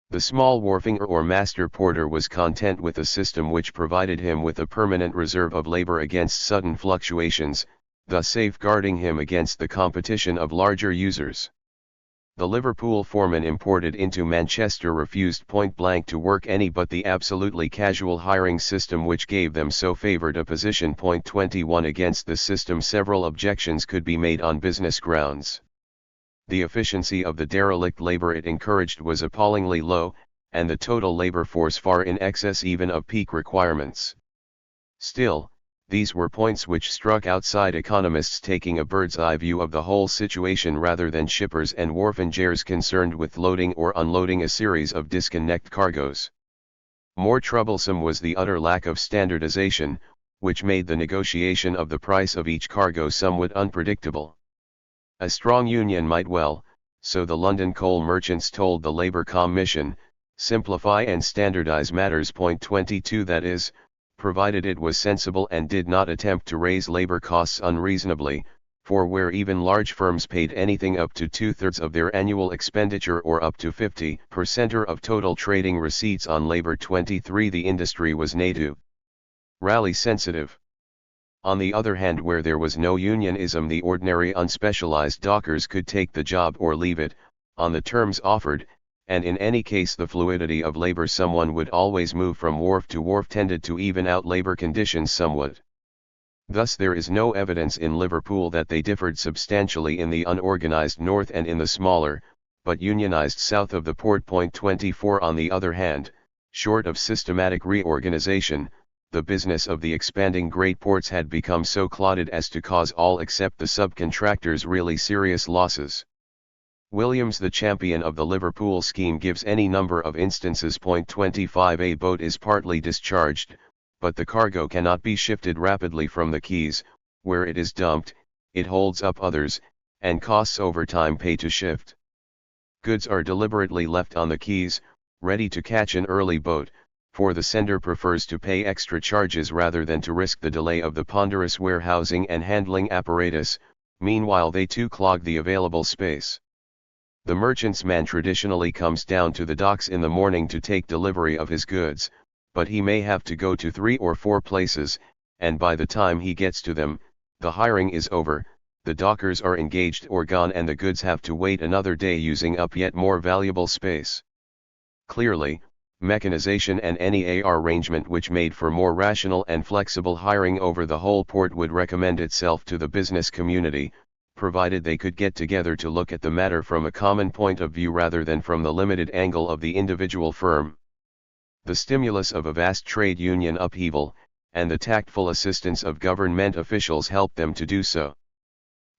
The small wharfinger or master porter was content with a system which provided him with a permanent reserve of labor against sudden fluctuations, thus safeguarding him against the competition of larger users. The Liverpool foreman imported into Manchester refused point blank to work any but the absolutely casual hiring system which gave them so favoured a position. 21 Against this system several objections could be made on business grounds. The efficiency of the derelict labour it encouraged was appallingly low, and the total labour force far in excess even of peak requirements. Still, these were points which struck outside economists taking a bird's-eye view of the whole situation rather than shippers and wharfingers concerned with loading or unloading a series of disconnect cargoes. More troublesome was the utter lack of standardization, which made the negotiation of the price of each cargo somewhat unpredictable. A strong union might well, so the London coal merchants told the Labour Commission, simplify and standardize matters. 22 That is, provided it was sensible and did not attempt to raise labor costs unreasonably, for where even large firms paid anything up to 2/3 of their annual expenditure or up to 50% of total trading receipts on labor. 23 The industry was native, rally sensitive. On the other hand, where there was no unionism, the ordinary unspecialized dockers could take the job or leave it, on the terms offered, and in any case the fluidity of labor, someone would always move from wharf to wharf, tended to even out labor conditions somewhat. Thus there is no evidence in Liverpool that they differed substantially in the unorganized north and in the smaller, but unionized south of the port. 24 On the other hand, short of systematic reorganization, the business of the expanding great ports had become so clotted as to cause all except the subcontractors really serious losses. Williams, the champion of the Liverpool scheme, gives any number of instances. 25 A boat is partly discharged, but the cargo cannot be shifted rapidly from the quays, where it is dumped, it holds up others, and costs overtime pay to shift. Goods are deliberately left on the quays, ready to catch an early boat, for the sender prefers to pay extra charges rather than to risk the delay of the ponderous warehousing and handling apparatus. Meanwhile they too clog the available space. The merchant's man traditionally comes down to the docks in the morning to take delivery of his goods, but he may have to go to 3 or 4 places, and by the time he gets to them, the hiring is over, the dockers are engaged or gone, and the goods have to wait another day, using up yet more valuable space. Clearly, mechanization and any arrangement which made for more rational and flexible hiring over the whole port would recommend itself to the business community, provided they could get together to look at the matter from a common point of view rather than from the limited angle of the individual firm. The stimulus of a vast trade union upheaval, and the tactful assistance of government officials helped them to do so.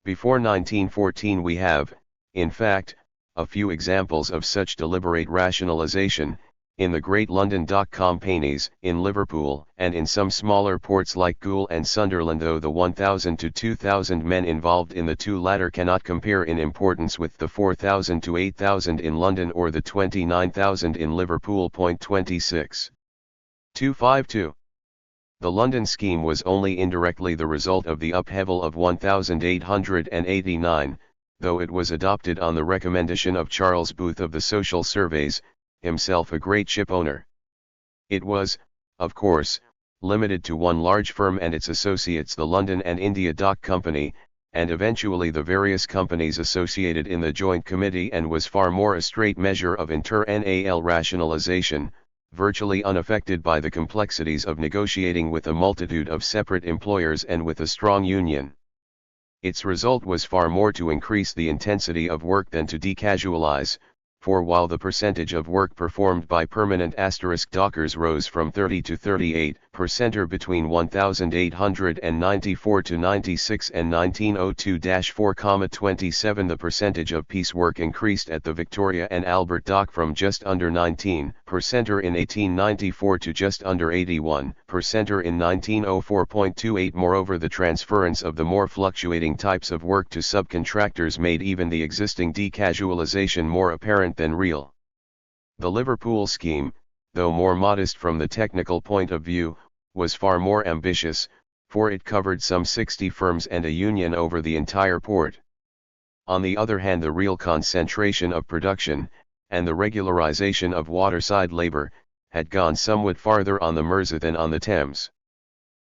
Before 1914 we have, in fact, a few examples of such deliberate rationalization, in the great London dock companies, in Liverpool, and in some smaller ports like Goole and Sunderland, though the 1,000 to 2,000 men involved in the two latter cannot compare in importance with the 4,000 to 8,000 in London or the 29,000 in Liverpool. 26. 252. The London scheme was only indirectly the result of the upheaval of 1889, though it was adopted on the recommendation of Charles Booth of the Social Surveys, himself a great ship owner. It was, of course, limited to one large firm and its associates, the London and India Dock Company, and eventually the various companies associated in the Joint Committee, and was far more a straight measure of inter-NAL rationalization, virtually unaffected by the complexities of negotiating with a multitude of separate employers and with a strong union. Its result was far more to increase the intensity of work than to decasualize, for while the percentage of work performed by permanent * dockers rose from 30 to 38% between 1894 to 96 and 1902-4,27, the percentage of piecework increased at the Victoria and Albert Dock from just under 19% in 1894 to just under 81% in 1904.28. Moreover, the transference of the more fluctuating types of work to subcontractors made even the existing decasualisation more apparent than real. The Liverpool scheme, though more modest from the technical point of view, was far more ambitious, for it covered some 60 firms and a union over the entire port. On the other hand, the real concentration of production, and the regularisation of waterside labour, had gone somewhat farther on the Mersey than on the Thames.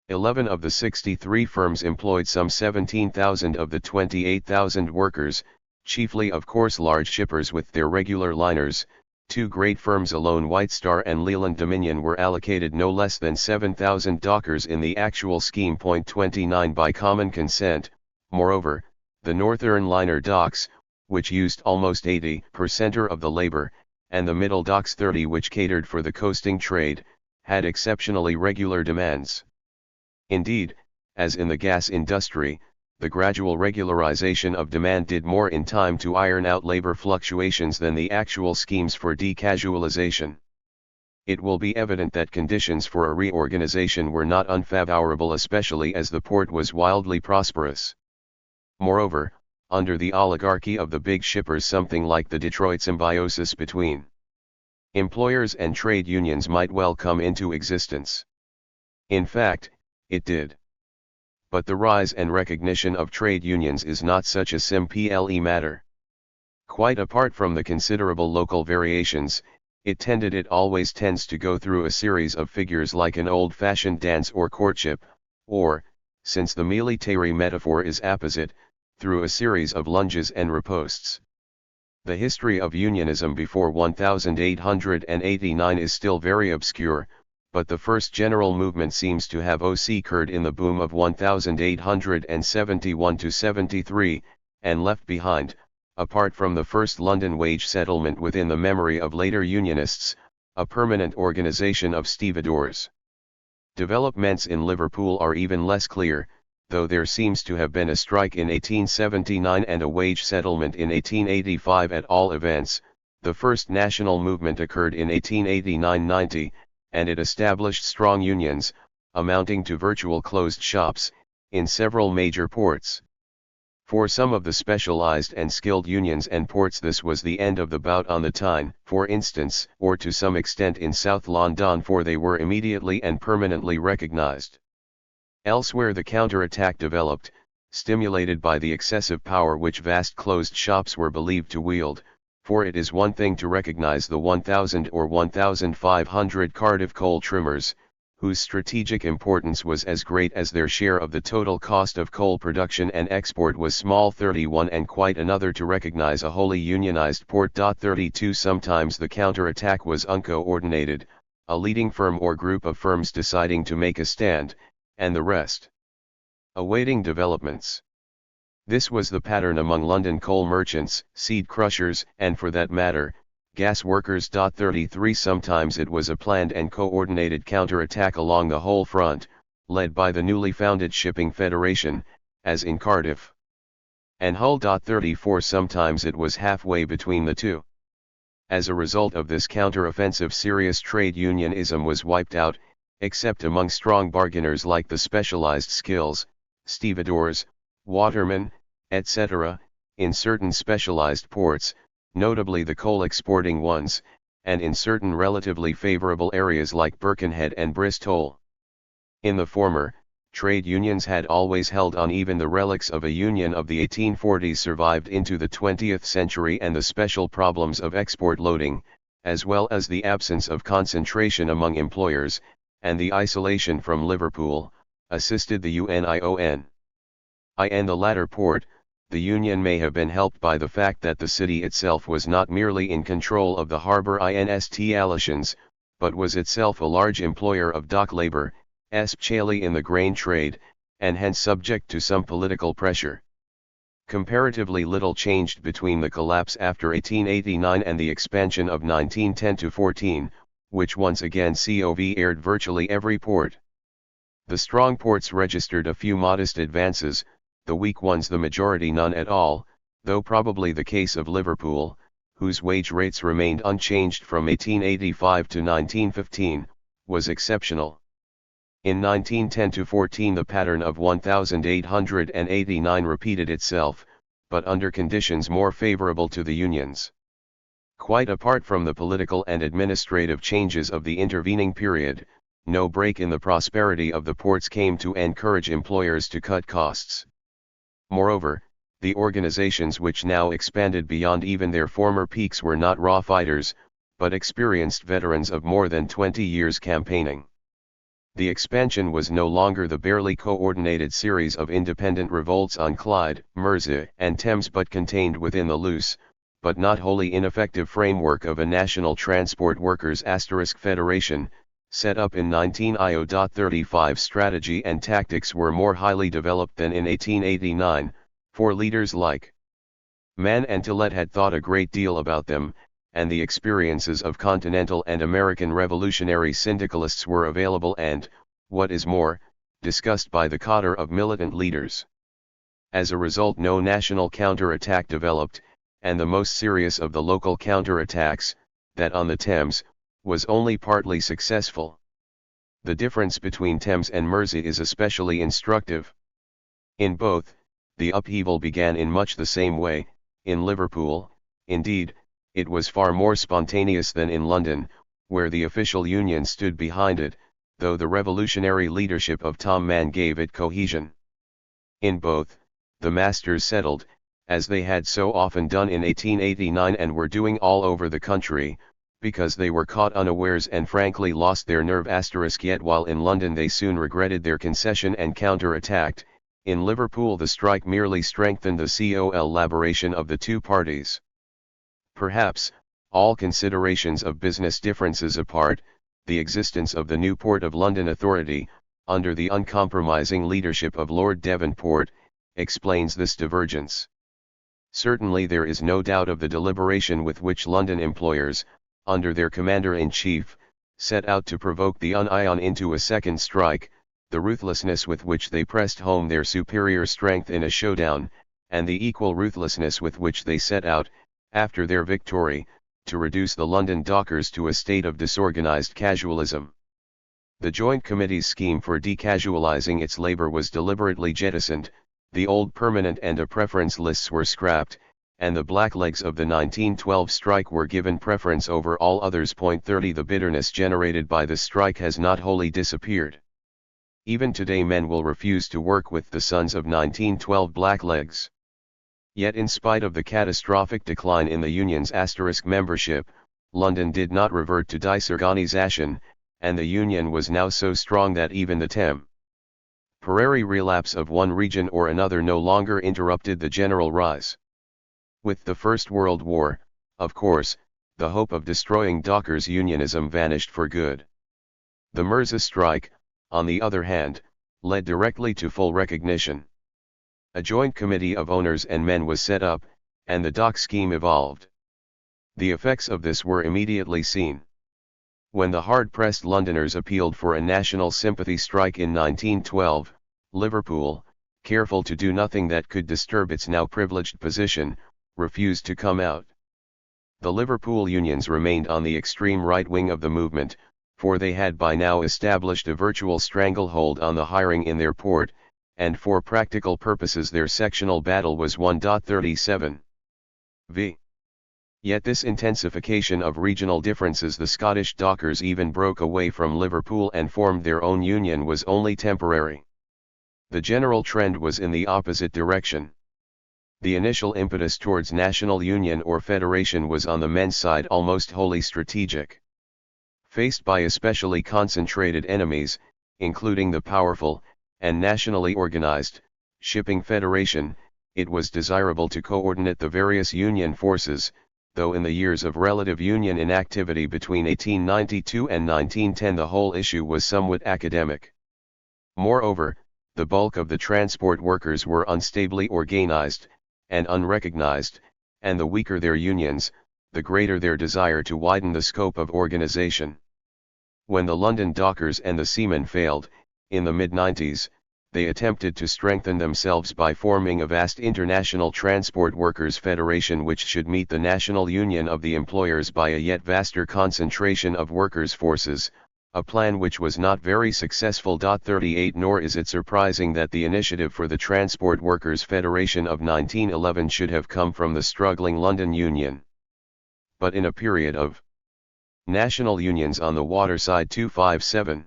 11 of the 63 firms employed some 17,000 of the 28,000 workers, chiefly of course large shippers with their regular liners. Two great firms alone, White Star and Leland Dominion, were allocated no less than 7,000 dockers in the actual scheme. 29 By common consent, moreover, the Northern liner docks, which used almost 80% of the labour, and the middle docks 30, which catered for the coasting trade, had exceptionally regular demands. Indeed, as in the gas industry, the gradual regularization of demand did more in time to iron out labor fluctuations than the actual schemes for decasualization. It will be evident that conditions for a reorganization were not unfavorable, especially as the port was wildly prosperous. Moreover, under the oligarchy of the big shippers, something like the Detroit symbiosis between employers and trade unions might well come into existence. In fact, it did. But the rise and recognition of trade unions is not such a simple matter. Quite apart from the considerable local variations, it always tends to go through a series of figures like an old-fashioned dance or courtship, or, since the military metaphor is apposite, through a series of lunges and ripostes. The history of unionism before 1889 is still very obscure, but the first general movement seems to have occurred in the boom of 1871-73, and left behind, apart from the first London wage settlement within the memory of later Unionists, a permanent organisation of stevedores. Developments in Liverpool are even less clear, though there seems to have been a strike in 1879 and a wage settlement in 1885. At all events, the first national movement occurred in 1889-90, and it established strong unions, amounting to virtual closed shops, in several major ports. For some of the specialized and skilled unions and ports this was the end of the bout on the Tyne, for instance, or to some extent in South London, for they were immediately and permanently recognized. Elsewhere the counter-attack developed, stimulated by the excessive power which vast closed shops were believed to wield, for it is one thing to recognize the 1,000 or 1,500 Cardiff coal trimmers, whose strategic importance was as great as their share of the total cost of coal production and export was small. 31 And quite another to recognize a wholly unionized port. 32 Sometimes the counter-attack was uncoordinated, a leading firm or group of firms deciding to make a stand, and the rest awaiting developments. This was the pattern among London coal merchants, seed crushers, and for that matter, gas workers. 33 Sometimes it was a planned and coordinated counter-attack along the whole front, led by the newly founded Shipping Federation, as in Cardiff and Hull. 34 Sometimes it was halfway between the two. As a result of this counter-offensive, serious trade unionism was wiped out, except among strong bargainers like the specialized skills, stevedores, watermen, etc., in certain specialized ports, notably the coal-exporting ones, and in certain relatively favorable areas like Birkenhead and Bristol. In the former, trade unions had always held on. Even the relics of a union of the 1840s survived into the 20th century, and the special problems of export loading, as well as the absence of concentration among employers, and the isolation from Liverpool, assisted the union. In the latter port, the union may have been helped by the fact that the city itself was not merely in control of the harbour installations, but was itself a large employer of dock labour, especially in the grain trade, and hence subject to some political pressure. Comparatively little changed between the collapse after 1889 and the expansion of 1910-14, which once again aired virtually every port. The strong ports registered a few modest advances, the weak ones the majority none at all, though probably the case of Liverpool, whose wage rates remained unchanged from 1885 to 1915, was exceptional. In 1910-14 the pattern of 1889 repeated itself, but under conditions more favorable to the unions. Quite apart from the political and administrative changes of the intervening period, no break in the prosperity of the ports came to encourage employers to cut costs. Moreover, the organizations which now expanded beyond even their former peaks were not raw fighters, but experienced veterans of more than 20 years campaigning. The expansion was no longer the barely coordinated series of independent revolts on Clyde, Mersey, and Thames but contained within the loose, but not wholly ineffective framework of a National Transport Workers * Federation, set up in 1935. Strategy and tactics were more highly developed than in 1889, for leaders like Mann and Tillett had thought a great deal about them, and the experiences of Continental and American revolutionary syndicalists were available and, what is more, discussed by the cadre of militant leaders. As a result, no national counterattack developed, and the most serious of the local counterattacks, that on the Thames, was only partly successful. The difference between Thames and Mersey is especially instructive. In both, the upheaval began in much the same way. In Liverpool, indeed, it was far more spontaneous than in London, where the official union stood behind it, though the revolutionary leadership of Tom Mann gave it cohesion. In both, the masters settled, as they had so often done in 1889 and were doing all over the country, because they were caught unawares and frankly lost their nerve. Yet while in London they soon regretted their concession and counter-attacked, in Liverpool the strike merely strengthened the collaboration of the two parties. Perhaps, all considerations of business differences apart, the existence of the new Port of London Authority, under the uncompromising leadership of Lord Devonport, explains this divergence. Certainly there is no doubt of the deliberation with which London employers, under their Commander-in-Chief, set out to provoke the Union into a second strike, the ruthlessness with which they pressed home their superior strength in a showdown, and the equal ruthlessness with which they set out, after their victory, to reduce the London dockers to a state of disorganized casualism. The Joint Committee's scheme for decasualizing its labor was deliberately jettisoned, the old permanent and a preference lists were scrapped, and the blacklegs of the 1912 strike were given preference over all others. 30 The bitterness generated by the strike has not wholly disappeared. Even today men will refuse to work with the sons of 1912 blacklegs. Yet in spite of the catastrophic decline in the union's * membership, London did not revert to disorganization, and the union was now so strong that even the temporary relapse of one region or another no longer interrupted the general rise. With the First World War, of course, the hope of destroying dockers' unionism vanished for good. The Mersey strike, on the other hand, led directly to full recognition. A joint committee of owners and men was set up, and the dock scheme evolved. The effects of this were immediately seen. When the hard-pressed Londoners appealed for a national sympathy strike in 1912, Liverpool, careful to do nothing that could disturb its now privileged position, refused to come out. The Liverpool unions remained on the extreme right wing of the movement, for they had by now established a virtual stranglehold on the hiring in their port, and for practical purposes their sectional battle was won. 37 v. Yet this intensification of regional differences, the Scottish dockers even broke away from Liverpool and formed their own union, was only temporary. The general trend was in the opposite direction. The initial impetus towards national union or federation was on the men's side almost wholly strategic. Faced by especially concentrated enemies, including the powerful, and nationally organized, shipping federation, it was desirable to coordinate the various union forces, though in the years of relative union inactivity between 1892 and 1910 the whole issue was somewhat academic. Moreover, the bulk of the transport workers were unstably organized, and unrecognized, and the weaker their unions, the greater their desire to widen the scope of organization. When the London dockers and the seamen failed, in the mid-90s, they attempted to strengthen themselves by forming a vast international transport workers' federation which should meet the national union of the employers by a yet vaster concentration of workers' forces, a plan which was not very successful. 38 Nor is it surprising that the initiative for the Transport Workers' Federation of 1911 should have come from the struggling London Union. But in a period of national unions on the waterside 257,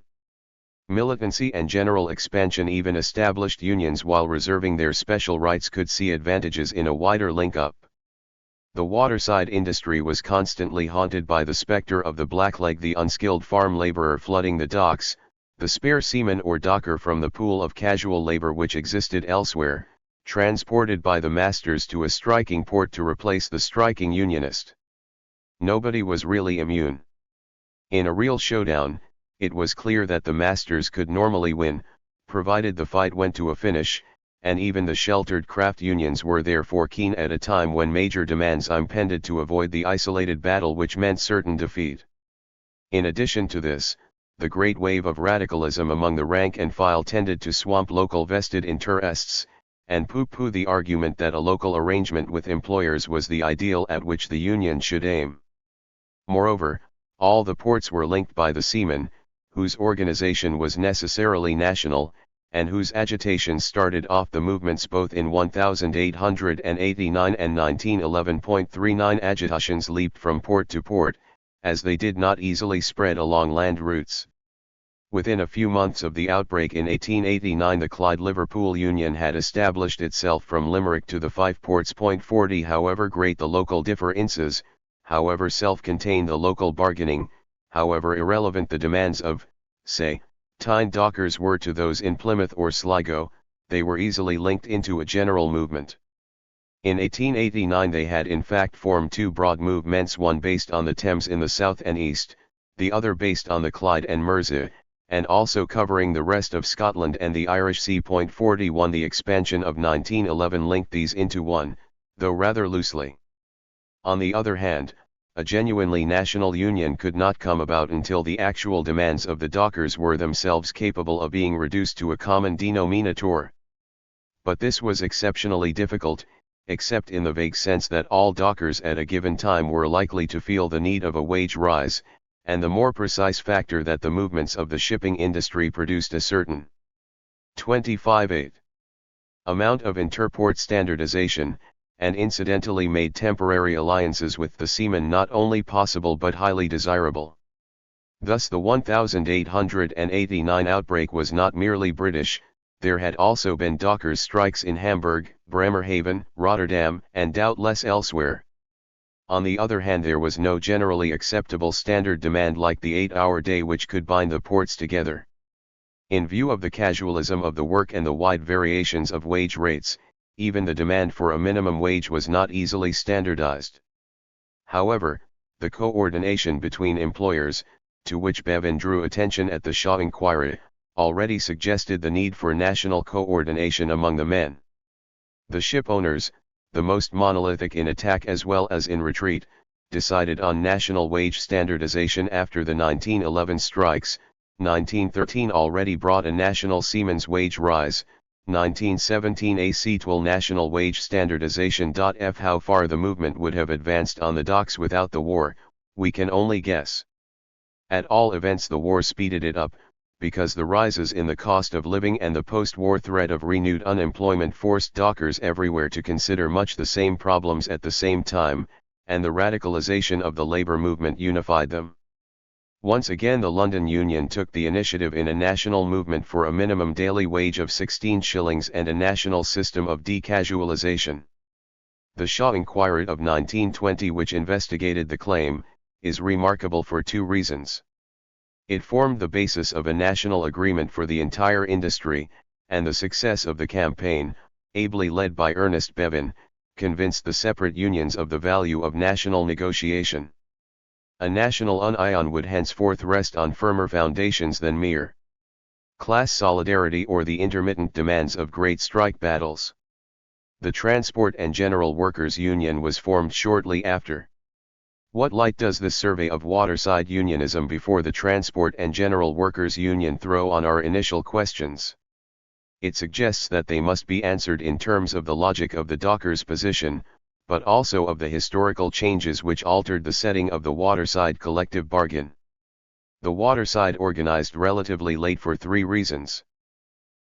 militancy and general expansion, even established unions while reserving their special rights could see advantages in a wider link-up. The waterside industry was constantly haunted by the spectre of the blackleg, the unskilled farm laborer flooding the docks, the spare seaman or docker from the pool of casual labor which existed elsewhere, transported by the masters to a striking port to replace the striking unionist. Nobody was really immune. In a real showdown, it was clear that the masters could normally win, provided the fight went to a finish, and even the sheltered craft unions were therefore keen at a time when major demands impended to avoid the isolated battle which meant certain defeat. In addition to this, the great wave of radicalism among the rank and file tended to swamp local vested interests, and pooh-pooh the argument that a local arrangement with employers was the ideal at which the union should aim. Moreover, all the ports were linked by the seamen, whose organization was necessarily national, and whose agitations started off the movements both in 1889 and 1911. Agitations leaped from port to port, as they did not easily spread along land routes. Within a few months of the outbreak in 1889 the Clyde-Liverpool Union had established itself from Limerick to the Five Ports. 40 However great the local differences, however self-contained the local bargaining, however irrelevant the demands of, say, Tyne dockers were to those in Plymouth or Sligo, they were easily linked into a general movement. In 1889 they had in fact formed two broad movements, one based on the Thames in the south and east, the other based on the Clyde and Mersey, and also covering the rest of Scotland and the Irish Sea. 41 The expansion of 1911 linked these into one, though rather loosely. On the other hand, a genuinely national union could not come about until the actual demands of the dockers were themselves capable of being reduced to a common denominator. But this was exceptionally difficult, except in the vague sense that all dockers at a given time were likely to feel the need of a wage rise, and the more precise factor that the movements of the shipping industry produced a certain 25.8 amount of interport standardization, and incidentally made temporary alliances with the seamen not only possible but highly desirable. Thus the 1889 outbreak was not merely British, there had also been dockers' strikes in Hamburg, Bremerhaven, Rotterdam, and doubtless elsewhere. On the other hand, there was no generally acceptable standard demand like the 8-hour day which could bind the ports together. In view of the casualism of the work and the wide variations of wage rates, even the demand for a minimum wage was not easily standardized. However, the coordination between employers, to which Bevan drew attention at the Shaw Inquiry, already suggested the need for national coordination among the men. The ship owners, the most monolithic in attack as well as in retreat, decided on national wage standardization after the 1911 strikes. 1913 already brought a national seamen's wage rise, 1917 a seatwell national wage standardization. How far the movement would have advanced on the docks without the war, we can only guess. At all events the war speeded it up, because the rises in the cost of living and the post-war threat of renewed unemployment forced dockers everywhere to consider much the same problems at the same time, and the radicalization of the labor movement unified them. Once again the London Union took the initiative in a national movement for a minimum daily wage of 16 shillings and a national system of decasualization. The Shaw Inquiry of 1920, which investigated the claim, is remarkable for two reasons. It formed the basis of a national agreement for the entire industry, and the success of the campaign, ably led by Ernest Bevan, convinced the separate unions of the value of national negotiation. A national union would henceforth rest on firmer foundations than mere class solidarity or the intermittent demands of great strike battles. The Transport and General Workers Union was formed shortly after. What light does this survey of waterside unionism before the Transport and General Workers Union throw on our initial questions? It suggests that they must be answered in terms of the logic of the dockers' position, but also of the historical changes which altered the setting of the waterside collective bargain. The waterside organized relatively late for three reasons.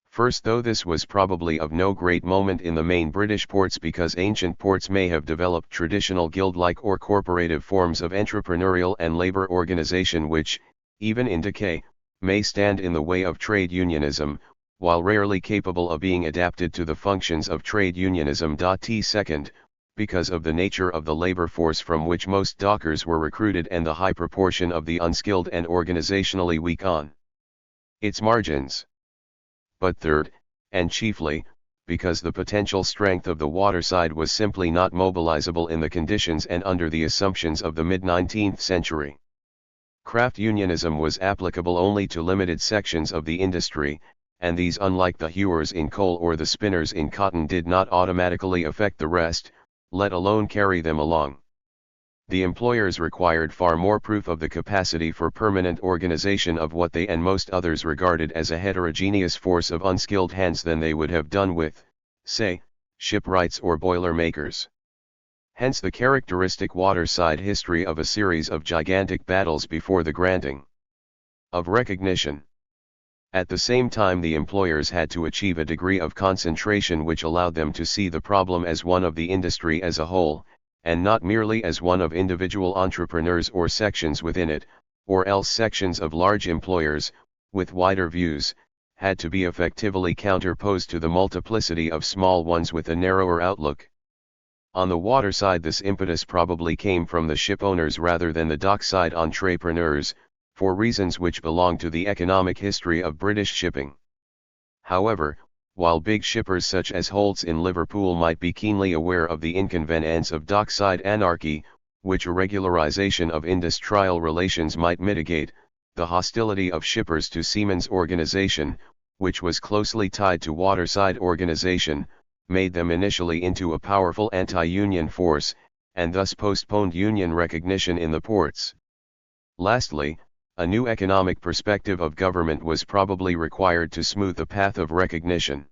First, though this was probably of no great moment in the main British ports because ancient ports may have developed traditional guild-like or corporative forms of entrepreneurial and labor organization which, even in decay, may stand in the way of trade unionism, while rarely capable of being adapted to the functions of trade unionism. Second, because of the nature of the labor force from which most dockers were recruited and the high proportion of the unskilled and organizationally weak on its margins. But third, and chiefly, because the potential strength of the waterside was simply not mobilizable in the conditions and under the assumptions of the mid-19th century. Craft unionism was applicable only to limited sections of the industry, and these, unlike the hewers in coal or the spinners in cotton, did not automatically affect the rest, let alone carry them along. The employers required far more proof of the capacity for permanent organization of what they and most others regarded as a heterogeneous force of unskilled hands than they would have done with, say, shipwrights or boiler makers. Hence the characteristic waterside history of a series of gigantic battles before the granting of recognition. At the same time, the employers had to achieve a degree of concentration which allowed them to see the problem as one of the industry as a whole, and not merely as one of individual entrepreneurs or sections within it, or else sections of large employers, with wider views, had to be effectively counterposed to the multiplicity of small ones with a narrower outlook. On the waterside, this impetus probably came from the ship owners rather than the dockside entrepreneurs, for reasons which belong to the economic history of British shipping. However, while big shippers such as Holt's in Liverpool might be keenly aware of the inconvenience of dockside anarchy, which a regularization of industrial relations might mitigate, the hostility of shippers to seamen's organization, which was closely tied to waterside organization, made them initially into a powerful anti-union force, and thus postponed union recognition in the ports. Lastly, a new economic perspective of government was probably required to smooth the path of recognition.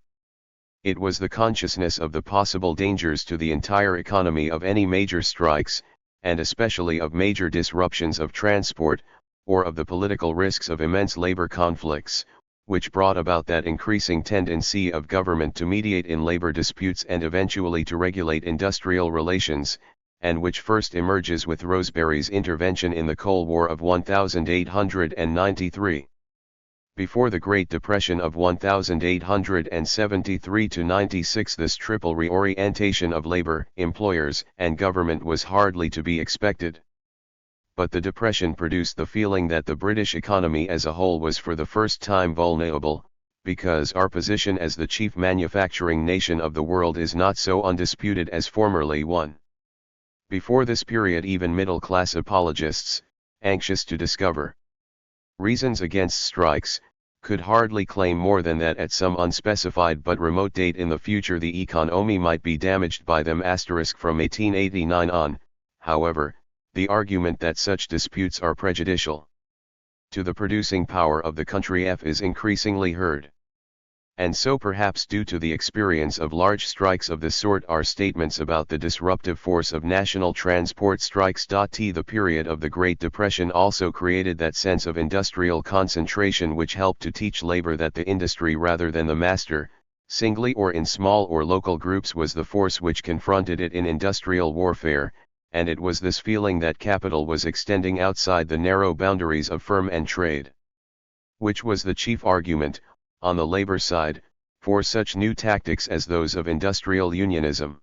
It was the consciousness of the possible dangers to the entire economy of any major strikes, and especially of major disruptions of transport, or of the political risks of immense labor conflicts, which brought about that increasing tendency of government to mediate in labor disputes and eventually to regulate industrial relations, and which first emerges with Rosebery's intervention in the Coal War of 1893. Before the Great Depression of 1873–96, this triple reorientation of labor, employers, and government was hardly to be expected. But the Depression produced the feeling that the British economy as a whole was for the first time vulnerable, because our position as the chief manufacturing nation of the world is not so undisputed as formerly one. Before this period, even middle-class apologists, anxious to discover reasons against strikes, could hardly claim more than that at some unspecified but remote date in the future the economy might be damaged by them. From 1889 on, however, the argument that such disputes are prejudicial to the producing power of the country is increasingly heard. And so, perhaps due to the experience of large strikes of this sort, are statements about the disruptive force of national transport strikes. The period of the Great Depression also created that sense of industrial concentration which helped to teach labor that the industry rather than the master, singly or in small or local groups, was the force which confronted it in industrial warfare, and it was this feeling that capital was extending outside the narrow boundaries of firm and trade, which was the chief argument, on the labor side, for such new tactics as those of industrial unionism.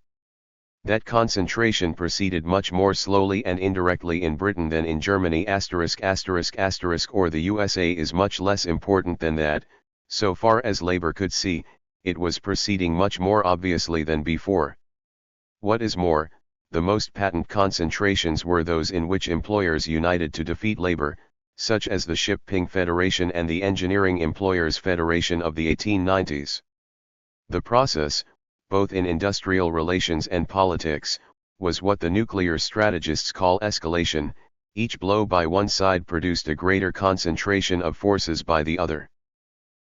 That concentration proceeded much more slowly and indirectly in Britain than in Germany ***** or the USA is much less important than that. So far as labor could see, it was proceeding much more obviously than before. What is more, the most patent concentrations were those in which employers united to defeat labor, such as the Shipping Federation and the Engineering Employers Federation of the 1890s. The process, both in industrial relations and politics, was what the nuclear strategists call escalation. Each blow by one side produced a greater concentration of forces by the other.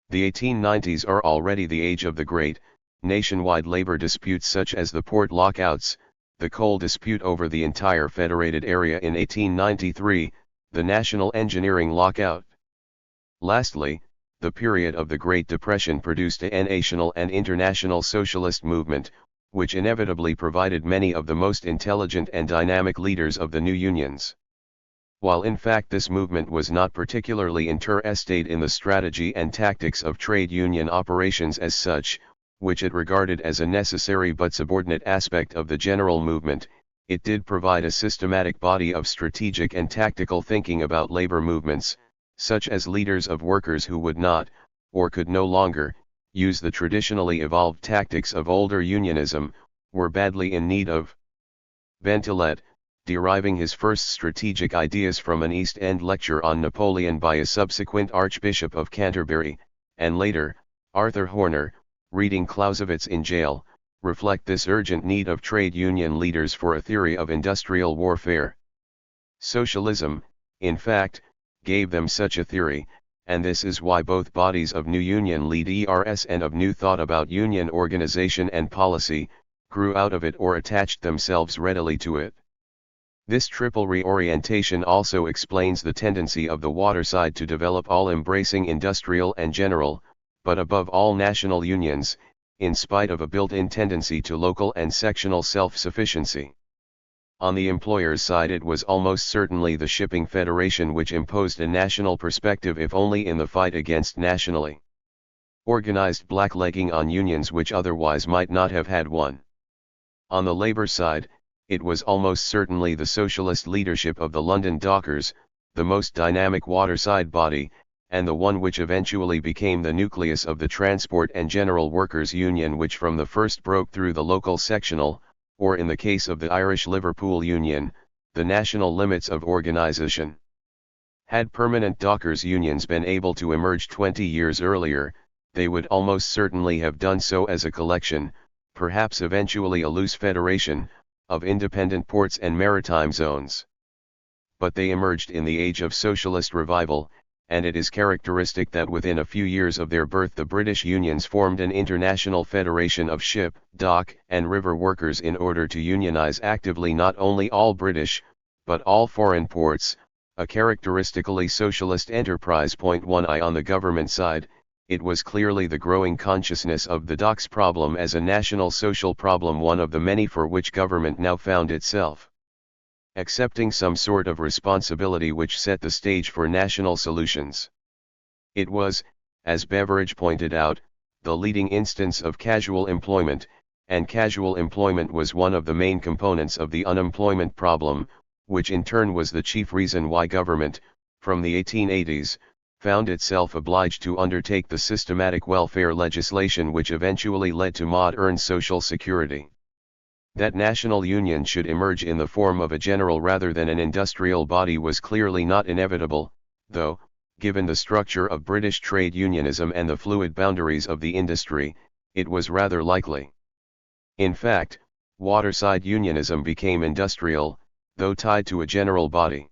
The 1890s are already the age of the great, nationwide labor disputes such as the port lockouts, the coal dispute over the entire federated area in 1893, the national engineering lockout. Lastly, the period of the Great Depression produced a national and international socialist movement, which inevitably provided many of the most intelligent and dynamic leaders of the new unions. While in fact this movement was not particularly interested in the strategy and tactics of trade union operations as such, which it regarded as a necessary but subordinate aspect of the general movement, it did provide a systematic body of strategic and tactical thinking about labor movements, such as leaders of workers who would not, or could no longer, use the traditionally evolved tactics of older unionism, were badly in need of. Bentelet, deriving his first strategic ideas from an East End lecture on Napoleon by a subsequent Archbishop of Canterbury, and later, Arthur Horner, reading Clausewitz in jail, reflect this urgent need of trade union leaders for a theory of industrial warfare. Socialism, in fact, gave them such a theory, and this is why both bodies of New Union leaders and of New Thought about union organization and policy, grew out of it or attached themselves readily to it. This triple reorientation also explains the tendency of the waterside to develop all-embracing industrial and general, but above all national unions, in spite of a built-in tendency to local and sectional self-sufficiency. On the employer's side it was almost certainly the Shipping Federation which imposed a national perspective if only in the fight against nationally organized blacklegging on unions which otherwise might not have had one. On the labor side, it was almost certainly the socialist leadership of the London Dockers, the most dynamic waterside body, and the one which eventually became the nucleus of the Transport and General Workers' Union, which from the first broke through the local sectional, or in the case of the Irish Liverpool Union, the national limits of organisation. Had permanent dockers' unions been able to emerge 20 years earlier, they would almost certainly have done so as a collection, perhaps eventually a loose federation, of independent ports and maritime zones. But they emerged in the age of socialist revival, and it is characteristic that within a few years of their birth the British unions formed an international federation of ship, dock, and river workers in order to unionize actively not only all British, but all foreign ports, a characteristically socialist enterprise. 1. On the government side, it was clearly the growing consciousness of the docks problem as a national social problem, one of the many for which government now found itself accepting some sort of responsibility, which set the stage for national solutions. It was, as Beveridge pointed out, the leading instance of casual employment, and casual employment was one of the main components of the unemployment problem, which in turn was the chief reason why government, from the 1880s, found itself obliged to undertake the systematic welfare legislation which eventually led to modern social security. That national union should emerge in the form of a general rather than an industrial body was clearly not inevitable, though, given the structure of British trade unionism and the fluid boundaries of the industry, it was rather likely. In fact, waterside unionism became industrial, though tied to a general body.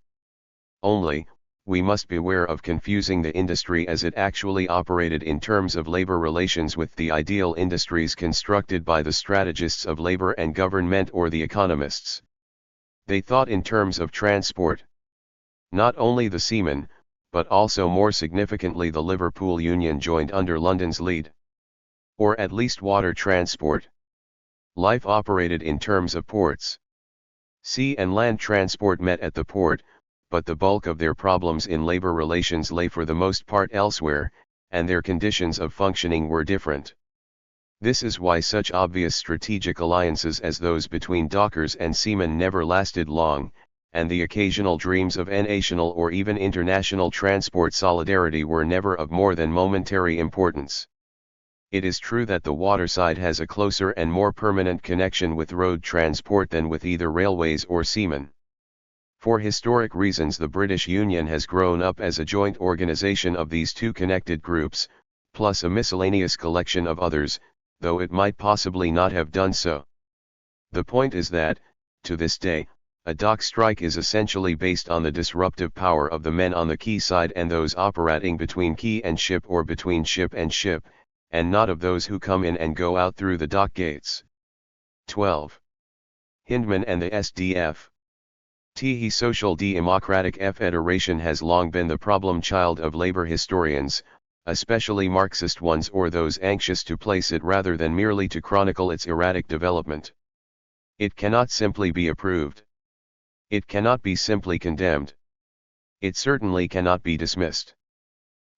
Only, we must beware of confusing the industry as it actually operated in terms of labor relations with the ideal industries constructed by the strategists of labor and government or the economists. They thought in terms of transport. Not only the seamen, but also more significantly the Liverpool Union joined under London's lead. Or at least water transport. Life operated in terms of ports. Sea and land transport met at the port, but the bulk of their problems in labor relations lay for the most part elsewhere, and their conditions of functioning were different. This is why such obvious strategic alliances as those between dockers and seamen never lasted long, and the occasional dreams of national or even international transport solidarity were never of more than momentary importance. It is true that the waterside has a closer and more permanent connection with road transport than with either railways or seamen. For historic reasons the British Union has grown up as a joint organization of these two connected groups, plus a miscellaneous collection of others, though it might possibly not have done so. The point is that, to this day, a dock strike is essentially based on the disruptive power of the men on the quayside and those operating between quay and ship or between ship, and not of those who come in and go out through the dock gates. 12. Hindman and the SDF. The Social Democratic Federation has long been the problem child of labor historians, especially Marxist ones or those anxious to place it rather than merely to chronicle its erratic development. It cannot simply be approved. It cannot be simply condemned. It certainly cannot be dismissed.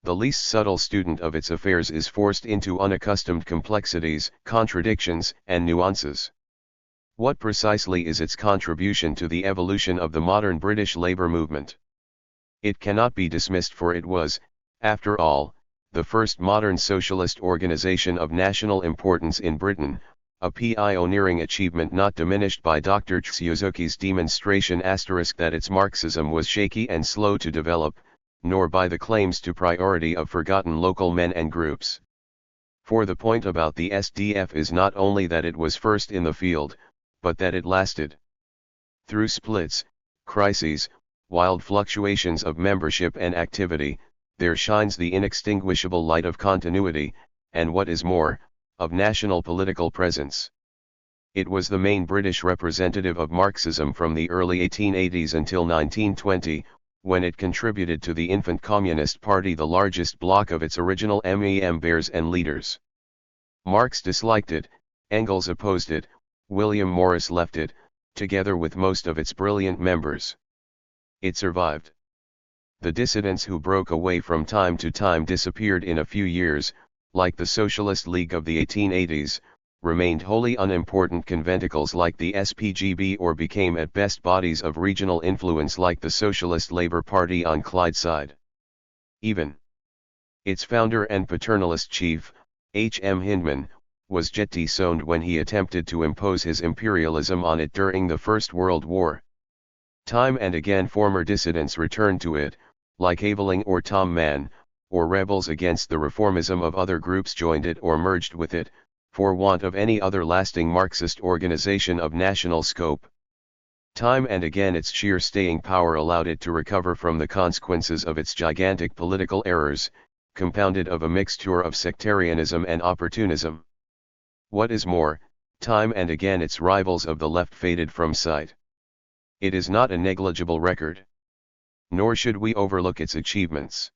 The least subtle student of its affairs is forced into unaccustomed complexities, contradictions, and nuances. What precisely is its contribution to the evolution of the modern British labour movement? It cannot be dismissed, for it was, after all, the first modern socialist organisation of national importance in Britain, a pioneering achievement not diminished by Dr. Suzuki's demonstration that its Marxism was shaky and slow to develop, nor by the claims to priority of forgotten local men and groups. For the point about the SDF is not only that it was first in the field, but that it lasted. Through splits, crises, wild fluctuations of membership and activity, there shines the inextinguishable light of continuity, and what is more, of national political presence. It was the main British representative of Marxism from the early 1880s until 1920, when it contributed to the infant Communist Party the largest block of its original members and leaders. Marx disliked it, Engels opposed it, William Morris left it, together with most of its brilliant members. It survived. The dissidents who broke away from time to time disappeared in a few years, like the Socialist League of the 1880s, remained wholly unimportant conventicles like the SPGB, or became at best bodies of regional influence like the Socialist Labour Party on Clydeside. Even its founder and paternalist chief, H. M. Hindman, was jettisoned when he attempted to impose his imperialism on it during the First World War. Time and again former dissidents returned to it, like Aveling or Tom Mann, or rebels against the reformism of other groups joined it or merged with it, for want of any other lasting Marxist organization of national scope. Time and again its sheer staying power allowed it to recover from the consequences of its gigantic political errors, compounded of a mixture of sectarianism and opportunism. What is more, time and again its rivals of the left faded from sight. It is not a negligible record. Nor should we overlook its achievements.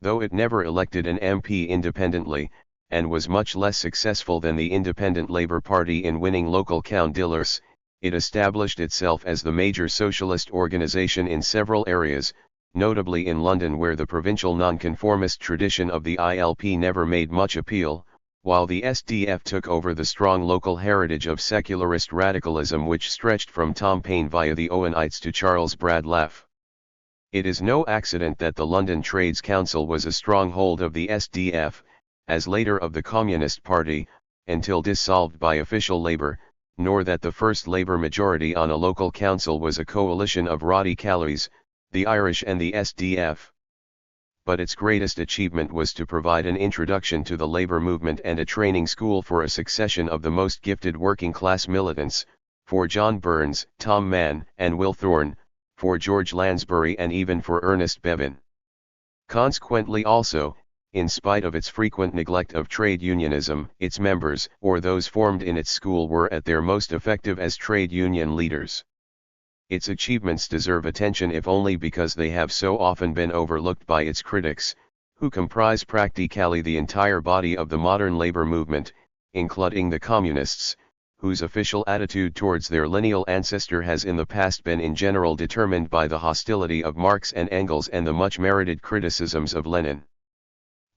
Though it never elected an MP independently, and was much less successful than the Independent Labour Party in winning local councillors, it established itself as the major socialist organisation in several areas, notably in London, where the provincial nonconformist tradition of the ILP never made much appeal, while the SDF took over the strong local heritage of secularist radicalism which stretched from Tom Paine via the Owenites to Charles Bradlaugh. It is no accident that the London Trades Council was a stronghold of the SDF, as later of the Communist Party, until dissolved by official Labour, nor that the first Labour majority on a local council was a coalition of radicales, the Irish and the SDF. But its greatest achievement was to provide an introduction to the labour movement and a training school for a succession of the most gifted working-class militants, for John Burns, Tom Mann, and Will Thorne, for George Lansbury, and even for Ernest Bevin. Consequently also, in spite of its frequent neglect of trade unionism, its members, or those formed in its school, were at their most effective as trade union leaders. Its achievements deserve attention if only because they have so often been overlooked by its critics, who comprise practically the entire body of the modern labor movement, including the communists, whose official attitude towards their lineal ancestor has in the past been in general determined by the hostility of Marx and Engels and the much-merited criticisms of Lenin.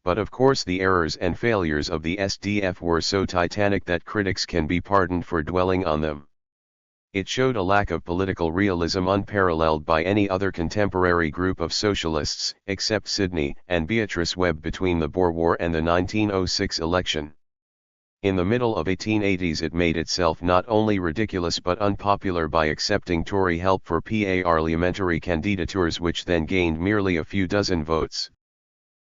But of course the errors and failures of the SDF were so titanic that critics can be pardoned for dwelling on them. It showed a lack of political realism unparalleled by any other contemporary group of socialists, except Sidney and Beatrice Webb between the Boer War and the 1906 election. In the middle of 1880s it made itself not only ridiculous but unpopular by accepting Tory help for parliamentary candidatures which then gained merely a few dozen votes.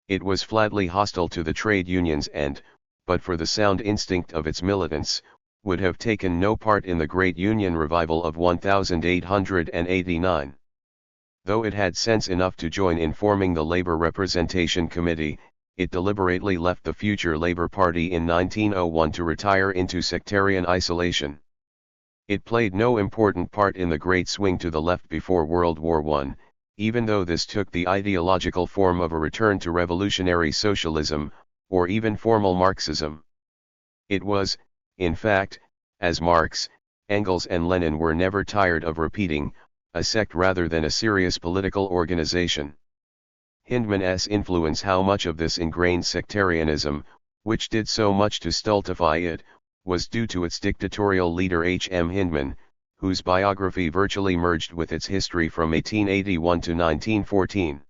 It was flatly hostile to the trade unions and, but for the sound instinct of its militants, would have taken no part in the great Union revival of 1889. Though it had sense enough to join in forming the Labor Representation Committee, it deliberately left the future Labour Party in 1901 to retire into sectarian isolation. It played no important part in the great swing to the left before World War I, even though this took the ideological form of a return to revolutionary socialism, or even formal Marxism. It was, in fact, as Marx, Engels and Lenin were never tired of repeating, a sect rather than a serious political organization. Hindman's influence. How much of this ingrained sectarianism, which did so much to stultify it, was due to its dictatorial leader H. M. Hindman, whose biography virtually merged with its history from 1881 to 1914.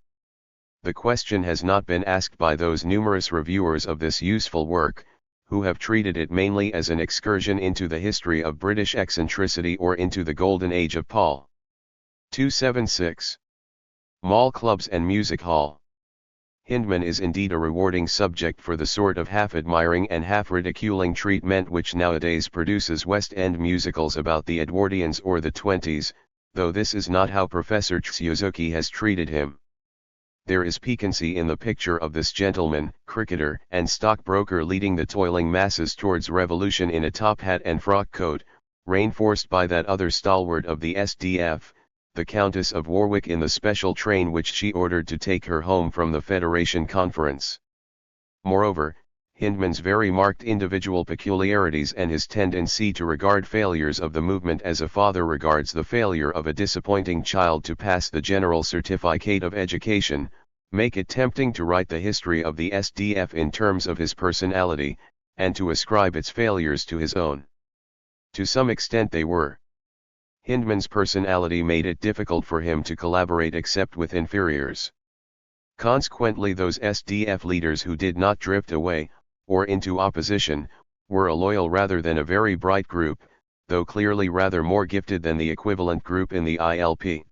The question has not been asked by those numerous reviewers of this useful work, who have treated it mainly as an excursion into the history of British eccentricity or into the golden age of Paul. 276. Mall clubs and music hall. Hindman is indeed a rewarding subject for the sort of half-admiring and half-ridiculing treatment which nowadays produces West End musicals about the Edwardians or the 20s, though this is not how Professor Tsuzuki has treated him. There is piquancy in the picture of this gentleman, cricketer and stockbroker leading the toiling masses towards revolution in a top hat and frock coat, reinforced by that other stalwart of the SDF, the Countess of Warwick in the special train which she ordered to take her home from the Federation Conference. Moreover, Hindman's very marked individual peculiarities and his tendency to regard failures of the movement as a father regards the failure of a disappointing child to pass the General Certificate of Education, make it tempting to write the history of the SDF in terms of his personality, and to ascribe its failures to his own. To some extent they were. Hindman's personality made it difficult for him to collaborate except with inferiors. Consequently, those SDF leaders who did not drift away, or into opposition, were a loyal rather than a very bright group, though clearly rather more gifted than the equivalent group in the ILP.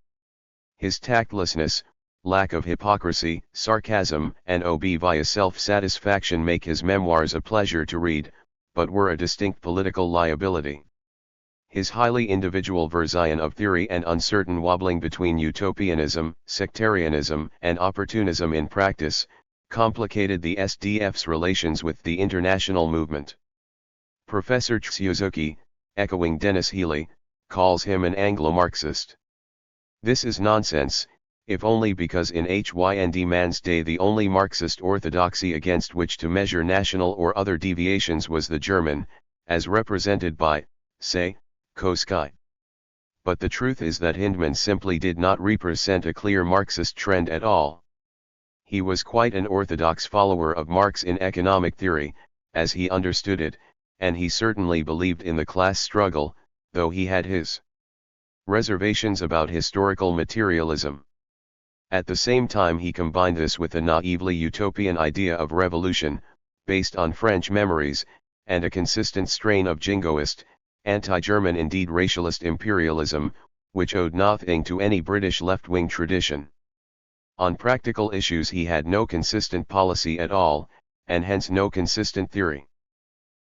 His tactlessness, lack of hypocrisy, sarcasm, and obvious self-satisfaction make his memoirs a pleasure to read, but were a distinct political liability. His highly individual version of theory and uncertain wobbling between utopianism, sectarianism, and opportunism in practice, complicated the SDF's relations with the international movement. Professor Tsuzuki, echoing Dennis Healy, calls him an Anglo-Marxist. This is nonsense, if only because in Hindman's day the only Marxist orthodoxy against which to measure national or other deviations was the German, as represented by, say, Koski. But the truth is that Hindman simply did not represent a clear Marxist trend at all. He was quite an orthodox follower of Marx in economic theory, as he understood it, and he certainly believed in the class struggle, though he had his reservations about historical materialism. At the same time he combined this with a naively utopian idea of revolution, based on French memories, and a consistent strain of jingoist, anti-German indeed racialist imperialism, which owed nothing to any British left-wing tradition. On practical issues he had no consistent policy at all, and hence no consistent theory.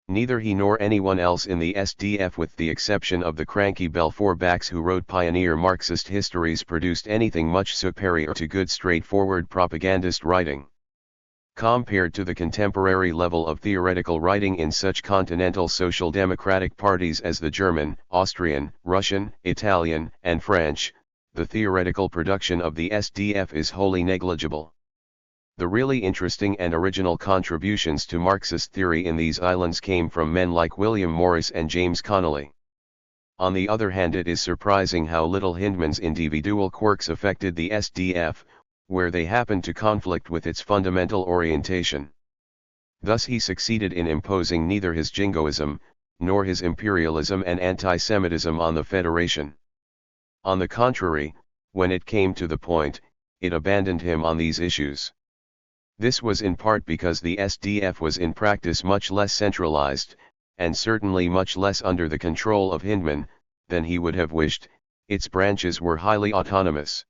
Neither he nor anyone else in the SDF with the exception of the cranky Balfour Backs who wrote pioneer Marxist histories produced anything much superior to good straightforward propagandist writing. Compared to the contemporary level of theoretical writing in such continental social democratic parties as the German, Austrian, Russian, Italian, and French, the theoretical production of the SDF is wholly negligible. The really interesting and original contributions to Marxist theory in these islands came from men like William Morris and James Connolly. On the other hand, it is surprising how little Hindman's individual quirks affected the SDF, where they happened to conflict with its fundamental orientation. Thus he succeeded in imposing neither his jingoism, nor his imperialism and anti-Semitism on the Federation. On the contrary, when it came to the point, it abandoned him on these issues. This was in part because the SDF was in practice much less centralized, and certainly much less under the control of Hindman, than he would have wished. Its branches were highly autonomous.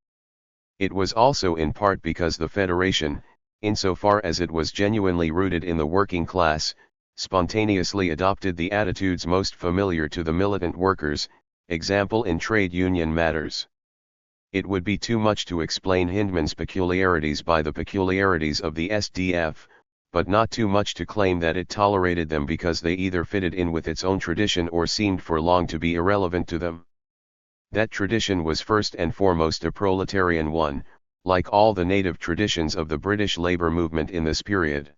It was also in part because the Federation, insofar as it was genuinely rooted in the working class, spontaneously adopted the attitudes most familiar to the militant workers, example in trade union matters. It would be too much to explain Hindman's peculiarities by the peculiarities of the SDF, but not too much to claim that it tolerated them because they either fitted in with its own tradition or seemed for long to be irrelevant to them. That tradition was first and foremost a proletarian one, like all the native traditions of the British labour movement in this period.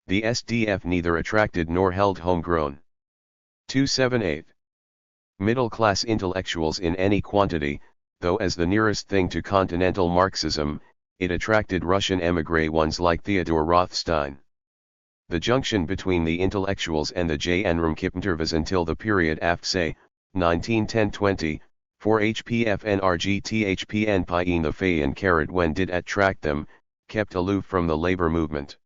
The SDF neither attracted nor held homegrown. 278. Middle-class intellectuals in any quantity, though as the nearest thing to continental Marxism, it attracted Russian émigré ones like Theodore Rothstein. The junction between the intellectuals and the Generalkippenter was until the period after say, 1910-20, for HPFNRGTHPN Pien the Fayen Carrot when did attract them, kept aloof from the labour movement.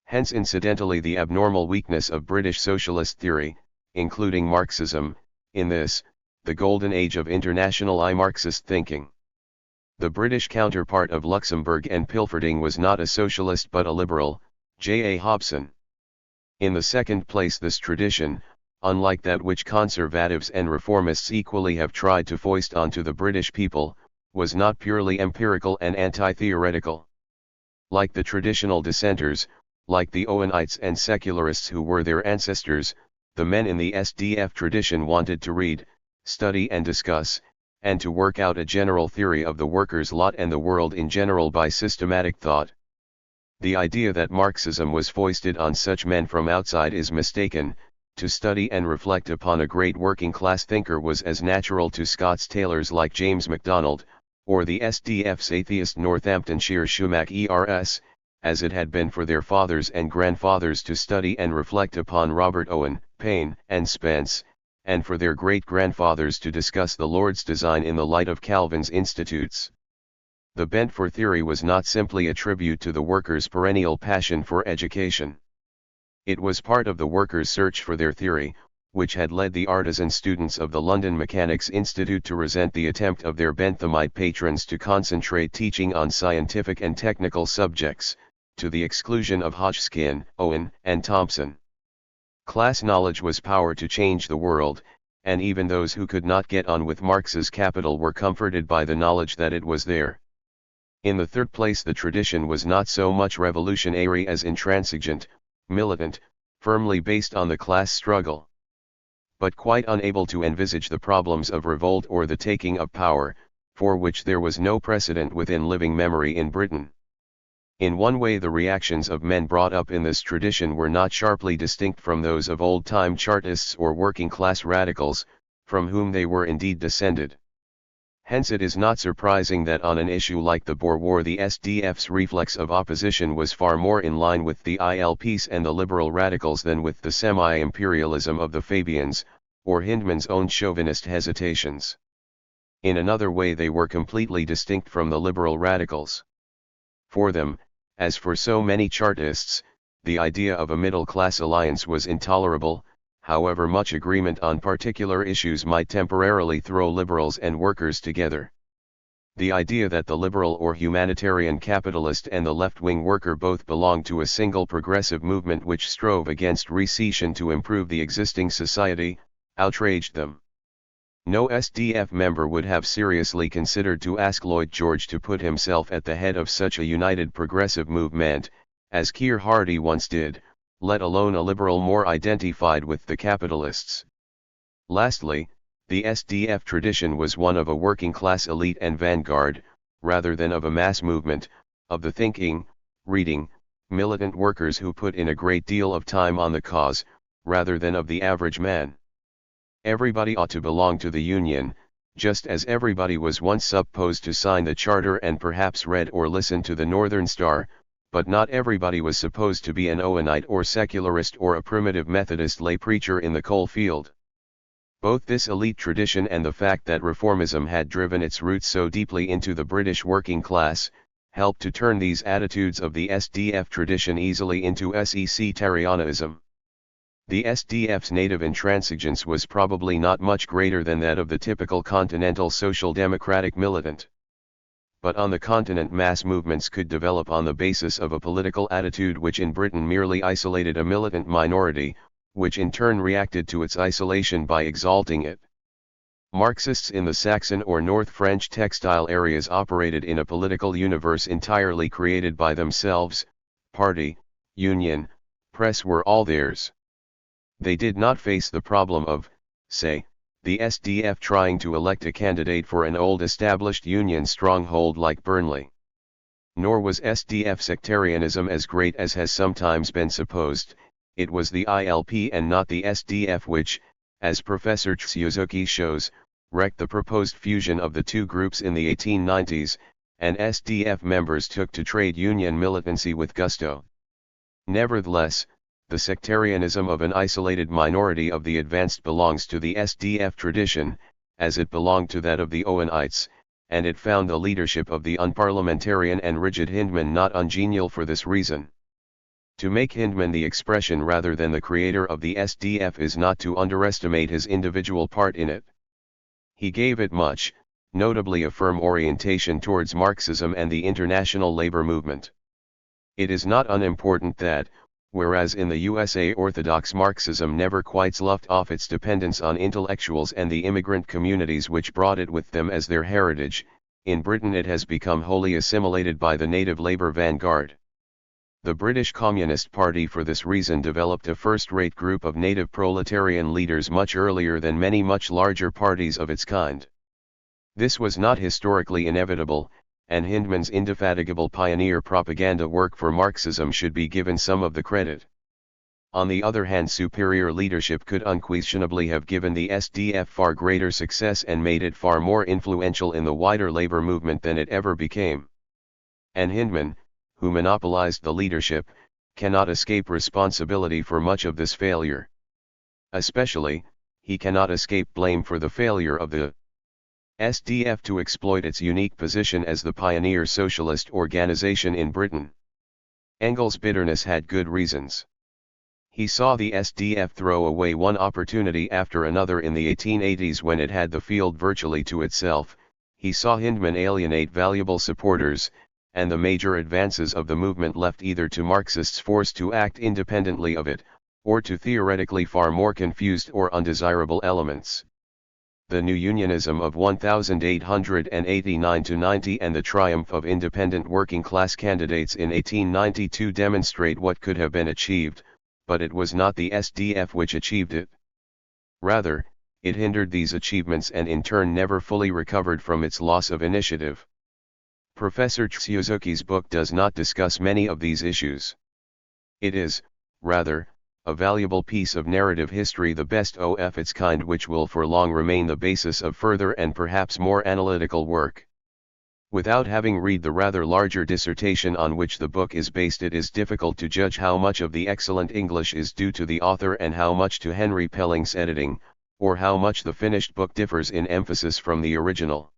Hence incidentally the abnormal weakness of British socialist theory, including Marxism, in this, the golden age of international Marxist thinking. The British counterpart of Luxembourg and Pilferding was not a socialist but a liberal, J. A. Hobson. In the second place, this tradition, unlike that which conservatives and reformists equally have tried to foist onto the British people, was not purely empirical and anti-theoretical. Like the traditional dissenters, like the Owenites and secularists who were their ancestors, the men in the SDF tradition wanted to read, study and discuss, and to work out a general theory of the workers' lot and the world in general by systematic thought. The idea that Marxism was foisted on such men from outside is mistaken. To study and reflect upon a great working-class thinker was as natural to Scots tailors like James MacDonald, or the SDF's atheist Northamptonshire Shumac ERS, as it had been for their fathers and grandfathers to study and reflect upon Robert Owen, Paine, and Spence, and for their great-grandfathers to discuss the Lord's design in the light of Calvin's Institutes. The bent for theory was not simply a tribute to the workers' perennial passion for education. It was part of the workers' search for their theory, which had led the artisan students of the London Mechanics' Institute to resent the attempt of their Benthamite patrons to concentrate teaching on scientific and technical subjects, to the exclusion of Hodgkin, Owen, and Thompson. Class knowledge was power to change the world, and even those who could not get on with Marx's Capital were comforted by the knowledge that it was there. In the third place, the tradition was not so much revolutionary as intransigent, militant, firmly based on the class struggle. But quite unable to envisage the problems of revolt or the taking of power, for which there was no precedent within living memory in Britain. In one way, the reactions of men brought up in this tradition were not sharply distinct from those of old-time Chartists or working-class radicals, from whom they were indeed descended. Hence it is not surprising that on an issue like the Boer War the SDF's reflex of opposition was far more in line with the ILPs and the liberal radicals than with the semi-imperialism of the Fabians, or Hindman's own chauvinist hesitations. In another way they were completely distinct from the liberal radicals. For them, as for so many Chartists, the idea of a middle-class alliance was intolerable, however much agreement on particular issues might temporarily throw liberals and workers together. The idea that the liberal or humanitarian capitalist and the left-wing worker both belonged to a single progressive movement which strove against recession to improve the existing society, outraged them. No SDF member would have seriously considered to ask Lloyd George to put himself at the head of such a united progressive movement, as Keir Hardie once did, let alone a liberal more identified with the capitalists. Lastly, the SDF tradition was one of a working-class elite and vanguard, rather than of a mass movement, of the thinking, reading, militant workers who put in a great deal of time on the cause, rather than of the average man. Everybody ought to belong to the Union, just as everybody was once supposed to sign the Charter and perhaps read or listen to the Northern Star, but not everybody was supposed to be an Owenite or secularist or a primitive Methodist lay preacher in the coal field. Both this elite tradition and the fact that reformism had driven its roots so deeply into the British working class, helped to turn these attitudes of the SDF tradition easily into sectarianism. The SDF's native intransigence was probably not much greater than that of the typical continental social democratic militant. but on the continent mass movements could develop on the basis of a political attitude which in Britain merely isolated a militant minority, which in turn reacted to its isolation by exalting it. Marxists in the Saxon or North French textile areas operated in a political universe entirely created by themselves. Party, union, press were all theirs. They did not face the problem of, say, the SDF trying to elect a candidate for an old established union stronghold like Burnley. Nor was SDF sectarianism as great as has sometimes been supposed. It was the ILP and not the SDF which, as Professor Tsuzuki shows, wrecked the proposed fusion of the two groups in the 1890s, and SDF members took to trade union militancy with gusto. Nevertheless, the sectarianism of an isolated minority of the advanced belongs to the SDF tradition, as it belonged to that of the Owenites, and it found the leadership of the unparliamentarian and rigid Hindman not ungenial for this reason. To make Hindman the expression rather than the creator of the SDF is not to underestimate his individual part in it. He gave it much, notably a firm orientation towards Marxism and the international labor movement. It is not unimportant that, whereas in the USA orthodox Marxism never quite sloughed off its dependence on intellectuals and the immigrant communities which brought it with them as their heritage, in Britain it has become wholly assimilated by the native labour vanguard. The British Communist Party for this reason developed a first-rate group of native proletarian leaders much earlier than many much larger parties of its kind. This was not historically inevitable, and Hindman's indefatigable pioneer propaganda work for Marxism should be given some of the credit. On the other hand, superior leadership could unquestionably have given the SDF far greater success and made it far more influential in the wider labor movement than it ever became. And Hindman, who monopolized the leadership, cannot escape responsibility for much of this failure. Especially, he cannot escape blame for the failure of the SDF to exploit its unique position as the pioneer socialist organization in Britain. Engels' bitterness had good reasons. He saw the SDF throw away one opportunity after another in the 1880s when it had the field virtually to itself. He saw Hindman alienate valuable supporters, and the major advances of the movement left either to Marxists forced to act independently of it, or to theoretically far more confused or undesirable elements. The new unionism of 1889–90 and the triumph of independent working-class candidates in 1892 demonstrate what could have been achieved, but it was not the SDF which achieved it. Rather, it hindered these achievements and in turn never fully recovered from its loss of initiative. Professor Tsuzuki's book does not discuss many of these issues. It is, rather, a valuable piece of narrative history, the best of its kind, which will for long remain the basis of further and perhaps more analytical work. Without having read the rather larger dissertation on which the book is based, it is difficult to judge how much of the excellent English is due to the author and how much to Henry Pelling's editing, or how much the finished book differs in emphasis from the original.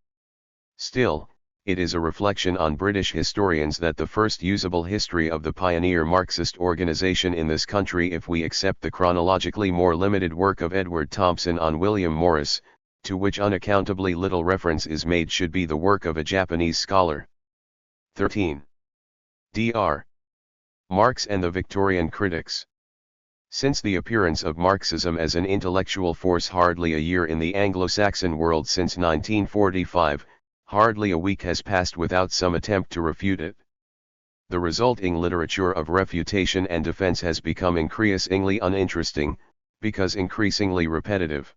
Still, it is a reflection on British historians that the first usable history of the pioneer Marxist organization in this country, if we accept the chronologically more limited work of Edward Thompson on William Morris, to which unaccountably little reference is made, should be the work of a Japanese scholar. 13. Dr. Marx and the Victorian critics. Since the appearance of Marxism as an intellectual force hardly a year in the Anglo-Saxon world since 1945, hardly a week has passed without some attempt to refute it. The resulting literature of refutation and defense has become increasingly uninteresting, because increasingly repetitive.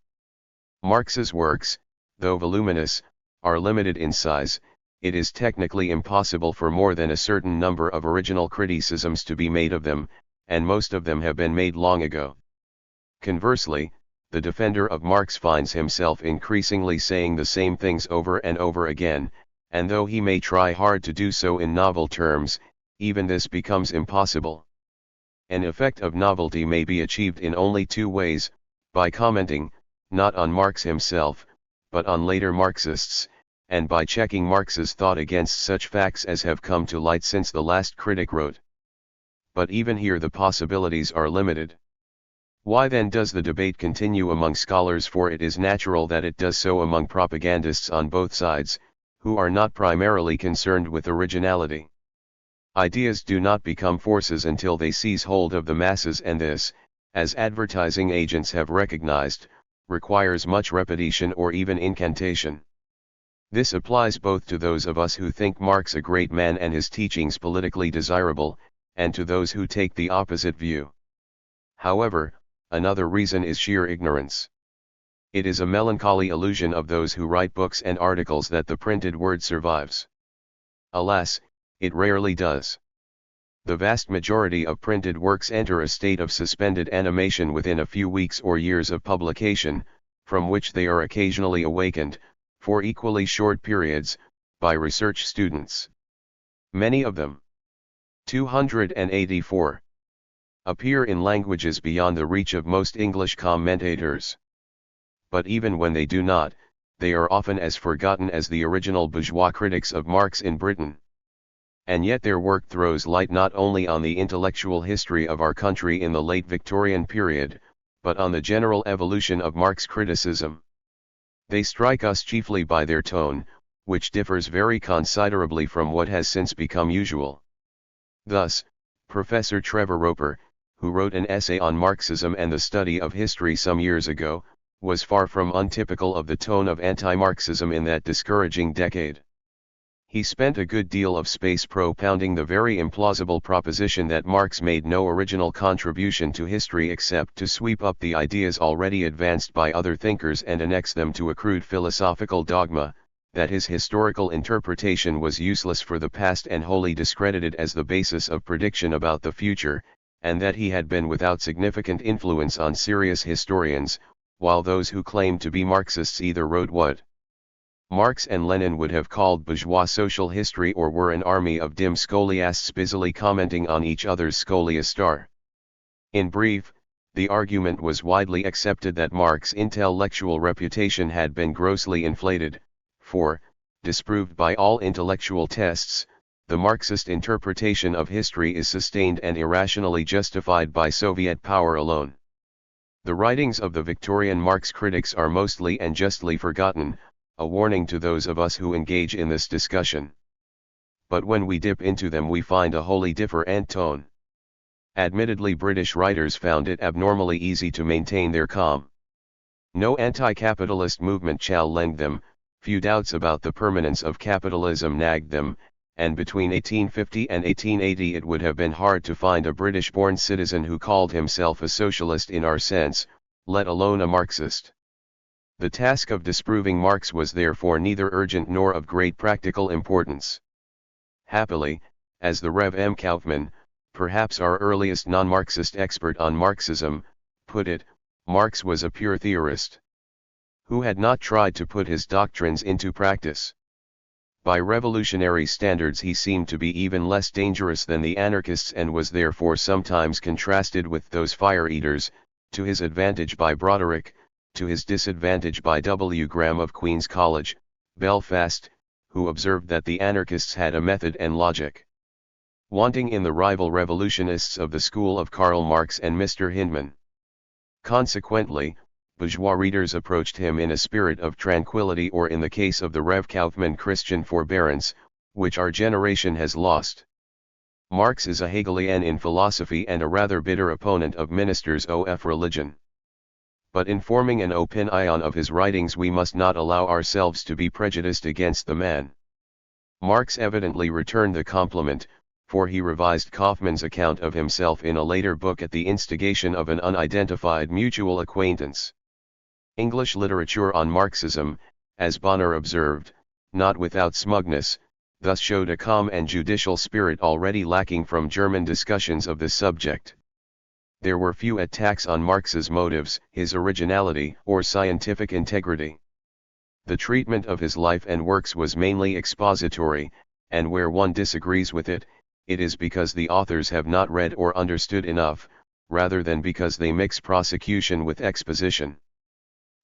Marx's works, though voluminous, are limited in size. It is technically impossible for more than a certain number of original criticisms to be made of them, and most of them have been made long ago. Conversely, the defender of Marx finds himself increasingly saying the same things over and over again, and though he may try hard to do so in novel terms, even this becomes impossible. An effect of novelty may be achieved in only two ways: by commenting, not on Marx himself, but on later Marxists, and by checking Marx's thought against such facts as have come to light since the last critic wrote. But even here the possibilities are limited. Why then does the debate continue among scholars? For it is natural that it does so among propagandists on both sides, who are not primarily concerned with originality. Ideas do not become forces until they seize hold of the masses, and this, as advertising agents have recognized, requires much repetition or even incantation. This applies both to those of us who think Marx a great man and his teachings politically desirable, and to those who take the opposite view. However, another reason is sheer ignorance. It is a melancholy illusion of those who write books and articles that the printed word survives. Alas, it rarely does. The vast majority of printed works enter a state of suspended animation within a few weeks or years of publication, from which they are occasionally awakened, for equally short periods, by research students. Many of them, 284, appear in languages beyond the reach of most English commentators. But even when they do not, they are often as forgotten as the original bourgeois critics of Marx in Britain. And yet their work throws light not only on the intellectual history of our country in the late Victorian period, but on the general evolution of Marx criticism. They strike us chiefly by their tone, which differs very considerably from what has since become usual. Thus, Professor Trevor Roper, who wrote an essay on Marxism and the study of history some years ago, was far from untypical of the tone of anti-Marxism in that discouraging decade. He spent a good deal of space propounding the very implausible proposition that Marx made no original contribution to history except to sweep up the ideas already advanced by other thinkers and annex them to a crude philosophical dogma, that his historical interpretation was useless for the past and wholly discredited as the basis of prediction about the future, and that he had been without significant influence on serious historians, while those who claimed to be Marxists either wrote what Marx and Lenin would have called bourgeois social history, or were an army of dim scholiasts busily commenting on each other's scholiastar. In brief, the argument was widely accepted that Marx's intellectual reputation had been grossly inflated, for, disproved by all intellectual tests, the Marxist interpretation of history is sustained and irrationally justified by Soviet power alone. The writings of the Victorian Marx critics are mostly and justly forgotten, a warning to those of us who engage in this discussion. But when we dip into them we find a wholly different tone. Admittedly, British writers found it abnormally easy to maintain their calm. No anti-capitalist movement challenged them, few doubts about the permanence of capitalism nagged them, and between 1850 and 1880 it would have been hard to find a British-born citizen who called himself a socialist in our sense, let alone a Marxist. The task of disproving Marx was therefore neither urgent nor of great practical importance. Happily, as the Rev. M. Kaufmann, perhaps our earliest non-Marxist expert on Marxism, put it, Marx was a pure theorist, who had not tried to put his doctrines into practice. By revolutionary standards he seemed to be even less dangerous than the anarchists, and was therefore sometimes contrasted with those fire-eaters, to his advantage by Broderick, to his disadvantage by W. Graham of Queen's College, Belfast, who observed that the anarchists had a method and logic wanting in the rival revolutionists of the school of Karl Marx and Mr. Hyndman. Consequently, bourgeois readers approached him in a spirit of tranquility, or in the case of the Rev. Kaufmann, Christian forbearance, which our generation has lost. Marx is a Hegelian in philosophy and a rather bitter opponent of ministers of religion. But in forming an opinion of his writings we must not allow ourselves to be prejudiced against the man. Marx evidently returned the compliment, for he revised Kaufmann's account of himself in a later book at the instigation of an unidentified mutual acquaintance. English literature on Marxism, as Bonner observed, not without smugness, thus showed a calm and judicial spirit already lacking from German discussions of this subject. There were few attacks on Marx's motives, his originality, or scientific integrity. The treatment of his life and works was mainly expository, and where one disagrees with it, it is because the authors have not read or understood enough, rather than because they mix prosecution with exposition.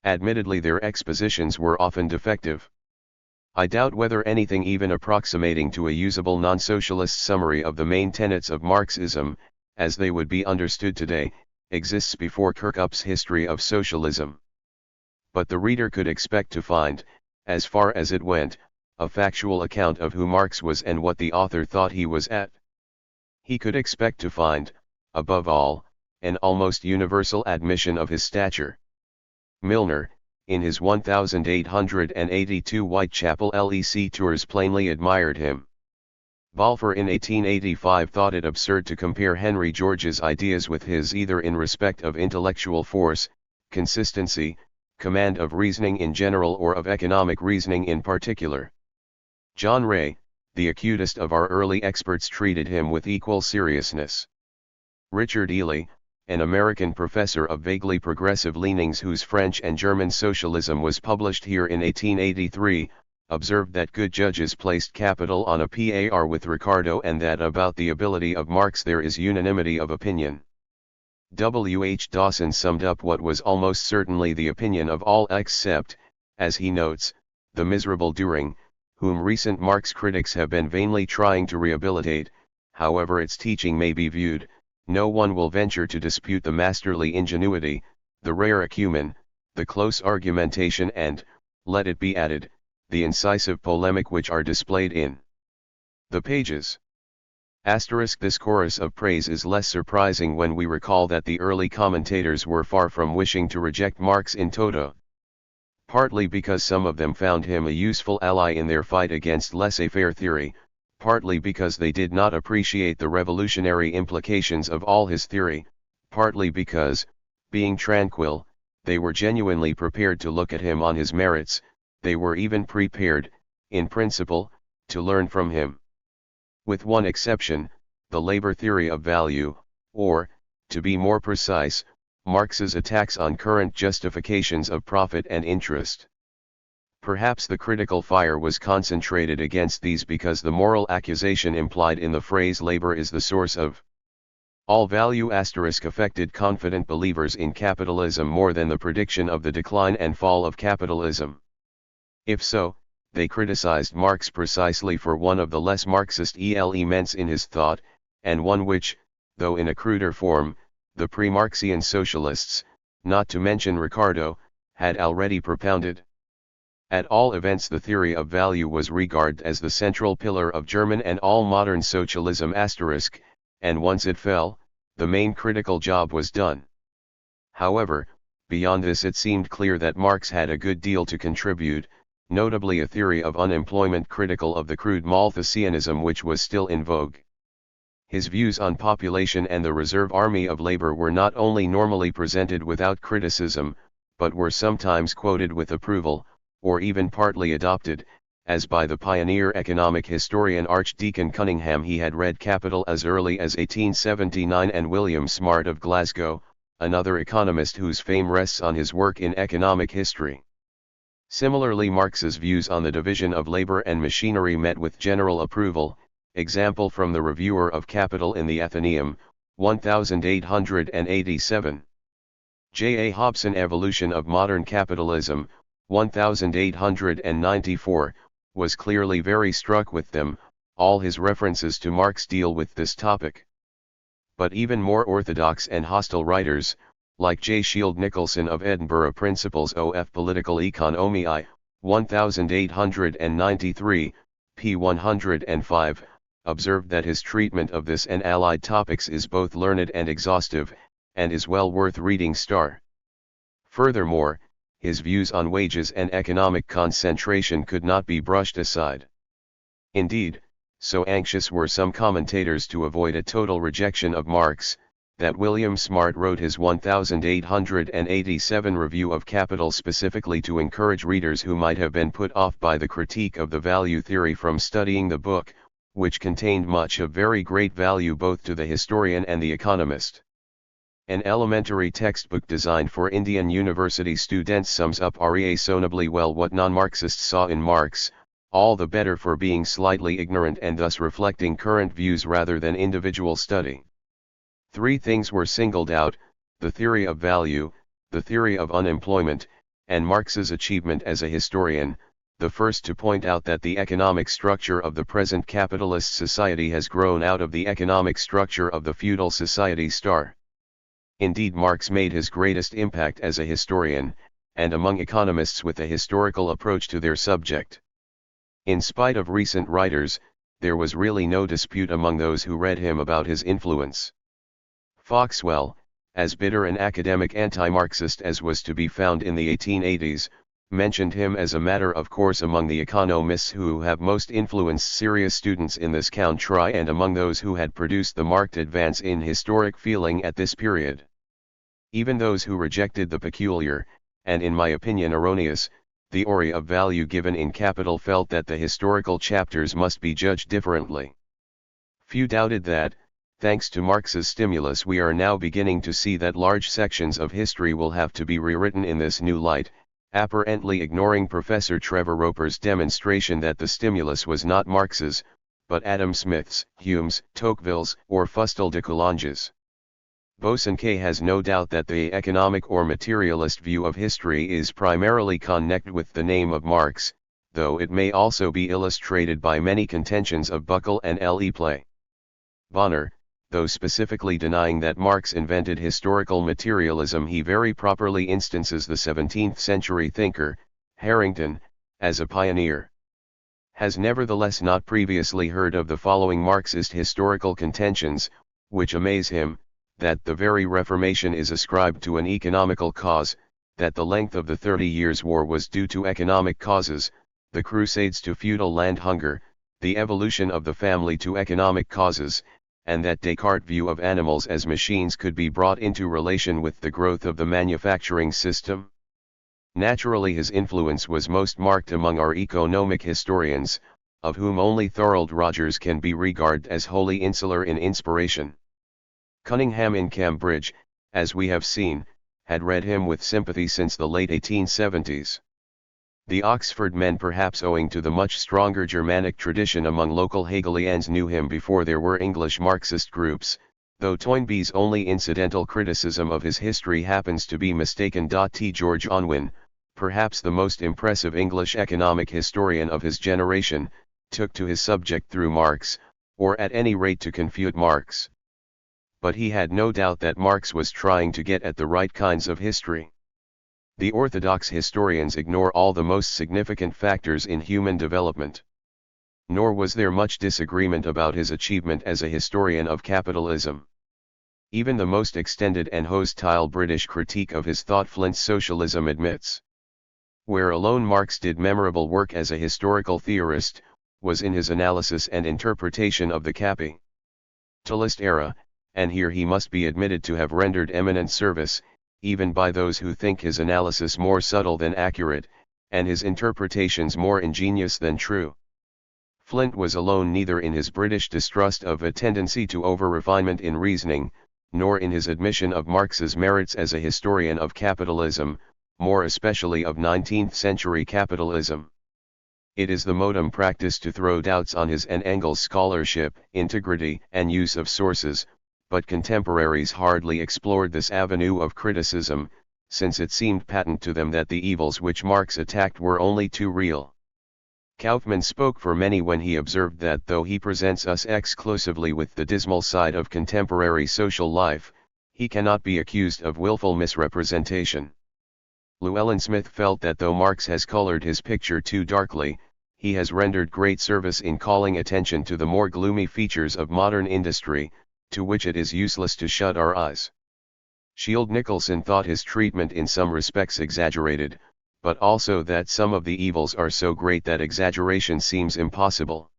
Admittedly, their expositions were often defective. I doubt whether anything even approximating to a usable non-socialist summary of the main tenets of Marxism, as they would be understood today, exists before Kirkup's History of Socialism. But the reader could expect to find, as far as it went, a factual account of who Marx was and what the author thought he was at. He could expect to find, above all, an almost universal admission of his stature. Milner, in his 1882 Whitechapel LEC tours, plainly admired him. Balfour in 1885 thought it absurd to compare Henry George's ideas with his either in respect of intellectual force, consistency, command of reasoning in general or of economic reasoning in particular. John Ray, the acutest of our early experts, treated him with equal seriousness. Richard Ely, an American professor of vaguely progressive leanings whose French and German socialism was published here in 1883, observed that good judges placed capital on a par with Ricardo, and that about the ability of Marx there is unanimity of opinion. W. H. Dawson summed up what was almost certainly the opinion of all except, as he notes, the miserable Düring, whom recent Marx critics have been vainly trying to rehabilitate. However its teaching may be viewed, no one will venture to dispute the masterly ingenuity, the rare acumen, the close argumentation and, let it be added, the incisive polemic which are displayed in the pages. This chorus of praise is less surprising when we recall that the early commentators were far from wishing to reject Marx in toto. Partly because some of them found him a useful ally in their fight against laissez-faire theory, partly because they did not appreciate the revolutionary implications of all his theory, partly because, being tranquil, they were genuinely prepared to look at him on his merits. They were even prepared, in principle, to learn from him. With one exception, the labor theory of value, or, to be more precise, Marx's attacks on current justifications of profit and interest. Perhaps the critical fire was concentrated against these because the moral accusation implied in the phrase labor is the source of all value ** affected confident believers in capitalism more than the prediction of the decline and fall of capitalism. If so, they criticized Marx precisely for one of the less Marxist elements in his thought, and one which, though in a cruder form, the pre-Marxian socialists, not to mention Ricardo, had already propounded. At all events the theory of value was regarded as the central pillar of German and all modern socialism *, and once it fell, the main critical job was done. However, beyond this it seemed clear that Marx had a good deal to contribute, notably a theory of unemployment critical of the crude Malthusianism which was still in vogue. His views on population and the reserve army of labor were not only normally presented without criticism, but were sometimes quoted with approval, or even partly adopted, as by the pioneer economic historian Archdeacon Cunningham. He had read Capital as early as 1879, and William Smart of Glasgow, another economist whose fame rests on his work in economic history. Similarly, Marx's views on the division of labor and machinery met with general approval. Example from the Reviewer of Capital in the Athenaeum, 1887. J. A. Hobson, Evolution of Modern Capitalism, 1894, was clearly very struck with them. All his references to Marx deal with this topic. But even more orthodox and hostile writers, like J. Shield Nicholson of Edinburgh, Principles of Political Economy, 1893, p. 105, observed that his treatment of this and allied topics is both learned and exhaustive, and is well worth reading. Furthermore, his views on wages and economic concentration could not be brushed aside. Indeed, so anxious were some commentators to avoid a total rejection of Marx, that William Smart wrote his 1887 Review of Capital specifically to encourage readers who might have been put off by the critique of the value theory from studying the book, which contained much of very great value both to the historian and the economist. An elementary textbook designed for Indian university students sums up reasonably well what non-Marxists saw in Marx, all the better for being slightly ignorant and thus reflecting current views rather than individual study. Three things were singled out: the theory of value, the theory of unemployment, and Marx's achievement as a historian. The first to point out that the economic structure of the present capitalist society has grown out of the economic structure of the feudal society. Indeed, Marx made his greatest impact as a historian, and among economists with a historical approach to their subject. In spite of recent writers, there was really no dispute among those who read him about his influence. Foxwell, as bitter an academic anti-Marxist as was to be found in the 1880s, mentioned him as a matter of course among the economists who have most influenced serious students in this country and among those who had produced the marked advance in historic feeling at this period. Even those who rejected the peculiar, and in my opinion erroneous, theory of value given in Capital felt that the historical chapters must be judged differently. Few doubted that, thanks to Marx's stimulus, we are now beginning to see that large sections of history will have to be rewritten in this new light, apparently ignoring Professor Trevor Roper's demonstration that the stimulus was not Marx's, but Adam Smith's, Hume's, Tocqueville's, or Fustel de Coulanges. Bosanquet has no doubt that the economic or materialist view of history is primarily connected with the name of Marx, though it may also be illustrated by many contentions of Buckle and L.E. Play. Bonner, though specifically denying that Marx invented historical materialism, he very properly instances the 17th-century thinker, Harrington, as a pioneer. Has nevertheless not previously heard of the following Marxist historical contentions, which amaze him: that the very Reformation is ascribed to an economical cause, that the length of the 30 Years' War was due to economic causes, the Crusades to feudal land hunger, the evolution of the family to economic causes, and that Descartes' view of animals as machines could be brought into relation with the growth of the manufacturing system. Naturally his influence was most marked among our economic historians, of whom only Thorold Rogers can be regarded as wholly insular in inspiration. Cunningham in Cambridge, as we have seen, had read him with sympathy since the late 1870s. The Oxford men, perhaps owing to the much stronger Germanic tradition among local Hegelians, knew him before there were English Marxist groups, though Toynbee's only incidental criticism of his history happens to be mistaken. T. George Unwin, perhaps the most impressive English economic historian of his generation, took to his subject through Marx, or at any rate to confute Marx. But he had no doubt that Marx was trying to get at the right kinds of history. The orthodox historians ignore all the most significant factors in human development. Nor was there much disagreement about his achievement as a historian of capitalism. Even the most extended and hostile British critique of his thought, Flint's Socialism, admits. Where alone Marx did memorable work as a historical theorist, was in his analysis and interpretation of the capitalist era, and here he must be admitted to have rendered eminent service, even by those who think his analysis more subtle than accurate, and his interpretations more ingenious than true. Flint was alone neither in his British distrust of a tendency to over-refinement in reasoning, nor in his admission of Marx's merits as a historian of capitalism, more especially of 19th-century capitalism. It is the modum practice to throw doubts on his and Engels' scholarship, integrity, and use of sources, but contemporaries hardly explored this avenue of criticism, since it seemed patent to them that the evils which Marx attacked were only too real. Kaufmann spoke for many when he observed that though he presents us exclusively with the dismal side of contemporary social life, he cannot be accused of willful misrepresentation. Llewellyn Smith felt that though Marx has colored his picture too darkly, he has rendered great service in calling attention to the more gloomy features of modern industry, to which it is useless to shut our eyes. Shield Nicholson thought his treatment in some respects exaggerated, but also that some of the evils are so great that exaggeration seems impossible.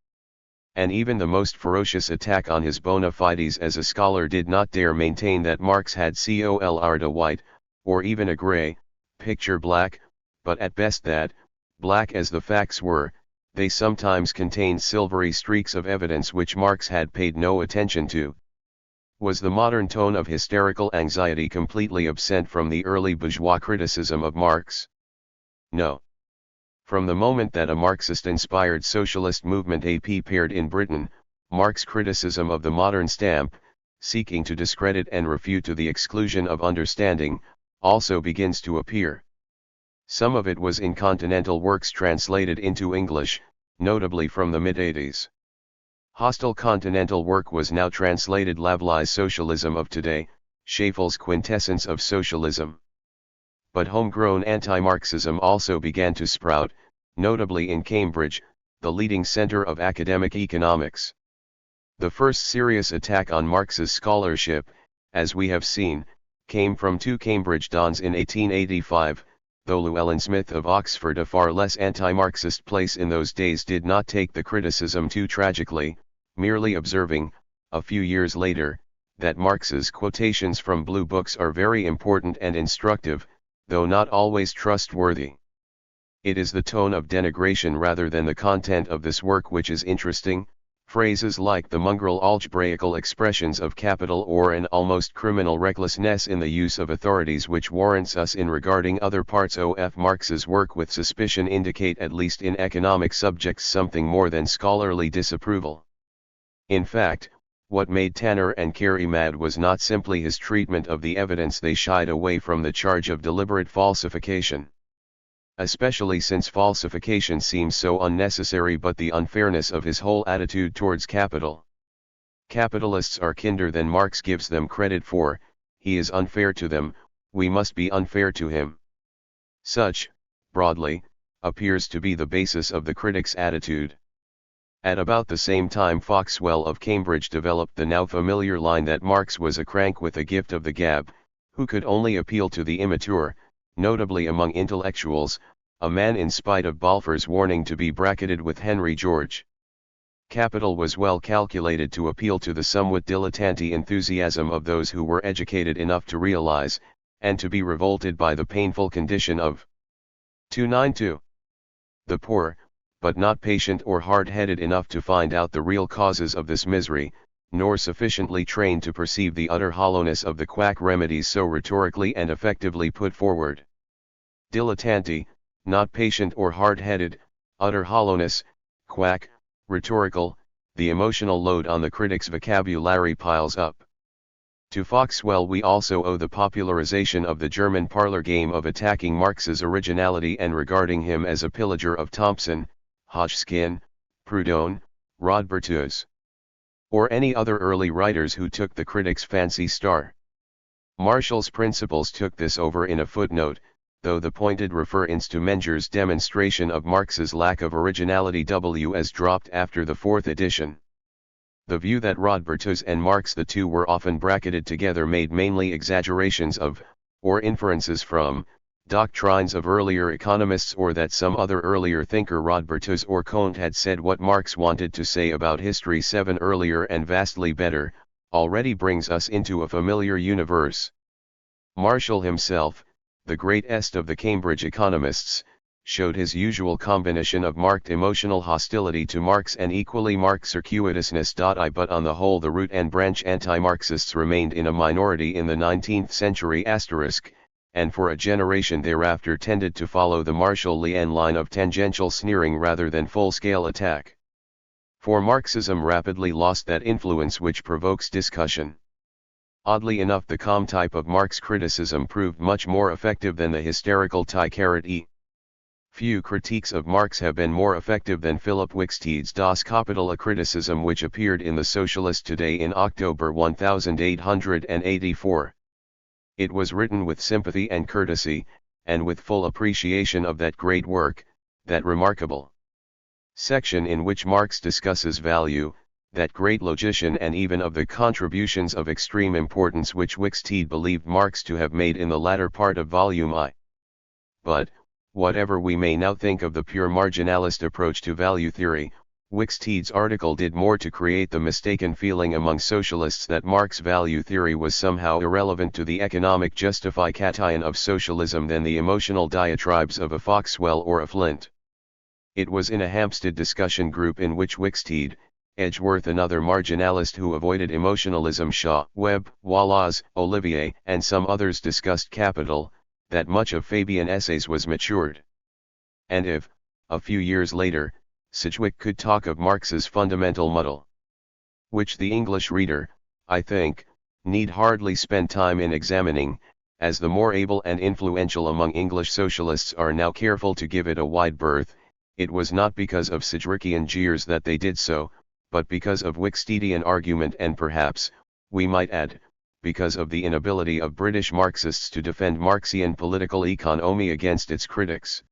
And even the most ferocious attack on his bona fides as a scholar did not dare maintain that Marx had colored a white, or even a gray, picture black, but at best that, black as the facts were, they sometimes contained silvery streaks of evidence which Marx had paid no attention to. Was the modern tone of hysterical anxiety completely absent from the early bourgeois criticism of Marx? No. From the moment that a Marxist-inspired socialist movement appeared in Britain, Marx criticism of the modern stamp, seeking to discredit and refute to the exclusion of understanding, also begins to appear. Some of it was in continental works translated into English, notably from the mid-80s. Hostile continental work was now translated Lavalle's Socialism of Today, Schaffel's Quintessence of Socialism. But homegrown anti-Marxism also began to sprout, notably in Cambridge, the leading center of academic economics. The first serious attack on Marx's scholarship, as we have seen, came from two Cambridge dons in 1885, though Llewellyn Smith of Oxford, a far less anti-Marxist place in those days, did not take the criticism too tragically, merely observing, a few years later, that Marx's quotations from blue books are very important and instructive, though not always trustworthy. It is the tone of denigration rather than the content of this work which is interesting. Phrases like the mongrel algebraical expressions of capital or an almost criminal recklessness in the use of authorities which warrants us in regarding other parts of Marx's work with suspicion indicate, at least in economic subjects, something more than scholarly disapproval. In fact, what made Tanner and Carey mad was not simply his treatment of the evidence; they shied away from the charge of deliberate falsification. Especially since falsification seems so unnecessary, but the unfairness of his whole attitude towards capital. Capitalists are kinder than Marx gives them credit for; he is unfair to them, we must be unfair to him. Such, broadly, appears to be the basis of the critic's attitude. At about the same time Foxwell of Cambridge developed the now familiar line that Marx was a crank with a gift of the gab, who could only appeal to the immature, notably among intellectuals, a man in spite of Balfour's warning to be bracketed with Henry George. Capital was well calculated to appeal to the somewhat dilettante enthusiasm of those who were educated enough to realize, and to be revolted by, the painful condition of 292. The poor, but not patient or hard-headed enough to find out the real causes of this misery, nor sufficiently trained to perceive the utter hollowness of the quack remedies so rhetorically and effectively put forward. Dilettante, not patient or hard-headed, utter hollowness, quack, rhetorical, the emotional load on the critic's vocabulary piles up. To Foxwell we also owe the popularization of the German parlor game of attacking Marx's originality and regarding him as a pillager of Thompson, Hodgkin, Proudhon, Rodbertus, or any other early writers who took the critic's fancy star. Marshall's Principles took this over in a footnote, though the pointed reference to Menger's demonstration of Marx's lack of originality was dropped after the fourth edition. The view that Rodbertus and Marx, the two were often bracketed together, made mainly exaggerations of, or inferences from, doctrines of earlier economists, or that some other earlier thinker, Rodbertus or Comte, had said what Marx wanted to say about history 7 earlier and vastly better, already brings us into a familiar universe. Marshall himself, the greatest of the Cambridge economists, showed his usual combination of marked emotional hostility to Marx and equally marked circuitousness. But on the whole the root and branch anti-Marxists remained in a minority in the 19th century and for a generation thereafter tended to follow the Marshall-Lean line of tangential sneering rather than full-scale attack. For Marxism rapidly lost that influence which provokes discussion. Oddly enough, the calm type of Marx criticism proved much more effective than the hysterical tie-E. Few critiques of Marx have been more effective than Philip Wicksteed's Das Kapital, a criticism which appeared in the Socialist Today in October 1884. It was written with sympathy and courtesy, and with full appreciation of that great work, that remarkable section in which Marx discusses value, that great logician, and even of the contributions of extreme importance which Wicksteed believed Marx to have made in the latter part of Volume I. But, whatever we may now think of the pure marginalist approach to value theory, Wicksteed's article did more to create the mistaken feeling among socialists that Marx's value theory was somehow irrelevant to the economic justification of socialism than the emotional diatribes of a Foxwell or a Flint. It was in a Hampstead discussion group in which Wicksteed, Edgeworth, another marginalist who avoided emotionalism, Shaw, Webb, Wallace, Olivier, and some others discussed capital, that much of Fabian essays was matured. And if, a few years later, Sidgwick could talk of Marx's fundamental muddle, which the English reader, I think, need hardly spend time in examining, as the more able and influential among English socialists are now careful to give it a wide berth, it was not because of Sidgwickian jeers that they did so, but because of Wicksteedian argument, and perhaps, we might add, because of the inability of British Marxists to defend Marxian political economy against its critics.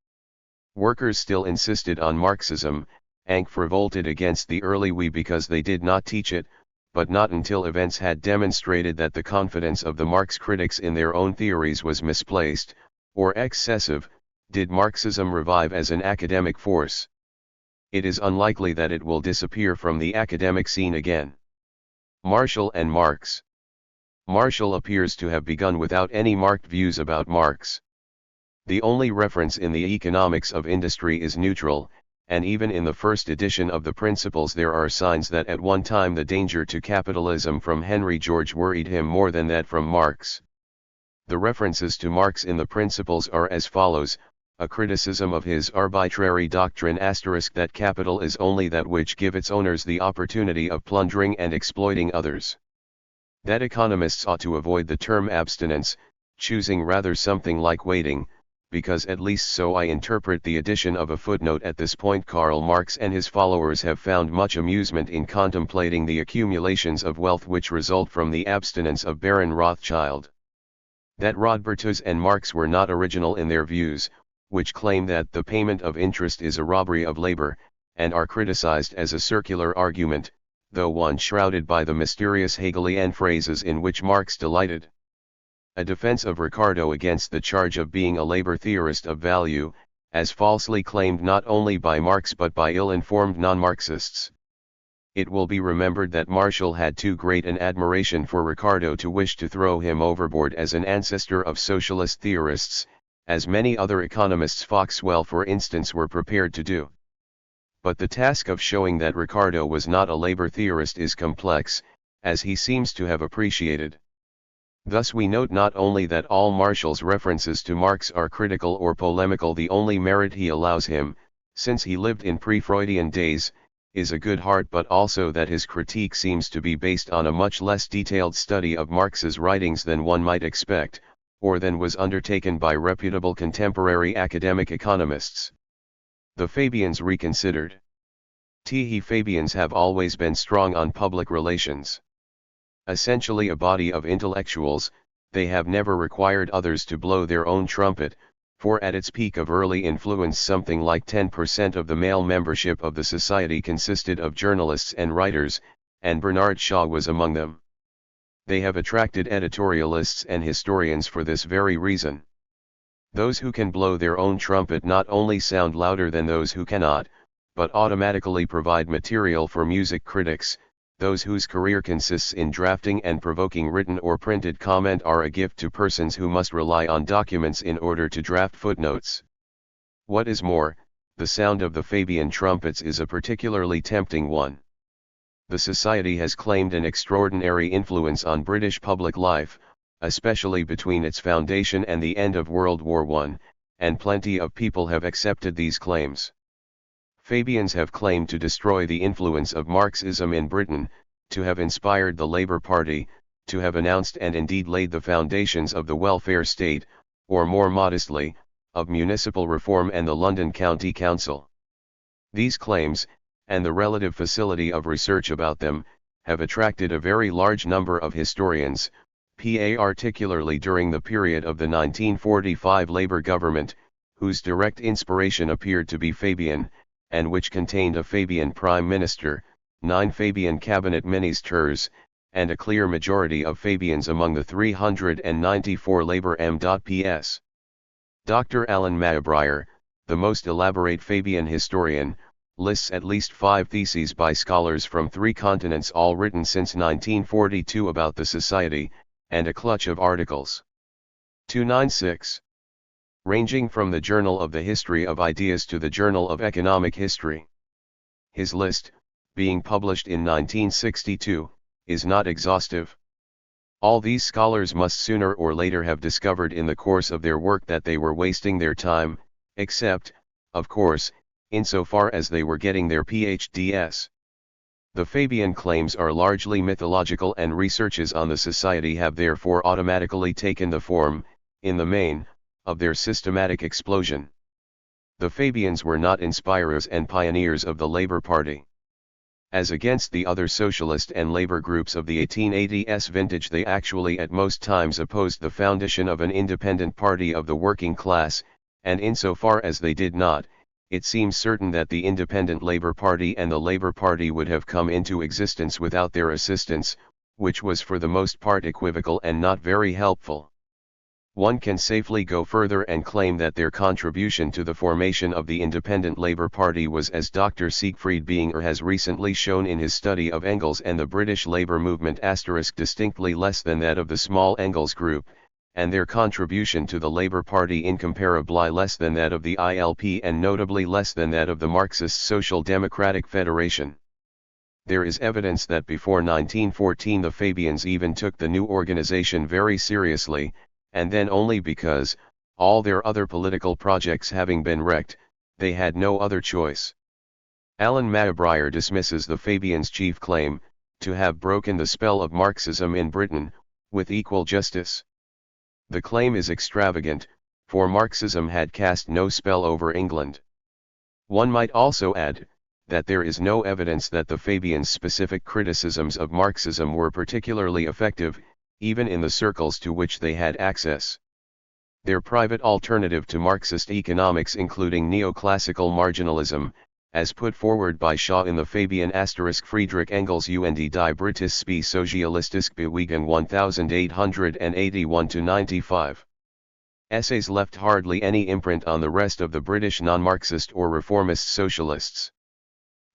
Workers still insisted on Marxism, Ankh revolted against the early we because they did not teach it, but not until events had demonstrated that the confidence of the Marx critics in their own theories was misplaced, or excessive, did Marxism revive as an academic force. It is unlikely that it will disappear from the academic scene again. Marshall and Marx. Marshall appears to have begun without any marked views about Marx. The only reference in the Economics of Industry is neutral, and even in the first edition of the Principles there are signs that at one time the danger to capitalism from Henry George worried him more than that from Marx. The references to Marx in the Principles are as follows: a criticism of his arbitrary doctrine ** that capital is only that which give its owners the opportunity of plundering and exploiting others. That economists ought to avoid the term abstinence, choosing rather something like waiting, because at least so I interpret the addition of a footnote at this point. Karl Marx and his followers have found much amusement in contemplating the accumulations of wealth which result from the abstinence of Baron Rothschild. That Rodbertus and Marx were not original in their views, which claim that the payment of interest is a robbery of labor, and are criticized as a circular argument, though one shrouded by the mysterious Hegelian phrases in which Marx delighted. A defense of Ricardo against the charge of being a labor theorist of value, as falsely claimed not only by Marx but by ill-informed non-Marxists. It will be remembered that Marshall had too great an admiration for Ricardo to wish to throw him overboard as an ancestor of socialist theorists, as many other economists, Foxwell for instance, were prepared to do. But the task of showing that Ricardo was not a labor theorist is complex, as he seems to have appreciated. Thus we note not only that all Marshall's references to Marx are critical or polemical, the only merit he allows him, since he lived in pre-Freudian days, is a good heart, but also that his critique seems to be based on a much less detailed study of Marx's writings than one might expect, or than was undertaken by reputable contemporary academic economists. The Fabians reconsidered. The Fabians have always been strong on public relations. Essentially a body of intellectuals, they have never required others to blow their own trumpet, for at its peak of early influence something like 10% of the male membership of the society consisted of journalists and writers, and Bernard Shaw was among them. They have attracted editorialists and historians for this very reason. Those who can blow their own trumpet not only sound louder than those who cannot, but automatically provide material for music critics. Those whose career consists in drafting and provoking written or printed comment are a gift to persons who must rely on documents in order to draft footnotes. What is more, the sound of the Fabian trumpets is a particularly tempting one. The Society has claimed an extraordinary influence on British public life, especially between its foundation and the end of World War I, and plenty of people have accepted these claims. Fabians have claimed to destroy the influence of Marxism in Britain, to have inspired the Labour Party, to have announced and indeed laid the foundations of the welfare state, or more modestly, of municipal reform and the London County Council. These claims, and the relative facility of research about them, have attracted a very large number of historians, particularly during the period of the 1945 Labour government, whose direct inspiration appeared to be Fabian, and which contained a Fabian Prime Minister, 9 Fabian Cabinet Ministers, and a clear majority of Fabians among the 394 Labour M.Ps. Dr. Alan Mayabrier, the most elaborate Fabian historian, lists at least 5 theses by scholars from 3 continents, all written since 1942 about the Society, and a clutch of articles. 296. Ranging from the Journal of the History of Ideas to the Journal of Economic History. His list, being published in 1962, is not exhaustive. All these scholars must sooner or later have discovered in the course of their work that they were wasting their time, except, of course, insofar as they were getting their PhDs. The Fabian claims are largely mythological, and researches on the Society have therefore automatically taken the form, in the main, of their systematic explosion. The Fabians were not inspirers and pioneers of the Labour Party. As against the other socialist and labor groups of the 1880s vintage, they actually at most times opposed the foundation of an independent party of the working class, and insofar as they did not, it seems certain that the Independent Labour Party and the Labour Party would have come into existence without their assistance, which was for the most part equivocal and not very helpful. One can safely go further and claim that their contribution to the formation of the Independent Labour Party was, as Dr. Siegfried Binger has recently shown in his study of Engels and the British Labour movement, distinctly less than that of the small Engels group, and their contribution to the Labour Party incomparably less than that of the ILP and notably less than that of the Marxist Social Democratic Federation. There is evidence that before 1914 the Fabians even took the new organization very seriously, and then only because, all their other political projects having been wrecked, they had no other choice. Alan Maybrier dismisses the Fabians' chief claim, to have broken the spell of Marxism in Britain, with equal justice. The claim is extravagant, for Marxism had cast no spell over England. One might also add, that there is no evidence that the Fabians' specific criticisms of Marxism were particularly effective, even in the circles to which they had access. Their private alternative to Marxist economics, including neoclassical marginalism, as put forward by Shaw in the Fabian * Friedrich Engels und die Britische Sozialistische Bewegung 1881-95. Essays left hardly any imprint on the rest of the British non-Marxist or reformist socialists.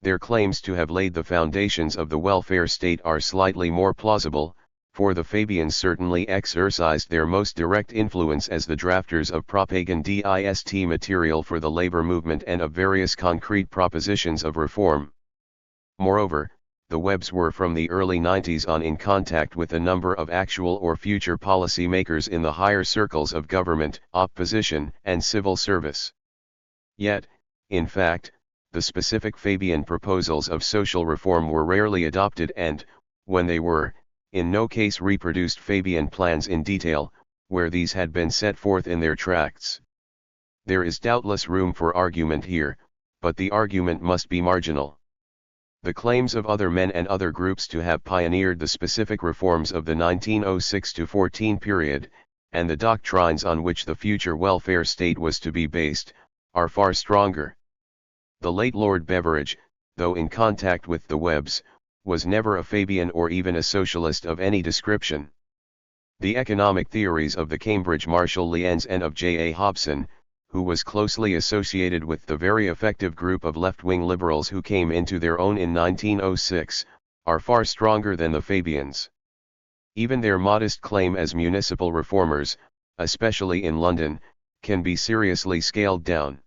Their claims to have laid the foundations of the welfare state are slightly more plausible, for the Fabians certainly exercised their most direct influence as the drafters of propagandist material for the labor movement and of various concrete propositions of reform. Moreover, the Webbs were from the early 90s on in contact with a number of actual or future policy makers in the higher circles of government, opposition, and civil service. Yet, in fact, the specific Fabian proposals of social reform were rarely adopted and, when they were, in no case reproduced Fabian plans in detail, where these had been set forth in their tracts. There is doubtless room for argument here, but the argument must be marginal. The claims of other men and other groups to have pioneered the specific reforms of the 1906-14 period, and the doctrines on which the future welfare state was to be based, are far stronger. The late Lord Beveridge, though in contact with the Webbs, was never a Fabian or even a socialist of any description. The economic theories of the Cambridge Marshall Lienz and of J. A. Hobson, who was closely associated with the very effective group of left-wing liberals who came into their own in 1906, are far stronger than the Fabians. Even their modest claim as municipal reformers, especially in London, can be seriously scaled down.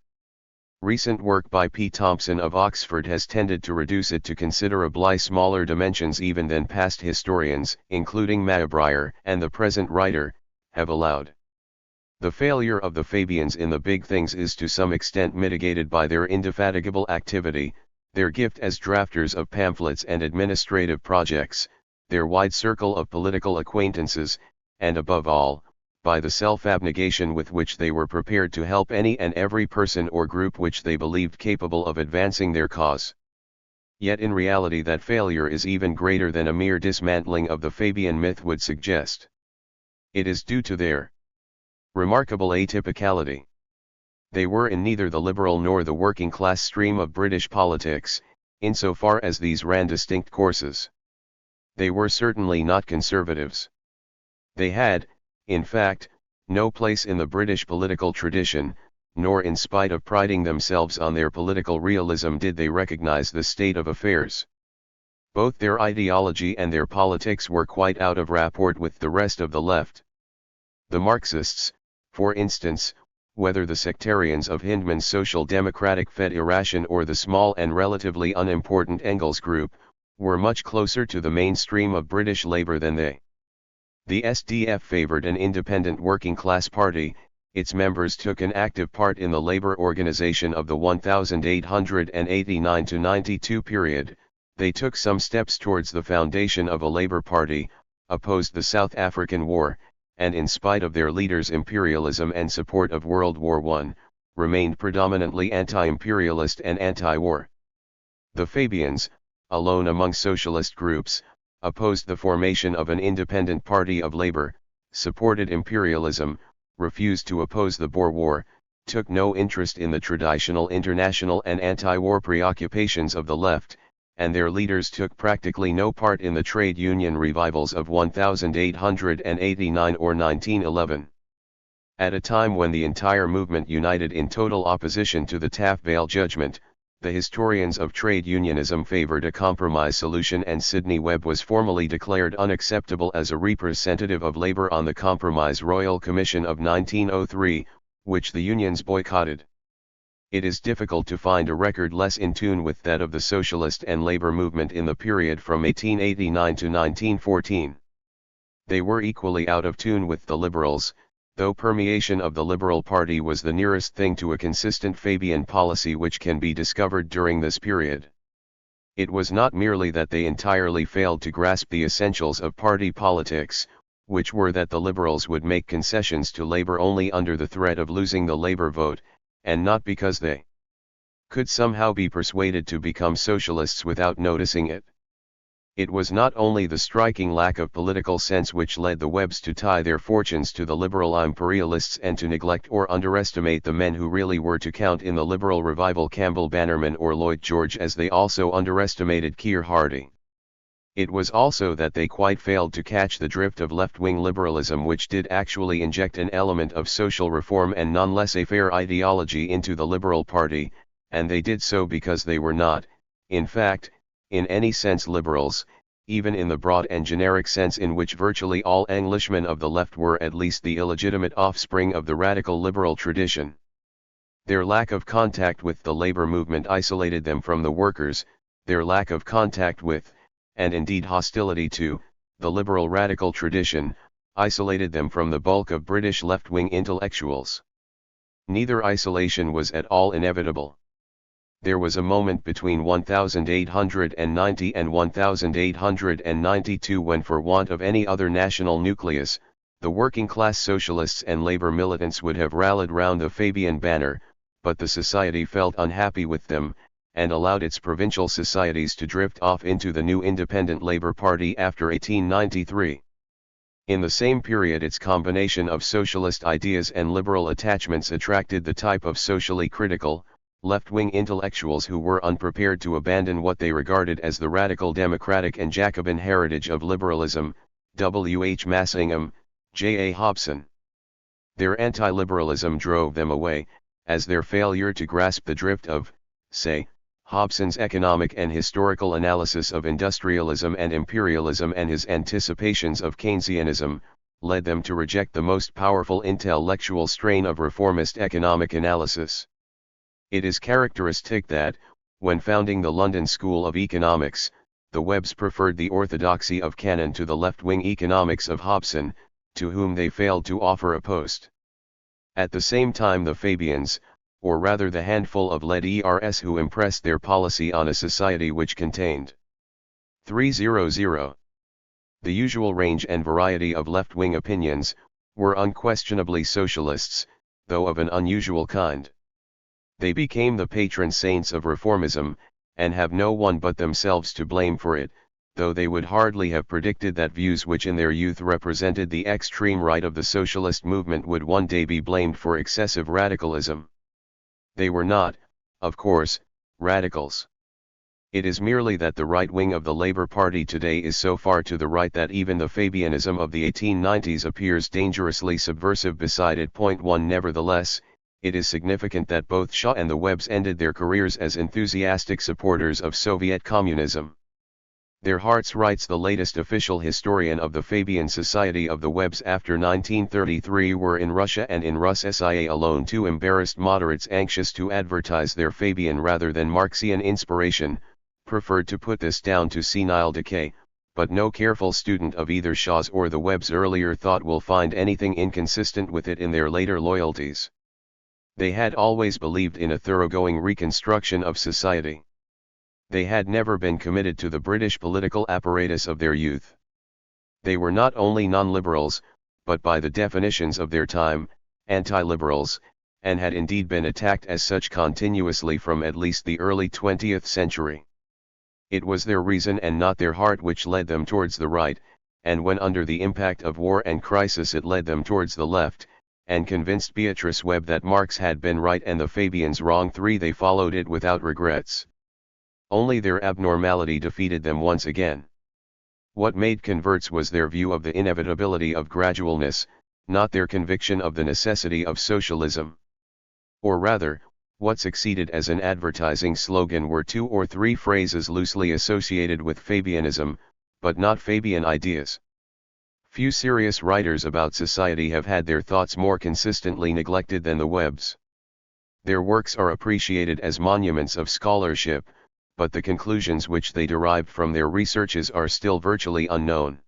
Recent work by P. Thompson of Oxford has tended to reduce it to considerably smaller dimensions even than past historians, including Maybrier and the present writer, have allowed. The failure of the Fabians in the big things is to some extent mitigated by their indefatigable activity, their gift as drafters of pamphlets and administrative projects, their wide circle of political acquaintances, and above all, by the self-abnegation with which they were prepared to help any and every person or group which they believed capable of advancing their cause. Yet in reality that failure is even greater than a mere dismantling of the Fabian myth would suggest. It is due to their remarkable atypicality. They were in neither the liberal nor the working class stream of British politics, insofar as these ran distinct courses. They were certainly not conservatives. They had, in fact, no place in the British political tradition, nor in spite of priding themselves on their political realism did they recognize the state of affairs. Both their ideology and their politics were quite out of rapport with the rest of the left. The Marxists, for instance, whether the sectarians of Hindman's Social Democratic Federation or the small and relatively unimportant Engels group, were much closer to the mainstream of British Labour than they. The SDF favoured an independent working class party, its members took an active part in the labour organisation of the 1889-92 period, they took some steps towards the foundation of a Labour Party, opposed the South African War, and in spite of their leaders' imperialism and support of World War I, remained predominantly anti-imperialist and anti-war. The Fabians, alone among socialist groups, opposed the formation of an independent party of labor, supported imperialism, refused to oppose the Boer War, took no interest in the traditional international and anti-war preoccupations of the left, and their leaders took practically no part in the trade union revivals of 1889 or 1911. At a time when the entire movement united in total opposition to the Taft-Bale judgment, the historians of trade unionism favored a compromise solution, and Sidney Webb was formally declared unacceptable as a representative of labor on the Compromise Royal Commission of 1903, which the unions boycotted. It is difficult to find a record less in tune with that of the socialist and labor movement in the period from 1889 to 1914. They were equally out of tune with the liberals, though permeation of the Liberal Party was the nearest thing to a consistent Fabian policy which can be discovered during this period. It was not merely that they entirely failed to grasp the essentials of party politics, which were that the liberals would make concessions to labor only under the threat of losing the labor vote, and not because they could somehow be persuaded to become socialists without noticing it. It was not only the striking lack of political sense which led the Webbs to tie their fortunes to the liberal imperialists and to neglect or underestimate the men who really were to count in the liberal revival, Campbell Bannerman or Lloyd George, as they also underestimated Keir Hardie. It was also that they quite failed to catch the drift of left-wing liberalism, which did actually inject an element of social reform and non-laissez-faire ideology into the Liberal Party, and they did so because they were not, in fact, in any sense liberals, even in the broad and generic sense in which virtually all Englishmen of the left were at least the illegitimate offspring of the radical liberal tradition. Their lack of contact with the labor movement isolated them from the workers, their lack of contact with, and indeed hostility to, the liberal radical tradition, isolated them from the bulk of British left-wing intellectuals. Neither isolation was at all inevitable. There was a moment between 1890 and 1892 when, for want of any other national nucleus, the working-class socialists and labor militants would have rallied round the Fabian banner, but the society felt unhappy with them, and allowed its provincial societies to drift off into the new independent Labour Party after 1893. In the same period, its combination of socialist ideas and liberal attachments attracted the type of socially critical, left-wing intellectuals who were unprepared to abandon what they regarded as the radical democratic and Jacobin heritage of liberalism, W. H. Massingham, J. A. Hobson. Their anti-liberalism drove them away, as their failure to grasp the drift of, say, Hobson's economic and historical analysis of industrialism and imperialism and his anticipations of Keynesianism, led them to reject the most powerful intellectual strain of reformist economic analysis. It is characteristic that, when founding the London School of Economics, the Webbs preferred the orthodoxy of Cannon to the left-wing economics of Hobson, to whom they failed to offer a post. At the same time, the Fabians, or rather the handful of leaders who impressed their policy on a society which contained 300, the usual range and variety of left-wing opinions, were unquestionably socialists, though of an unusual kind. They became the patron saints of reformism, and have no one but themselves to blame for it, though they would hardly have predicted that views which in their youth represented the extreme right of the socialist movement would one day be blamed for excessive radicalism. They were not, of course, radicals. It is merely that the right wing of the Labour Party today is so far to the right that even the Fabianism of the 1890s appears dangerously subversive beside it. 1. Nevertheless, it is significant that both Shaw and the Webbs ended their careers as enthusiastic supporters of Soviet communism. Their hearts, writes the latest official historian of the Fabian Society of the Webbs after 1933, were in Russia and in Russia alone. 2. Embarrassed moderates anxious to advertise their Fabian rather than Marxian inspiration, preferred to put this down to senile decay, but no careful student of either Shaw's or the Webbs' earlier thought will find anything inconsistent with it in their later loyalties. They had always believed in a thoroughgoing reconstruction of society. They had never been committed to the British political apparatus of their youth. They were not only non-liberals, but by the definitions of their time, anti-liberals, and had indeed been attacked as such continuously from at least the early 20th century. It was their reason and not their heart which led them towards the right, and when under the impact of war and crisis it led them towards the left, and convinced Beatrice Webb that Marx had been right and the Fabians wrong. 3. They followed it without regrets. Only their abnormality defeated them once again. What made converts was their view of the inevitability of gradualness, not their conviction of the necessity of socialism. Or rather, what succeeded as an advertising slogan were 2 or 3 phrases loosely associated with Fabianism, but not Fabian ideas. Few serious writers about society have had their thoughts more consistently neglected than the Webbs. Their works are appreciated as monuments of scholarship, but the conclusions which they derived from their researches are still virtually unknown.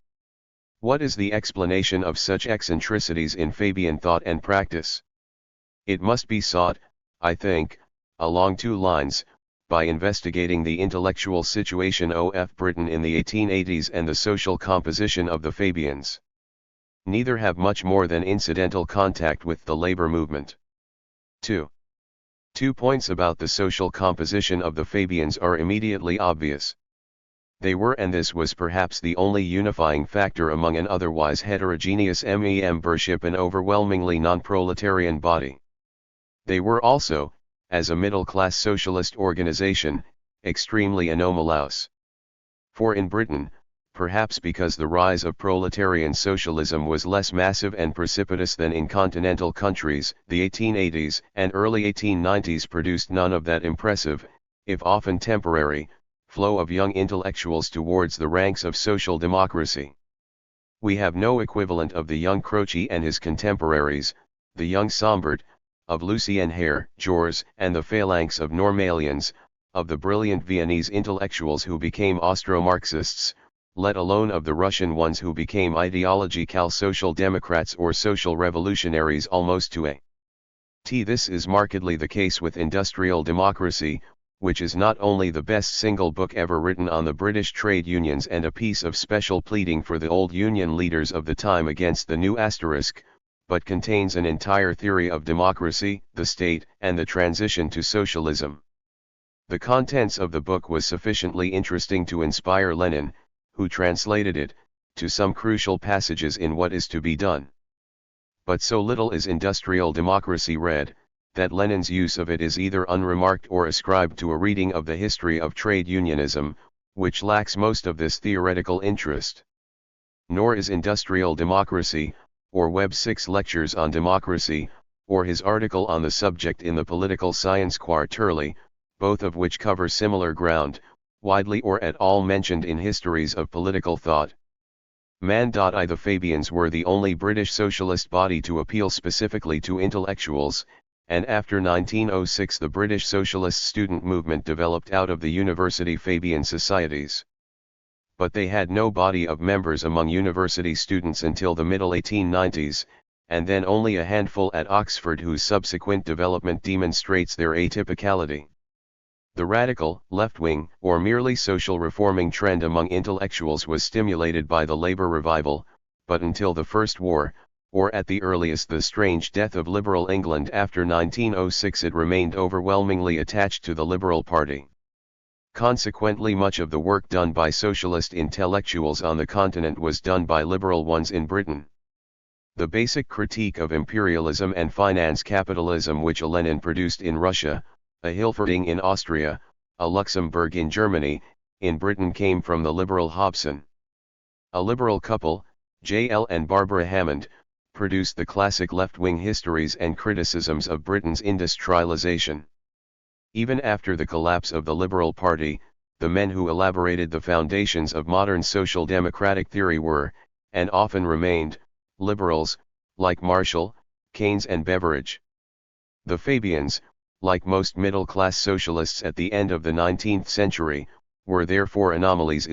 What is the explanation of such eccentricities in Fabian thought and practice? It must be sought, I think, along 2 lines, by investigating the intellectual situation of Britain in the 1880s and the social composition of the Fabians. Neither have much more than incidental contact with the labor movement. 2 points about the social composition of the Fabians are immediately obvious. They were, and this was perhaps the only unifying factor among an otherwise heterogeneous membership, an overwhelmingly non-proletarian body. They were also, as a middle-class socialist organization, extremely anomalous. For in Britain, perhaps because the rise of proletarian socialism was less massive and precipitous than in continental countries, the 1880s and early 1890s produced none of that impressive, if often temporary, flow of young intellectuals towards the ranks of social democracy. We have no equivalent of the young Croce and his contemporaries, the young Sombart, of Lucien Hare, Jors, and the phalanx of Normalians, of the brilliant Viennese intellectuals who became Austro-Marxists, let alone of the Russian ones who became ideological social democrats or social revolutionaries almost to a T. This is markedly the case with Industrial Democracy, which is not only the best single book ever written on the British trade unions and a piece of special pleading for the old union leaders of the time against the new asterisk, but contains an entire theory of democracy, the state, and the transition to socialism. The contents of the book was sufficiently interesting to inspire Lenin, who translated it, to some crucial passages in What is to be Done. But so little is Industrial Democracy read, that Lenin's use of it is either unremarked or ascribed to a reading of the history of trade unionism, which lacks most of this theoretical interest. Nor is Industrial Democracy, or Webb's 6 lectures on democracy, or his article on the subject in the Political Science Quarterly, both of which cover similar ground, widely or at all mentioned in histories of political thought. I. The Fabians were the only British socialist body to appeal specifically to intellectuals, and after 1906 the British socialist student movement developed out of the university Fabian societies. But they had no body of members among university students until the middle 1890s, and then only a handful at Oxford, whose subsequent development demonstrates their atypicality. The radical, left-wing, or merely social reforming trend among intellectuals was stimulated by the labor revival, but until the First War, or at the earliest the strange death of liberal England after 1906, it remained overwhelmingly attached to the Liberal Party. Consequently, much of the work done by socialist intellectuals on the continent was done by liberal ones in Britain. The basic critique of imperialism and finance capitalism which a Lenin produced in Russia, a Hilferding in Austria, a Luxembourg in Germany, in Britain came from the liberal Hobson. A liberal couple, J.L. and Barbara Hammond, produced the classic left-wing histories and criticisms of Britain's industrialization. Even after the collapse of the Liberal Party, the men who elaborated the foundations of modern social democratic theory were, and often remained, liberals, like Marshall, Keynes and Beveridge. The Fabians, like most middle-class socialists at the end of the 19th century, were therefore anomalies.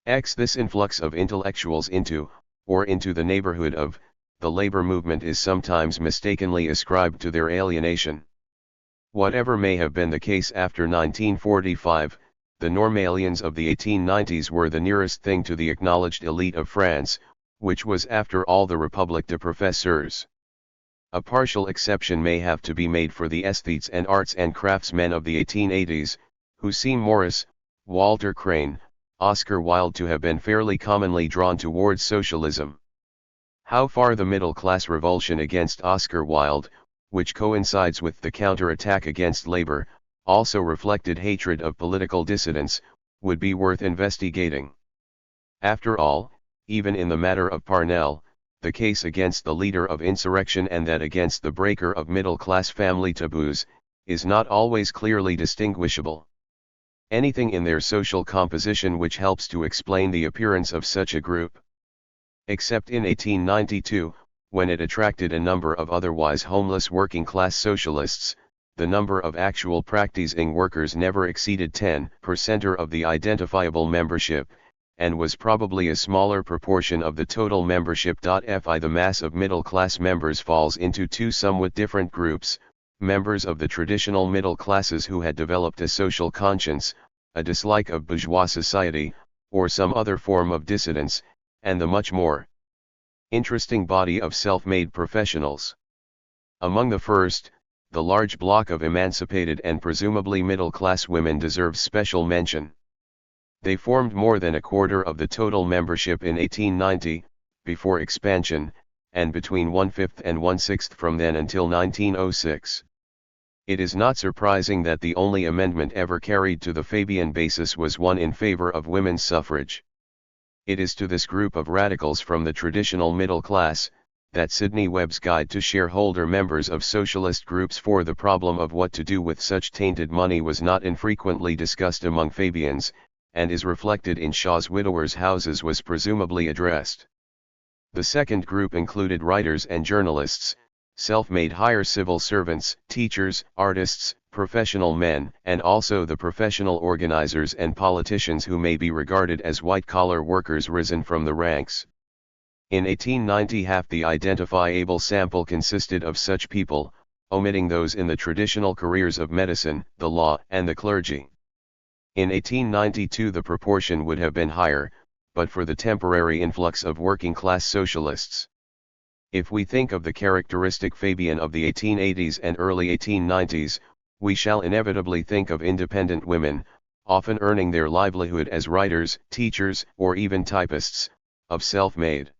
This influx of intellectuals into the neighborhood of, the labor movement is sometimes mistakenly ascribed to their alienation. Whatever may have been the case after 1945, the Normalians of the 1890s were the nearest thing to the acknowledged elite of France, which was after all the République des Professeurs. A partial exception may have to be made for the aesthetes and arts and craftsmen of the 1880s, who seem Morris, Walter Crane, Oscar Wilde to have been fairly commonly drawn towards socialism. How far the middle-class revulsion against Oscar Wilde, which coincides with the counter-attack against labor, also reflected hatred of political dissidents, would be worth investigating. After all, even in the matter of Parnell, the case against the leader of insurrection and that against the breaker of middle-class family taboos, is not always clearly distinguishable. Anything in their social composition which helps to explain the appearance of such a group. Except in 1892, when it attracted a number of otherwise homeless working-class socialists, the number of actual practicing workers never exceeded 10% of the identifiable membership, and was probably a smaller proportion of the total membership. The mass of middle-class members falls into two somewhat different groups: members of the traditional middle classes who had developed a social conscience, a dislike of bourgeois society, or some other form of dissidence, and the much more interesting body of self-made professionals. Among the first, the large block of emancipated and presumably middle-class women deserves special mention. They formed more than a quarter of the total membership in 1890, before expansion, and between 1/5 and 1/6 from then until 1906. It is not surprising that the only amendment ever carried to the Fabian basis was one in favor of women's suffrage. It is to this group of radicals from the traditional middle class, that Sidney Webb's Guide to Shareholder Members of Socialist Groups for the problem of what to do with such tainted money was not infrequently discussed among Fabians, and is reflected in Shaw's Widowers' Houses was presumably addressed. The second group included writers and journalists, self-made higher civil servants, teachers, artists, professional men, and also the professional organizers and politicians who may be regarded as white-collar workers risen from the ranks. In 1890 half the identifiable sample consisted of such people, omitting those in the traditional careers of medicine, the law, and the clergy. In 1892 the proportion would have been higher, but for the temporary influx of working-class socialists. If we think of the characteristic Fabian of the 1880s and early 1890s, we shall inevitably think of independent women, often earning their livelihood as writers, teachers, or even typists, of self-made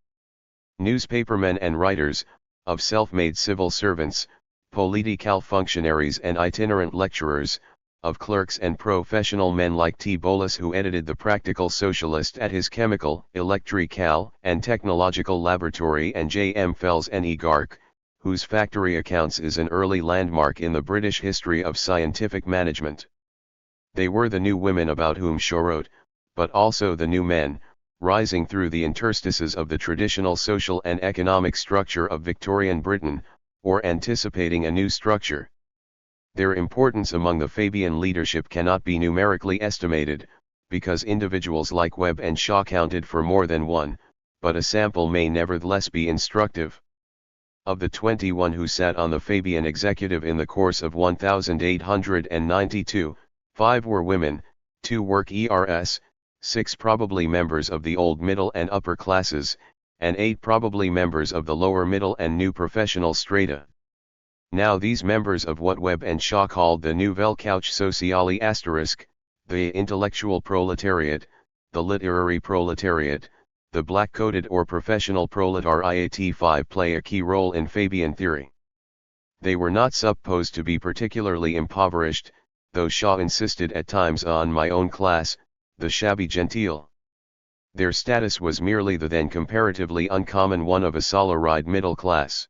newspapermen and writers, of self-made civil servants, political functionaries and itinerant lecturers, of clerks and professional men like T. Bolus, who edited The Practical Socialist at his chemical, electrical, and technological laboratory, and J. M. Fells and E. Gark, whose Factory Accounts is an early landmark in the British history of scientific management. They were the new women about whom Shaw wrote, but also the new men, rising through the interstices of the traditional social and economic structure of Victorian Britain, or anticipating a new structure. Their importance among the Fabian leadership cannot be numerically estimated, because individuals like Webb and Shaw counted for more than one, but a sample may nevertheless be instructive. Of the 21 who sat on the Fabian executive in the course of 1892, 5 were women, 2 work ERS, 6 probably members of the old middle and upper classes, and 8 probably members of the lower middle and new professional strata. Now these members of what Webb and Shaw called the Nouvelle Couche Sociale *, the intellectual proletariat, the literary proletariat, the black-coated or professional proletariat 5 play a key role in Fabian theory. They were not supposed to be particularly impoverished, though Shaw insisted at times on my own class, the shabby genteel. Their status was merely the then comparatively uncommon one of a salaried middle class.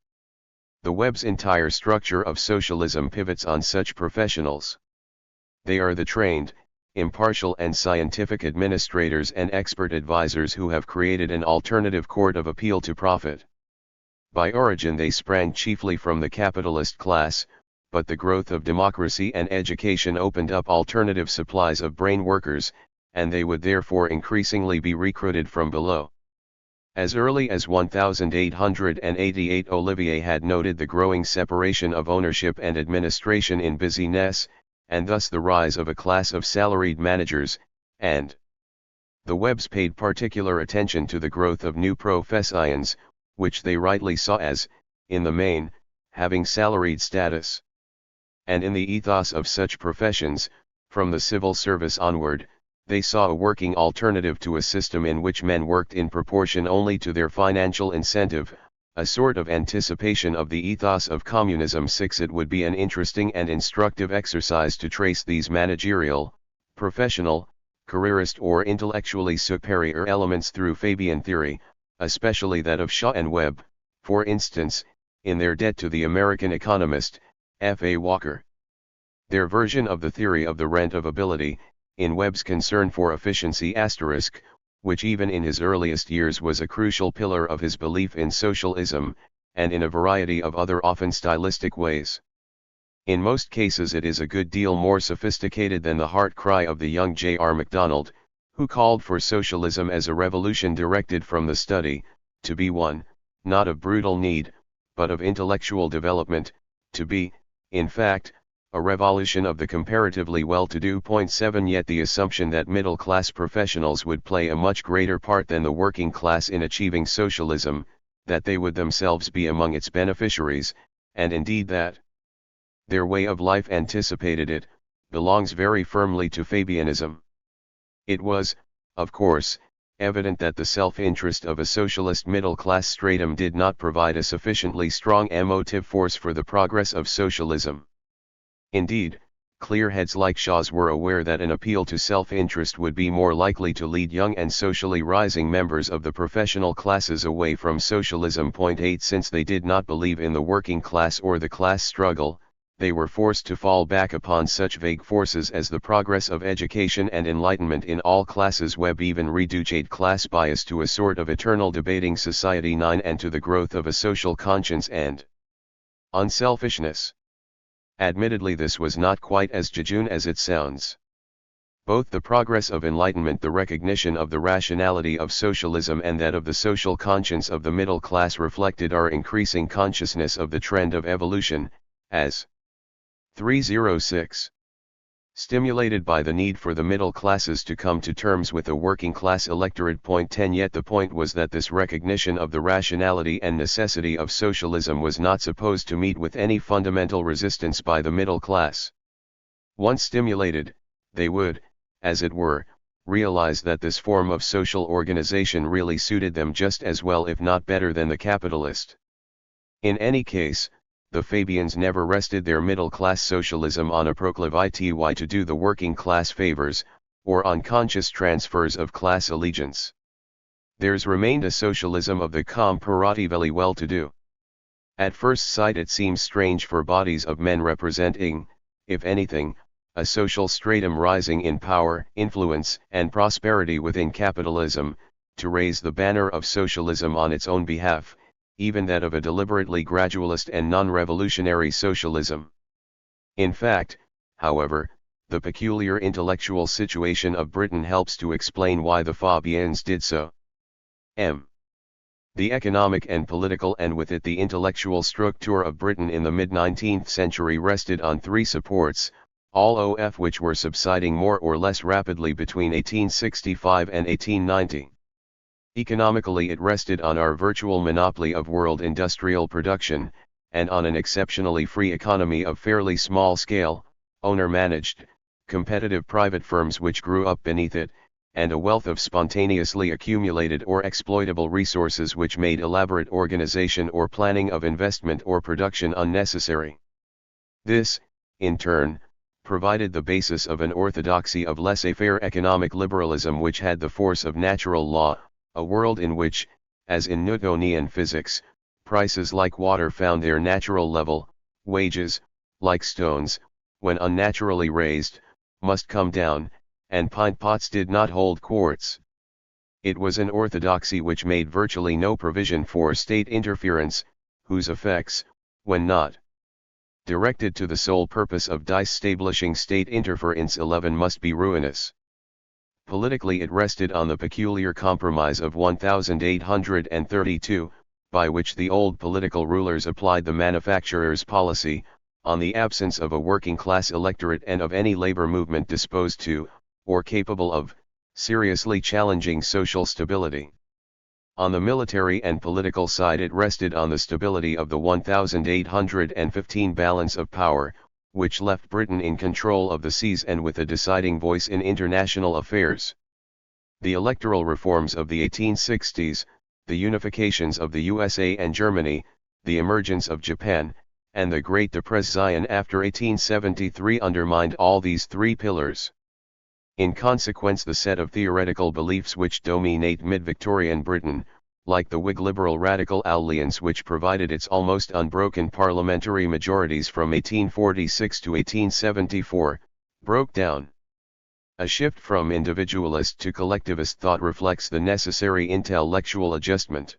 The Webb's entire structure of socialism pivots on such professionals. They are the trained, impartial and scientific administrators and expert advisors who have created an alternative court of appeal to profit. By origin they sprang chiefly from the capitalist class, but the growth of democracy and education opened up alternative supplies of brain workers, and they would therefore increasingly be recruited from below. As early as 1888 Olivier had noted the growing separation of ownership and administration in business, and thus the rise of a class of salaried managers, and the Webbs paid particular attention to the growth of new professions, which they rightly saw as, in the main, having salaried status. And in the ethos of such professions, from the civil service onward, they saw a working alternative to a system in which men worked in proportion only to their financial incentive, a sort of anticipation of the ethos of communism. 6. It would be an interesting and instructive exercise to trace these managerial, professional, careerist or intellectually superior elements through Fabian theory, especially that of Shaw and Webb, for instance, in their debt to the American economist, F. A. Walker. Their version of the theory of the rent of ability, in Webb's concern for efficiency*, which even in his earliest years was a crucial pillar of his belief in socialism, and in a variety of other often stylistic ways. In most cases it is a good deal more sophisticated than the heart cry of the young J.R. MacDonald, who called for socialism as a revolution directed from the study, to be one, not of brutal need, but of intellectual development, to be, in fact, a revolution of the comparatively well-to-do. 7. Yet the assumption that middle-class professionals would play a much greater part than the working class in achieving socialism, that they would themselves be among its beneficiaries, and indeed that their way of life anticipated it, belongs very firmly to Fabianism. It was, of course, evident that the self-interest of a socialist middle-class stratum did not provide a sufficiently strong emotive force for the progress of socialism. Indeed, clear-heads like Shaw's were aware that an appeal to self-interest would be more likely to lead young and socially rising members of the professional classes away from socialism. 8. Since they did not believe in the working class or the class struggle, they were forced to fall back upon such vague forces as the progress of education and enlightenment in all classes. Webb even reduced class bias to a sort of eternal debating society. 9. And to the growth of a social conscience and unselfishness. Admittedly, this was not quite as jejune as it sounds. Both the progress of enlightenment, the recognition of the rationality of socialism, and that of the social conscience of the middle class reflected our increasing consciousness of the trend of evolution, as 306. Stimulated by the need for the middle classes to come to terms with a working class electorate. 10. Yet the point was that this recognition of the rationality and necessity of socialism was not supposed to meet with any fundamental resistance by the middle class. Once stimulated, they would, as it were, realize that this form of social organization really suited them just as well, if not better, than the capitalist. In any case, the Fabians never rested their middle-class socialism on a proclivity to do the working class favors, or on conscious transfers of class allegiance. Theirs remained a socialism of the comparatively well-to-do. At first sight it seems strange for bodies of men representing, if anything, a social stratum rising in power, influence, and prosperity within capitalism, to raise the banner of socialism on its own behalf, even that of a deliberately gradualist and non-revolutionary socialism. In fact, however, the peculiar intellectual situation of Britain helps to explain why the Fabians did so. The economic and political, and with it the intellectual structure of Britain in the mid-19th century rested on three supports, all of which were subsiding more or less rapidly between 1865 and 1890. Economically, it rested on our virtual monopoly of world industrial production, and on an exceptionally free economy of fairly small scale, owner-managed, competitive private firms which grew up beneath it, and a wealth of spontaneously accumulated or exploitable resources which made elaborate organization or planning of investment or production unnecessary. This, in turn, provided the basis of an orthodoxy of laissez-faire economic liberalism which had the force of natural law, a world in which, as in Newtonian physics, prices like water found their natural level, wages, like stones, when unnaturally raised, must come down, and pint pots did not hold quarts. It was an orthodoxy which made virtually no provision for state interference, whose effects, when not directed to the sole purpose of disestablishing state interference, must be ruinous. Politically, it rested on the peculiar compromise of 1832, by which the old political rulers applied the manufacturers' policy, on the absence of a working-class electorate and of any labor movement disposed to, or capable of, seriously challenging social stability. On the military and political side, it rested on the stability of the 1815 balance of power, which left Britain in control of the seas and with a deciding voice in international affairs. The electoral reforms of the 1860s, the unifications of the USA and Germany, the emergence of Japan, and the Great Depression after 1873 undermined all these three pillars. In consequence, the set of theoretical beliefs which dominate mid-Victorian Britain, like the Whig Liberal Radical Alliance which provided its almost unbroken parliamentary majorities from 1846 to 1874, broke down. A shift from individualist to collectivist thought reflects the necessary intellectual adjustment.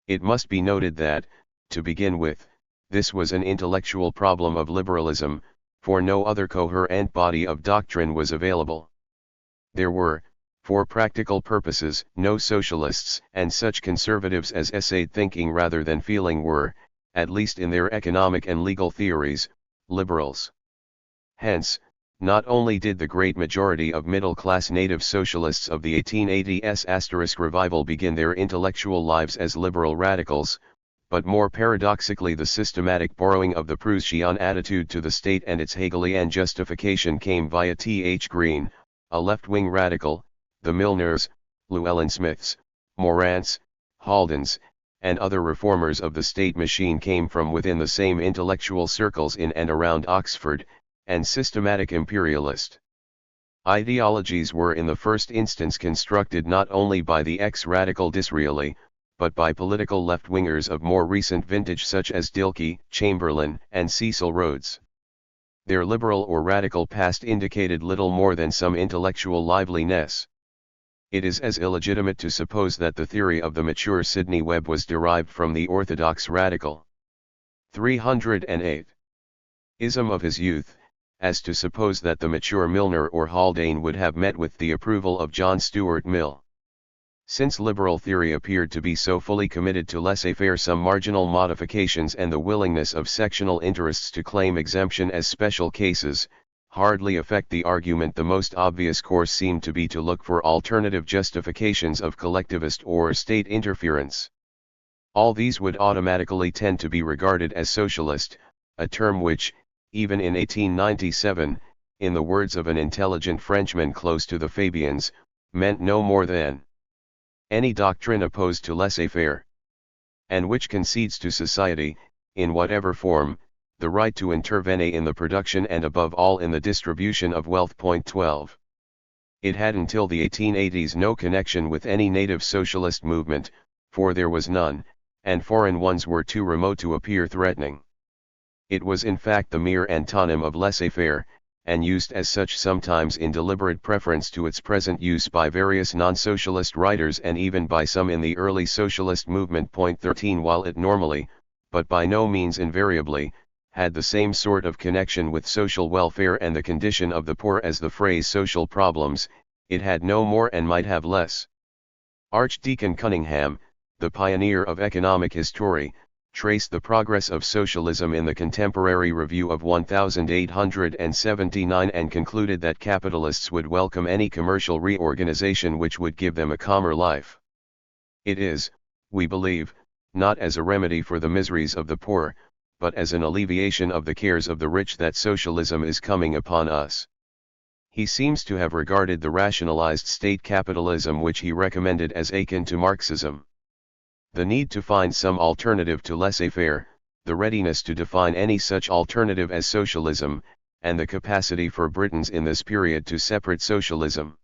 It must be noted that, to begin with, this was an intellectual problem of liberalism, for no other coherent body of doctrine was available. There were, for practical purposes, no socialists, and such conservatives as essayed thinking rather than feeling were, at least in their economic and legal theories, liberals. Hence, not only did the great majority of middle-class native socialists of the 1880s revival begin their intellectual lives as liberal radicals, but more paradoxically the systematic borrowing of the Proustian attitude to the state and its Hegelian justification came via Th. Green, a left-wing radical, the Milners, Llewellyn Smiths, Morants, Haldens, and other reformers of the state machine came from within the same intellectual circles in and around Oxford, and systematic imperialist ideologies were in the first instance constructed not only by the ex-radical Disraeli, but by political left-wingers of more recent vintage such as Dilke, Chamberlain, and Cecil Rhodes. Their liberal or radical past indicated little more than some intellectual liveliness. It is as illegitimate to suppose that the theory of the mature Sidney Webb was derived from the orthodox radical 308 ism of his youth, as to suppose that the mature Milner or Haldane would have met with the approval of John Stuart Mill. Since liberal theory appeared to be so fully committed to laissez-faire, some marginal modifications and the willingness of sectional interests to claim exemption as special cases, hardly affect the argument. The most obvious course seemed to be to look for alternative justifications of collectivist or state interference. All these would automatically tend to be regarded as socialist, a term which, even in 1897, in the words of an intelligent Frenchman close to the Fabians, meant no more than any doctrine opposed to laissez-faire, and which concedes to society, in whatever form, the right to intervene in the production and above all in the distribution of wealth. 12. It had until the 1880s no connection with any native socialist movement, for there was none, and foreign ones were too remote to appear threatening. It was in fact the mere antonym of laissez-faire, and used as such sometimes in deliberate preference to its present use by various non-socialist writers and even by some in the early socialist movement. 13 While it normally, but by no means invariably, had the same sort of connection with social welfare and the condition of the poor as the phrase social problems, it had no more and might have less. Archdeacon Cunningham, the pioneer of economic history, traced the progress of socialism in the Contemporary Review of 1879 and concluded that capitalists would welcome any commercial reorganization which would give them a calmer life. It is, we believe, not as a remedy for the miseries of the poor, but as an alleviation of the cares of the rich that socialism is coming upon us. He seems to have regarded the rationalized state capitalism which he recommended as akin to Marxism. The need to find some alternative to laissez-faire, the readiness to define any such alternative as socialism, and the capacity for Britons in this period to separate socialism